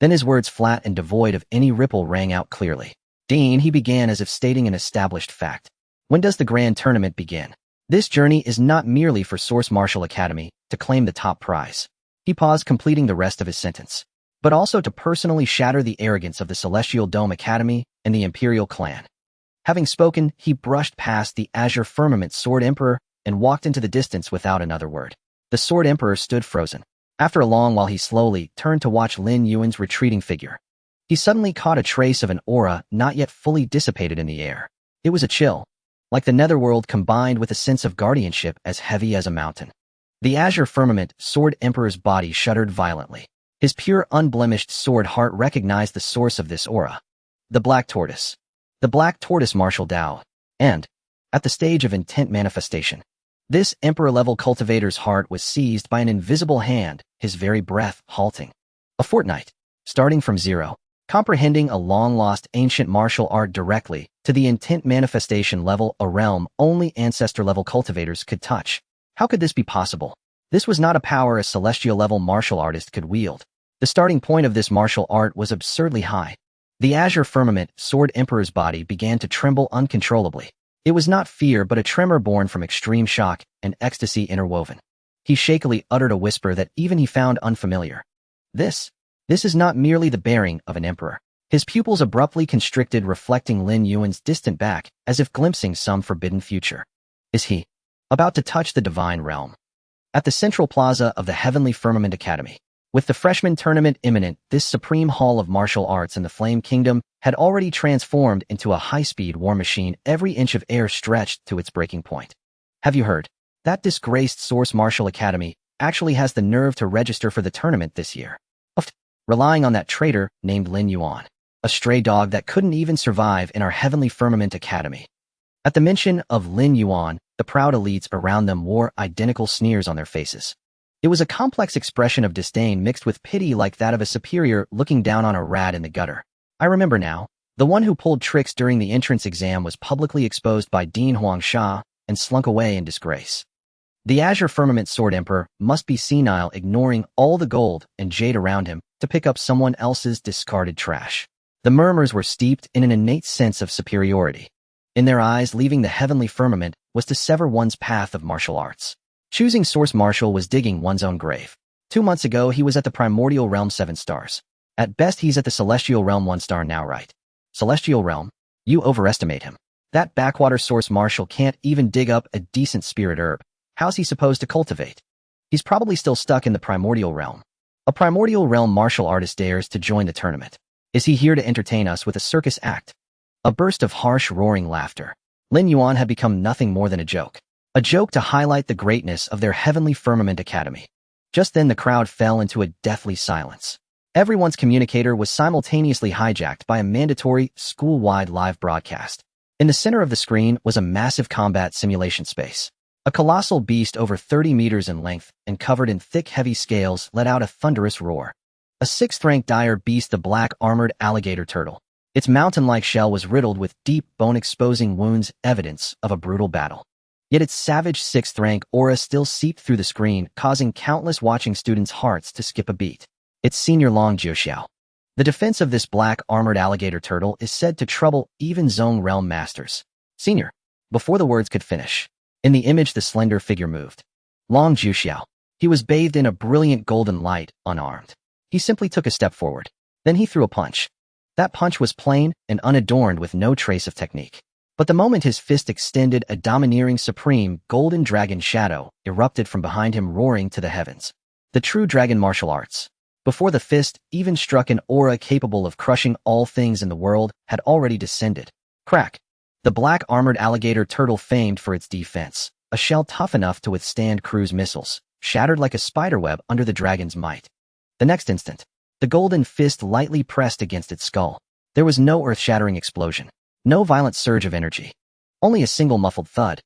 Then his words, flat and devoid of any ripple, rang out clearly. Dean, he began as if stating an established fact. When does the grand tournament begin? This journey is not merely for Source Martial Academy to claim the top prize. He paused, completing the rest of his sentence. But also to personally shatter the arrogance of the Celestial Dome Academy and the Imperial clan. Having spoken, he brushed past the azure firmament Sword Emperor and walked into the distance without another word. The Sword Emperor stood frozen. After a long while, he slowly turned to watch Lin Yuan's retreating figure. He suddenly caught a trace of an aura not yet fully dissipated in the air. It was a chill, like the netherworld combined with a sense of guardianship as heavy as a mountain. The azure firmament Sword Emperor's body shuddered violently. His pure, unblemished sword heart recognized the source of this aura. The black tortoise. The black tortoise martial Dao. And, at the stage of intent manifestation, this emperor-level cultivator's heart was seized by an invisible hand, his very breath halting. A fortnight, starting from zero, comprehending a long-lost ancient martial art directly to the intent manifestation level, a realm only ancestor-level cultivators could touch. How could this be possible? This was not a power a celestial-level martial artist could wield. The starting point of this martial art was absurdly high. The azure firmament Sword Emperor's body began to tremble uncontrollably. It was not fear, but a tremor born from extreme shock and ecstasy interwoven. He shakily uttered a whisper that even he found unfamiliar. This is not merely the bearing of an emperor. His pupils abruptly constricted, reflecting Lin Yuan's distant back, as if glimpsing some forbidden future. Is he about to touch the divine realm? At the central plaza of the Heavenly Firmament Academy, with the freshman tournament imminent, this supreme hall of martial arts in the Flame Kingdom had already transformed into a high-speed war machine, every inch of air stretched to its breaking point. Have you heard? That disgraced Source Martial Academy actually has the nerve to register for the tournament this year. Relying on that traitor named Lin Yuan, a stray dog that couldn't even survive in our Heavenly Firmament Academy. At the mention of Lin Yuan, the proud elites around them wore identical sneers on their faces. It was a complex expression of disdain mixed with pity, like that of a superior looking down on a rat in the gutter. I remember now. The one who pulled tricks during the entrance exam was publicly exposed by Dean Huangsha and slunk away in disgrace. The Azure Firmament Sword Emperor must be senile, ignoring all the gold and jade around him to pick up someone else's discarded trash. The murmurs were steeped in an innate sense of superiority. In their eyes, leaving the heavenly firmament was to sever one's path of martial arts. Choosing Source Martial was digging one's own grave. 2 months ago, he was at the Primordial Realm 7 stars. At best, he's at the Celestial Realm 1 star now, right? Celestial Realm? You overestimate him. That backwater Source Martial can't even dig up a decent spirit herb. How's he supposed to cultivate? He's probably still stuck in the Primordial Realm. A Primordial Realm martial artist dares to join the tournament. Is he here to entertain us with a circus act? A burst of harsh, roaring laughter. Lin Yuan had become nothing more than a joke. A joke to highlight the greatness of their Heavenly Firmament Academy. Just then the crowd fell into a deathly silence. Everyone's communicator was simultaneously hijacked by a mandatory, school-wide live broadcast. In the center of the screen was a massive combat simulation space. A colossal beast over 30 meters in length and covered in thick, heavy scales let out a thunderous roar. A 6th-ranked dire beast, the black armored alligator turtle. Its mountain-like shell was riddled with deep, bone-exposing wounds, evidence of a brutal battle. Yet its savage 6th-rank aura still seeped through the screen, causing countless watching students' hearts to skip a beat. It's Senior Long Jiuxiao. The defense of this black armored alligator turtle is said to trouble even Zone Realm masters. Senior. Before the words could finish, in the image the slender figure moved. Long Jiuxiao. He was bathed in a brilliant golden light, unarmed. He simply took a step forward. Then he threw a punch. That punch was plain and unadorned with no trace of technique. But the moment his fist extended, a domineering, supreme, golden dragon shadow erupted from behind him, roaring to the heavens. The true dragon martial arts. Before the fist even struck, an aura capable of crushing all things in the world had already descended. Crack. The black armored alligator turtle, famed for its defense, a shell tough enough to withstand cruise missiles, shattered like a spiderweb under the dragon's might. The next instant, the golden fist lightly pressed against its skull. There was no earth-shattering explosion, no violent surge of energy, only a single muffled thud.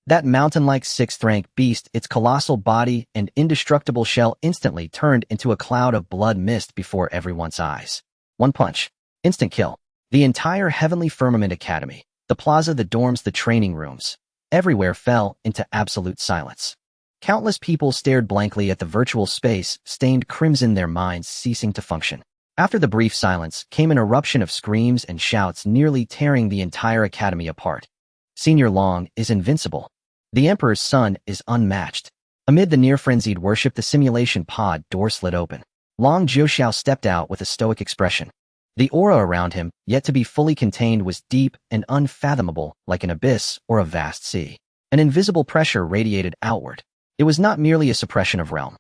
That mountain-like 6th-rank beast, its colossal body and indestructible shell, instantly turned into a cloud of blood mist before everyone's eyes. One punch. Instant kill. The entire Heavenly Firmament Academy, the plaza, the dorms, the training rooms, everywhere fell into absolute silence. Countless people stared blankly at the virtual space, stained crimson, their minds ceasing to function. After the brief silence came an eruption of screams and shouts, nearly tearing the entire academy apart. Senior Long is invincible. The Emperor's son is unmatched. Amid the near-frenzied worship, the simulation pod door slid open. Long Jiuxiao stepped out with a stoic expression. The aura around him, yet to be fully contained, was deep and unfathomable, like an abyss or a vast sea. An invisible pressure radiated outward. It was not merely a suppression of realm.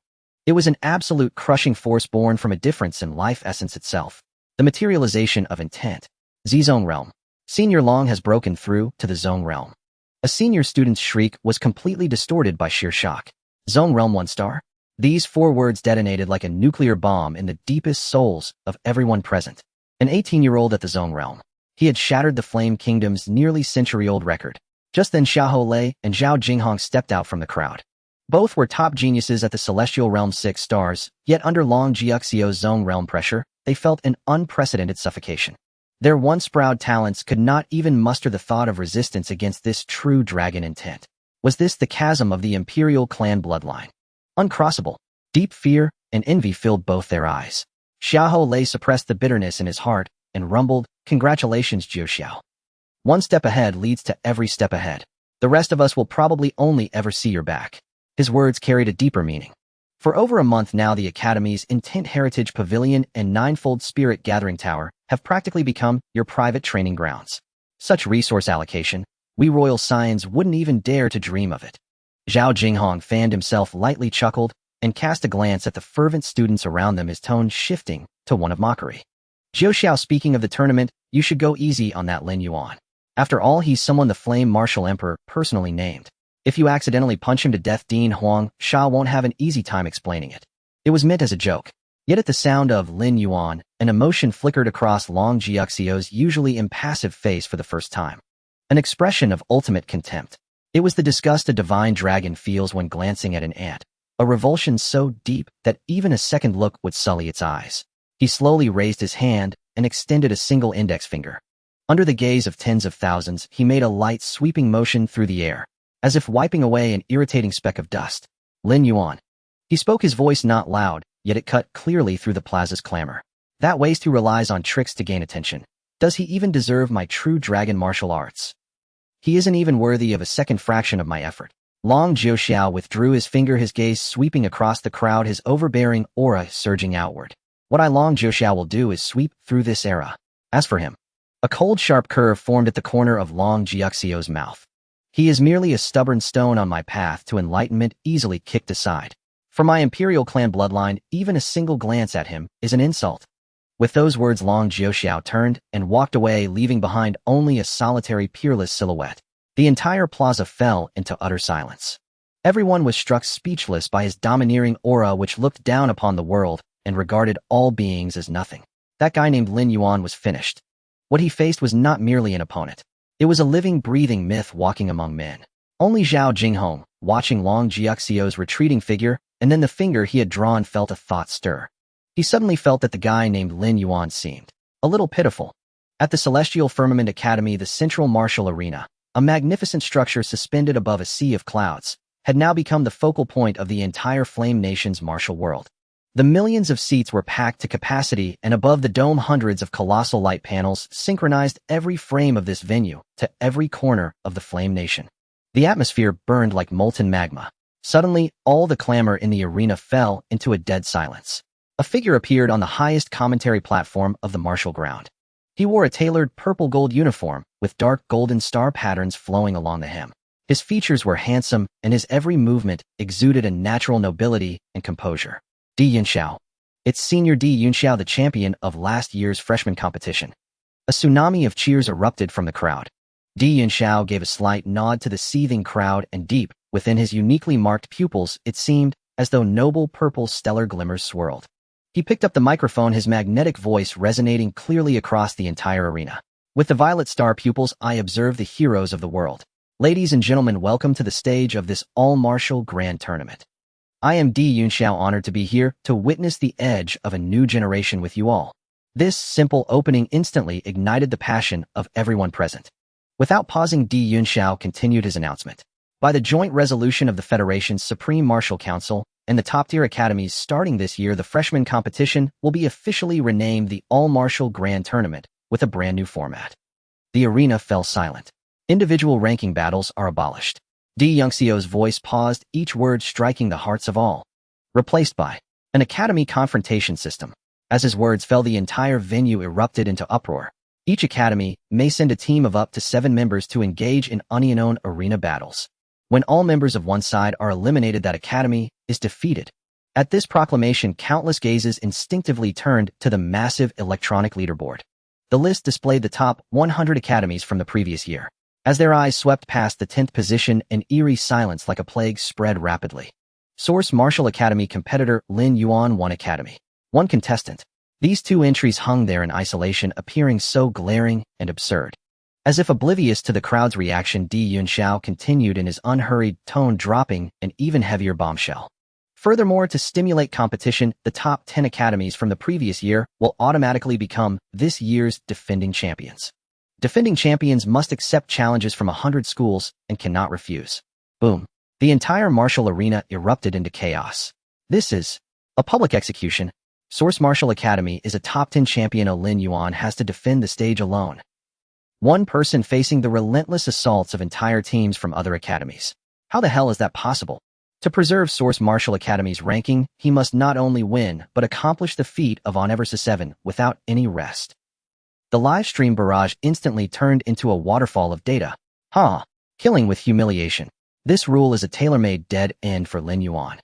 It was an absolute crushing force born from a difference in life essence itself. The materialization of intent. Z-Zone Realm. Senior Long has broken through to the Zone Realm. A senior student's shriek was completely distorted by sheer shock. Zone Realm 1 star? These 4 words detonated like a nuclear bomb in the deepest souls of everyone present. An 18-year-old at the Zone Realm. He had shattered the Flame Kingdom's nearly century-old record. Just then Xiahou Lei and Zhao Jinghong stepped out from the crowd. Both were top geniuses at the Celestial Realm 6 stars, yet under Long Jiuxiao's Zone Realm pressure, they felt an unprecedented suffocation. Their once proud talents could not even muster the thought of resistance against this true dragon intent. Was this the chasm of the Imperial clan bloodline? Uncrossable. Deep fear and envy filled both their eyes. Xiahou Lei suppressed the bitterness in his heart and rumbled, "Congratulations, Jiuxiao. One step ahead leads to every step ahead. The rest of us will probably only ever see your back." His words carried a deeper meaning. For over a month now, the Academy's Intent Heritage Pavilion and Ninefold Spirit Gathering Tower have practically become your private training grounds. Such resource allocation, we Royal Scions wouldn't even dare to dream of it. Zhao Jinghong fanned himself, lightly chuckled, and cast a glance at the fervent students around them, his tone shifting to one of mockery. Zhou Xiao, speaking of the tournament, you should go easy on that Lin Yuan. After all, he's someone the Flame Martial Emperor personally named. If you accidentally punch him to death, Dean Huang Sha won't have an easy time explaining it. It was meant as a joke. Yet at the sound of Lin Yuan, an emotion flickered across Long Jiuxiu's usually impassive face for the first time. An expression of ultimate contempt. It was the disgust a divine dragon feels when glancing at an ant. A revulsion so deep that even a second look would sully its eyes. He slowly raised his hand and extended a single index finger. Under the gaze of tens of thousands, he made a light sweeping motion through the air, as if wiping away an irritating speck of dust. Lin Yuan. He spoke, his voice not loud, yet it cut clearly through the plaza's clamor. That waste who relies on tricks to gain attention. Does he even deserve my true dragon martial arts? He isn't even worthy of a second fraction of my effort. Long Jiuxiao withdrew his finger, his gaze sweeping across the crowd, his overbearing aura surging outward. What I Long Jiuxiao will do is sweep through this era. As for him, a cold sharp curve formed at the corner of Long Jiuxiu's mouth. He is merely a stubborn stone on my path to enlightenment, easily kicked aside. For my imperial clan bloodline, even a single glance at him is an insult. With those words, Long Jiuxiao turned and walked away, leaving behind only a solitary, peerless silhouette. The entire plaza fell into utter silence. Everyone was struck speechless by his domineering aura, which looked down upon the world and regarded all beings as nothing. That guy named Lin Yuan was finished. What he faced was not merely an opponent. It was a living, breathing myth walking among men. Only Zhao Jinghong, watching Long Jiuxiu's retreating figure, and then the finger he had drawn, felt a thought stir. He suddenly felt that the guy named Lin Yuan seemed a little pitiful. At the Celestial Firmament Academy, the central martial arena, a magnificent structure suspended above a sea of clouds, had now become the focal point of the entire Flame Nation's martial world. The millions of seats were packed to capacity, and above the dome hundreds of colossal light panels synchronized every frame of this venue to every corner of the Flame Nation. The atmosphere burned like molten magma. Suddenly, all the clamor in the arena fell into a dead silence. A figure appeared on the highest commentary platform of the martial ground. He wore a tailored purple-gold uniform with dark golden star patterns flowing along the hem. His features were handsome, and his every movement exuded a natural nobility and composure. Di Yunxiao. It's Senior Di Yunxiao, the champion of last year's freshman competition. A tsunami of cheers erupted from the crowd. Di Yunxiao gave a slight nod to the seething crowd, and deep within his uniquely marked pupils, it seemed as though noble purple stellar glimmers swirled. He picked up the microphone, his magnetic voice resonating clearly across the entire arena. With the violet star pupils, I observe the heroes of the world. Ladies and gentlemen, welcome to the stage of this all-martial grand tournament. I am Di Yunxiao, honored to be here to witness the edge of a new generation with you all. This simple opening instantly ignited the passion of everyone present. Without pausing, Di Yunxiao continued his announcement. By the joint resolution of the Federation's Supreme Martial Council and the top-tier academies starting this year, the freshman competition will be officially renamed the All-Martial Grand Tournament with a brand new format. The arena fell silent. Individual ranking battles are abolished. Di Yunxiao's voice paused, each word striking the hearts of all. Replaced by an academy confrontation system. As his words fell, the entire venue erupted into uproar. Each academy may send a team of up to 7 members to engage in unknown arena battles. When all members of one side are eliminated, that academy is defeated. At this proclamation, countless gazes instinctively turned to the massive electronic leaderboard. The list displayed the top 100 academies from the previous year. As their eyes swept past the 10th position, an eerie silence like a plague spread rapidly. Source: Martial Academy competitor Lin Yuan, 1 academy. 1 contestant. These 2 entries hung there in isolation, appearing so glaring and absurd. As if oblivious to the crowd's reaction, Di Yunxiao continued in his unhurried tone, dropping an even heavier bombshell. Furthermore, to stimulate competition, the top 10 academies from the previous year will automatically become this year's defending champions. Defending champions must accept challenges from 100 schools and cannot refuse. Boom. The entire martial arena erupted into chaos. This is a public execution. Source: Martial Academy is a top 10 champion. Lin Yuan has to defend the stage alone. One person facing the relentless assaults of entire teams from other academies. How the hell is that possible? To preserve Source Martial Academy's ranking, he must not only win, but accomplish the feat of on Eversa 7 without any rest. The live stream barrage instantly turned into a waterfall of data. Killing with humiliation. This rule is a tailor-made dead end for Lin Yuan.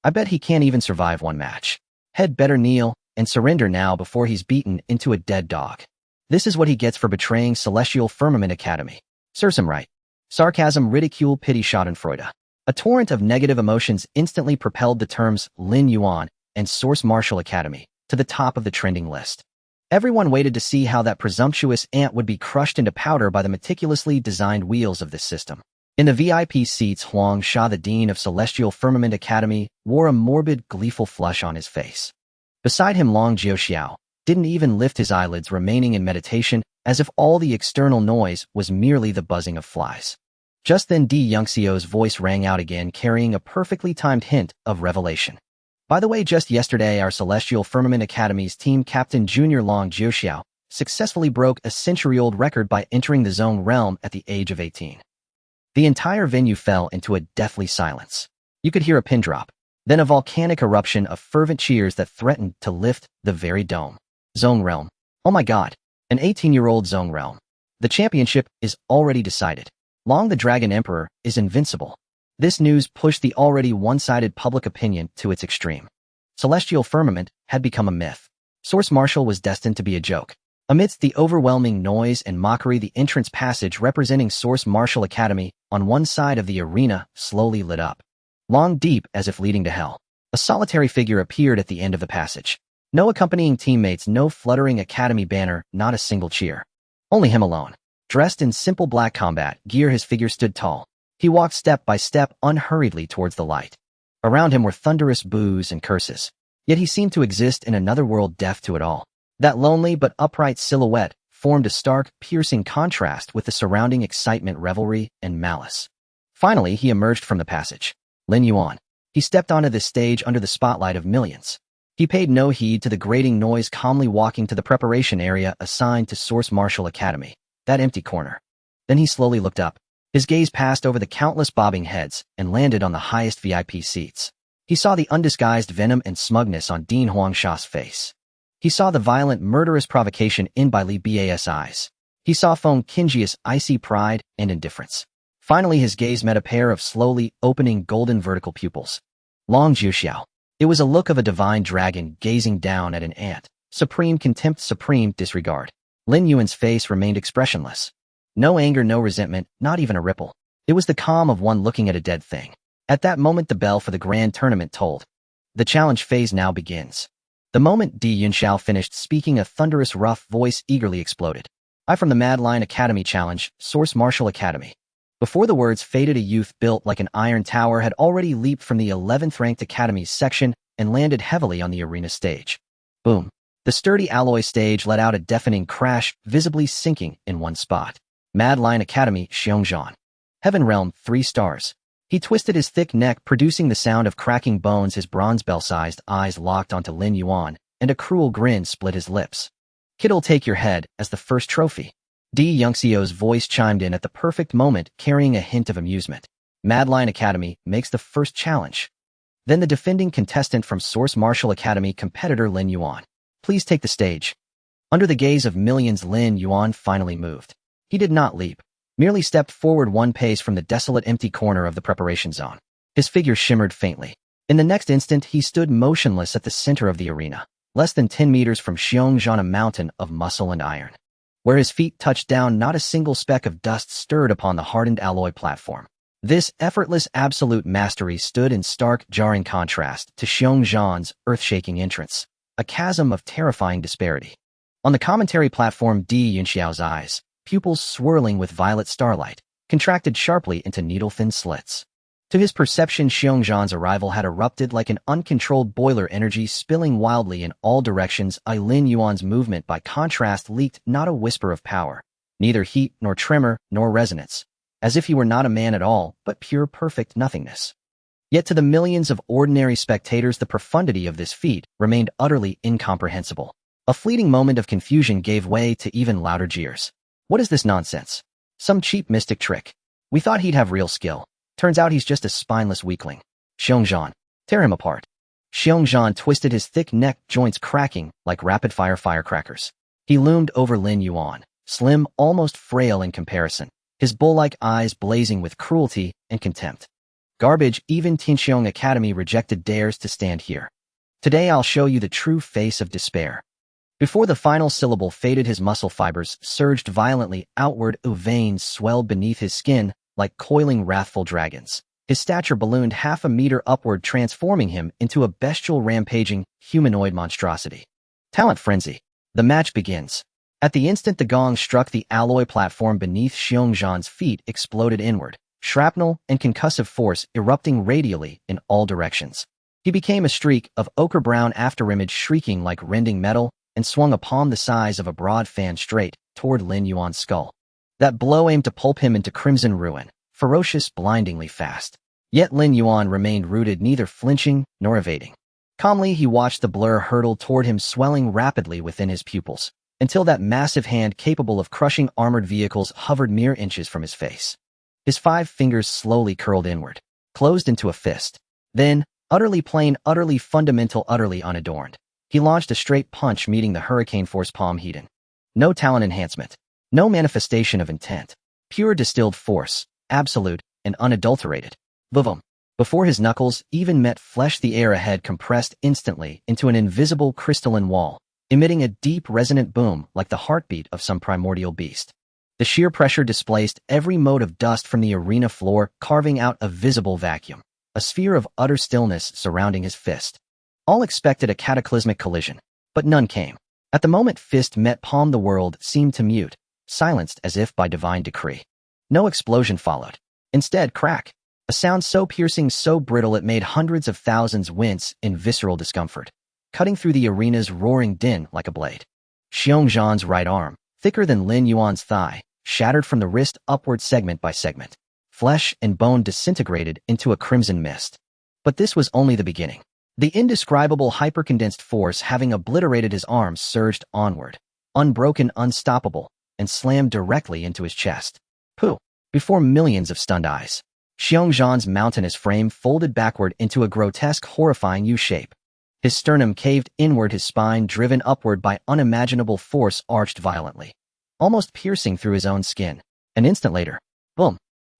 I bet he can't even survive one match. He'd better kneel and surrender now before he's beaten into a dead dog. This is what he gets for betraying Celestial Firmament Academy. Serves him right. Sarcasm, ridicule, pity, schadenfreude. A torrent of negative emotions instantly propelled the terms Lin Yuan and Source Martial Academy to the top of the trending list. Everyone waited to see how that presumptuous ant would be crushed into powder by the meticulously designed wheels of this system. In the VIP seats, Huang Sha, the dean of Celestial Firmament Academy, wore a morbid, gleeful flush on his face. Beside him, Long Jiuxiao didn't even lift his eyelids, remaining in meditation, as if all the external noise was merely the buzzing of flies. Just then Di Yongxiu's voice rang out again, carrying a perfectly timed hint of revelation. By the way, just yesterday our Celestial Firmament Academy's team captain Junior Long Jiuxiao successfully broke a century-old record by entering the Zone Realm at the age of 18. The entire venue fell into a deathly silence. You could hear a pin drop, then a volcanic eruption of fervent cheers that threatened to lift the very dome. Zone Realm. Oh my god, an 18-year-old Zone Realm. The championship is already decided. Long the Dragon Emperor is invincible. This news pushed the already one-sided public opinion to its extreme. Celestial Firmament had become a myth. Source Martial was destined to be a joke. Amidst the overwhelming noise and mockery, the entrance passage representing Source Martial Academy on one side of the arena slowly lit up. Long, deep, as if leading to hell. A solitary figure appeared at the end of the passage. No accompanying teammates, no fluttering academy banner, not a single cheer. Only him alone. Dressed in simple black combat gear, his figure stood tall. He walked step by step unhurriedly towards the light. Around him were thunderous boos and curses. Yet he seemed to exist in another world, deaf to it all. That lonely but upright silhouette formed a stark, piercing contrast with the surrounding excitement, revelry, and malice. Finally, he emerged from the passage. Lin Yuan. He stepped onto the stage under the spotlight of millions. He paid no heed to the grating noise, calmly walking to the preparation area assigned to Source Martial Academy. That empty corner. Then he slowly looked up. His gaze passed over the countless bobbing heads and landed on the highest VIP seats. He saw the undisguised venom and smugness on Dean Huangsha's face. He saw the violent, murderous provocation in by Li Ba's eyes. He saw Feng Qingjia's icy pride and indifference. Finally, his gaze met a pair of slowly opening golden vertical pupils. Long Jiuxiao. It was a look of a divine dragon gazing down at an ant. Supreme contempt, supreme disregard. Lin Yuan's face remained expressionless. No anger, no resentment, not even a ripple. It was the calm of one looking at a dead thing. At that moment, the bell for the grand tournament tolled. The challenge phase now begins. The moment Di Yunxiao finished speaking, a thunderous, rough voice eagerly exploded. I from the Mad Lion Academy Challenge, Source Martial Academy. Before the words faded, a youth built like an iron tower had already leaped from the 11th ranked Academy's section and landed heavily on the arena stage. Boom. The sturdy alloy stage let out a deafening crash, visibly sinking in one spot. Mad Lion Academy, Xiongzhan. Heaven Realm, 3 stars. He twisted his thick neck, producing the sound of cracking bones. His bronze bell-sized eyes locked onto Lin Yuan, and a cruel grin split his lips. Kid'll take your head as the first trophy. Di Yongxiu's voice chimed in at the perfect moment, carrying a hint of amusement. Mad Lion Academy makes the first challenge. Then the defending contestant from Source Martial Academy, competitor Lin Yuan. Please take the stage. Under the gaze of millions, Lin Yuan finally moved. He did not leap, merely stepped forward one pace from the desolate empty corner of the preparation zone. His figure shimmered faintly. In the next instant, he stood motionless at the center of the arena, less than 10 meters from Xiongzhan, a mountain of muscle and iron. Where his feet touched down, not a single speck of dust stirred upon the hardened alloy platform. This effortless absolute mastery stood in stark, jarring contrast to Xiongzhan's earth-shaking entrance, a chasm of terrifying disparity. On the commentary platform, Di Yunxiao's eyes, pupils swirling with violet starlight, contracted sharply into needle-thin slits. To his perception, Xiongzhan's arrival had erupted like an uncontrolled boiler, energy spilling wildly in all directions. Lin Yuan's movement, by contrast, leaked not a whisper of power, neither heat nor tremor nor resonance, as if he were not a man at all, but pure perfect nothingness. Yet to the millions of ordinary spectators, the profundity of this feat remained utterly incomprehensible. A fleeting moment of confusion gave way to even louder jeers. What is this nonsense? Some cheap mystic trick. We thought he'd have real skill. Turns out he's just a spineless weakling. Xiongzhan, tear him apart. Xiongzhan twisted his thick neck joints cracking like rapid-fire firecrackers. He loomed over Lin Yuan, slim, almost frail in comparison, his bull-like eyes blazing with cruelty and contempt. Garbage, even Tianqiong Academy rejected dares to stand here. Today I'll show you the true face of despair. Before the final syllable faded, his muscle fibers surged violently outward, veins swelled beneath his skin like coiling wrathful dragons. His stature ballooned half a meter upward, transforming him into a bestial, rampaging, humanoid monstrosity. Talent frenzy. The match begins. At the instant the gong struck, the alloy platform beneath Xiongzhan's feet exploded inward, shrapnel and concussive force erupting radially in all directions. He became a streak of ochre-brown afterimage, shrieking like rending metal, and swung a palm the size of a broad fan straight toward Lin Yuan's skull. That blow aimed to pulp him into crimson ruin, ferocious, blindingly fast. Yet Lin Yuan remained rooted, neither flinching nor evading. Calmly he watched the blur hurtle toward him, swelling rapidly within his pupils, until that massive hand capable of crushing armored vehicles hovered mere inches from his face. His 5 fingers slowly curled inward, closed into a fist. Then, utterly plain, utterly fundamental, utterly unadorned, he launched a straight punch, meeting the hurricane force palm heated. No talent enhancement, no manifestation of intent, pure distilled force, absolute and unadulterated. Boom! Before his knuckles even met flesh, the air ahead compressed instantly into an invisible crystalline wall, emitting a deep resonant boom like the heartbeat of some primordial beast. The sheer pressure displaced every mote of dust from the arena floor, carving out a visible vacuum, a sphere of utter stillness surrounding his fist. All expected a cataclysmic collision, but none came. At the moment fist met palm, the world seemed to mute, silenced as if by divine decree. No explosion followed. Instead, crack. A sound so piercing, so brittle it made hundreds of thousands wince in visceral discomfort, cutting through the arena's roaring din like a blade. Xiongzhan's right arm, thicker than Lin Yuan's thigh, shattered from the wrist upward segment by segment. Flesh and bone disintegrated into a crimson mist. But this was only the beginning. The indescribable hypercondensed force having obliterated his arms surged onward, unbroken, unstoppable, and slammed directly into his chest. Pooh! Before millions of stunned eyes. Xiongzhan's mountainous frame folded backward into a grotesque, horrifying U-shape. His sternum caved inward, his spine driven upward by unimaginable force arched violently, almost piercing through his own skin. An instant later, boom!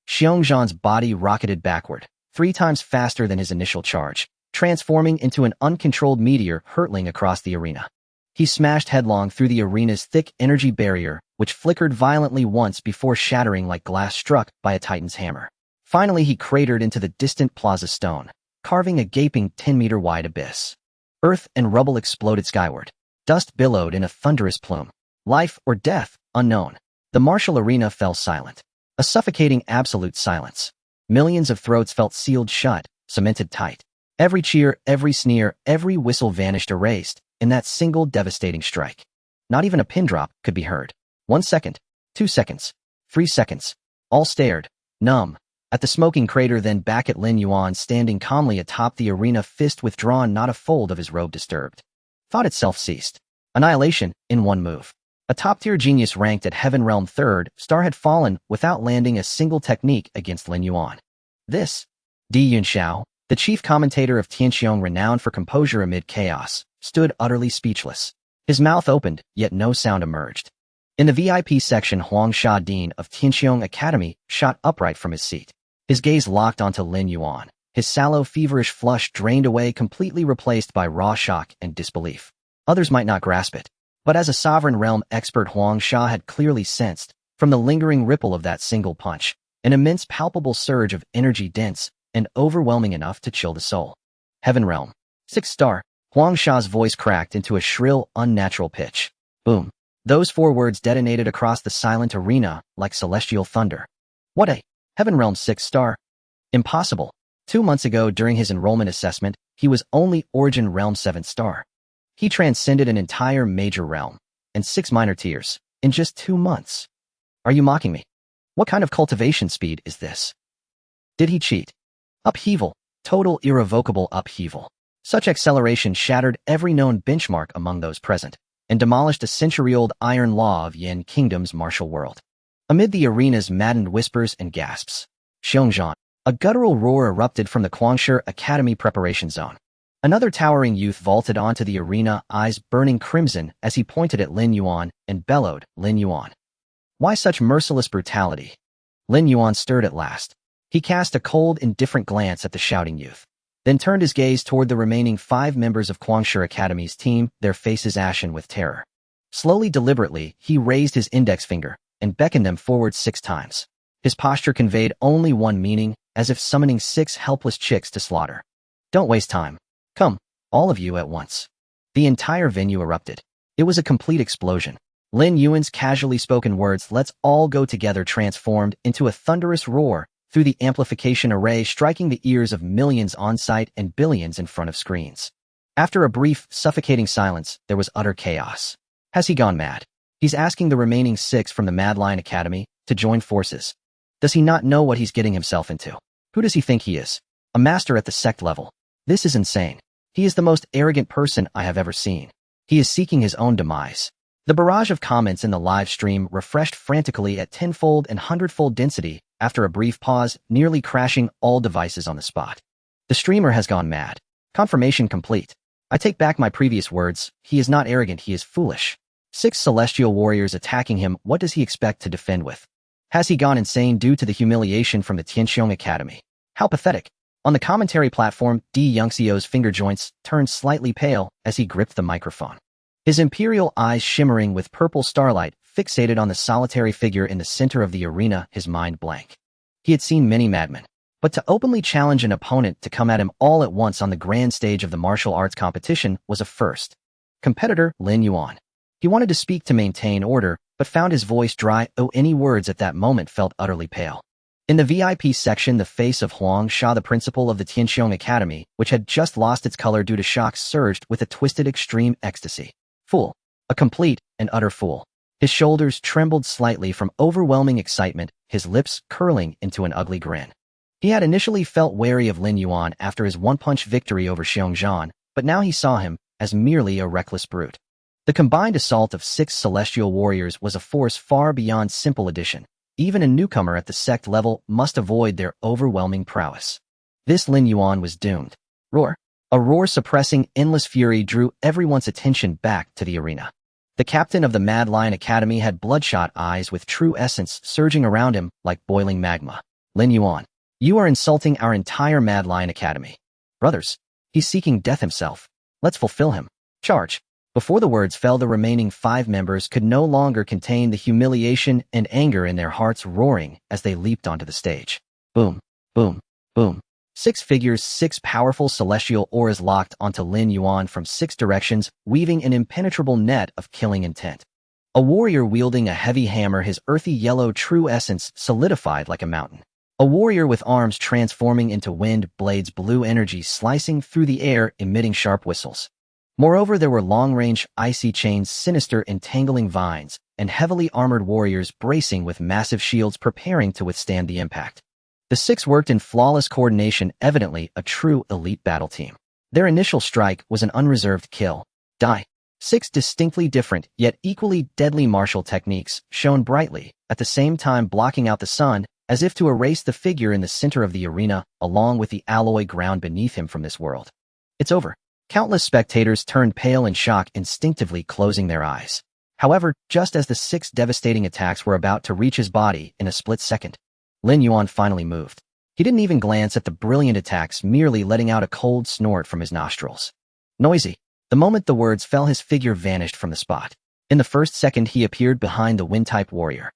Xiongzhan's body rocketed backward, 3 times faster than his initial charge, transforming into an uncontrolled meteor hurtling across the arena. He smashed headlong through the arena's thick energy barrier, which flickered violently once before shattering like glass struck by a titan's hammer. Finally, he cratered into the distant plaza stone, carving a gaping 10-meter-wide abyss. Earth and rubble exploded skyward. Dust billowed in a thunderous plume. Life or death, unknown. The martial arena fell silent. A suffocating absolute silence. Millions of throats felt sealed shut, cemented tight. Every cheer, every sneer, every whistle vanished, erased, in that single devastating strike. Not even a pin drop could be heard. 1 second, 2 seconds, 3 seconds. All stared, numb, at the smoking crater, then back at Lin Yuan standing calmly atop the arena, fist withdrawn, not a fold of his robe disturbed. Thought itself ceased. Annihilation in one move. A top-tier genius ranked at Heaven Realm 3rd star had fallen without landing a single technique against Lin Yuan. This, Di Yunxiao, the chief commentator of Tianqiong, renowned for composure amid chaos, stood utterly speechless. His mouth opened, yet no sound emerged. In the VIP section, Huang Sha, dean of Tianqiong Academy, shot upright from his seat. His gaze locked onto Lin Yuan, his sallow, feverish flush drained away, completely replaced by raw shock and disbelief. Others might not grasp it, but as a sovereign realm expert, Huang Sha had clearly sensed, from the lingering ripple of that single punch, an immense palpable surge of energy, dense and overwhelming enough to chill the soul. Heaven Realm. 6 star. Huang Sha's voice cracked into a shrill, unnatural pitch. Boom. Those 4 words detonated across the silent arena like celestial thunder. What a Heaven Realm 6 star? Impossible. 2 months ago, during his enrollment assessment, he was only Origin Realm 7 star. He transcended an entire major realm and 6 minor tiers in just 2 months. Are you mocking me? What kind of cultivation speed is this? Did he cheat? Upheaval. Total irrevocable upheaval. Such acceleration shattered every known benchmark among those present and demolished a century-old iron law of Yin Kingdom's martial world. Amid the arena's maddened whispers and gasps, Xiongzhan, A guttural roar erupted from the Kwangshu Academy preparation zone. Another towering youth vaulted onto the arena, eyes burning crimson as he pointed at Lin Yuan and bellowed, "Lin Yuan! Why such merciless brutality?" Lin Yuan stirred at last. He cast a cold, indifferent glance at the shouting youth, then turned his gaze toward the remaining 5 members of Kwangshu Academy's team, their faces ashen with terror. Slowly, deliberately, he raised his index finger and beckoned them forward 6 times. His posture conveyed only one meaning, as if summoning 6 helpless chicks to slaughter. "Don't waste time. Come, all of you at once." The entire venue erupted. It was a complete explosion. Lin Yuan's casually spoken words, "Let's all go together," transformed into a thunderous roar through the amplification array, striking the ears of millions on-site and billions in front of screens. After a brief, suffocating silence, there was utter chaos. Has he gone mad? He's asking the remaining 6 from the Mad Lion Academy to join forces. Does he not know what he's getting himself into? Who does he think he is? A master at the sect level. This is insane. He is the most arrogant person I have ever seen. He is seeking his own demise. The barrage of comments in the live stream refreshed frantically at 10-fold and 100-fold density after a brief pause, nearly crashing all devices on the spot. The streamer has gone mad. Confirmation complete. I take back my previous words. He is not arrogant, he is foolish. 6 celestial warriors attacking him, what does he expect to defend with? Has he gone insane due to the humiliation from the Tianqiong Academy? How pathetic. On the commentary platform, D. Yungxio's finger joints turned slightly pale as he gripped the microphone. His imperial eyes shimmering with purple starlight, fixated on the solitary figure in the center of the arena, his mind blank. He had seen many madmen, but to openly challenge an opponent to come at him all at once on the grand stage of the martial arts competition was a first. Competitor, Lin Yuan. He wanted to speak to maintain order, but found his voice dry. Any words at that moment felt utterly pale. In the VIP section, the face of Huang Sha, the principal of the Tianqiong Academy, which had just lost its color due to shock, surged with a twisted extreme ecstasy. Fool. A complete and utter fool. His shoulders trembled slightly from overwhelming excitement, his lips curling into an ugly grin. He had initially felt wary of Lin Yuan after his one-punch victory over Xiongzhan, but now he saw him as merely a reckless brute. The combined assault of 6 celestial warriors was a force far beyond simple addition. Even a newcomer at the sect level must avoid their overwhelming prowess. This Lin Yuan was doomed. Roar. A roar suppressing endless fury drew everyone's attention back to the arena. The captain of the Mad Lion Academy had bloodshot eyes with true essence surging around him like boiling magma. Lin Yuan, you are insulting our entire Mad Lion Academy. Brothers, he's seeking death himself. Let's fulfill him. Charge. Before the words fell, the remaining 5 members could no longer contain the humiliation and anger in their hearts, roaring as they leaped onto the stage. Boom, boom, boom. 6 figures, 6 powerful celestial auras locked onto Lin Yuan from 6 directions, weaving an impenetrable net of killing intent. A warrior wielding a heavy hammer, his earthy yellow true essence solidified like a mountain. A warrior with arms transforming into wind blades, blue energy slicing through the air, emitting sharp whistles. Moreover, there were long-range icy chains, sinister entangling vines, and heavily armored warriors bracing with massive shields preparing to withstand the impact. The 6 worked in flawless coordination, evidently a true elite battle team. Their initial strike was an unreserved kill. Die. 6 distinctly different, yet equally deadly martial techniques shone brightly, at the same time blocking out the sun, as if to erase the figure in the center of the arena, along with the alloy ground beneath him from this world. It's over. Countless spectators turned pale in shock, instinctively closing their eyes. However, just as the 6 devastating attacks were about to reach his body in a split second, Lin Yuan finally moved. He didn't even glance at the brilliant attacks, merely letting out a cold snort from his nostrils. Noisy. The moment the words fell, his figure vanished from the spot. In the first second, he appeared behind the wind-type warrior.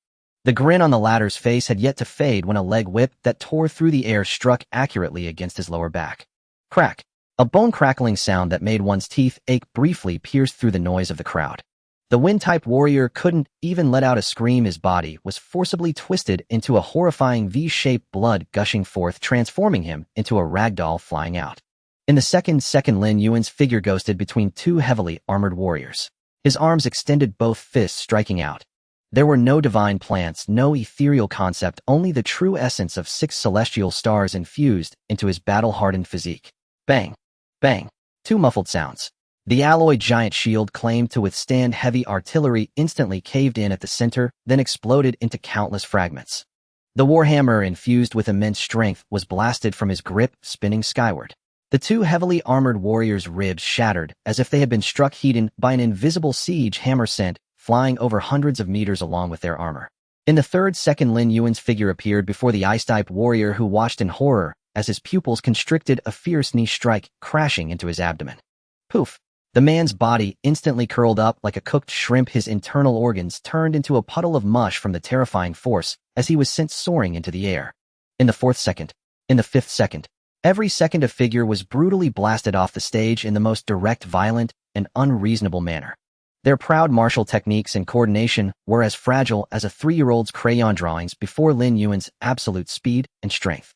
The grin on the latter's face had yet to fade when a leg whip that tore through the air struck accurately against his lower back. Crack. A bone-crackling sound that made one's teeth ache briefly pierced through the noise of the crowd. The wind-type warrior couldn't even let out a scream. His body was forcibly twisted into a horrifying V-shaped, blood gushing forth, transforming him into a ragdoll flying out. In the second, Lin Yuan's figure ghosted between 2 heavily armored warriors. His arms extended, both fists striking out. There were no divine plants, no ethereal concept, only the true essence of 6 celestial stars infused into his battle-hardened physique. Bang! Bang! 2 muffled sounds. The alloy giant shield claimed to withstand heavy artillery instantly caved in at the center, then exploded into countless fragments. The warhammer, infused with immense strength, was blasted from his grip, spinning skyward. The two heavily armored warriors' ribs shattered as if they had been struck heated by an invisible siege hammer sent flying over hundreds of meters along with their armor. In the third second, Lin Yuan's figure appeared before the ice-type warrior, who watched in horror as his pupils constricted, a fierce knee strike crashing into his abdomen. Poof! The man's body instantly curled up like a cooked shrimp, his internal organs turned into a puddle of mush from the terrifying force as he was sent soaring into the air. In the fourth second, in the fifth second, every second a figure was brutally blasted off the stage in the most direct, violent, and unreasonable manner. Their proud martial techniques and coordination were as fragile as a 3-year-old's crayon drawings before Lin Yuan's absolute speed and strength.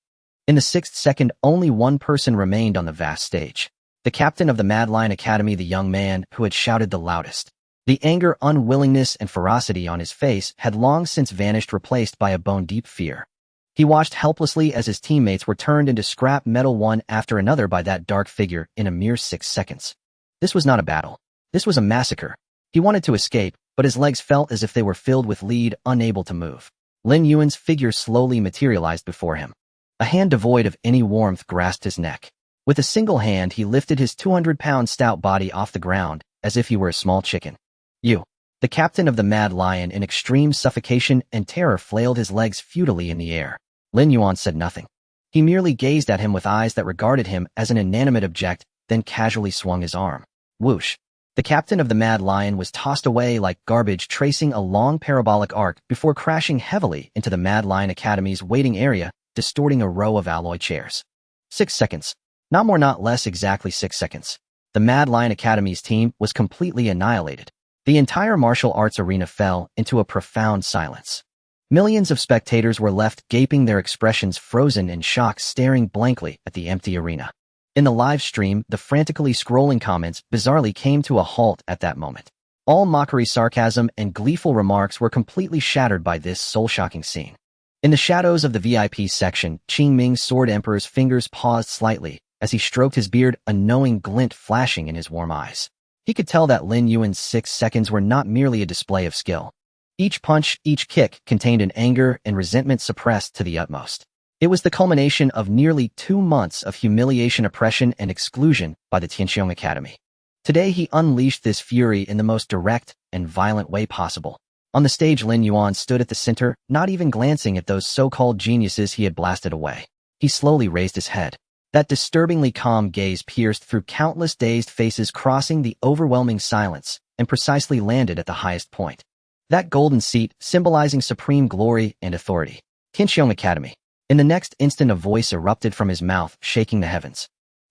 In the sixth second, only one person remained on the vast stage. The captain of the Mad Lion Academy, the young man who had shouted the loudest. The anger, unwillingness, and ferocity on his face had long since vanished, replaced by a bone-deep fear. He watched helplessly as his teammates were turned into scrap metal one after another by that dark figure in a mere 6 seconds. This was not a battle. This was a massacre. He wanted to escape, but his legs felt as if they were filled with lead, unable to move. Lin Yuan's figure slowly materialized before him. A hand devoid of any warmth grasped his neck. With a single hand, he lifted his 200-pound stout body off the ground, as if he were a small chicken. You. The captain of the Mad Lion, in extreme suffocation and terror, flailed his legs futilely in the air. Lin Yuan said nothing. He merely gazed at him with eyes that regarded him as an inanimate object, then casually swung his arm. Whoosh. The captain of the Mad Lion was tossed away like garbage, tracing a long parabolic arc before crashing heavily into the Mad Lion Academy's waiting area, distorting a row of alloy chairs. 6 seconds. Not more, not less, exactly 6 seconds. The Mad Lion Academy's team was completely annihilated. The entire martial arts arena fell into a profound silence. Millions of spectators were left gaping, their expressions frozen in shock, staring blankly at the empty arena. In the live stream, the frantically scrolling comments bizarrely came to a halt at that moment. All mockery, sarcasm, and gleeful remarks were completely shattered by this soul-shocking scene. In the shadows of the VIP section, Qing Ming's Sword Emperor's fingers paused slightly as he stroked his beard, a knowing glint flashing in his warm eyes. He could tell that Lin Yuan's 6 seconds were not merely a display of skill. Each punch, each kick contained an anger and resentment suppressed to the utmost. It was the culmination of nearly 2 months of humiliation, oppression, and exclusion by the Tianqiong Academy. Today he unleashed this fury in the most direct and violent way possible. On the stage, Lin Yuan stood at the center, not even glancing at those so-called geniuses he had blasted away. He slowly raised his head. That disturbingly calm gaze pierced through countless dazed faces, crossing the overwhelming silence, and precisely landed at the highest point. That golden seat, symbolizing supreme glory and authority. Tianqiong Academy. In the next instant, a voice erupted from his mouth, shaking the heavens.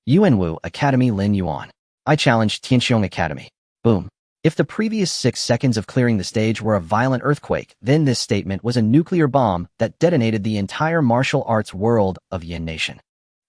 Yuanwu Academy, Lin Yuan. I challenge Tianqiong Academy. Boom. If the previous 6 seconds of clearing the stage were a violent earthquake, then this statement was a nuclear bomb that detonated the entire martial arts world of Yin Nation.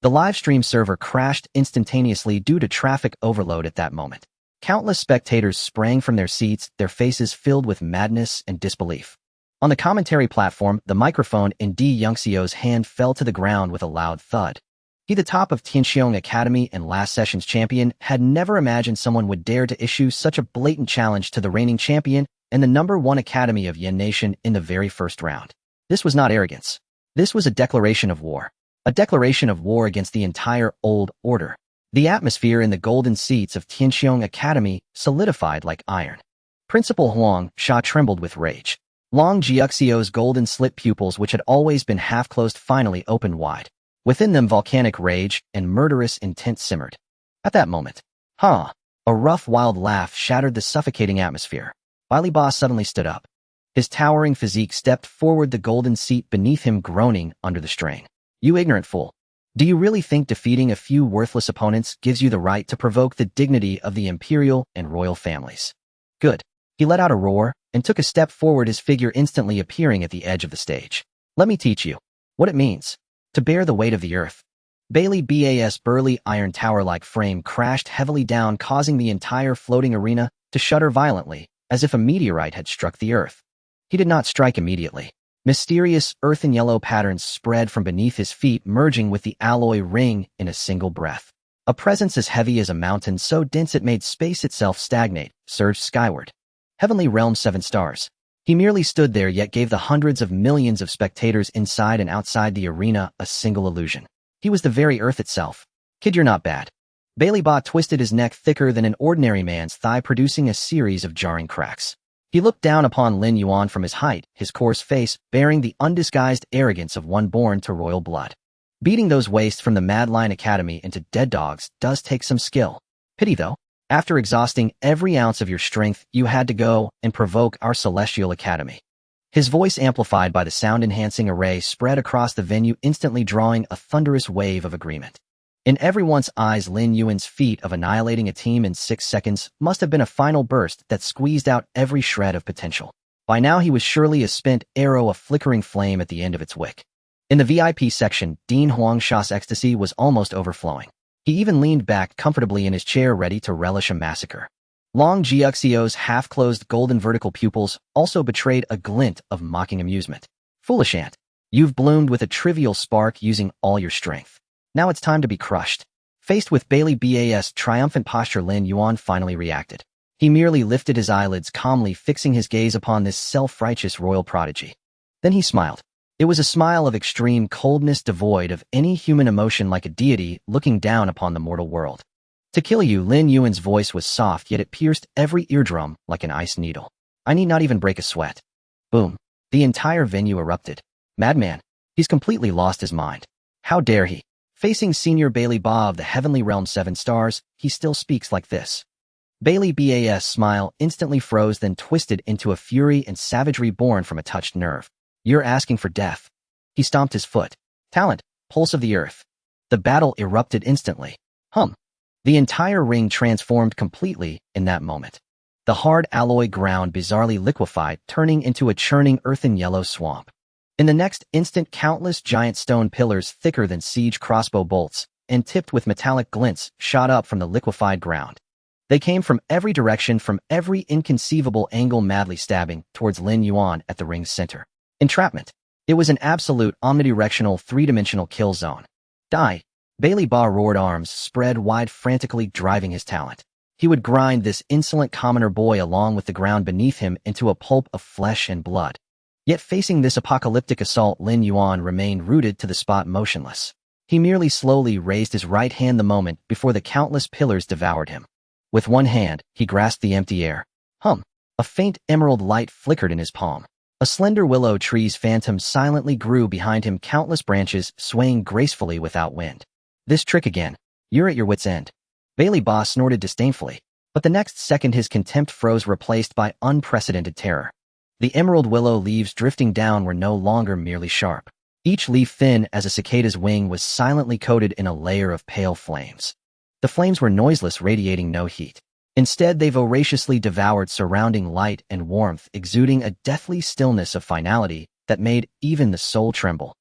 The livestream server crashed instantaneously due to traffic overload at that moment. Countless spectators sprang from their seats, their faces filled with madness and disbelief. On the commentary platform, the microphone in Di Yongxiu's hand fell to the ground with a loud thud. He, the top of Tianqiong Academy and last session's champion, had never imagined someone would dare to issue such a blatant challenge to the reigning champion and the #1 academy of Yin Nation in the very first round. This was not arrogance. This was a declaration of war. A declaration of war against the entire old order. The atmosphere in the golden seats of Tianqiong Academy solidified like iron. Principal Huang Sha trembled with rage. Long Jiuxiu's golden slit pupils, which had always been half-closed, finally opened wide. Within them, volcanic rage and murderous intent simmered. At that moment, a rough, wild laugh shattered the suffocating atmosphere. Wily Ba suddenly stood up. His towering physique stepped forward, the golden seat beneath him groaning under the strain. You ignorant fool. Do you really think defeating a few worthless opponents gives you the right to provoke the dignity of the imperial and royal families? Good. He let out a roar and took a step forward, his figure instantly appearing at the edge of the stage. Let me teach you what it means to bear the weight of the earth. Bailey Ba's burly iron tower-like frame crashed heavily down, causing the entire floating arena to shudder violently, as if a meteorite had struck the earth. He did not strike immediately. Mysterious earthen yellow patterns spread from beneath his feet, merging with the alloy ring in a single breath. A presence as heavy as a mountain, so dense it made space itself stagnate, surged skyward. Heavenly Realm 7 stars. He merely stood there yet gave the hundreds of millions of spectators inside and outside the arena a single illusion. He was the very earth itself. Kid, you're not bad. Bailey Ba twisted his neck thicker than an ordinary man's thigh, producing a series of jarring cracks. He looked down upon Lin Yuan from his height, his coarse face bearing the undisguised arrogance of one born to royal blood. Beating those wastes from the Madline Academy into dead dogs does take some skill. Pity though, after exhausting every ounce of your strength, you had to go and provoke our Celestial Academy. His voice, amplified by the sound-enhancing array, spread across the venue, instantly drawing a thunderous wave of agreement. In everyone's eyes, Lin Yuan's feat of annihilating a team in 6 seconds must have been a final burst that squeezed out every shred of potential. By now he was surely a spent arrow, a flickering flame at the end of its wick. In the VIP section, Dean Huangsha's ecstasy was almost overflowing. He even leaned back comfortably in his chair, ready to relish a massacre. Long Jiuxio's half-closed golden vertical pupils also betrayed a glint of mocking amusement. Foolish ant, you've bloomed with a trivial spark using all your strength. Now it's time to be crushed. Faced with Bailey Ba's triumphant posture, Lin Yuan finally reacted. He merely lifted his eyelids, calmly fixing his gaze upon this self-righteous royal prodigy. Then he smiled. It was a smile of extreme coldness, devoid of any human emotion, like a deity looking down upon the mortal world. To kill you, Lin Yuan's voice was soft, yet it pierced every eardrum like an ice needle. I need not even break a sweat. Boom. The entire venue erupted. Madman. He's completely lost his mind. How dare he? Facing Senior Bailey Ba of the Heavenly Realm 7 stars, he still speaks like this. Bailey Ba's smile instantly froze, then twisted into a fury and savagery born from a touched nerve. You're asking for death. He stomped his foot. Talent, pulse of the earth. The battle erupted instantly. The entire ring transformed completely in that moment. The hard alloy ground bizarrely liquefied, turning into a churning earthen yellow swamp. In the next instant, countless giant stone pillars, thicker than siege crossbow bolts and tipped with metallic glints, shot up from the liquefied ground. They came from every direction, from every inconceivable angle, madly stabbing towards Lin Yuan at the ring's center. Entrapment. It was an absolute omnidirectional, three-dimensional kill zone. Die. Bailey Ba roared, arms spread wide, frantically driving his talent. He would grind this insolent commoner boy along with the ground beneath him into a pulp of flesh and blood. Yet facing this apocalyptic assault, Lin Yuan remained rooted to the spot, motionless. He merely slowly raised his right hand the moment before the countless pillars devoured him. With one hand, he grasped the empty air. A faint emerald light flickered in his palm. A slender willow tree's phantom silently grew behind him, countless branches swaying gracefully without wind. This trick again. You're at your wit's end. Bailey Ba snorted disdainfully, but the next second his contempt froze, replaced by unprecedented terror. The emerald willow leaves drifting down were no longer merely sharp. Each leaf, thin as a cicada's wing, was silently coated in a layer of pale flames. The flames were noiseless, radiating no heat. Instead, they voraciously devoured surrounding light and warmth, exuding a deathly stillness of finality that made even the soul tremble.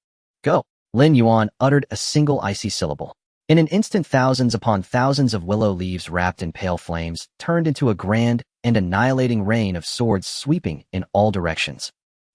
Go! Lin Yuan uttered a single icy syllable. In an instant, thousands upon thousands of willow leaves wrapped in pale flames turned into a grand and annihilating rain of swords sweeping in all directions.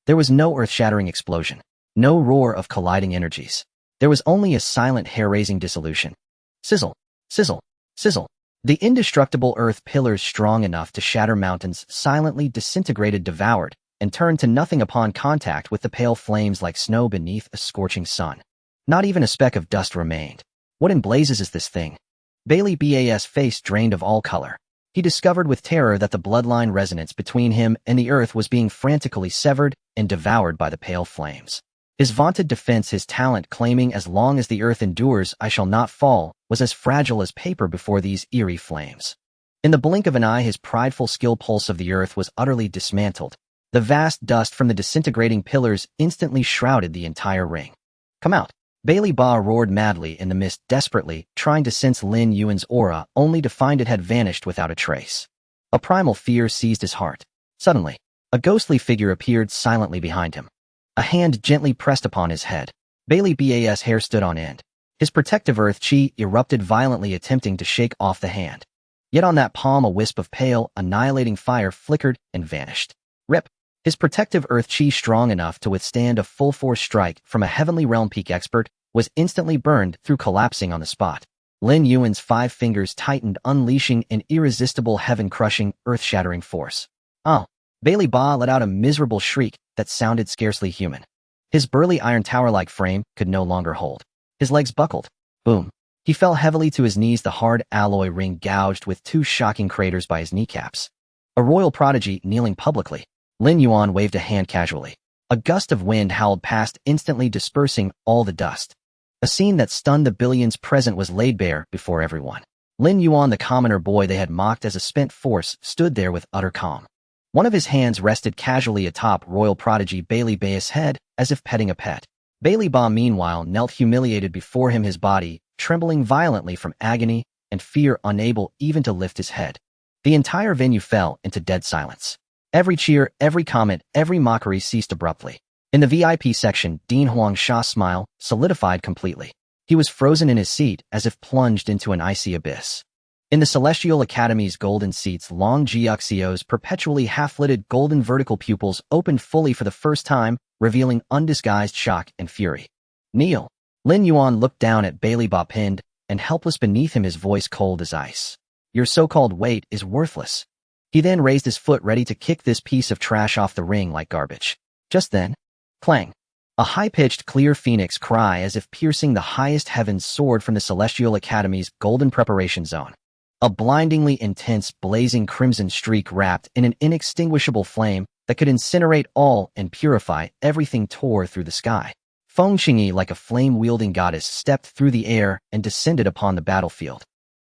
There was no earth-shattering explosion, no roar of colliding energies. There was only a silent, hair-raising dissolution. Sizzle, sizzle, sizzle. The indestructible earth pillars, strong enough to shatter mountains, silently disintegrated, devoured, and turned to nothing upon contact with the pale flames, like snow beneath a scorching sun. Not even a speck of dust remained. What in blazes is this thing? Bailey Ba's face drained of all color. He discovered with terror that the bloodline resonance between him and the earth was being frantically severed and devoured by the pale flames. His vaunted defense, his talent claiming, as long as the earth endures, I shall not fall, was as fragile as paper before these eerie flames. In the blink of an eye, his prideful skill, pulse of the earth, was utterly dismantled. The vast dust from the disintegrating pillars instantly shrouded the entire ring. Come out! Bailey Ba roared madly in the mist, desperately trying to sense Lin Yuan's aura, only to find it had vanished without a trace. A primal fear seized his heart. Suddenly, a ghostly figure appeared silently behind him. A hand gently pressed upon his head. Bailey Ba's hair stood on end. His protective earth chi erupted violently, attempting to shake off the hand. Yet on that palm, a wisp of pale, annihilating fire flickered and vanished. Rip! His protective earth chi, strong enough to withstand a full-force strike from a Heavenly Realm peak expert, was instantly burned through, collapsing on the spot. Lin Yuan's 5 fingers tightened, unleashing an irresistible, heaven-crushing, earth-shattering force. Oh! Bailey Ba let out a miserable shriek that sounded scarcely human. His burly iron tower-like frame could no longer hold. His legs buckled. Boom. He fell heavily to his knees, the hard alloy ring gouged with 2 shocking craters by his kneecaps. A royal prodigy kneeling publicly. Lin Yuan waved a hand casually. A gust of wind howled past, instantly dispersing all the dust. A scene that stunned the billions present was laid bare before everyone. Lin Yuan, the commoner boy they had mocked as a spent force, stood there with utter calm. One of his hands rested casually atop royal prodigy Bailey Ba's head, as if petting a pet. Bailey Ba, meanwhile, knelt humiliated before him, his body trembling violently from agony and fear, unable even to lift his head. The entire venue fell into dead silence. Every cheer, every comment, every mockery ceased abruptly. In the VIP section, Dean Huangsha's smile solidified completely. He was frozen in his seat, as if plunged into an icy abyss. In the Celestial Academy's golden seats, Long Jiuxio's perpetually half-lidded golden vertical pupils opened fully for the first time, revealing undisguised shock and fury. Kneel. Lin Yuan looked down at Bailey Ba, pinned and helpless beneath him, his voice cold as ice. Your so-called weight is worthless. He then raised his foot, ready to kick this piece of trash off the ring like garbage. Just then, clang. A high-pitched, clear phoenix cry, as if piercing the highest heavens, soared from the Celestial Academy's golden preparation zone. A blindingly intense, blazing crimson streak wrapped in an inextinguishable flame that could incinerate all and purify everything tore through the sky. Feng Qingyi, like a flame-wielding goddess, stepped through the air and descended upon the battlefield.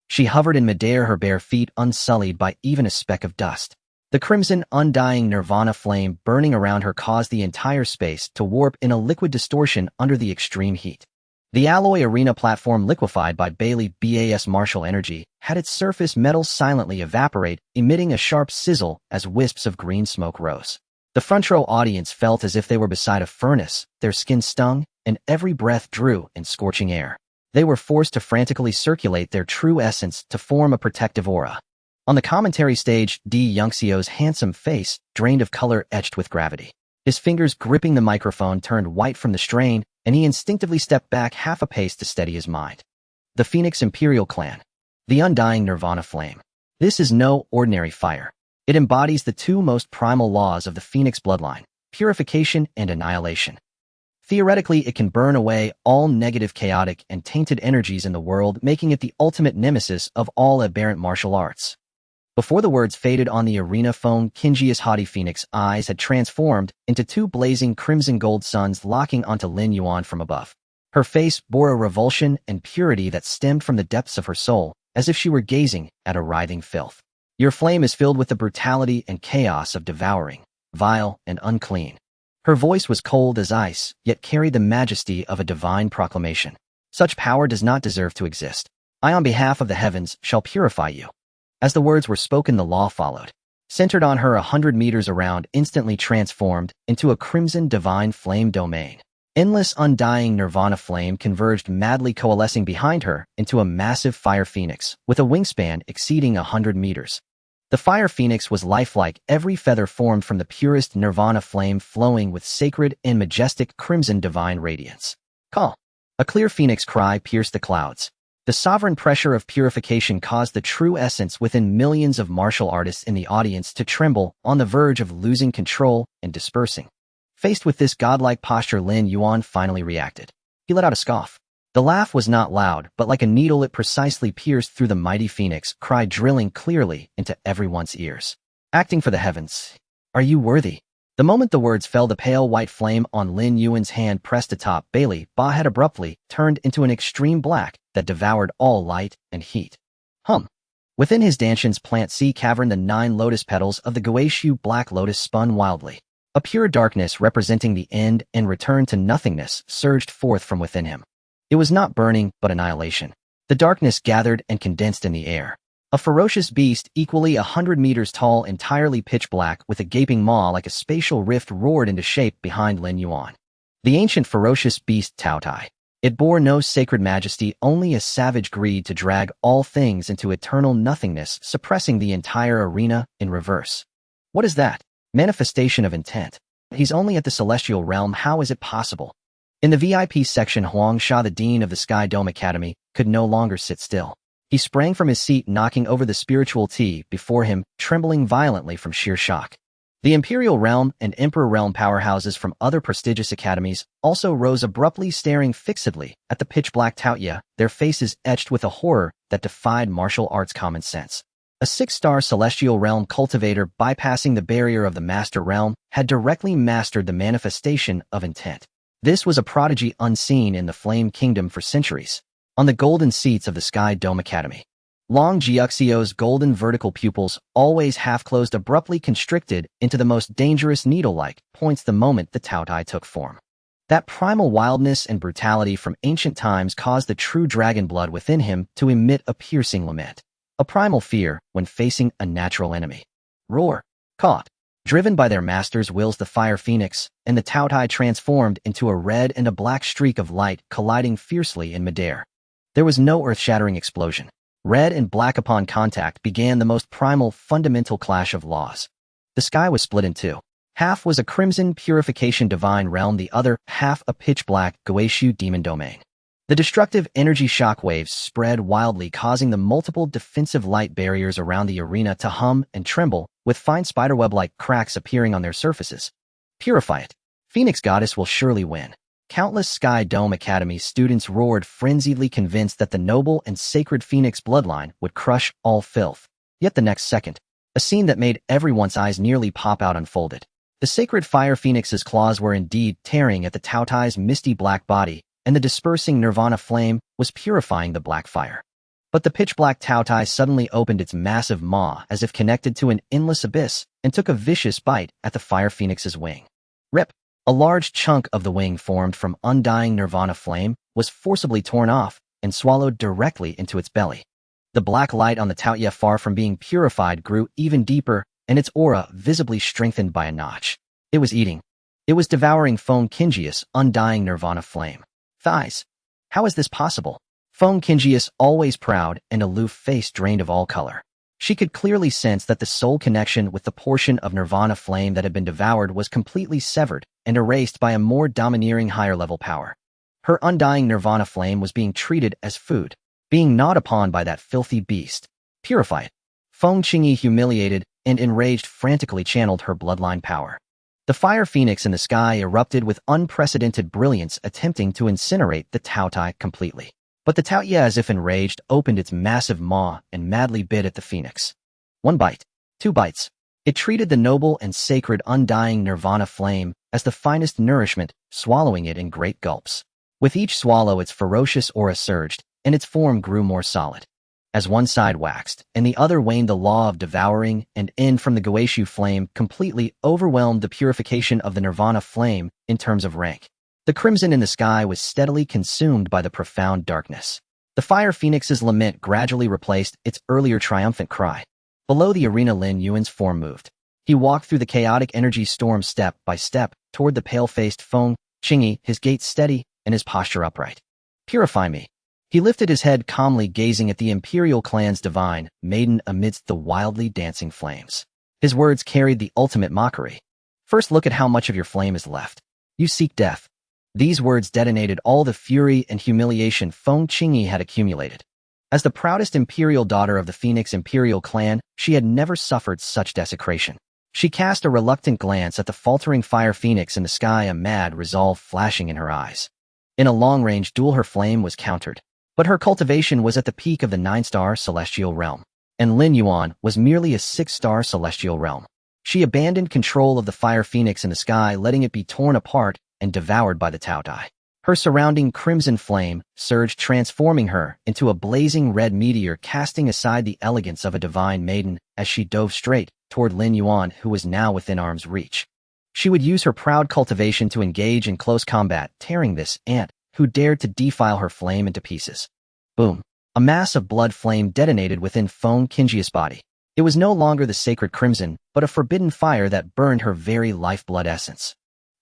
She hovered in midair, her bare feet unsullied by even a speck of dust. The crimson, undying nirvana flame burning around her caused the entire space to warp in a liquid distortion under the extreme heat. The alloy arena platform, liquefied by Bailey Ba's martial energy, had its surface metals silently evaporate, emitting a sharp sizzle as wisps of green smoke rose. The front row audience felt as if they were beside a furnace, their skin stung, and every breath drew in scorching air. They were forced to frantically circulate their true essence to form a protective aura. On the commentary stage, Di Yunxio's handsome face drained of color, etched with gravity. His fingers gripping the microphone turned white from the strain, and he instinctively stepped back half a pace to steady his mind. The Phoenix Imperial Clan. The undying nirvana flame. This is no ordinary fire. It embodies the 2 most primal laws of the Phoenix bloodline, purification and annihilation. Theoretically, it can burn away all negative, chaotic, and tainted energies in the world, making it the ultimate nemesis of all aberrant martial arts. Before the words faded on the arena phone, Qingyi's haughty phoenix eyes had transformed into 2 blazing crimson gold suns locking onto Lin Yuan from above. Her face bore a revulsion and purity that stemmed from the depths of her soul, as if she were gazing at a writhing filth. Your flame is filled with the brutality and chaos of devouring, vile and unclean. Her voice was cold as ice, yet carried the majesty of a divine proclamation. Such power does not deserve to exist. I, on behalf of the heavens, shall purify you. As the words were spoken, the law followed. Centered on her 100 meters around, instantly transformed into a crimson divine flame domain. Endless, undying nirvana flame converged, madly coalescing behind her into a massive fire phoenix with a wingspan exceeding 100 meters. The fire phoenix was lifelike, every feather formed from the purest nirvana flame, flowing with sacred and majestic crimson divine radiance. Call. A clear phoenix cry pierced the clouds. The sovereign pressure of purification caused the true essence within millions of martial artists in the audience to tremble, on the verge of losing control and dispersing. Faced with this godlike posture, Lin Yuan finally reacted. He let out a scoff. The laugh was not loud, but like a needle it precisely pierced through the mighty phoenix cry, drilling clearly into everyone's ears. Acting for the heavens. Are you worthy? The moment the words fell, the pale white flame on Lin Yuan's hand pressed atop Bailey Ba had abruptly turned into an extreme black that devoured all light and heat. Within his Danshan's plant sea cavern, the 9 lotus petals of the Guishu Black Lotus spun wildly. A pure darkness representing the end and return to nothingness surged forth from within him. It was not burning, but annihilation. The darkness gathered and condensed in the air. A ferocious beast, equally 100 meters tall, entirely pitch black, with a gaping maw like a spatial rift, roared into shape behind Lin Yuan. The ancient ferocious beast Tao Tai. It bore no sacred majesty, only a savage greed to drag all things into eternal nothingness, suppressing the entire arena in reverse. What is that? Manifestation of intent. He's only at the celestial realm. How is it possible? In the VIP section, Huangsha, the dean of the Sky Dome Academy, could no longer sit still. He sprang from his seat, knocking over the spiritual tea before him, trembling violently from sheer shock. The Imperial Realm and Emperor Realm powerhouses from other prestigious academies also rose abruptly, staring fixedly at the pitch-black Taotia, their faces etched with a horror that defied martial arts common sense. A 6-star Celestial Realm cultivator bypassing the barrier of the Master Realm had directly mastered the manifestation of intent. This was a prodigy unseen in the Flame Kingdom for centuries. On the golden seats of the Sky Dome Academy, Long Jiuxio's golden vertical pupils, always half-closed, abruptly constricted into the most dangerous needle-like points the moment the Taotai took form. That primal wildness and brutality from ancient times caused the true dragon blood within him to emit a piercing lament. A primal fear when facing a natural enemy. Roar. Caught. Driven by their master's wills, the Fire Phoenix and the Taotai transformed into a red and a black streak of light colliding fiercely in midair. There was no earth-shattering explosion. Red and black upon contact began the most primal, fundamental clash of laws. The sky was split in two. Half was a crimson purification divine realm, the other half a pitch-black Goeishu demon domain. The destructive energy shockwaves spread wildly, causing the multiple defensive light barriers around the arena to hum and tremble, with fine spiderweb-like cracks appearing on their surfaces. Purify it. Phoenix Goddess will surely win. Countless Sky Dome Academy students roared, frenziedly convinced that the noble and sacred Phoenix bloodline would crush all filth. Yet the next second, a scene that made everyone's eyes nearly pop out unfolded. The sacred Fire Phoenix's claws were indeed tearing at the Taotai's misty black body, and the dispersing Nirvana flame was purifying the black fire. But the pitch-black Taotai suddenly opened its massive maw as if connected to an endless abyss and took a vicious bite at the Fire Phoenix's wing. Rip! A large chunk of the wing formed from undying Nirvana flame was forcibly torn off and swallowed directly into its belly. The black light on the Taotia, far from being purified, grew even deeper, and its aura visibly strengthened by a notch. It was eating. It was devouring Feng Kinjia's undying Nirvana flame. Thighs. How is this possible? Feng Kinjia's always proud and aloof face drained of all color. She could clearly sense that the soul connection with the portion of Nirvana flame that had been devoured was completely severed and erased by a more domineering higher-level power. Her undying Nirvana flame was being treated as food, being gnawed upon by that filthy beast. Purify it. Feng Qingyi, humiliated and enraged, frantically channeled her bloodline power. The Fire Phoenix in the sky erupted with unprecedented brilliance, attempting to incinerate the Taotai completely. But the Taotia, as if enraged, opened its massive maw and madly bit at the Phoenix. 1 bite. 2 bites. It treated the noble and sacred undying Nirvana flame as the finest nourishment, swallowing it in great gulps. With each swallow, its ferocious aura surged, and its form grew more solid. As one side waxed and the other waned, the law of devouring and end from the Goeishu flame completely overwhelmed the purification of the Nirvana flame in terms of rank. The crimson in the sky was steadily consumed by the profound darkness. The Fire Phoenix's lament gradually replaced its earlier triumphant cry. Below the arena, Lin Yuan's form moved. He walked through the chaotic energy storm step by step toward the pale-faced Feng Qingyi, his gait steady and his posture upright. Purify me. He lifted his head calmly, gazing at the Imperial clan's divine maiden amidst the wildly dancing flames. His words carried the ultimate mockery. First, look at how much of your flame is left. You seek death. These words detonated all the fury and humiliation Feng Qingyi had accumulated. As the proudest Imperial daughter of the Phoenix Imperial clan, she had never suffered such desecration. She cast a reluctant glance at the faltering Fire Phoenix in the sky, a mad resolve flashing in her eyes. In a long-range duel, her flame was countered. But her cultivation was at the peak of the 9-star Celestial Realm, and Lin Yuan was merely a 6-star Celestial Realm. She abandoned control of the Fire Phoenix in the sky, letting it be torn apart and devoured by the Taotai. Her surrounding crimson flame surged, transforming her into a blazing red meteor, casting aside the elegance of a divine maiden as she dove straight toward Lin Yuan, who was now within arm's reach. She would use her proud cultivation to engage in close combat, tearing this ant who dared to defile her flame into pieces. Boom. A mass of blood flame detonated within Feng Qingyi's body. It was no longer the sacred crimson, but a forbidden fire that burned her very lifeblood essence.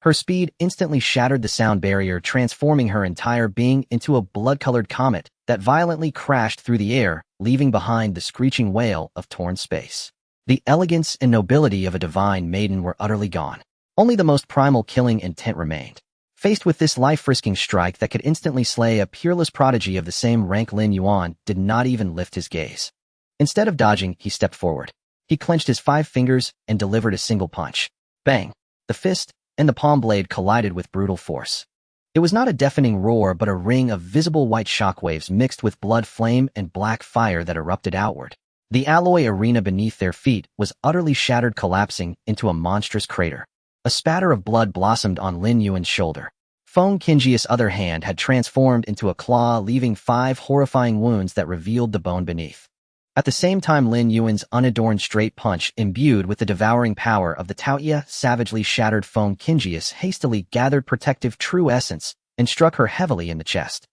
Her speed instantly shattered the sound barrier, transforming her entire being into a blood-colored comet that violently crashed through the air, leaving behind the screeching wail of torn space. The elegance and nobility of a divine maiden were utterly gone. Only the most primal killing intent remained. Faced with this life-risking strike that could instantly slay a peerless prodigy of the same rank, Lin Yuan did not even lift his gaze. Instead of dodging, he stepped forward. He clenched his 5 fingers and delivered a single punch. Bang! The fist and the palm blade collided with brutal force. It was not a deafening roar but a ring of visible white shockwaves mixed with blood flame and black fire that erupted outward. The alloy arena beneath their feet was utterly shattered, collapsing into a monstrous crater. A spatter of blood blossomed on Lin Yuan's shoulder. Feng Qingji's other hand had transformed into a claw, leaving 5 horrifying wounds that revealed the bone beneath. At the same time, Lin Yuan's unadorned straight punch, imbued with the devouring power of the Taoya, savagely shattered Feng Qingji's hastily gathered protective true essence and struck her heavily in the chest.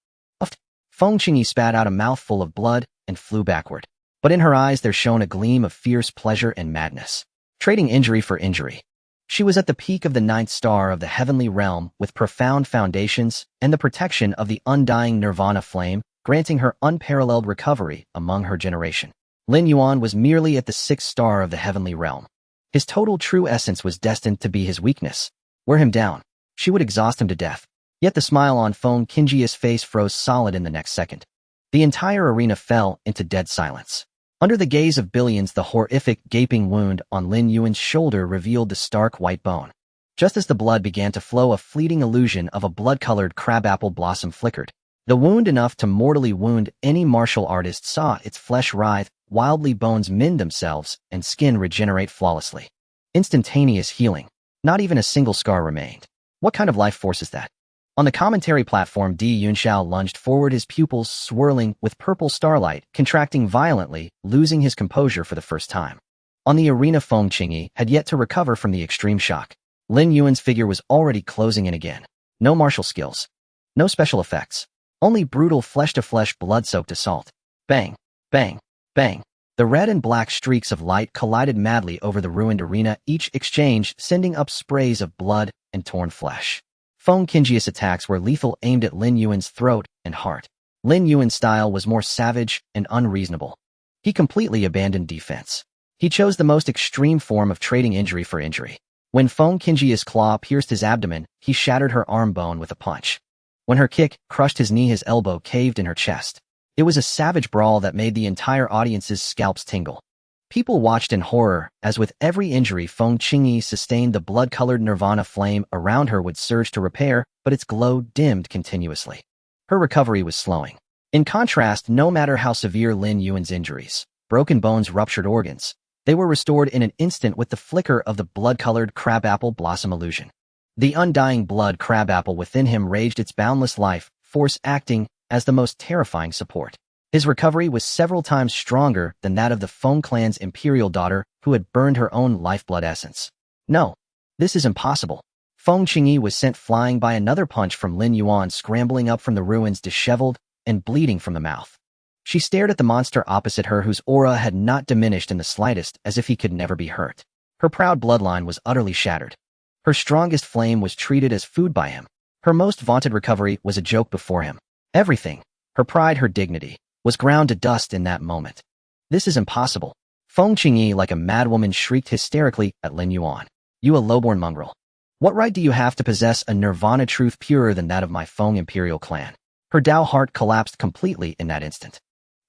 Feng Qingyi spat out a mouthful of blood and flew backward. But in her eyes there shone a gleam of fierce pleasure and madness. Trading injury for injury. She was at the peak of the 9th star of the heavenly realm with profound foundations and the protection of the undying nirvana flame, granting her unparalleled recovery among her generation. Lin Yuan was merely at the 6th star of the heavenly realm. His total true essence was destined to be his weakness. Wear him down. She would exhaust him to death. Yet the smile on Feng Qingji's face froze solid in the next second. The entire arena fell into dead silence. Under the gaze of billions, the horrific, gaping wound on Lin Yuan's shoulder revealed the stark white bone. Just as the blood began to flow, a fleeting illusion of a blood-colored crabapple blossom flickered. The wound enough to mortally wound any martial artist saw its flesh writhe, wildly bones mend themselves, and skin regenerate flawlessly. Instantaneous healing. Not even a single scar remained. What kind of life force is that? On the commentary platform, Di Yunxiao lunged forward, his pupils swirling with purple starlight, contracting violently, losing his composure for the first time. On the arena, Feng Qingyi had yet to recover from the extreme shock. Lin Yuan's figure was already closing in again. No martial skills. No special effects. Only brutal flesh-to-flesh, blood-soaked assault. Bang! Bang! Bang! The red and black streaks of light collided madly over the ruined arena, each exchange sending up sprays of blood and torn flesh. Feng Qingji's attacks were lethal, aimed at Lin Yuan's throat and heart. Lin Yuan's style was more savage and unreasonable. He completely abandoned defense. He chose the most extreme form of trading injury for injury. When Feng Qingji's claw pierced his abdomen, he shattered her arm bone with a punch. When her kick crushed his knee, his elbow caved in her chest. It was a savage brawl that made the entire audience's scalps tingle. People watched in horror, as with every injury Feng Qingyi sustained, the blood-colored nirvana flame around her would surge to repair, but its glow dimmed continuously. Her recovery was slowing. In contrast, no matter how severe Lin Yuan's injuries, broken bones, ruptured organs, they were restored in an instant with the flicker of the blood-colored crabapple blossom illusion. The undying blood crabapple within him raged its boundless life force, acting as the most terrifying support. His recovery was several times stronger than that of the Feng clan's imperial daughter, who had burned her own lifeblood essence. No, this is impossible. Feng Qingyi was sent flying by another punch from Lin Yuan, scrambling up from the ruins, disheveled and bleeding from the mouth. She stared at the monster opposite her, whose aura had not diminished in the slightest, as if he could never be hurt. Her proud bloodline was utterly shattered. Her strongest flame was treated as food by him. Her most vaunted recovery was a joke before him. Everything, her pride, her dignity, was ground to dust in that moment. This is impossible. Feng Qingyi, like a madwoman, shrieked hysterically at Lin Yuan. You a lowborn mongrel. What right do you have to possess a nirvana truth purer than that of my Feng imperial clan? Her Dao heart collapsed completely in that instant.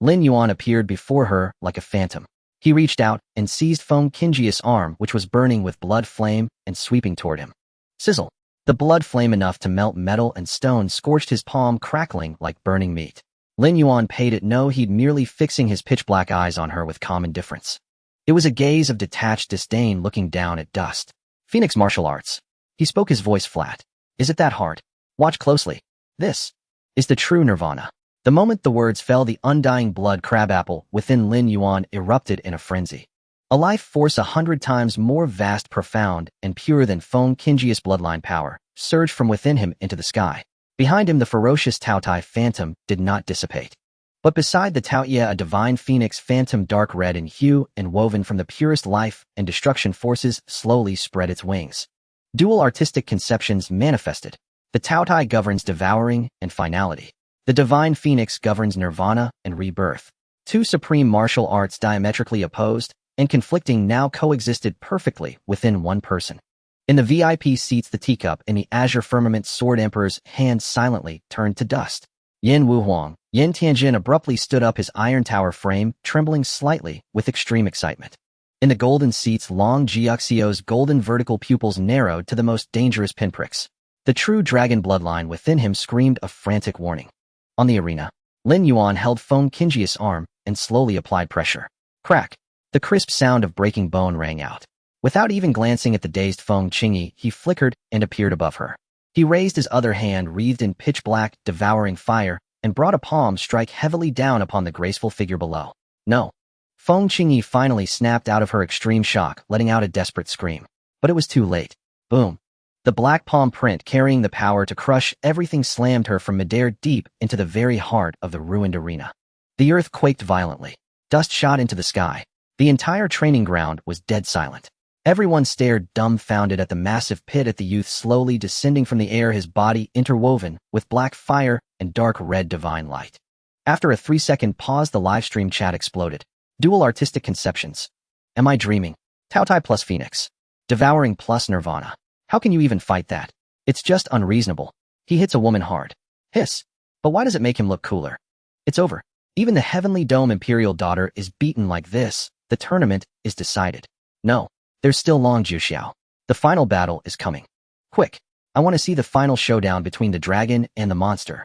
Lin Yuan appeared before her like a phantom. He reached out and seized Feng Qingji's arm, which was burning with blood flame, and sweeping toward him. Sizzle! The blood flame, enough to melt metal and stone, scorched his palm, crackling like burning meat. Lin Yuan paid it no heed, merely fixing his pitch-black eyes on her with calm indifference. It was a gaze of detached disdain, looking down at dust. Phoenix martial arts. He spoke, his voice flat. Is it that hard? Watch closely. This is the true nirvana. The moment the words fell, the undying blood crabapple within Lin Yuan erupted in a frenzy. A life force 100 times more vast, profound, and pure than Feng Qingji's bloodline power surged from within him into the sky. Behind him, the ferocious Taotai phantom did not dissipate. But beside the Taoya, a divine phoenix phantom, dark red in hue and woven from the purest life and destruction forces, slowly spread its wings. Dual artistic conceptions manifested. The Taotai governs devouring and finality. The divine phoenix governs nirvana and rebirth. Two supreme martial arts, diametrically opposed and conflicting, now coexisted perfectly within one person. In the VIP seats, the teacup in the azure firmament sword emperor's hand silently turned to dust. Yin Wuhuang, Yin Tianjin abruptly stood up, his iron tower frame trembling slightly with extreme excitement. In the golden seats, Long Jiuxio's golden vertical pupils narrowed to the most dangerous pinpricks. The true dragon bloodline within him screamed a frantic warning. On the arena, Lin Yuan held Feng Qingji's arm and slowly applied pressure. Crack! The crisp sound of breaking bone rang out. Without even glancing at the dazed Feng Qingyi, he flickered and appeared above her. He raised his other hand wreathed in pitch-black, devouring fire, and brought a palm strike heavily down upon the graceful figure below. No. Feng Qingyi finally snapped out of her extreme shock, letting out a desperate scream. But it was too late. Boom. The black palm print carrying the power to crush everything slammed her from midair deep into the very heart of the ruined arena. The earth quaked violently. Dust shot into the sky. The entire training ground was dead silent. Everyone stared dumbfounded at the massive pit, at the youth slowly descending from the air, his body interwoven with black fire and dark red divine light. After a 3-second pause, the livestream chat exploded. Dual artistic conceptions. Am I dreaming? Taotai plus Phoenix. Devouring plus Nirvana. How can you even fight that? It's just unreasonable. He hits a woman hard. Hiss. But why does it make him look cooler? It's over. Even the Heavenly Dome Imperial Daughter is beaten like this. The tournament is decided. No. There's still Long Jiuxiao. The final battle is coming. Quick. I want to see the final showdown between the dragon and the monster.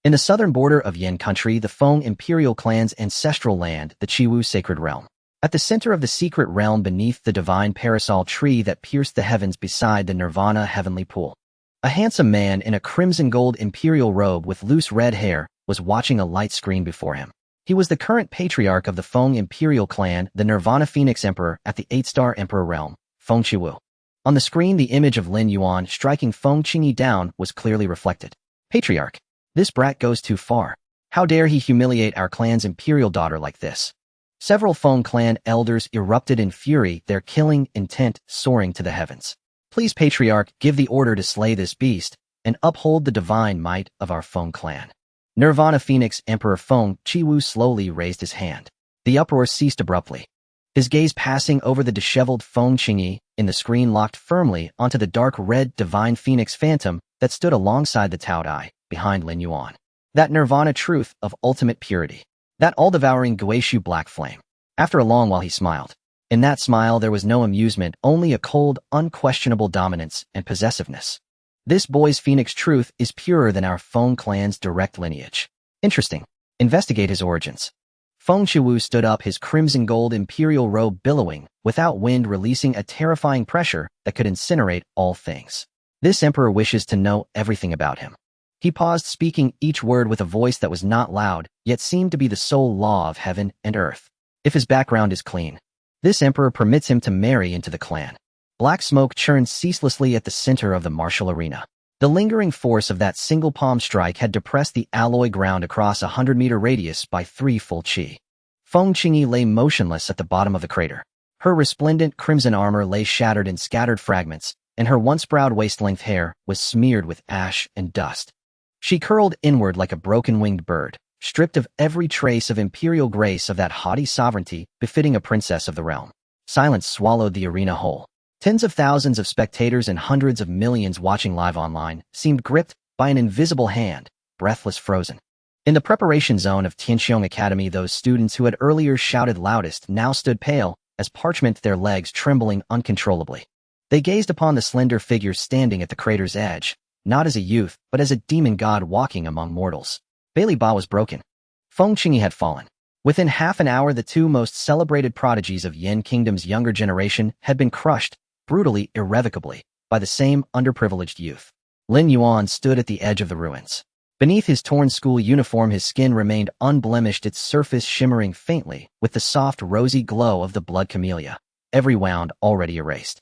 In the southern border of Yin country, the Feng Imperial clan's ancestral land, the Qiwu Sacred Realm. At the center of the secret realm beneath the divine parasol tree that pierced the heavens beside the Nirvana heavenly pool. A handsome man in a crimson gold imperial robe with loose red hair was watching a light screen before him. He was the current patriarch of the Feng Imperial clan, the Nirvana Phoenix Emperor at the 8-star Emperor realm, Feng Qiwu. On the screen, the image of Lin Yuan striking Feng Qingyi down was clearly reflected. Patriarch. This brat goes too far. How dare he humiliate our clan's imperial daughter like this? Several Feng clan elders erupted in fury, their killing intent soaring to the heavens. Please, Patriarch, give the order to slay this beast and uphold the divine might of our Feng clan. Nirvana Phoenix Emperor Feng Qiwu slowly raised his hand. The uproar ceased abruptly. His gaze passing over the disheveled Feng Qingyi, in the screen locked firmly onto the dark red divine phoenix phantom that stood alongside the Taodai, behind Lin Yuan. That Nirvana truth of ultimate purity. That all-devouring Guishu black flame. After a long while he smiled. In that smile there was no amusement, only a cold, unquestionable dominance and possessiveness. This boy's phoenix truth is purer than our Feng clan's direct lineage. Interesting. Investigate his origins. Feng Qiwu stood up, his crimson gold imperial robe billowing, without wind, releasing a terrifying pressure that could incinerate all things. This emperor wishes to know everything about him. He paused, speaking each word with a voice that was not loud, yet seemed to be the sole law of heaven and earth. If his background is clean, this emperor permits him to marry into the clan. Black smoke churned ceaselessly at the center of the martial arena. The lingering force of that single palm strike had depressed the alloy ground across a 100-meter radius by 3 full qi. Feng Qingyi lay motionless at the bottom of the crater. Her resplendent crimson armor lay shattered in scattered fragments, and her once-proud waist-length hair was smeared with ash and dust. She curled inward like a broken-winged bird, stripped of every trace of imperial grace, of that haughty sovereignty befitting a princess of the realm. Silence swallowed the arena whole. Tens of thousands of spectators and hundreds of millions watching live online seemed gripped by an invisible hand, breathless, frozen. In the preparation zone of Tianqiong Academy, those students who had earlier shouted loudest now stood pale as parchment, their legs trembling uncontrollably. They gazed upon the slender figure standing at the crater's edge, not as a youth, but as a demon god walking among mortals. Bailey Ba was broken. Feng Qingyi had fallen. Within half an hour, the two most celebrated prodigies of Yin Kingdom's younger generation had been crushed, brutally, irrevocably, by the same underprivileged youth. Lin Yuan stood at the edge of the ruins. Beneath his torn school uniform, his skin remained unblemished, its surface shimmering faintly with the soft, rosy glow of the blood camellia, every wound already erased.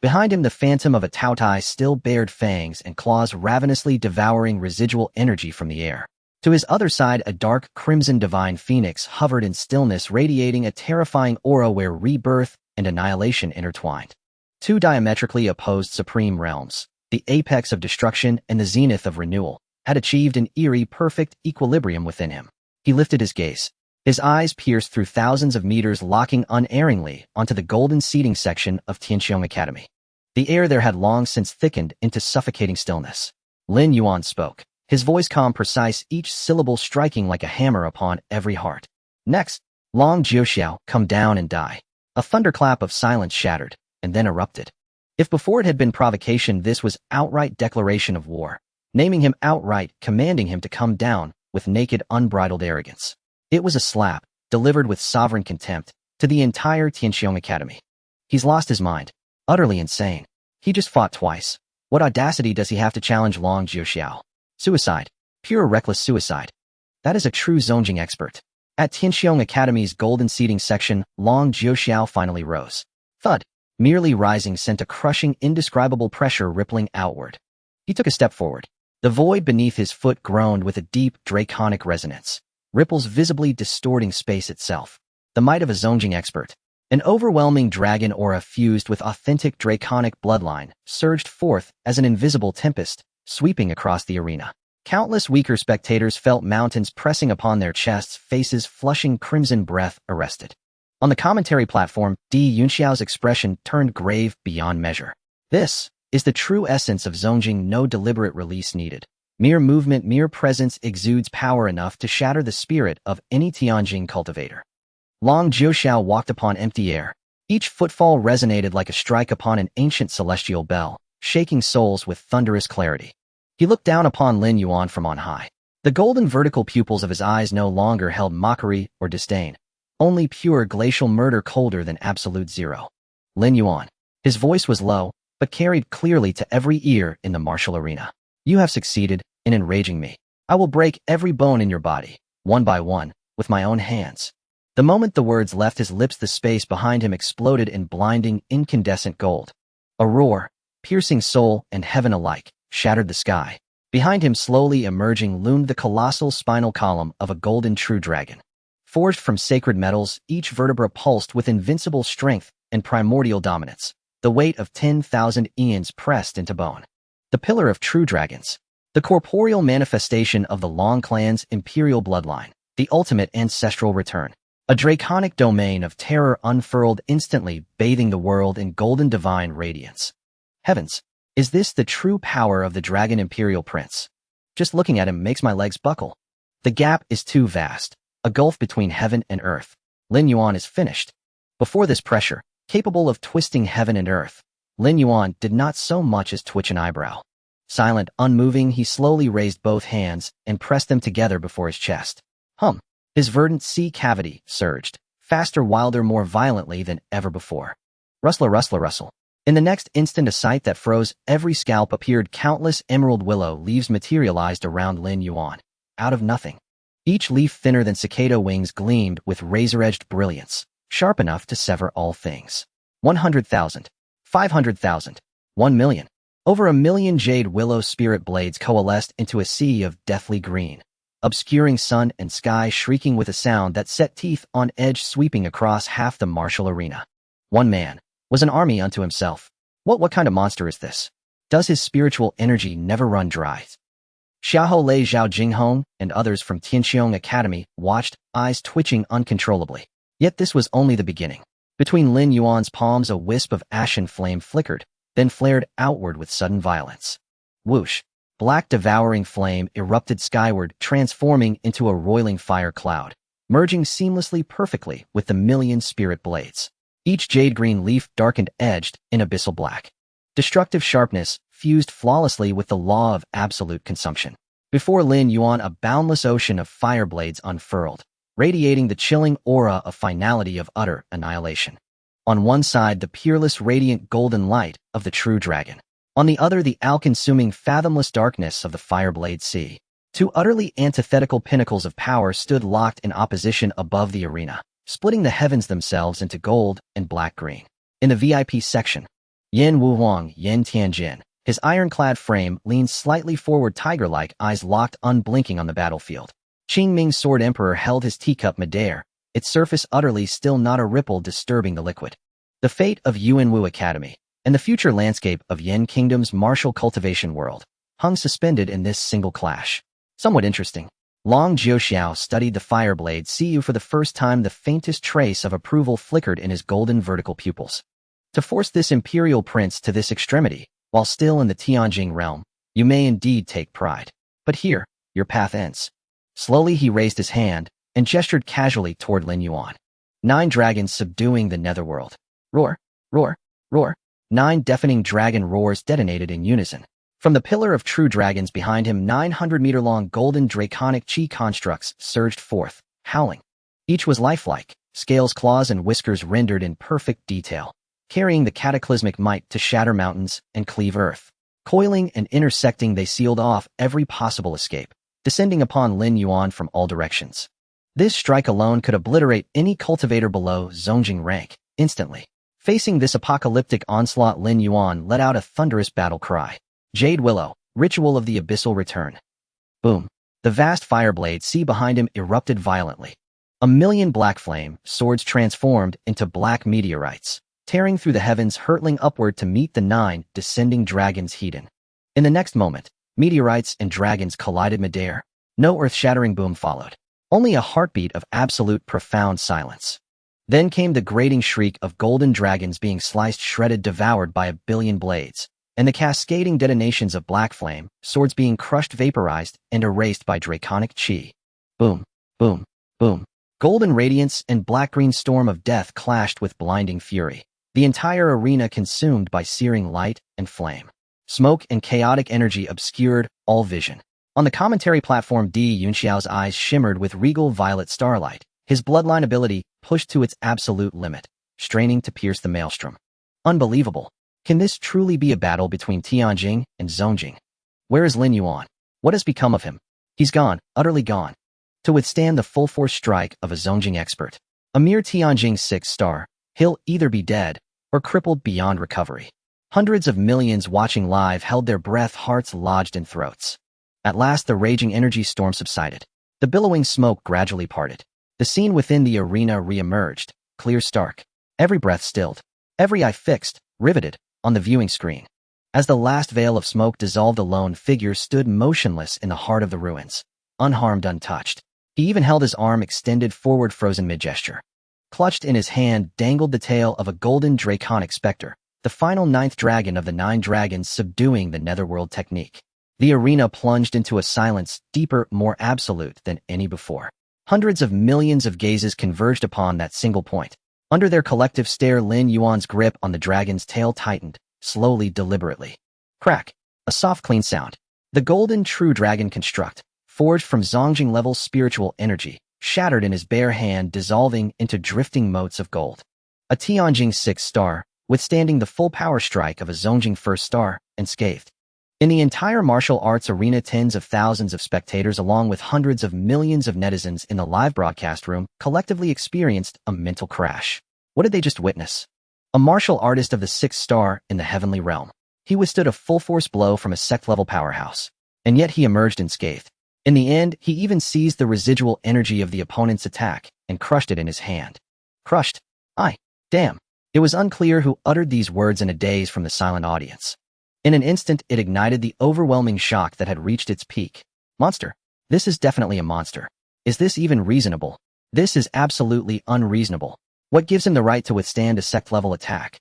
Behind him, the phantom of a Taotai still bared fangs and claws, ravenously devouring residual energy from the air. To his other side, a dark, crimson divine phoenix hovered in stillness, radiating a terrifying aura where rebirth and annihilation intertwined. Two diametrically opposed supreme realms, the apex of destruction and the zenith of renewal, had achieved an eerie, perfect equilibrium within him. He lifted his gaze. His eyes pierced through thousands of meters, locking unerringly onto the golden seating section of Tianqiong Academy. The air there had long since thickened into suffocating stillness. Lin Yuan spoke, his voice calm, precise, each syllable striking like a hammer upon every heart. Next, Long Jiuxiao, come down and die. A thunderclap of silence shattered, and then erupted. If before it had been provocation, this was outright declaration of war, naming him outright, commanding him to come down with naked, unbridled arrogance. It was a slap, delivered with sovereign contempt, to the entire Tianqiong Academy. He's lost his mind. Utterly insane. He just fought twice. What audacity does he have to challenge Long Jiuxiao? Suicide. Pure reckless suicide. That is a true Zongjing expert. At Tianqiong Academy's golden seating section, Long Jiuxiao finally rose. Thud. Merely rising sent a crushing, indescribable pressure rippling outward. He took a step forward. The void beneath his foot groaned with a deep, draconic resonance, ripples visibly distorting space itself. The might of a Zongjing expert. An overwhelming dragon aura fused with authentic draconic bloodline surged forth as an invisible tempest, sweeping across the arena. Countless weaker spectators felt mountains pressing upon their chests, faces flushing crimson, breath arrested. On the commentary platform, Di Yunxiao's expression turned grave beyond measure. This is the true essence of Zongjing, no deliberate release needed. Mere movement, mere presence exudes power enough to shatter the spirit of any Tianjing cultivator. Long Jiuxiao walked upon empty air. Each footfall resonated like a strike upon an ancient celestial bell, shaking souls with thunderous clarity. He looked down upon Lin Yuan from on high. The golden vertical pupils of his eyes no longer held mockery or disdain, only pure glacial murder, colder than absolute zero. Lin Yuan. His voice was low, but carried clearly to every ear in the martial arena. You have succeeded in enraging me. I will break every bone in your body, one by one, with my own hands. The moment the words left his lips, the space behind him exploded in blinding, incandescent gold. A roar, piercing soul and heaven alike, shattered the sky. Behind him, slowly emerging, loomed the colossal spinal column of a golden true dragon. Forged from sacred metals, each vertebra pulsed with invincible strength and primordial dominance, the weight of 10,000 eons pressed into bone. The pillar of true dragons. The corporeal manifestation of the Long clan's imperial bloodline, the ultimate ancestral return. A draconic domain of terror unfurled instantly, bathing the world in golden divine radiance. Heavens! Is this the true power of the Dragon Imperial Prince? Just looking at him makes my legs buckle. The gap is too vast, a gulf between heaven and earth. Lin Yuan is finished. Before this pressure, capable of twisting heaven and earth, Lin Yuan did not so much as twitch an eyebrow. Silent, unmoving, he slowly raised both hands and pressed them together before his chest. Hum. His verdant sea cavity surged, faster, wilder, more violently than ever before. Rustler, rustler, rustle. In the next instant, a sight that froze every scalp appeared. Countless emerald willow leaves materialized around Lin Yuan, out of nothing. Each leaf thinner than cicada wings gleamed with razor-edged brilliance, sharp enough to sever all things. 100,000, 500,000, 1 million. Over 1 million jade willow spirit blades coalesced into a sea of deathly green, obscuring sun and sky, shrieking with a sound that set teeth on edge, sweeping across half the martial arena. One man was an army unto himself. What kind of monster is this? Does his spiritual energy never run dry? Xiaohou Lei, Zhao Jinghong, and others from Tianqiong Academy watched, eyes twitching uncontrollably. Yet this was only the beginning. Between Lin Yuan's palms, a wisp of ashen flame flickered, then flared outward with sudden violence. Whoosh! Black devouring flame erupted skyward, transforming into a roiling fire cloud, merging seamlessly, perfectly with the million spirit blades. Each jade-green leaf darkened, edged in abyssal black. Destructive sharpness fused flawlessly with the law of absolute consumption. Before Lin Yuan, a boundless ocean of fire blades unfurled, radiating the chilling aura of finality, of utter annihilation. On one side, the peerless, radiant golden light of the true dragon. On the other, the all-consuming, fathomless darkness of the Fireblade Sea. Two utterly antithetical pinnacles of power stood locked in opposition above the arena, splitting the heavens themselves into gold and black-green. In the VIP section, Yin Wuhuang, Yin Tianjin, his ironclad frame leaned slightly forward, tiger-like eyes locked unblinking on the battlefield. Qingming's Sword Emperor held his teacup midair, its surface utterly still, not a ripple disturbing the liquid. The fate of Yuanwu Academy and the future landscape of Yin Kingdom's martial cultivation world hung suspended in this single clash. Somewhat interesting. Long Jiuxiao studied the Fireblade Sea for the first time. The faintest trace of approval flickered in his golden vertical pupils. To force this imperial prince to this extremity, while still in the Tianjing realm, you may indeed take pride. But here, your path ends. Slowly he raised his hand and gestured casually toward Lin Yuan. 9 dragons subduing the netherworld. Roar, roar, roar. 9 deafening dragon roars detonated in unison. From the pillar of true dragons behind him, 900-meter-long golden draconic chi constructs surged forth, howling. Each was lifelike, scales, claws, and whiskers rendered in perfect detail, carrying the cataclysmic might to shatter mountains and cleave earth. Coiling and intersecting, they sealed off every possible escape, descending upon Lin Yuan from all directions. This strike alone could obliterate any cultivator below Zongjing rank, instantly. Facing this apocalyptic onslaught, Lin Yuan let out a thunderous battle cry. Jade Willow, Ritual of the Abyssal Return. Boom. The vast fireblade sea behind him erupted violently. A million black flame swords transformed into black meteorites, tearing through the heavens, hurtling upward to meet the 9 descending dragons heeding. In the next moment, meteorites and dragons collided midair. No earth-shattering boom followed. Only a heartbeat of absolute profound silence. Then came the grating shriek of golden dragons being sliced, shredded, devoured by a billion blades, and the cascading detonations of black flame, swords being crushed, vaporized, and erased by draconic chi. Boom, boom, boom. Golden radiance and black-green storm of death clashed with blinding fury, the entire arena consumed by searing light and flame. Smoke and chaotic energy obscured all vision. On the commentary platform, Di Yunxiao's eyes shimmered with regal violet starlight, his bloodline ability pushed to its absolute limit, straining to pierce the maelstrom. Unbelievable. Can this truly be a battle between Tianjing and Zongjing? Where is Lin Yuan? What has become of him? He's gone, utterly gone. To withstand the full-force strike of a Zongjing expert, a mere Tianjing 6-star, he'll either be dead or crippled beyond recovery. Hundreds of millions watching live held their breath, hearts lodged in throats. At last, the raging energy storm subsided. The billowing smoke gradually parted. The scene within the arena re-emerged, clear, stark. Every breath stilled, every eye fixed, riveted, on the viewing screen. As the last veil of smoke dissolved, a lone figure stood motionless in the heart of the ruins, unharmed, untouched. He even held his arm extended forward, frozen mid-gesture. Clutched in his hand dangled the tail of a golden draconic specter, the final 9th dragon of the 9 dragons subduing the netherworld technique. The arena plunged into a silence deeper, more absolute than any before. Hundreds of millions of gazes converged upon that single point. Under their collective stare, Lin Yuan's grip on the dragon's tail tightened, slowly, deliberately. Crack. A soft, clean sound. The golden true dragon construct, forged from Zongjing-level spiritual energy, shattered in his bare hand, dissolving into drifting motes of gold. A Tianjing 6-star, withstanding the full power strike of a Zongjing 1-star, unscathed. In the entire martial arts arena, tens of thousands of spectators, along with hundreds of millions of netizens in the live broadcast room, collectively experienced a mental crash. What did they just witness? A martial artist of the 6-star in the heavenly realm. He withstood a full-force blow from a sect-level powerhouse, and yet he emerged unscathed. In the end, he even seized the residual energy of the opponent's attack and crushed it in his hand. Crushed? Damn. It was unclear who uttered these words in a daze from the silent audience. In an instant, it ignited the overwhelming shock that had reached its peak. Monster. This is definitely a monster. Is this even reasonable? This is absolutely unreasonable. What gives him the right to withstand a sect-level attack?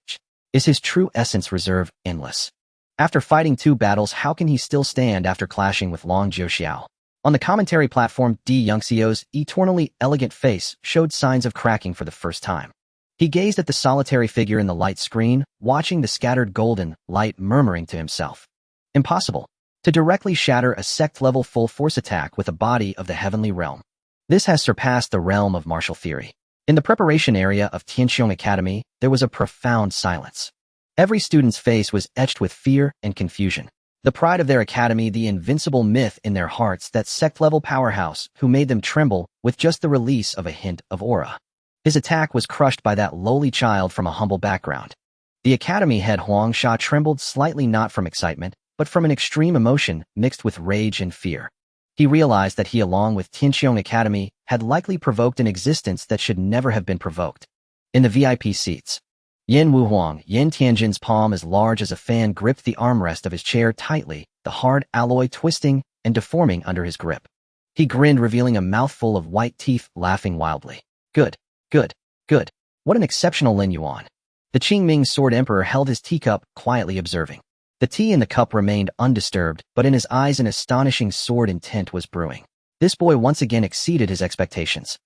Is his true essence reserve endless? After fighting 2 battles, how can he still stand after clashing with Long Jiuxiao? On the commentary platform, Di Yunxiao's eternally elegant face showed signs of cracking for the first time. He gazed at the solitary figure in the light screen, watching the scattered golden light, murmuring to himself. Impossible. To directly shatter a sect-level full-force attack with a body of the heavenly realm. This has surpassed the realm of martial theory. In the preparation area of Tianxiong Academy, there was a profound silence. Every student's face was etched with fear and confusion. The pride of their academy, the invincible myth in their hearts, that sect-level powerhouse who made them tremble with just the release of a hint of aura. His attack was crushed by that lowly child from a humble background. The academy head Huang Sha trembled slightly, not from excitement, but from an extreme emotion mixed with rage and fear. He realized that he, along with Tianxiong Academy, had likely provoked an existence that should never have been provoked. In the VIP seats, Yin Wuhuang, Yin Tianjin's palm as large as a fan, gripped the armrest of his chair tightly, the hard alloy twisting and deforming under his grip. He grinned, revealing a mouthful of white teeth, laughing wildly. Good. What an exceptional Lin Yuan. The Qingming Sword Emperor held his teacup, quietly observing. The tea in the cup remained undisturbed, but in his eyes an astonishing sword intent was brewing. This boy once again exceeded his expectations.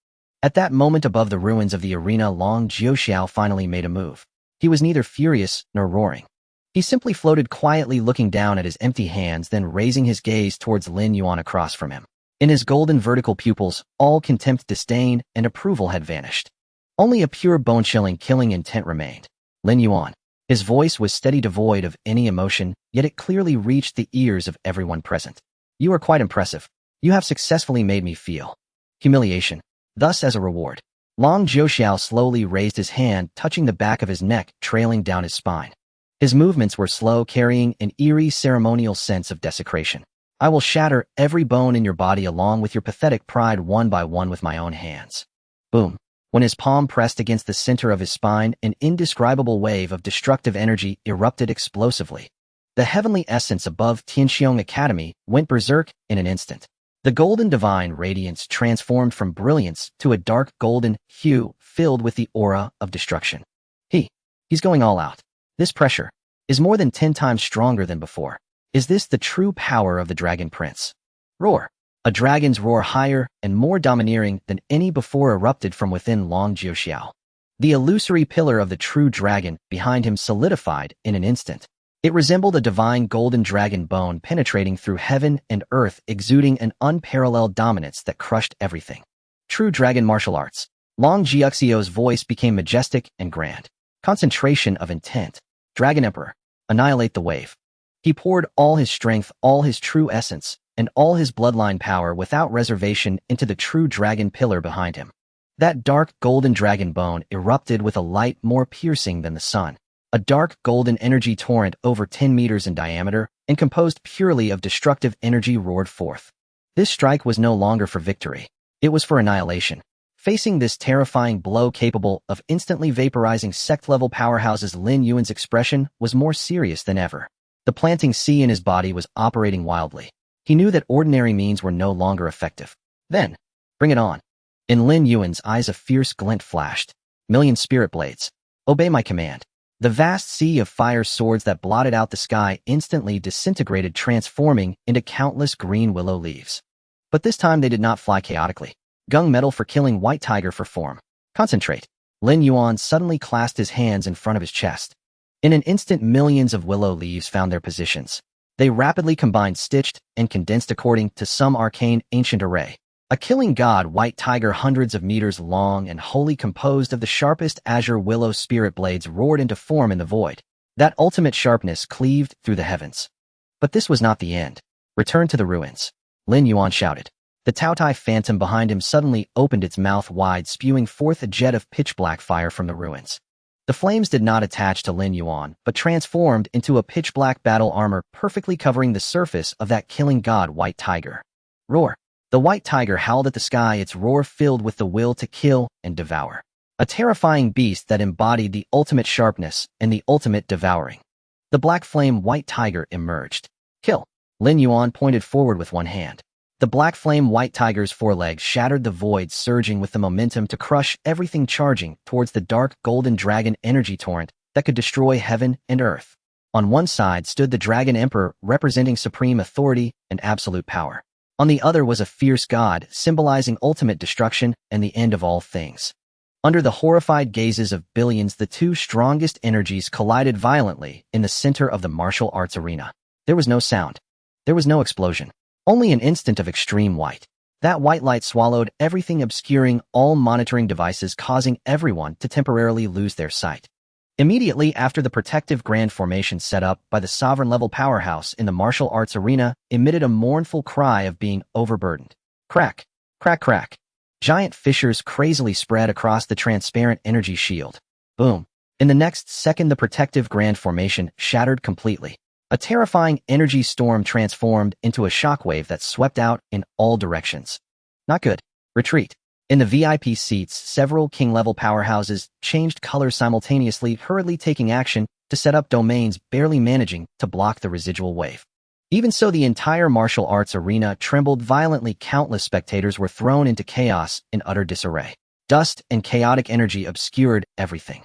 At that moment above the ruins of the arena, Long Jiuxiao finally made a move. He was neither furious nor roaring. He simply floated quietly, looking down at his empty hands, then raising his gaze towards Lin Yuan across from him. In his golden vertical pupils, all contempt, disdain, and approval had vanished. Only a pure bone-chilling, killing intent remained. Lin Yuan. His voice was steady, devoid of any emotion, yet it clearly reached the ears of everyone present. You are quite impressive. You have successfully made me feel humiliation. Thus, as a reward, Long Jiuxiao slowly raised his hand, touching the back of his neck, trailing down his spine. His movements were slow, carrying an eerie ceremonial sense of desecration. I will shatter every bone in your body along with your pathetic pride one by one with my own hands. Boom. When his palm pressed against the center of his spine, an indescribable wave of destructive energy erupted explosively. The heavenly essence above Tianxiong Academy went berserk in an instant. The golden divine radiance transformed from brilliance to a dark golden hue filled with the aura of destruction. He's going all out. This pressure is more than 10 times stronger than before. Is this the true power of the Dragon Prince? Roar. A dragon's roar, higher and more domineering than any before, erupted from within Long Jiuxiao. The illusory pillar of the true dragon behind him solidified in an instant. It resembled a divine golden dragon bone penetrating through heaven and earth, exuding an unparalleled dominance that crushed everything. True dragon martial arts. Long Jiuxiao's voice became majestic and grand. Concentration of intent. Dragon Emperor. Annihilate the wave. He poured all his strength, all his true essence, and all his bloodline power without reservation into the true dragon pillar behind him. That dark golden dragon bone erupted with a light more piercing than the sun. A dark golden energy torrent over 10 meters in diameter and composed purely of destructive energy roared forth. This strike was no longer for victory. It was for annihilation. Facing this terrifying blow capable of instantly vaporizing sect-level powerhouses, Lin Yuan's expression was more serious than ever. The planting sea in his body was operating wildly. He knew that ordinary means were no longer effective. Then, bring it on. In Lin Yuan's eyes a fierce glint flashed. Million spirit blades. Obey my command. The vast sea of fire swords that blotted out the sky instantly disintegrated, transforming into countless green willow leaves. But this time they did not fly chaotically. Gung metal for killing, white tiger for form. Concentrate. Lin Yuan suddenly clasped his hands in front of his chest. In an instant, millions of willow leaves found their positions. They rapidly combined, stitched, and condensed according to some arcane ancient array. A killing god white tiger hundreds of meters long and wholly composed of the sharpest azure willow spirit blades roared into form in the void. That ultimate sharpness cleaved through the heavens. But this was not the end. Return to the ruins. Lin Yuan shouted. The Taotai phantom behind him suddenly opened its mouth wide, spewing forth a jet of pitch-black fire from the ruins. The flames did not attach to Lin Yuan, but transformed into a pitch-black battle armor perfectly covering the surface of that killing god white tiger. Roar. The white tiger howled at the sky, its roar filled with the will to kill and devour. A terrifying beast that embodied the ultimate sharpness and the ultimate devouring. The black flame white tiger emerged. Kill. Lin Yuan pointed forward with one hand. The black flame white tiger's forelegs shattered the void, surging with the momentum to crush everything, charging towards the dark golden dragon energy torrent that could destroy heaven and earth. On one side stood the Dragon Emperor, representing supreme authority and absolute power. On the other was a fierce god, symbolizing ultimate destruction and the end of all things. Under the horrified gazes of billions, the two strongest energies collided violently in the center of the martial arts arena. There was no sound. There was no explosion. Only an instant of extreme white. That white light swallowed everything, obscuring all monitoring devices, causing everyone to temporarily lose their sight. Immediately after, the protective grand formation set up by the sovereign-level powerhouse in the martial arts arena emitted a mournful cry of being overburdened. Crack, crack, crack. Giant fissures crazily spread across the transparent energy shield. Boom. In the next second, the protective grand formation shattered completely. A terrifying energy storm transformed into a shockwave that swept out in all directions. Not good. Retreat. In the VIP seats, several king-level powerhouses changed color simultaneously, hurriedly taking action to set up domains, barely managing to block the residual wave. Even so, the entire martial arts arena trembled violently. Countless spectators were thrown into chaos in utter disarray. Dust and chaotic energy obscured everything.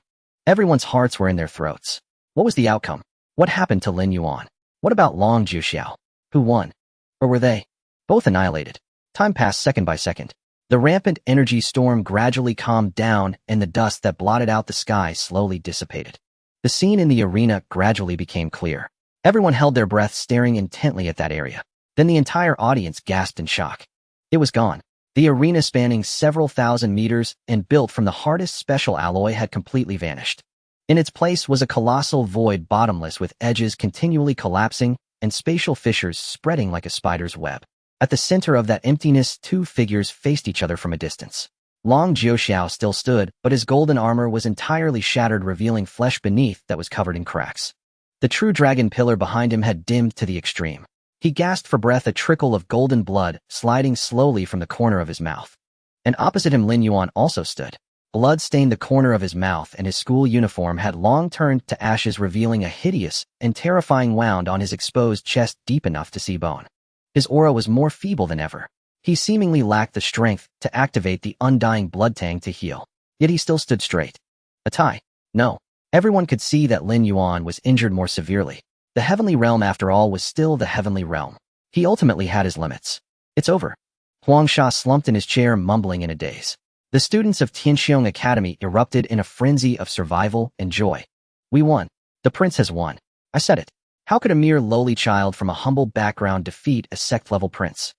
Everyone's hearts were in their throats. What was the outcome? What happened to Lin Yuan? What about Long Jiuxiao? Who won? Or were they both annihilated? Time passed second by second. The rampant energy storm gradually calmed down and the dust that blotted out the sky slowly dissipated. The scene in the arena gradually became clear. Everyone held their breath staring intently at that area. Then the entire audience gasped in shock. It was gone. The arena spanning several thousand meters and built from the hardest special alloy had completely vanished. In its place was a colossal void bottomless with edges continually collapsing and spatial fissures spreading like a spider's web. At the center of that emptiness, two figures faced each other from a distance. Long Jiuxiao still stood, but his golden armor was entirely shattered, revealing flesh beneath that was covered in cracks. The true dragon pillar behind him had dimmed to the extreme. He gasped for breath, a trickle of golden blood sliding slowly from the corner of his mouth. And opposite him Lin Yuan also stood. Blood stained the corner of his mouth and his school uniform had long turned to ashes, revealing a hideous and terrifying wound on his exposed chest deep enough to see bone. His aura was more feeble than ever. He seemingly lacked the strength to activate the undying blood tang to heal. Yet he still stood straight. A tie? No. Everyone could see that Lin Yuan was injured more severely. The heavenly realm, after all, was still the heavenly realm. He ultimately had his limits. It's over. Huangsha slumped in his chair, mumbling in a daze. The students of Tianxiong Academy erupted in a frenzy of survival and joy. We won. The prince has won. I said it. How could a mere lowly child from a humble background defeat a sect-level prince?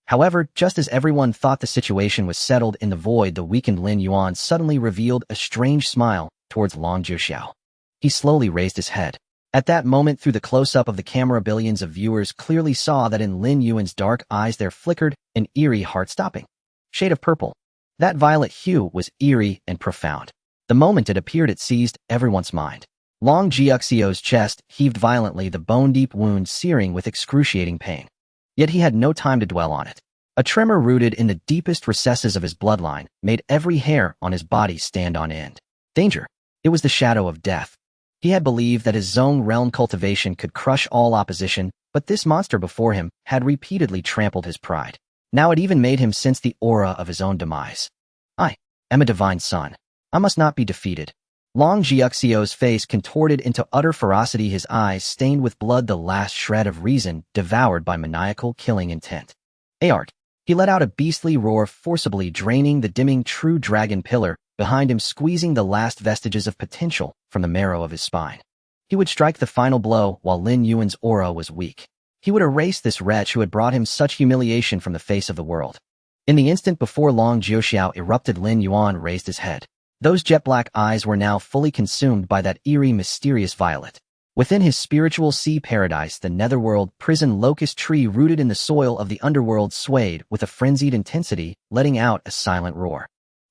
However, just as everyone thought the situation was settled in the void, the weakened Lin Yuan suddenly revealed a strange smile towards Long Jiuxiao. He slowly raised his head. At that moment, through the close-up of the camera, billions of viewers clearly saw that in Lin Yuan's dark eyes there flickered an eerie, heart-stopping shade of purple. That violet hue was eerie and profound. The moment it appeared, it seized everyone's mind. Long Jiuxiao's chest heaved violently, the bone-deep wound searing with excruciating pain. Yet he had no time to dwell on it. A tremor rooted in the deepest recesses of his bloodline made every hair on his body stand on end. Danger. It was the shadow of death. He had believed that his Zone realm cultivation could crush all opposition, but this monster before him had repeatedly trampled his pride. Now it even made him sense the aura of his own demise. I am a divine son. I must not be defeated. Long Jiuxiao's face contorted into utter ferocity, his eyes stained with blood, the last shred of reason devoured by maniacal killing intent. Aart. He let out a beastly roar, forcibly draining the dimming true dragon pillar behind him, squeezing the last vestiges of potential from the marrow of his spine. He would strike the final blow while Lin Yuan's aura was weak. He would erase this wretch who had brought him such humiliation from the face of the world. In the instant before Long Jiuxiao erupted, Lin Yuan raised his head. Those jet-black eyes were now fully consumed by that eerie, mysterious violet. Within his spiritual sea paradise, the netherworld prison locust tree rooted in the soil of the underworld swayed with a frenzied intensity, letting out a silent roar.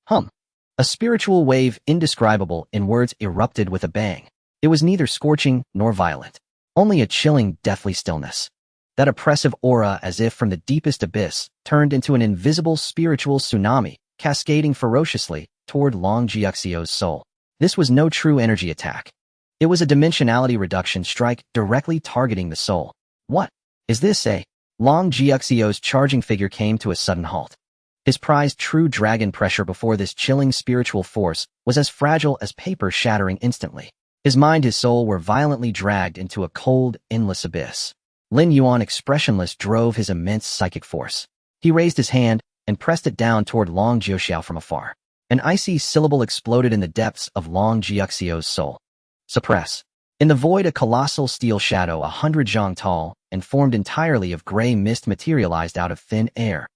Hum. A spiritual wave indescribable in words erupted with a bang. It was neither scorching nor violent. Only a chilling, deathly stillness. That oppressive aura, as if from the deepest abyss, turned into an invisible spiritual tsunami, cascading ferociously toward Long Jiuxiao's soul. This was no true energy attack. It was a dimensionality reduction strike directly targeting the soul. What is this? Long Jiuxiao's charging figure came to a sudden halt. His prized true dragon pressure before this chilling spiritual force was as fragile as paper, shattering instantly. His mind, his soul were violently dragged into a cold, endless abyss. Lin Yuan, expressionless, drove his immense psychic force. He raised his hand and pressed it down toward Long Jiuxiao from afar. An icy syllable exploded in the depths of Long Jiuxiao's soul. Suppress. In the void, a colossal steel shadow 100 zhang tall and formed entirely of gray mist materialized out of thin air.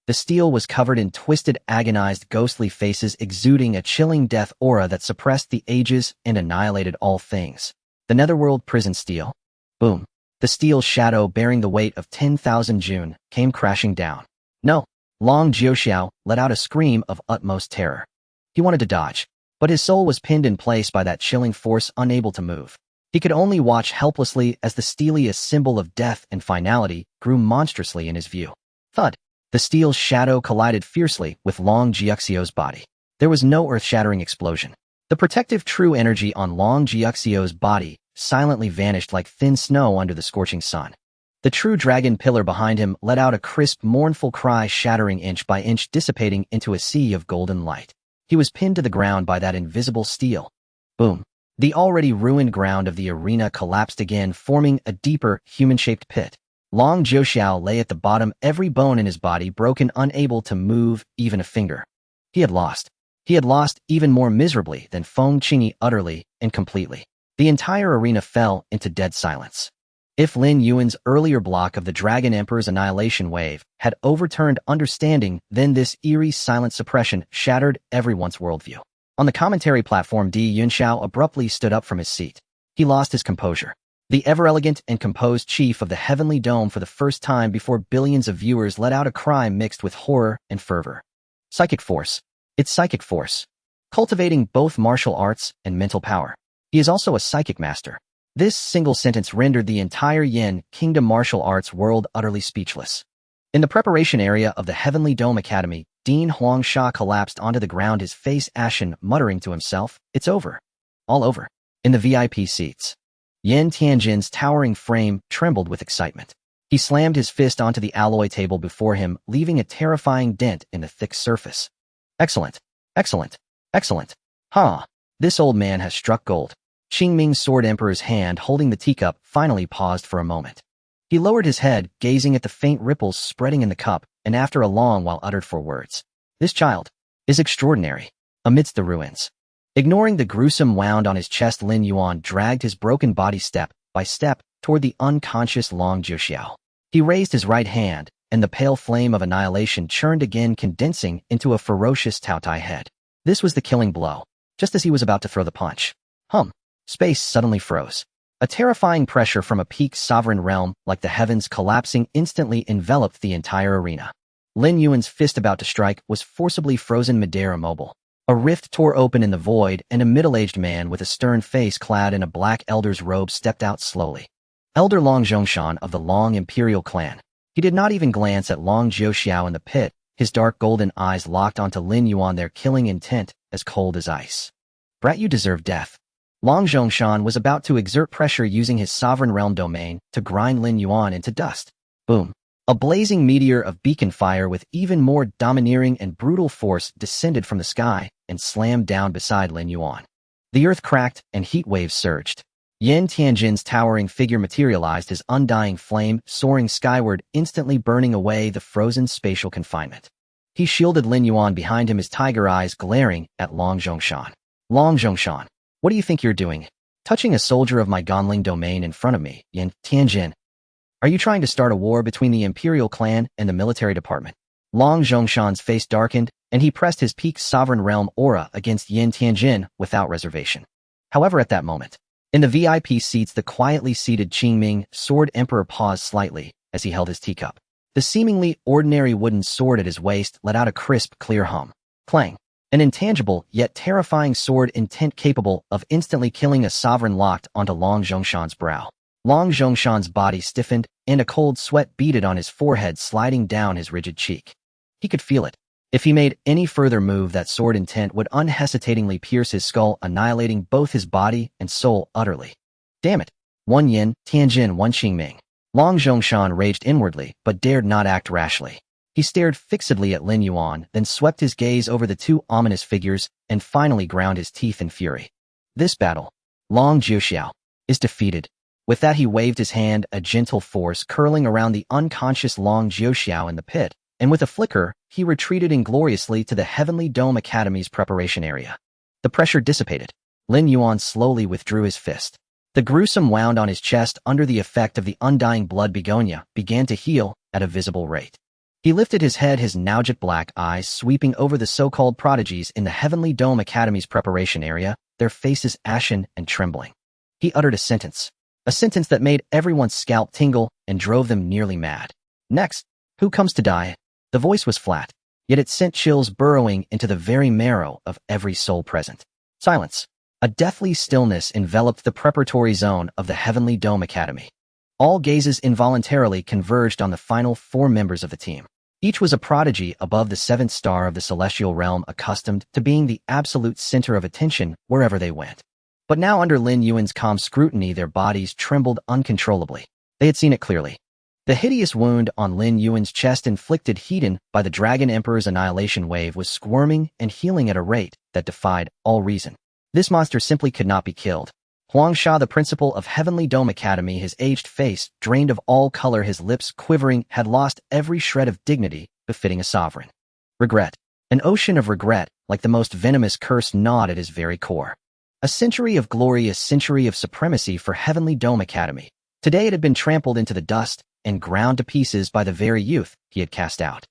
The steel was covered in twisted, agonized, ghostly faces, exuding a chilling death aura that suppressed the ages and annihilated all things. The netherworld prison steel. Boom. The steel shadow, bearing the weight of 10,000 Jun, came crashing down. No. Long Jiuxiao let out a scream of utmost terror. He wanted to dodge, but his soul was pinned in place by that chilling force, unable to move. He could only watch helplessly as the steeliest symbol of death and finality grew monstrously in his view. Thud. The steel shadow collided fiercely with Long Jiuxiao's body. There was no earth-shattering explosion. The protective true energy on Long Jiuxiao's body silently vanished like thin snow under the scorching sun. The true dragon pillar behind him let out a crisp, mournful cry, shattering inch by inch, dissipating into a sea of golden light. He was pinned to the ground by that invisible steel. Boom. The already ruined ground of the arena collapsed again, forming a deeper, human-shaped pit. Long Jiuxiao lay at the bottom, every bone in his body broken, unable to move even a finger. He had lost. He had lost even more miserably than Feng Qingyi, utterly and completely. The entire arena fell into dead silence. If Lin Yuan's earlier block of the Dragon Emperor's annihilation wave had overturned understanding, then this eerie silent suppression shattered everyone's worldview. On the commentary platform, Di Yunxiao abruptly stood up from his seat. He lost his composure. The ever-elegant and composed chief of the Heavenly Dome, for the first time before billions of viewers, let out a cry mixed with horror and fervor. Psychic force. It's psychic force. Cultivating both martial arts and mental power. He is also a psychic master. This single sentence rendered the entire Yin Kingdom martial arts world utterly speechless. In the preparation area of the Heavenly Dome Academy, Dean Huangsha collapsed onto the ground, his face ashen, muttering to himself, "It's over. All over." In the VIP seats, Yin Tianjin's towering frame trembled with excitement. He slammed his fist onto the alloy table before him, leaving a terrifying dent in the thick surface. Excellent. Excellent. Excellent. Huh. This old man has struck gold. Qingming's Sword Emperor's hand holding the teacup finally paused for a moment. He lowered his head, gazing at the faint ripples spreading in the cup, and after a long while uttered 4 words. "This child is extraordinary." Amidst the ruins, ignoring the gruesome wound on his chest, Lin Yuan dragged his broken body step by step toward the unconscious Long Jiuxiao. He raised his right hand, and the pale flame of annihilation churned again, condensing into a ferocious Taotai head. This was the killing blow. Just as he was about to throw the punch, space suddenly froze. A terrifying pressure from a peak sovereign realm, like the heavens collapsing, instantly enveloped the entire arena. Lin Yuan's fist, about to strike, was forcibly frozen midair, immobile. A rift tore open in the void, and a middle-aged man with a stern face clad in a black elder's robe stepped out slowly. Elder Long Zhongshan of the Long Imperial clan. He did not even glance at Long Jiuxiao in the pit, his dark golden eyes locked onto Lin Yuan, their killing intent as cold as ice. "Brat, you deserve death." Long Zhongshan was about to exert pressure using his sovereign realm domain to grind Lin Yuan into dust. Boom. A blazing meteor of beacon fire with even more domineering and brutal force descended from the sky and slammed down beside Lin Yuan. The earth cracked and heat waves surged. Yin Tianjin's towering figure materialized, his undying flame soaring skyward, instantly burning away the frozen spatial confinement. He shielded Lin Yuan behind him, his tiger eyes glaring at Long Zhongshan. "Long Zhongshan, what do you think you're doing? Touching a soldier of my Gonling domain in front of me, Yin Tianjin? Are you trying to start a war between the Imperial clan and the military department?" Long Zhongshan's face darkened, and he pressed his peak sovereign realm aura against Yin Tianjin without reservation. However, at that moment, in the VIP seats, the quietly seated Qingming Sword Emperor paused slightly as he held his teacup. The seemingly ordinary wooden sword at his waist let out a crisp, clear hum. Clang. An intangible yet terrifying sword intent capable of instantly killing a sovereign locked onto Long Zhongshan's brow. Long Zhongshan's body stiffened, and a cold sweat beaded on his forehead, sliding down his rigid cheek. He could feel it. If he made any further move, that sword intent would unhesitatingly pierce his skull, annihilating both his body and soul utterly. Damn it. One Yin Tianjin, one Qingming. Long Zhongshan raged inwardly, but dared not act rashly. He stared fixedly at Lin Yuan, then swept his gaze over the 2 ominous figures, and finally ground his teeth in fury. "This battle, Long Jiuxiao, is defeated." With that, he waved his hand, a gentle force curling around the unconscious Long Jiuxiao in the pit, and with a flicker, he retreated ingloriously to the Heavenly Dome Academy's preparation area. The pressure dissipated. Lin Yuan slowly withdrew his fist. The gruesome wound on his chest, under the effect of the undying blood begonia, began to heal at a visible rate. He lifted his head, his now jet black eyes sweeping over the so-called prodigies in the Heavenly Dome Academy's preparation area, their faces ashen and trembling. He uttered a sentence that made everyone's scalp tingle and drove them nearly mad. "Next, who comes to die?" The voice was flat, yet it sent chills burrowing into the very marrow of every soul present. Silence. A deathly stillness enveloped the preparatory zone of the Heavenly Dome Academy. All gazes involuntarily converged on the final 4 members of the team. Each was a prodigy above the 7th star of the celestial realm, accustomed to being the absolute center of attention wherever they went. But now, under Lin Yuan's calm scrutiny, their bodies trembled uncontrollably. They had seen it clearly. The hideous wound on Lin Yuan's chest, inflicted heated by the Dragon Emperor's annihilation wave, was squirming and healing at a rate that defied all reason. This monster simply could not be killed. Huangsha, the principal of Heavenly Dome Academy, his aged face, drained of all color, his lips quivering, had lost every shred of dignity befitting a sovereign. Regret. An ocean of regret, like the most venomous curse, gnawed at his very core. A century of glory, a century of supremacy for Heavenly Dome Academy. Today it had been trampled into the dust and ground to pieces by the very youth he had cast out.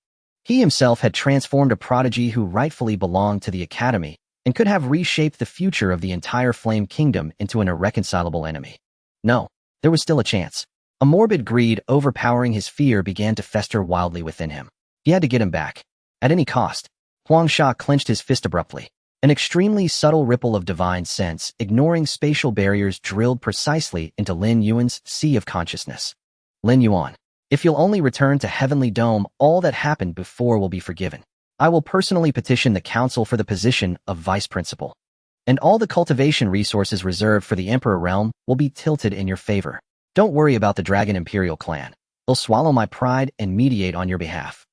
He himself had transformed a prodigy who rightfully belonged to the Academy and could have reshaped the future of the entire Flame Kingdom into an irreconcilable enemy. No, there was still a chance. A morbid greed overpowering his fear began to fester wildly within him. He had to get him back. At any cost. Huangsha clenched his fist abruptly. An extremely subtle ripple of divine sense, ignoring spatial barriers, drilled precisely into Lin Yuan's sea of consciousness. Lin Yuan, if you'll only return to Heavenly Dome, all that happened before will be forgiven. I will personally petition the council for the position of vice principal. And all the cultivation resources reserved for the Emperor realm will be tilted in your favor. Don't worry about the Dragon Imperial clan. They'll swallow my pride and mediate on your behalf.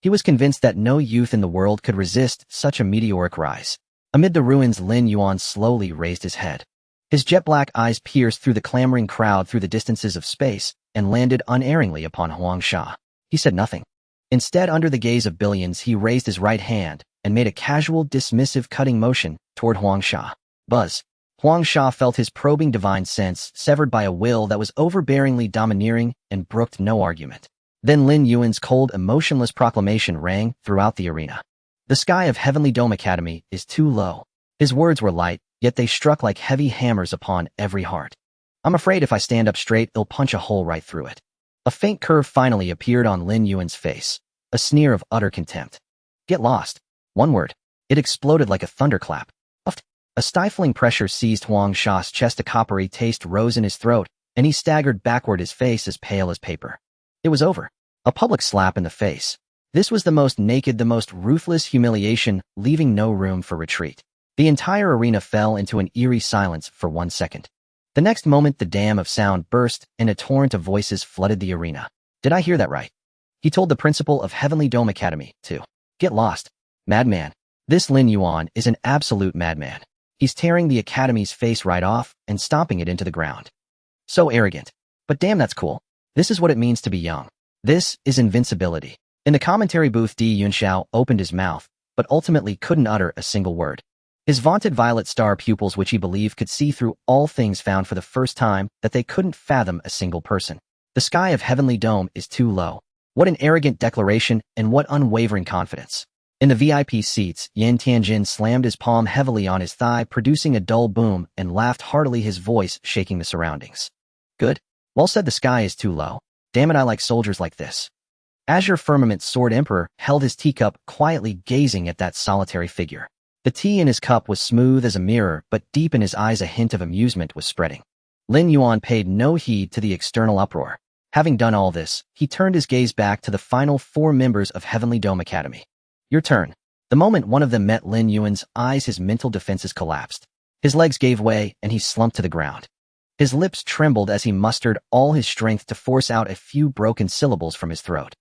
He was convinced that no youth in the world could resist such a meteoric rise. Amid the ruins, Lin Yuan slowly raised his head. His jet-black eyes pierced through the clamoring crowd through the distances of space and landed unerringly upon Huangsha. He said nothing. Instead, under the gaze of billions, he raised his right hand and made a casual, dismissive cutting motion toward Huangsha. Buzz. Huangsha felt his probing divine sense severed by a will that was overbearingly domineering and brooked no argument. Then Lin Yuan's cold, emotionless proclamation rang throughout the arena. The sky of Heavenly Dome Academy is too low. His words were light, yet they struck like heavy hammers upon every heart. I'm afraid if I stand up straight, they'll punch a hole right through it. A faint curve finally appeared on Lin Yuan's face, a sneer of utter contempt. Get lost. One word. It exploded like a thunderclap. A stifling pressure seized Huangsha's chest, a coppery taste rose in his throat, and he staggered backward, his face as pale as paper. It was over. A public slap in the face. This was the most naked, the most ruthless humiliation, leaving no room for retreat. The entire arena fell into an eerie silence for 1 second. The next moment, the dam of sound burst, and a torrent of voices flooded the arena. Did I hear that right? He told the principal of Heavenly Dome Academy to get lost. Madman. This Lin Yuan is an absolute madman. He's tearing the Academy's face right off and stomping it into the ground. So arrogant. But damn, that's cool. This is what it means to be young. This is invincibility. In the commentary booth, Di Yunxiao opened his mouth, but ultimately couldn't utter a single word. His vaunted violet star pupils, which he believed could see through all things, found for the first time that they couldn't fathom a single person. The sky of Heavenly Dome is too low. What an arrogant declaration, and what unwavering confidence. In the VIP seats, Yan Tianjin slammed his palm heavily on his thigh, producing a dull boom, and laughed heartily, his voice shaking the surroundings. Good. Well said. The sky is too low. Damn it, I like soldiers like this. Azure Firmament Sword Emperor held his teacup, quietly gazing at that solitary figure. The tea in his cup was smooth as a mirror, but deep in his eyes a hint of amusement was spreading. Lin Yuan paid no heed to the external uproar. Having done all this, he turned his gaze back to the final 4 members of Heavenly Dome Academy. Your turn. The moment one of them met Lin Yuan's eyes, his mental defenses collapsed. His legs gave way, and he slumped to the ground. His lips trembled as he mustered all his strength to force out a few broken syllables from his throat.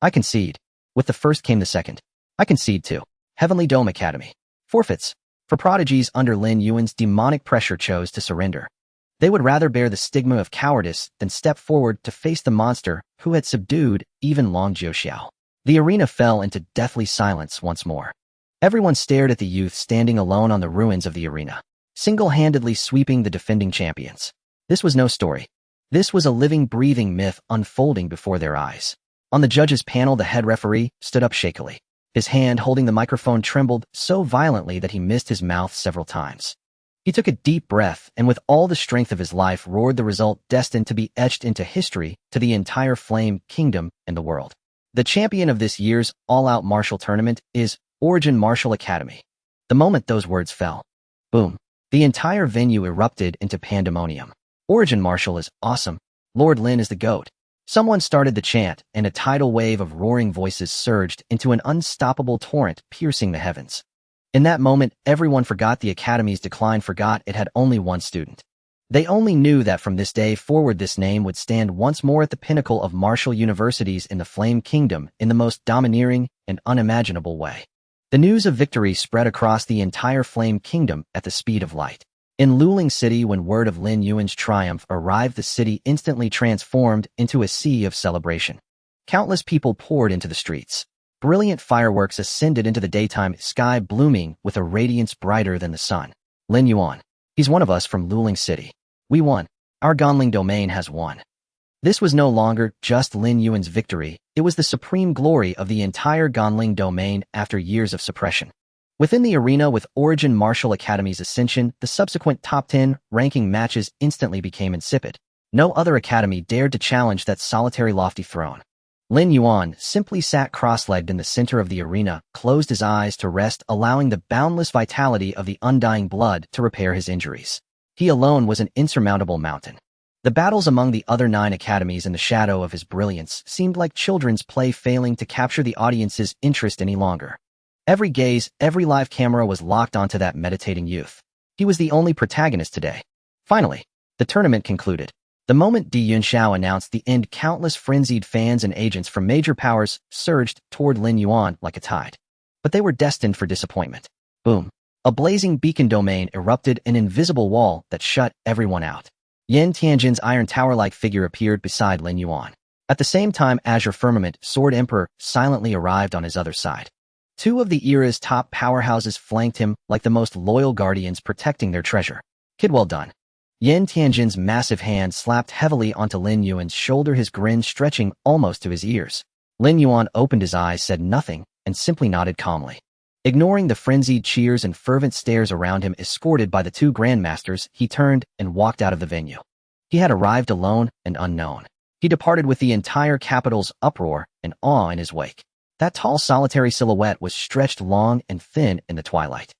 I concede. With the first came the second. I concede too. Heavenly Dome Academy. Forfeits. For prodigies under Lin Yuan's demonic pressure chose to surrender. They would rather bear the stigma of cowardice than step forward to face the monster who had subdued even Long Jiuxiao. The arena fell into deathly silence once more. Everyone stared at the youth standing alone on the ruins of the arena, single-handedly sweeping the defending champions. This was no story. This was a living, breathing myth unfolding before their eyes. On the judges' panel, the head referee stood up shakily. His hand holding the microphone trembled so violently that he missed his mouth several times. He took a deep breath and with all the strength of his life roared the result destined to be etched into history to the entire Flame Kingdom and the world. The champion of this year's all-out martial tournament is Origin Martial Academy. The moment those words fell, boom, the entire venue erupted into pandemonium. Origin Martial is awesome. Lord Lin is the GOAT. Someone started the chant, and a tidal wave of roaring voices surged into an unstoppable torrent, piercing the heavens. In that moment, everyone forgot the Academy's decline, forgot it had only one student. They only knew that from this day forward this name would stand once more at the pinnacle of martial universities in the Flame Kingdom in the most domineering and unimaginable way. The news of victory spread across the entire Flame Kingdom at the speed of light. In Luling City, when word of Lin Yuan's triumph arrived, the city instantly transformed into a sea of celebration. Countless people poured into the streets. Brilliant fireworks ascended into the daytime sky, blooming with a radiance brighter than the sun. Lin Yuan. He's one of us from Luling City. We won. Our Ganling domain has won. This was no longer just Lin Yuan's victory, it was the supreme glory of the entire Ganling domain after years of suppression. Within the arena, with Origin Martial Academy's ascension, the subsequent top 10 ranking matches instantly became insipid. No other academy dared to challenge that solitary lofty throne. Lin Yuan simply sat cross-legged in the center of the arena, closed his eyes to rest, allowing the boundless vitality of the undying blood to repair his injuries. He alone was an insurmountable mountain. The battles among the other 9 academies in the shadow of his brilliance seemed like children's play, failing to capture the audience's interest any longer. Every gaze, every live camera was locked onto that meditating youth. He was the only protagonist today. Finally, the tournament concluded. The moment Di Yunxiao announced the end, countless frenzied fans and agents from major powers surged toward Lin Yuan like a tide. But they were destined for disappointment. Boom. A blazing beacon domain erupted, an invisible wall that shut everyone out. Yin Tianjin's iron tower-like figure appeared beside Lin Yuan. At the same time, Azure Firmament, Sword Emperor, silently arrived on his other side. 2 of the era's top powerhouses flanked him like the most loyal guardians protecting their treasure. Kid, well done. Yin Tianjin's massive hand slapped heavily onto Lin Yuan's shoulder, his grin stretching almost to his ears. Lin Yuan opened his eyes, said nothing, and simply nodded calmly. Ignoring the frenzied cheers and fervent stares around him, escorted by the 2 grandmasters, he turned and walked out of the venue. He had arrived alone and unknown. He departed with the entire capital's uproar and awe in his wake. That tall, solitary silhouette was stretched long and thin in the twilight.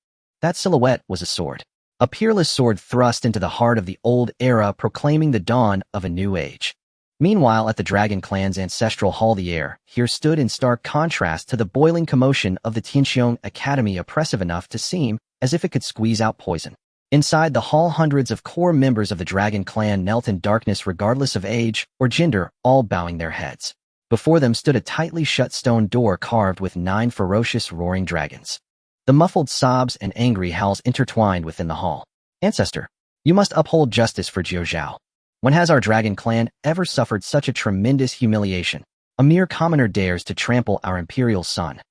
That silhouette was a sword. A peerless sword thrust into the heart of the old era, proclaiming the dawn of a new age. Meanwhile, at the Dragon Clan's ancestral hall, the air here stood in stark contrast to the boiling commotion of the Tianxiong Academy, oppressive enough to seem as if it could squeeze out poison. Inside the hall, hundreds of core members of the Dragon Clan knelt in darkness, regardless of age or gender, all bowing their heads. Before them stood a tightly shut stone door carved with 9 ferocious roaring dragons. The muffled sobs and angry howls intertwined within the hall. Ancestor, you must uphold justice for Jiuzhao. When has our Dragon Clan ever suffered such a tremendous humiliation? A mere commoner dares to trample our imperial son.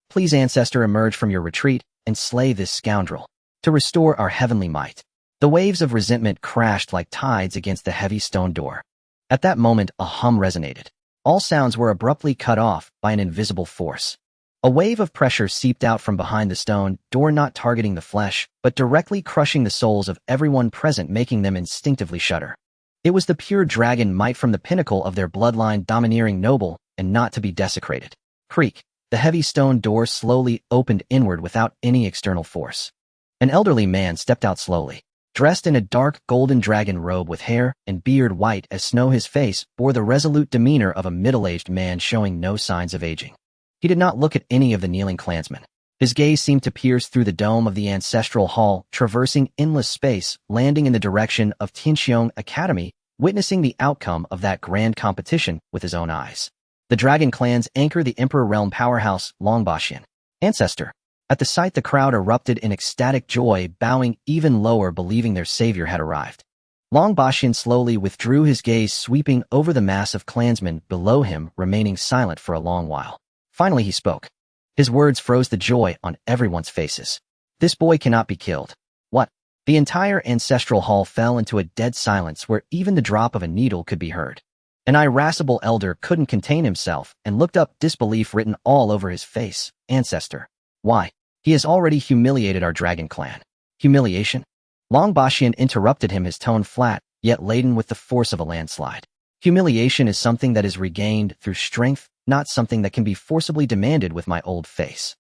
Please, Ancestor, emerge from your retreat and slay this scoundrel. To restore our heavenly might. The waves of resentment crashed like tides against the heavy stone door. At that moment, a hum resonated. All sounds were abruptly cut off by an invisible force. A wave of pressure seeped out from behind the stone door, not targeting the flesh, but directly crushing the souls of everyone present, making them instinctively shudder. It was the pure dragon might from the pinnacle of their bloodline, domineering, noble, and not to be desecrated. Creak. The heavy stone door slowly opened inward without any external force. An elderly man stepped out slowly. Dressed in a dark golden dragon robe with hair and beard white as snow, his face bore the resolute demeanor of a middle-aged man showing no signs of aging. He did not look at any of the kneeling clansmen. His gaze seemed to pierce through the dome of the ancestral hall, traversing endless space, landing in the direction of Tianxiong Academy, witnessing the outcome of that grand competition with his own eyes. The Dragon Clan's anchor, the Emperor Realm powerhouse, Longbaxian. Ancestor. At the sight, the crowd erupted in ecstatic joy, bowing even lower, believing their savior had arrived. Longbaxian slowly withdrew his gaze, sweeping over the mass of clansmen below him, remaining silent for a long while. Finally he spoke. His words froze the joy on everyone's faces. This boy cannot be killed. What? The entire ancestral hall fell into a dead silence where even the drop of a needle could be heard. An irascible elder couldn't contain himself and looked up, disbelief written all over his face. Ancestor. Why? He has already humiliated our Dragon Clan. Humiliation? Longbaxian interrupted him, his tone flat, yet laden with the force of a landslide. Humiliation is something that is regained through strength, not something that can be forcibly demanded with my old face.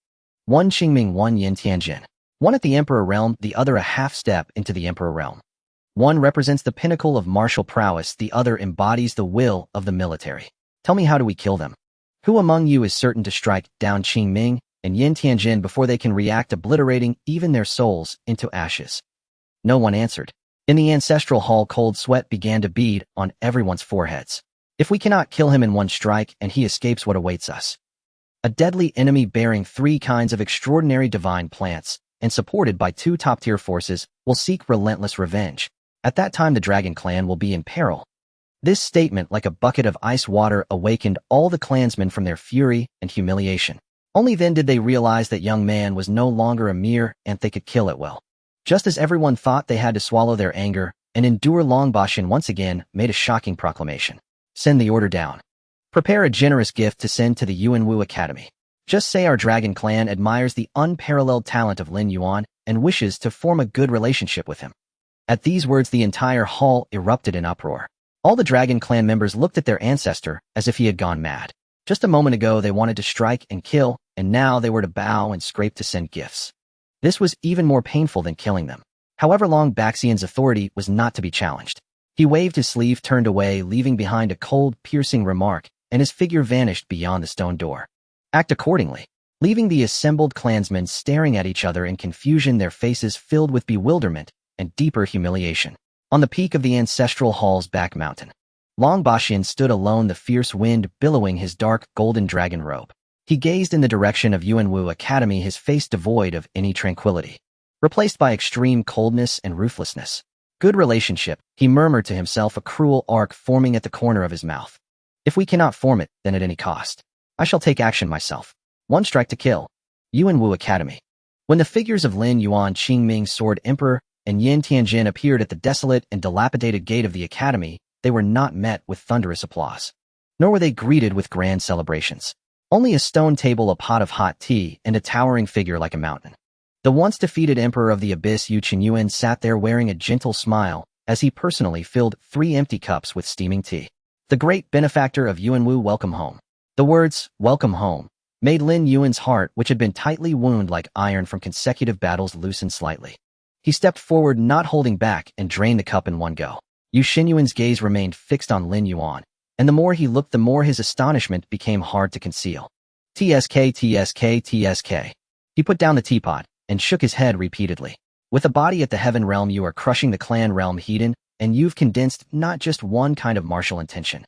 One Qingming, one Yin Tianjin. One at the Emperor Realm, the other a half step into the Emperor Realm. One represents the pinnacle of martial prowess, the other embodies the will of the military. Tell me, how do we kill them? Who among you is certain to strike down Qingming and Yin Tianjin before they can react, obliterating even their souls into ashes? No one answered. In the ancestral hall, cold sweat began to bead on everyone's foreheads. If we cannot kill him in one strike and he escapes, what awaits us? A deadly enemy bearing 3 kinds of extraordinary divine plants, and supported by 2 top-tier forces, will seek relentless revenge. At that time the Dragon Clan will be in peril. This statement, like a bucket of ice water, awakened all the clansmen from their fury and humiliation. Only then did they realize that young man was no longer a mere ant they could kill at will. Just as everyone thought they had to swallow their anger and endure, Long Bashan once again made a shocking proclamation. Send the order down. Prepare a generous gift to send to the Yuanwu Academy. Just say our Dragon Clan admires the unparalleled talent of Lin Yuan and wishes to form a good relationship with him. At these words the entire hall erupted in uproar. All the Dragon Clan members looked at their ancestor as if he had gone mad. Just a moment ago they wanted to strike and kill, and now they were to bow and scrape to send gifts. This was even more painful than killing them. However, Long Baxian's authority was not to be challenged. He waved his sleeve, turned away, leaving behind a cold, piercing remark, and his figure vanished beyond the stone door. Act accordingly. Leaving the assembled clansmen staring at each other in confusion, their faces filled with bewilderment and deeper humiliation. On the peak of the ancestral hall's back mountain, Long Baxian stood alone, the fierce wind billowing his dark golden dragon robe. He gazed in the direction of Yuanwu Academy, his face devoid of any tranquility, replaced by extreme coldness and ruthlessness. Good relationship, he murmured to himself, a cruel arc forming at the corner of his mouth. If we cannot form it, then at any cost, I shall take action myself. One strike to kill. Yuanwu Academy. When the figures of Lin Yuan, Qingming Sword Emperor, and Yin Tianjin appeared at the desolate and dilapidated gate of the academy, they were not met with thunderous applause. Nor were they greeted with grand celebrations. Only a stone table, a pot of hot tea, and a towering figure like a mountain. The once defeated Emperor of the Abyss, Yu Qinyuan, sat there wearing a gentle smile as he personally filled 3 empty cups with steaming tea. The great benefactor of Yuanwu, welcome home. The words, welcome home, made Lin Yuan's heart, which had been tightly wounded like iron from consecutive battles, loosen slightly. He stepped forward, not holding back, and drained the cup in one go. Yu Qinyuan's gaze remained fixed on Lin Yuan, and the more he looked, the more his astonishment became hard to conceal. TSK, TSK, TSK. He put down the teapot and shook his head repeatedly. With a body at the heaven realm, you are crushing the clan realm Hedon, and you've condensed not just one kind of martial intention.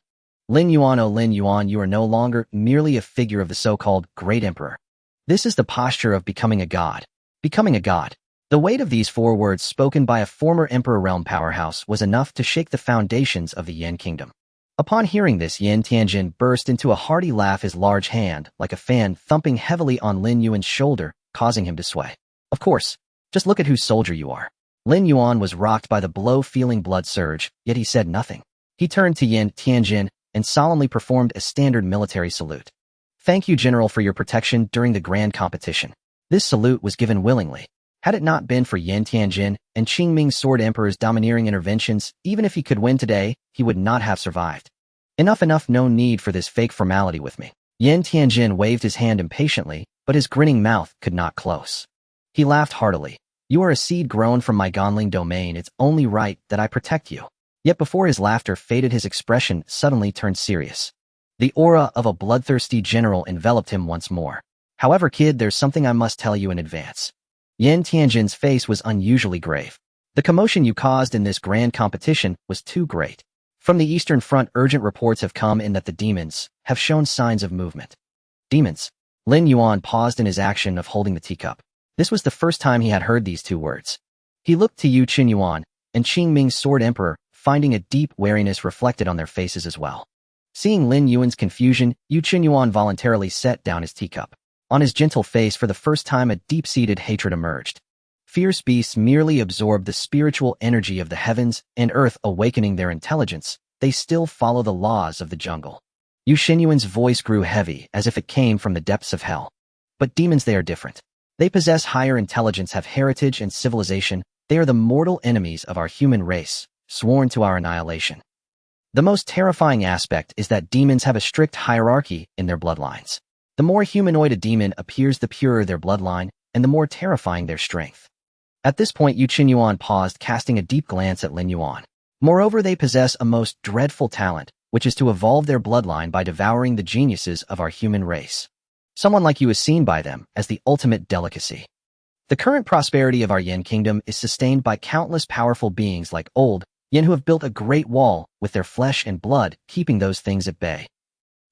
Lin Yuan, oh Lin Yuan, you are no longer merely a figure of the so-called Great Emperor. This is the posture of becoming a god. Becoming a god. The weight of these 4 words, spoken by a former Emperor realm powerhouse, was enough to shake the foundations of the Yin Kingdom. Upon hearing this, Yin Tianjin burst into a hearty laugh, his large hand, like a fan, thumping heavily on Lin Yuan's shoulder, causing him to sway. Of course, just look at whose soldier you are. Lin Yuan was rocked by the blow, feeling blood surge, yet he said nothing. He turned to Yin Tianjin and solemnly performed a standard military salute. Thank you, General, for your protection during the grand competition. This salute was given willingly. Had it not been for Yin Tianjin and Qingming Sword Emperor's domineering interventions, even if he could win today, he would not have survived. Enough, no need for this fake formality with me. Yin Tianjin waved his hand impatiently, but his grinning mouth could not close. He laughed heartily. You are a seed grown from my Gonling domain, it's only right that I protect you. Yet before his laughter faded, his expression suddenly turned serious. The aura of a bloodthirsty general enveloped him once more. However, kid, there's something I must tell you in advance. Yin Tianjin's face was unusually grave. The commotion you caused in this grand competition was too great. From the Eastern Front, urgent reports have come in that the demons have shown signs of movement. Demons? Lin Yuan paused in his action of holding the teacup. This was the first time he had heard these 2 words. He looked to Yu Qinyuan and Qingming Sword Emperor, finding a deep wariness reflected on their faces as well. Seeing Lin Yuan's confusion, Yu Qinyuan voluntarily set down his teacup. On his gentle face, for the first time, a deep-seated hatred emerged. Fierce beasts merely absorb the spiritual energy of the heavens and earth, awakening their intelligence. They still follow the laws of the jungle. Yu Qinyuan's voice grew heavy, as if it came from the depths of hell. But demons, they are different. They possess higher intelligence, have heritage and civilization. They are the mortal enemies of our human race, sworn to our annihilation. The most terrifying aspect is that demons have a strict hierarchy in their bloodlines. The more humanoid a demon appears, the purer their bloodline, and the more terrifying their strength. At this point, Yu Qinyuan paused, casting a deep glance at Lin Yuan. Moreover, they possess a most dreadful talent, which is to evolve their bloodline by devouring the geniuses of our human race. Someone like you is seen by them as the ultimate delicacy. The current prosperity of our Yin Kingdom is sustained by countless powerful beings like old Yin who have built a great wall with their flesh and blood, keeping those things at bay.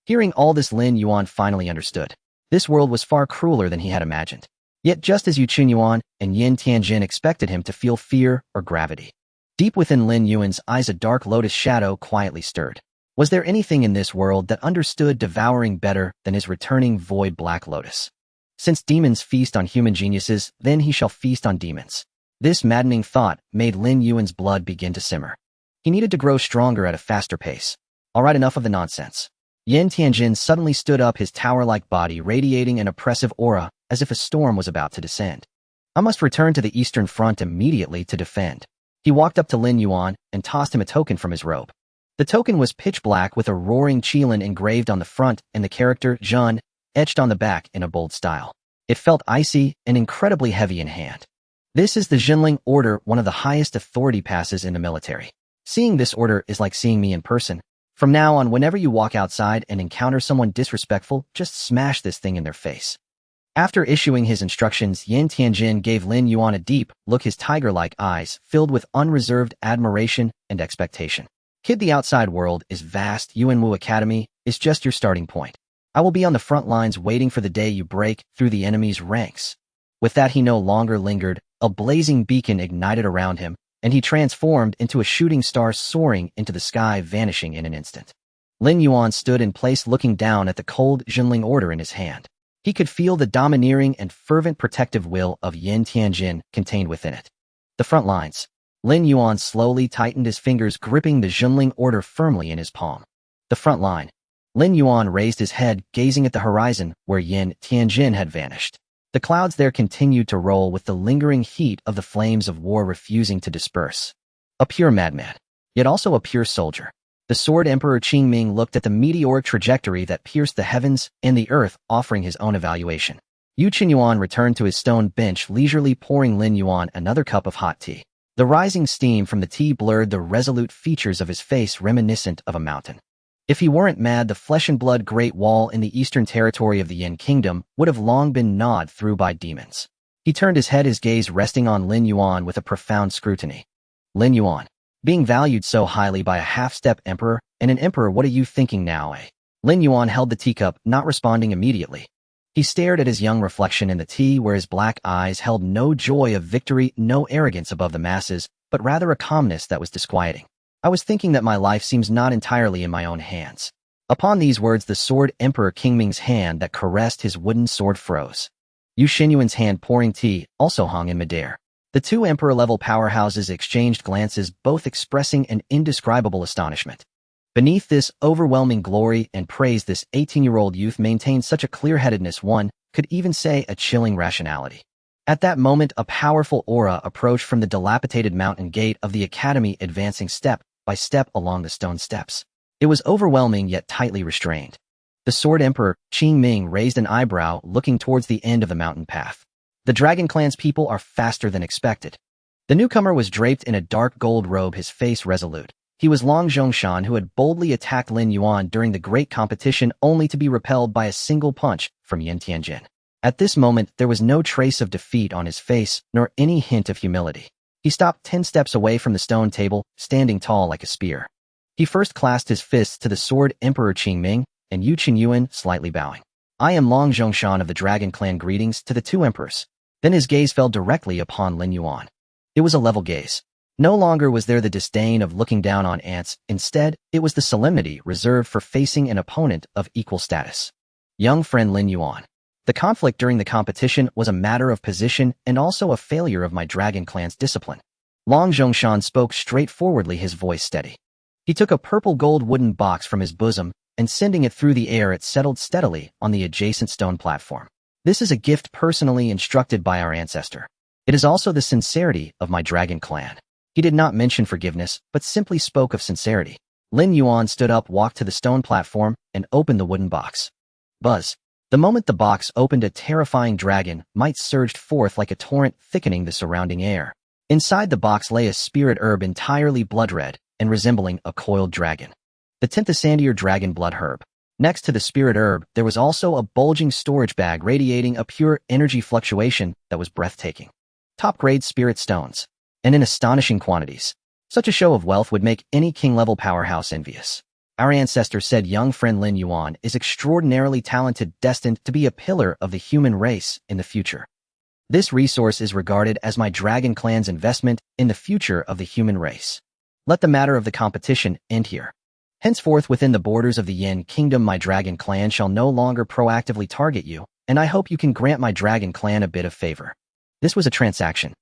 Hearing all this, Lin Yuan finally understood. This world was far crueler than he had imagined. Yet just as Yu Yuan and Yin Tianjin expected him to feel fear or gravity. Deep within Lin Yuan's eyes a dark lotus shadow quietly stirred. Was there anything in this world that understood devouring better than his returning void Black Lotus? Since demons feast on human geniuses, then he shall feast on demons. This maddening thought made Lin Yuan's blood begin to simmer. He needed to grow stronger at a faster pace. All right, enough of the nonsense. Yin Tianjin suddenly stood up, his tower-like body radiating an oppressive aura, as if a storm was about to descend. I must return to the Eastern Front immediately to defend. He walked up to Lin Yuan and tossed him a token from his robe. The token was pitch black with a roaring qilin engraved on the front and the character Zhen etched on the back in a bold style. It felt icy and incredibly heavy in hand. This is the Jinling Order, one of the highest authority passes in the military. Seeing this order is like seeing me in person. From now on, whenever you walk outside and encounter someone disrespectful, just smash this thing in their face. After issuing his instructions, Yin Tianjin gave Lin Yuan a deep look, his tiger-like eyes filled with unreserved admiration and expectation. Kid, the outside world is vast. Yuanwu Academy is just your starting point. I will be on the front lines waiting for the day you break through the enemy's ranks. With that, he no longer lingered. A blazing beacon ignited around him, and he transformed into a shooting star soaring into the sky, vanishing in an instant. Lin Yuan stood in place looking down at the cold Jinling Order in his hand. He could feel the domineering and fervent protective will of Yin Tianjin contained within it. The front lines. Lin Yuan slowly tightened his fingers, gripping the Jinling Order firmly in his palm. The front line. Lin Yuan raised his head, gazing at the horizon where Yin Tianjin had vanished. The clouds there continued to roll with the lingering heat of the flames of war refusing to disperse. A pure madman, yet also a pure soldier. The Sword Emperor Qingming looked at the meteoric trajectory that pierced the heavens and the earth, offering his own evaluation. Yu Yuan returned to his stone bench, leisurely pouring Lin Yuan another cup of hot tea. The rising steam from the tea blurred the resolute features of his face, reminiscent of a mountain. If he weren't mad, the flesh-and-blood Great Wall in the eastern territory of the Yin Kingdom would have long been gnawed through by demons. He turned his head, his gaze resting on Lin Yuan with a profound scrutiny. Lin Yuan, being valued so highly by a half-step emperor and an emperor, what are you thinking now, eh? Lin Yuan held the teacup, not responding immediately. He stared at his young reflection in the tea, where his black eyes held no joy of victory, no arrogance above the masses, but rather a calmness that was disquieting. I was thinking that my life seems not entirely in my own hands. Upon these words, the Sword Emperor Qingming's hand that caressed his wooden sword froze. Yu Xinyuan's hand pouring tea also hung in midair. The two emperor-level powerhouses exchanged glances, both expressing an indescribable astonishment. Beneath this overwhelming glory and praise, this 18-year-old youth maintained such a clear-headedness, one could even say a chilling rationality. At that moment, a powerful aura approached from the dilapidated mountain gate of the academy, advancing step by step along the stone steps. It was overwhelming yet tightly restrained. The Sword Emperor Qingming raised an eyebrow, looking towards the end of the mountain path. The Dragon Clan's people are faster than expected. The newcomer was draped in a dark gold robe, his face resolute. He was Long Zhongshan, who had boldly attacked Lin Yuan during the great competition, only to be repelled by a single punch from Yin Tianjin. At this moment, there was no trace of defeat on his face, nor any hint of humility. He stopped 10 steps away from the stone table, standing tall like a spear. He first clasped his fists to the Sword Emperor Qingming, and Yu Yuan slightly bowing. I am Long Zhongshan of the Dragon Clan, greetings to the two emperors. Then his gaze fell directly upon Lin Yuan. It was a level gaze. No longer was there the disdain of looking down on ants. Instead, it was the solemnity reserved for facing an opponent of equal status. Young friend Lin Yuan. The conflict during the competition was a matter of position and also a failure of my Dragon Clan's discipline. Long Zhongshan spoke straightforwardly, his voice steady. He took a purple gold wooden box from his bosom, and sending it through the air, it settled steadily on the adjacent stone platform. This is a gift personally instructed by our ancestor. It is also the sincerity of my Dragon Clan. He did not mention forgiveness, but simply spoke of sincerity. Lin Yuan stood up, walked to the stone platform, and opened the wooden box. Buzz. The moment the box opened, a terrifying dragon might surged forth like a torrent, thickening the surrounding air. Inside the box lay a spirit herb entirely blood-red and resembling a coiled dragon. The Tinthasandier dragon blood herb. Next to the spirit herb, there was also a bulging storage bag radiating a pure energy fluctuation that was breathtaking. Top-grade spirit stones, and in astonishing quantities. Such a show of wealth would make any king-level powerhouse envious. Our ancestor said young friend Lin Yuan is extraordinarily talented, destined to be a pillar of the human race in the future. This resource is regarded as my dragon clan's investment in the future of the human race. Let the matter of the competition end here. Henceforth within the borders of the Yin Kingdom my dragon clan shall no longer proactively target you, and I hope you can grant my dragon clan a bit of favor. This was a transaction.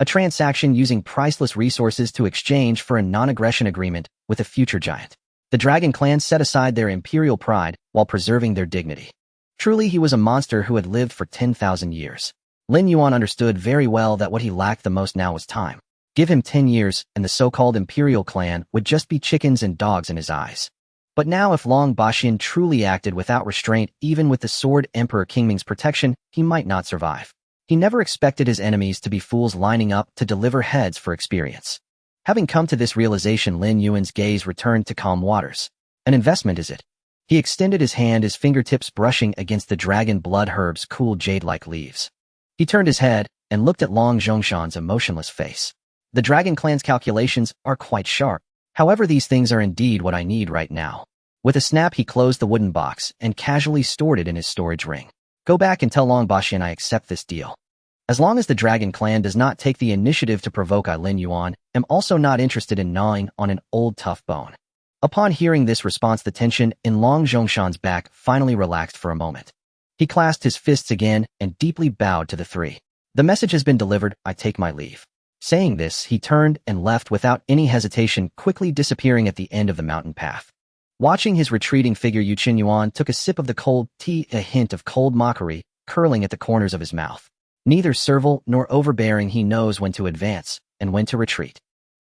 A transaction using priceless resources to exchange for a non-aggression agreement with a future giant. The dragon clan set aside their imperial pride while preserving their dignity. Truly he was a monster who had lived for 10,000 years. Lin Yuan understood very well that what he lacked the most now was time. Give him 10 years, and the so-called imperial clan would just be chickens and dogs in his eyes. But now if Long Baxian truly acted without restraint even with the Sword Emperor Qingming's protection, he might not survive. He never expected his enemies to be fools lining up to deliver heads for experience. Having come to this realization, Lin Yuan's gaze returned to calm waters. An investment is it? He extended his hand, his fingertips brushing against the dragon blood herb's cool jade-like leaves. He turned his head and looked at Long Zhongshan's emotionless face. The dragon clan's calculations are quite sharp. However, these things are indeed what I need right now. With a snap, he closed the wooden box and casually stored it in his storage ring. Go back and tell Long Baxian I accept this deal. As long as the dragon clan does not take the initiative to provoke, I, Lin Yuan, am also not interested in gnawing on an old tough bone. Upon hearing this response, the tension in Long Zhongshan's back finally relaxed for a moment. He clasped his fists again and deeply bowed to the three. The message has been delivered, I take my leave. Saying this, he turned and left without any hesitation, quickly disappearing at the end of the mountain path. Watching his retreating figure, Lin Yuan took a sip of the cold tea, a hint of cold mockery curling at the corners of his mouth. Neither servile nor overbearing, he knows when to advance and when to retreat.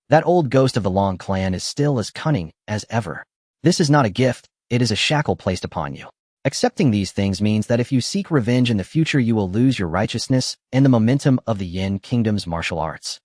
That old ghost of the Long clan is still as cunning as ever. This is not a gift, it is a shackle placed upon you. Accepting these things means that if you seek revenge in the future, you will lose your righteousness and the momentum of the Yin Kingdom's martial arts.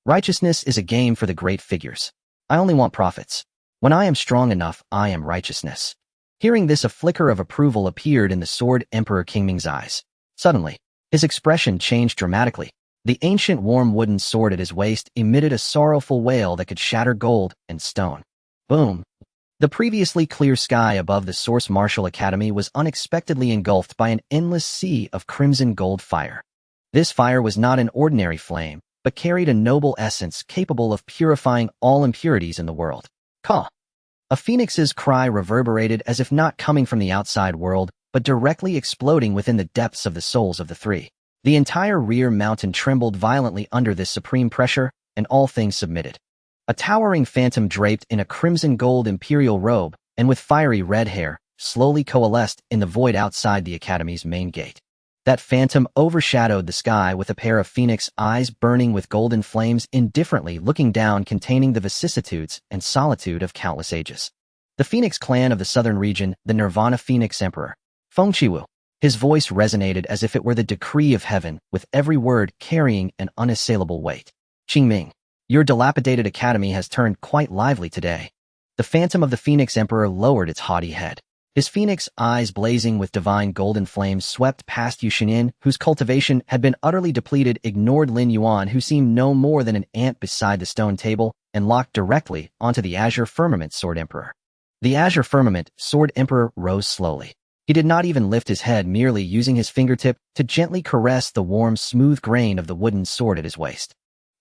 Righteousness is a game for the great figures. I only want profits. When I am strong enough, I am righteousness. Hearing this, a flicker of approval appeared in the Sword Emperor Qingming's eyes. Suddenly, his expression changed dramatically. The ancient warm wooden sword at his waist emitted a sorrowful wail that could shatter gold and stone. Boom! The previously clear sky above the Source Martial Academy was unexpectedly engulfed by an endless sea of crimson gold fire. This fire was not an ordinary flame, but carried a noble essence capable of purifying all impurities in the world. Caw! A phoenix's cry reverberated as if not coming from the outside world, but directly exploding within the depths of the souls of the three. The entire rear mountain trembled violently under this supreme pressure, and all things submitted. A towering phantom draped in a crimson gold imperial robe, and with fiery red hair, slowly coalesced in the void outside the academy's main gate. That phantom overshadowed the sky with a pair of phoenix eyes burning with golden flames, indifferently looking down, containing the vicissitudes and solitude of countless ages. The Phoenix clan of the southern region, the Nirvana Phoenix Emperor, Feng Qiwu. His voice resonated as if it were the decree of heaven, with every word carrying an unassailable weight. Qingming, your dilapidated academy has turned quite lively today. The phantom of the Phoenix Emperor lowered its haughty head. His phoenix eyes blazing with divine golden flames swept past Yu Xinyin, whose cultivation had been utterly depleted, ignored Lin Yuan, who seemed no more than an ant beside the stone table, and locked directly onto the Azure Firmament Sword Emperor. The Azure Firmament Sword Emperor rose slowly. He did not even lift his head, merely using his fingertip to gently caress the warm, smooth grain of the wooden sword at his waist.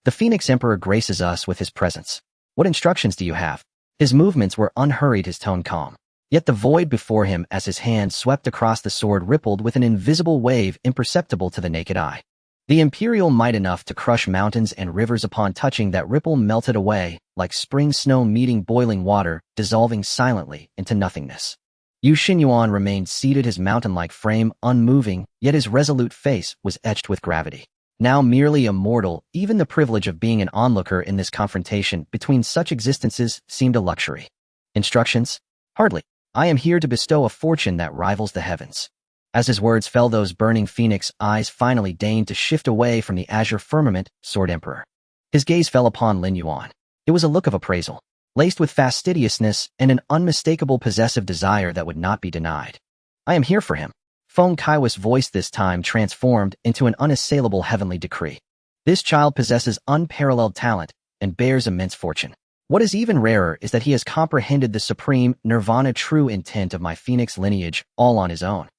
The Phoenix Emperor graces us with his presence. What instructions do you have? His movements were unhurried, his tone calm. Yet the void before him as his hand swept across the sword rippled with an invisible wave imperceptible to the naked eye. The imperial might enough to crush mountains and rivers, upon touching that ripple melted away, like spring snow meeting boiling water, dissolving silently into nothingness. Yu Xinyuan remained seated, his mountain-like frame unmoving, yet his resolute face was etched with gravity. Now merely a mortal, even the privilege of being an onlooker in this confrontation between such existences seemed a luxury. Instructions? Hardly. I am here to bestow a fortune that rivals the heavens. As his words fell, those burning phoenix eyes finally deigned to shift away from the Azure Firmament Sword Emperor. His gaze fell upon Lin Yuan. It was a look of appraisal, laced with fastidiousness and an unmistakable possessive desire that would not be denied. I am here for him. Feng Kaiwa's voice this time transformed into an unassailable heavenly decree. This child possesses unparalleled talent and bears immense fortune. What is even rarer is that he has comprehended the supreme nirvana true intent of my phoenix lineage all on his own.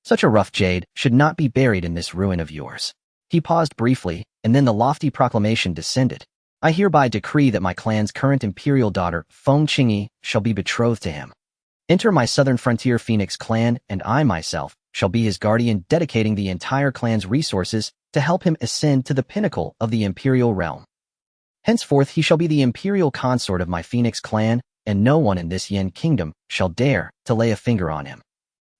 Such a rough jade should not be buried in this ruin of yours. He paused briefly, and then the lofty proclamation descended. I hereby decree that my clan's current imperial daughter, Feng Qingyi, shall be betrothed to him. Enter my southern frontier Phoenix clan, and I myself shall be his guardian, dedicating the entire clan's resources to help him ascend to the pinnacle of the imperial realm. Henceforth he shall be the imperial consort of my Phoenix clan, and no one in this Yin kingdom shall dare to lay a finger on him.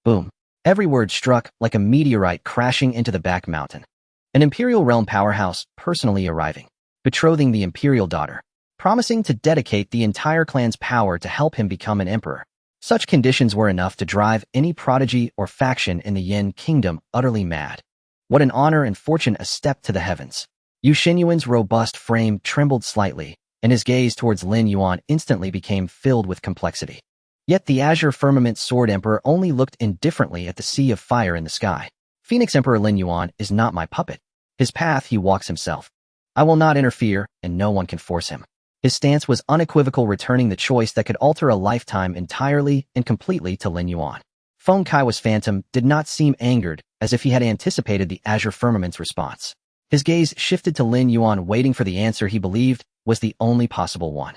Boom. Every word struck like a meteorite crashing into the back mountain. An imperial realm powerhouse personally arriving, betrothing the imperial daughter, promising to dedicate the entire clan's power to help him become an emperor. Such conditions were enough to drive any prodigy or faction in the Yin kingdom utterly mad. What an honor and fortune, a step to the heavens. Yu Xinyuan's robust frame trembled slightly, and his gaze towards Lin Yuan instantly became filled with complexity. Yet the azure firmament sword emperor only looked indifferently at the sea of fire in the sky. Phoenix Emperor Lin Yuan is not my puppet. His path he walks himself. I will not interfere, and no one can force him. His stance was unequivocal, returning the choice that could alter a lifetime entirely and completely to Lin Yuan. Feng Kaiwa's phantom did not seem angered, as if he had anticipated the azure firmament's response. His gaze shifted to Lin Yuan, waiting for the answer he believed was the only possible one.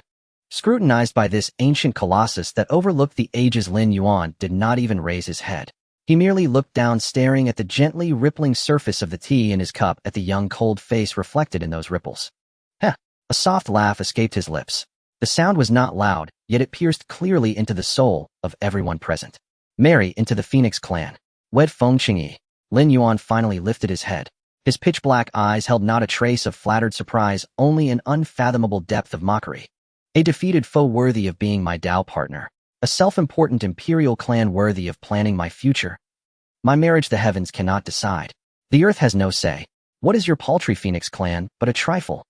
Scrutinized by this ancient colossus that overlooked the ages, Lin Yuan did not even raise his head. He merely looked down, staring at the gently rippling surface of the tea in his cup, at the young cold face reflected in those ripples. Heh! A soft laugh escaped his lips. The sound was not loud, yet it pierced clearly into the soul of everyone present. Marry into the Phoenix clan. Wed Feng Qingyi. Lin Yuan finally lifted his head. His pitch-black eyes held not a trace of flattered surprise, only an unfathomable depth of mockery. A defeated foe worthy of being my Dao partner. A self-important imperial clan worthy of planning my future. My marriage the heavens cannot decide. The earth has no say. What is your paltry Phoenix clan but a trifle?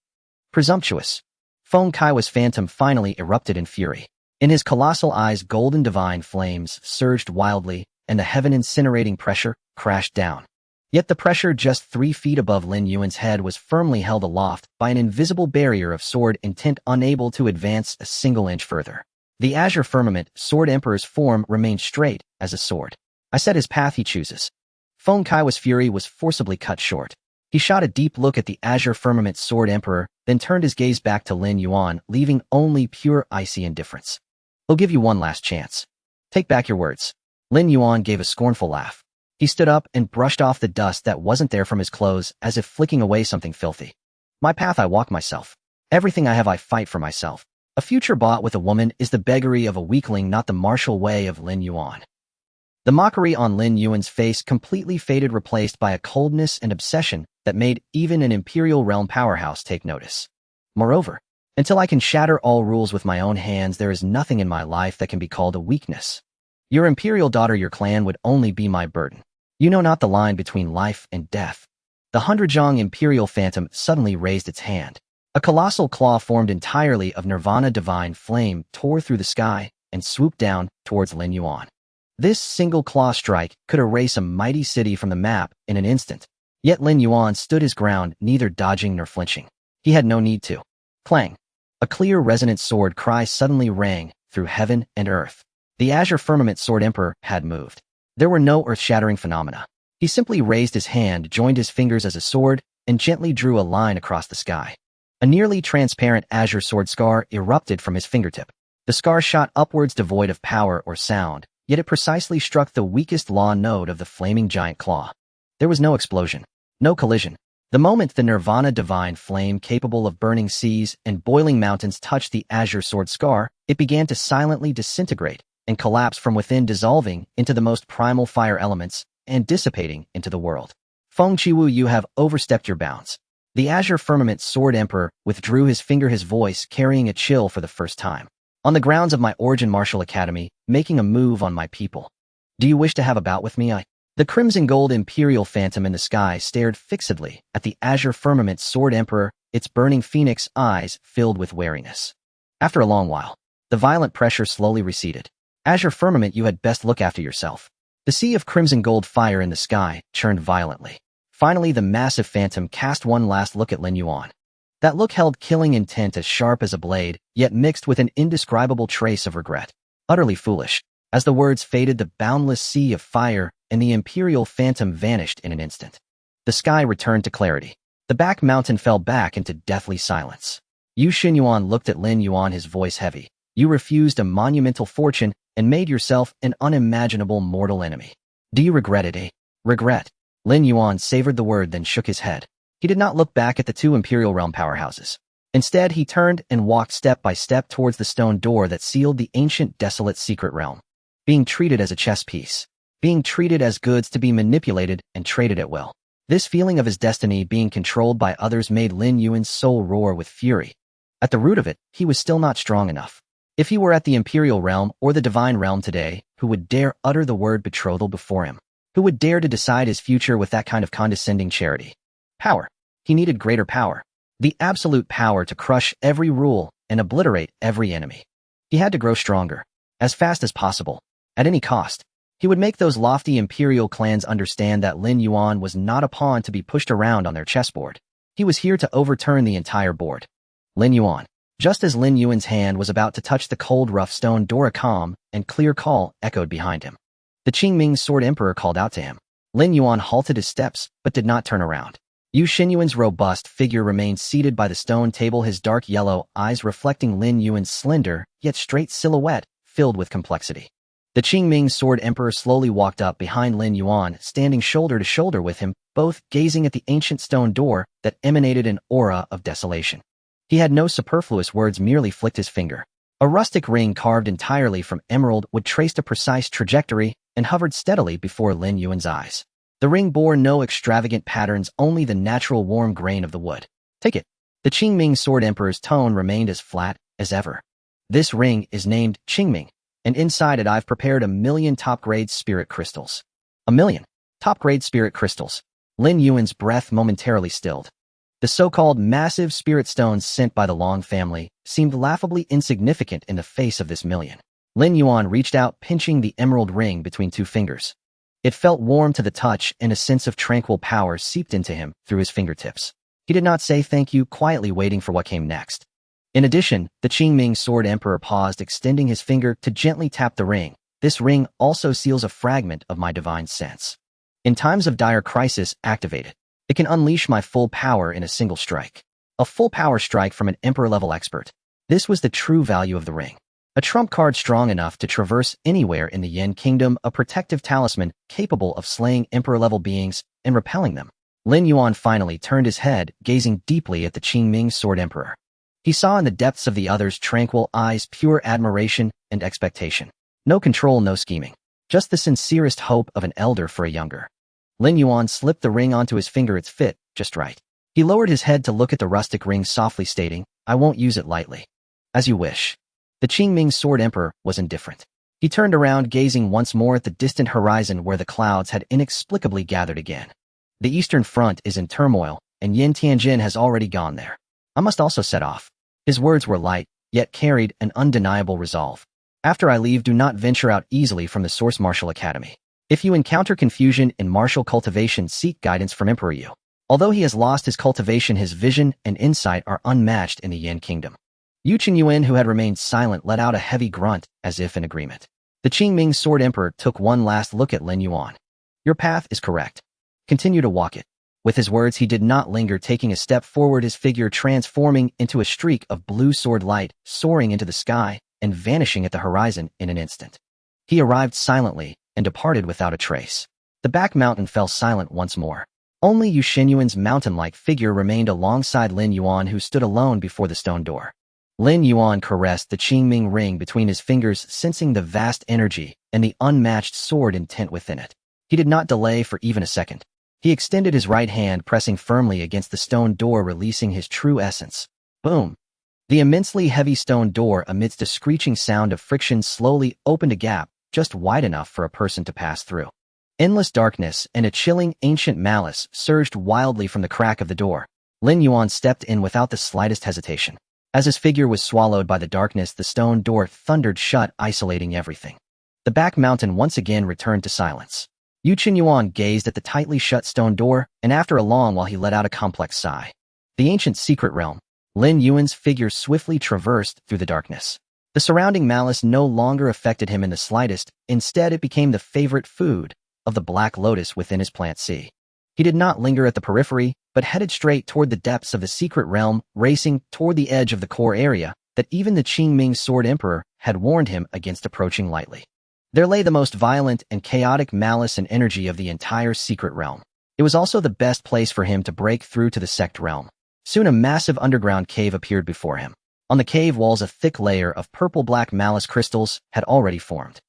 Presumptuous. Feng Kaiwa's phantom finally erupted in fury. In his colossal eyes golden divine flames surged wildly, and the heaven-incinerating pressure crashed down. Yet the pressure just 3 feet above Lin Yuan's head was firmly held aloft by an invisible barrier of sword intent, unable to advance a single inch further. The azure firmament sword emperor's form remained straight as a sword. I set his path, he chooses. Feng Kaiwa's fury was forcibly cut short. He shot a deep look at the azure firmament sword emperor, then turned his gaze back to Lin Yuan, leaving only pure icy indifference. I'll give you one last chance. Take back your words. Lin Yuan gave a scornful laugh. He stood up and brushed off the dust that wasn't there from his clothes, as if flicking away something filthy. My path I walk myself. Everything I have I fight for myself. A future bought with a woman is the beggary of a weakling, not the martial way of Lin Yuan. The mockery on Lin Yuan's face completely faded, replaced by a coldness and obsession that made even an imperial realm powerhouse take notice. Moreover, until I can shatter all rules with my own hands, there is nothing in my life that can be called a weakness. Your imperial daughter, your clan, would only be my burden. You know not the line between life and death. The Hundrajong imperial phantom suddenly raised its hand. A colossal claw formed entirely of nirvana divine flame tore through the sky and swooped down towards Lin Yuan. This single claw strike could erase a mighty city from the map in an instant. Yet Lin Yuan stood his ground, neither dodging nor flinching. He had no need to. Clang! A clear, resonant sword cry suddenly rang through heaven and earth. The azure firmament sword emperor had moved. There were no earth-shattering phenomena. He simply raised his hand, joined his fingers as a sword, and gently drew a line across the sky. A nearly transparent azure sword scar erupted from his fingertip. The scar shot upwards, devoid of power or sound, yet it precisely struck the weakest law node of the flaming giant claw. There was no explosion, no collision. The moment the nirvana divine flame capable of burning seas and boiling mountains touched the azure sword scar, it began to silently disintegrate and collapse from within, dissolving into the most primal fire elements and dissipating into the world. Feng Qiwu, you have overstepped your bounds. The azure firmament sword emperor withdrew his finger, his voice carrying a chill for the first time. On the grounds of my origin martial academy, making a move on my people. Do you wish to have a bout with me? The crimson gold imperial phantom in the sky stared fixedly at the azure firmament sword emperor, its burning phoenix eyes filled with wariness. After a long while, the violent pressure slowly receded. Azure firmament, you had best look after yourself. The sea of crimson gold fire in the sky churned violently. Finally, the massive phantom cast one last look at Lin Yuan. That look held killing intent, as sharp as a blade, yet mixed with an indescribable trace of regret. Utterly foolish. As the words faded, the boundless sea of fire and the imperial phantom vanished in an instant. The sky returned to clarity. The back mountain fell back into deathly silence. Yu Xinyuan looked at Lin Yuan, his voice heavy. You refused a monumental fortune and made yourself an unimaginable mortal enemy. Do you regret it, eh? Regret. Lin Yuan savored the word, then shook his head. He did not look back at the two Imperial Realm powerhouses. Instead, he turned and walked step by step towards the stone door that sealed the ancient, desolate secret realm. Being treated as a chess piece. Being treated as goods to be manipulated and traded at will. This feeling of his destiny being controlled by others made Lin Yuan's soul roar with fury. At the root of it, he was still not strong enough. If he were at the Imperial Realm or the Divine Realm today, who would dare utter the word betrothal before him? Who would dare to decide his future with that kind of condescending charity? Power. He needed greater power. The absolute power to crush every rule and obliterate every enemy. He had to grow stronger. As fast as possible. At any cost. He would make those lofty Imperial clans understand that Lin Yuan was not a pawn to be pushed around on their chessboard. He was here to overturn the entire board. Lin Yuan. Just as Lin Yuan's hand was about to touch the cold, rough stone door, a calm and clear call echoed behind him. The Qingming Sword Emperor called out to him. Lin Yuan halted his steps, but did not turn around. Yu Xinyuan's robust figure remained seated by the stone table, his dark yellow eyes reflecting Lin Yuan's slender, yet straight silhouette, filled with complexity. The Qingming Sword Emperor slowly walked up behind Lin Yuan, standing shoulder to shoulder with him, both gazing at the ancient stone door that emanated an aura of desolation. He had no superfluous words, merely flicked his finger. A rustic ring carved entirely from emerald would trace a precise trajectory and hovered steadily before Lin Yuan's eyes. The ring bore no extravagant patterns, only the natural warm grain of the wood. Take it. The Qingming Sword Emperor's tone remained as flat as ever. This ring is named Qingming, and inside it I've prepared 1,000,000 top-grade spirit crystals. 1,000,000 top-grade spirit crystals. Lin Yuan's breath momentarily stilled. The so-called massive spirit stones sent by the Long family seemed laughably insignificant in the face of this million. Lin Yuan reached out, pinching the emerald ring between two fingers. It felt warm to the touch, and a sense of tranquil power seeped into him through his fingertips. He did not say thank you, quietly waiting for what came next. In addition, the Qingming Sword Emperor paused, extending his finger to gently tap the ring. This ring also seals a fragment of my divine sense. In times of dire crisis, activate it. It can unleash my full power in a single strike. A full power strike from an Emperor-level expert. This was the true value of the ring. A trump card strong enough to traverse anywhere in the Yin Kingdom, a protective talisman capable of slaying Emperor-level beings and repelling them. Lin Yuan finally turned his head, gazing deeply at the Qingming Sword Emperor. He saw in the depths of the other's tranquil eyes pure admiration and expectation. No control, no scheming. Just the sincerest hope of an elder for a younger. Lin Yuan slipped the ring onto his finger. It's fit, just right. He lowered his head to look at the rustic ring, softly stating, I won't use it lightly. As you wish. The Qingming Sword Emperor was indifferent. He turned around, gazing once more at the distant horizon where the clouds had inexplicably gathered again. The Eastern Front is in turmoil, and Yin Tianjin has already gone there. I must also set off. His words were light, yet carried an undeniable resolve. After I leave, do not venture out easily from the Source Martial Academy. If you encounter confusion in martial cultivation, seek guidance from Emperor Yu. Although he has lost his cultivation, his vision and insight are unmatched in the Yin Kingdom. Yu Qinyuan, who had remained silent, let out a heavy grunt, as if in agreement. The Qingming Sword Emperor took one last look at Lin Yuan. Your path is correct. Continue to walk it. With his words, he did not linger, taking a step forward, his figure transforming into a streak of blue sword light, soaring into the sky and vanishing at the horizon in an instant. He arrived silently and departed without a trace. The back mountain fell silent once more. Only Yu Xinyuan's mountain-like figure remained alongside Lin Yuan, who stood alone before the stone door. Lin Yuan caressed the Qingming ring between his fingers, sensing the vast energy and the unmatched sword intent within it. He did not delay for even a second. He extended his right hand, pressing firmly against the stone door, releasing his true essence. Boom! The immensely heavy stone door, amidst a screeching sound of friction, slowly opened a gap just wide enough for a person to pass through. Endless darkness and a chilling ancient malice surged wildly from the crack of the door. Lin Yuan stepped in without the slightest hesitation. As his figure was swallowed by the darkness, the stone door thundered shut, isolating everything. The back mountain once again returned to silence. Yu Qinyuan gazed at the tightly shut stone door, and after a long while he let out a complex sigh. The ancient secret realm. Lin Yuan's figure swiftly traversed through the darkness. The surrounding malice no longer affected him in the slightest. Instead, it became the favorite food of the Black Lotus within his plant sea. He did not linger at the periphery, but headed straight toward the depths of the secret realm, racing toward the edge of the core area that even the Qingming Sword Emperor had warned him against approaching lightly. There lay the most violent and chaotic malice and energy of the entire secret realm. It was also the best place for him to break through to the sect realm. Soon a massive underground cave appeared before him. On the cave walls a thick layer of purple-black malice crystals had already formed.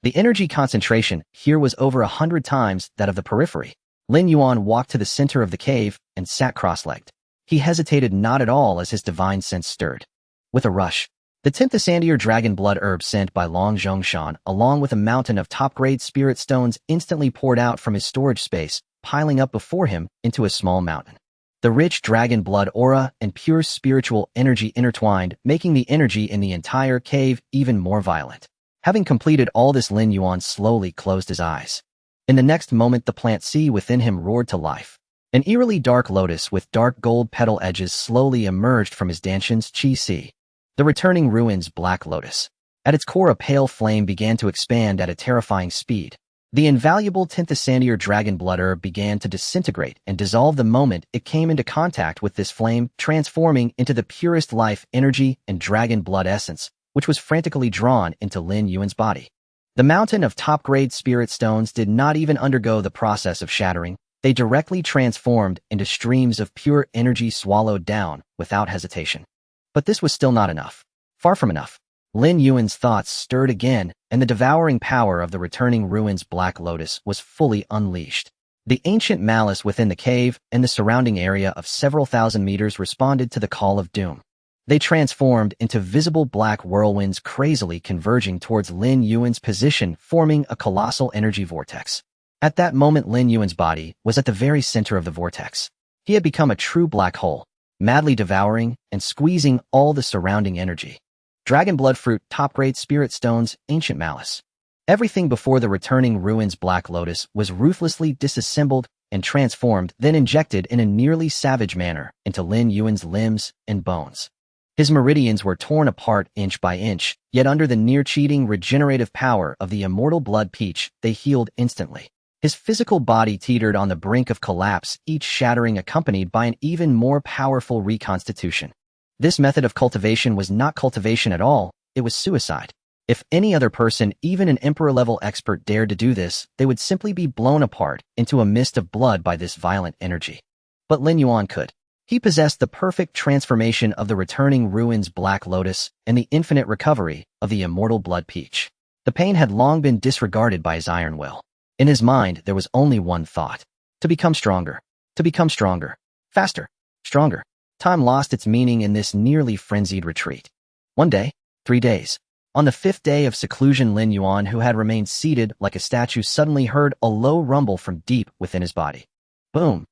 The energy concentration here was over 100 times that of the periphery. Lin Yuan walked to the center of the cave and sat cross-legged. He hesitated not at all as his divine sense stirred. With a rush, the 10th Ascendier dragon blood herb sent by Long Zhongshan, along with a mountain of top-grade spirit stones, instantly poured out from his storage space, piling up before him into a small mountain. The rich dragon blood aura and pure spiritual energy intertwined, making the energy in the entire cave even more violent. Having completed all this, Lin Yuan slowly closed his eyes. In the next moment, the plant sea within him roared to life. An eerily dark lotus with dark gold petal edges slowly emerged from his Danshan's Qi Sea. The returning ruins Black Lotus. At its core, a pale flame began to expand at a terrifying speed. The invaluable 10th Ascendier dragon blood herb began to disintegrate and dissolve the moment it came into contact with this flame, transforming into the purest life energy and dragon blood essence, which was frantically drawn into Lin Yuan's body. The mountain of top-grade spirit stones did not even undergo the process of shattering. They directly transformed into streams of pure energy swallowed down without hesitation. But this was still not enough. Far from enough. Lin Yuan's thoughts stirred again, and the devouring power of the returning ruins Black Lotus was fully unleashed. The ancient malice within the cave and the surrounding area of several thousand meters responded to the call of doom. They transformed into visible black whirlwinds, crazily converging towards Lin Yuan's position, forming a colossal energy vortex. At that moment, Lin Yuan's body was at the very center of the vortex. He had become a true black hole, madly devouring and squeezing all the surrounding energy. Dragon blood fruit, top-grade spirit stones, ancient malice. Everything before the returning ruins Black Lotus was ruthlessly disassembled and transformed, then injected in a nearly savage manner into Lin Yuan's limbs and bones. His meridians were torn apart inch by inch, yet under the near-cheating regenerative power of the immortal blood peach, they healed instantly. His physical body teetered on the brink of collapse, each shattering accompanied by an even more powerful reconstitution. This method of cultivation was not cultivation at all, it was suicide. If any other person, even an emperor-level expert, dared to do this, they would simply be blown apart into a mist of blood by this violent energy. But Lin Yuan could. He possessed the perfect transformation of the returning ruins Black Lotus and the infinite recovery of the immortal blood peach. The pain had long been disregarded by his iron will. In his mind, there was only one thought. To become stronger. To become stronger. Faster. Stronger. Time lost its meaning in this nearly frenzied retreat. 1 day, 3 days. On the 5th day of seclusion, Lin Yuan, who had remained seated like a statue, suddenly heard a low rumble from deep within his body. Boom!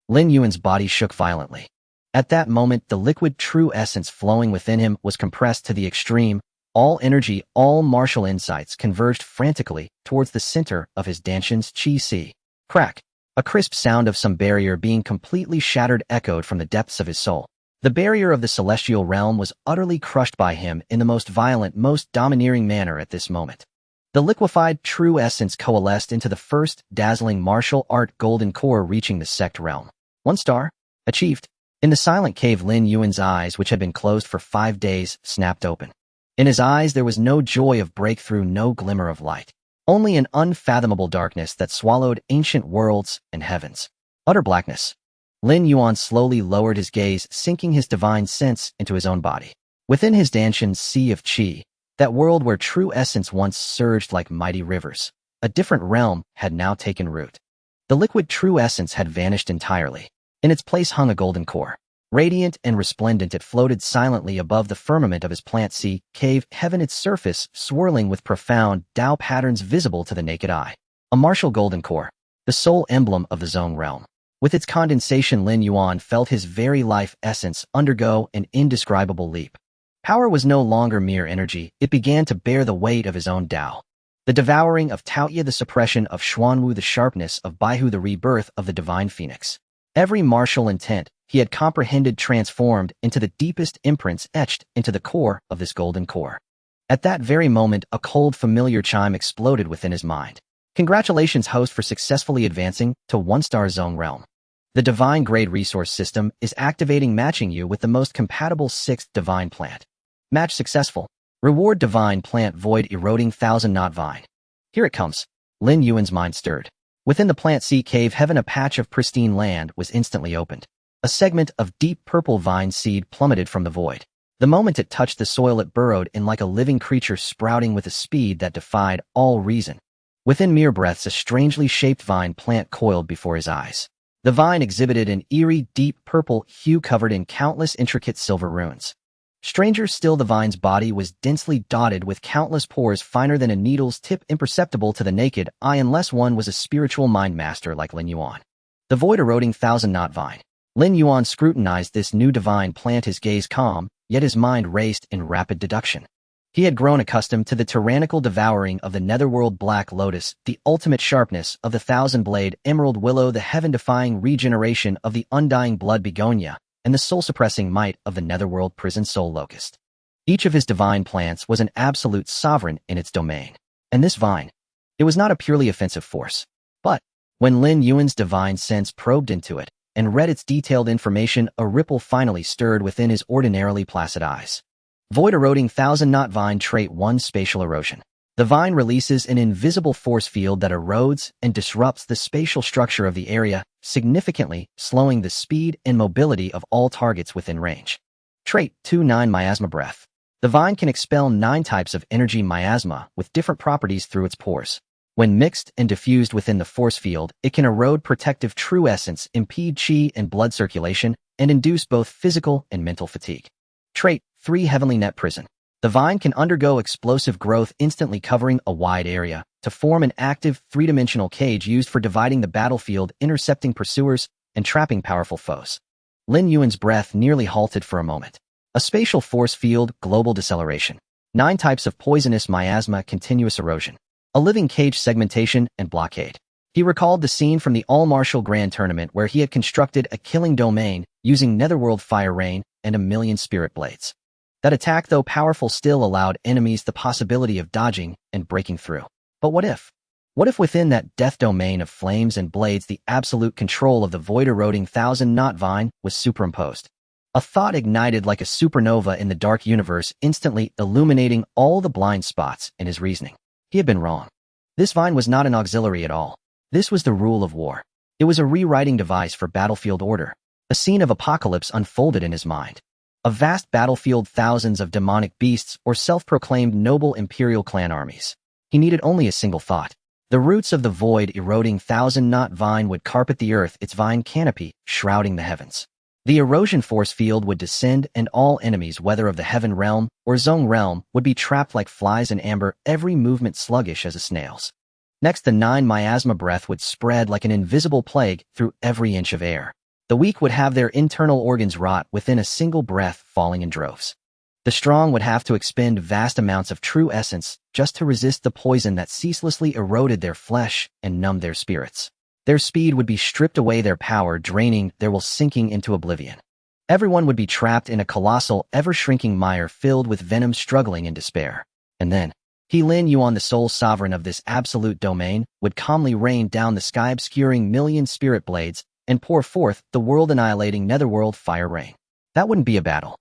Lin Yuan's body shook violently. At that moment, the liquid true essence flowing within him was compressed to the extreme. All energy, all martial insights converged frantically towards the center of his Danshan's Qi Sea. Crack! A crisp sound of some barrier being completely shattered echoed from the depths of his soul. The barrier of the celestial realm was utterly crushed by him in the most violent, most domineering manner at this moment. The liquefied true essence coalesced into the first dazzling martial art golden core reaching the sect realm. 1 star. Achieved. In the silent cave, Lin Yuan's eyes, which had been closed for 5 days, snapped open. In his eyes there was no joy of breakthrough, no glimmer of light. Only an unfathomable darkness that swallowed ancient worlds and heavens. Utter blackness. Lin Yuan slowly lowered his gaze, sinking his divine sense into his own body. Within his Danshan's sea of Qi, that world where true essence once surged like mighty rivers, a different realm had now taken root. The liquid true essence had vanished entirely. In its place hung a golden core. Radiant and resplendent, it floated silently above the firmament of his plant sea cave heaven, its surface swirling with profound Tao patterns visible to the naked eye. A martial golden core, the sole emblem of the Zone realm. With its condensation, Lin Yuan felt his very life essence undergo an indescribable leap. Power was no longer mere energy, it began to bear the weight of his own Tao. The devouring of Taoya, the suppression of Xuanwu, the sharpness of Baihu, the rebirth of the divine phoenix. Every martial intent he had comprehended transformed into the deepest imprints etched into the core of this golden core. At that very moment, a cold familiar chime exploded within his mind. Congratulations, host, for successfully advancing to 1-star zone realm. The divine grade resource system is activating, matching you with the most compatible 6th divine plant. Match successful. Reward divine plant Void-Eroding Thousand-Knot Vine. Here it comes. Lin Yuan's mind stirred. Within the plant sea cave heaven, a patch of pristine land was instantly opened. A segment of deep purple vine seed plummeted from the void. The moment it touched the soil, it burrowed in like a living creature, sprouting with a speed that defied all reason. Within mere breaths, a strangely shaped vine plant coiled before his eyes. The vine exhibited an eerie, deep purple hue covered in countless intricate silver runes. Stranger still, the vine's body was densely dotted with countless pores finer than a needle's tip, imperceptible to the naked eye unless one was a spiritual mind master like Lin Yuan. The void-eroding thousand-knot vine. Lin Yuan scrutinized this new divine plant, his gaze calm, yet his mind raced in rapid deduction. He had grown accustomed to the tyrannical devouring of the netherworld Black Lotus, the ultimate sharpness of the Thousand-Blade Emerald Willow, the heaven-defying regeneration of the undying blood begonia, and the soul-suppressing might of the netherworld prison soul locust. Each of his divine plants was an absolute sovereign in its domain. And this vine, it was not a purely offensive force. But when Lin Yuan's divine sense probed into it and read its detailed information, a ripple finally stirred within his ordinarily placid eyes. Void-Eroding Thousand-Knot Vine Trait 1 Spatial Erosion. The vine releases an invisible force field that erodes and disrupts the spatial structure of the area, significantly slowing the speed and mobility of all targets within range. Trait 2 9 Miasma Breath. The vine can expel 9 types of energy miasma with different properties through its pores. When mixed and diffused within the force field, it can erode protective true essence, impede chi and blood circulation, and induce both physical and mental fatigue. Trait 3 Heavenly Net Prison. The vine can undergo explosive growth, instantly covering a wide area, to form an active, three-dimensional cage used for dividing the battlefield, intercepting pursuers, and trapping powerful foes. Lin Yuan's breath nearly halted for a moment. A spatial force field, global deceleration. 9 types of poisonous miasma, continuous erosion. A living cage, segmentation, and blockade. He recalled the scene from the All-Martial Grand Tournament where he had constructed a killing domain using netherworld fire rain and a million spirit blades. That attack, though powerful, still allowed enemies the possibility of dodging and breaking through. But what if? What if within that death domain of flames and blades the absolute control of the void-eroding thousand-knot vine was superimposed? A thought ignited like a supernova in the dark universe, instantly illuminating all the blind spots in his reasoning. He had been wrong. This vine was not an auxiliary at all. This was the rule of war. It was a rewriting device for battlefield order. A scene of apocalypse unfolded in his mind. A vast battlefield, thousands of demonic beasts or self-proclaimed noble imperial clan armies. He needed only a single thought. The roots of the void-eroding thousand-knot vine would carpet the earth, its vine canopy shrouding the heavens. The erosion force field would descend, and all enemies, whether of the heaven realm or zone realm, would be trapped like flies in amber, every movement sluggish as a snail's. Next, the 9 miasma breath would spread like an invisible plague through every inch of air. The weak would have their internal organs rot within a single breath, falling in droves. The strong would have to expend vast amounts of true essence just to resist the poison that ceaselessly eroded their flesh and numbed their spirits. Their speed would be stripped away, their power draining, their will sinking into oblivion. Everyone would be trapped in a colossal, ever-shrinking mire filled with venom, struggling in despair. And then, Lin Yuan, the sole sovereign of this absolute domain, would calmly rain down the sky, obscuring million spirit blades, and pour forth the world-annihilating netherworld fire rain. That wouldn't be a battle.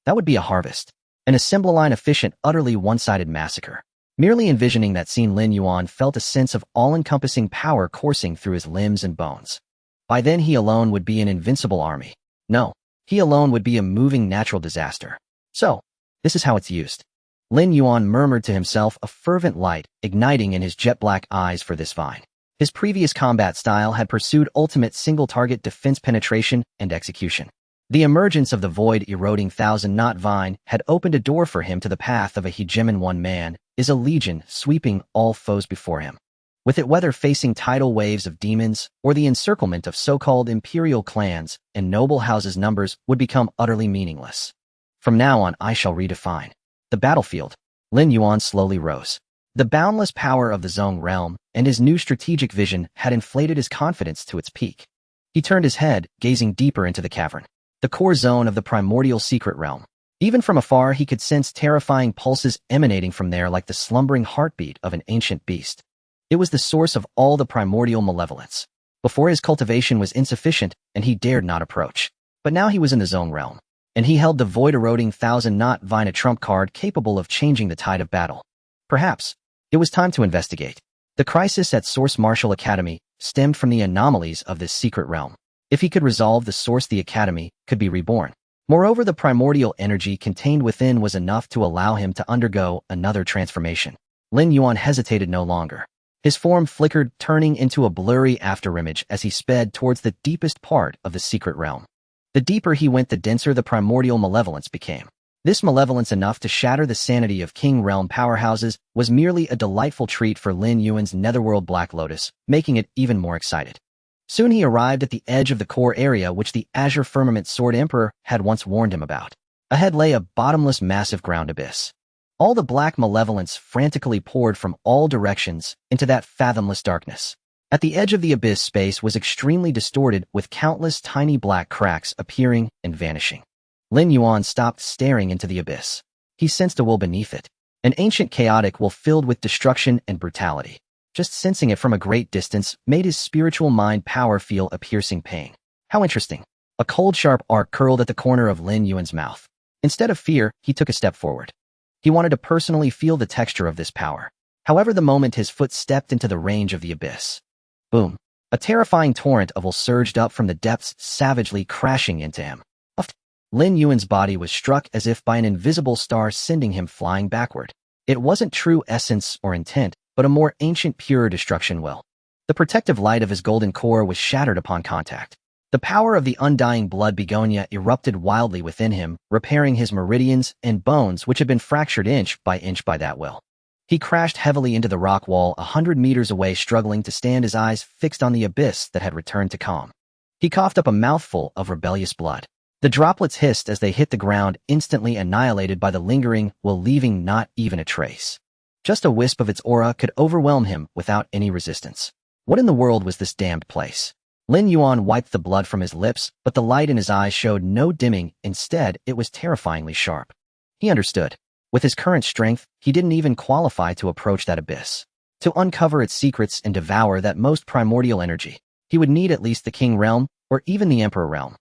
That would be a harvest. An assembly line efficient, utterly one-sided massacre. Merely envisioning that scene, Lin Yuan felt a sense of all-encompassing power coursing through his limbs and bones. By then he alone would be an invincible army. No, he alone would be a moving natural disaster. So, this is how it's used. Lin Yuan murmured to himself, a fervent light igniting in his jet-black eyes for this vine. His previous combat style had pursued ultimate single-target defense, penetration, and execution. The emergence of the void-eroding thousand-knot vine had opened a door for him to the path of a hegemon. One man is a legion, sweeping all foes before him. With it, whether facing tidal waves of demons or the encirclement of so-called imperial clans and noble houses, numbers would become utterly meaningless. From now on, I shall redefine the battlefield. Lin Yuan slowly rose. The boundless power of the zone realm and his new strategic vision had inflated his confidence to its peak. He turned his head, gazing deeper into the cavern, the core zone of the primordial secret realm. Even from afar, he could sense terrifying pulses emanating from there, like the slumbering heartbeat of an ancient beast. It was the source of all the primordial malevolence. Before, his cultivation was insufficient, and he dared not approach. But now he was in the zone realm, and he held the void-eroding thousand-knot vine, a trump card capable of changing the tide of battle. Perhaps it was time to investigate. The crisis at Source Martial Academy stemmed from the anomalies of this secret realm. If he could resolve the source, the Academy could be reborn. Moreover, the primordial energy contained within was enough to allow him to undergo another transformation. Lin Yuan hesitated no longer. His form flickered, turning into a blurry afterimage as he sped towards the deepest part of the secret realm. The deeper he went, the denser the primordial malevolence became. This malevolence, enough to shatter the sanity of King Realm powerhouses, was merely a delightful treat for Lin Yuan's netherworld Black Lotus, making it even more excited. Soon he arrived at the edge of the core area which the Azure Firmament Sword Emperor had once warned him about. Ahead lay a bottomless, massive ground abyss. All the black malevolence frantically poured from all directions into that fathomless darkness. At the edge of the abyss, space was extremely distorted, with countless tiny black cracks appearing and vanishing. Lin Yuan stopped staring into the abyss. He sensed a will beneath it, an ancient chaotic will filled with destruction and brutality. Just sensing it from a great distance made his spiritual mind power feel a piercing pain. How interesting. A cold, sharp arc curled at the corner of Lin Yuan's mouth. Instead of fear, he took a step forward. He wanted to personally feel the texture of this power. However, the moment his foot stepped into the range of the abyss, boom! A terrifying torrent of will surged up from the depths, savagely crashing into him. Lin Yuan's body was struck as if by an invisible star, sending him flying backward. It wasn't true essence or intent, but a more ancient, pure destruction will. The protective light of his golden core was shattered upon contact. The power of the undying blood begonia erupted wildly within him, repairing his meridians and bones which had been fractured inch by that will. He crashed heavily into the rock wall 100 meters away, struggling to stand, his eyes fixed on the abyss that had returned to calm. He coughed up a mouthful of rebellious blood. The droplets hissed as they hit the ground, instantly annihilated by the lingering will, leaving not even a trace. Just a wisp of its aura could overwhelm him without any resistance. What in the world was this damned place? Lin Yuan wiped the blood from his lips, but the light in his eyes showed no dimming. Instead, it was terrifyingly sharp. He understood. With his current strength, he didn't even qualify to approach that abyss. To uncover its secrets and devour that most primordial energy, he would need at least the King Realm, or even the Emperor Realm.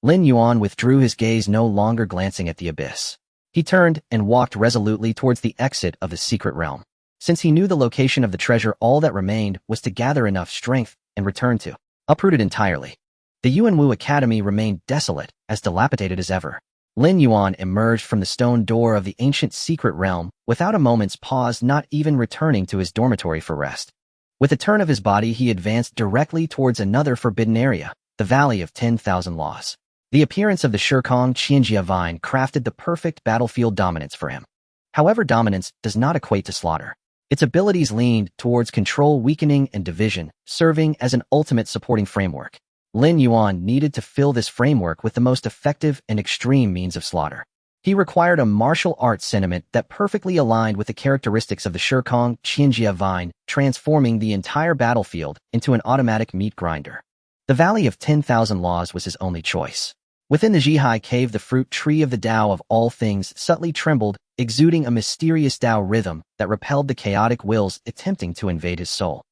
Lin Yuan withdrew his gaze, no longer glancing at the abyss. He turned and walked resolutely towards the exit of the secret realm. Since he knew the location of the treasure, all that remained was to gather enough strength and return to. Uprooted entirely, the Yuanwu Academy remained desolate, as dilapidated as ever. Lin Yuan emerged from the stone door of the ancient secret realm without a moment's pause, not even returning to his dormitory for rest. With a turn of his body, he advanced directly towards another forbidden area, the Valley of 10,000 Laws. The appearance of the Shurkong Qianjia vine crafted the perfect battlefield dominance for him. However, dominance does not equate to slaughter. Its abilities leaned towards control, weakening, and division, serving as an ultimate supporting framework. Lin Yuan needed to fill this framework with the most effective and extreme means of slaughter. He required a martial arts sentiment that perfectly aligned with the characteristics of the Shurkong Qianjia vine, transforming the entire battlefield into an automatic meat grinder. The Valley of 10,000 Laws was his only choice. Within the Zhihai cave, the fruit tree of the Tao of all things subtly trembled, exuding a mysterious Tao rhythm that repelled the chaotic wills attempting to invade his soul.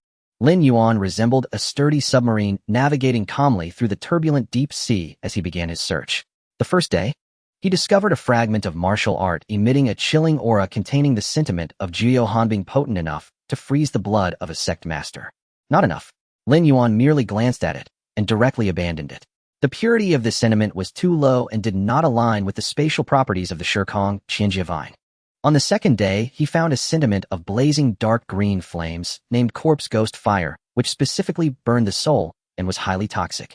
Lin Yuan resembled a sturdy submarine navigating calmly through the turbulent deep sea as he began his search. The first day, he discovered a fragment of martial art emitting a chilling aura containing the sentiment of Jiao Hanbing, potent enough to freeze the blood of a sect master. Not enough. Lin Yuan merely glanced at it and directly abandoned it. The purity of this sentiment was too low and did not align with the spatial properties of the Shurkong Qianjia vine. On the second day, he found a sentiment of blazing dark green flames named Corpse Ghost Fire, which specifically burned the soul and was highly toxic.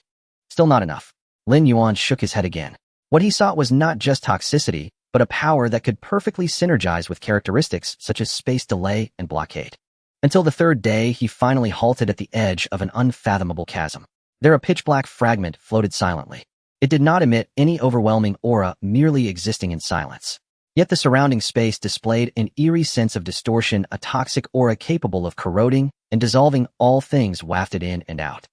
Still not enough. Lin Yuan shook his head again. What he sought was not just toxicity, but a power that could perfectly synergize with characteristics such as space delay and blockade. Until the third day, he finally halted at the edge of an unfathomable chasm. There a pitch-black fragment floated silently. It did not emit any overwhelming aura, merely existing in silence. Yet the surrounding space displayed an eerie sense of distortion, a toxic aura capable of corroding and dissolving all things wafted in and out.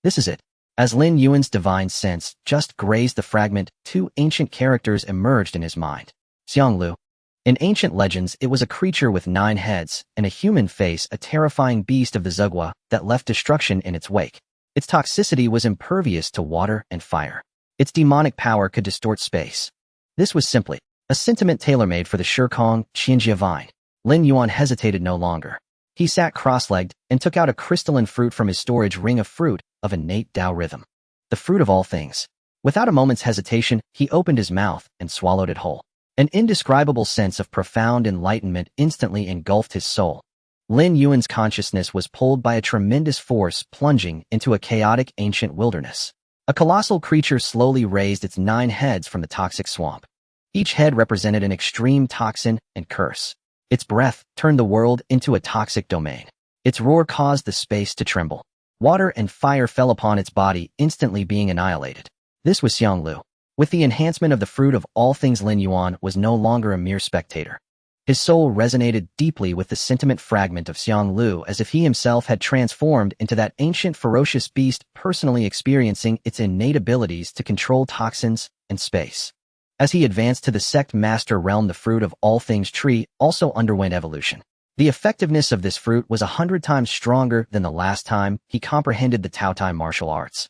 This is it. As Lin Yuan's divine sense just grazed the fragment, two ancient characters emerged in his mind. Xianglu. In ancient legends, it was a creature with 9 heads and a human face, a terrifying beast of the Zugwa that left destruction in its wake. Its toxicity was impervious to water and fire. Its demonic power could distort space. This was simply a sentiment tailor-made for the Shirkong Qianjia vine. Lin Yuan hesitated no longer. He sat cross-legged and took out a crystalline fruit from his storage ring, of fruit of innate Tao rhythm. The fruit of all things. Without a moment's hesitation, he opened his mouth and swallowed it whole. An indescribable sense of profound enlightenment instantly engulfed his soul. Lin Yuan's consciousness was pulled by a tremendous force, plunging into a chaotic ancient wilderness. A colossal creature slowly raised its 9 heads from the toxic swamp. Each head represented an extreme toxin and curse. Its breath turned the world into a toxic domain. Its roar caused the space to tremble. Water and fire fell upon its body, instantly being annihilated. This was Xianglu. With the enhancement of the fruit of all things, Lin Yuan was no longer a mere spectator. His soul resonated deeply with the sentiment fragment of Xianglu, as if he himself had transformed into that ancient ferocious beast, personally experiencing its innate abilities to control toxins and space. As he advanced to the sect master realm, the fruit of all things tree also underwent evolution. The effectiveness of this fruit was 100 times stronger than the last time he comprehended the Taotai martial arts.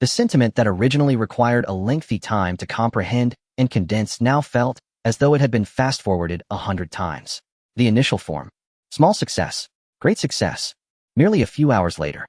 The sentiment that originally required a lengthy time to comprehend and condense now felt as though it had been fast-forwarded 100 times. The initial form. Small success. Great success. Merely a few hours later.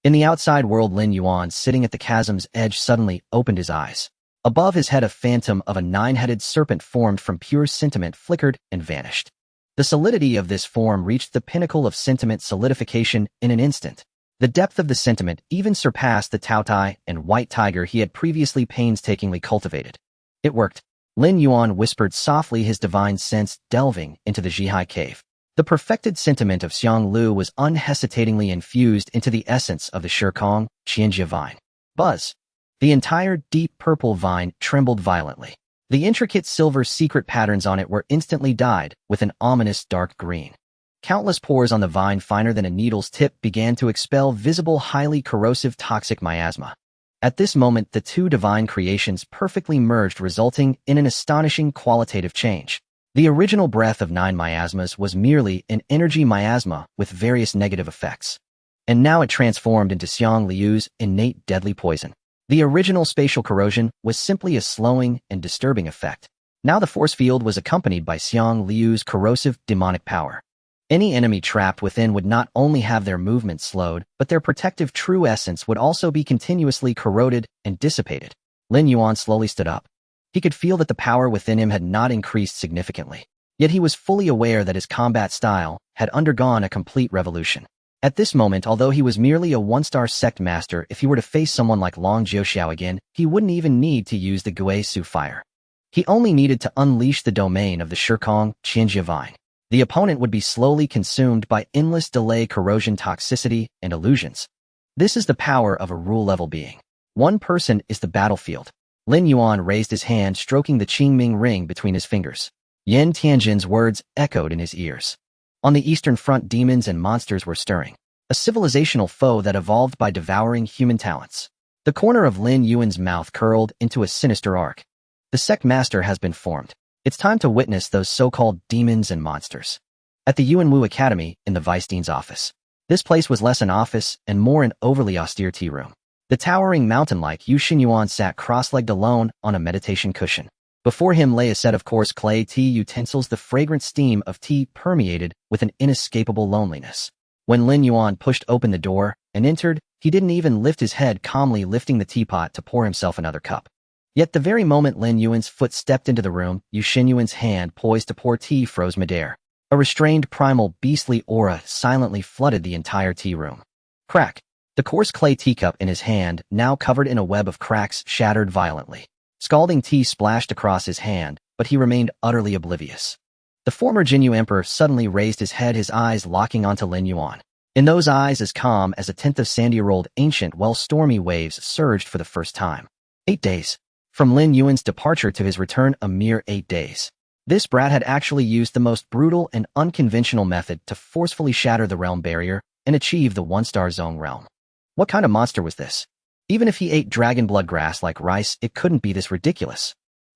In the outside world, Lin Yuan, sitting at the chasm's edge, suddenly opened his eyes. Above his head, a phantom of a 9-headed serpent formed from pure sentiment flickered and vanished. The solidity of this form reached the pinnacle of sentiment solidification in an instant. The depth of the sentiment even surpassed the Taotai and white tiger he had previously painstakingly cultivated. It worked. Lin Yuan whispered softly, his divine sense delving into the Zhihai cave. The perfected sentiment of Xianglu was unhesitatingly infused into the essence of the Shirkong Qianjia vine. Buzz. The entire deep purple vine trembled violently. The intricate silver secret patterns on it were instantly dyed with an ominous dark green. Countless pores on the vine, finer than a needle's tip, began to expel visible, highly corrosive toxic miasma. At this moment, the two divine creations perfectly merged, resulting in an astonishing qualitative change. The original breath of 9 miasmas was merely an energy miasma with various negative effects. And now it transformed into Xiang Liu's innate deadly poison. The original spatial corrosion was simply a slowing and disturbing effect. Now the force field was accompanied by Xiang Liu's corrosive demonic power. Any enemy trapped within would not only have their movement slowed, but their protective true essence would also be continuously corroded and dissipated. Lin Yuan slowly stood up. He could feel that the power within him had not increased significantly. Yet he was fully aware that his combat style had undergone a complete revolution. At this moment, although he was merely a 1-star sect master, if he were to face someone like Long Jiuxiao again, he wouldn't even need to use the Gui Su fire. He only needed to unleash the domain of the Shirkong Qianjia vine. The opponent would be slowly consumed by endless delay, corrosion, toxicity, and illusions. This is the power of a rule-level being. One person is the battlefield. Lin Yuan raised his hand, stroking the Qingming ring between his fingers. Yan Tianjin's words echoed in his ears. On the Eastern Front, demons and monsters were stirring. A civilizational foe that evolved by devouring human talents. The corner of Lin Yuan's mouth curled into a sinister arc. The sect master has been formed. It's time to witness those so-called demons and monsters. At the Yuanwu Academy, in the Vice Dean's office. This place was less an office and more an overly austere tea room. The towering mountain-like Yu Xinyuan sat cross-legged alone on a meditation cushion. Before him lay a set of coarse clay tea utensils. The fragrant steam of tea permeated with an inescapable loneliness. When Lin Yuan pushed open the door and entered, he didn't even lift his head, calmly lifting the teapot to pour himself another cup. Yet the very moment Lin Yuan's foot stepped into the room, Yu Xinyuan's hand poised to pour tea froze midair. A restrained, primal, beastly aura silently flooded the entire tea room. Crack! The coarse clay teacup in his hand, now covered in a web of cracks, shattered violently. Scalding tea splashed across his hand, but he remained utterly oblivious. The former Jinyu Emperor suddenly raised his head, his eyes locking onto Lin Yuan. In those eyes, as calm as a 10th of sandy-year-old ancient well, stormy waves surged for the first time. 8 days. From Lin Yuan's departure to his return, a mere 8 days. This brat had actually used the most brutal and unconventional method to forcefully shatter the realm barrier and achieve the 1-star zone realm. What kind of monster was this? Even if he ate dragon blood grass like rice, it couldn't be this ridiculous.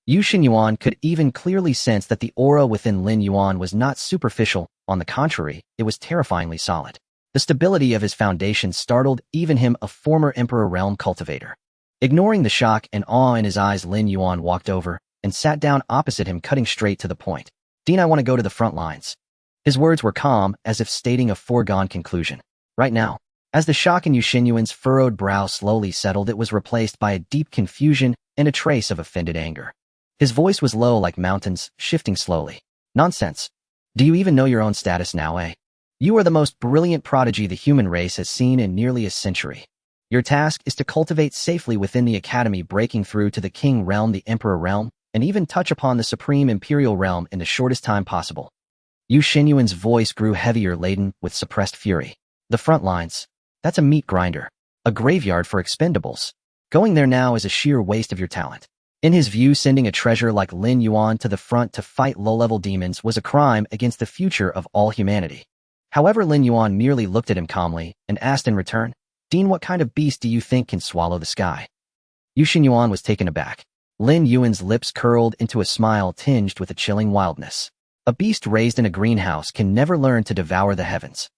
Yu Xinyuan could even clearly sense that the aura within Lin Yuan was not superficial, on the contrary, it was terrifyingly solid. The stability of his foundation startled even him, a former Emperor Realm cultivator. Ignoring the shock and awe in his eyes, Lin Yuan walked over and sat down opposite him, cutting straight to the point. Dean, I want to go to the front lines. His words were calm, as if stating a foregone conclusion. Right now. As the shock in Yu Xinyuan's furrowed brow slowly settled, it was replaced by a deep confusion and a trace of offended anger. His voice was low like mountains, shifting slowly. Nonsense. Do you even know your own status now, eh? You are the most brilliant prodigy the human race has seen in nearly a century. Your task is to cultivate safely within the academy, breaking through to the king realm, the emperor realm, and even touch upon the supreme imperial realm in the shortest time possible. Yu Xinyuan's voice grew heavier, laden with suppressed fury. The front lines. That's a meat grinder. A graveyard for expendables. Going there now is a sheer waste of your talent. In his view, sending a treasure like Lin Yuan to the front to fight low-level demons was a crime against the future of all humanity. However, Lin Yuan merely looked at him calmly and asked in return, Dean, what kind of beast do you think can swallow the sky? Yu Xinyuan was taken aback. Lin Yuan's lips curled into a smile tinged with a chilling wildness. A beast raised in a greenhouse can never learn to devour the heavens.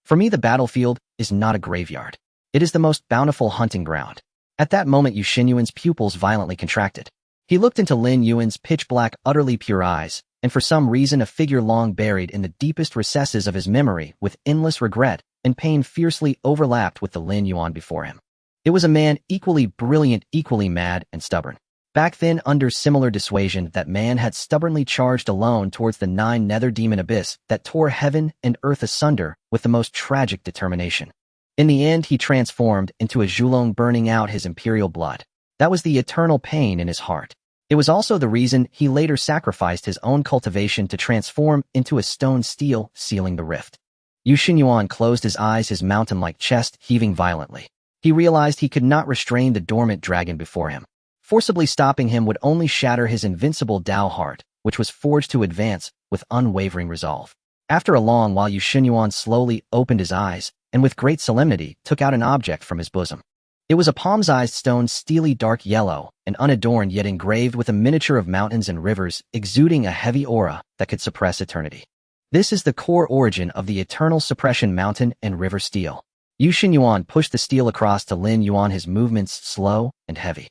For me, the battlefield is not a graveyard. It is the most bountiful hunting ground. At that moment, Yu Xinyuan's pupils violently contracted. He looked into Lin Yuan's pitch-black, utterly pure eyes, and for some reason a figure long buried in the deepest recesses of his memory with endless regret and pain fiercely overlapped with the Lin Yuan before him. It was a man equally brilliant, equally mad and stubborn. Back then, under similar dissuasion, that man had stubbornly charged alone towards the 9 nether demon abyss that tore heaven and earth asunder with the most tragic determination. In the end, he transformed into a Zhulong, burning out his imperial blood. That was the eternal pain in his heart. It was also the reason he later sacrificed his own cultivation to transform into a stone steel, sealing the rift. Yu Xinyuan closed his eyes, his mountain-like chest heaving violently. He realized he could not restrain the dormant dragon before him. Forcibly stopping him would only shatter his invincible Dao heart, which was forged to advance with unwavering resolve. After a long while, Yu Xinyuan slowly opened his eyes and with great solemnity took out an object from his bosom. It was a palm-sized stone, steely dark yellow and unadorned, yet engraved with a miniature of mountains and rivers, exuding a heavy aura that could suppress eternity. This is the core origin of the eternal suppression mountain and river steel. Yu Xinyuan pushed the steel across to Lin Yuan, his movements slow and heavy.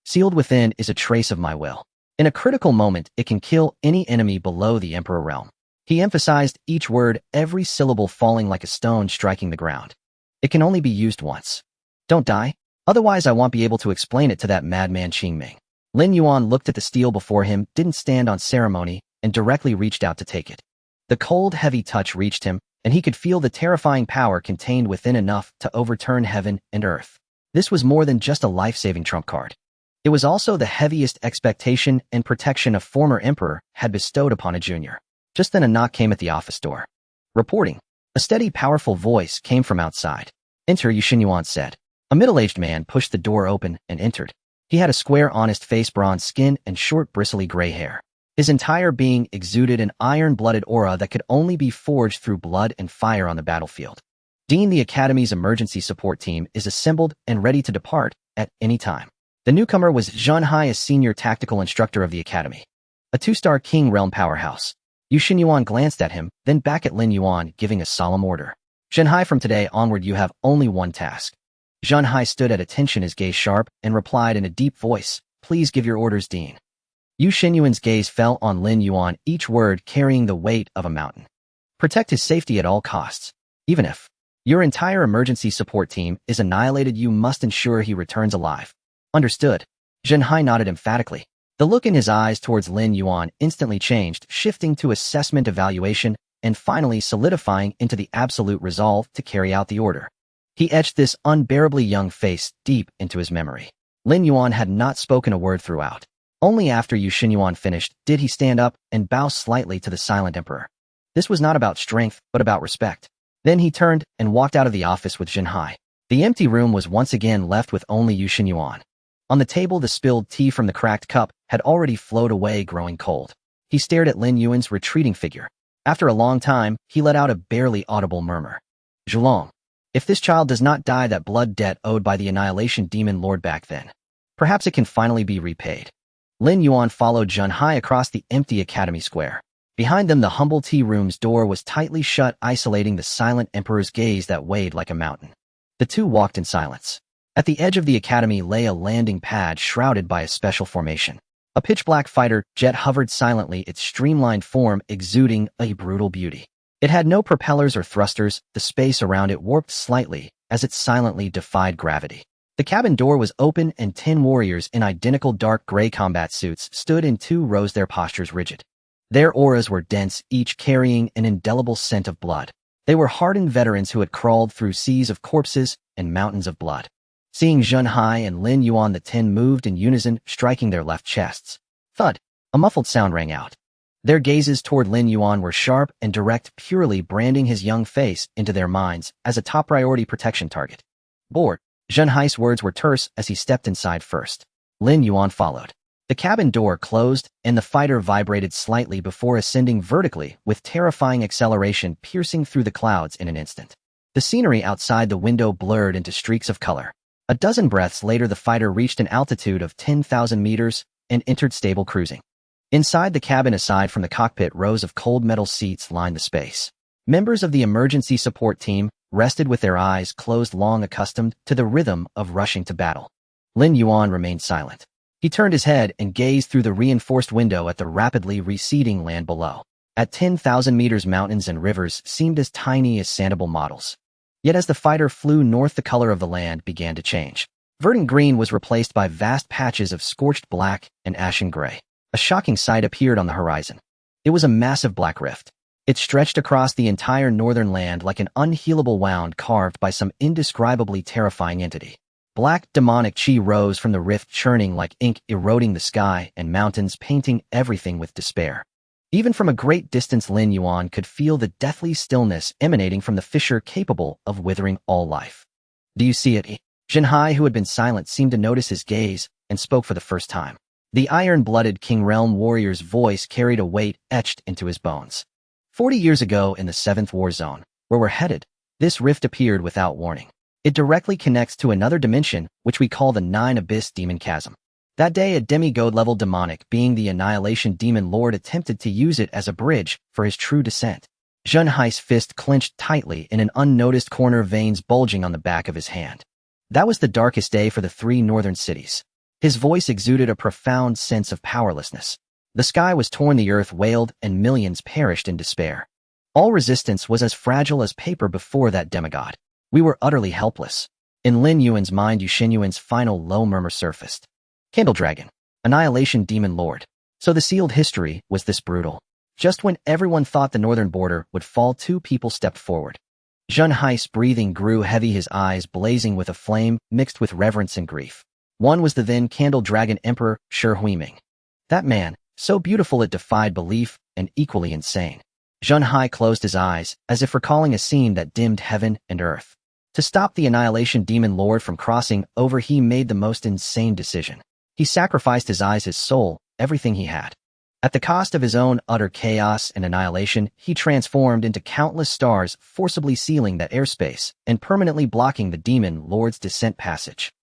Sealed within is a trace of my will. In a critical moment, it can kill any enemy below the Emperor realm. He emphasized each word, every syllable falling like a stone striking the ground. It can only be used once. Don't die. Otherwise, I won't be able to explain it to that madman Qingming. Lin Yuan looked at the steel before him, didn't stand on ceremony, and directly reached out to take it. The cold, heavy touch reached him, and he could feel the terrifying power contained within, enough to overturn heaven and earth. This was more than just a life-saving trump card. It was also the heaviest expectation and protection a former emperor had bestowed upon a junior. Just then a knock came at the office door. Reporting. A steady, powerful voice came from outside. Enter, Yu Xinyuan said. A middle-aged man pushed the door open and entered. He had a square, honest face, bronze skin, and short, bristly gray hair. His entire being exuded an iron-blooded aura that could only be forged through blood and fire on the battlefield. Dean, the Academy's emergency support team, is assembled and ready to depart at any time. The newcomer was Zhenhai, a senior tactical instructor of the Academy. A 2-star King Realm powerhouse. Yu Xinyuan glanced at him, then back at Lin Yuan, giving a solemn order. Zhenhai, from today onward you have only one task. Zhenhai stood at attention, his gaze sharp, and replied in a deep voice, Please give your orders, Dean. Yu Xinyuan's gaze fell on Lin Yuan, each word carrying the weight of a mountain. Protect his safety at all costs. Even if your entire emergency support team is annihilated, you must ensure he returns alive. Understood. Zhenhai nodded emphatically. The look in his eyes towards Lin Yuan instantly changed, shifting to assessment, evaluation, and finally solidifying into the absolute resolve to carry out the order. He etched this unbearably young face deep into his memory. Lin Yuan had not spoken a word throughout. Only after Yu Xinyuan finished did he stand up and bow slightly to the silent emperor. This was not about strength, but about respect. Then he turned and walked out of the office with Zhenhai. The empty room was once again left with only Yu Xinyuan. On the table, the spilled tea from the cracked cup had already flowed away, growing cold. He stared at Lin Yuan's retreating figure. After a long time, he let out a barely audible murmur. Zhulong. If this child does not die that blood debt owed by the Annihilation Demon Lord back then, perhaps it can finally be repaid. Lin Yuan followed Junhai across the empty academy square. Behind them, the humble tea room's door was tightly shut, isolating the silent emperor's gaze that weighed like a mountain. The two walked in silence. At the edge of the academy lay a landing pad shrouded by a special formation. A pitch-black fighter jet hovered silently, its streamlined form exuding a brutal beauty. It had no propellers or thrusters, the space around it warped slightly as it silently defied gravity. The cabin door was open and 10 warriors in identical dark gray combat suits stood in 2 rows, their postures rigid. Their auras were dense, each carrying an indelible scent of blood. They were hardened veterans who had crawled through seas of corpses and mountains of blood. Seeing Junhai and Lin Yuan, the 10 moved in unison, striking their left chests. Thud! A muffled sound rang out. Their gazes toward Lin Yuan were sharp and direct, purely branding his young face into their minds as a top priority protection target. Bored, Junhai's words were terse as he stepped inside first. Lin Yuan followed. The cabin door closed, and the fighter vibrated slightly before ascending vertically with terrifying acceleration, piercing through the clouds in an instant. The scenery outside the window blurred into streaks of color. A dozen breaths later, the fighter reached an altitude of 10,000 meters and entered stable cruising. Inside the cabin, aside from the cockpit, rows of cold metal seats lined the space. Members of the emergency support team rested with their eyes closed, long accustomed to the rhythm of rushing to battle. Lin Yuan remained silent. He turned his head and gazed through the reinforced window at the rapidly receding land below. At 10,000 meters, mountains and rivers seemed as tiny as sandable models. Yet as the fighter flew north, the color of the land began to change. Verdant green was replaced by vast patches of scorched black and ashen gray. A shocking sight appeared on the horizon. It was a massive black rift. It stretched across the entire northern land like an unhealable wound carved by some indescribably terrifying entity. Black demonic chi rose from the rift, churning like ink, eroding the sky and mountains, painting everything with despair. Even from a great distance, Lin Yuan could feel the deathly stillness emanating from the fissure, capable of withering all life. "Do you see it?" Junhai, who had been silent, seemed to notice his gaze and spoke for the first time. The iron-blooded King Realm warrior's voice carried a weight etched into his bones. 40 years ago, in the 7th War Zone, where we're headed, this rift appeared without warning. It directly connects to another dimension, which we call the Nine Abyss Demon Chasm. That day, a demigod-level demonic being, the Annihilation Demon Lord, attempted to use it as a bridge for his true descent. Junhai's fist clenched tightly in an unnoticed corner, veins bulging on the back of his hand. That was the darkest day for the 3 northern cities. His voice exuded a profound sense of powerlessness. The sky was torn, the earth wailed, and millions perished in despair. All resistance was as fragile as paper before that demigod. We were utterly helpless. In Lin Yuan's mind, Yushin Yuan's final low murmur surfaced. Candle Dragon, Annihilation Demon Lord. So the sealed history was this brutal. Just when everyone thought the northern border would fall, 2 people stepped forward. Junhai's breathing grew heavy, his eyes blazing with a flame mixed with reverence and grief. One was the then Candle Dragon Emperor, Shi Huiming. That man, so beautiful it defied belief, and equally insane. Junhai closed his eyes, as if recalling a scene that dimmed heaven and earth. To stop the Annihilation Demon Lord from crossing over, he made the most insane decision. He sacrificed his eyes, his soul, everything he had. At the cost of his own utter chaos and annihilation, he transformed into countless stars, forcibly sealing that airspace and permanently blocking the Demon Lord's descent passage.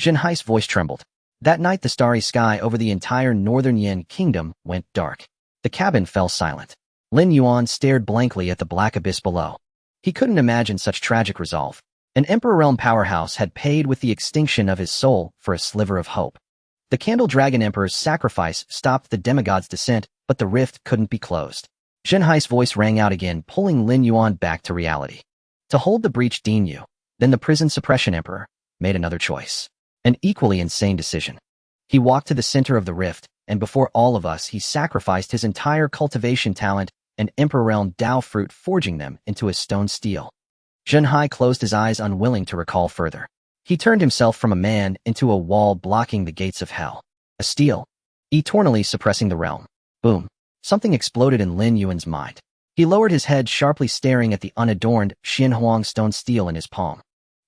Junhai's voice trembled. That night, the starry sky over the entire northern Yin kingdom went dark. The cabin fell silent. Lin Yuan stared blankly at the black abyss below. He couldn't imagine such tragic resolve. An Emperor Realm powerhouse had paid with the extinction of his soul for a sliver of hope. The Candle Dragon Emperor's sacrifice stopped the demigod's descent, but the rift couldn't be closed. Junhai's voice rang out again, pulling Lin Yuan back to reality. To hold the breach, Dean Yu, then the Prison Suppression Emperor, made another choice. An equally insane decision. He walked to the center of the rift, and before all of us, he sacrificed his entire cultivation talent and Emperor Realm Dao fruit, forging them into a stone steel. Junhai closed his eyes, unwilling to recall further. He turned himself from a man into a wall blocking the gates of hell. A steel, eternally suppressing the realm. Boom. Something exploded in Lin Yuan's mind. He lowered his head, sharply staring at the unadorned Xinhuang stone steel in his palm.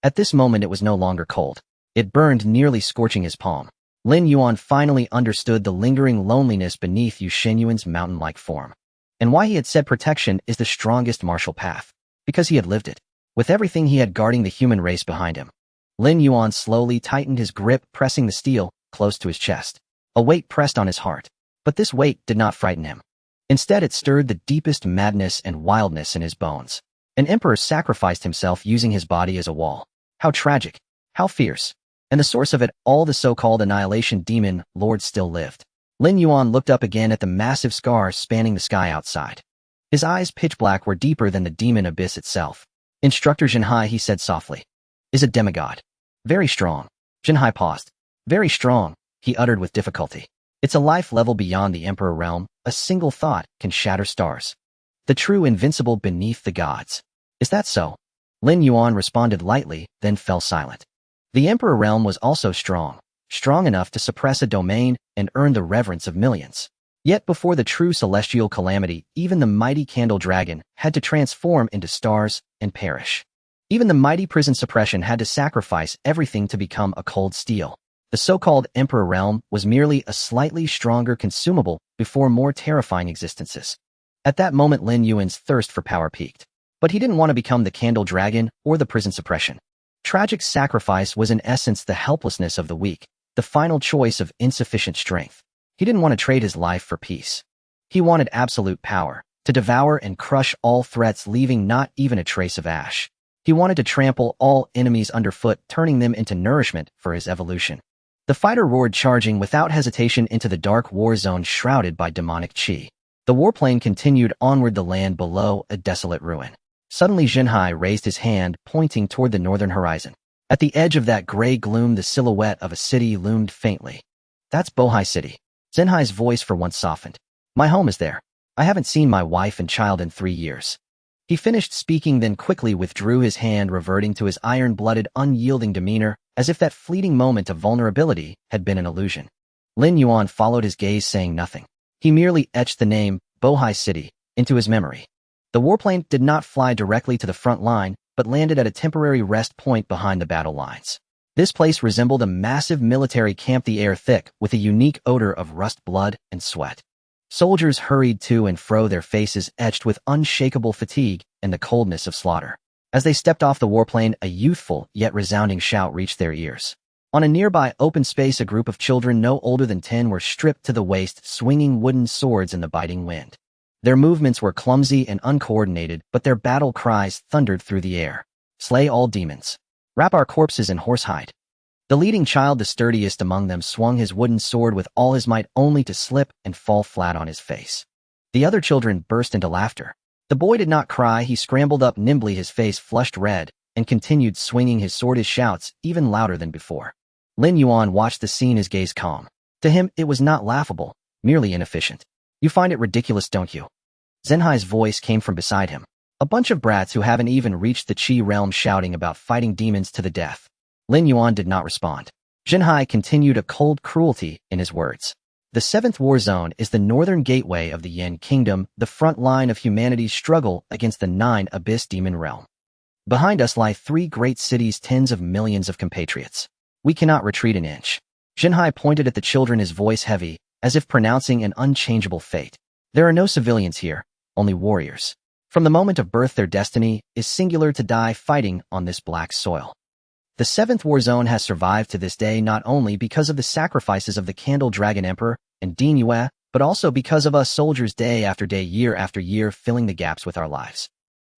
At this moment, it was no longer cold. It burned, nearly scorching his palm. Lin Yuan finally understood the lingering loneliness beneath Yushin Yuan's mountain-like form. And why he had said protection is the strongest martial path. Because he had lived it. With everything he had guarding the human race behind him. Lin Yuan slowly tightened his grip, pressing the steel close to his chest. A weight pressed on his heart. But this weight did not frighten him. Instead, it stirred the deepest madness and wildness in his bones. An emperor sacrificed himself using his body as a wall. How tragic. How fierce. And the source of it all, the so-called annihilation demon lord, still lived. Lin Yuan looked up again at the massive scars spanning the sky outside. His eyes, pitch black, were deeper than the demon abyss itself. Instructor Jinhai, he said softly, is a demigod. Very strong. Jinhai paused. Very strong, he uttered with difficulty. It's a life level beyond the emperor realm. A single thought can shatter stars. The true invincible beneath the gods. Is that so? Lin Yuan responded lightly, then fell silent. The emperor realm was also strong. Strong enough to suppress a domain and earn the reverence of millions. Yet before the true celestial calamity, even the mighty candle dragon had to transform into stars and perish. Even the mighty prison suppression had to sacrifice everything to become a cold steel. The so-called emperor realm was merely a slightly stronger consumable before more terrifying existences. At that moment, Lin Yuan's thirst for power peaked. But he didn't want to become the candle dragon or the prison suppression. Tragic sacrifice was in essence the helplessness of the weak, the final choice of insufficient strength. He didn't want to trade his life for peace. He wanted absolute power, to devour and crush all threats, leaving not even a trace of ash. He wanted to trample all enemies underfoot, turning them into nourishment for his evolution. The fighter roared, charging without hesitation into the dark war zone shrouded by demonic chi. The warplane continued onward, the land below a desolate ruin. Suddenly Jinhai raised his hand, pointing toward the northern horizon. At the edge of that gray gloom, the silhouette of a city loomed faintly. That's Bohai City. Jinhai's voice for once softened. My home is there. I haven't seen my wife and child in 3 years. He finished speaking, then quickly withdrew his hand, reverting to his iron-blooded, unyielding demeanor, as if that fleeting moment of vulnerability had been an illusion. Lin Yuan followed his gaze, saying nothing. He merely etched the name, Bohai City, into his memory. The warplane did not fly directly to the front line, but landed at a temporary rest point behind the battle lines. This place resembled a massive military camp, the air thick with a unique odor of rust, blood, and sweat. Soldiers hurried to and fro, their faces etched with unshakable fatigue and the coldness of slaughter. As they stepped off the warplane, a youthful yet resounding shout reached their ears. On a nearby open space, a group of children no older than 10 were stripped to the waist, swinging wooden swords in the biting wind. Their movements were clumsy and uncoordinated, but their battle cries thundered through the air. Slay all demons. Wrap our corpses in horsehide. The leading child, the sturdiest among them, swung his wooden sword with all his might, only to slip and fall flat on his face. The other children burst into laughter. The boy did not cry. He scrambled up nimbly, his face flushed red, and continued swinging his sword, his shouts even louder than before. Lin Yuan watched the scene, his gaze calm. To him, it was not laughable, merely inefficient. You find it ridiculous, don't you? Zenhai's voice came from beside him. A bunch of brats who haven't even reached the Qi realm shouting about fighting demons to the death. Lin Yuan did not respond. Jinhai continued, a cold cruelty in his words. The 7th War Zone is the northern gateway of the Yin Kingdom, the front line of humanity's struggle against the 9 Abyss Demon Realm. Behind us lie 3 great cities, tens of millions of compatriots. We cannot retreat an inch. Jinhai pointed at the children, his voice heavy, as if pronouncing an unchangeable fate. There are no civilians here, only warriors. From the moment of birth, their destiny is singular, to die fighting on this black soil. The 7th War Zone has survived to this day not only because of the sacrifices of the Candle Dragon Emperor and Din Yue, but also because of us soldiers, day after day, year after year, filling the gaps with our lives.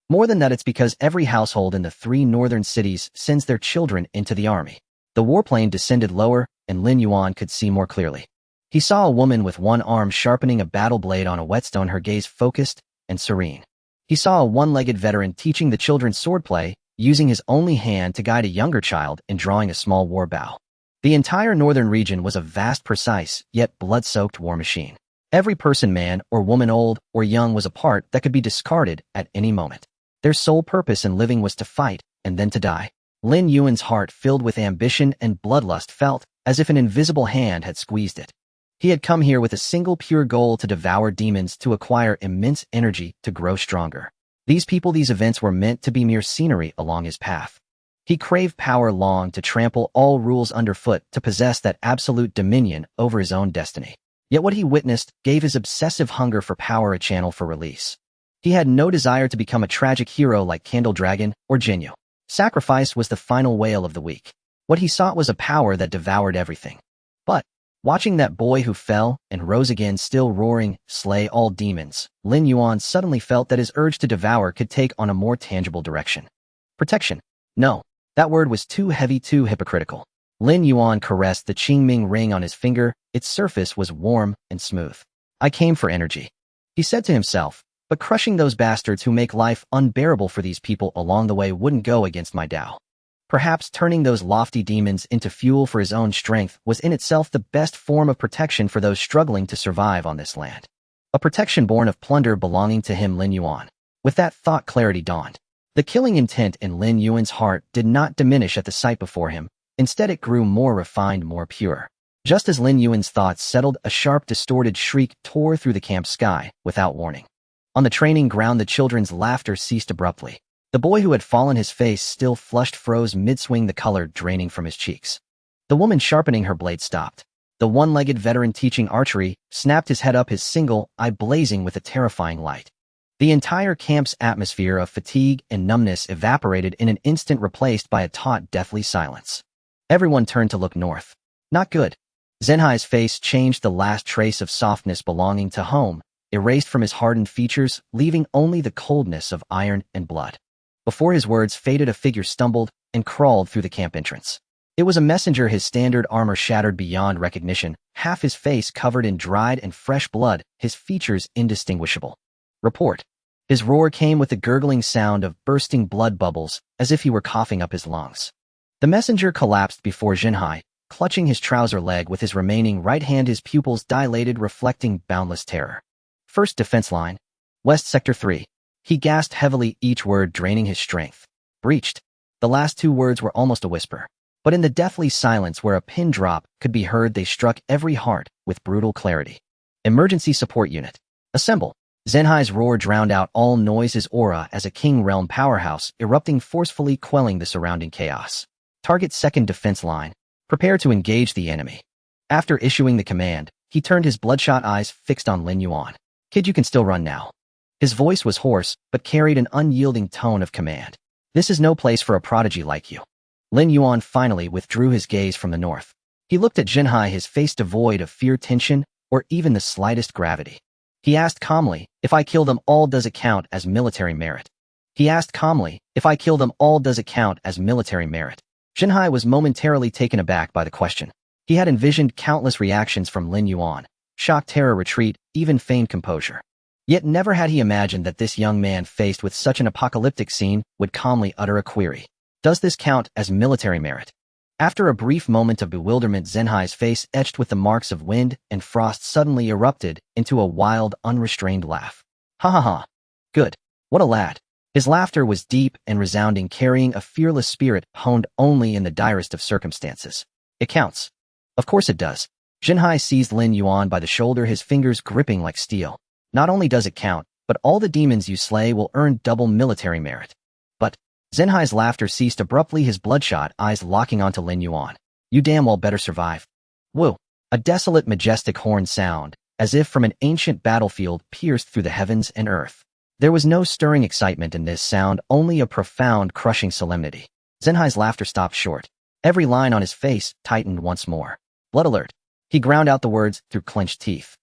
More than that, it's because every household in the 3 northern cities sends their children into the army. The warplane descended lower, and Lin Yuan could see more clearly. He saw a woman with one arm sharpening a battle blade on a whetstone, her gaze focused and serene. He saw a one-legged veteran teaching the children swordplay, using his only hand to guide a younger child in drawing a small war bow. The entire northern region was a vast, precise, yet blood-soaked war machine. Every person, man or woman, old or young, was a part that could be discarded at any moment. Their sole purpose in living was to fight, and then to die. Lin Yuan's heart, filled with ambition and bloodlust, felt as if an invisible hand had squeezed it. He had come here with a single pure goal: to devour demons, to acquire immense energy, to grow stronger. These people, these events were meant to be mere scenery along his path. He craved power, longed to trample all rules underfoot, to possess that absolute dominion over his own destiny. Yet what he witnessed gave his obsessive hunger for power a channel for release. He had no desire to become a tragic hero like Candle Dragon or Jinyu. Sacrifice was the final wail of the weak. What he sought was a power that devoured everything. But Watching that boy who fell and rose again still roaring, slay all demons, Lin Yuan suddenly felt that his urge to devour could take on a more tangible direction. Protection. No, that word was too heavy, too hypocritical. Lin Yuan caressed the Qingming ring on his finger. Its surface was warm and smooth. I came for energy, he said to himself, but crushing those bastards who make life unbearable for these people along the way wouldn't go against my Tao. Perhaps turning those lofty demons into fuel for his own strength was in itself the best form of protection for those struggling to survive on this land. A protection born of plunder belonging to him, Lin Yuan. With that thought, clarity dawned. The killing intent in Lin Yuan's heart did not diminish at the sight before him. Instead, it grew more refined, more pure. Just as Lin Yuan's thoughts settled, a sharp, distorted shriek tore through the camp sky without warning. On the training ground, the children's laughter ceased abruptly. The boy who had fallen, his face still flushed, froze mid-swing, the color draining from his cheeks. The woman sharpening her blade stopped. The one-legged veteran teaching archery snapped his head up, his single eye blazing with a terrifying light. The entire camp's atmosphere of fatigue and numbness evaporated in an instant, replaced by a taut, deathly silence. Everyone turned to look north. Not good. Zhenhai's face changed, the last trace of softness belonging to home erased from his hardened features, leaving only the coldness of iron and blood. Before his words faded, a figure stumbled and crawled through the camp entrance. It was a messenger, his standard armor shattered beyond recognition, half his face covered in dried and fresh blood, his features indistinguishable. Report. His roar came with the gurgling sound of bursting blood bubbles, as if he were coughing up his lungs. The messenger collapsed before Zhenhai, clutching his trouser leg with his remaining right hand, his pupils dilated, reflecting boundless terror. First defense line. West Sector 3. He gasped heavily, each word draining his strength. Breached. The last two words were almost a whisper. But in the deathly silence where a pin drop could be heard, they struck every heart with brutal clarity. Emergency support unit. Assemble. Zhenhai's roar drowned out all noise, his aura as a King Realm powerhouse erupting forcefully, quelling the surrounding chaos. Target second defense line. Prepare to engage the enemy. After issuing the command, he turned, his bloodshot eyes fixed on Lin Yuan. Kid, you can still run now. His voice was hoarse, but carried an unyielding tone of command. This is no place for a prodigy like you. Lin Yuan finally withdrew his gaze from the north. He looked at Zhenhai, his face devoid of fear, tension, or even the slightest gravity. He asked calmly, if I kill them all, does it count as military merit? He asked calmly, if I kill them all, does it count as military merit? Zhenhai was momentarily taken aback by the question. He had envisioned countless reactions from Lin Yuan. Shock, terror, retreat, even feigned composure. Yet never had he imagined that this young man, faced with such an apocalyptic scene, would calmly utter a query. Does this count as military merit? After a brief moment of bewilderment, Zhenhai's face, etched with the marks of wind and frost, suddenly erupted into a wild, unrestrained laugh. Ha ha ha. Good. What a lad. His laughter was deep and resounding, carrying a fearless spirit honed only in the direst of circumstances. It counts. Of course it does. Zhenhai seized Lin Yuan by the shoulder, his fingers gripping like steel. Not only does it count, but all the demons you slay will earn double military merit. But Zhenhai's laughter ceased abruptly, his bloodshot eyes locking onto Lin Yuan. You damn well better survive. Woo! A desolate, majestic horn sound, as if from an ancient battlefield, pierced through the heavens and earth. There was no stirring excitement in this sound, only a profound, crushing solemnity. Zhenhai's laughter stopped short. Every line on his face tightened once more. Blood alert. He ground out the words through clenched teeth.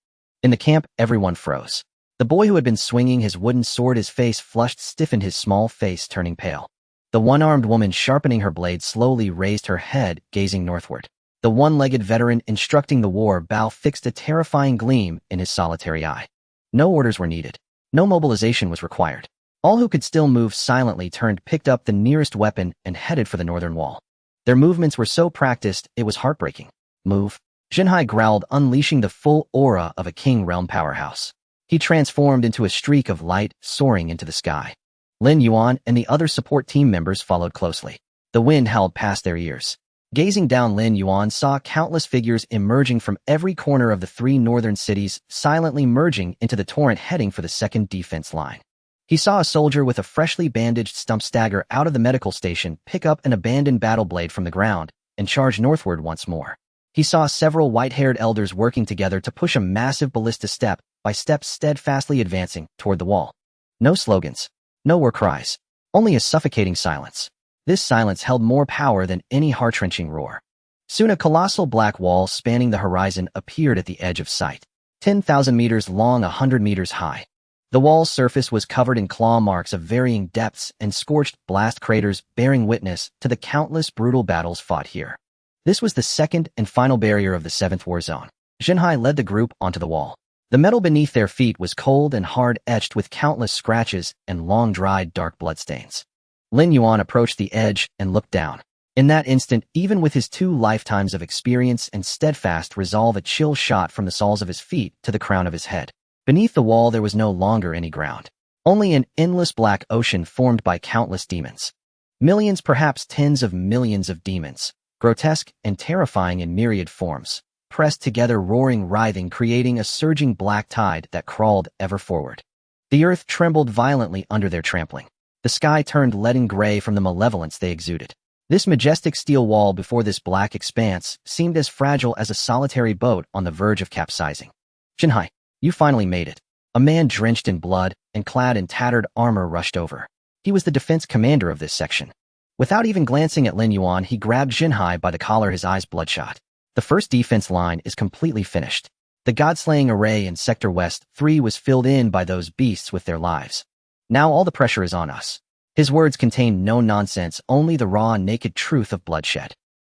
In the camp, everyone froze. The boy who had been swinging his wooden sword, his face flushed, stiffened, his small face turning pale. The one-armed woman sharpening her blade slowly raised her head, gazing northward. The one-legged veteran instructing the war bow fixed a terrifying gleam in his solitary eye. No orders were needed. No mobilization was required. All who could still move silently turned, picked up the nearest weapon, and headed for the northern wall. Their movements were so practiced, it was heartbreaking. Move. Zhenhai growled, unleashing the full aura of a King Realm powerhouse. He transformed into a streak of light, soaring into the sky. Lin Yuan and the other support team members followed closely. The wind howled past their ears. Gazing down, Lin Yuan saw countless figures emerging from every corner of the three northern cities, silently merging into the torrent, heading for the second defense line. He saw a soldier with a freshly bandaged stump stagger out of the medical station, pick up an abandoned battle blade from the ground, and charge northward once more. He saw several white-haired elders working together to push a massive ballista, step by step, steadfastly advancing toward the wall. No slogans. No war cries. Only a suffocating silence. This silence held more power than any heart-wrenching roar. Soon a colossal black wall spanning the horizon appeared at the edge of sight. 10,000 meters long, 100 meters high. The wall's surface was covered in claw marks of varying depths and scorched blast craters bearing witness to the countless brutal battles fought here. This was the second and final barrier of the 7th war zone. Jinhai led the group onto the wall. The metal beneath their feet was cold and hard, etched with countless scratches and long-dried dark bloodstains. Lin Yuan approached the edge and looked down. In that instant, even with his 2 lifetimes of experience and steadfast resolve, a chill shot from the soles of his feet to the crown of his head. Beneath the wall there was no longer any ground. Only an endless black ocean formed by countless demons. Millions, perhaps tens of millions of demons, grotesque and terrifying in myriad forms, pressed together, roaring, writhing, creating a surging black tide that crawled ever forward. The earth trembled violently under their trampling. The sky turned leaden gray from the malevolence they exuded. This majestic steel wall before this black expanse seemed as fragile as a solitary boat on the verge of capsizing. Jinhai, you finally made it. A man drenched in blood and clad in tattered armor rushed over. He was the defense commander of this section. Without even glancing at Lin Yuan, he grabbed Jinhai by the collar, his eyes bloodshot. The first defense line is completely finished. The god-slaying array in Sector West 3 was filled in by those beasts with their lives. Now all the pressure is on us. His words contained no nonsense, only the raw and naked truth of bloodshed.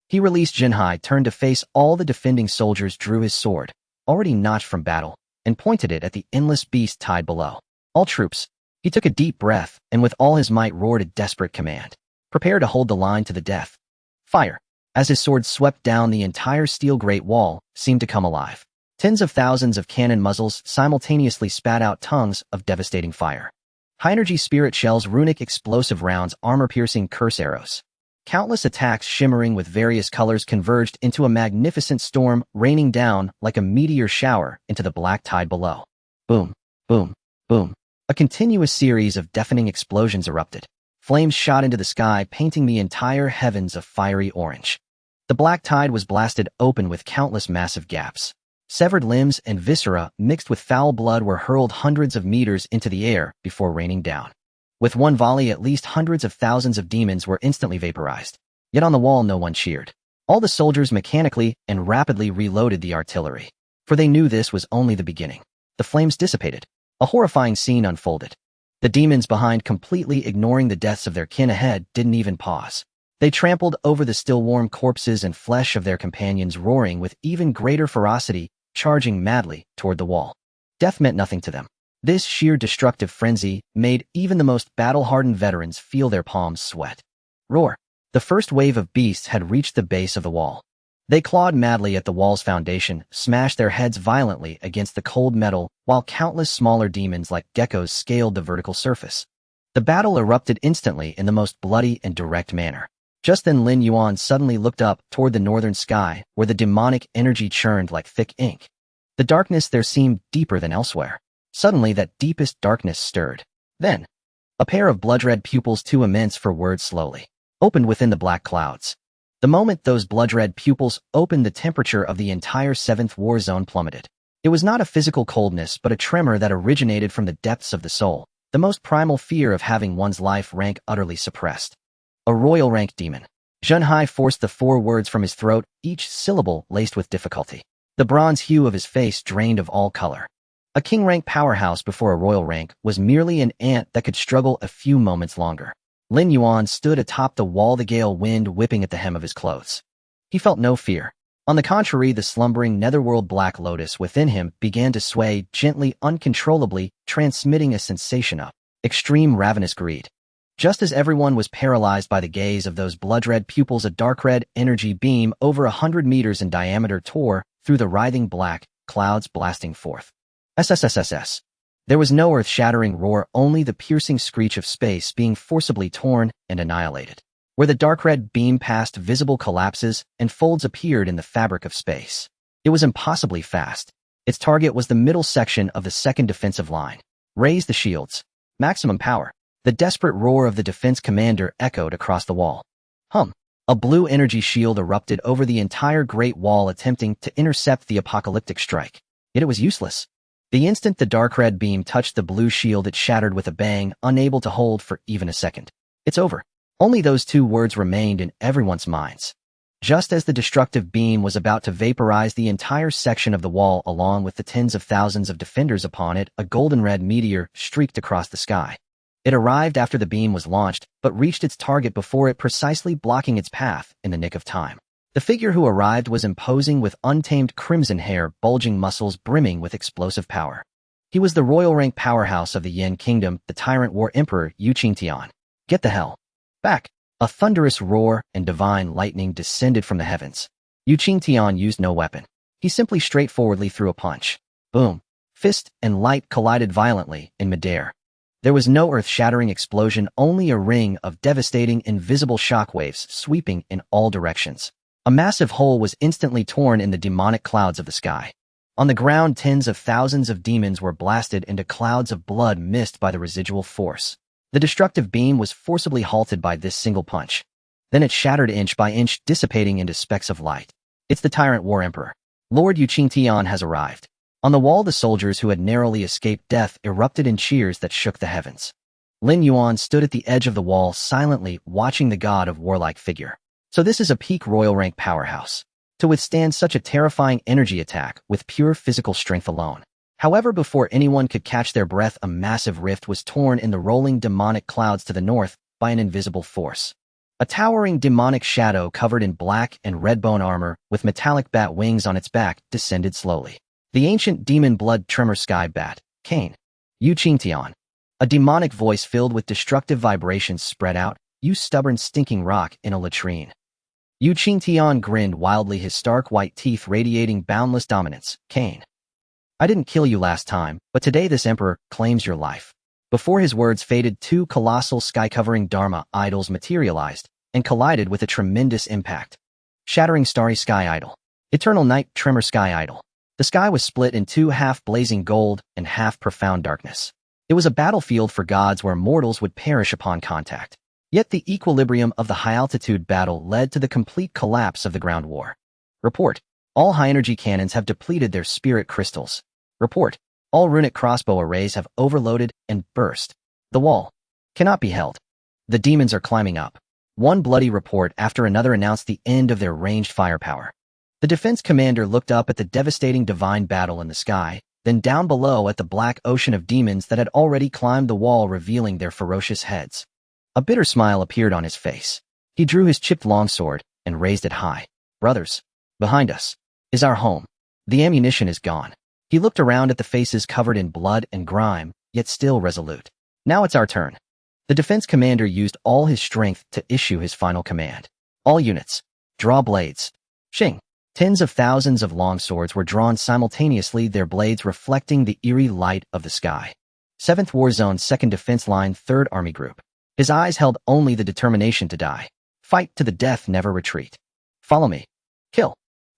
He released Jinhai, turned to face all the defending soldiers, drew his sword, already notched from battle, and pointed it at the endless beast tied below. All troops. He took a deep breath, and with all his might roared a desperate command. Prepare to hold the line to the death. Fire. As his sword swept down, the entire steel great wall seemed to come alive. Tens of thousands of cannon muzzles simultaneously spat out tongues of devastating fire. High-energy spirit shells, runic explosive rounds, armor-piercing curse arrows. Countless attacks shimmering with various colors converged into a magnificent storm, raining down like a meteor shower into the black tide below. Boom, boom, boom. A continuous series of deafening explosions erupted. Flames shot into the sky, painting the entire heavens a fiery orange. The black tide was blasted open with countless massive gaps. Severed limbs and viscera mixed with foul blood were hurled hundreds of meters into the air before raining down. With one volley, at least hundreds of thousands of demons were instantly vaporized. Yet on the wall no one cheered. All the soldiers mechanically and rapidly reloaded the artillery. For they knew this was only the beginning. The flames dissipated. A horrifying scene unfolded. The demons behind, completely ignoring the deaths of their kin ahead, didn't even pause. They trampled over the still warm corpses and flesh of their companions, roaring with even greater ferocity, charging madly toward the wall. Death meant nothing to them. This sheer destructive frenzy made even the most battle-hardened veterans feel their palms sweat. Roar! The first wave of beasts had reached the base of the wall. They clawed madly at the wall's foundation, smashed their heads violently against the cold metal, while countless smaller demons like geckos scaled the vertical surface. The battle erupted instantly in the most bloody and direct manner. Just then Lin Yuan suddenly looked up toward the northern sky, where the demonic energy churned like thick ink. The darkness there seemed deeper than elsewhere. Suddenly that deepest darkness stirred. Then, a pair of blood-red pupils, too immense for words, slowly opened within the black clouds. The moment those blood-red pupils opened, the temperature of the entire 7th war zone plummeted. It was not a physical coldness, but a tremor that originated from the depths of the soul, the most primal fear of having one's life rank utterly suppressed. A royal rank demon. Jinhai forced the 4 words from his throat, each syllable laced with difficulty. The bronze hue of his face drained of all color. A king rank powerhouse before a royal rank was merely an ant that could struggle a few moments longer. Lin Yuan stood atop the wall, the gale wind whipping at the hem of his clothes. He felt no fear. On the contrary, the slumbering netherworld Black Lotus within him began to sway gently, uncontrollably, transmitting a sensation of extreme ravenous greed. Just as everyone was paralyzed by the gaze of those blood-red pupils, a dark red energy beam over 100 meters in diameter tore through the writhing black clouds, blasting forth. SSSSS. There was no earth-shattering roar, only the piercing screech of space being forcibly torn and annihilated. Where the dark red beam passed, visible collapses and folds appeared in the fabric of space. It was impossibly fast. Its target was the middle section of the 2nd defensive line. Raise the shields. Maximum power. The desperate roar of the defense commander echoed across the wall. Hum. A blue energy shield erupted over the entire Great Wall, attempting to intercept the apocalyptic strike. Yet it was useless. The instant the dark red beam touched the blue shield, it shattered with a bang, unable to hold for even a second. It's over. Only those 2 words remained in everyone's minds. Just as the destructive beam was about to vaporize the entire section of the wall along with the tens of thousands of defenders upon it, a golden-red meteor streaked across the sky. It arrived after the beam was launched, but reached its target before it, precisely blocking its path in the nick of time. The figure who arrived was imposing with untamed crimson hair, bulging muscles brimming with explosive power. He was the royal rank powerhouse of the Yin Kingdom, the Tyrant War Emperor Yu Qingtian. Get the hell back! A thunderous roar and divine lightning descended from the heavens. Yu Qingtian used no weapon. He simply straightforwardly threw a punch. Boom! Fist and light collided violently in midair. There was no earth-shattering explosion, only a ring of devastating invisible shockwaves sweeping in all directions. A massive hole was instantly torn in the demonic clouds of the sky. On the ground, tens of thousands of demons were blasted into clouds of blood missed by the residual force. The destructive beam was forcibly halted by this single punch. Then it shattered inch by inch, dissipating into specks of light. It's the Tyrant War Emperor. Lord Yu Qingtian has arrived. On the wall, the soldiers who had narrowly escaped death erupted in cheers that shook the heavens. Lin Yuan stood at the edge of the wall, silently watching the god of warlike figure. So this is a peak royal rank powerhouse. To withstand such a terrifying energy attack with pure physical strength alone. However, before anyone could catch their breath, a massive rift was torn in the rolling demonic clouds to the north by an invisible force. A towering demonic shadow covered in black and red bone armor with metallic bat wings on its back descended slowly. The ancient demon blood tremor sky bat, Cain. Yu Qingtian. A demonic voice filled with destructive vibrations spread out, "You stubborn stinking rock in a latrine." Yu Qingtian grinned wildly, his stark white teeth radiating boundless dominance. Cain. I didn't kill you last time, but today this emperor claims your life. Before his words faded, two colossal sky-covering Dharma idols materialized and collided with a tremendous impact. Shattering starry sky idol. Eternal night tremor sky idol. The sky was split in two, half blazing gold and half profound darkness. It was a battlefield for gods where mortals would perish upon contact. Yet the equilibrium of the high-altitude battle led to the complete collapse of the ground war. Report. All high-energy cannons have depleted their spirit crystals. Report. All runic crossbow arrays have overloaded and burst. The wall cannot be held. The demons are climbing up. One bloody report after another announced the end of their ranged firepower. The defense commander looked up at the devastating divine battle in the sky, then down below at the black ocean of demons that had already climbed the wall, revealing their ferocious heads. A bitter smile appeared on his face. He drew his chipped longsword and raised it high. Brothers, behind us is our home. The ammunition is gone. He looked around at the faces covered in blood and grime, yet still resolute. Now it's our turn. The defense commander used all his strength to issue his final command. All units, draw blades. Shing. Tens of thousands of longswords were drawn simultaneously, their blades reflecting the eerie light of the sky. 7th War Zone, 2nd Defense Line, 3rd Army Group. His eyes held only the determination to die. Fight to the death, never retreat. Follow me. Kill.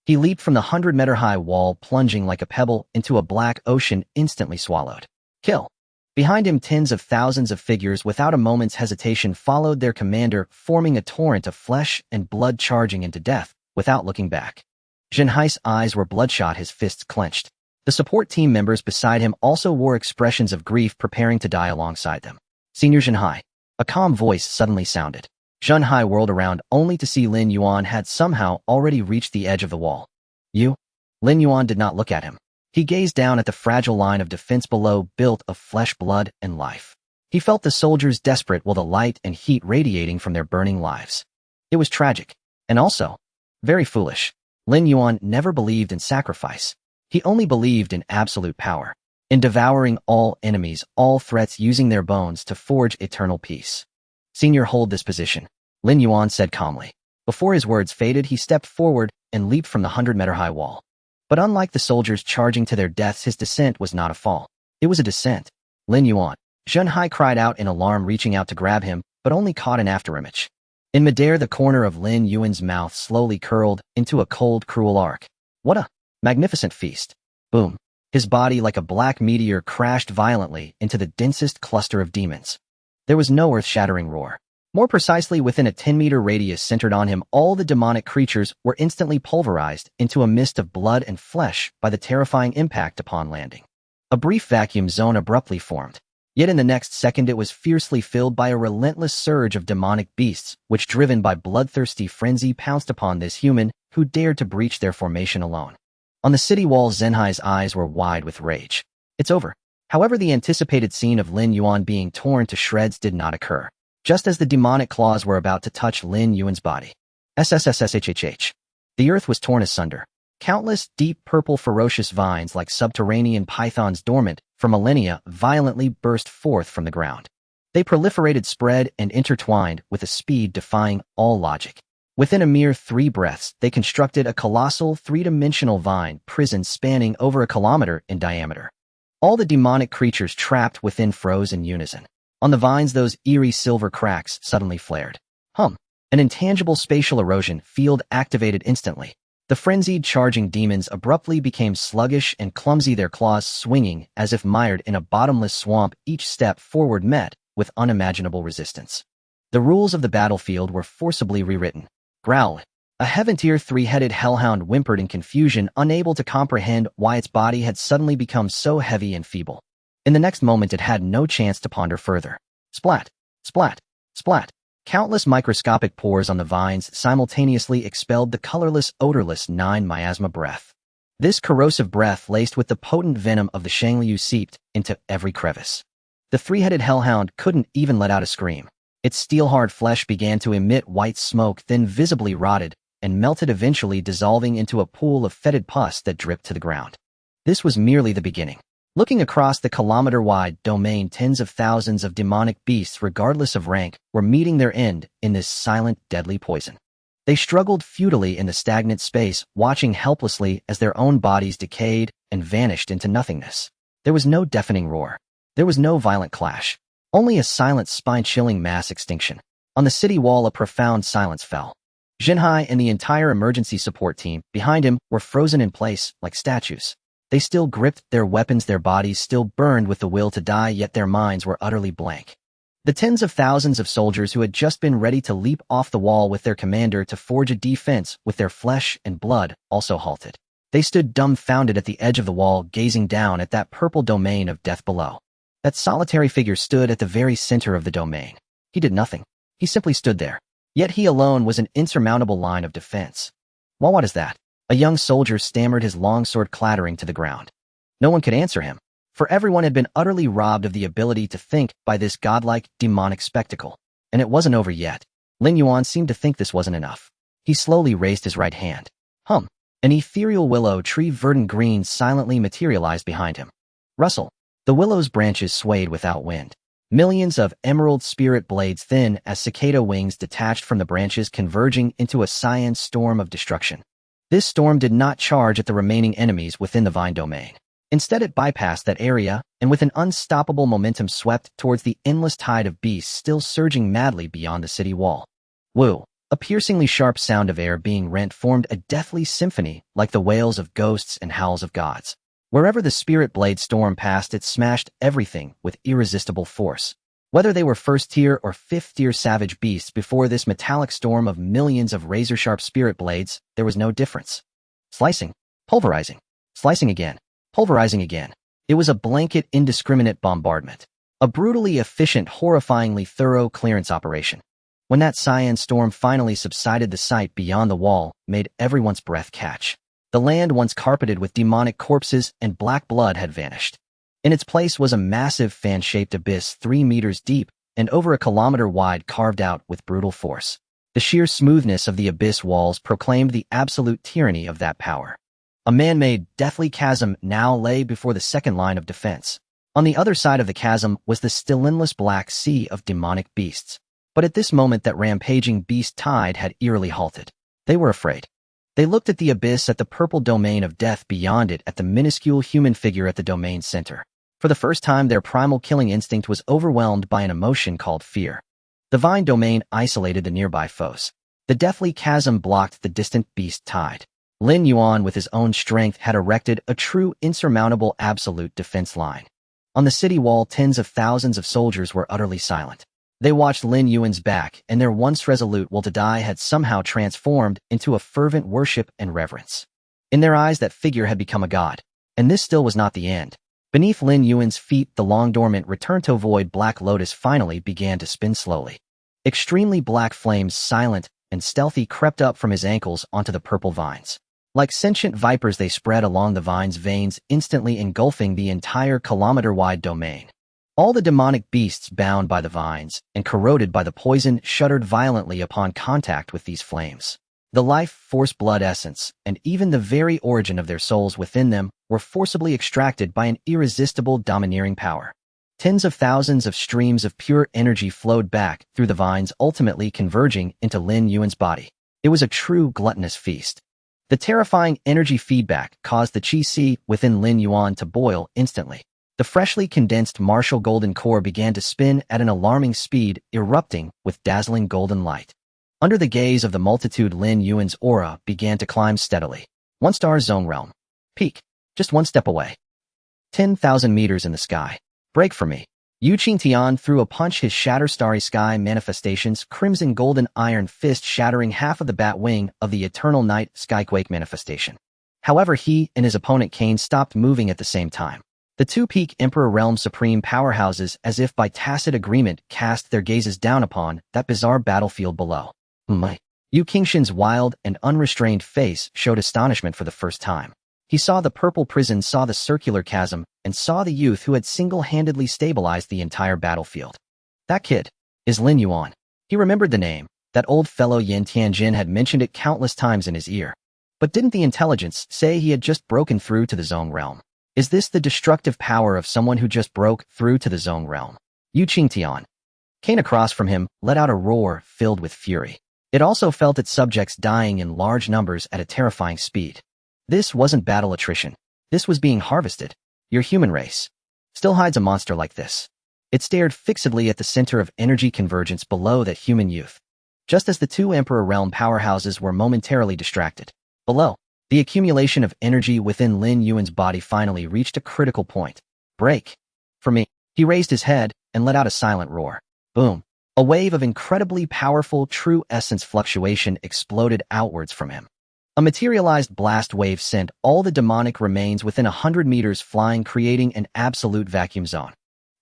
He leaped from the 100-meter-high wall, plunging like a pebble into a black ocean, instantly swallowed. Kill. Behind him, tens of thousands of figures without a moment's hesitation followed their commander, forming a torrent of flesh and blood charging into death, without looking back. Zhenhai's eyes were bloodshot, his fists clenched. The support team members beside him also wore expressions of grief, preparing to die alongside them. Senior Zhenhai. A calm voice suddenly sounded. Zhenhai whirled around, only to see Lin Yuan had somehow already reached the edge of the wall. You? Lin Yuan did not look at him. He gazed down at the fragile line of defense below, built of flesh, blood, and life. He felt the soldiers desperate while the light and heat radiating from their burning lives. It was tragic. And also, very foolish. Lin Yuan never believed in sacrifice. He only believed in absolute power. In devouring all enemies, all threats, using their bones to forge eternal peace. Senior, hold this position, Lin Yuan said calmly. Before his words faded, he stepped forward and leaped from the 100-meter-high wall. But unlike the soldiers charging to their deaths, his descent was not a fall. It was a descent. Lin Yuan. Zhenhai cried out in alarm, reaching out to grab him, but only caught an afterimage. In midair, the corner of Lin Yuan's mouth slowly curled into a cold, cruel arc. What a magnificent feast. Boom. His body, like a black meteor, crashed violently into the densest cluster of demons. There was no earth-shattering roar. More precisely, within a 10-meter radius centered on him, all the demonic creatures were instantly pulverized into a mist of blood and flesh by the terrifying impact upon landing. A brief vacuum zone abruptly formed. Yet in the next second it was fiercely filled by a relentless surge of demonic beasts, which driven by bloodthirsty frenzy pounced upon this human who dared to breach their formation alone. On the city wall, Zenhai's eyes were wide with rage. It's over. However, the anticipated scene of Lin Yuan being torn to shreds did not occur. Just as the demonic claws were about to touch Lin Yuan's body. SSSSHHH. The earth was torn asunder. Countless deep purple ferocious vines like subterranean pythons dormant for millennia violently burst forth from the ground. They proliferated, spread, and intertwined with a speed defying all logic. Within a mere 3 breaths, they constructed a colossal 3-dimensional vine prison spanning over a kilometer in diameter. All the demonic creatures trapped within froze in unison. On the vines, those eerie silver cracks suddenly flared. An intangible spatial erosion field activated instantly. The frenzied charging demons abruptly became sluggish and clumsy, their claws swinging as if mired in a bottomless swamp. Each step forward met with unimaginable resistance. The rules of the battlefield were forcibly rewritten. Growl. A Heaven-tier 3-headed hellhound whimpered in confusion, unable to comprehend why its body had suddenly become so heavy and feeble. In the next moment it had no chance to ponder further. Splat, splat, splat. Countless microscopic pores on the vines simultaneously expelled the colorless, odorless 9 miasma breath. This corrosive breath, laced with the potent venom of the Shangliu, seeped into every crevice. The 3-headed hellhound couldn't even let out a scream. Its steel-hard flesh began to emit white smoke, then visibly rotted and melted, eventually dissolving into a pool of fetid pus that dripped to the ground. This was merely the beginning. Looking across the kilometer-wide domain, tens of thousands of demonic beasts, regardless of rank, were meeting their end in this silent, deadly poison. They struggled futilely in the stagnant space, watching helplessly as their own bodies decayed and vanished into nothingness. There was no deafening roar. There was no violent clash. Only a silent, spine-chilling mass extinction. On the city wall, a profound silence fell. Zhenhai and the entire emergency support team behind him were frozen in place like statues. They still gripped their weapons, their bodies still burned with the will to die, yet their minds were utterly blank. The tens of thousands of soldiers who had just been ready to leap off the wall with their commander to forge a defense with their flesh and blood also halted. They stood dumbfounded at the edge of the wall, gazing down at that purple domain of death below. That solitary figure stood at the very center of the domain. He did nothing. He simply stood there. Yet he alone was an insurmountable line of defense. Well, what is that? A young soldier stammered, his longsword clattering to the ground. No one could answer him, for everyone had been utterly robbed of the ability to think by this godlike, demonic spectacle. And it wasn't over yet. Lin Yuan seemed to think this wasn't enough. He slowly raised his right hand. An ethereal willow tree, verdant green, silently materialized behind him. Rustle. The willow's branches swayed without wind. Millions of emerald spirit blades, thin as cicada wings, detached from the branches, converging into a cyan storm of destruction. This storm did not charge at the remaining enemies within the vine domain. Instead, it bypassed that area and with an unstoppable momentum swept towards the endless tide of beasts still surging madly beyond the city wall. Woo! A piercingly sharp sound of air being rent formed a deathly symphony like the wails of ghosts and howls of gods. Wherever the spirit blade storm passed, it smashed everything with irresistible force. Whether they were 1st-tier or 5th-tier savage beasts, before this metallic storm of millions of razor-sharp spirit blades, there was no difference. Slicing, pulverizing, slicing again, pulverizing again. It was a blanket, indiscriminate bombardment. A brutally efficient, horrifyingly thorough clearance operation. When that cyan storm finally subsided, the sight beyond the wall made everyone's breath catch. The land, once carpeted with demonic corpses and black blood, had vanished. In its place was a massive fan-shaped abyss 3 meters deep and over a kilometer wide, carved out with brutal force. The sheer smoothness of the abyss walls proclaimed the absolute tyranny of that power. A man-made, deathly chasm now lay before the second line of defense. On the other side of the chasm was the still endless black sea of demonic beasts. But at this moment that rampaging beast tide had eerily halted. They were afraid. They looked at the abyss, at the purple domain of death beyond it, at the minuscule human figure at the domain's center. For the first time, their primal killing instinct was overwhelmed by an emotion called fear. The vine domain isolated the nearby foes. The deathly chasm blocked the distant beast tide. Lin Yuan, with his own strength, had erected a true, insurmountable, absolute defense line. On the city wall, tens of thousands of soldiers were utterly silent. They watched Lin Yuan's back, and their once resolute will to die had somehow transformed into a fervent worship and reverence. In their eyes, that figure had become a god. And this still was not the end. Beneath Lin Yuan's feet, the long-dormant return-to-void Black Lotus finally began to spin slowly. Extremely black flames, silent and stealthy, crept up from his ankles onto the purple vines. Like sentient vipers, they spread along the vine's veins, instantly engulfing the entire kilometer-wide domain. All the demonic beasts bound by the vines and corroded by the poison shuddered violently upon contact with these flames. The life force, blood essence, and even the very origin of their souls within them were forcibly extracted by an irresistible domineering power. Tens of thousands of streams of pure energy flowed back through the vines, ultimately converging into Lin Yuan's body. It was a true gluttonous feast. The terrifying energy feedback caused the chi within Lin Yuan to boil instantly. The freshly condensed martial golden core began to spin at an alarming speed, erupting with dazzling golden light. Under the gaze of the multitude, Lin Yuan's aura began to climb steadily. 1-star zone realm. Peak. Just 1 step away. 10,000 meters in the sky. Break for me. Yu Qingtian threw a punch, his shatter starry sky manifestations, crimson golden iron fist shattering half of the bat wing of the eternal night skyquake manifestation. However, he and his opponent Kane stopped moving at the same time. The two peak Emperor Realm supreme powerhouses, as if by tacit agreement, cast their gazes down upon that bizarre battlefield below. Yu Qingshan's wild and unrestrained face showed astonishment for the first time. He saw the purple prison, saw the circular chasm, and saw the youth who had single-handedly stabilized the entire battlefield. That kid is Lin Yuan. He remembered the name. That old fellow Yin Tianjin had mentioned it countless times in his ear. But didn't the intelligence say he had just broken through to the zone realm? Is this the destructive power of someone who just broke through to the zone realm? Yu Qingtian. Kane across from him let out a roar filled with fury. It also felt its subjects dying in large numbers at a terrifying speed. This wasn't battle attrition. This was being harvested. Your human race still hides a monster like this. It stared fixedly at the center of energy convergence below that human youth. Just as the two Emperor Realm powerhouses were momentarily distracted. Below, the accumulation of energy within Lin Yuan's body finally reached a critical point. Break. For me. He raised his head and let out a silent roar. Boom. A wave of incredibly powerful true essence fluctuation exploded outwards from him. A materialized blast wave sent all the demonic remains within 100 meters flying, creating an absolute vacuum zone.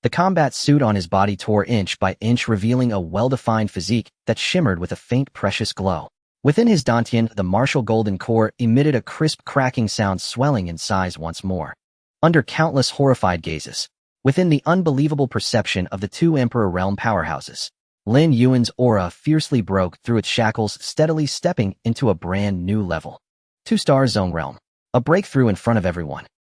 The combat suit on his body tore inch by inch, revealing a well-defined physique that shimmered with a faint precious glow. Within his dantian, the martial golden core emitted a crisp cracking sound, swelling in size once more. Under countless horrified gazes, within the unbelievable perception of the two Emperor Realm powerhouses, Lin Yuan's aura fiercely broke through its shackles, steadily stepping into a brand new level. 2-star zone realm. A breakthrough in front of everyone.